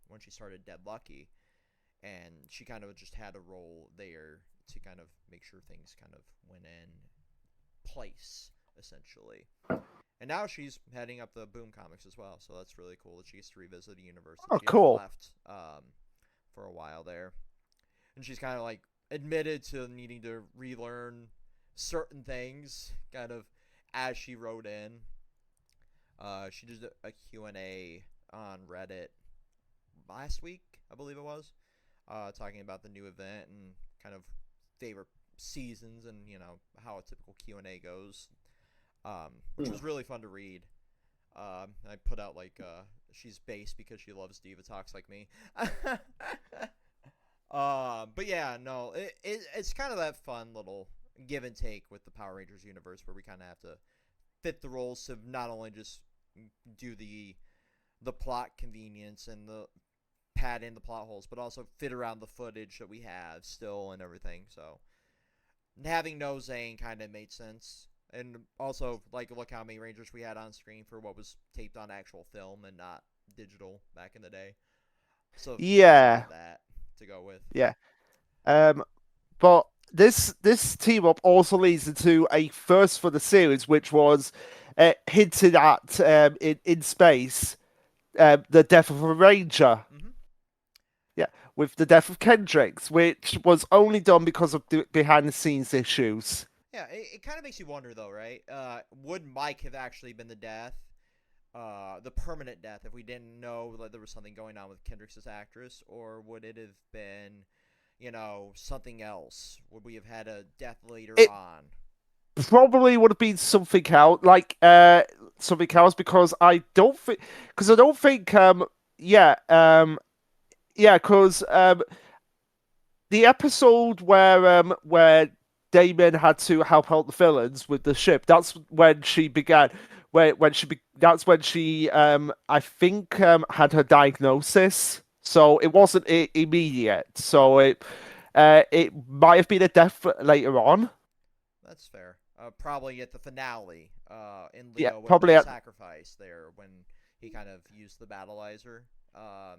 when she started Dead Lucky, and she kind of just had a role there to kind of make sure things kind of went in place, essentially. And now she's heading up the Boom Comics as well, so that's really cool that she gets to revisit a universe that she left for a while there. And she's kind of admitted to needing to relearn certain things, kind of as she wrote in. She did a Q&A on Reddit last week, I believe it was, talking about the new event and kind of favorite seasons and how a typical Q&A goes, which was really fun to read. I put out she's based because she loves Diva Talks like me. But yeah, no, it's kind of that fun little give and take with the Power Rangers universe where we kind of have to fit the roles to not only just do the plot convenience and the pad in the plot holes, but also fit around the footage that we have still and everything. So having no Zane kind of made sense. And also, look how many Rangers we had on screen for what was taped on actual film and not digital back in the day. So yeah, that to go with. Yeah. But this team up also leads into a first for the series, which was hinted at in space, the death of a Ranger. Mm-hmm. Yeah, with the death of Kendricks, which was only done because of behind the scenes issues. Yeah, it kind of makes you wonder though, right? Would Mike have actually been the death? the permanent death if we didn't know that there was something going on with Kendrick's actress, or would it have been, something else? Would we have had a death later on? Probably would have been something else, something else, because I don't think, because the episode where Damon had to help out the villains with the ship, that's when she began. That's when she I think had her diagnosis. So it wasn't immediate. So it might have been a death later on. That's fair. Probably at the finale. In Leo, probably the at sacrifice there when he kind of used the battleizer.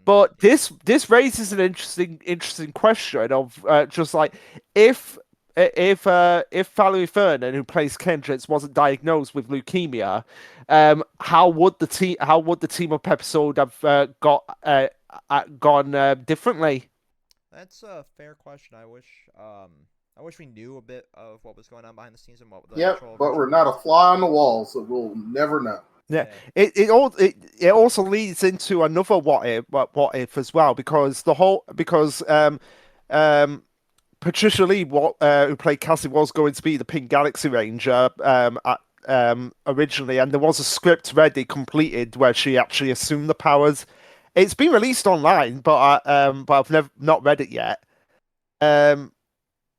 But this raises an interesting question of just like if Valerie Fernan, who plays Kendrick, wasn't diagnosed with leukemia, how would the team up episode have gone differently? That's a fair question. I wish we knew a bit of what was going on behind the scenes and what the but we're not a fly on the wall, so we'll never know. Yeah, it also leads into another what if as well, because Patricia Lee, who played Cassie, was going to be the Pink Galaxy Ranger originally, and there was a script ready, completed, where she actually assumed the powers. It's been released online, but I've not read it yet.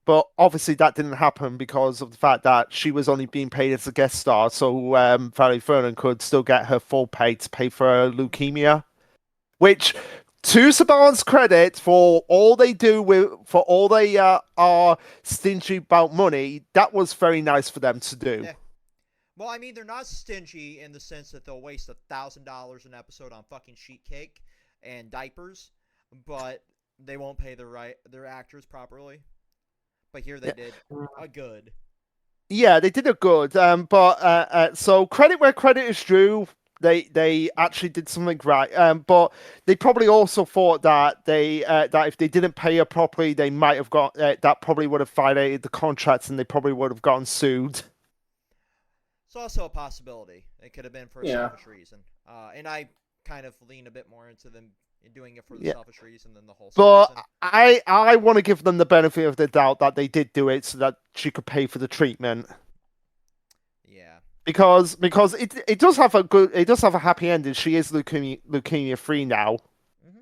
But obviously that didn't happen because of the fact that she was only being paid as a guest star, so Valerie Fernan could still get her full pay to pay for her leukemia. Which, to Saban's credit, for all they are stingy about money, that was very nice for them to do. Yeah. Well, I mean, they're not stingy in the sense that they'll waste $1,000 an episode on fucking sheet cake and diapers, but they won't pay their actors properly. But here they did a good. Yeah, they did a good. So credit where credit is due. They actually did something right. But they probably also thought that that if they didn't pay her properly, they might have got that probably would have violated the contracts, and they probably would have gotten sued. It's also a possibility. It could have been for a selfish reason. And I kind of lean a bit more into them doing it for the selfish reason than the whole. But I want to give them the benefit of the doubt that they did do it so that she could pay for the treatment. Yeah. Because it does have a happy ending. She is leukemia free now. Mm-hmm.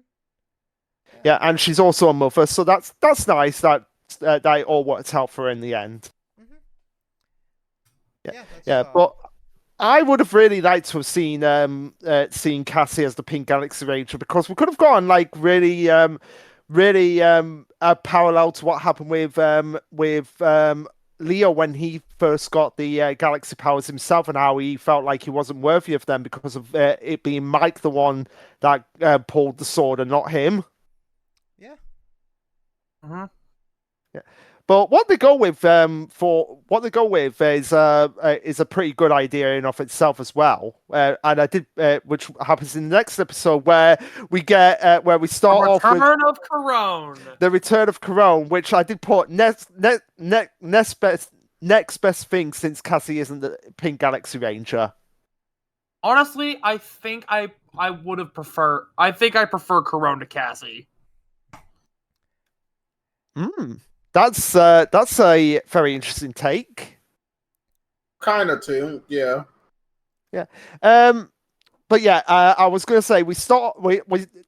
Yeah, and she's also a mother, so that's nice that it all worked out for her in the end. Mm-hmm. But I would have really liked to have seen Cassie as the Pink Galaxy Ranger, because we could have gone like really parallel to what happened with Leo when he first got the galaxy powers himself, and how he felt like he wasn't worthy of them because of it being Mike the one that pulled the sword and not him. Yeah. Uh-huh. Yeah. But what they go with is a pretty good idea in of itself as well, and I did which happens in the next episode where we get where we start off with the return of Corone, which I did put next best thing since Cassie isn't the Pink Galaxy Ranger. Honestly, I think I prefer Corone to Cassie. That's a very interesting take. Kind of too, yeah. Yeah. But yeah, I was gonna say we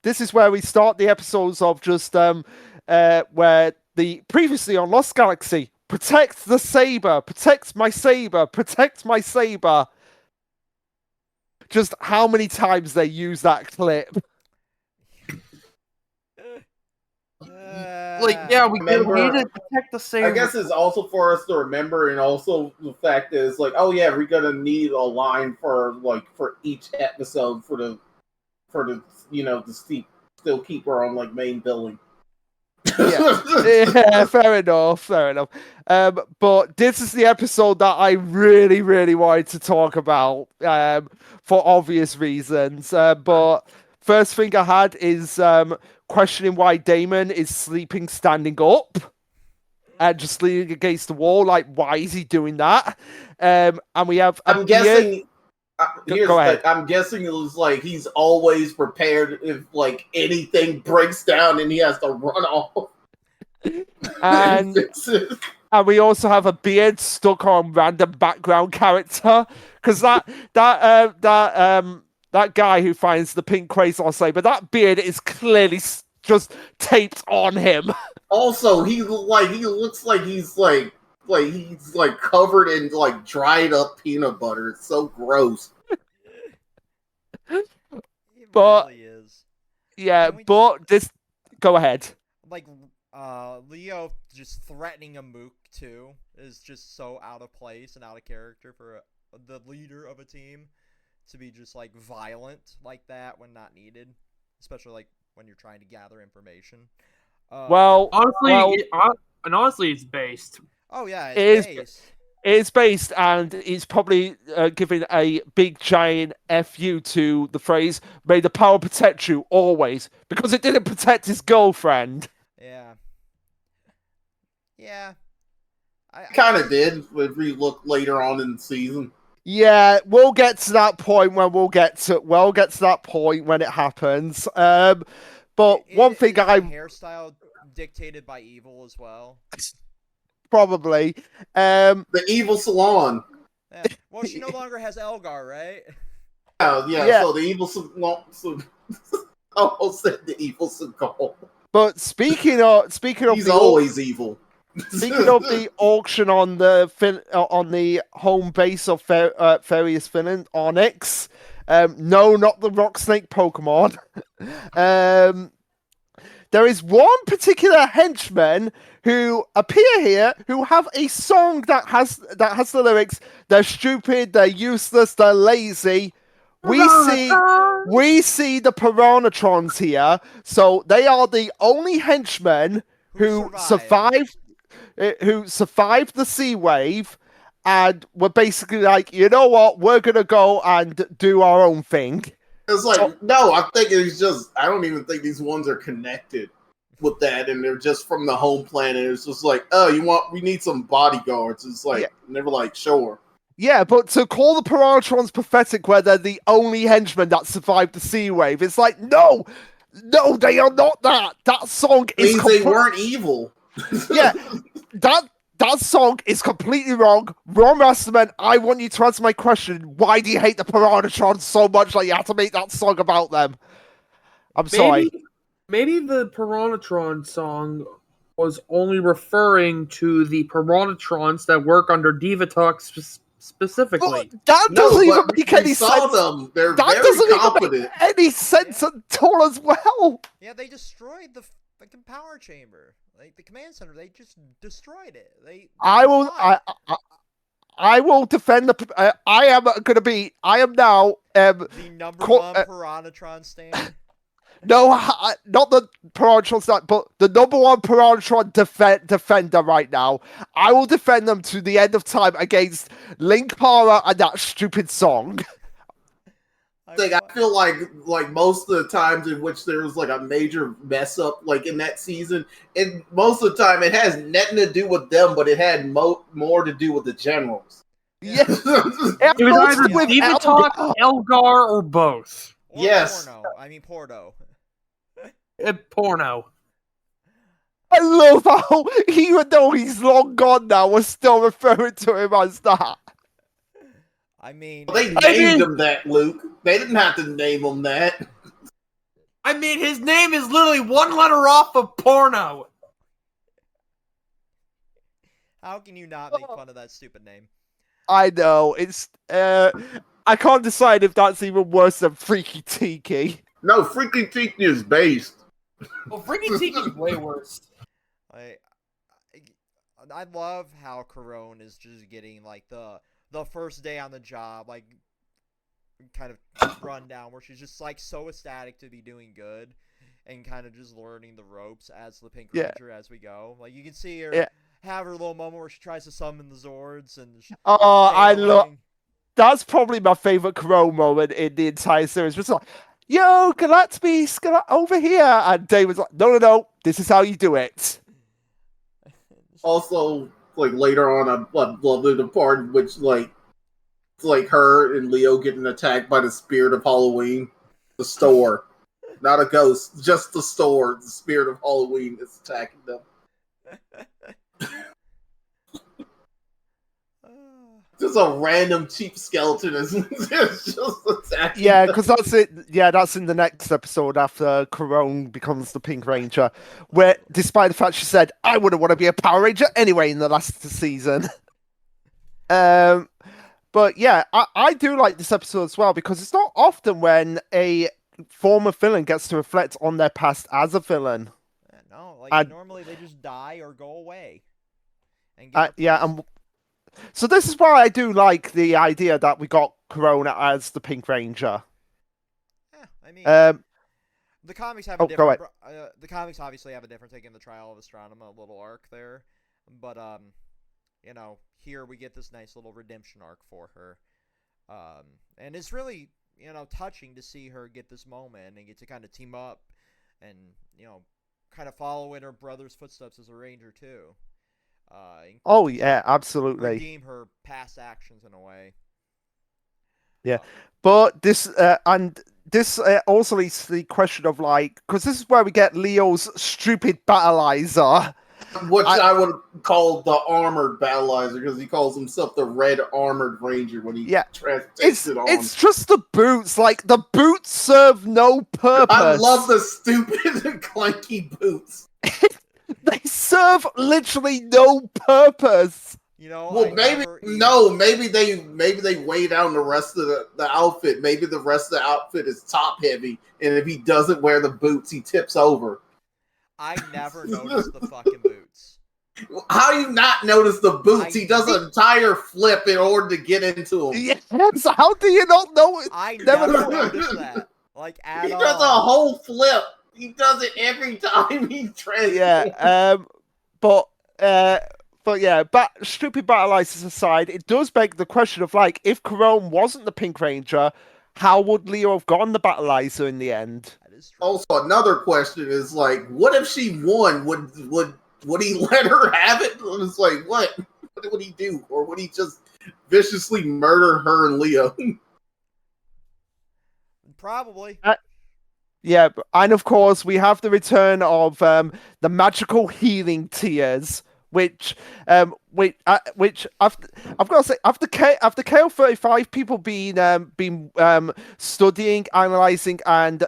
this is where we start the episodes of just where the previously on Lost Galaxy, protect the saber, protect my saber, protect my saber. Just how many times they use that clip. We need to protect the saber. I guess it's also for us to remember, and also the fact that it's like, oh yeah, we're gonna need a line for each episode for the still keep her on like main billing. Yeah, fair enough. But this is the episode that I really, really wanted to talk about for obvious reasons. But first thing I had is questioning why Damon is sleeping standing up and just leaning against the wall. Like, why is he doing that? And we have. I'm guessing I'm guessing it was like he's always prepared if like anything breaks down and he has to run off. And we also have a beard stuck on random background character because that guy who finds the pink Quasar Saber, that beard is clearly just taped on him. Also, he looks like he's covered in like dried up peanut butter. It's so gross. But really is. Yeah, but this. Go ahead. Like, Leo just threatening a mook too is just so out of place and out of character for the leader of a team to be just like violent like that when not needed, especially like when you're trying to gather information. Honestly, it's based. Oh yeah, it's based. It's based, and he's probably giving a big giant FU to the phrase "May the power protect you always," because it didn't protect his girlfriend. Yeah. Yeah. I kind of did if we look later on in the season. Yeah, we'll get to that point when we'll get to that point when it happens. But one thing hairstyle dictated by evil as well. Probably. The evil salon. Yeah. Well, she no longer has Elgar, right? Yeah. So the evil salon. I almost said the evil salon. But speaking of, he's always evil. Speaking of the auction on the home base of Farius Finland, Onyx. No, not the Rock Snake Pokemon. There is one particular henchman who appear here who have a song that has the lyrics, "They're stupid, they're useless, they're lazy." We see the Piranatrons here, so they are the only henchmen who survived the sea wave, and were basically like, you know what, we're gonna go and do our own thing. It's like, no, I think it's just, I don't even think these ones are connected with that, and they're just from the home planet. It's just like, oh, we need some bodyguards. It's like, never like, sure. Yeah, but to call the Piranatrons pathetic where they're the only henchmen that survived the sea wave, it's like, no, they are not that. That song means they weren't evil. Yeah, that song is completely wrong. Wrong estimate. I want you to answer my question. Why do you hate the Piranatrons so much that you have to make that song about them? Sorry. Maybe the Piranatron song was only referring to the Piranatrons that work under Divatox specifically. But that doesn't even make any sense. Them. They're very competent. Make any sense at all as well. Yeah, they destroyed the fucking power chamber. Like the command center, they just destroyed it. I will defend the. I am now the number one Piranatron stand. No, not the Piranatron stand, but the number one Piranatron defender right now. I will defend them to the end of time against Link Para and that stupid song. I feel like most of the times in which there was like a major mess up like in that season, and most of the time it has nothing to do with them, but it had more to do with the generals. Yeah. It was either Divatox, Elgar, or both. Or yes. Porno. Porno. I love how, even though he's long gone now, we're still referring to him as that. I mean, they named him that, Luke. They didn't have to name him that. I mean, his name is literally one letter off of porno. How can you not make fun of that stupid name? I know, it's, I can't decide if that's even worse than Freaky Tiki. No, Freaky Tiki is based. Well, Freaky Tiki is way worse. I love how Corone is just getting, like, the first day on the job, like, kind of rundown, where she's just, like, so ecstatic to be doing good and kind of just learning the ropes as the Pink Ranger as we go. Like, you can see her have her little moment where she tries to summon the Zords and I love. That's probably my favorite Corone moment in the entire series. Just like, yo, Galactus, over here, and David's like, no, this is how you do it. Also, like later on, I love the part in which like It's like her and Leo getting attacked by the spirit of Halloween. The store. Not a ghost, just the store. The spirit of Halloween is attacking them. Just a random cheap skeleton is just attacking. Yeah, because that's it. Yeah, that's in the next episode after Corone becomes the Pink Ranger, where despite the fact she said, "I wouldn't want to be a Power Ranger anyway" in the last season. But yeah, I do like this episode as well because it's not often when a former villain gets to reflect on their past as a villain. No, like normally they just die or go away. And so this is why I do like the idea that we got Corona as the Pink Ranger. Yeah, I mean, the comics have a different. The comics obviously have a different take in the Trial of Astronema, a little arc there, but you know, here we get this nice little redemption arc for her, and it's really, you know, touching to see her get this moment and get to kind of team up, and you know, kind of follow in her brother's footsteps as a ranger too. Oh yeah, absolutely. Redeem her past actions in a way. Yeah, but this also leads to the question of like, because this is where we get Leo's stupid battleizer, which I would call the armored battleizer because he calls himself the Red Armored Ranger when he takes it on. It's just the boots. Like the boots serve no purpose. I love the stupid clanky boots. They serve literally no purpose. You know, well, maybe they weigh down the rest of the outfit. Maybe the rest of the outfit is top heavy, and if he doesn't wear the boots, he tips over. I never noticed the fucking boots. How do you not notice the boots? He does an entire flip in order to get into them. Yes, how do you not know it? I never noticed that. Like at all. He does a whole flip. He does it every time he trains. Yeah, but yeah, stupid battleizers aside, it does beg the question of like, if Corone wasn't the Pink Ranger, how would Leo have gotten the battleizer in the end? That is true. Also, another question is like, what if she won? Would he let her have it? It's like, what would he do, or would he just viciously murder her and Leo? Probably. Yeah, and of course we have the return of the magical healing tears, which I've got to say after KO35 people been studying, analyzing, and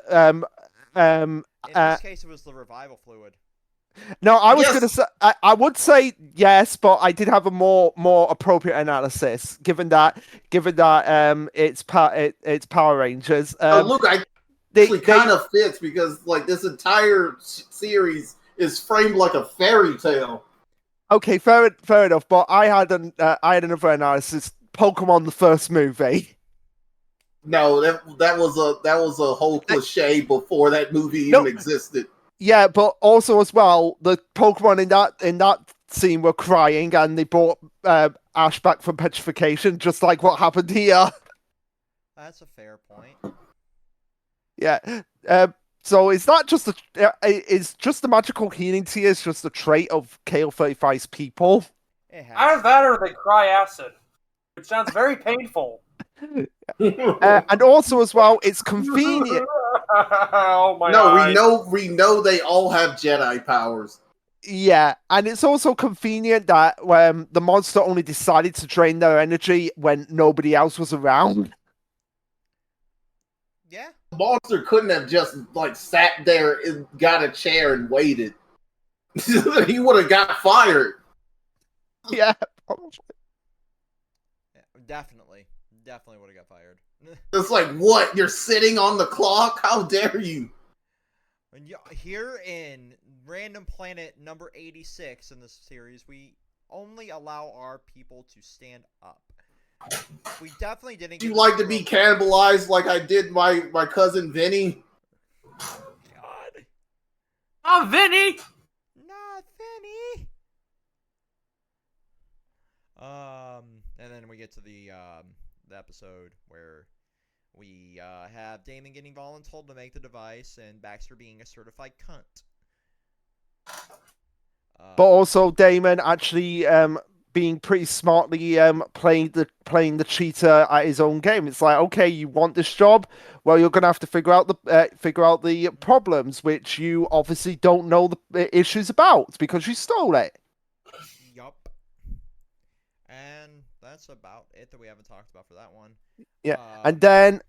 in this case it was the revival fluid. No, I was gonna say I would say yes, but I did have a more appropriate analysis given that it's Power Rangers. Look, actually kind of fits because like this entire series is framed like a fairy tale. Okay, fair enough. But I had another analysis. Pokemon, the first movie. No, that was a whole cliche before that movie even existed. Yeah, but also as well, the Pokemon in that scene were crying, and they brought Ash back from petrification, just like what happened here. That's a fair point. Yeah. So is that just is just the magical healing tears just a trait of KO35's people? Either that or they cry acid, which sounds very painful. And also as well, it's convenient. Oh my God. we know they all have Jedi powers. Yeah, and it's also convenient that the monster only decided to drain their energy when nobody else was around. Yeah. The monster couldn't have just like sat there and got a chair and waited. He would have got fired. Yeah, probably. Yeah, definitely would have got fired. It's like, what? You're sitting on the clock? How dare you? Here in Random Planet number 86 in this series, we only allow our people to stand up. We definitely didn't. Do you like to be cannibalized like I did my cousin Vinny? God. Oh, Vinny! Not Vinny. And then we get to the episode where we have Damon getting voluntold to make the device and Baxter being a certified cunt. But also Damon actually being pretty smartly playing the cheater at his own game. It's like, okay, you want this job, well, you're gonna have to figure out the problems, which you obviously don't know the issues about because you stole it. Yup. And that's about it that we haven't talked about for that one. Yeah, and then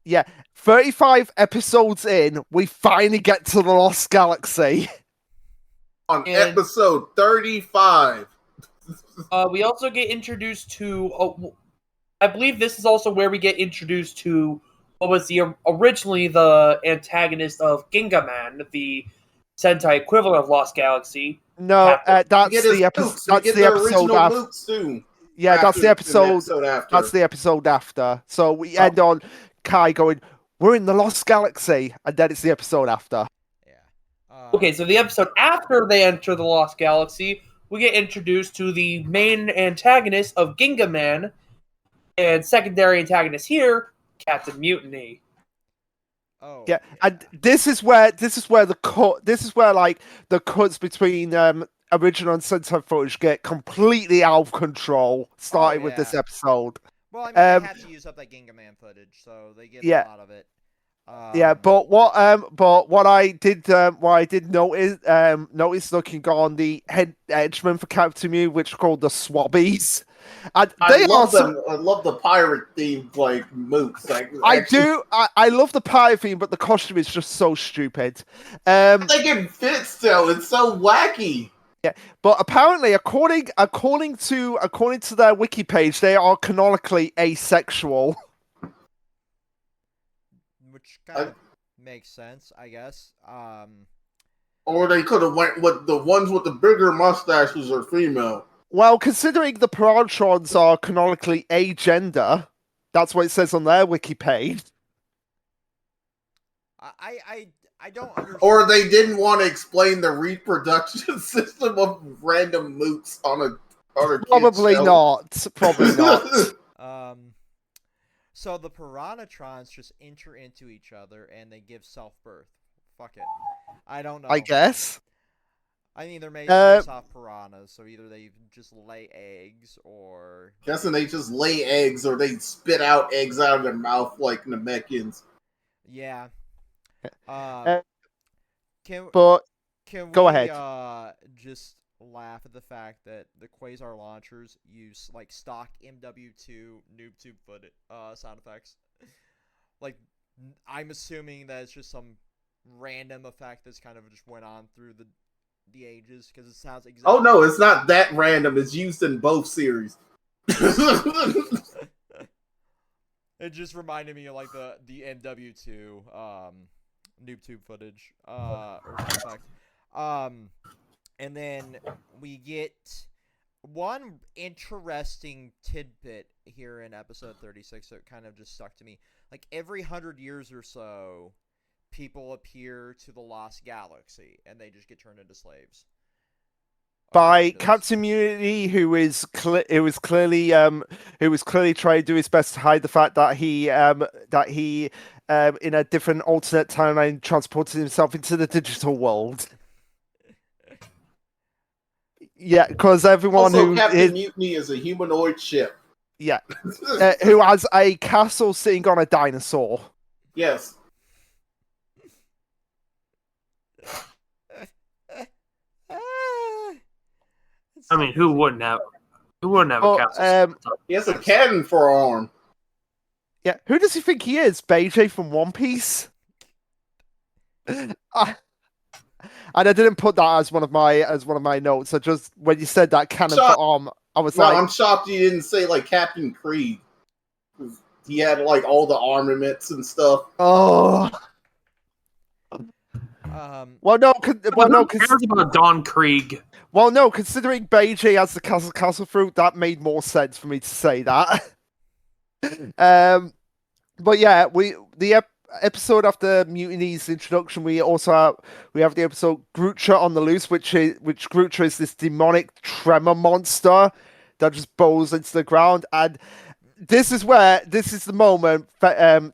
yeah, 35 episodes in, we finally get to the Lost Galaxy. On episode 35. We also get introduced to... I believe this is also where we get introduced to what was originally the antagonist of Gingaman, the Sentai equivalent of Lost Galaxy. No, that's the episode. That's the episode after. Yeah, that's the episode. That's the episode after. So we end on Kai going, "We're in the Lost Galaxy," and then it's the episode after. Yeah. Okay, so the episode after they enter the Lost Galaxy, we get introduced to the main antagonist of Gingaman, and secondary antagonist here, Captain Mutiny. Oh. Yeah, and this is where the cut. This is where like the cuts between original and Sentai footage get completely out of control. Starting with this episode. Well, I mean, they had to use up that Gingaman footage, so they get a lot of it. Yeah, but what I did notice looking on the henchmen for Captain Mew, which are called the Swabbies. And I love them. I love the pirate themed like mooks. Like, I love the pirate theme, but the costume is just so stupid. Like it fits though. It's so wacky. Yeah, but apparently, according to their wiki page, they are canonically asexual. Which kind of makes sense, I guess. Or they could have went with the ones with the bigger mustaches are female. Well, considering the Pirantrons are canonically agender, that's what it says on their wiki page. I don't understand. Or they didn't want to explain the reproduction system of random mooks on a Probably not. Probably not. So the Piranatrons just enter into each other and they give self-birth. Fuck it. I don't know. I guess. I mean, they're made based off piranhas, so either they just lay eggs or... Guessing they just lay eggs or they spit out eggs out of their mouth like Namekians. Yeah. Go ahead. Just laugh at the fact that the Quasar launchers use like stock MW2 noob tube footage sound effects. Like, I'm assuming that it's just some random effect that's kind of just went on through the ages because it sounds exactly. Oh no, it's not that random. It's used in both series. It just reminded me of like the MW2 noob tube footage or effect. And then we get one interesting tidbit here in episode 36 that kind of just stuck to me. Like every 100 years or so, people appear to the Lost Galaxy and they just get turned into slaves. By Captain Mutiny, who was clearly trying to do his best to hide the fact that he in a different alternate timeline transported himself into the digital world. Yeah, because everyone also, Captain Mutiny is a humanoid ship. Yeah, who has a castle sitting on a dinosaur. Yes. I mean, who wouldn't have a castle? He has a cannon for an arm. Yeah, who does he think he is? Beijing from One Piece? And I didn't put that as one of my notes. I just when you said that cannon for arm, I was like, I'm shocked you didn't say like Captain Krieg. He had like all the armaments and stuff. Oh. Well, no. Who cares about Don Krieg? Well, no. Considering Beijing has the castle fruit, that made more sense for me to say that. But yeah, episode after Mutiny's introduction, we have the episode Grucha on the Loose, which Grucha is this demonic tremor monster that just bows into the ground, and this is the moment.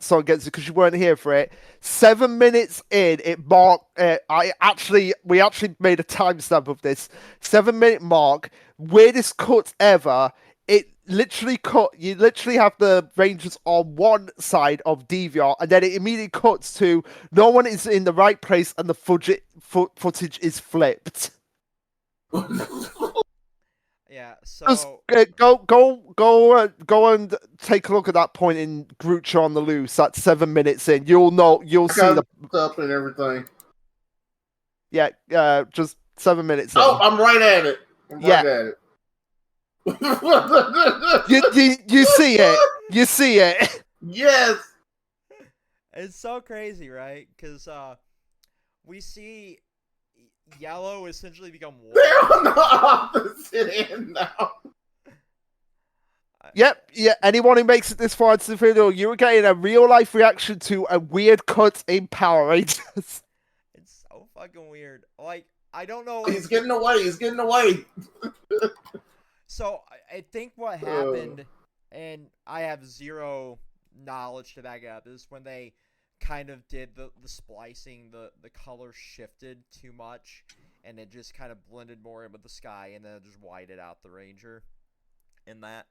So gets it because you weren't here for it. 7 minutes in, it marked. We actually made a timestamp of this 7 minute mark. Weirdest cut ever. It literally cut. You literally have the Rangers on one side of DVR, and then it immediately cuts to no one is in the right place, and the footage is flipped. Yeah, so Just, go and take a look at that point in Grucho on the Loose. That's 7 minutes in. You'll see the up and everything. Yeah, just 7 minutes in. Oh, I'm right at it. You see it. You see it. Yes. It's so crazy, right? Because we see yellow essentially become white. They're on the opposite end now. Yep, yeah. Anyone who makes it this far into the video, you're getting a real life reaction to a weird cut in Power Rangers. It's so fucking weird. Like, I don't know. He's getting away. So I think what happened, and I have zero knowledge to back it up, is when they kind of did the splicing, the color shifted too much, and it just kind of blended more in with the sky, and then it just whited out the Ranger in that.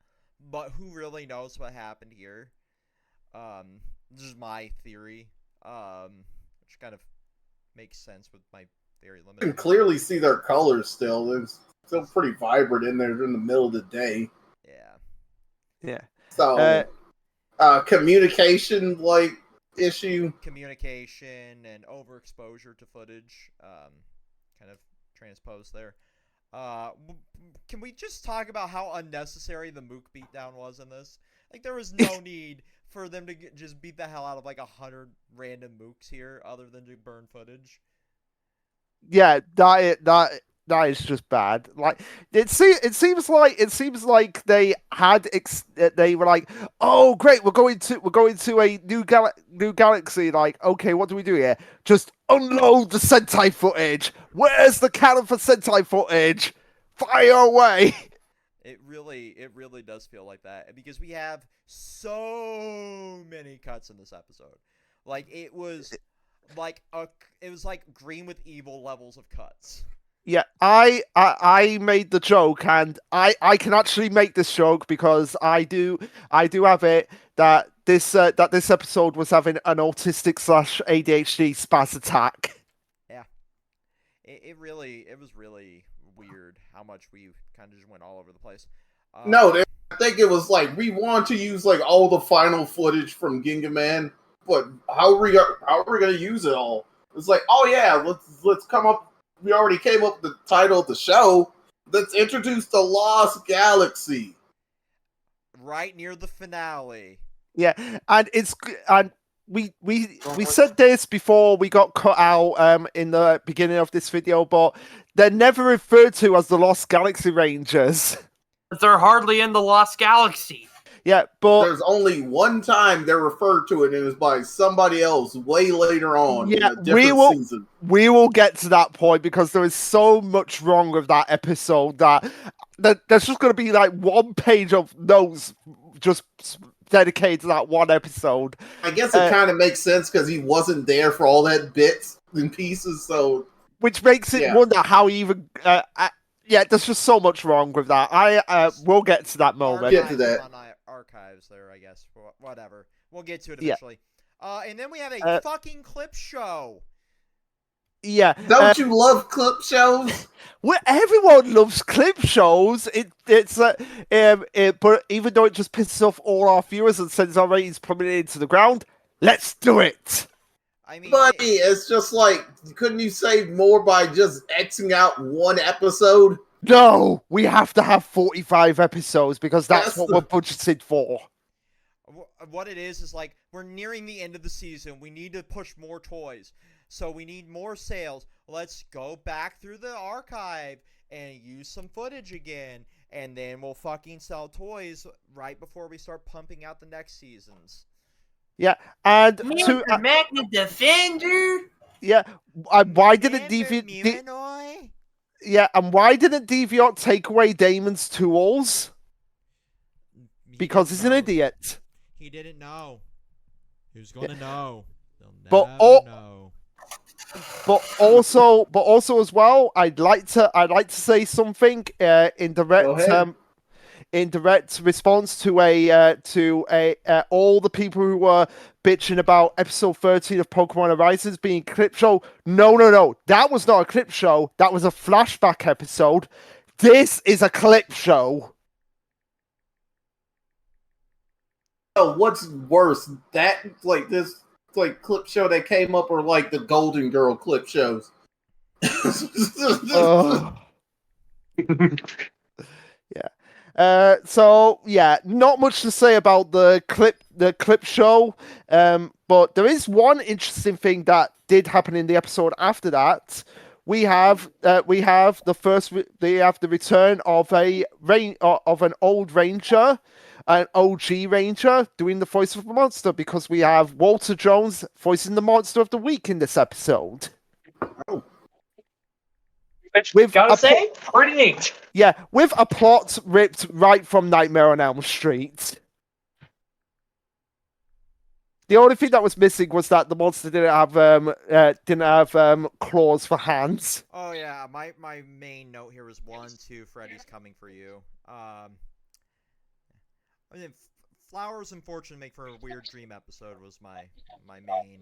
But who really knows what happened here? This is my theory, which kind of makes sense with my very limited. You can clearly see their colors still. They're still pretty vibrant in there in the middle of the day. Yeah. So, communication, issue. Communication and overexposure to footage, kind of transposed there. Can we just talk about how unnecessary the Mook beatdown was in this? Like, there was no need for them to just beat the hell out of 100 random Mooks here, other than to burn footage. Yeah, that is just bad. Like, it seems like they had they were like, oh great, we're going to a new galaxy. Like, okay, what do we do here? Just unload the Sentai footage. Where's the cannon for Sentai footage? Fire away. It really does feel like that, because we have so many cuts in this episode. Like, it was like Green with Evil levels of cuts. Yeah, I made the joke, and I can actually make this joke because I do have it that this episode was having an autistic / ADHD spaz attack. Yeah, it was really weird how much we kind of just went all over the place. No, I think it was we want to use all the final footage from Ginga Man, but how are we gonna use it all? It's oh yeah, let's come up. We already came up with the title of the show. Let's introduce the Lost Galaxy. Right near the finale. Yeah, and we said this before we got cut out in the beginning of this video, but they're never referred to as the Lost Galaxy Rangers. They're hardly in the Lost Galaxy. Yeah, but there's only one time they're referred to it, and it was by somebody else way later on. Yeah, in a different season. We will get to that point because there is so much wrong with that episode that there's just going to be one page of notes just dedicated to that one episode. I guess it kind of makes sense because he wasn't there for all that bits and pieces, so which makes it wonder how he even. Yeah, there's just so much wrong with that. We'll get to that moment. Get to that. Archives there, I guess. Whatever. We'll get to it eventually. Yeah. And then we have a fucking clip show. Yeah. Don't you love clip shows? Well, everyone loves clip shows. But even though it just pisses off all our viewers and sends our ratings plummeting into the ground, let's do it. I mean, buddy, it's just couldn't you save more by just Xing out one episode? No, we have to have 45 episodes because that's what we're budgeted for. What it is we're nearing the end of the season. We need to push more toys. So we need more sales. Let's go back through the archive and use some footage again. And then we'll fucking sell toys right before we start pumping out the next seasons. Yeah, and to Magnet Defender. Yeah, why didn't Yeah, and why didn't DVR take away Damon's tools? because he's an idiot. He didn't know. Who's gonna know? But know. But also as well, I'd like to say something in direct response to all the people who were bitching about episode 13 of Pokemon Horizons being a clip show. No, that was not a clip show. That was a flashback episode. This is a clip show. Oh, what's worse, that like this like clip show that came up, or like the Golden Girl clip shows? Yeah. So yeah, not much to say about the clip show. But there is one interesting thing that did happen in the episode after that. We have the return of an old ranger, an OG ranger, doing the voice of the monster, because we have Walter Jones voicing the monster of the week in this episode. Which, gotta say, pretty neat. Yeah, with a plot ripped right from Nightmare on Elm Street. The only thing that was missing was that the monster didn't have claws for hands. Oh yeah, my main note here was 1, 2, Freddy's coming for you. I mean, Flowers and Fortune make for a weird dream episode was my main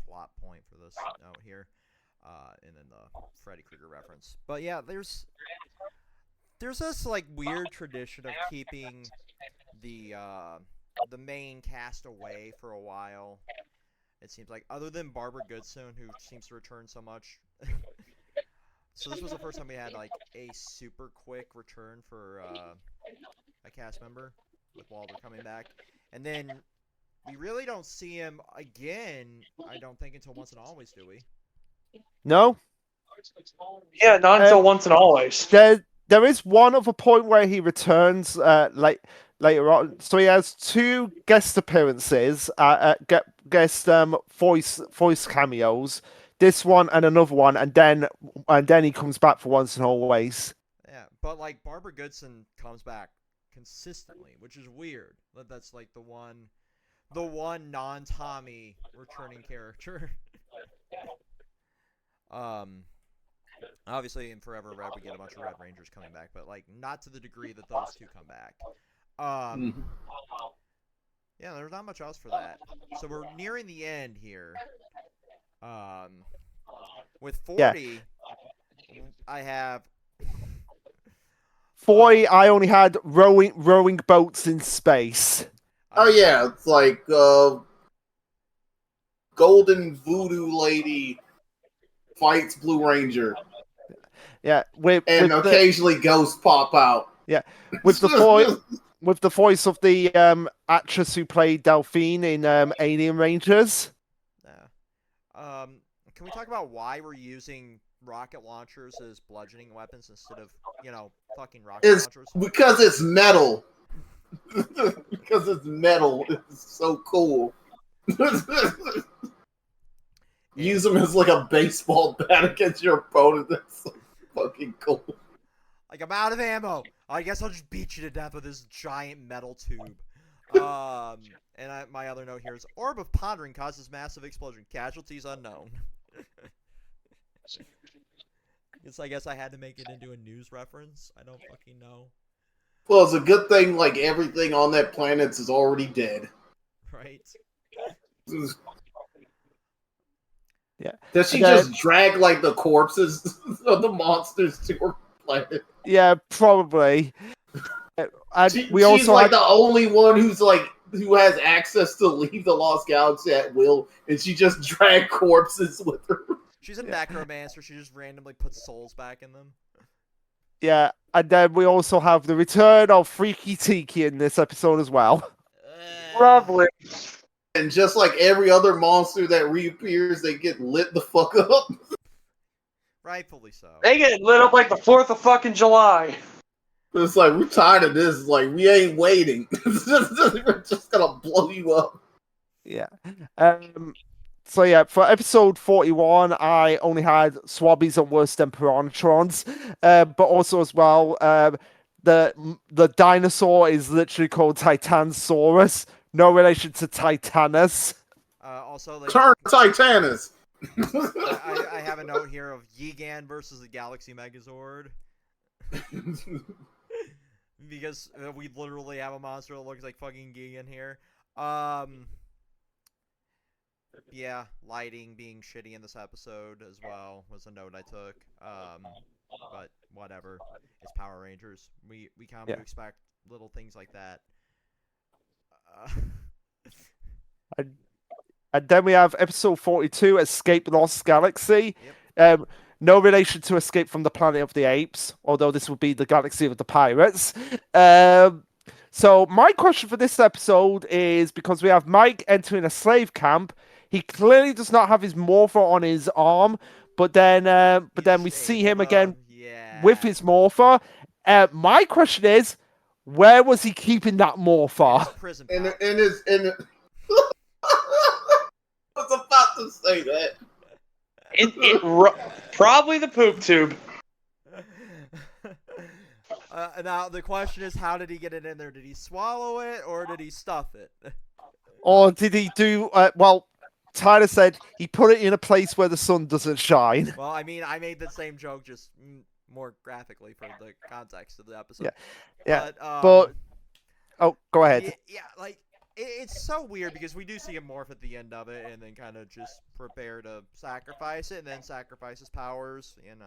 plot point for this note here. And then the Freddy Krueger reference. But yeah, there's this like weird tradition of keeping the main cast away for a while. It seems like, other than Barbara Goodson, who seems to return so much. So this was the first time we had like a super quick return for a cast member, with Walter coming back, and then we really don't see him again. I don't think until Once and Always, do we? No. Yeah, not until Once and Always. There is one other point where he returns later on. So he has 2 guest appearances, guest voice cameos. This one and another one, and then he comes back for Once and Always. Yeah, but like Barbara Goodson comes back consistently, which is weird. That's like the one non-Tommy returning character. Obviously in Forever Red we get a bunch of Red Rangers coming back, but like not to the degree that those 2 come back. Yeah, there's not much else for that. So we're nearing the end here. With 40, yeah. I have 40. I only had rowing boats in space. Oh yeah, it's like Golden Voodoo Lady fights Blue Ranger. Yeah, and occasionally ghosts pop out. Yeah, with the voice of the actress who played Delphine in Alien Rangers. Yeah. Can we talk about why we're using rocket launchers as bludgeoning weapons instead of, fucking rocket launchers? Because it's metal. Because it's metal. It's so cool. Use them as like a baseball bat against your opponent. That's so fucking cool. Like, I'm out of ammo. I guess I'll just beat you to death with this giant metal tube. And my other note here is, Orb of Pondering causes massive explosion. Casualties unknown. I guess I had to make it into a news reference. I don't fucking know. Well, it's a good thing, like, everything on that planet is already dead. Right. Yeah. Does she just drag, like, the corpses of the monsters to her planet? Yeah, probably. And she's like the only one who has access to leave the Lost Galaxy at will, and she just dragged corpses with her. She's a necromancer. She just randomly puts souls back in them. Yeah, and then we also have the return of Freaky Tiki in this episode as well. Lovely. And just like every other monster that reappears, they get lit the fuck up. Rightfully so. They get lit up like the 4th of fucking July. It's like, we're tired of this. Like, we ain't waiting. We're just gonna blow you up. Yeah. So yeah, for episode 41, I only had Swabbies and Worse than Piranhatrons. But also as well, the dinosaur is literally called Titanosaurus, no relation to Titanus. Also, like, Turn Titanus. I have a note here of Yigan versus the Galaxy Megazord. Because we literally have a monster that looks like fucking Gigan here. Yeah, lighting being shitty in this episode as well was a note I took. But whatever. It's Power Rangers. We come to expect little things like that. And then we have episode 42, Escape Lost Galaxy. Yep. No relation to Escape from the Planet of the Apes, although this would be the Galaxy of the Pirates. So my question for this episode is, because we have Mike entering a slave camp, he clearly does not have his morpher on his arm, but then we see him again with his morpher. My question is, where was he keeping that morpher? In his I was about to say that. Probably the poop tube. Now the question is, how did he get it in there? Did he swallow it or did he stuff it? Or did he do? Well, Tyler said he put it in a place where the sun doesn't shine. Well, I mean, I made the same joke, just more graphically for the context of the episode. Yeah. But oh, go ahead. Yeah, like. It's so weird because we do see him morph at the end of it and then kind of just prepare to sacrifice it and then sacrifice his powers, and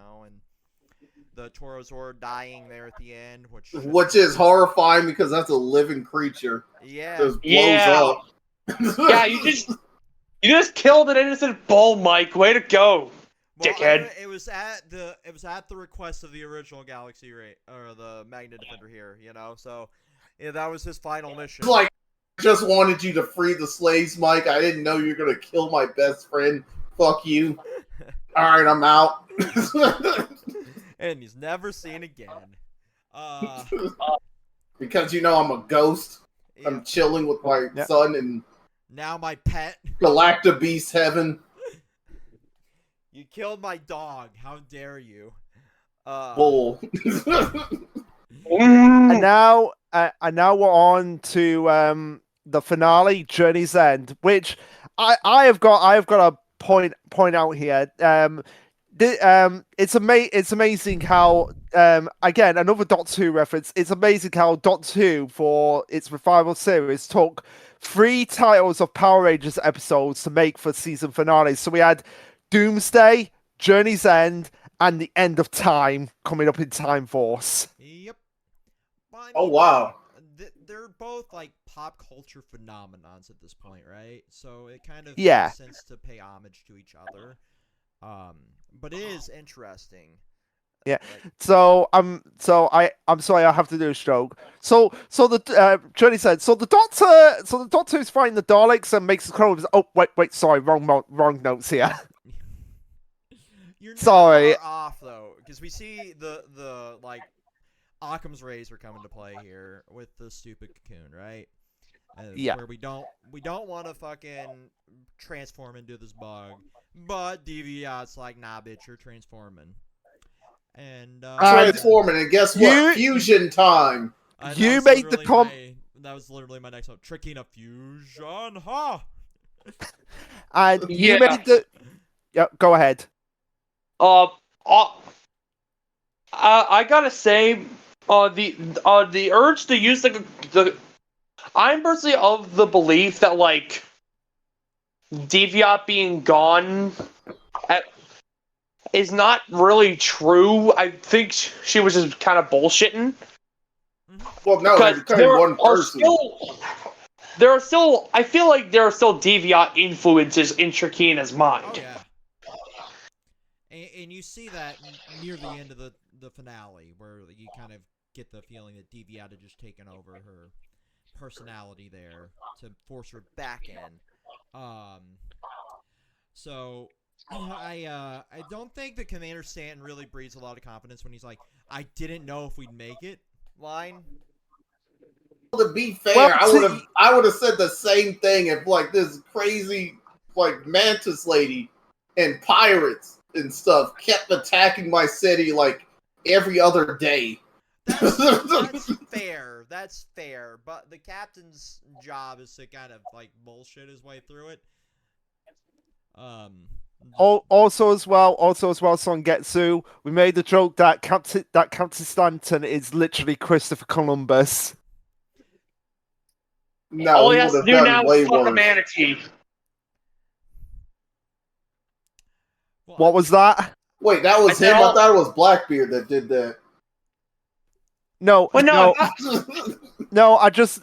the Torozor dying there at the end, which is horrifying because that's a living creature. Yeah. Just blows up. Yeah, you just killed an innocent bull, Mike. Way to go, dickhead. It was at the request of the original Galaxy or the Magnet Defender here, so that was his final mission. It's like, just wanted you to free the slaves, Mike. I didn't know you were going to kill my best friend. Fuck you. Alright, I'm out. And he's never seen again. Because I'm a ghost. Yeah. I'm chilling with my son in now my pet. Galacta Beast Heaven. You killed my dog. How dare you? Bull. And now we're on to the finale, Journey's End, which I have got a point out here. It's amazing how again, another Doctor Who reference. It's amazing how Doctor Who, for its revival series, took 3 titles of Power Rangers episodes to make for season finales. So we had Doomsday, Journey's End, and The End of Time coming up in Time Force. Yep. Well, I mean, oh wow. They're both like pop culture phenomenons at this point, right? So it kind of makes sense to pay homage to each other. But it is interesting. Yeah. So I'm sorry, I have to do a stroke. So the Journey said, so the Doctor is fighting the Daleks and makes the Chronos. Oh wait, sorry, wrong notes here. You're not sorry. far off though, because we see the like Occam's rays are coming to play here with the stupid cocoon, right? Where we don't want to fucking transform into this bug, but Deviat's like, nah, bitch, you're transforming. And transforming, and guess what? Fusion time. You made the that was literally my next one. Tricking a fusion, huh? And you made the. Yeah, go ahead. I gotta say, the urge to use the I'm personally of the belief that like Deviat being gone is not really true. I think she was just kind of bullshitting. Well, no, it's kind of one person. I feel like there are still Deviat influences in Shakina's mind. Oh, yeah. And you see that near the end of the finale, where you kind of get the feeling that Deviat had just taken over her personality there to force her back in. So I don't think that Commander Stanton really breathes a lot of confidence when he's like, I didn't know if we'd make it line. To be fair, I would have said the same thing if like this crazy like Mantis lady and pirates and stuff kept attacking my city like every other day. That's fair. That's fair. But the captain's job is to kind of like bullshit his way through it. Also as well, Songetsu, we made the joke that Captain Stanton is literally Christopher Columbus. No, all he has to do now is fuck a manatee. What was that? Wait, that was him? I thought it was Blackbeard that did that. No, well, no, no. I just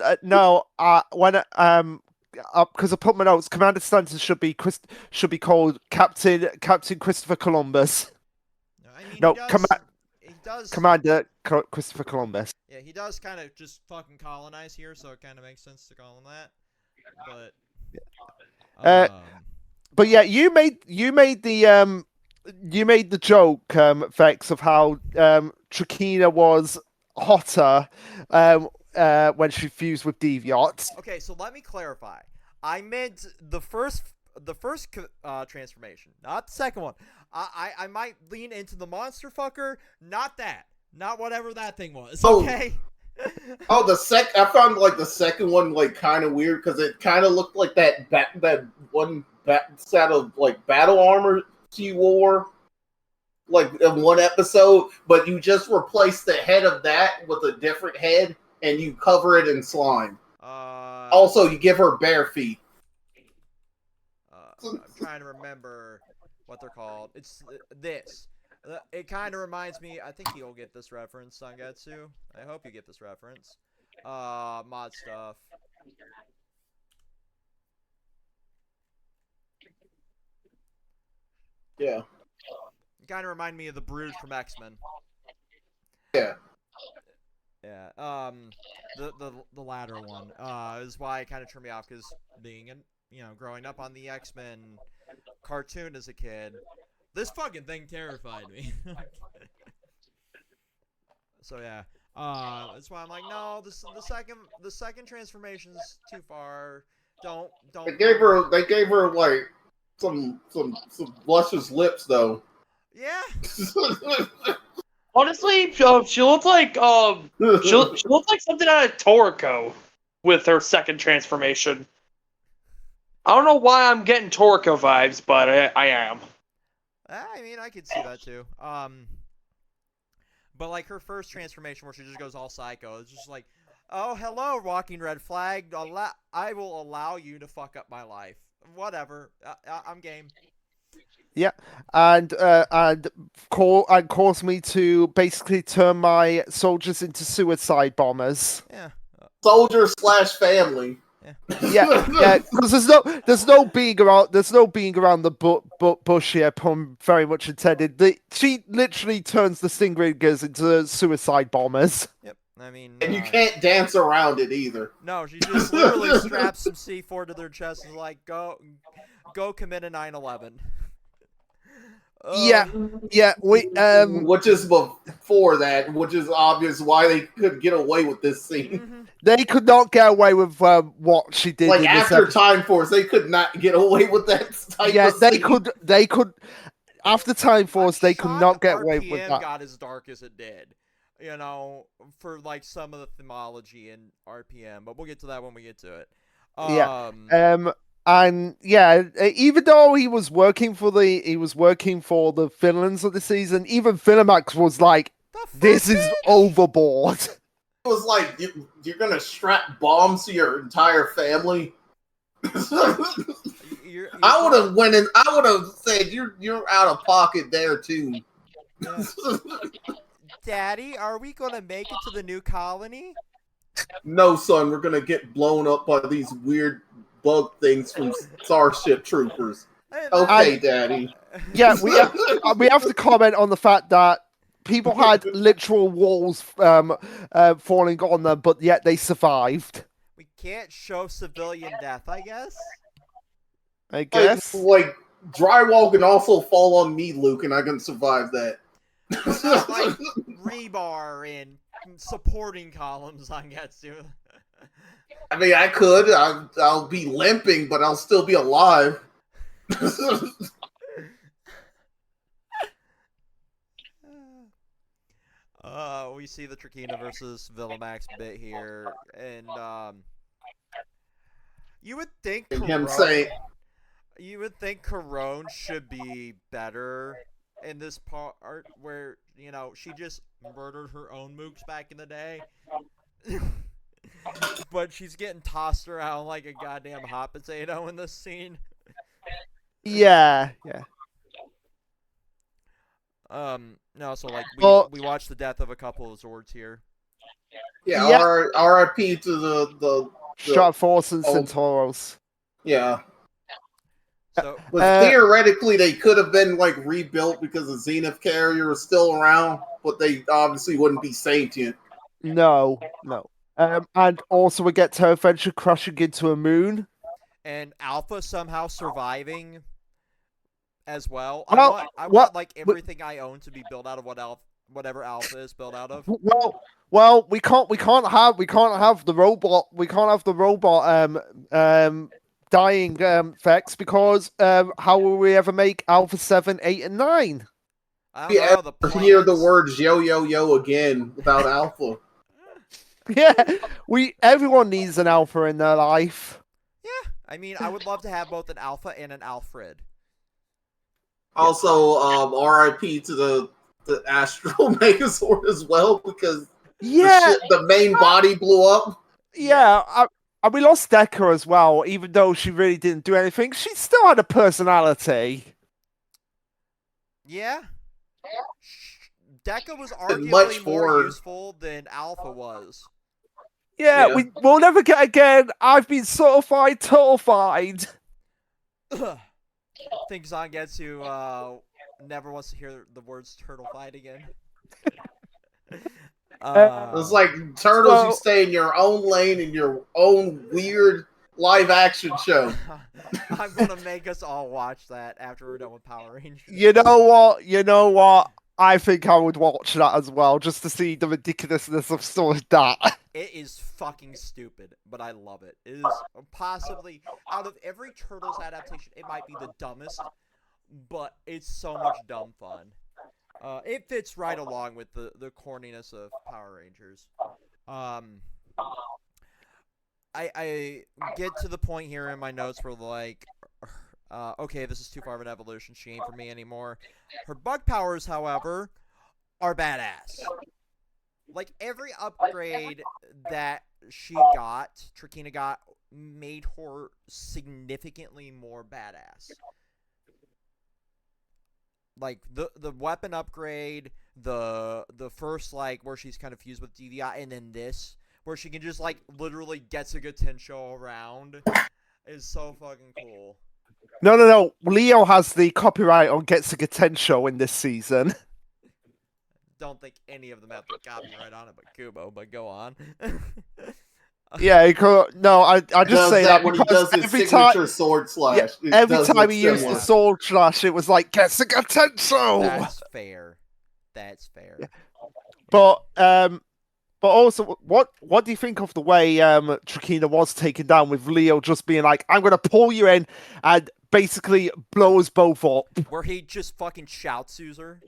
when because I put my notes. Commander Stanton should be called Captain Christopher Columbus. No, he does. Commander Christopher Columbus. Yeah, he does kind of just fucking colonize here, so it kind of makes sense to call him that. But yeah, you made the joke, Vex, of how Trakina was hotter when she fused with Deviot. Okay, so let me clarify. I meant the first transformation, not the second one. I might lean into the monster fucker, not that. Not whatever that thing was. Okay. I found like the second one like kind of weird because it kind of looked like that one set of like battle armor she wore, like in one episode. But you just replace the head of that with a different head, and you cover it in slime. Also, you give her bare feet. I'm trying to remember what they're called. It's this. It kind of reminds me. I think you'll get this reference, Sangetsu. I hope you get this reference. Mod stuff. Yeah. It kind of remind me of the Brood from X-Men. Yeah. Yeah. The latter one. Is why it kind of turned me off, because being growing up on the X-Men cartoon as a kid, this fucking thing terrified me. So yeah, that's why I'm like, no, the second transformation's too far. Don't. They gave her like some luscious lips though. Yeah. Honestly, she looked like she looked like something out of Toriko with her second transformation. I don't know why I'm getting Toriko vibes, but I am. I mean, I could see that too. But like her first transformation, where she just goes all psycho, it's just like, oh, hello, walking red flag. I will allow you to fuck up my life. Whatever. I'm game. Yeah, and caused me to basically turn my soldiers into suicide bombers. Yeah. Soldier / family. Yeah, because there's no being around the bush here, pun very much intended. She literally turns the Stingringers into suicide bombers. Yep, I mean, and you can't dance around it either. No, she just literally straps some C4 to their chest and is like, go commit a 9/11. Yeah, which is before that, which is obvious why they could get away with this scene. Mm-hmm. They could not get away with what she did. Like after Time Force, they could not get away with that type of they scene. They could. After Time Force, they could not get away with that. Got as dark as it did, for like some of the themology in RPM. But we'll get to that when we get to it. And yeah, even though he was working for the villains of the season, even Villamax was like, "This is overboard." It was like, you're gonna strap bombs to your entire family. I would have went in. I would have said, "You're out of pocket there too." Yeah. Daddy, are we gonna make it to the new colony? No, son. We're gonna get blown up by these weird bug things from Starship Troopers. Okay, Daddy. Yeah, we have to comment on the fact that people had literal walls falling on them, but yet they survived. We can't show civilian death, I guess. Like drywall can also fall on me, Luke, and I can survive that. Like rebar and supporting columns on Getsu. I mean, I could. I'll be limping, but I'll still be alive. We see the Trakina versus Villamax bit here, and you would think Corone should be better in this part where, you know, she just murdered her own mooks back in the day. But she's getting tossed around like a goddamn hot potato in this scene. Yeah. No, so like we watched the death of a couple of Zords here. Yeah. R.I.P. to the Stratforce and Centauros. Yeah. So, but theoretically, they could have been like rebuilt because the Zenith carrier was still around, but they obviously wouldn't be sentient. No. And also we get Terra Venture crashing into a moon. And Alpha somehow surviving as well. Well, I want like everything I own to be built out of whatever Alpha is built out of. Well, we can't have the robot. We can't have the robot dying Vex, because how will we ever make Alpha 7, 8, and 9? I don't know, hear the words yo again without Alpha. Yeah, everyone needs an Alpha in their life. Yeah, I mean, I would love to have both an Alpha and an Alfred. Also, R.I.P. to the Astral Megazord as well, because the main body blew up. Yeah, and we lost Deca as well, even though she really didn't do anything. She still had a personality. Yeah. Deca was arguably more useful than Alpha was. Yeah, we'll never get again. I've been certified turtleified. Think Zangetsu never wants to hear the words turtleified again. It's like Turtles, you stay in your own lane in your own weird live action show. I'm gonna make us all watch that after we're done with Power Rangers. You know what? I think I would watch that as well, just to see the ridiculousness of stuff like that. It is fucking stupid, but I love it. It is possibly, out of every Turtles adaptation, it might be the dumbest, but it's so much dumb fun. It fits right along with the corniness of Power Rangers. I get to the point here in my notes where, like, okay, this is too far of an evolution. She ain't for me anymore. Her bug powers, however, are badass. Like, every upgrade that Trakina got, made her significantly more badass. Like, the weapon upgrade, the first, like, where she's kind of fused with DVI, and then this, where she can just, like, literally Getsuga Tensho around, is so fucking cool. No. Leo has the copyright on Getsuga Tensho in this season. Don't think any of them have the copyright on it but Kubo, but go on. Yeah, I just say that when he does his signature sword slash. Yeah, every time he used the sword slash, it was like Getsuga Tensho. That's fair. Yeah. But also, what do you think of the way Trakina was taken down, with Leo just being like, "I'm gonna pull you in," and basically blows both up? Where he just fucking shoutsus her.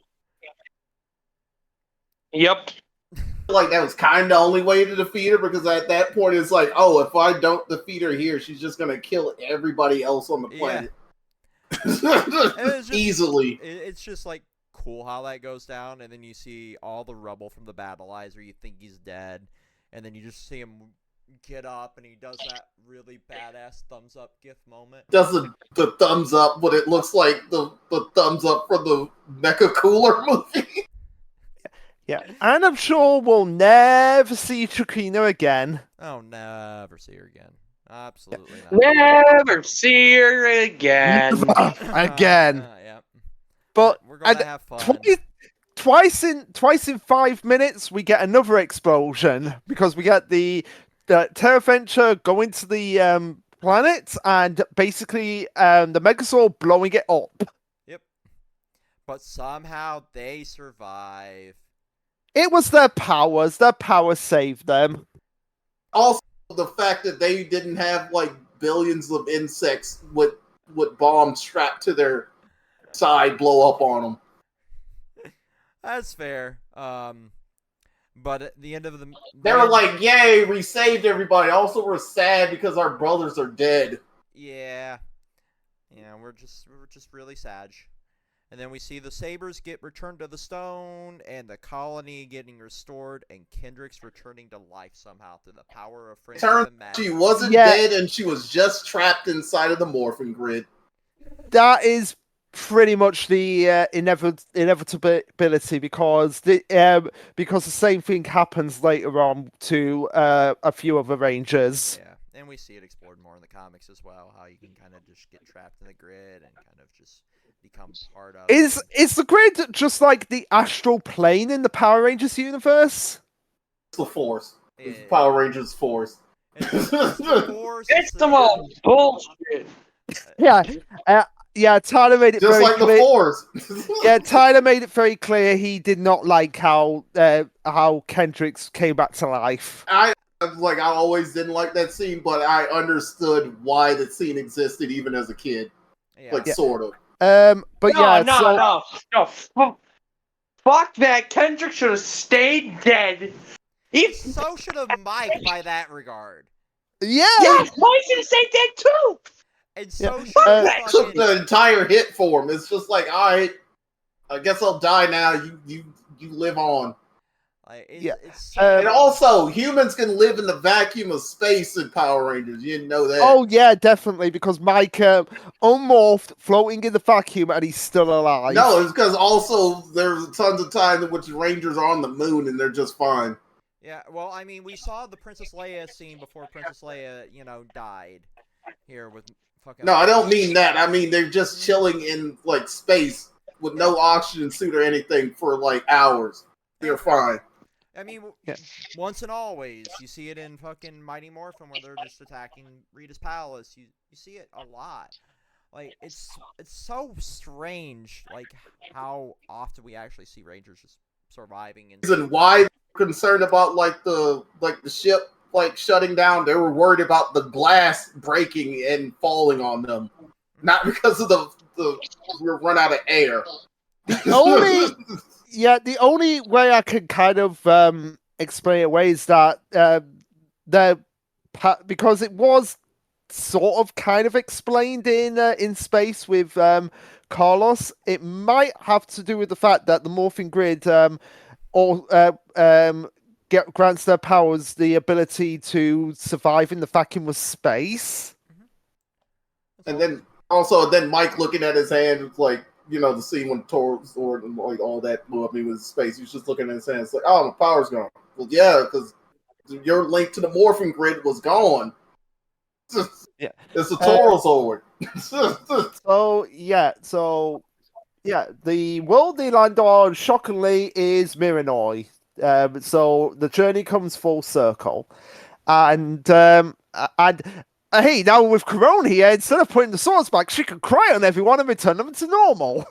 Yep. Like, that was kind of the only way to defeat her, because at that point it's like, oh, if I don't defeat her here, she's just gonna kill everybody else on the planet. Yeah. Easily. It's just like cool how that goes down, and then you see all the rubble from the battleizer. You think he's dead, and then you just see him get up, and he does that really badass thumbs up gif moment. Does the thumbs up, but it looks like the thumbs up from the Mecha Cooler movie. Yeah, and I'm sure we'll never see Trakina again. Oh, never see her again. Absolutely not. Never see her again. Again. Yeah. But we're gonna have fun. Twice in 5 minutes, we get another explosion, because we get the Terra Venture going to the planet, and basically the Megazord blowing it up. Yep. But somehow they survive. It was their powers. Their powers saved them. Also, the fact that they didn't have like billions of insects with bombs strapped to their side blow up on them. That's fair. But at the end of they were like, "Yay, we saved everybody." Also, we're sad because our brothers are dead. Yeah, we're just really sad. And then we see the Sabers get returned to the stone, and the colony getting restored, and Kendrick's returning to life somehow through the power of friendship and magic. She wasn't dead, and she was just trapped inside of the morphing grid. That is pretty much the inevitability because the same thing happens later on to a few other Rangers. Yeah, and we see it explored more in the comics as well, how you can kind of just get trapped in the grid and kind of just become part of. Is the grid just like the astral plane in the Power Rangers universe? It's the Force. It's Power Rangers Force. It's the Force. It's the most bullshit. Yeah, Tyler made it just very like clear. The Force. Yeah, Tyler made it very clear he did not like how Kendricks came back to life. I always didn't like that scene, but I understood why the scene existed even as a kid. Sort of. But no. Fuck that. Kendrick should have stayed dead. So should have Mike by that regard. Yeah. Yes, Mike should have stayed dead too. And so took the entire hit for him. It's just like, all right, I guess I'll die now. You live on. And also, humans can live in the vacuum of space in Power Rangers. You didn't know that? Oh yeah, definitely, because Mike unmorphed, floating in the vacuum, and he's still alive. No, it's because also there's tons of time in which Rangers are on the moon and they're just fine. Yeah, well, I mean, we saw the Princess Leia scene before Princess Leia, died here with fucking. No, I don't mean that. I mean they're just chilling in space with no oxygen suit or anything for hours. They're fine. I mean, once and always, you see it in fucking Mighty Morphin where they're just attacking Rita's palace. You see it a lot. It's so strange, how often we actually see Rangers just surviving. And why they're concerned about the ship shutting down? They were worried about the glass breaking and falling on them, not because of the run out of air. The only way I can kind of explain it away is that because it was sort of kind of explained in space with Carlos, it might have to do with the fact that the morphing grid grants their powers the ability to survive in the vacuum of space. And then Mike looking at his hand, the scene when Zordon and all that blew up me with space. He's just looking at his hand. It's like, oh, my power's gone. Well, yeah, because your link to the morphing grid was gone. It's a Toro Zord. The world they land on, shockingly, is Miranoi. So the journey comes full circle, and hey, now with Corona here, instead of putting the swords back, she can cry on everyone and return them to normal.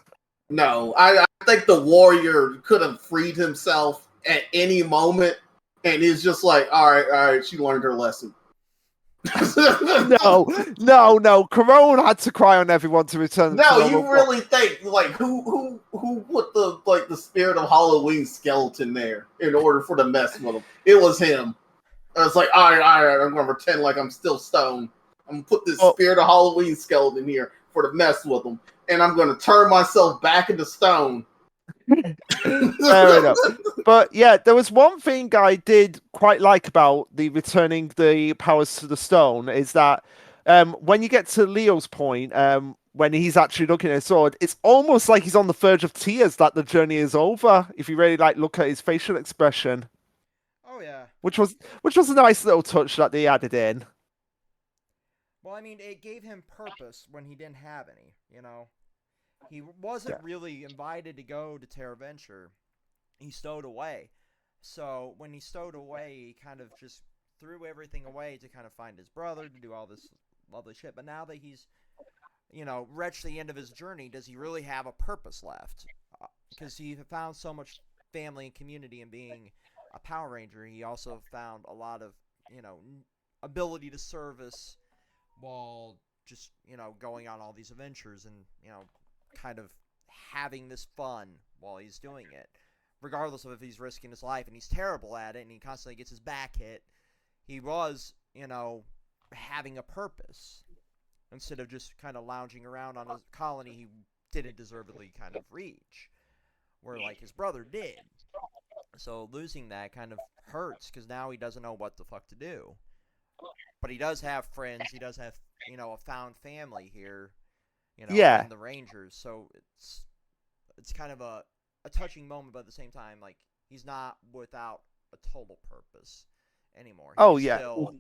No, I think the warrior could have freed himself at any moment, and he's just like, all right, she learned her lesson. No. Corona had to cry on everyone to return. No, you really think who put the spirit of Halloween skeleton there in order for to mess with him? It was him. I was like, all right, I'm gonna pretend like I'm still stoned. I'm gonna put this spirit of Halloween skeleton here for to mess with him, and I'm gonna turn myself back into stone. Fair enough. But yeah, there was one thing I did quite like about the returning the powers to the stone is that when you get to Leo's point, when he's actually looking at his sword, it's almost like he's on the verge of tears that the journey is over. If you really look at his facial expression. Oh yeah. Which was a nice little touch that they added in. Well, I mean, it gave him purpose when he didn't have any, He wasn't really invited to go to TerraVenture. He stowed away. So when he stowed away, he kind of just threw everything away to kind of find his brother, to do all this lovely shit. But now that he's, reached the end of his journey, does he really have a purpose left? Because he found so much family and community in being a Power Ranger. He also found a lot of, ability to service while just, going on all these adventures and, kind of having this fun while he's doing it. regardless of if he's risking his life, and he's terrible at it, and he constantly gets his back hit, he was, having a purpose. Instead of just kind of lounging around on a colony he didn't deservedly kind of reach, where, like, his brother did. So losing that kind of hurts, because now he doesn't know what the fuck to do. But he does have friends, he does have, a found family here, in the Rangers, so it's kind of a touching moment, but at the same time, like, he's not without a total purpose anymore. He can still,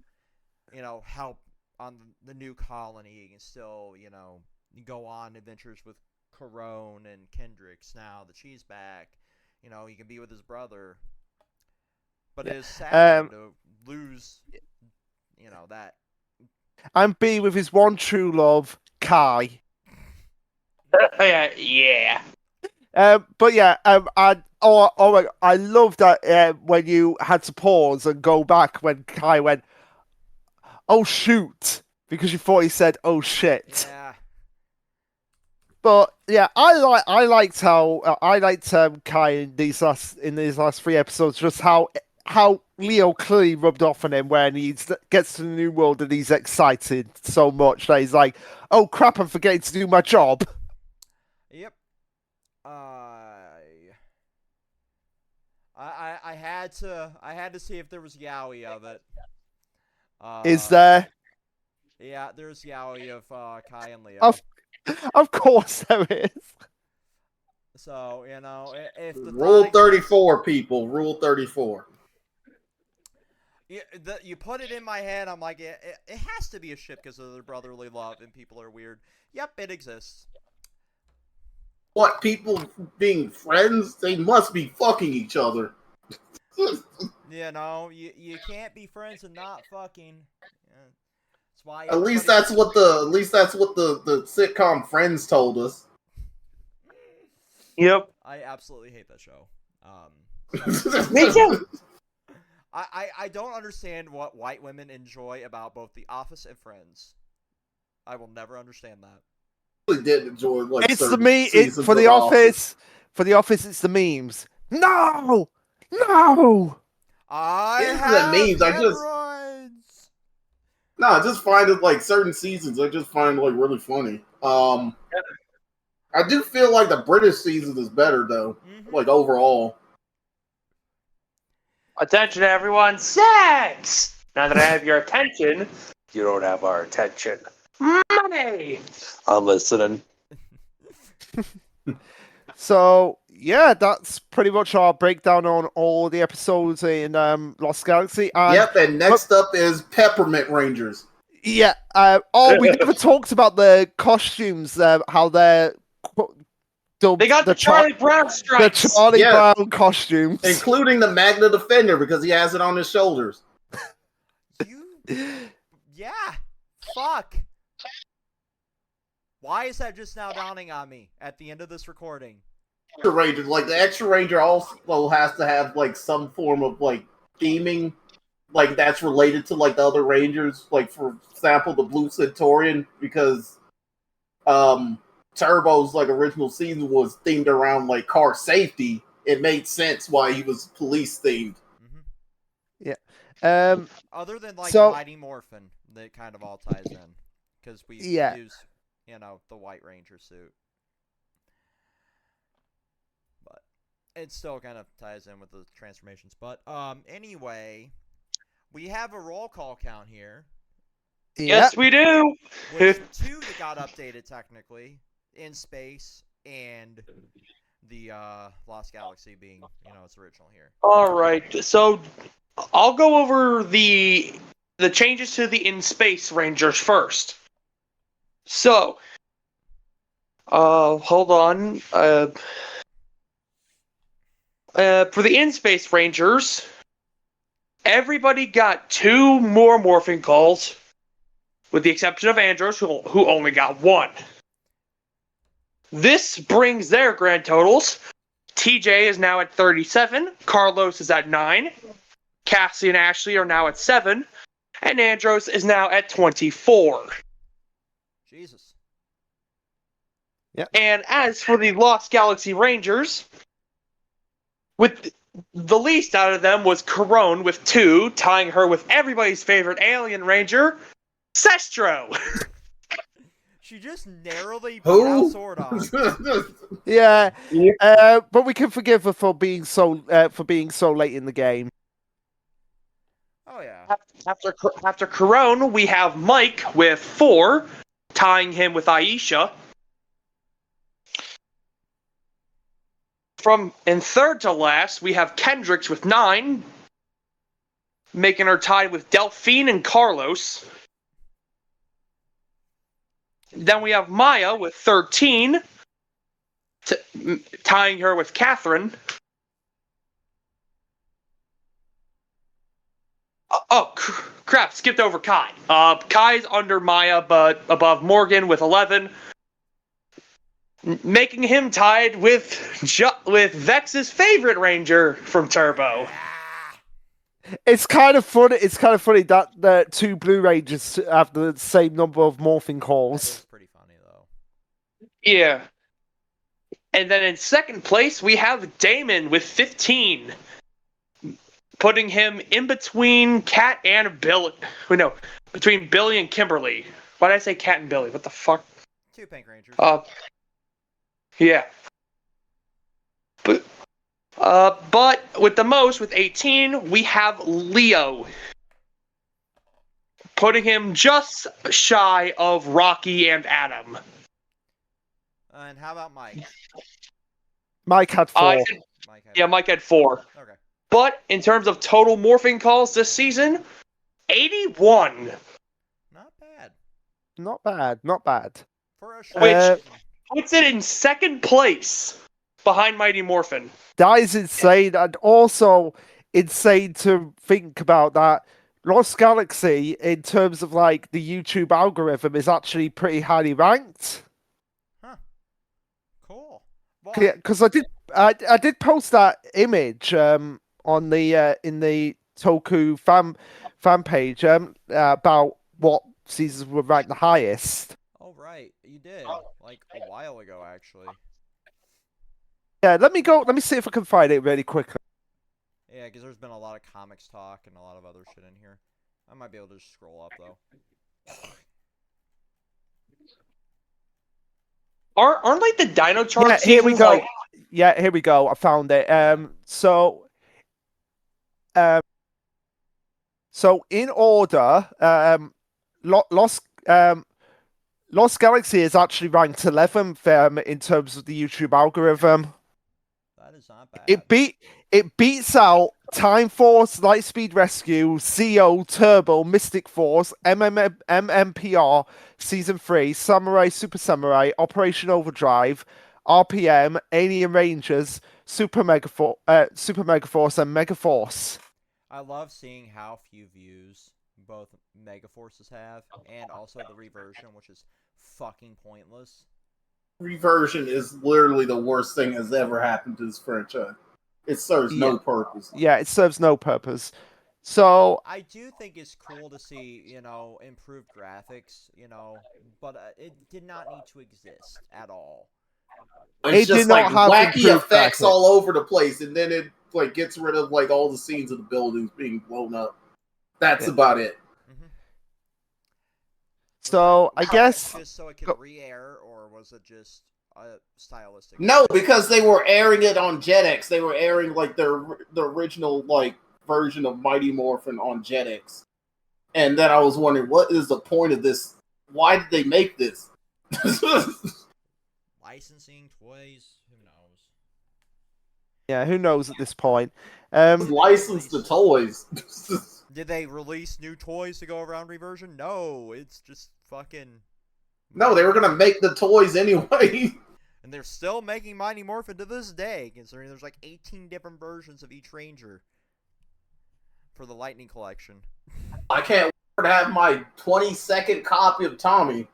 help on the new colony. He can still, go on adventures with Corone and Kendricks now that she's back. He can be with his brother. But it is sad to lose, that. And be with his one true love, Kai. Yeah. But yeah, I love that when you had to pause and go back when Kai went, "Oh shoot," because you thought he said, "Oh shit." Yeah. But yeah, I liked Kai in these last 3 episodes, just how Leo clearly rubbed off on him when he gets to the new world and he's excited so much that he's like, "Oh crap, I'm forgetting to do my job." Yep. I had to see if there was yaoi of it. Is there? Yeah, there's yaoi of Kai and Leo. Of course there is. So, if the Rule 34, people. Rule 34. You put it in my head, I'm like, it has to be a ship because of their brotherly love and people are weird. Yep, it exists. What, people being friends? They must be fucking each other. You can't be friends and not fucking. That's why. At least that's what the sitcom Friends told us. Yep. I absolutely hate that show. Me too. I don't understand what white women enjoy about both The Office and Friends. I will never understand that. Really did enjoy it's for the Office. For The Office, it's the memes. No. I just find it like certain seasons. I just find like really funny. I do feel like the British season is better though. Mm-hmm. Like overall. Attention, everyone! Sex. Now that I have your attention, you don't have our attention. Money. I'm listening. So yeah, that's pretty much our breakdown on all the episodes in Lost Galaxy. And next up is Peppermint Rangers. Yeah. We never talked about the costumes. How they're they got the Charlie Brown stripes. The Charlie Brown costumes, including the Magna Defender because he has it on his shoulders. Yeah. Fuck. Why is that just now dawning on me at the end of this recording? The Ranger, like the Extra Ranger, also has to have like some form of like theming, like that's related to like the other Rangers. Like for example, the Blue Centaurian, because Turbo's like original season was themed around like car safety. It made sense why he was police themed. Mm-hmm. Yeah. Other than like Mighty Morphin, that kind of all ties in because we use the White Ranger suit. But it still kind of ties in with the transformations. But anyway, we have a roll call count here. Yes, we do. With 2 that got updated technically in space and the Lost Galaxy being its original here. All right, so I'll go over the changes to the in space Rangers first. So, hold on. For the in-space Rangers, everybody got 2 more morphing calls, with the exception of Andros, who only got 1. This brings their grand totals. TJ is now at 37, Carlos is at 9, Cassie and Ashley are now at 7, and Andros is now at 24. Jesus. Yeah. And as for the Lost Galaxy Rangers, with the least out of them was Corone with 2, tying her with everybody's favorite alien ranger, Sestro. She just narrowly beat Who? out Zordon. Yeah, but we can forgive her for being so late in the game. Oh yeah. After Corone, we have Mike with 4, tying him with Aisha. From in third to last, we have Kendricks with 9, making her tied with Delphine and Carlos. Then we have Maya with 13, tying her with Catherine. Crap, skipped over Kai. Kai's under Maya, but above Morgan with 11, making him tied with Vex's favorite ranger from Turbo. It's kind of funny. It's kind of funny that the 2 Blue Rangers have the same number of morphing calls. That's pretty funny though. Yeah. And then in second place, we have Damon with 15, putting him in between Kat and Billy. No, between Billy and Kimberly. Why did I say Kat and Billy? What the fuck? 2 Pink Rangers. Yeah. But with the most, with 18, we have Leo, putting him just shy of Rocky and Adam. And how about Mike? Mike had 4. Mike had 4. Okay. But in terms of total morphing calls this season, 81. Not bad. Not bad. Not bad. For a Which puts it in second place behind Mighty Morphin. That is insane, and also insane to think about that. Lost Galaxy, in terms of like the YouTube algorithm, is actually pretty highly ranked. Huh. Cool. Because I did post that image on the in the Toku fan page about what seasons were ranked the highest. Oh right, you did like a while ago actually. Yeah, let me see if I can find it really quickly. Yeah, because there's been a lot of comics talk and a lot of other shit in here. I might be able to just scroll up though. Aren't like the Dino Charge here we go. Like... Yeah, here we go. I found it. So in order, Lost Galaxy is actually ranked 11th in terms of the YouTube algorithm. That is not bad. It beats out Time Force, Lightspeed Rescue, Zeo, Turbo, Mystic Force, MMPR, Season 3, Samurai, Super Samurai, Operation Overdrive, RPM, Alien Rangers, Super Megaforce, and Megaforce. I love seeing how few views both Megaforces have, and also the reversion, which is fucking pointless. Reversion is literally the worst thing that's ever happened to this franchise. It serves no purpose. Yeah, it serves no purpose. So I do think it's cool to see, improved graphics, but it did not need to exist at all. It's just like wacky effects all over the place, and then it like gets rid of like all the scenes of the buildings being blown up. That's about it. Mm-hmm. So I guess just so it could re-air, or was it just stylistic? No, because they were airing it on Jetix. They were airing like the original like version of Mighty Morphin on Jetix, and then I was wondering, what is the point of this? Why did they make this? Licensing toys, who knows? Yeah, who knows at this point? License the toys. Did they release new toys to go around reversion? No, it's just fucking... No, they were gonna make the toys anyway. And they're still making Mighty Morphin to this day, considering there's like 18 different versions of each Ranger for the Lightning Collection. I can't wait to have my 20-second copy of Tommy.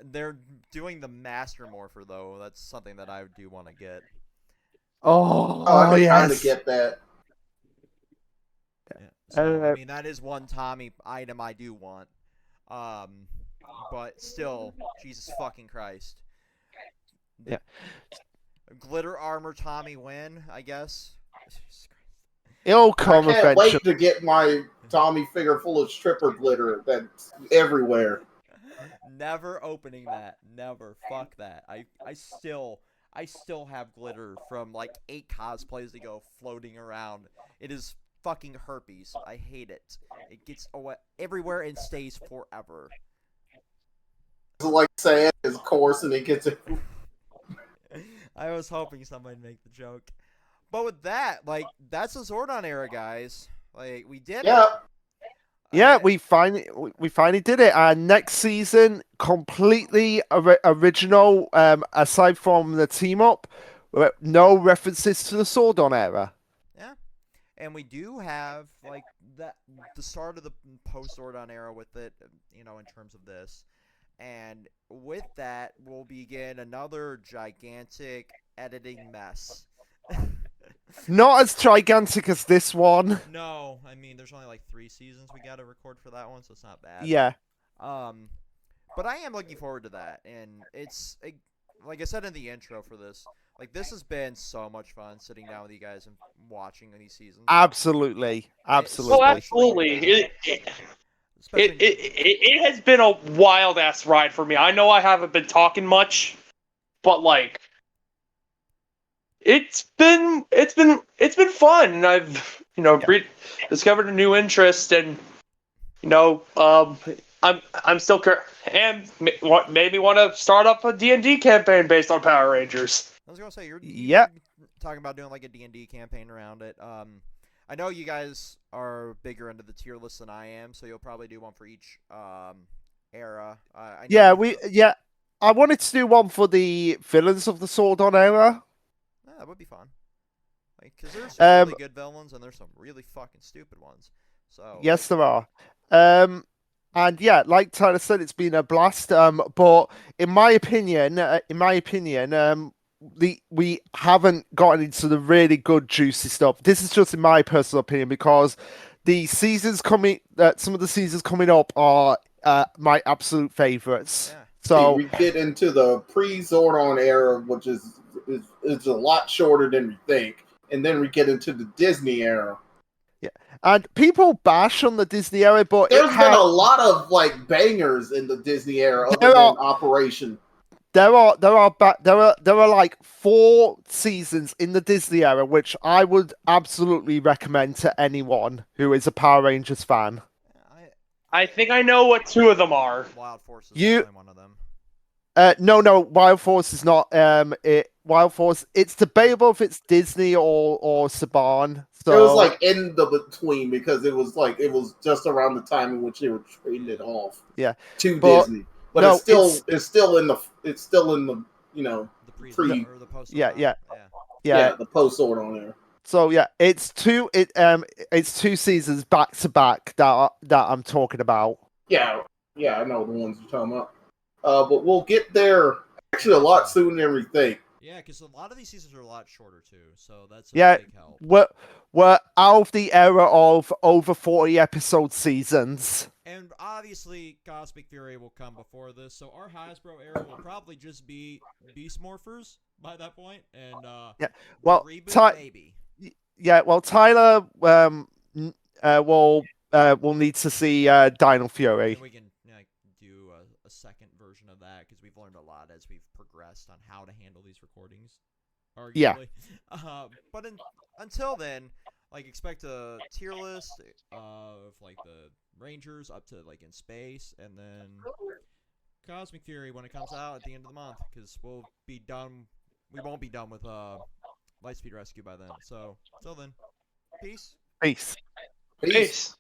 They're doing the Master Morpher, though. That's something that I do want to get. I can kind of get that. Yeah. So, I mean, that is one Tommy item I do want. But still, Jesus fucking Christ. Yeah. Glitter Armor Tommy win, I guess. It'll come I can't eventually. wait to get my Tommy figure full of stripper glitter that's everywhere. Never opening that. Never. Fuck that. I still have glitter from like 8 cosplays ago floating around. It is fucking herpes. I hate it. It gets everywhere and stays forever. It's like sand is coarse and it gets it. I was hoping somebody'd make the joke. But with that, like, that's the Zordon era, guys. Like, we did it. Yeah, we finally did it. And next season, completely original. Aside from the team up, no references to the Zordon era. Yeah, and we do have like the start of the post Zordon era with it, in terms of this. And with that, we'll begin another gigantic editing mess. Not as gigantic as this one. No, I mean, there's only like 3 seasons we got to record for that one, so it's not bad. Yeah. But I am looking forward to that, and it's like I said in the intro for this. Like, this has been so much fun sitting down with you guys and watching these seasons. Absolutely. Well, absolutely. It has been a wild ass ride for me. I know I haven't been talking much, but like it's been fun, and I've discovered a new interest, and I'm still and maybe want to start up a D&D campaign based on Power Rangers. I was gonna say you're talking about doing like a D&D campaign around it. I know you guys are bigger into the tier list than I am, so you'll probably do one for each era. I wanted to do one for the villains of the Zordon era. Yeah, that would be fun. Like, because there's some really good villains and there's some really fucking stupid ones. So yes, there are. And yeah, like Tyler said, it's been a blast. But in my opinion, we haven't gotten into the really good juicy stuff. This is just in my personal opinion, because the seasons coming, some of the seasons coming up are my absolute favorites. Yeah. So we get into the pre-Zordon era, which is a lot shorter than we think, and then we get into the Disney era. Yeah, and people bash on the Disney era, but there's been a lot of like bangers in the Disney era, other than Operation. There are like 4 seasons in the Disney era which I would absolutely recommend to anyone who is a Power Rangers fan. I think I know what 2 of them are. Wild Force is definitely one of them. No, Wild Force is not. Wild Force. It's debatable if it's Disney or Saban. So it was like in the between, because it was just around the time in which they were trading it off. Yeah, to Disney. But no, it's still in the the the post. Yeah, the post Zordon era. So yeah, it's 2 seasons back to back that I'm talking about. Yeah, I know the ones you're talking about. But we'll get there actually a lot sooner than we think. Yeah, because a lot of these seasons are a lot shorter too, so that's a big help. We're out of the era of over 40 episode seasons. And obviously, Cosmic Fury will come before this, so our Hasbro era will probably just be Beast Morphers by that point, and reboot maybe. Yeah, well, Tyler will need to see Dino Fury. And we can do a second version of that, because we've learned a lot as we've progressed on how to handle these recordings. Arguably. Yeah. But until then, like, expect a tier list of like the Rangers up to like in space, and then Cosmic Fury when it comes out at the end of the month, because we'll be done. We won't be done with Lightspeed Rescue by then. So until then, peace. Peace. Peace.